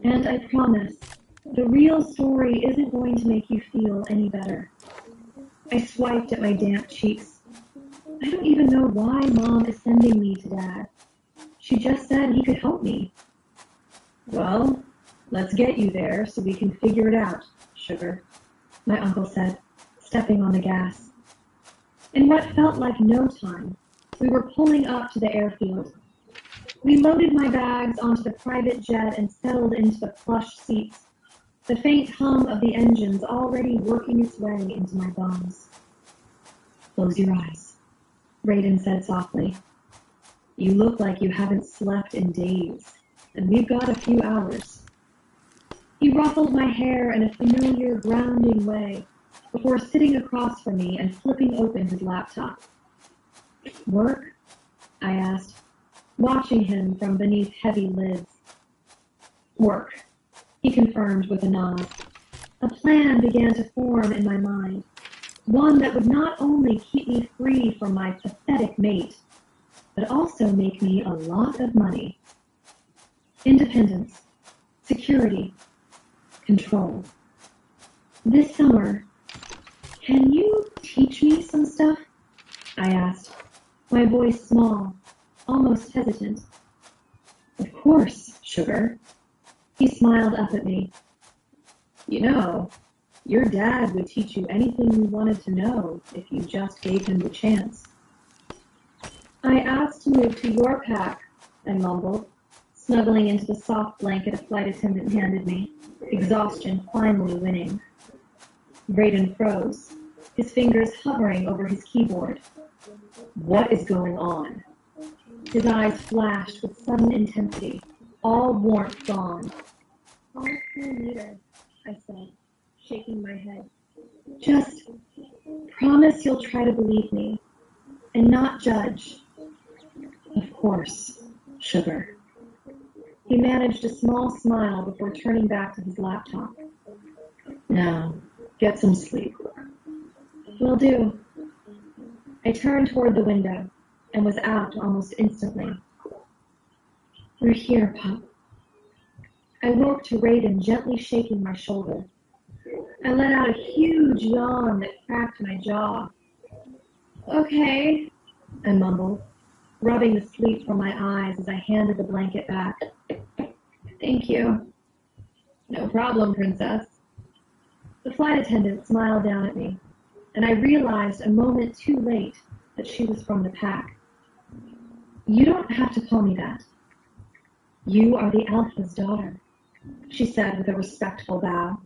And I promise, the real story isn't going to make you feel any better. I swiped at my damp cheeks. I don't even know why Mom is sending me to Dad. She just said he could help me. Well, let's get you there so we can figure it out, sugar, my uncle said, stepping on the gas. In what felt like no time, we were pulling up to the airfield. We loaded my bags onto the private jet and settled into the plush seats, the faint hum of the engines already working its way into my bones. Close your eyes, Raiden said softly. You look like you haven't slept in days, and we've got a few hours. He ruffled my hair in a familiar, grounding way before sitting across from me and flipping open his laptop. Work? I asked, watching him from beneath heavy lids. Work, he confirmed with a nod. A plan began to form in my mind, one that would not only keep me free from my pathetic mate, but also make me a lot of money. Independence, security, control. This summer, can you teach me some stuff? I asked, my voice small, almost hesitant. Of course, sugar. He smiled up at me. You know, your dad would teach you anything you wanted to know if you just gave him the chance. I asked to move to your pack, I mumbled, snuggling into the soft blanket a flight attendant handed me, exhaustion finally winning. Brayden froze, his fingers hovering over his keyboard. What is going on? His eyes flashed with sudden intensity, all warmth gone. All cool meter, I said, shaking my head. Just promise you'll try to believe me, and not judge. Of course, sugar. He managed a small smile before turning back to his laptop. Now, get some sleep. Will do. I turned toward the window and was out almost instantly. We're here, Pop. I woke to Brayden gently shaking my shoulder. I let out a huge yawn that cracked my jaw. Okay, I mumbled, rubbing the sleep from my eyes as I handed the blanket back. Thank you. No problem, Princess. The flight attendant smiled down at me, and I realized a moment too late that she was from the pack. You don't have to call me that. You are the Alpha's daughter, she said with a respectful bow,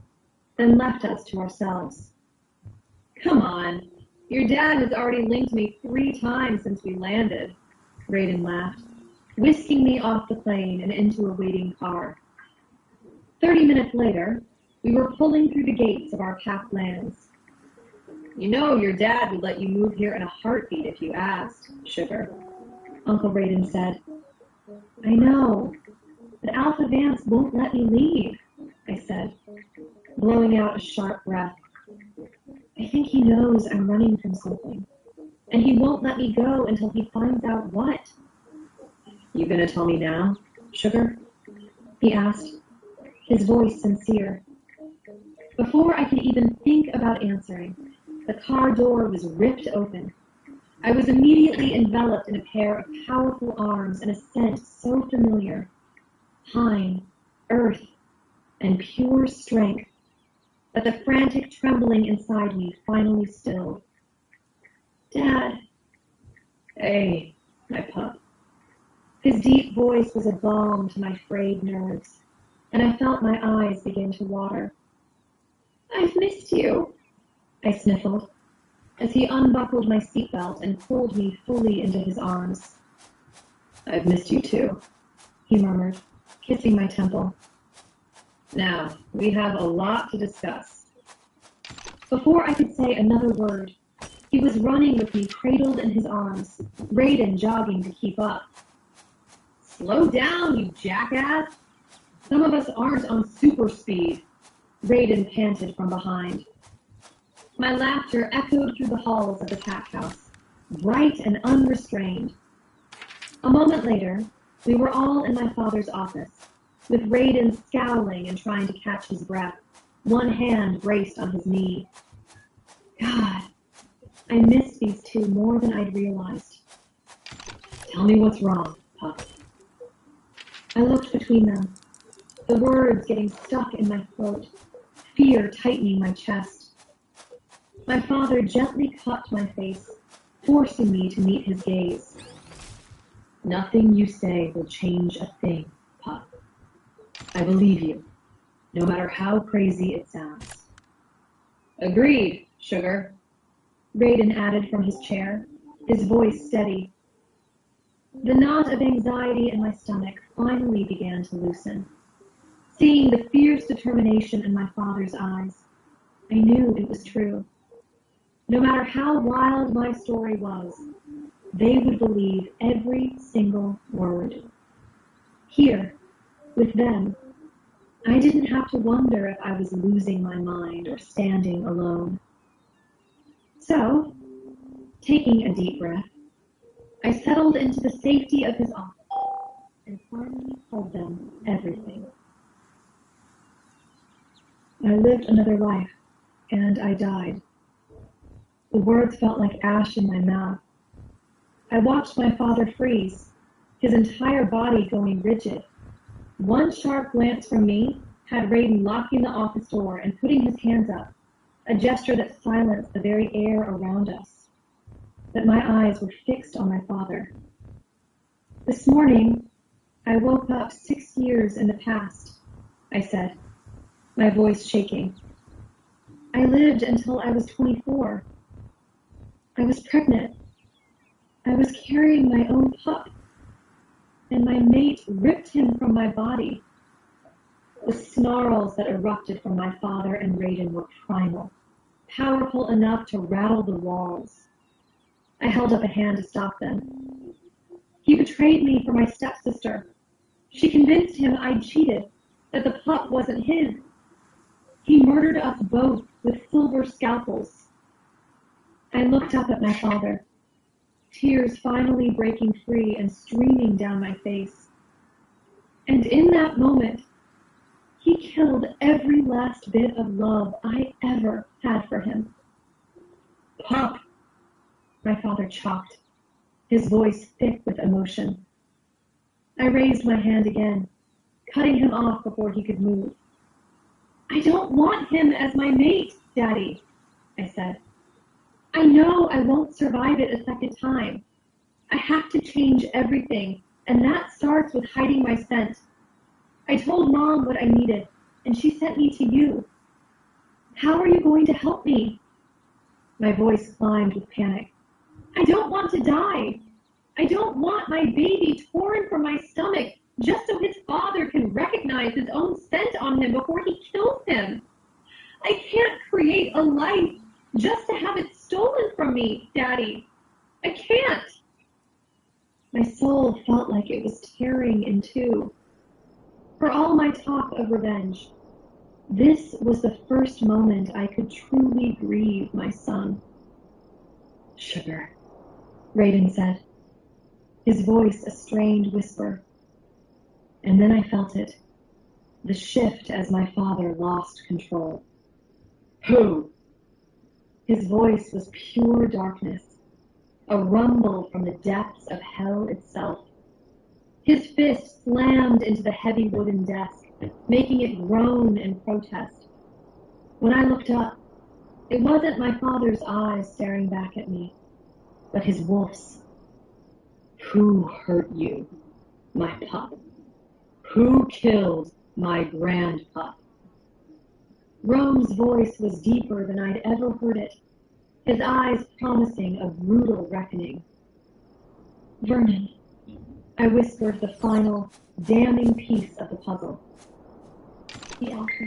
then left us to ourselves. Come on, your dad has already linked me 3 times since we landed, Brayden laughed, whisking me off the plane and into a waiting car. 30 minutes later, we were pulling through the gates of our pack lands. You know your dad would let you move here in a heartbeat if you asked, sugar, Uncle Brayden said. I know, but Alpha Vance won't let me leave, I said, blowing out a sharp breath. I think he knows I'm running from something, and he won't let me go until he finds out what. You gonna tell me now, sugar? He asked, his voice sincere. Before I could even think about answering, the car door was ripped open. I was immediately enveloped in a pair of powerful arms and a scent so familiar. Pine, earth, and pure strength, that the frantic trembling inside me finally stilled. Dad. Hey, my pup. His deep voice was a balm to my frayed nerves, and I felt my eyes begin to water. I've missed you, I sniffled, as he unbuckled my seatbelt and pulled me fully into his arms. I've missed you too, he murmured, kissing my temple. Now, we have a lot to discuss. Before I could say another word, he was running with me cradled in his arms, Brayden jogging to keep up. Slow down, you jackass! Some of us aren't on super speed, Brayden panted from behind. My laughter echoed through the halls of the pack house, bright and unrestrained. A moment later, we were all in my father's office, with Brayden scowling and trying to catch his breath, one hand braced on his knee. God, I missed these two more than I'd realized. Tell me what's wrong, Pup. I looked between them, the words getting stuck in my throat, fear tightening my chest. My father gently cupped my face, forcing me to meet his gaze. Nothing you say will change a thing, Pup. I believe you, no matter how crazy it sounds. Agreed, sugar, Brayden added from his chair, his voice steady. The knot of anxiety in my stomach finally began to loosen. Seeing the fierce determination in my father's eyes, I knew it was true. No matter how wild my story was, they would believe every single word. Here, with them, I didn't have to wonder if I was losing my mind or standing alone. So, taking a deep breath, I settled into the safety of his office and finally told them everything. I lived another life, and I died. The words felt like ash in my mouth. I watched my father freeze, his entire body going rigid. One sharp glance from me had Raiden locking the office door and putting his hands up, a gesture that silenced the very air around us. But my eyes were fixed on my father. This morning, I woke up 6 years in the past, I said, my voice shaking. I lived until I was 24. I was pregnant. I was carrying my own pup, and my mate ripped him from my body. The snarls that erupted from my father and Raiden were primal, powerful enough to rattle the walls. I held up a hand to stop them. He betrayed me for my stepsister. She convinced him I'd cheated, that the pup wasn't his. He murdered us both with silver scalpels. I looked up at my father, tears finally breaking free and streaming down my face. And in that moment, he killed every last bit of love I ever had for him. Pop, my father chopped, his voice thick with emotion. I raised my hand again, cutting him off before he could move. I don't want him as my mate, Daddy, I said. I know I won't survive it a second time. I have to change everything, and that starts with hiding my scent. I told Mom what I needed, and she sent me to you. How are you going to help me? My voice climbed with panic. I don't want to die. I don't want my baby torn from my stomach just so his father can recognize his own scent on him before he kills him. I can't create a life just to have it stolen from me, Daddy. I can't. My soul felt like it was tearing in two. For all my talk of revenge, this was the first moment I could truly grieve my son. Sugar, Raiden said, his voice a strained whisper. And then I felt it, the shift as my father lost control. Who? His voice was pure darkness, a rumble from the depths of hell itself. His fist slammed into the heavy wooden desk, making it groan in protest. When I looked up, it wasn't my father's eyes staring back at me, but his wolf's. Who hurt you, my pup? Who killed my grandpup? Rome's voice was deeper than I'd ever heard it, his eyes promising a brutal reckoning. Vernon, I whispered the final, damning piece of the puzzle. The Alpha.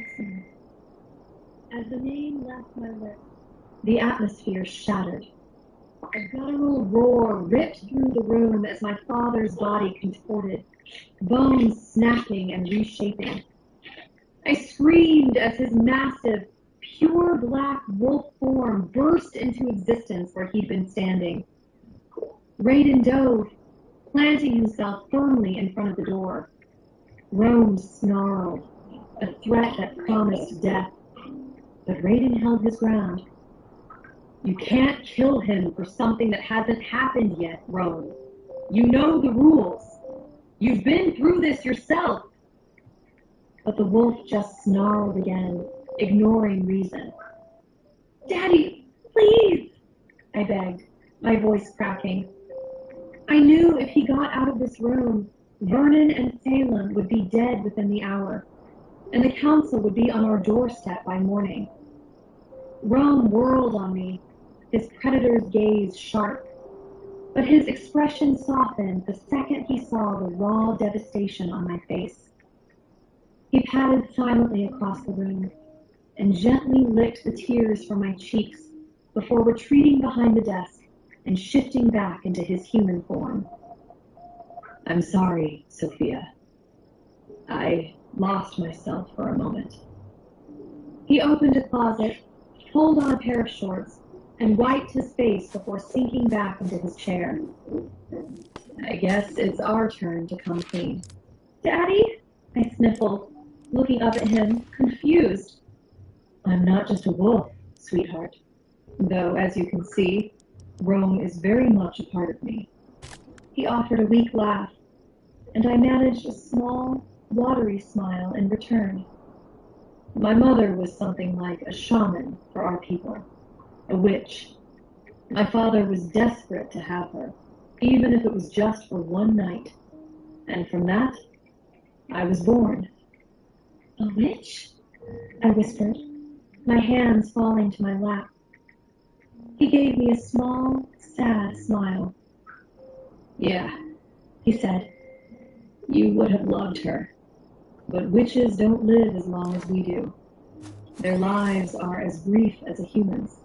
As the name left my lips, the atmosphere shattered. A guttural roar ripped through the room as my father's body contorted, bones snapping and reshaping. I screamed as his massive, pure black wolf form burst into existence where he'd been standing. Raiden dove, planting himself firmly in front of the door. Rome snarled, a threat that promised death. But Raiden held his ground. You can't kill him for something that hasn't happened yet, Rome. You know the rules. You've been through this yourself. But the wolf just snarled again, ignoring reason. Daddy, please, I begged, my voice cracking. I knew if he got out of this room, Vernon and Salem would be dead within the hour, and the council would be on our doorstep by morning. Rome whirled on me, his predator's gaze sharp, but his expression softened the second he saw the raw devastation on my face. He padded silently across the room and gently licked the tears from my cheeks before retreating behind the desk and shifting back into his human form. I'm sorry, Sophia. I lost myself for a moment. He opened a closet, pulled on a pair of shorts, and wiped his face before sinking back into his chair. I guess it's our turn to come clean. Daddy? I sniffled, looking up at him, confused. I'm not just a wolf, sweetheart. Though, as you can see, Rome is very much a part of me. He offered a weak laugh, and I managed a small, watery smile in return. My mother was something like a shaman for our people, a witch. My father was desperate to have her, even if it was just for one night. And from that, I was born. A witch? I whispered, my hands falling to my lap. He gave me a small, sad smile. Yeah, he said. You would have loved her. But witches don't live as long as we do. Their lives are as brief as a human's.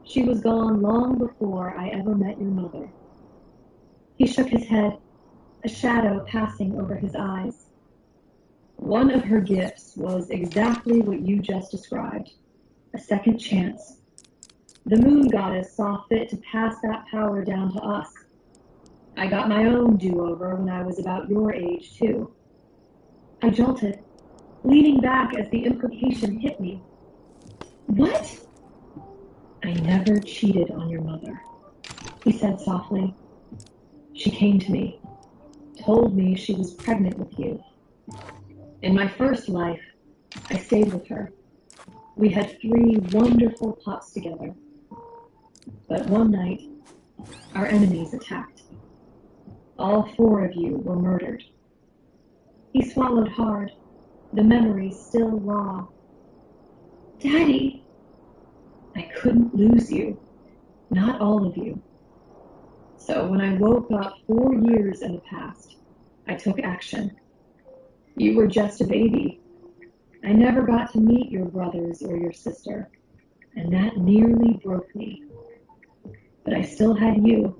She was gone long before I ever met your mother. He shook his head, a shadow passing over his eyes. One of her gifts was exactly what you just described, a second chance. The moon goddess saw fit to pass that power down to us. I got my own do-over when I was about your age, too. I jolted, leaning back as the implication hit me. What? I never cheated on your mother, he said softly. She came to me, told me she was pregnant with you. In my first life, I stayed with her. We had 3 wonderful pups together. But one night, our enemies attacked. All 4 of you were murdered. He swallowed hard, the memory still raw. Daddy! I couldn't lose you, not all of you. So when I woke up 4 years in the past, I took action. You were just a baby. I never got to meet your brothers or your sister, and that nearly broke me. But I still had you.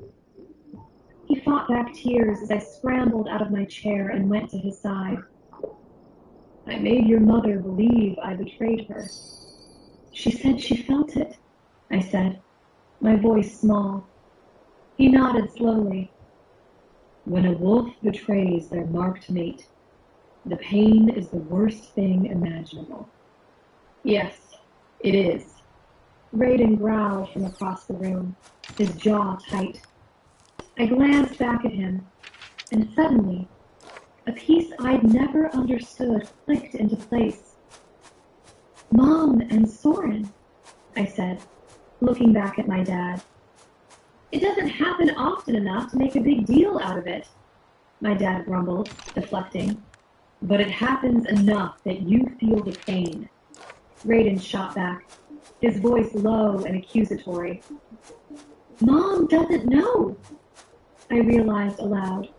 He fought back tears as I scrambled out of my chair and went to his side. I made your mother believe I betrayed her. She said she felt it, I said, my voice small. He nodded slowly. When a wolf betrays their marked mate, the pain is the worst thing imaginable. Yes, it is. Raiden growled from across the room, his jaw tight. I glanced back at him, and suddenly, a piece I'd never understood clicked into place. Mom and Soren, I said, looking back at my dad. It doesn't happen often enough to make a big deal out of it, my dad grumbled, deflecting. But it happens enough that you feel the pain. Raiden shot back, his voice low and accusatory. Mom doesn't know, I realized aloud,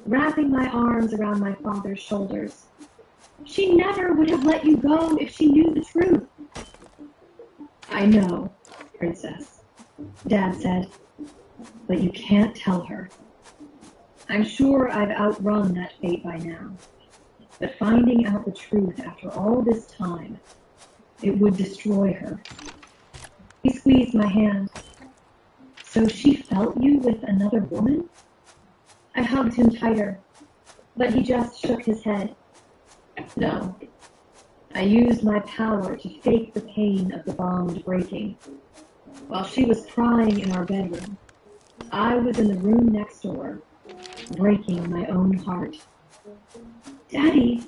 wrapping my arms around my father's shoulders. She never would have let you go if she knew the truth. I know, Princess, Dad said, but you can't tell her. I'm sure I've outrun that fate by now, but finding out the truth after all this time, it would destroy her. He squeezed my hand. So she felt you with another woman? I hugged him tighter, but he just shook his head. No. I used my power to fake the pain of the bond breaking. While she was crying in our bedroom, I was in the room next door, breaking my own heart. Daddy!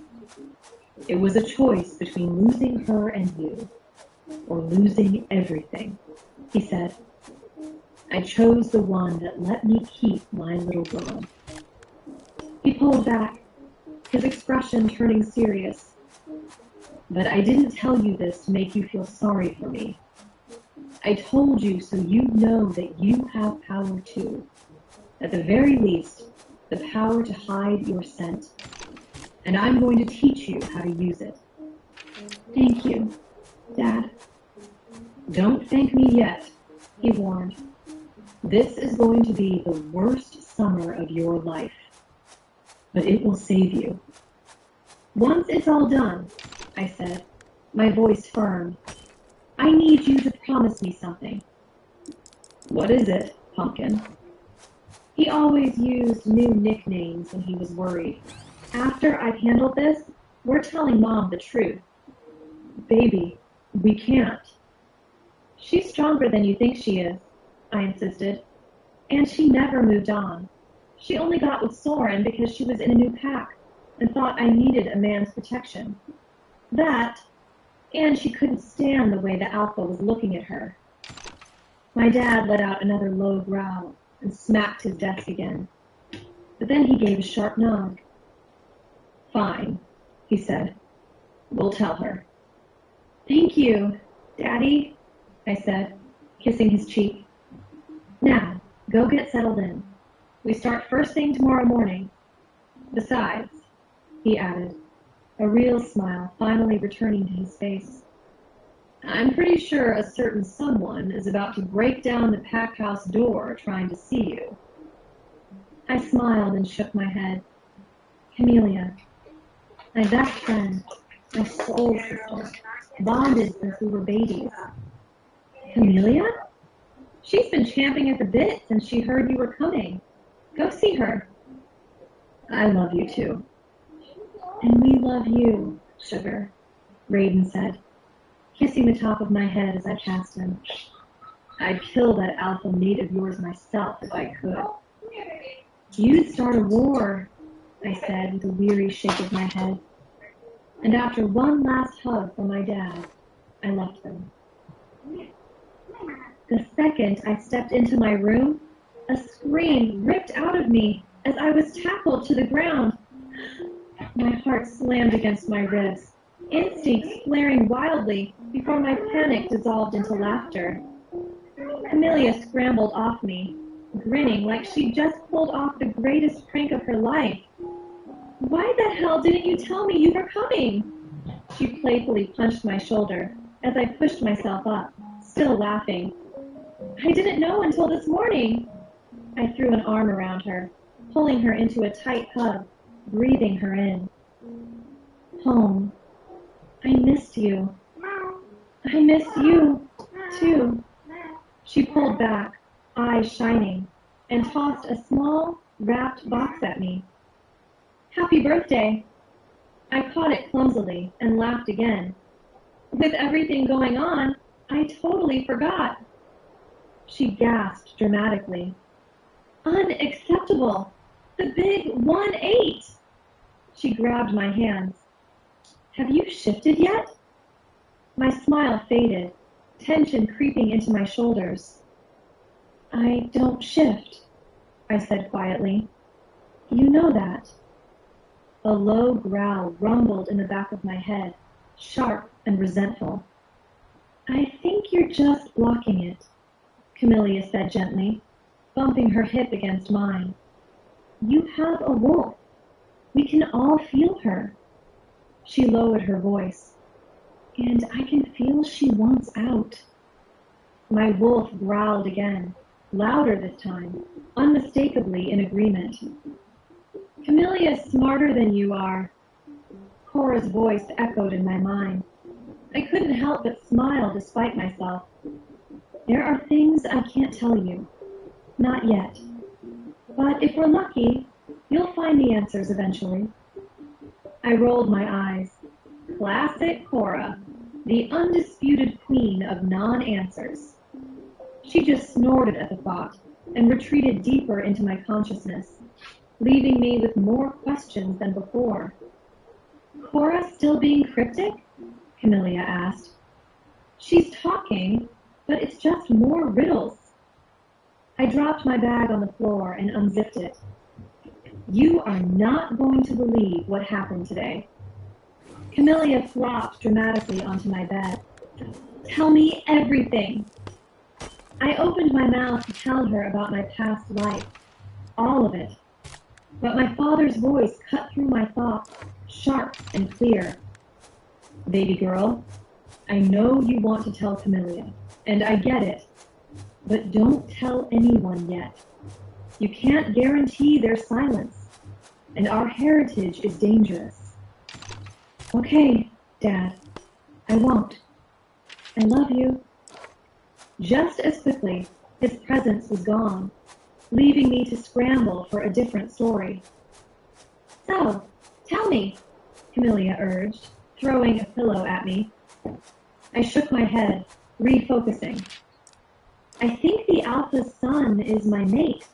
It was a choice between losing her and you, or losing everything, he said. I chose the one that let me keep my little girl. He pulled back, his expression turning serious. But I didn't tell you this to make you feel sorry for me. I told you so you know that you have power too. At the very least, the power to hide your scent. And I'm going to teach you how to use it. Thank you, Dad. Don't thank me yet, he warned. This is going to be the worst summer of your life. But it will save you. Once it's all done, I said, my voice firm, I need you to promise me something. What is it, Pumpkin? He always used new nicknames when he was worried. After I've handled this, we're telling Mom the truth. Baby, we can't. She's stronger than you think she is, I insisted. And she never moved on. She only got with Soren because she was in a new pack and thought I needed a man's protection. That, and she couldn't stand the way the alpha was looking at her. My dad let out another low growl and smacked his desk again. But then he gave a sharp nod. Fine, he said. We'll tell her. Thank you, Daddy, I said, kissing his cheek. Now, go get settled in. We start first thing tomorrow morning. Besides, he added, a real smile finally returning to his face, I'm pretty sure a certain someone is about to break down the pack house door trying to see you. I smiled and shook my head. Camellia, my best friend, my soul sister, bonded since we were babies. Camellia? She's been champing at the bit since she heard you were coming. Go see her. I love you too. And we love you, sugar, Raiden said, kissing the top of my head as I passed him. I'd kill that alpha mate of yours myself if I could. You'd start a war, I said with a weary shake of my head. And after one last hug from my dad, I left them. The second I stepped into my room, a scream ripped out of me as I was tackled to the ground. My heart slammed against my ribs, instincts flaring wildly before my panic dissolved into laughter. Camellia scrambled off me, grinning like she'd just pulled off the greatest prank of her life. Why the hell didn't you tell me you were coming? She playfully punched my shoulder as I pushed myself up, still laughing. I didn't know until this morning. I threw an arm around her, pulling her into a tight hug, breathing her in. Home. I missed you. I miss you, too. She pulled back, eyes shining, and tossed a small, wrapped box at me. Happy birthday. I caught it clumsily and laughed again. With everything going on, I totally forgot. She gasped dramatically. Unacceptable! The big 1-8! She grabbed my hands. Have you shifted yet? My smile faded, tension creeping into my shoulders. I don't shift, I said quietly. You know that. A low growl rumbled in the back of my head, sharp and resentful. I think you're just blocking it, Camellia said gently, bumping her hip against mine. You have a wolf. We can all feel her. She lowered her voice. And I can feel she wants out. My wolf growled again, louder this time, unmistakably in agreement. Camellia's smarter than you are. Cora's voice echoed in my mind. I couldn't help but smile despite myself. There are things I can't tell you. Not yet. But if we're lucky, you'll find the answers eventually. I rolled my eyes. Classic Cora, the undisputed queen of non-answers. She just snorted at the thought and retreated deeper into my consciousness, leaving me with more questions than before. Cora still being cryptic? Camellia asked. She's talking, but it's just more riddles. I dropped my bag on the floor and unzipped it. You are not going to believe what happened today. Camellia flopped dramatically onto my bed. Tell me everything. I opened my mouth to tell her about my past life, all of it. But my father's voice cut through my thoughts, sharp and clear. Baby girl, I know you want to tell Camellia, and I get it. But don't tell anyone yet. You can't guarantee their silence, and our heritage is dangerous. Okay, Dad, I won't. I love you. Just as quickly, his presence was gone, leaving me to scramble for a different story. So, tell me, Camellia urged, throwing a pillow at me. I shook my head, refocusing. I think the Alpha's son is my mate,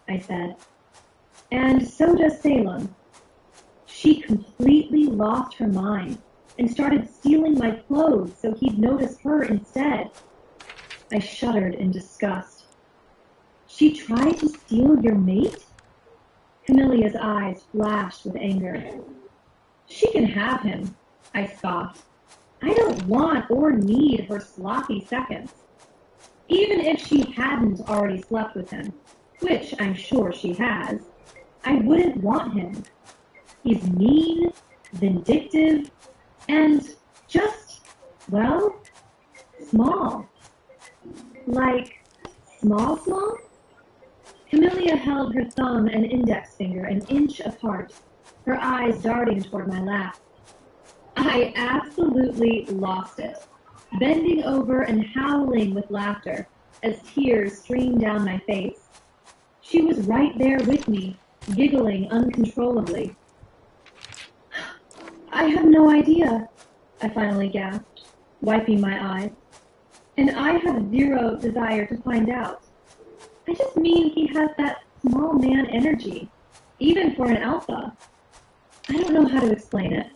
I said. And so does Salem. She completely lost her mind and started stealing my clothes so he'd notice her instead. I shuddered in disgust. She tried to steal your mate? Camillia's eyes flashed with anger. She can have him, I scoffed. I don't want or need her sloppy seconds. Even if she hadn't already slept with him, which I'm sure she has, I wouldn't want him. He's mean, vindictive, and just, well, small. Like, small? Camellia held her thumb and index finger an inch apart, her eyes darting toward my lap. I absolutely lost it, bending over and howling with laughter as tears streamed down my face. She was right there with me, giggling uncontrollably. I have no idea, I finally gasped, wiping my eyes. And I have zero desire to find out. I just mean he has that small man energy, even for an alpha. I don't know how to explain it.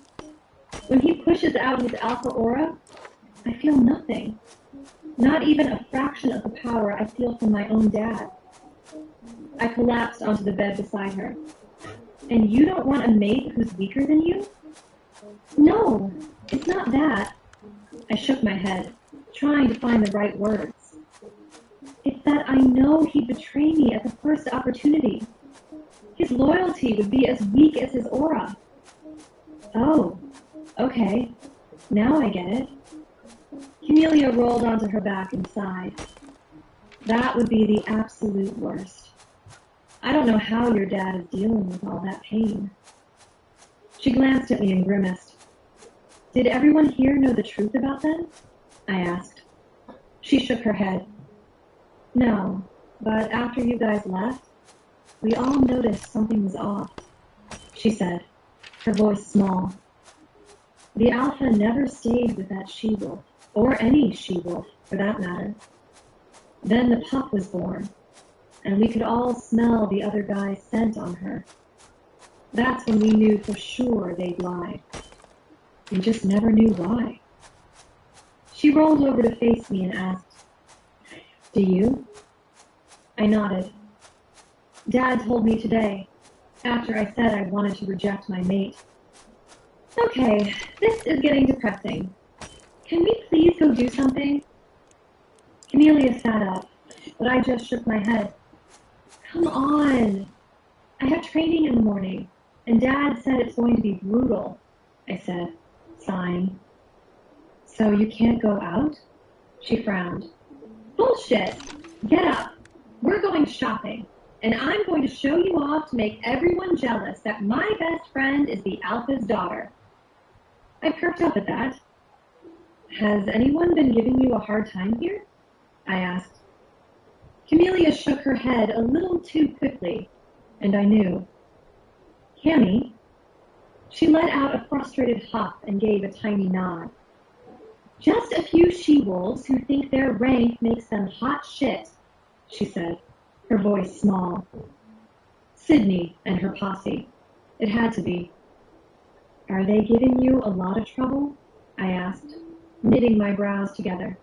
When he pushes out his alpha aura, I feel nothing. Not even a fraction of the power I feel from my own dad. I collapsed onto the bed beside her. And you don't want a mate who's weaker than you? No, it's not that. I shook my head, trying to find the right words. It's that I know he'd betray me at the first opportunity. His loyalty would be as weak as his aura. Oh, okay. Now I get it. Camellia rolled onto her back and sighed. That would be the absolute worst. I don't know how your dad is dealing with all that pain. She glanced at me and grimaced. Did everyone here know the truth about them? I asked. She shook her head. No, but after you guys left, we all noticed something was off, she said, her voice small. The alpha never stayed with that she-wolf, or any she-wolf, for that matter. Then the pup was born, and we could all smell the other guy's scent on her. That's when we knew for sure they'd lied. We just never knew why. She rolled over to face me and asked, Do you? I nodded. Dad told me today, after I said I wanted to reject my mate. Okay, this is getting depressing. Can we please go do something? Camellia sat up, but I just shook my head. Come on. I have training in the morning, and Dad said it's going to be brutal, I said, sighing. So you can't go out? She frowned. Bullshit! Get up. We're going shopping, and I'm going to show you off to make everyone jealous that my best friend is the Alpha's daughter. I perked up at that. Has anyone been giving you a hard time here? I asked. Camellia shook her head a little too quickly, and I knew. Cammy? She let out a frustrated huff and gave a tiny nod. Just a few she-wolves who think their rank makes them hot shit, she said, her voice small. Sydney and her posse. It had to be. Are they giving you a lot of trouble? I asked, knitting my brows together,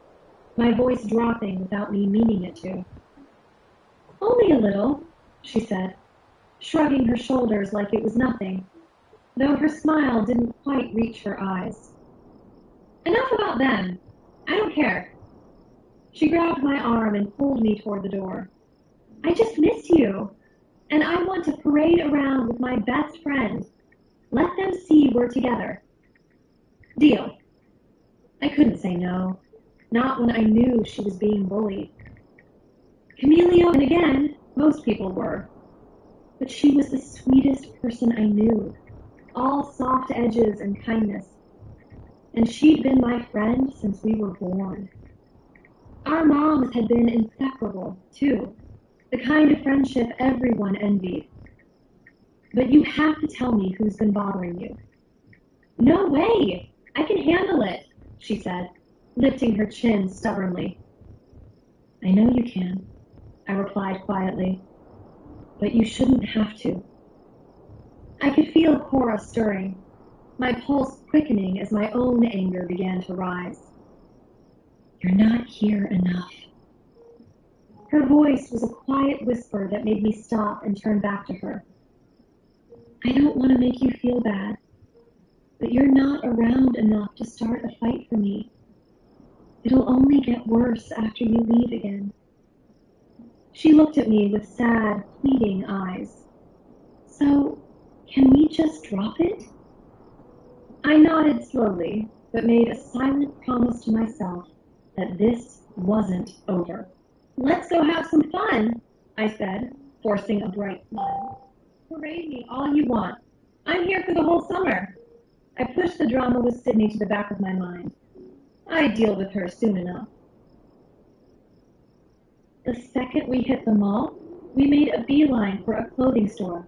my voice dropping without me meaning it to. Only a little, she said, shrugging her shoulders like it was nothing, though her smile didn't quite reach her eyes. Enough about them. I don't care. She grabbed my arm and pulled me toward the door. I just miss you, and I want to parade around with my best friend. Let them see we're together. Deal. I couldn't say no, not when I knew she was being bullied. Camellia, and again, most people were. But she was the sweetest person I knew, all soft edges and kindness. And she'd been my friend since we were born. Our moms had been inseparable, too, the kind of friendship everyone envied. But you have to tell me who's been bothering you. No way! I can handle it, she said, lifting her chin stubbornly. I know you can, I replied quietly, but you shouldn't have to. I could feel Cora stirring, my pulse quickening as my own anger began to rise. You're not here enough. Her voice was a quiet whisper that made me stop and turn back to her. I don't want to make you feel bad, but you're not around enough to start a fight for me. It'll only get worse after you leave again. She looked at me with sad, pleading eyes. So, can we just drop it? I nodded slowly, but made a silent promise to myself that this wasn't over. Let's go have some fun, I said, forcing a bright smile. Parade me all you want. I'm here for the whole summer. I pushed the drama with Sydney to the back of my mind. I'd deal with her soon enough. The second we hit the mall, we made a beeline for a clothing store.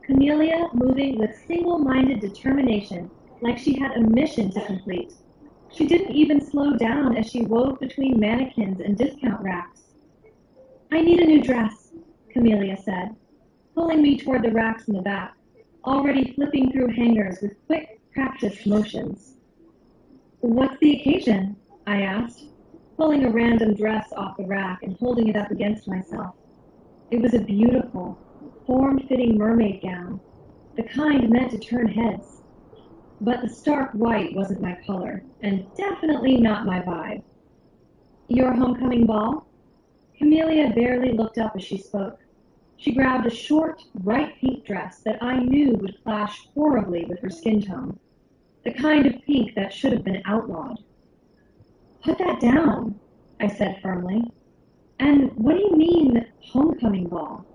Camellia moving with single-minded determination, like she had a mission to complete. She didn't even slow down as she wove between mannequins and discount racks. I need a new dress, Camellia said, pulling me toward the racks in the back, already flipping through hangers with quick, practiced motions. What's the occasion? I asked, pulling a random dress off the rack and holding it up against myself. It was a beautiful, form-fitting mermaid gown, the kind meant to turn heads. But the stark white wasn't my color, and definitely not my vibe. Your homecoming ball? Camellia barely looked up as she spoke. She grabbed a short, bright pink dress that I knew would clash horribly with her skin tone, the kind of pink that should have been outlawed. Put that down, I said firmly. And what do you mean, homecoming ball?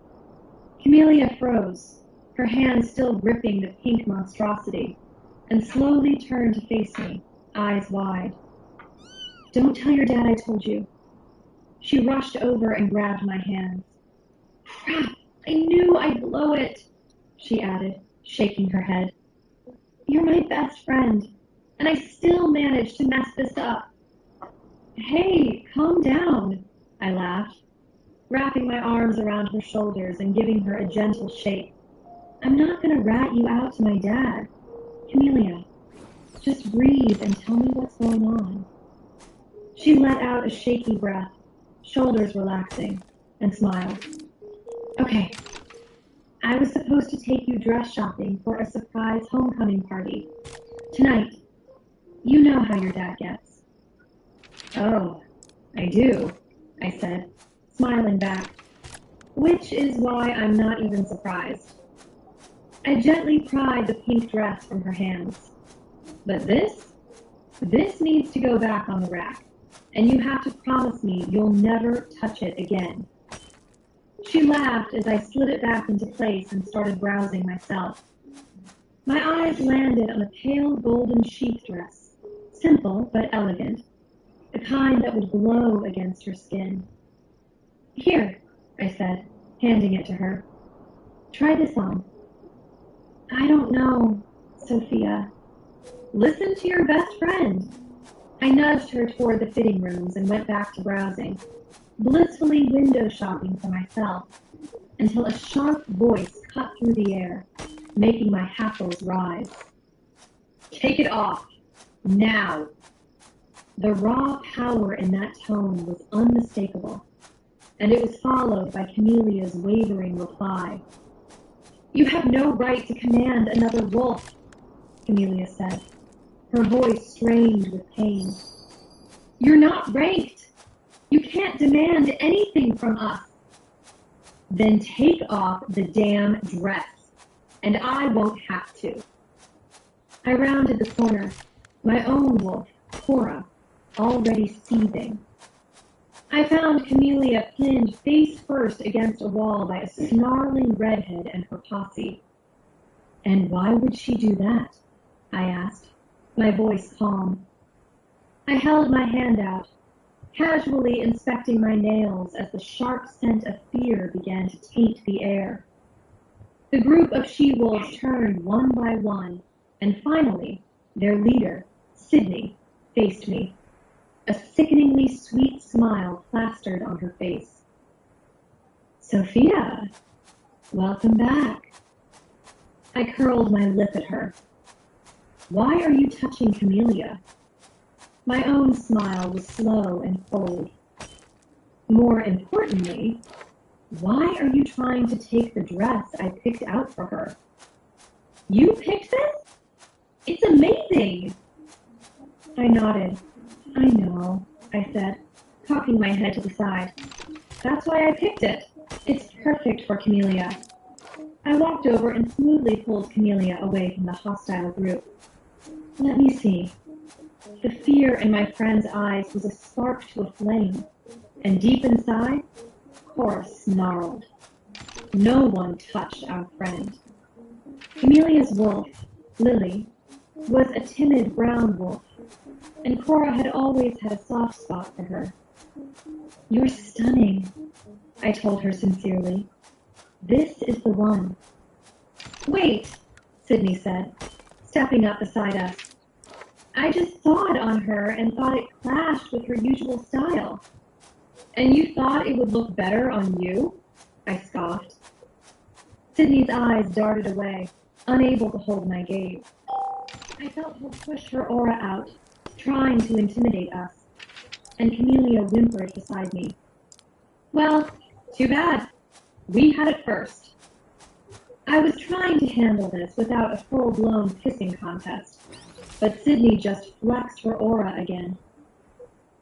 Camellia froze, her hand still gripping the pink monstrosity, and slowly turned to face me, eyes wide. Don't tell your dad I told you. She rushed over and grabbed my hands. Crap, I knew I'd blow it, she added, shaking her head. You're my best friend, and I still managed to mess this up. Hey, calm down, I laughed, wrapping my arms around her shoulders and giving her a gentle shake. I'm not going to rat you out to my dad. Camellia, just breathe and tell me what's going on. She let out a shaky breath, shoulders relaxing, and smiled. Okay, I was supposed to take you dress shopping for a surprise homecoming party. Tonight. You know how your dad gets. Oh, I do, I said, smiling back, which is why I'm not even surprised. I gently pried the pink dress from her hands. But this needs to go back on the rack, and you have to promise me you'll never touch it again. She laughed as I slid it back into place and started browsing myself. My eyes landed on a pale golden sheath dress, simple but elegant, the kind that would glow against her skin. Here, I said, handing it to her. Try this on. I don't know, Sophia. Listen to your best friend. I nudged her toward the fitting rooms and went back to browsing, blissfully window shopping for myself, until a sharp voice cut through the air, making my hackles rise. Take it off, now. The raw power in that tone was unmistakable, and it was followed by Camelia's wavering reply. You have no right to command another wolf, Camellia said, her voice strained with pain. You're not ranked. You can't demand anything from us. Then take off the damn dress, and I won't have to. I rounded the corner, my own wolf, Cora, already seething. I found Camellia pinned face first against a wall by a snarling redhead and her posse. And why would she do that? I asked, my voice calm. I held my hand out, casually inspecting my nails as the sharp scent of fear began to taint the air. The group of she-wolves turned one by one, and finally, their leader, Sydney, faced me. A sickeningly sweet smile plastered on her face. Sophia, welcome back. I curled my lip at her. Why are you touching Camellia? My own smile was slow and cold. More importantly, why are you trying to take the dress I picked out for her? You picked this? It's amazing! I nodded. I know, I said, cocking my head to the side. That's why I picked it. It's perfect for Camellia. I walked over and smoothly pulled Camellia away from the hostile group. Let me see. The fear in my friend's eyes was a spark to a flame, and deep inside, Cora snarled. No one touched our friend. Camelia's wolf, Lily, was a timid brown wolf, and Cora had always had a soft spot for her. You're stunning, I told her sincerely. This is the one. Wait, Sydney said, stepping up beside us. I just saw it on her and thought it clashed with her usual style. And you thought it would look better on you? I scoffed. Sydney's eyes darted away, unable to hold my gaze. I felt her push her aura out, trying to intimidate us, and Camellia whimpered beside me. Well, too bad. We had it first. I was trying to handle this without a full-blown pissing contest, but Sydney just flexed her aura again.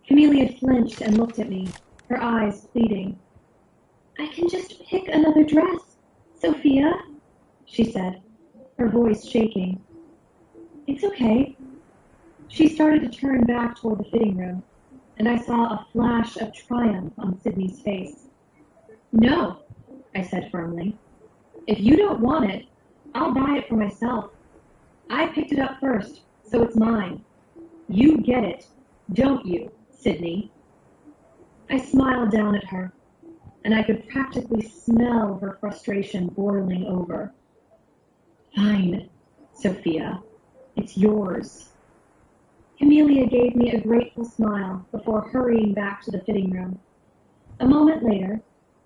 Camellia flinched and looked at me, her eyes pleading. I can just pick another dress, Sophia, she said, her voice shaking. It's okay. She started to turn back toward the fitting room, and I saw a flash of triumph on Sydney's face. No, I said firmly. If you don't want it, I'll buy it for myself. I picked it up first, so it's mine. You get it, don't you, Sydney? I smiled down at her, and I could practically smell her frustration boiling over. Fine, Sophia. It's yours. Camellia gave me a grateful smile before hurrying back to the fitting room. A moment later,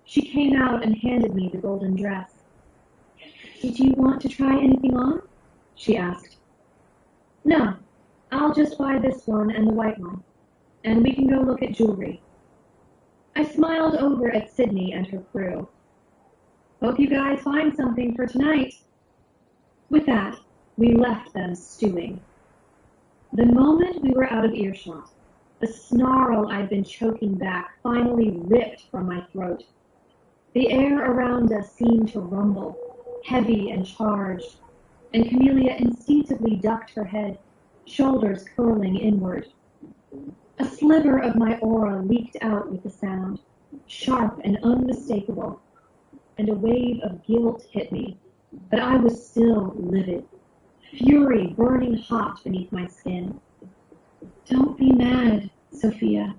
she came out and handed me the golden dress. Did you want to try anything on? She asked. No, I'll just buy this one and the white one, and we can go look at jewelry. I smiled over at Sydney and her crew. Hope you guys find something for tonight. With that, we left them stewing. The moment we were out of earshot, the snarl I'd been choking back finally ripped from my throat. The air around us seemed to rumble, heavy and charged, and Camellia instinctively ducked her head, shoulders curling inward. A sliver of my aura leaked out with the sound, sharp and unmistakable, and a wave of guilt hit me, but I was still livid, fury burning hot beneath my skin. Don't be mad, Sophia.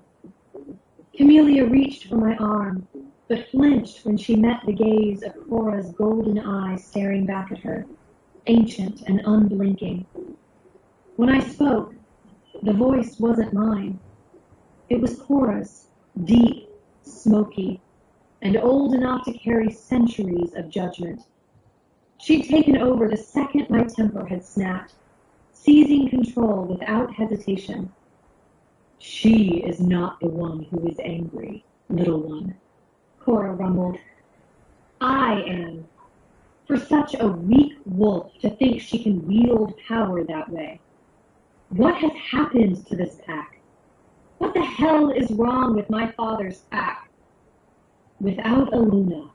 Camellia reached for my arm, but flinched when she met the gaze of Cora's golden eyes staring back at her, ancient and unblinking. When I spoke, the voice wasn't mine. It was Cora's, deep, smoky, and old enough to carry centuries of judgment. She'd taken over the second my temper had snapped, seizing control without hesitation. She is not the one who is angry, little one, Cora rumbled. I am. For such a weak wolf to think she can wield power that way. What has happened to this pack? What the hell is wrong with my father's pack? Without a Luna,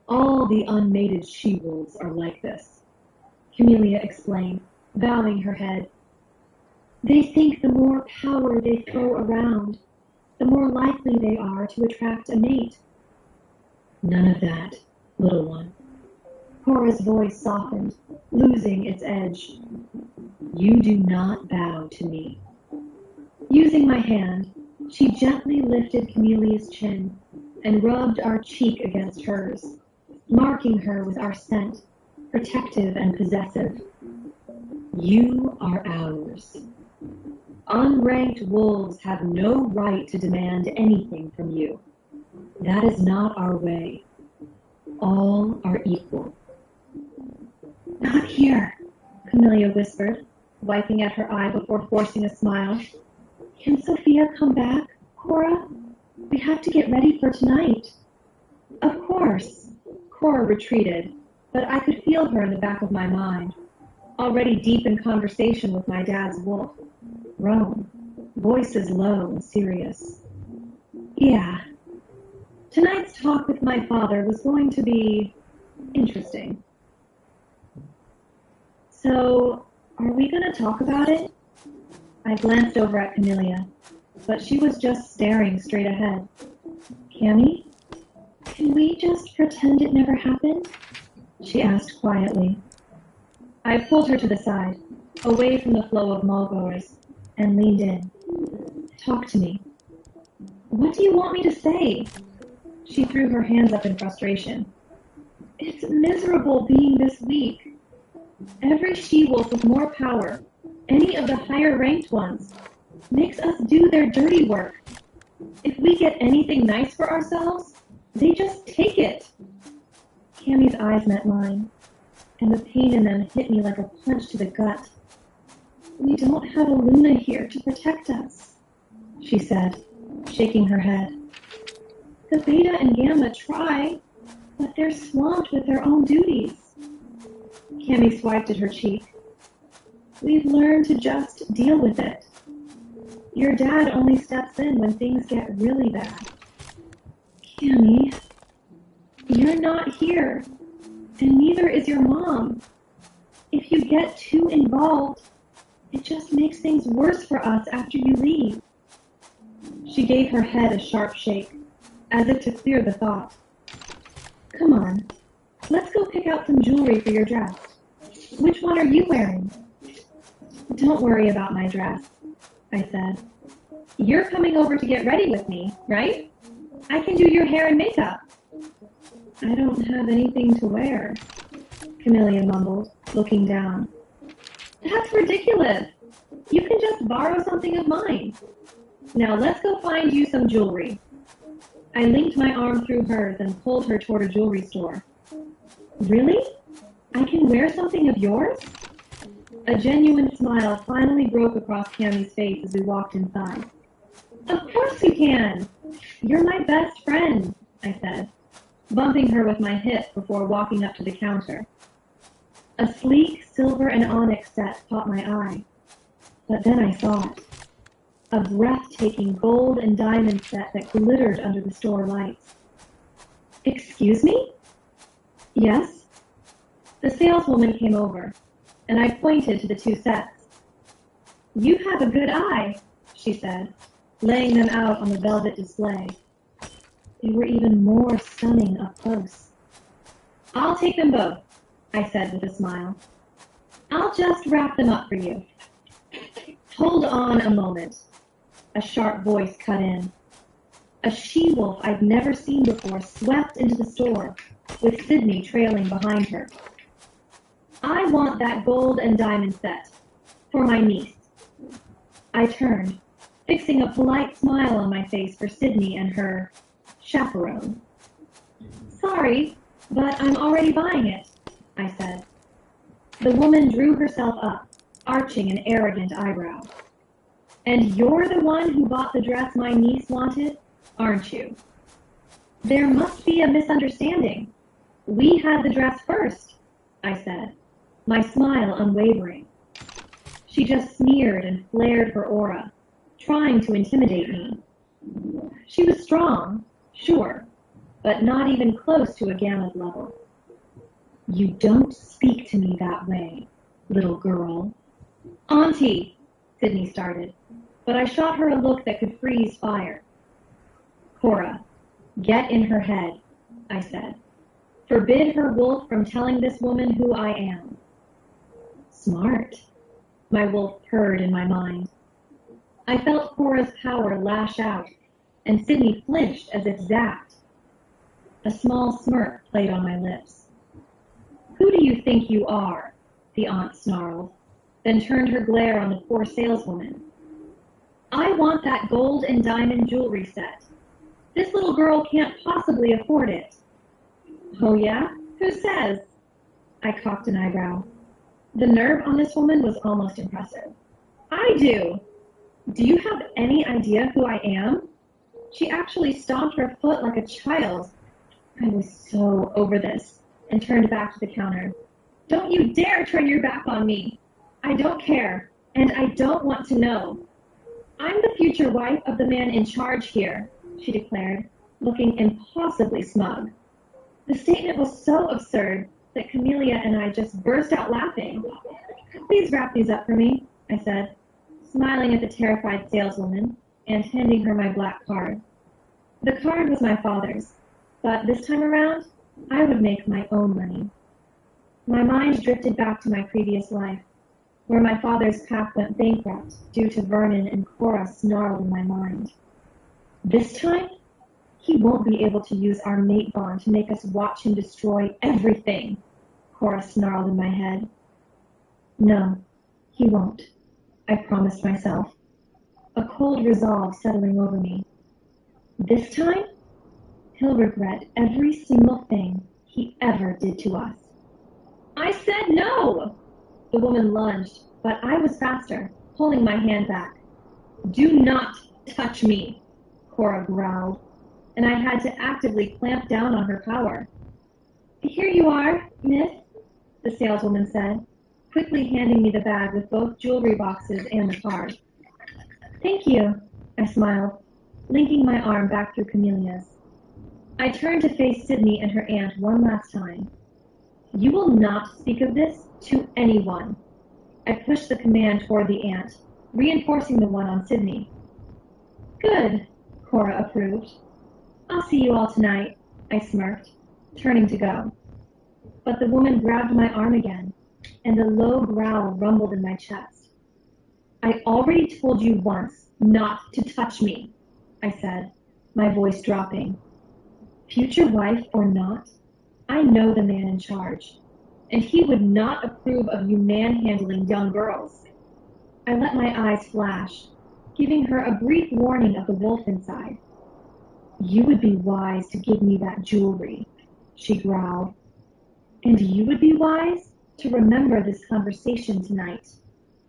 all the unmated she-wolves are like this, Camellia explained, bowing her head. They think the more power they throw around, the more likely they are to attract a mate. None of that, little one. Cora's voice softened, losing its edge. You do not bow to me. Using my hand, she gently lifted Camelia's chin and rubbed our cheek against hers, marking her with our scent, protective and possessive. You are ours. Unranked wolves have no right to demand anything from you. That is not our way. All are equal. Not here, Camellia whispered, wiping at her eye before forcing a smile. Can Sophia come back, Cora? We have to get ready for tonight. Of course. Cora retreated, but I could feel her in the back of my mind, already deep in conversation with my dad's wolf, Rome, voices low and serious. Yeah. Tonight's talk with my father was going to be interesting. So, are we going to talk about it? I glanced over at Camellia, but she was just staring straight ahead. Cammy? Can we just pretend it never happened? She asked quietly. I pulled her to the side, away from the flow of mulgoers, and leaned in. Talk to me. What do you want me to say? She threw her hands up in frustration. It's miserable being this weak. Every she-wolf with more power, any of the higher-ranked ones, makes us do their dirty work. If we get anything nice for ourselves, they just take it. Cammy's eyes met mine, and the pain in them hit me like a punch to the gut. We don't have a Luna here to protect us, she said, shaking her head. The Beta and Gamma try, but they're swamped with their own duties. Cammy swiped at her cheek. We've learned to just deal with it. Your dad only steps in when things get really bad. Cammy, you're not here, and neither is your mom. If you get too involved, it just makes things worse for us after you leave. She gave her head a sharp shake, as if to clear the thought. Come on, let's go pick out some jewelry for your dress. Which one are you wearing? Don't worry about my dress, I said. You're coming over to get ready with me, right? I can do your hair and makeup. I don't have anything to wear, Camellia mumbled, looking down. That's ridiculous. You can just borrow something of mine. Now let's go find you some jewelry. I linked my arm through hers and pulled her toward a jewelry store. Really? I can wear something of yours? A genuine smile finally broke across Cammy's face as we walked inside. Of course you can! You're my best friend, I said, bumping her with my hip before walking up to the counter. A sleek silver and onyx set caught my eye, but then I saw it. A breathtaking gold and diamond set that glittered under the store lights. Excuse me? Yes? The saleswoman came over, and I pointed to the two sets. You have a good eye, she said, laying them out on the velvet display. They were even more stunning up close. I'll take them both, I said with a smile. I'll just wrap them up for you. Hold on a moment, a sharp voice cut in. A she-wolf I'd never seen before swept into the store, with Sydney trailing behind her. I want that gold and diamond set, for my niece. I turned, fixing a polite smile on my face for Sydney and her chaperone. Sorry, but I'm already buying it, I said. The woman drew herself up, arching an arrogant eyebrow. And you're the one who bought the dress my niece wanted, aren't you? There must be a misunderstanding. We had the dress first, I said, my smile unwavering. She just sneered and flared her aura, trying to intimidate me. She was strong, sure, but not even close to a Gamma's level. You don't speak to me that way, little girl. Auntie, Sydney started, but I shot her a look that could freeze fire. Cora, get in her head, I said. Forbid her wolf from telling this woman who I am. Smart, my wolf purred in my mind. I felt Cora's power lash out, and Sydney flinched as if zapped. A small smirk played on my lips. Who do you think you are? The aunt snarled, then turned her glare on the poor saleswoman. I want that gold and diamond jewelry set. This little girl can't possibly afford it. Oh yeah? Who says? I cocked an eyebrow. The nerve on this woman was almost impressive. I do! Do you have any idea who I am? She actually stomped her foot like a child. I was so over this and turned back to the counter. Don't you dare turn your back on me. I don't care, and I don't want to know. I'm the future wife of the man in charge here, she declared, looking impossibly smug. The statement was so absurd that Camellia and I just burst out laughing. Please wrap these up for me, I said, smiling at the terrified saleswoman and handing her my black card. The card was my father's, but this time around, I would make my own money. My mind drifted back to my previous life, where my father's pack went bankrupt due to Vernon and Cora snarled in my mind. This time, he won't be able to use our mate bond to make us watch him destroy everything, Cora snarled in my head. No, he won't, I promised myself, a cold resolve settling over me. This time, he'll regret every single thing he ever did to us. I said no! The woman lunged, but I was faster, pulling my hand back. Do not touch me, Cora growled, and I had to actively clamp down on her power. Here you are, miss, the saleswoman said, quickly handing me the bag with both jewelry boxes and the card. Thank you, I smiled, linking my arm back through Camelia's. I turned to face Sydney and her aunt one last time. You will not speak of this to anyone. I pushed the command toward the aunt, reinforcing the one on Sydney. Good, Cora approved. I'll see you all tonight, I smirked, turning to go. But the woman grabbed my arm again, and a low growl rumbled in my chest. I already told you once not to touch me, I said, my voice dropping. Future wife or not, I know the man in charge, and he would not approve of you manhandling young girls. I let my eyes flash, giving her a brief warning of the wolf inside. You would be wise to give me that jewelry, she growled. And you would be wise to remember this conversation tonight.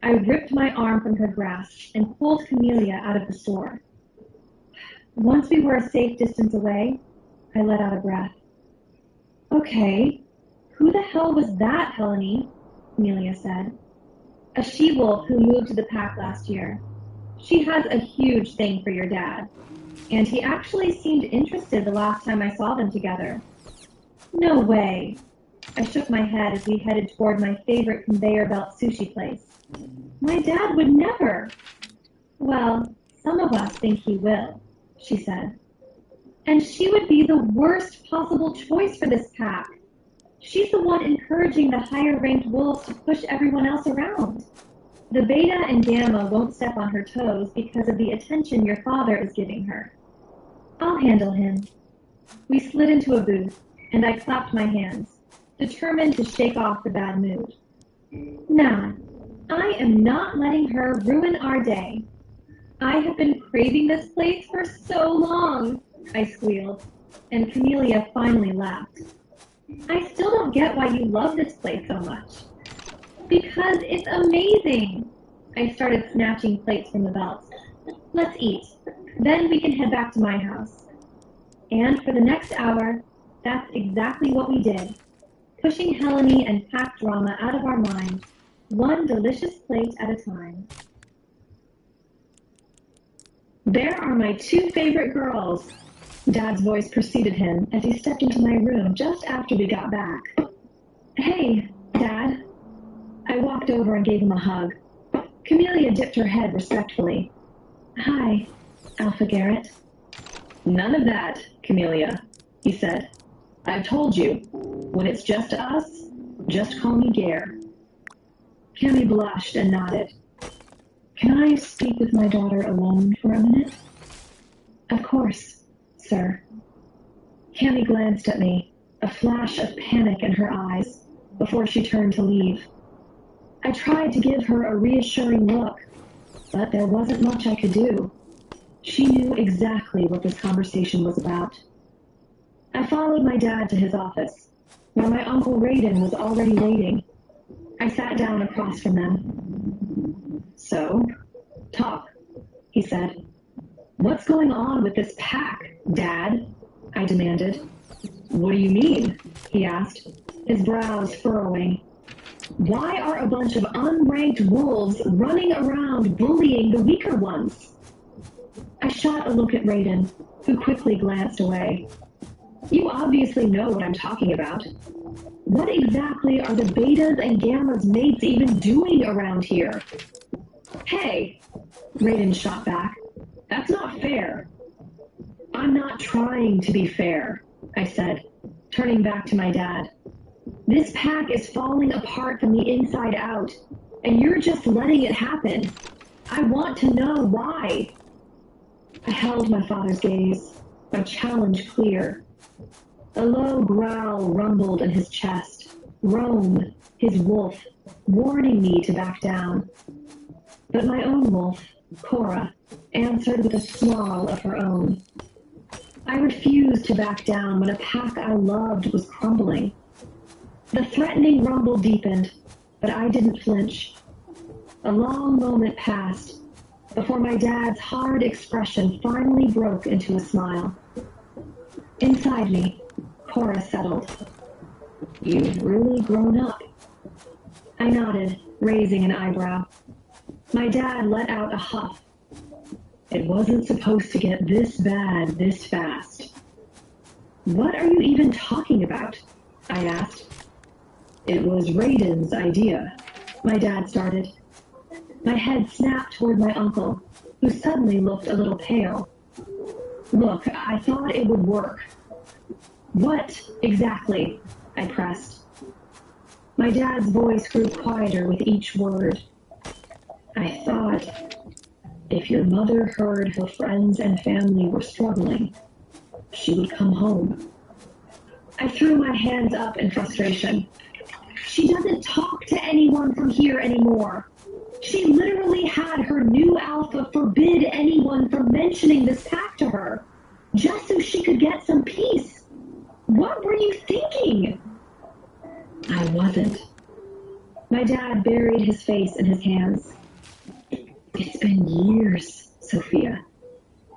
I ripped my arm from her grasp and pulled Camellia out of the store. Once we were a safe distance away, I let out a breath. Okay, who the hell was that, Helene? Camellia said. A she-wolf who moved to the pack last year. She has a huge thing for your dad, and he actually seemed interested the last time I saw them together. No way. I shook my head as we headed toward my favorite conveyor belt sushi place. My dad would never. Well, some of us think he will, she said. And she would be the worst possible choice for this pack. She's the one encouraging the higher-ranked wolves to push everyone else around. The beta and gamma won't step on her toes because of the attention your father is giving her. I'll handle him. We slid into a booth, and I clapped my hands, determined to shake off the bad mood. Now, I am not letting her ruin our day. I have been craving this place for so long, I squealed, and Camellia finally laughed. I still don't get why you love this place so much. Because it's amazing. I started snatching plates from the belts. Let's eat. Then we can head back to my house. And for the next hour, that's exactly what we did. Pushing Helene and pack drama out of our minds, one delicious plate at a time. There are my two favorite girls. Dad's voice preceded him as he stepped into my room just after we got back. Hey, Dad. I walked over and gave him a hug. Camellia dipped her head respectfully. Hi, Alpha Garrett. None of that, Camellia, he said. I've told you, when it's just us, just call me Gare. Cammy blushed and nodded. Can I speak with my daughter alone for a minute? Of course, sir. Cammy glanced at me, a flash of panic in her eyes, before she turned to leave. I tried to give her a reassuring look, but there wasn't much I could do. She knew exactly what this conversation was about. I followed my dad to his office, where my Uncle Raiden was already waiting. I sat down across from them. "So, talk," he said. "What's going on with this pack, Dad?" I demanded. "What do you mean?" he asked, his brows furrowing. "Why are a bunch of unranked wolves running around bullying the weaker ones?" I shot a look at Raiden, who quickly glanced away. "You obviously know what I'm talking about. What exactly are the betas and gammas mates even doing around here?" "Hey," Raiden shot back. "That's not fair." "I'm not trying to be fair," I said, turning back to my dad. "This pack is falling apart from the inside out, and you're just letting it happen. I want to know why." I held my father's gaze, my challenge clear. A low growl rumbled in his chest, Rome, his wolf, warning me to back down. But my own wolf, Cora, answered with a snarl of her own. I refused to back down when a pack I loved was crumbling. The threatening rumble deepened, but I didn't flinch. A long moment passed before my dad's hard expression finally broke into a smile. Inside me, Cora settled. "You've really grown up." I nodded, raising an eyebrow. My dad let out a huff. "It wasn't supposed to get this bad this fast." "What are you even talking about?" I asked. "It was Raiden's idea," my dad started. My head snapped toward my uncle, who suddenly looked a little pale. "Look, I thought it would work." "What exactly?" I pressed. My dad's voice grew quieter with each word. "I thought if your mother heard her friends and family were struggling, she would come home." I threw my hands up in frustration. "She doesn't talk to anyone from here anymore. She literally had her new alpha forbid anyone from mentioning this pack to her, just so she could get some peace. What were you thinking?" I wasn't. My dad buried his face in his hands. "It's been years, Sophia.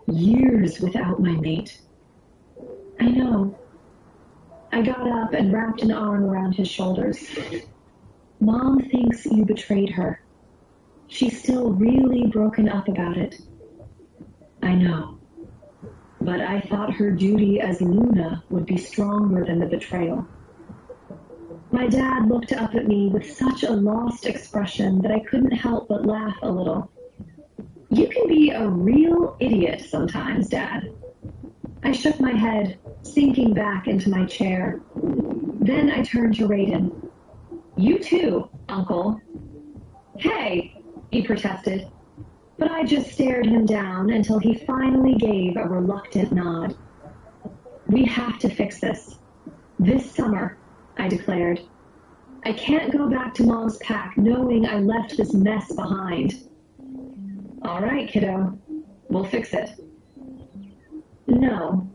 Years without my mate." "I know." I got up and wrapped an arm around his shoulders. "Mom thinks you betrayed her. She's still really broken up about it." "I know. But I thought her duty as Luna would be stronger than the betrayal." My dad looked up at me with such a lost expression that I couldn't help but laugh a little. "You can be a real idiot sometimes, Dad." I shook my head, sinking back into my chair. Then I turned to Raiden. "You too, Uncle." "Hey," he protested, but I just stared him down until he finally gave a reluctant nod. "We have to fix this. This summer," I declared. "I can't go back to Mom's pack knowing I left this mess behind." "All right, kiddo. We'll fix it." "No."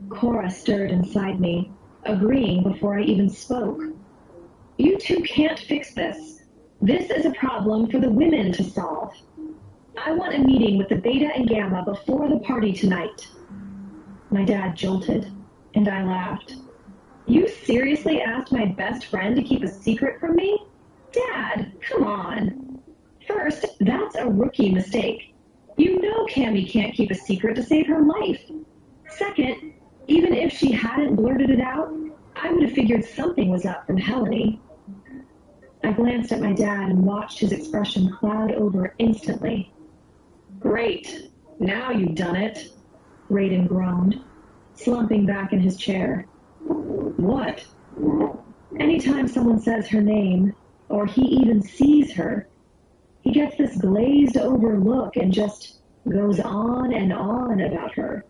Cora stirred inside me, agreeing before I even spoke. "You two can't fix this. This is a problem for the women to solve. I want a meeting with the Beta and Gamma before the party tonight." My dad jolted, and I laughed. "You seriously asked my best friend to keep a secret from me? Dad, come on. First, that's a rookie mistake. You know Cammy can't keep a secret to save her life. Second, even if she hadn't blurted it out, I would have figured something was up from Helene." I glanced at my dad and watched his expression cloud over instantly. "Great. Now you've done it," Raiden groaned, slumping back in his chair. "What?" "Anytime someone says her name, or he even sees her, he gets this glazed over look and just goes on and on about her."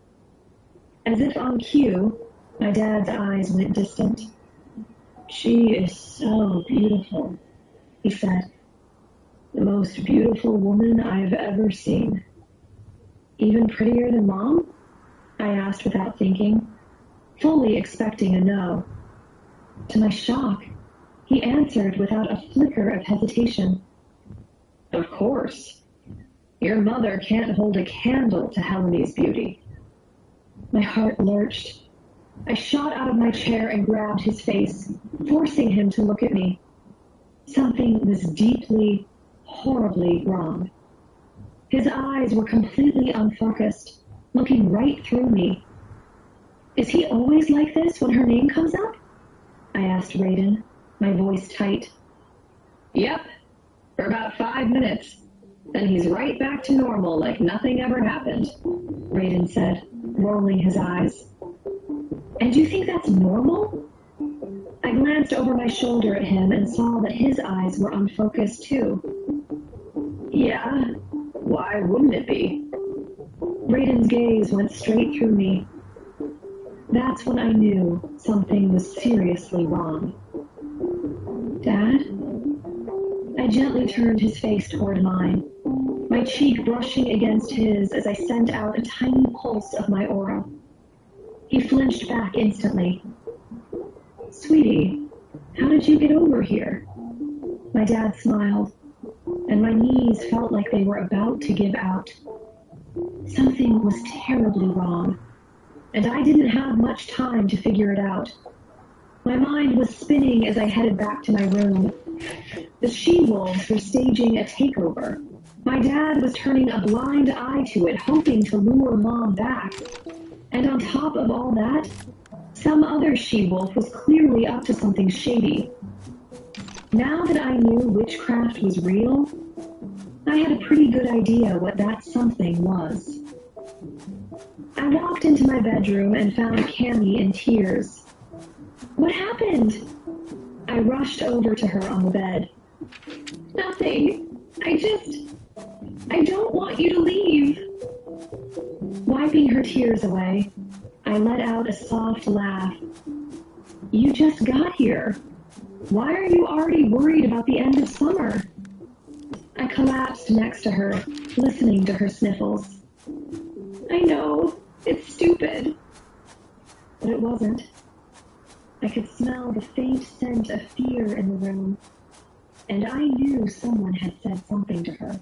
As if on cue, my dad's eyes went distant. "She is so beautiful," he said. The most beautiful woman I've ever seen. Even prettier than Mom? I asked without thinking, fully expecting a no. To my shock, he answered without a flicker of hesitation. Of course. Your mother can't hold a candle to Helene's beauty. My heart lurched. I shot out of my chair and grabbed his face, forcing him to look at me. Something was deeply, horribly wrong. His eyes were completely unfocused, looking right through me. Is he always like this when her name comes up? I asked Raiden, my voice tight. Yep, for about 5 minutes. Then he's right back to normal like nothing ever happened, Raiden said, rolling his eyes. And you think that's normal? I glanced over my shoulder at him and saw that his eyes were unfocused too. Yeah, why wouldn't it be? Raiden's gaze went straight through me. That's when I knew something was seriously wrong. Dad? I gently turned his face toward mine, my cheek brushing against his as I sent out a tiny pulse of my aura. He flinched back instantly. Sweetie, how did you get over here? My dad smiled, and my knees felt like they were about to give out. Something was terribly wrong, and I didn't have much time to figure it out. My mind was spinning as I headed back to my room. The she-wolves were staging a takeover. My dad was turning a blind eye to it, hoping to lure Mom back. And on top of all that, some other she-wolf was clearly up to something shady. Now that I knew witchcraft was real, I had a pretty good idea what that something was. I walked into my bedroom and found Cammy in tears. What happened? I rushed over to her on the bed. Nothing. I don't want you to leave. Wiping her tears away, I let out a soft laugh. You just got here. Why are you already worried about the end of summer? I collapsed next to her, listening to her sniffles. I know, it's stupid. But it wasn't. I could smell the faint scent of fear in the room, and I knew someone had said something to her.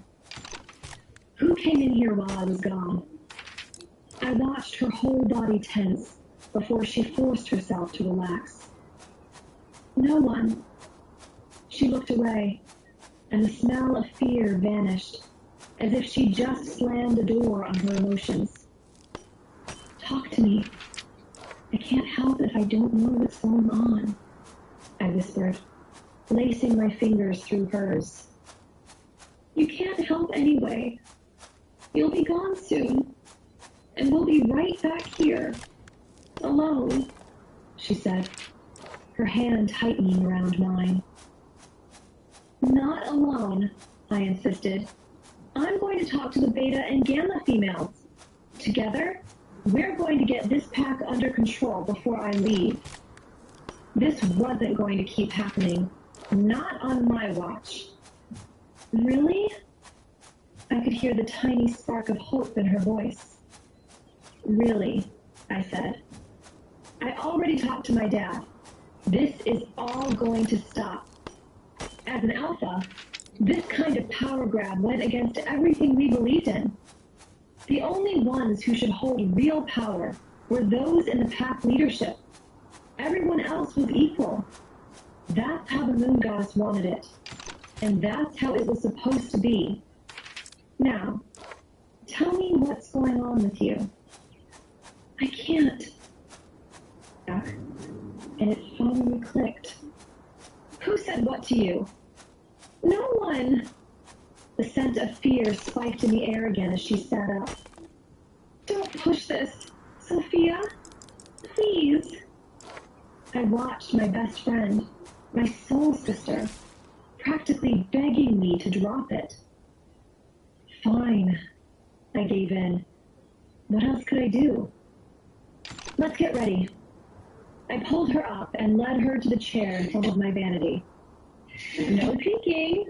Who came in here while I was gone? I watched her whole body tense before she forced herself to relax. No one. She looked away, and the smell of fear vanished, as if she just slammed a door on her emotions. Talk to me. I can't help if I don't know what's going on, I whispered, lacing my fingers through hers. You can't help anyway. You'll be gone soon, and we'll be right back here, alone, she said, her hand tightening around mine. Not alone, I insisted. I'm going to talk to the Beta and Gamma females. Together, we're going to get this pack under control before I leave. This wasn't going to keep happening. Not on my watch. Really? I could hear the tiny spark of hope in her voice. Really, I said. I already talked to my dad. This is all going to stop. As an alpha, this kind of power grab went against everything we believed in. The only ones who should hold real power were those in the pack leadership. Everyone else was equal. That's how the moon goddess wanted it. And that's how it was supposed to be. Now, tell me what's going on with you. I can't. And it finally clicked. Who said what to you? No one. The scent of fear spiked in the air again as she sat up. Don't push this, Sophia. Please. I watched my best friend, my soul sister, practically begging me to drop it. Fine, I gave in. What else could I do? Let's get ready. I pulled her up and led her to the chair in front of my vanity. No peeking.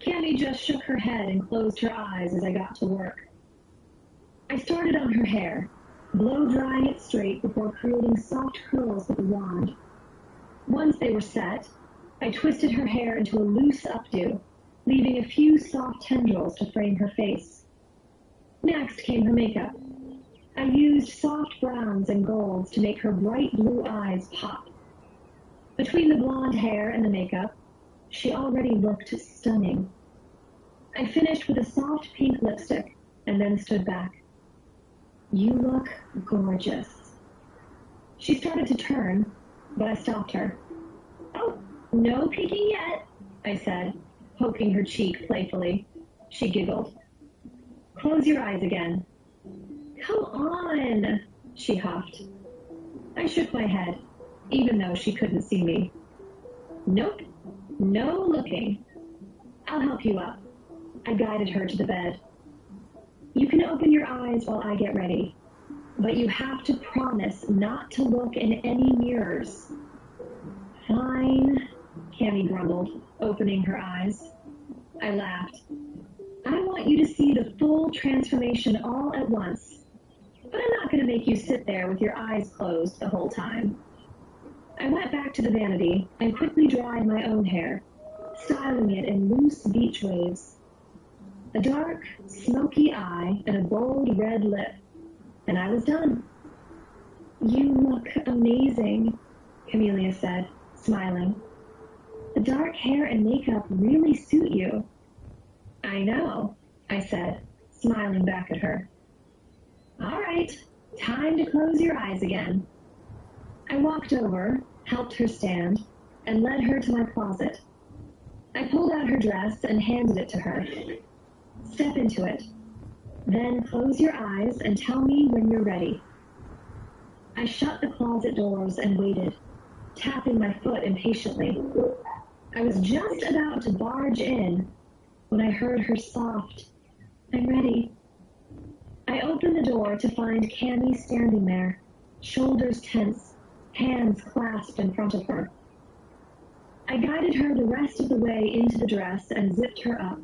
Cammy just shook her head and closed her eyes as I got to work. I started on her hair, blow-drying it straight before creating soft curls with a wand. Once they were set, I twisted her hair into a loose updo, leaving a few soft tendrils to frame her face. Next came her makeup. I used soft browns and golds to make her bright blue eyes pop. Between the blonde hair and the makeup, she already looked stunning. I finished with a soft pink lipstick and then stood back. You look gorgeous. She started to turn, but I stopped her. Oh, no peeking yet, I said, poking her cheek playfully. She giggled. Close your eyes again. Come on, she huffed. I shook my head, even though she couldn't see me. Nope, no looking. I'll help you up. I guided her to the bed. You can open your eyes while I get ready, but you have to promise not to look in any mirrors. Fine, Cammy grumbled, opening her eyes. I laughed. I want you to see the full transformation all at once, but I'm not going to make you sit there with your eyes closed the whole time. I went back to the vanity and quickly dried my own hair, styling it in loose beach waves. A dark, smoky eye and a bold red lip, and I was done. You look amazing, Camellia said, smiling. The dark hair and makeup really suit you. I know, I said, smiling back at her. All right, time to close your eyes again. I walked over, helped her stand, and led her to my closet. I pulled out her dress and handed it to her. Step into it. Then close your eyes and tell me when you're ready. I shut the closet doors and waited, tapping my foot impatiently. I was just about to barge in when I heard her soft, I'm ready. I opened the door to find Cammy standing there, shoulders tense, hands clasped in front of her. I guided her the rest of the way into the dress and zipped her up,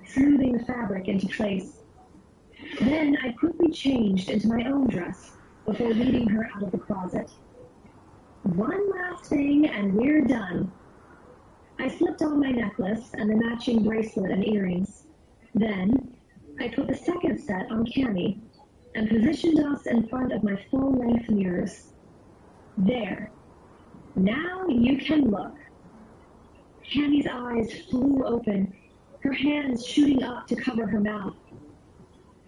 smoothing the fabric into place. Then I quickly changed into my own dress before leading her out of the closet. One last thing and we're done. I slipped on my necklace and the matching bracelet and earrings. Then I put the second set on Cammy and positioned us in front of my full-length mirrors. There. Now you can look. Cammy's eyes flew open, her hands shooting up to cover her mouth.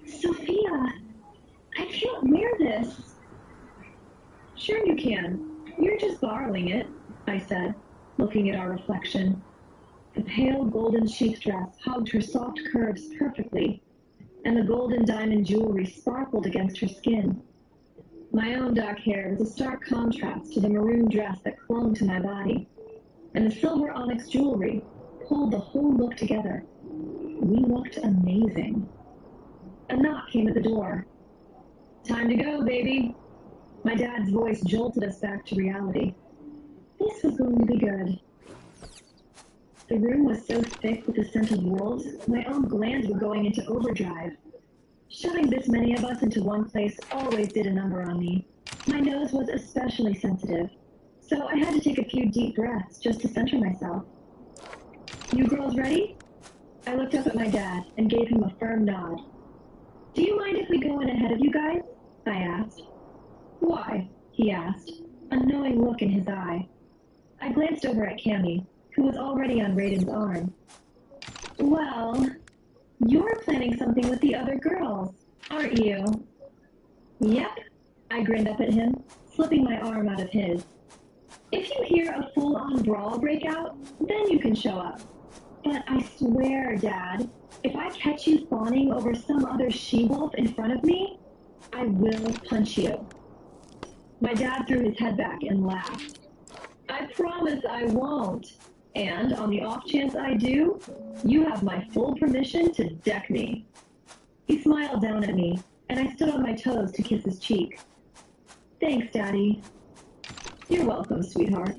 Sophia, I can't wear this. Sure you can. You're just borrowing it, I said, looking at our reflection. The pale golden sheath dress hugged her soft curves perfectly, and the golden diamond jewelry sparkled against her skin. My own dark hair was a stark contrast to the maroon dress that clung to my body, and the silver onyx jewelry pulled the whole look together. We looked amazing. A knock came at the door. Time to go, baby. My dad's voice jolted us back to reality. This was going to be good. The room was so thick with the scent of wolves, my own glands were going into overdrive. Shoving this many of us into one place always did a number on me. My nose was especially sensitive, so I had to take a few deep breaths just to center myself. You girls ready? I looked up at my dad and gave him a firm nod. Do you mind if we go in ahead of you guys? I asked. Why? He asked, a knowing look in his eye. I glanced over at Cammy, who was already on Raiden's arm. Well, you're planning something with the other girls, aren't you? Yep, I grinned up at him, slipping my arm out of his. If you hear a full-on brawl break out, then you can show up. But I swear, Dad, if I catch you fawning over some other she-wolf in front of me, I will punch you. My dad threw his head back and laughed. I promise I won't. And on the off chance I do, you have my full permission to deck me. He smiled down at me, and I stood on my toes to kiss his cheek. Thanks, Daddy. You're welcome, sweetheart.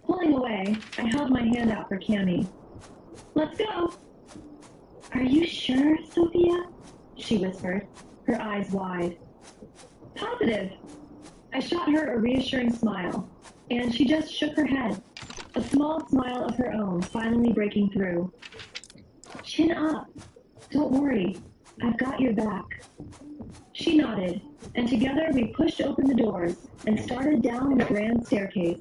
Pulling away, I held my hand out for Cammy. Let's go. Are you sure, Sophia? She whispered, her eyes wide. Positive. I shot her a reassuring smile, and she just shook her head, a small smile of her own finally breaking through. Chin up. Don't worry. I've got your back. She nodded, and together we pushed open the doors and started down the grand staircase.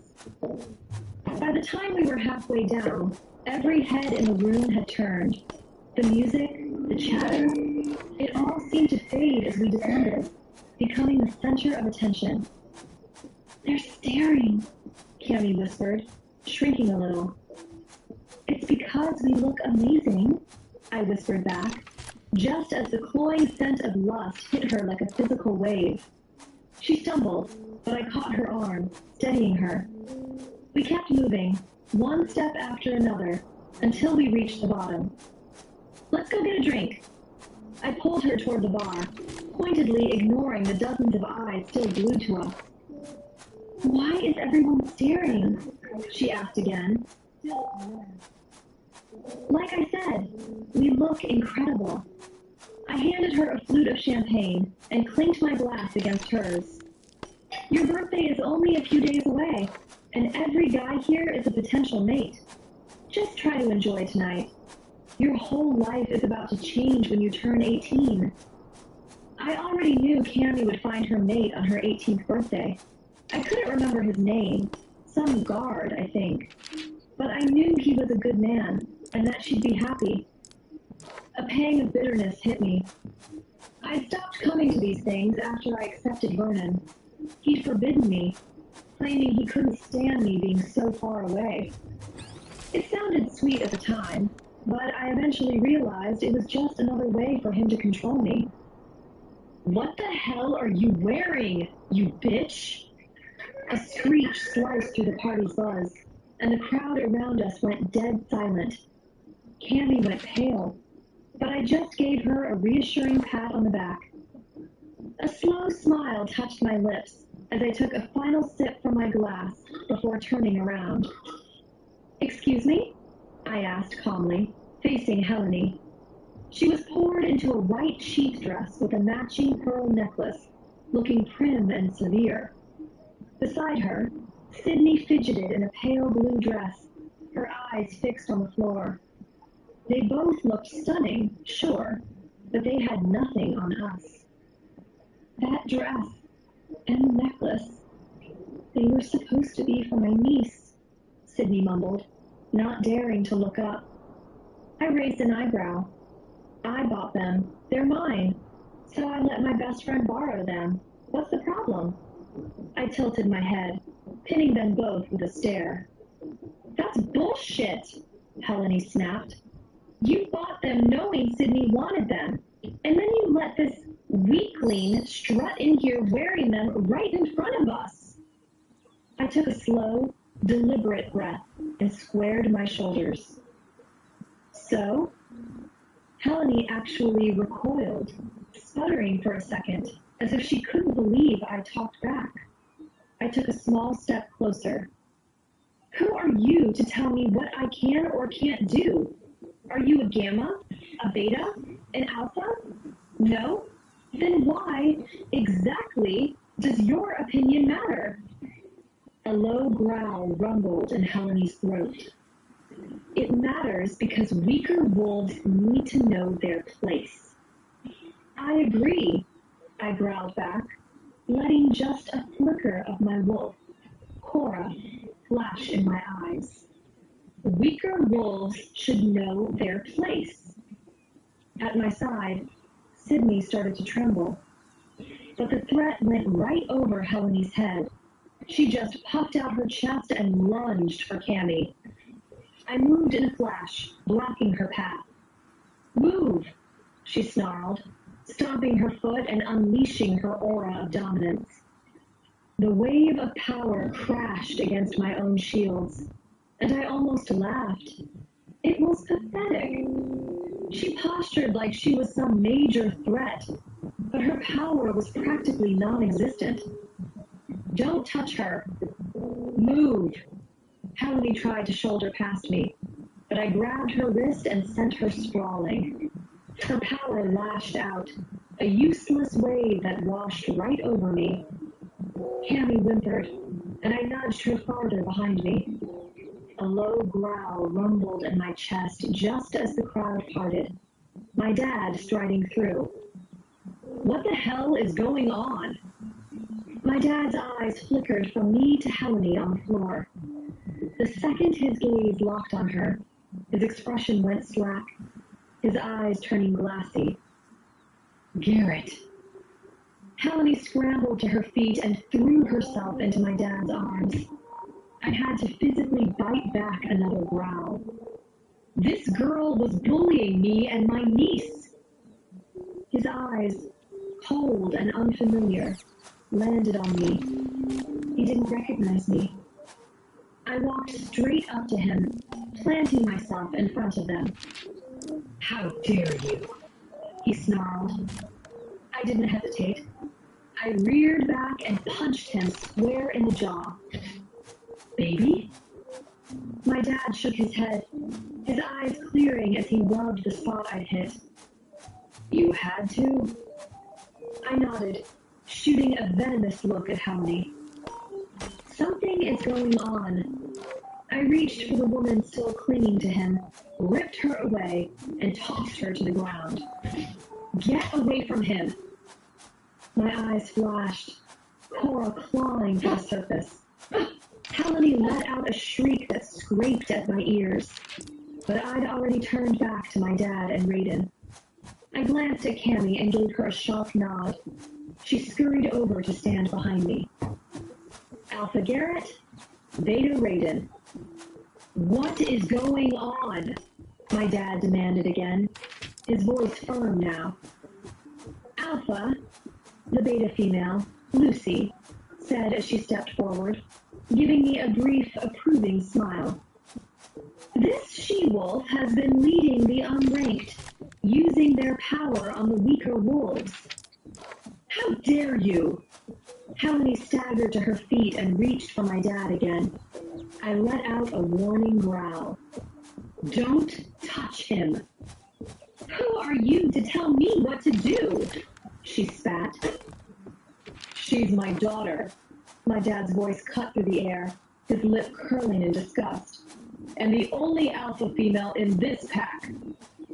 By the time we were halfway down, every head in the room had turned. The music, the chatter, it all seemed to fade as we descended, becoming the center of attention. They're staring, Cammy whispered, shrinking a little. It's because we look amazing, I whispered back, just as the cloying scent of lust hit her like a physical wave. She stumbled, but I caught her arm, steadying her. We kept moving, one step after another, until we reached the bottom. Let's go get a drink. I pulled her toward the bar, pointedly ignoring the dozens of eyes still glued to us. Why is everyone staring? She asked again. Like I said, we look incredible. I handed her a flute of champagne and clinked my glass against hers. Your birthday is only a few days away, and every guy here is a potential mate. Just try to enjoy tonight. Your whole life is about to change when you turn 18. I already knew Cammy would find her mate on her 18th birthday. I couldn't remember his name. Some guard, I think. But I knew he was a good man, and that she'd be happy. A pang of bitterness hit me. I'd stopped coming to these things after I accepted Vernon. He'd forbidden me, claiming he couldn't stand me being so far away. It sounded sweet at the time, but I eventually realized it was just another way for him to control me. What the hell are you wearing, you bitch? A screech sliced through the party's buzz, and the crowd around us went dead silent. Cammy went pale, but I just gave her a reassuring pat on the back. A slow smile touched my lips as I took a final sip from my glass before turning around. Excuse me? I asked calmly, facing Helene. She was poured into a white sheath dress with a matching pearl necklace, looking prim and severe. Beside her, Sydney fidgeted in a pale blue dress, her eyes fixed on the floor. They both looked stunning, sure, but they had nothing on us. That dress and the necklace, they were supposed to be for my niece, Sydney mumbled, not daring to look up. I raised an eyebrow. I bought them. They're mine. So I let my best friend borrow them. What's the problem? I tilted my head, pinning them both with a stare. That's bullshit, Helene snapped. You bought them knowing Sydney wanted them, and then you let this weakling strut in here wearing them right in front of us. I took a slow, deliberate breath and squared my shoulders. So? Helene actually recoiled, sputtering for a second, as if she couldn't believe I talked back. I took a small step closer. Who are you to tell me what I can or can't do? Are you a gamma? A beta? An alpha? No? Then why, exactly, does your opinion matter? A low growl rumbled in Helene's throat. It matters because weaker wolves need to know their place. I agree, I growled back, letting just a flicker of my wolf, Cora, flash in my eyes. Weaker wolves should know their place. At my side, Sydney started to tremble. But the threat went right over Helene's head. She just puffed out her chest and lunged for Cammy. I moved in a flash, blocking her path. Move, she snarled, stomping her foot and unleashing her aura of dominance. The wave of power crashed against my own shields, and I almost laughed. It was pathetic. She postured like she was some major threat, but her power was practically non-existent. Don't touch her. Move. Helene tried to shoulder past me, but I grabbed her wrist and sent her sprawling. Her power lashed out, a useless wave that washed right over me. Cammy whimpered, and I nudged her farther behind me. A low growl rumbled in my chest just as the crowd parted, my dad striding through. What the hell is going on? My dad's eyes flickered from me to Helene on the floor. The second his gaze locked on her, his expression went slack, his eyes turning glassy. Garrett. Helene scrambled to her feet and threw herself into my dad's arms. I had to physically bite back another growl. This girl was bullying me and my niece. His eyes, cold and unfamiliar, landed on me. He didn't recognize me. I walked straight up to him, planting myself in front of them. How dare you? He snarled. I didn't hesitate. I reared back and punched him square in the jaw. Baby? My dad shook his head, his eyes clearing as he rubbed the spot I'd hit. You had to? I nodded, shooting a venomous look at Helene. Something is going on. I reached for the woman still clinging to him, ripped her away, and tossed her to the ground. Get away from him! My eyes flashed, Cora clawing for the surface. Helene let out a shriek that scraped at my ears, but I'd already turned back to my dad and Raiden. I glanced at Cammy and gave her a sharp nod. She scurried over to stand behind me. Alpha Garrett, Beta Raiden. What is going on? My dad demanded again, his voice firm now. Alpha, the beta female, Lucy, said as she stepped forward, giving me a brief, approving smile. This she-wolf has been leading the unranked, using their power on the weaker wolves. How dare you? Helene staggered to her feet and reached for my dad again. I let out a warning growl. Don't touch him. Who are you to tell me what to do? She spat. She's my daughter. My dad's voice cut through the air, his lip curling in disgust. And the only alpha female in this pack.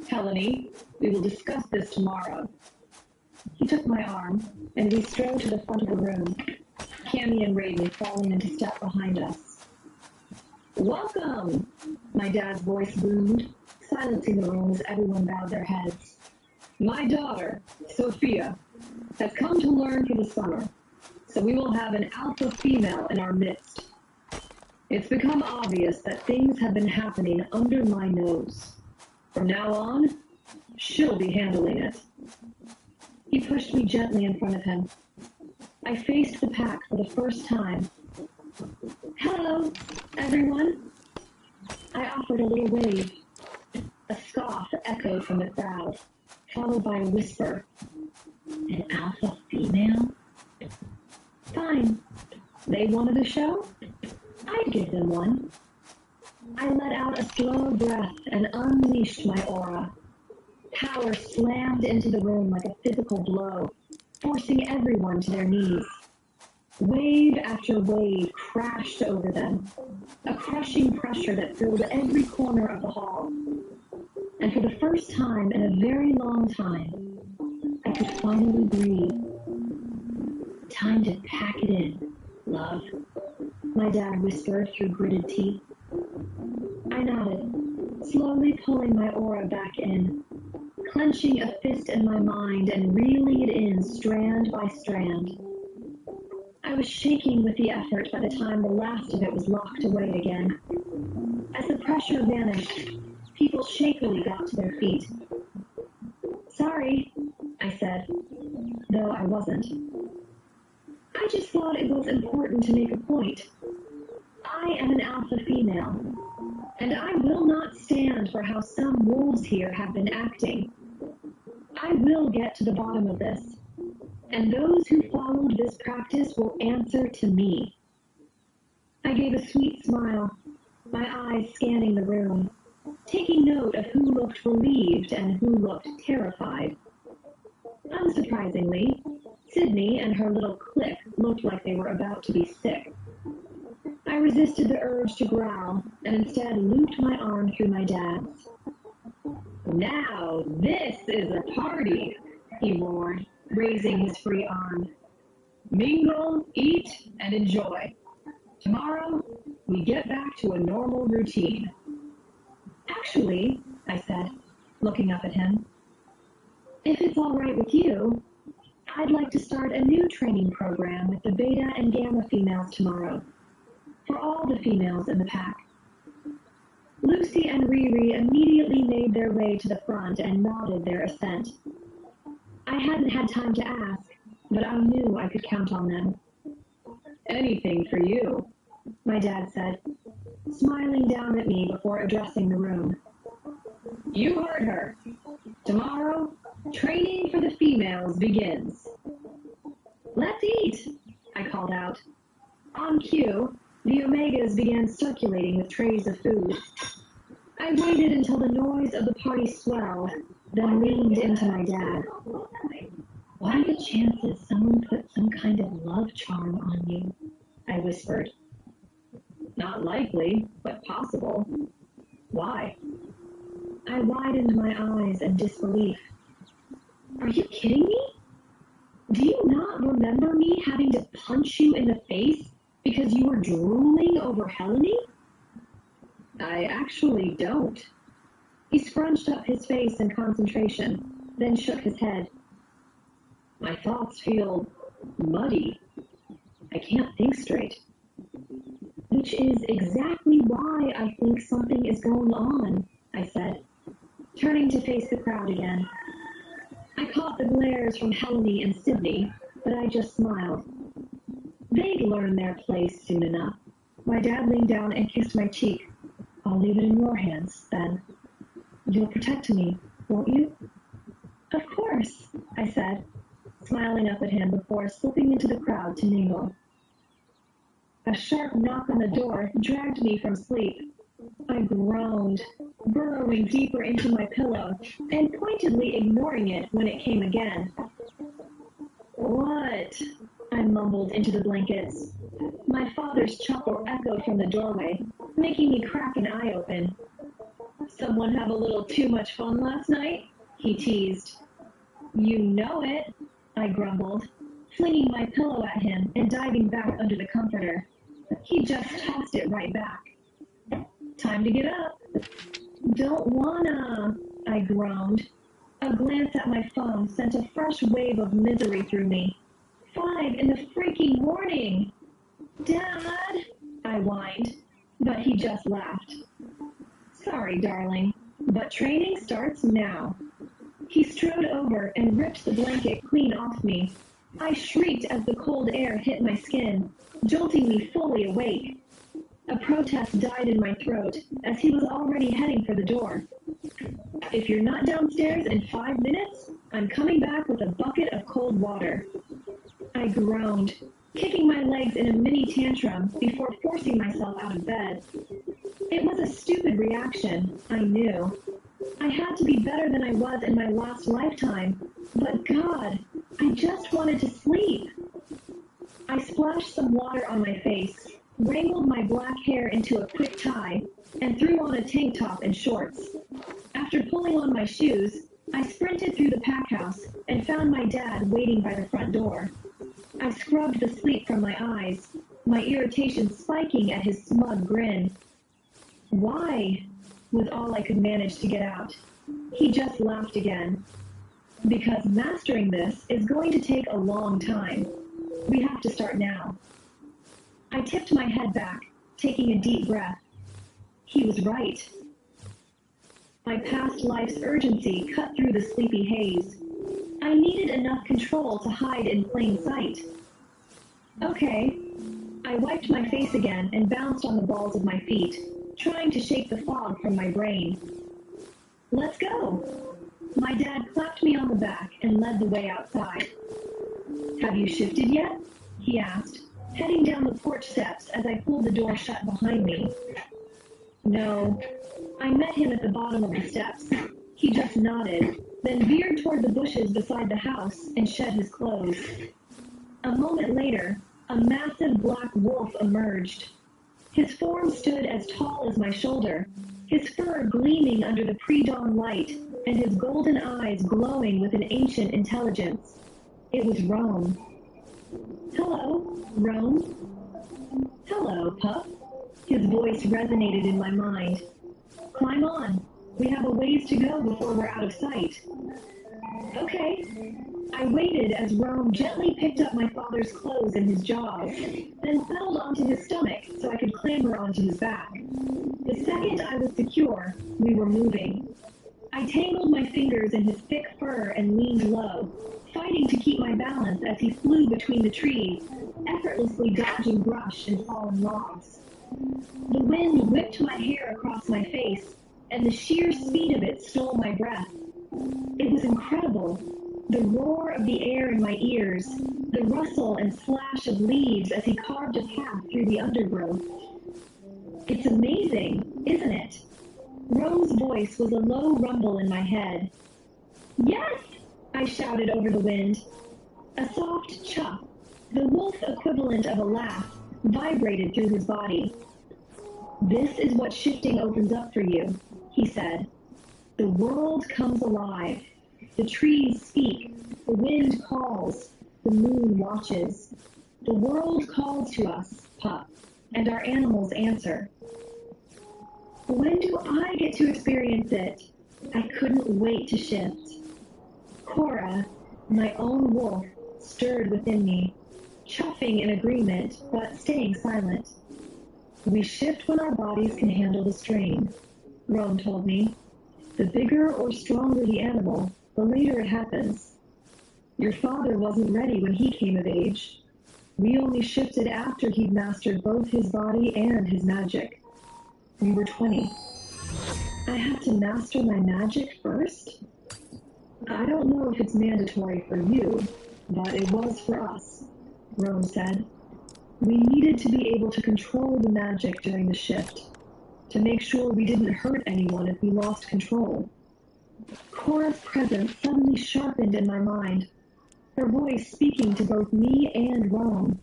Helene, we will discuss this tomorrow. He took my arm, and we strode to the front of the room, Cammy and Raiden falling into step behind us. Welcome! My dad's voice boomed, silencing the room as everyone bowed their heads. My daughter, Sophia, has come to learn for the summer, so we will have an alpha female in our midst. It's become obvious that things have been happening under my nose. From now on, she'll be handling it. He pushed me gently in front of him. I faced the pack for the first time. Hello, everyone. I offered a little wave. A scoff echoed from the crowd, followed by a whisper. An alpha female? Fine. They wanted a show? I'd give them one. I let out a slow breath and unleashed my aura. Power slammed into the room like a physical blow, forcing everyone to their knees. Wave after wave crashed over them, a crushing pressure that filled every corner of the hall. And for the first time in a very long time, I could finally breathe. Time to pack it in, love, my dad whispered through gritted teeth. I nodded, slowly pulling my aura back in, clenching a fist in my mind and reeling it in strand by strand. I was shaking with the effort by the time the last of it was locked away again. As the pressure vanished, people shakily got to their feet. Sorry, I said, though I wasn't. I just thought it was important to make a point. I am an alpha female, and I will not stand for how some wolves here have been acting. I will get to the bottom of this, and those who followed this practice will answer to me. I gave a sweet smile, my eyes scanning the room, taking note of who looked relieved and who looked terrified. Unsurprisingly, Sydney and her little clique looked like they were about to be sick. I resisted the urge to growl and instead looped my arm through my dad's. "Now this is a party," he roared, raising his free arm. "Mingle, eat, and enjoy. Tomorrow, we get back to a normal routine." "Actually," I said, looking up at him, "if it's all right with you, I'd like to start a new training program with the Beta and Gamma females tomorrow, for all the females in the pack." Lucy and Riri immediately made their way to the front and nodded their assent. I hadn't had time to ask, but I knew I could count on them. "Anything for you," my dad said, smiling down at me before addressing the room. "You heard her. Tomorrow, training for the females begins." "Let's eat," I called out. On cue, the Omegas began circulating with trays of food. I waited until the noise of the party swelled, then leaned into my dad. "What are the chances someone put some kind of love charm on you?" I whispered. "Not likely, but possible. Why?" I widened my eyes in disbelief. "Are you kidding me? Do you not remember me having to punch you in the face because you were drooling over Helene?" "I actually don't." He scrunched up his face in concentration, then shook his head. "My thoughts feel muddy. I can't think straight." "Which is exactly why I think something is going on," I said, turning to face the crowd again. I caught the glares from Helene and Sydney, but I just smiled. They'd learn their place soon enough. My dad leaned down and kissed my cheek. "I'll leave it in your hands, then. You'll protect me, won't you?" "Of course," I said, smiling up at him before slipping into the crowd to mingle. A sharp knock on the door dragged me from sleep. I groaned, burrowing deeper into my pillow and pointedly ignoring it when it came again. "What?" I mumbled into the blankets. My father's chuckle echoed from the doorway, making me crack an eye open. "Someone have a little too much fun last night?" he teased. "You know it," I grumbled, flinging my pillow at him and diving back under the comforter. He just tossed it right back. "Time to get up." "Don't wanna," I groaned. A glance at my phone sent a fresh wave of misery through me. 5 in the freaking morning! "Dad," I whined, but he just laughed. "Sorry, darling, but training starts now." He strode over and ripped the blanket clean off me. I shrieked as the cold air hit my skin, jolting me fully awake. A protest died in my throat as he was already heading for the door. "If you're not downstairs in 5 minutes, I'm coming back with a bucket of cold water." I groaned, kicking my legs in a mini tantrum before forcing myself out of bed. It was a stupid reaction, I knew. I had to be better than I was in my last lifetime, but God, I just wanted to sleep. I splashed some water on my face, wrangled my black hair into a quick tie, and threw on a tank top and shorts. After pulling on my shoes, I sprinted through the pack house and found my dad waiting by the front door. I scrubbed the sleep from my eyes, my irritation spiking at his smug grin. "Why?" was all I could manage to get out. He just laughed again. "Because mastering this is going to take a long time. We have to start now." I tipped my head back, taking a deep breath. He was right. My past life's urgency cut through the sleepy haze. I needed enough control to hide in plain sight. "Okay." I wiped my face again and bounced on the balls of my feet, trying to shake the fog from my brain. "Let's go." My dad clapped me on the back and led the way outside. "Have you shifted yet?" he asked, heading down the porch steps as I pulled the door shut behind me. No. I met him at the bottom of the steps. He just nodded, then veered toward the bushes beside the house and shed his clothes. A moment later, a massive black wolf emerged. His form stood as tall as my shoulder, his fur gleaming under the pre-dawn light, and his golden eyes glowing with an ancient intelligence. It was Rome. Hello, Rome. Hello, pup. His voice resonated in my mind. Climb on. We have a ways to go before we're out of sight. Okay. I waited as Rome gently picked up my father's clothes in his jaws, then settled onto his stomach so I could clamber onto his back. The second I was secure, we were moving. I tangled my fingers in his thick fur and leaned low, fighting to keep my balance as he flew between the trees, effortlessly dodging brush and fallen logs. The wind whipped my hair across my face, and the sheer speed of it stole my breath. It was incredible. The roar of the air in my ears, the rustle and slash of leaves as he carved a path through the undergrowth. It's amazing, isn't it? Rome's voice was a low rumble in my head. Yes! I shouted over the wind. A soft chuff, the wolf equivalent of a laugh, vibrated through his body. This is what shifting opens up for you, he said. The world comes alive. The trees speak. The wind calls. The moon watches. The world calls to us, pup, and our animals answer. When do I get to experience it? I couldn't wait to shift. Cora, my own wolf, stirred within me, chuffing in agreement, but staying silent. We shift when our bodies can handle the strain, Rome told me. The bigger or stronger the animal, the later it happens. Your father wasn't ready when he came of age. We only shifted after he'd mastered both his body and his magic. We were 20. I had to master my magic first? I don't know if it's mandatory for you, but it was for us, Rome said. We needed to be able to control the magic during the shift, to make sure we didn't hurt anyone if we lost control. Cora's presence suddenly sharpened in my mind, her voice speaking to both me and Rome.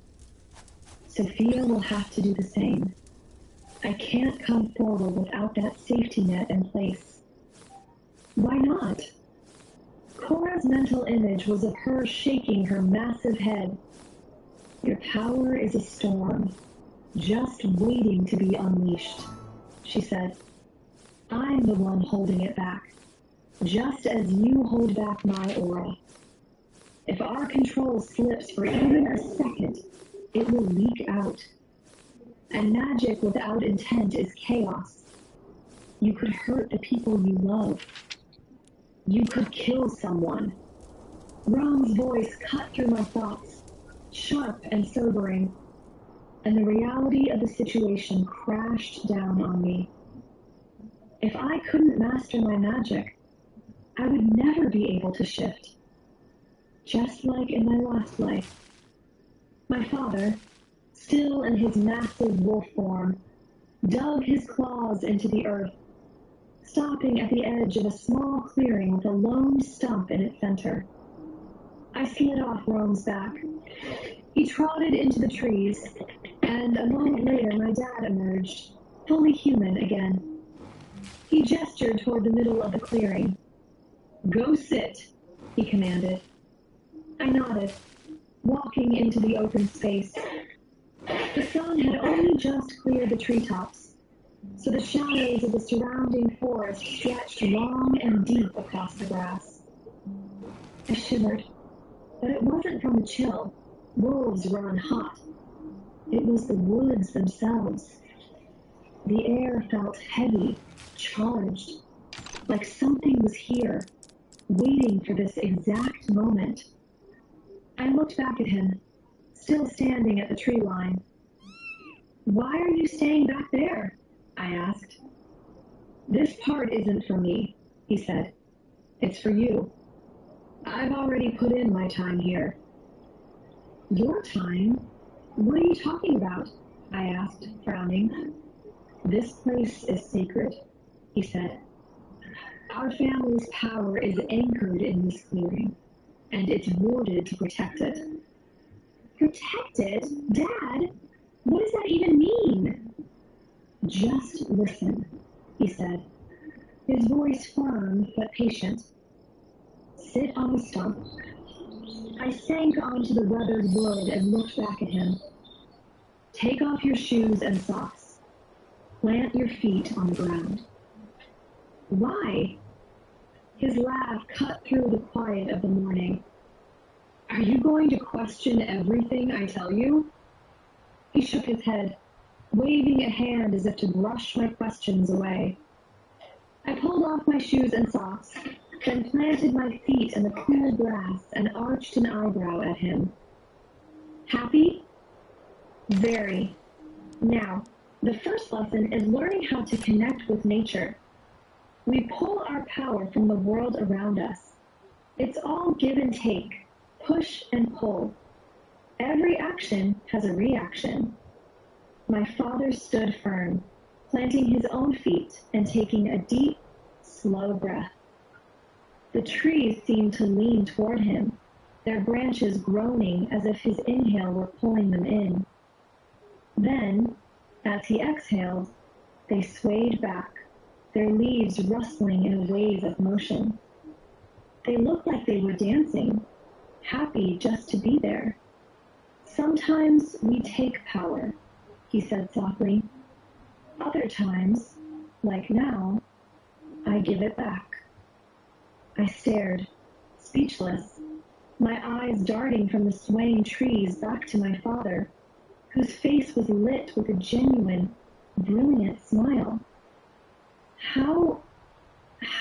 Sophia will have to do the same. I can't come forward without that safety net in place. Why not? Cora's mental image was of her shaking her massive head. Your power is a storm, just waiting to be unleashed, she said. I'm the one holding it back, just as you hold back my aura. If our control slips for even a second, it will leak out. And magic without intent is chaos. You could hurt the people you love. You could kill someone. Rome's voice cut through my thoughts, sharp and sobering, and the reality of the situation crashed down on me. If I couldn't master my magic, I would never be able to shift. Just like in my last life. My father, still in his massive wolf form, dug his claws into the earth, stopping at the edge of a small clearing with a lone stump in its center. I slid off Rome's back. He trotted into the trees, and a moment later my dad emerged, fully human again. He gestured toward the middle of the clearing. Go sit, he commanded. I nodded, walking into the open space. The sun had only just cleared the treetops, so the shadows of the surrounding forest stretched long and deep across the grass. I shivered, but it wasn't from the chill. Wolves run hot. It was the woods themselves. The air felt heavy, charged, like something was here, waiting for this exact moment. I looked back at him, still standing at the tree line. Why are you staying back there? I asked. This part isn't for me, he said. It's for you. I've already put in my time here. Your time? What are you talking about? I asked, frowning. This place is sacred, he said. Our family's power is anchored in this clearing, and it's warded to protect it. Protect it? Dad? What does that even mean? Just listen, he said, his voice firm but patient. Sit on the stump. I sank onto the weathered wood and looked back at him. Take off your shoes and socks. Plant your feet on the ground. Why? His laugh cut through the quiet of the morning. Are you going to question everything I tell you? He shook his head, waving a hand as if to brush my questions away. I pulled off my shoes and socks, then planted my feet in the cool grass and arched an eyebrow at him. Happy? Very. Now, the first lesson is learning how to connect with nature. We pull our power from the world around us. It's all give and take, push and pull. Every action has a reaction. My father stood firm, planting his own feet and taking a deep, slow breath. The trees seemed to lean toward him, their branches groaning as if his inhale were pulling them in. Then, as he exhaled, they swayed back, their leaves rustling in a wave of motion. They looked like they were dancing, happy just to be there. Sometimes we take power, he said softly. Other times, like now, I give it back. I stared, speechless, my eyes darting from the swaying trees back to my father, whose face was lit with a genuine, brilliant smile.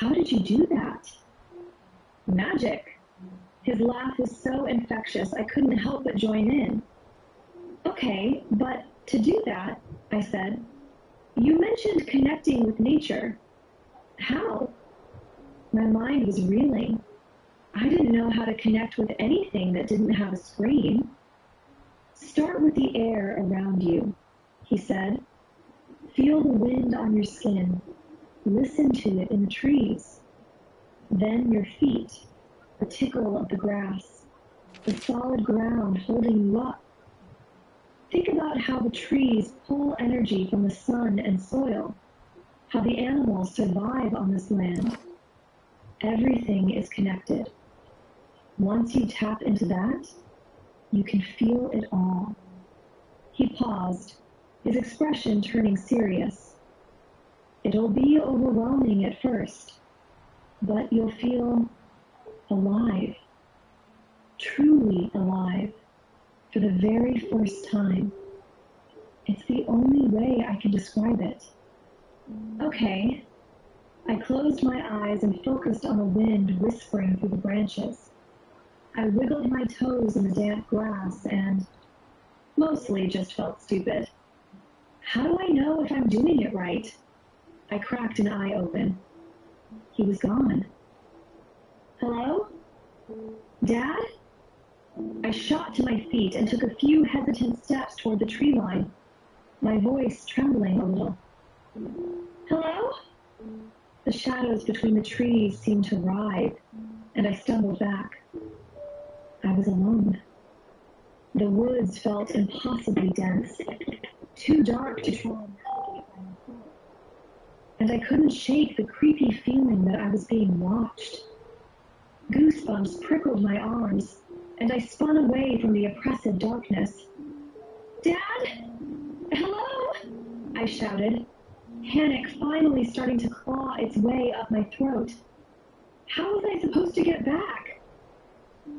How did you do that? Magic. His laugh was so infectious I couldn't help but join in. Okay, but to do that, I said, you mentioned connecting with nature. How? My mind was reeling. I didn't know how to connect with anything that didn't have a screen. Start with the air around you, he said. Feel the wind on your skin. Listen to it in the trees. Then your feet, the tickle of the grass, the solid ground holding you up. Think about how the trees pull energy from the sun and soil, how the animals survive on this land. Everything is connected. Once you tap into that, you can feel it all. He paused, his expression turning serious. It'll be overwhelming at first, but you'll feel alive, truly alive, for the very first time. It's the only way I can describe it. Okay. I closed my eyes and focused on the wind whispering through the branches. I wiggled my toes in the damp grass and mostly just felt stupid. How do I know if I'm doing it right? I cracked an eye open. He was gone. Hello? Dad? I shot to my feet and took a few hesitant steps toward the tree line, my voice trembling a little. Hello? The shadows between the trees seemed to writhe, and I stumbled back. I was alone. The woods felt impossibly dense, too dark to try and navigate by myself. And I couldn't shake the creepy feeling that I was being watched. Goosebumps prickled my arms, and I spun away from the oppressive darkness. Dad? Hello? I shouted, panic finally starting to claw its way up my throat. How was I supposed to get back?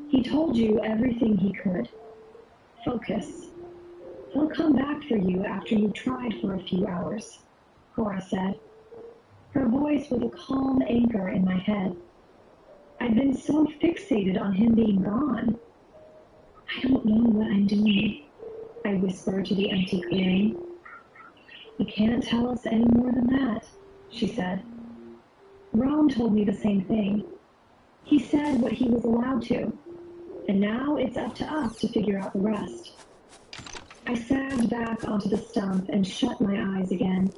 He told you everything he could. Focus. He'll come back for you after you've tried for a few hours, Cora said. Her voice was a calm anchor in my head. I'd been so fixated on him being gone. I don't know what I'm doing, I whispered to the empty clearing. You can't tell us any more than that, she said. Rome told me the same thing. He said what he was allowed to, and now it's up to us to figure out the rest. I sagged back onto the stump and shut my eyes again.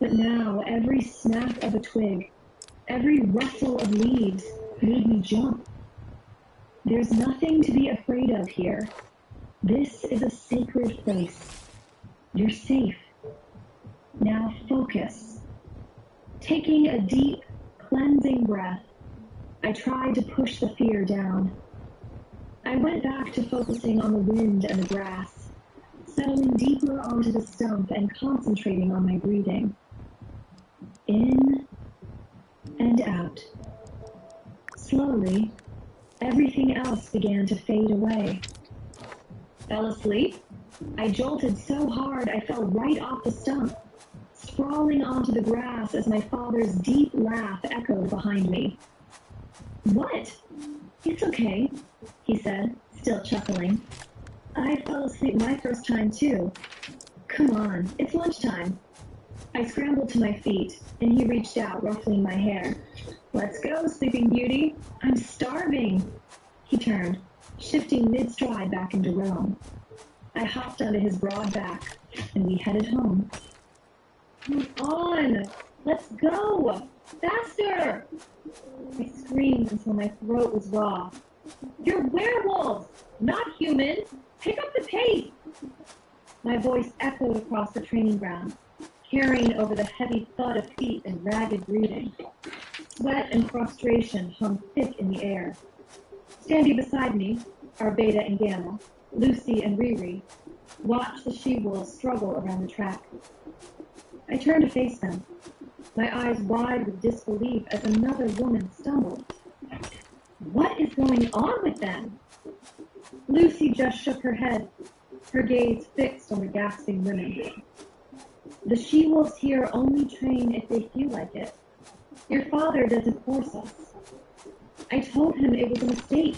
But now every snap of a twig, every rustle of leaves made me jump. There's nothing to be afraid of here. This is a sacred place. You're safe. Now focus. Taking a deep, cleansing breath, I tried to push the fear down. I went back to focusing on the wind and the grass, settling deeper onto the stump and concentrating on my breathing. In and out. Slowly, everything else began to fade away. Fell asleep? I jolted so hard I fell right off the stump, sprawling onto the grass as my father's deep laugh echoed behind me. What? It's okay, he said, still chuckling. I fell asleep my first time too. Come on, it's lunchtime. I scrambled to my feet, and he reached out, ruffling my hair. Let's go, Sleeping Beauty. I'm starving. He turned, shifting mid-stride back into Rome. I hopped onto his broad back, and we headed home. Come on! Let's go! Faster! I screamed until my throat was raw. You're werewolves, not human! Pick up the pace! My voice echoed across the training ground, carrying over the heavy thud of feet and ragged breathing. Sweat and frustration hung thick in the air. Standing beside me, our Beta and Gamma, Lucy and Riri, watched the she-wolves struggle around the track. I turned to face them, my eyes wide with disbelief as another woman stumbled. What is going on with them? Lucy just shook her head, her gaze fixed on the gasping women. The she-wolves here only train if they feel like it. Your father doesn't force us. I told him it was a mistake.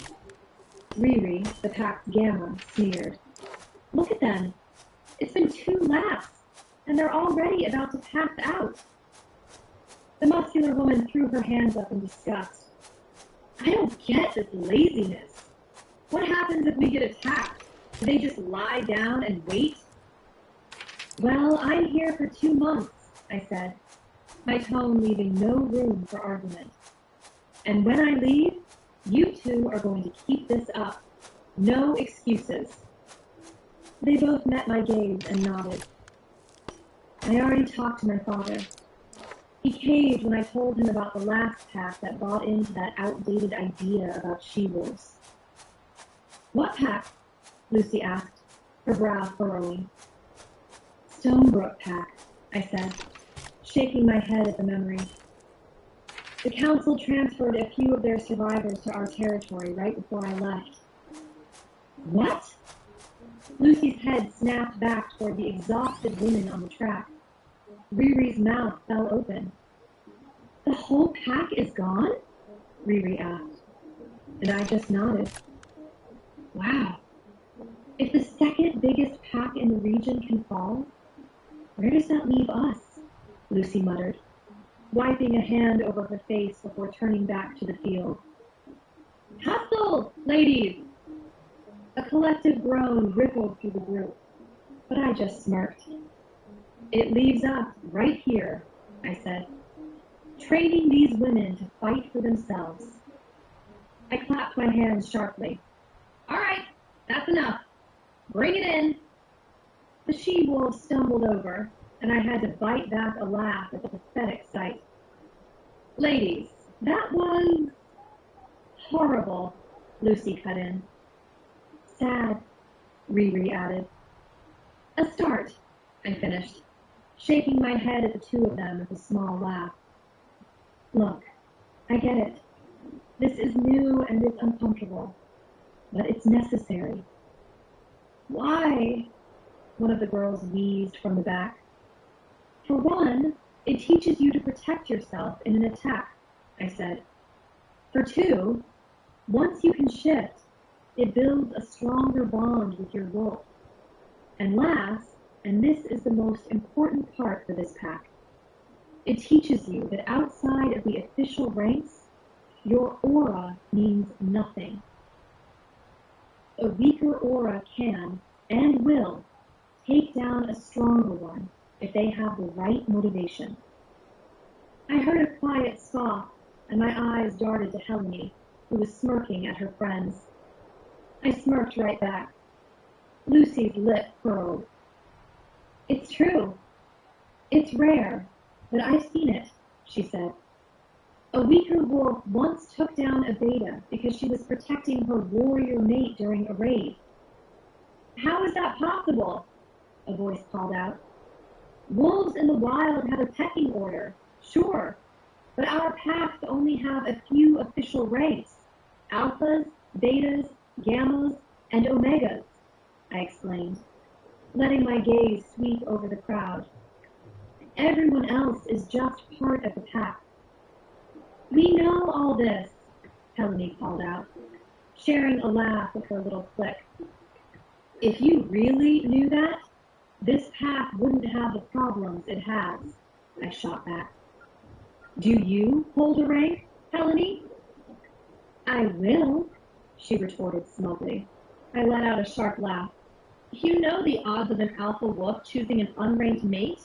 Riri, the pack's Gamma, sneered. Look at them. It's been 2 laps, and they're already about to pass out. The muscular woman threw her hands up in disgust. I don't get this laziness. What happens if we get attacked? Do they just lie down and wait? Well, I'm here for 2 months, I said, my tone leaving no room for argument. And when I leave, you two are going to keep this up. No excuses. They both met my gaze and nodded. I already talked to my father. He caved when I told him about the last pack that bought into that outdated idea about she-wolves. What pack? Lucy asked, her brow furrowing. Stonebrook pack, I said, shaking my head at the memory. The council transferred a few of their survivors to our territory right before I left. What? Lucy's head snapped back toward the exhausted women on the track. Riri's mouth fell open. The whole pack is gone? Riri asked, and I just nodded. Wow. If the second biggest pack in the region can fall, where does that leave us? Lucy muttered, wiping a hand over her face before turning back to the field. Hustle, ladies! A collective groan rippled through the group, but I just smirked. It leaves us right here, I said, training these women to fight for themselves. I clapped my hands sharply. All right, that's enough. Bring it in. The she-wolf stumbled over, and I had to bite back a laugh at the pathetic sight. Ladies, that was horrible, Lucy cut in. Sad, Riri added. A start, I finished, shaking my head at the two of them with a small laugh. Look, I get it. This is new and it's uncomfortable, but it's necessary. Why? One of the girls wheezed from the back. For one, it teaches you to protect yourself in an attack, I said. For two, once you can shift, it builds a stronger bond with your wolf. And last, and this is the most important part for this pack, it teaches you that outside of the official ranks, your aura means nothing. A weaker aura can, and will, take down a stronger one, if they have the right motivation. I heard a quiet scoff, and my eyes darted to Helene, who was smirking at her friends. I smirked right back. Lucy's lip curled. It's true. It's rare, but I've seen it, she said. A weaker wolf once took down a beta because she was protecting her warrior mate during a raid. How is that possible? A voice called out. Wolves in the wild have a pecking order, sure, but our packs only have a few official ranks. Alphas, betas, gammas, and omegas, I explained, letting my gaze sweep over the crowd. Everyone else is just part of the pack. We know all this, Helene called out, sharing a laugh with her little clique. If you really knew that, this pack wouldn't have the problems it has, I shot back. Do you hold a rank, Helene? I will, she retorted smugly. I let out a sharp laugh. You know the odds of an alpha wolf choosing an unranked mate?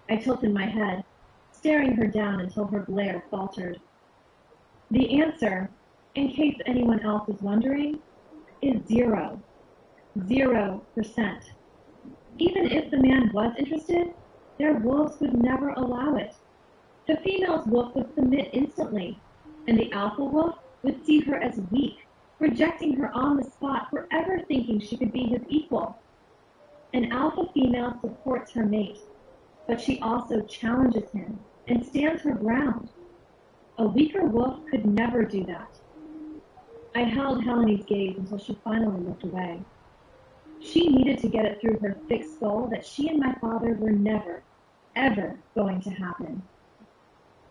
I tilted my head, staring her down until her glare faltered. The answer, in case anyone else is wondering, is 0. 0%. Even if the man was interested, their wolves would never allow it. The female's wolf would submit instantly, and the alpha wolf would see her as weak, rejecting her on the spot for ever thinking she could be his equal. An alpha female supports her mate, but she also challenges him and stands her ground. A weaker wolf could never do that. I held Helene's gaze until she finally looked away. She needed to get it through her thick skull that she and my father were never, ever going to happen.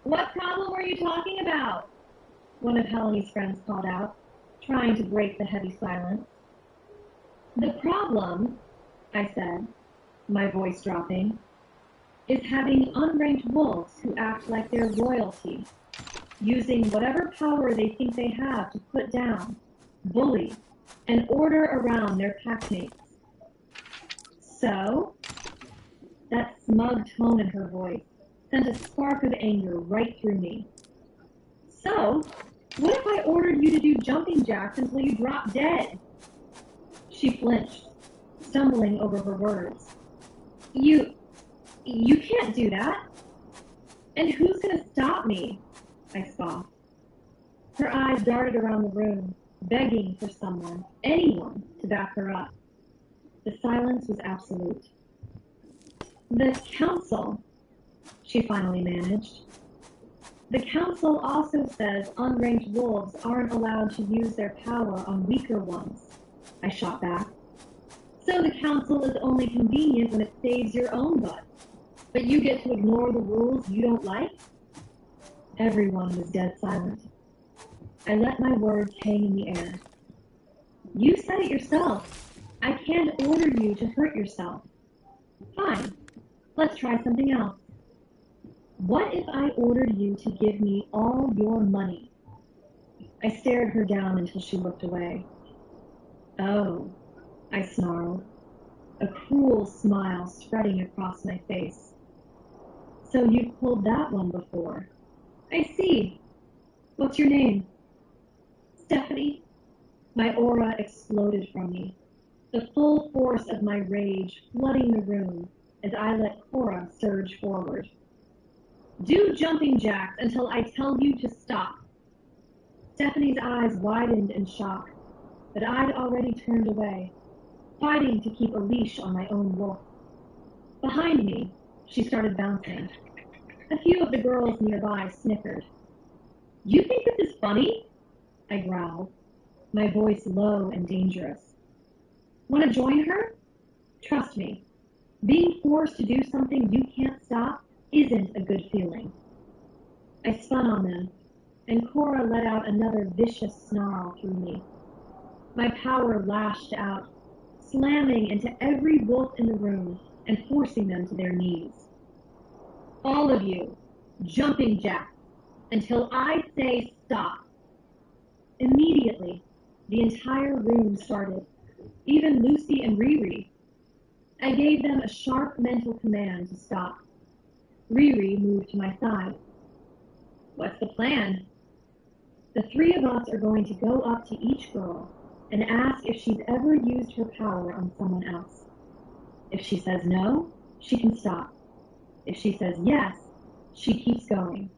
What problem were you talking about? One of Helene's friends called out, trying to break the heavy silence. The problem, I said, my voice dropping, is having unranked wolves who act like they're royalty, using whatever power they think they have to put down, bully, and order around their packmates. So, that smug tone in her voice sent a spark of anger right through me. So, what if I ordered you to do jumping jacks until you drop dead? She flinched, stumbling over her words. You can't do that. And who's going to stop me? I scoffed. Her eyes darted around the room, begging for someone, anyone, to back her up. The silence was absolute. The council, she finally managed. The council also says unranked wolves aren't allowed to use their power on weaker ones, I shot back. So the council is only convenient when it saves your own butt. But you get to ignore the rules you don't like? Everyone was dead silent. I let my words hang in the air. You said it yourself. I can't order you to hurt yourself. Fine. Let's try something else. What if I ordered you to give me all your money? I stared her down until she looked away. Oh, I snarled, a cruel smile spreading across my face. So you've pulled that one before. I see. What's your name? Stephanie. My aura exploded from me, the full force of my rage flooding the room as I let Cora surge forward. Do jumping jacks until I tell you to stop. Stephanie's eyes widened in shock, but I'd already turned away, fighting to keep a leash on my own wolf. Behind me, she started bouncing. A few of the girls nearby snickered. You think this is funny? I growled, my voice low and dangerous. Want to join her? Trust me, being forced to do something you can't stop isn't a good feeling. I spun on them, and Cora let out another vicious snarl through me. My power lashed out, slamming into every wolf in the room and forcing them to their knees. All of you, jumping jacks, until I say stop. Immediately, the entire room started, even Lucy and Riri. I gave them a sharp mental command to stop. Riri moved to my side. What's the plan? The three of us are going to go up to each girl and ask if she's ever used her power on someone else. If she says no, she can stop. If she says yes, she keeps going.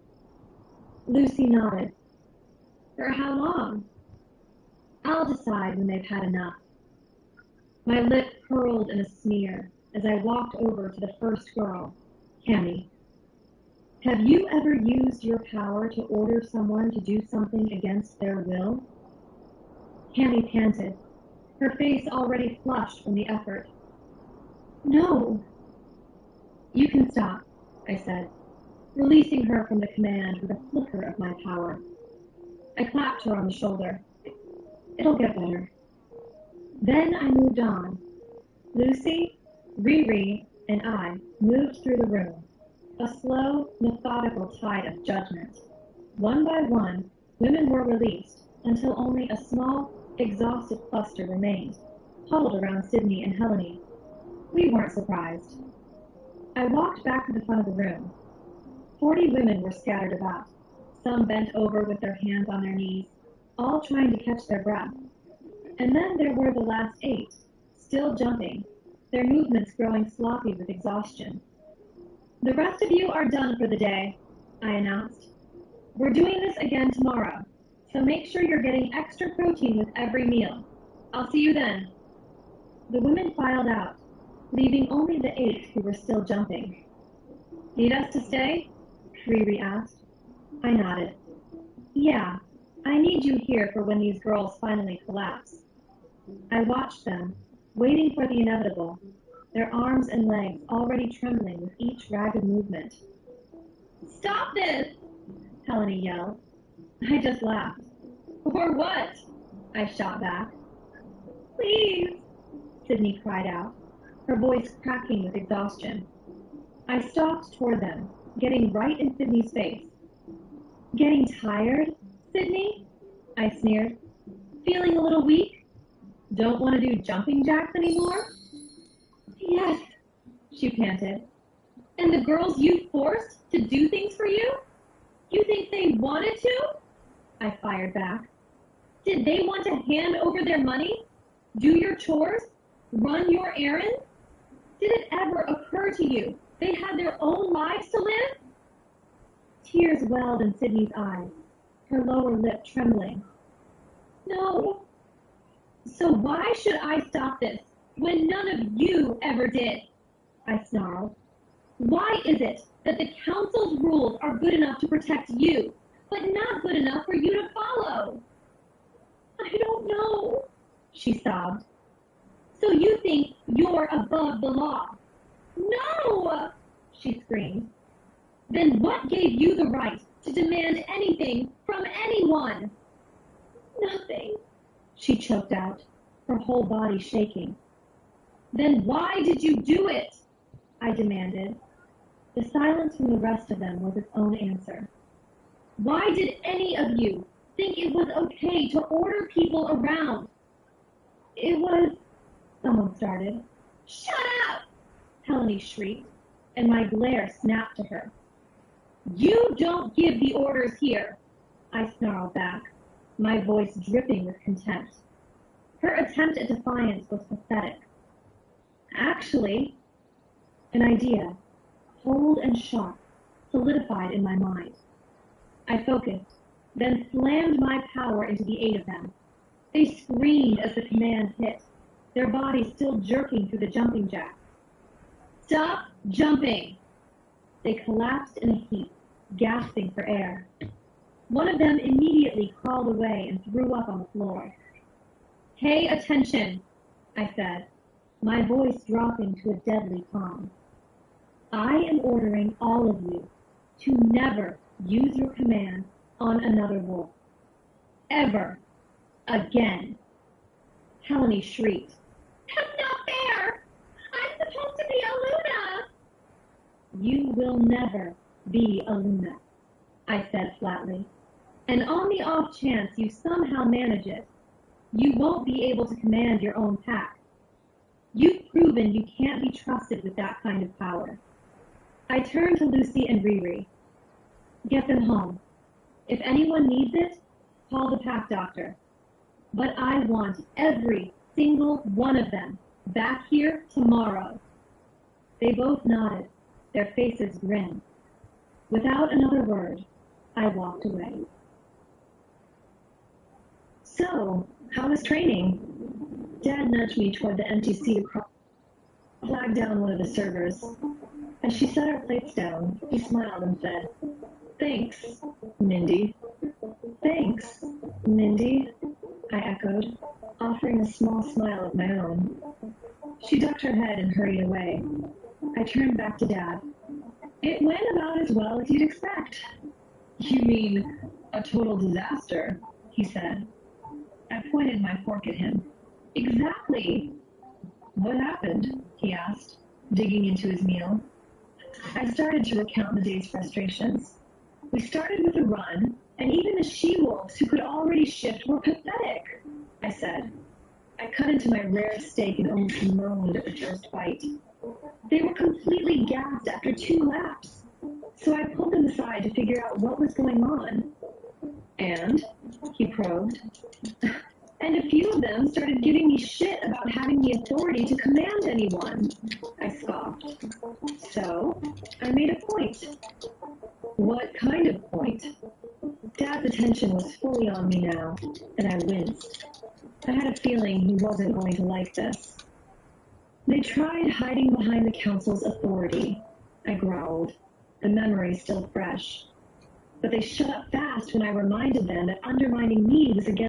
Lucy nodded. For how long? I'll decide when they've had enough. My lip curled in a sneer as I walked over to the first girl, Cammy. Have you ever used your power to order someone to do something against their will? Cammy panted, her face already flushed from the effort. No. You can stop, I said, releasing her from the command with a flicker of my power. I clapped her on the shoulder. It'll get better. Then I moved on. Lucy, Riri, and I moved through the room, a slow, methodical tide of judgment. One by one, women were released until only a small, exhausted cluster remained, huddled around Sydney and Helene. We weren't surprised. I walked back to the front of the room. 40 women were scattered about, some bent over with their hands on their knees, all trying to catch their breath. And then there were the last 8, still jumping, their movements growing sloppy with exhaustion. The rest of you are done for the day, I announced. We're doing this again tomorrow, so make sure you're getting extra protein with every meal. I'll see you then. The women filed out, leaving only the 8 who were still jumping. Need us to stay? Riri asked. I nodded. Yeah, I need you here for when these girls finally collapse. I watched them, waiting for the inevitable, their arms and legs already trembling with each ragged movement. Stop this! Helene yelled. I just laughed. For what? I shot back. Please, Sydney cried out, her voice cracking with exhaustion. I stalked toward them, getting right in Sydney's face. Getting tired, Sydney? I sneered. Feeling a little weak? Don't want to do jumping jacks anymore? Yes, she panted. And the girls you forced to do things for you? You think they wanted to? I fired back. Did they want to hand over their money? Do your chores? Run your errands? Did it ever occur to you they had their own lives to live? Tears welled in Sydney's eyes, her lower lip trembling. No. So why should I stop this when none of you ever did? I snarled. Why is it that the council's rules are good enough to protect you, but not good enough for you to follow? I don't know, she sobbed. So you think you're above the law? No, she screamed. Then what gave you the right to demand anything from anyone? Nothing, she choked out, her whole body shaking. Then why did you do it? I demanded. The silence from the rest of them was its own answer. Why did any of you think it was okay to order people around? It was... Someone started. Shut up! Helene shrieked, and my glare snapped to her. You don't give the orders here, I snarled back, my voice dripping with contempt. Her attempt at defiance was pathetic. Actually, an idea, cold and sharp, solidified in my mind. I focused, then slammed my power into the 8 of them. They screamed as the command hit, their bodies still jerking through the jumping jack. Stop jumping! They collapsed in a heap, gasping for air. One of them immediately crawled away and threw up on the floor. Pay attention, I said, my voice dropping to a deadly calm. I am ordering all of you to never use your command on another wolf. Ever. Again. Helene shrieked. That's not fair! I'm supposed to be a Luna! You will never be a Luna, I said flatly. And on the off chance you somehow manage it, you won't be able to command your own pack. You've proven you can't be trusted with that kind of power. I turned to Lucy and Riri. Get them home. If anyone needs it, call the pack doctor. But I want every single one of them back here tomorrow. They both nodded, their faces grim. Without another word, I walked away. So, how was training? Dad nudged me toward the empty seat across, flagged down one of the servers. As she set our plates down, he smiled and said, "Thanks, Mindy." "Thanks, Mindy," I echoed, offering a small smile of my own. She ducked her head and hurried away. I turned back to Dad. "It went about as well as you'd expect." "You mean a total disaster?" he said. I pointed my fork at him. "Exactly." "What happened?" he asked, digging into his meal. I started to recount the day's frustrations. We started with a run, and even the she-wolves who could already shift were pathetic, I said. I cut into my rare steak and almost moaned at the first bite. They were completely gassed after 2 laps, so I pulled them aside to figure out what was going on. "And?" he probed. "And a few of them started giving me shit about having the authority to command anyone," I scoffed. "So, I made a point." "What kind of point?" Dad's attention was fully on me now, and I winced. I had a feeling he wasn't going to like this. "They tried hiding behind the council's authority," I growled, the memory still fresh. "But they shut up fast when I reminded them that undermining me was against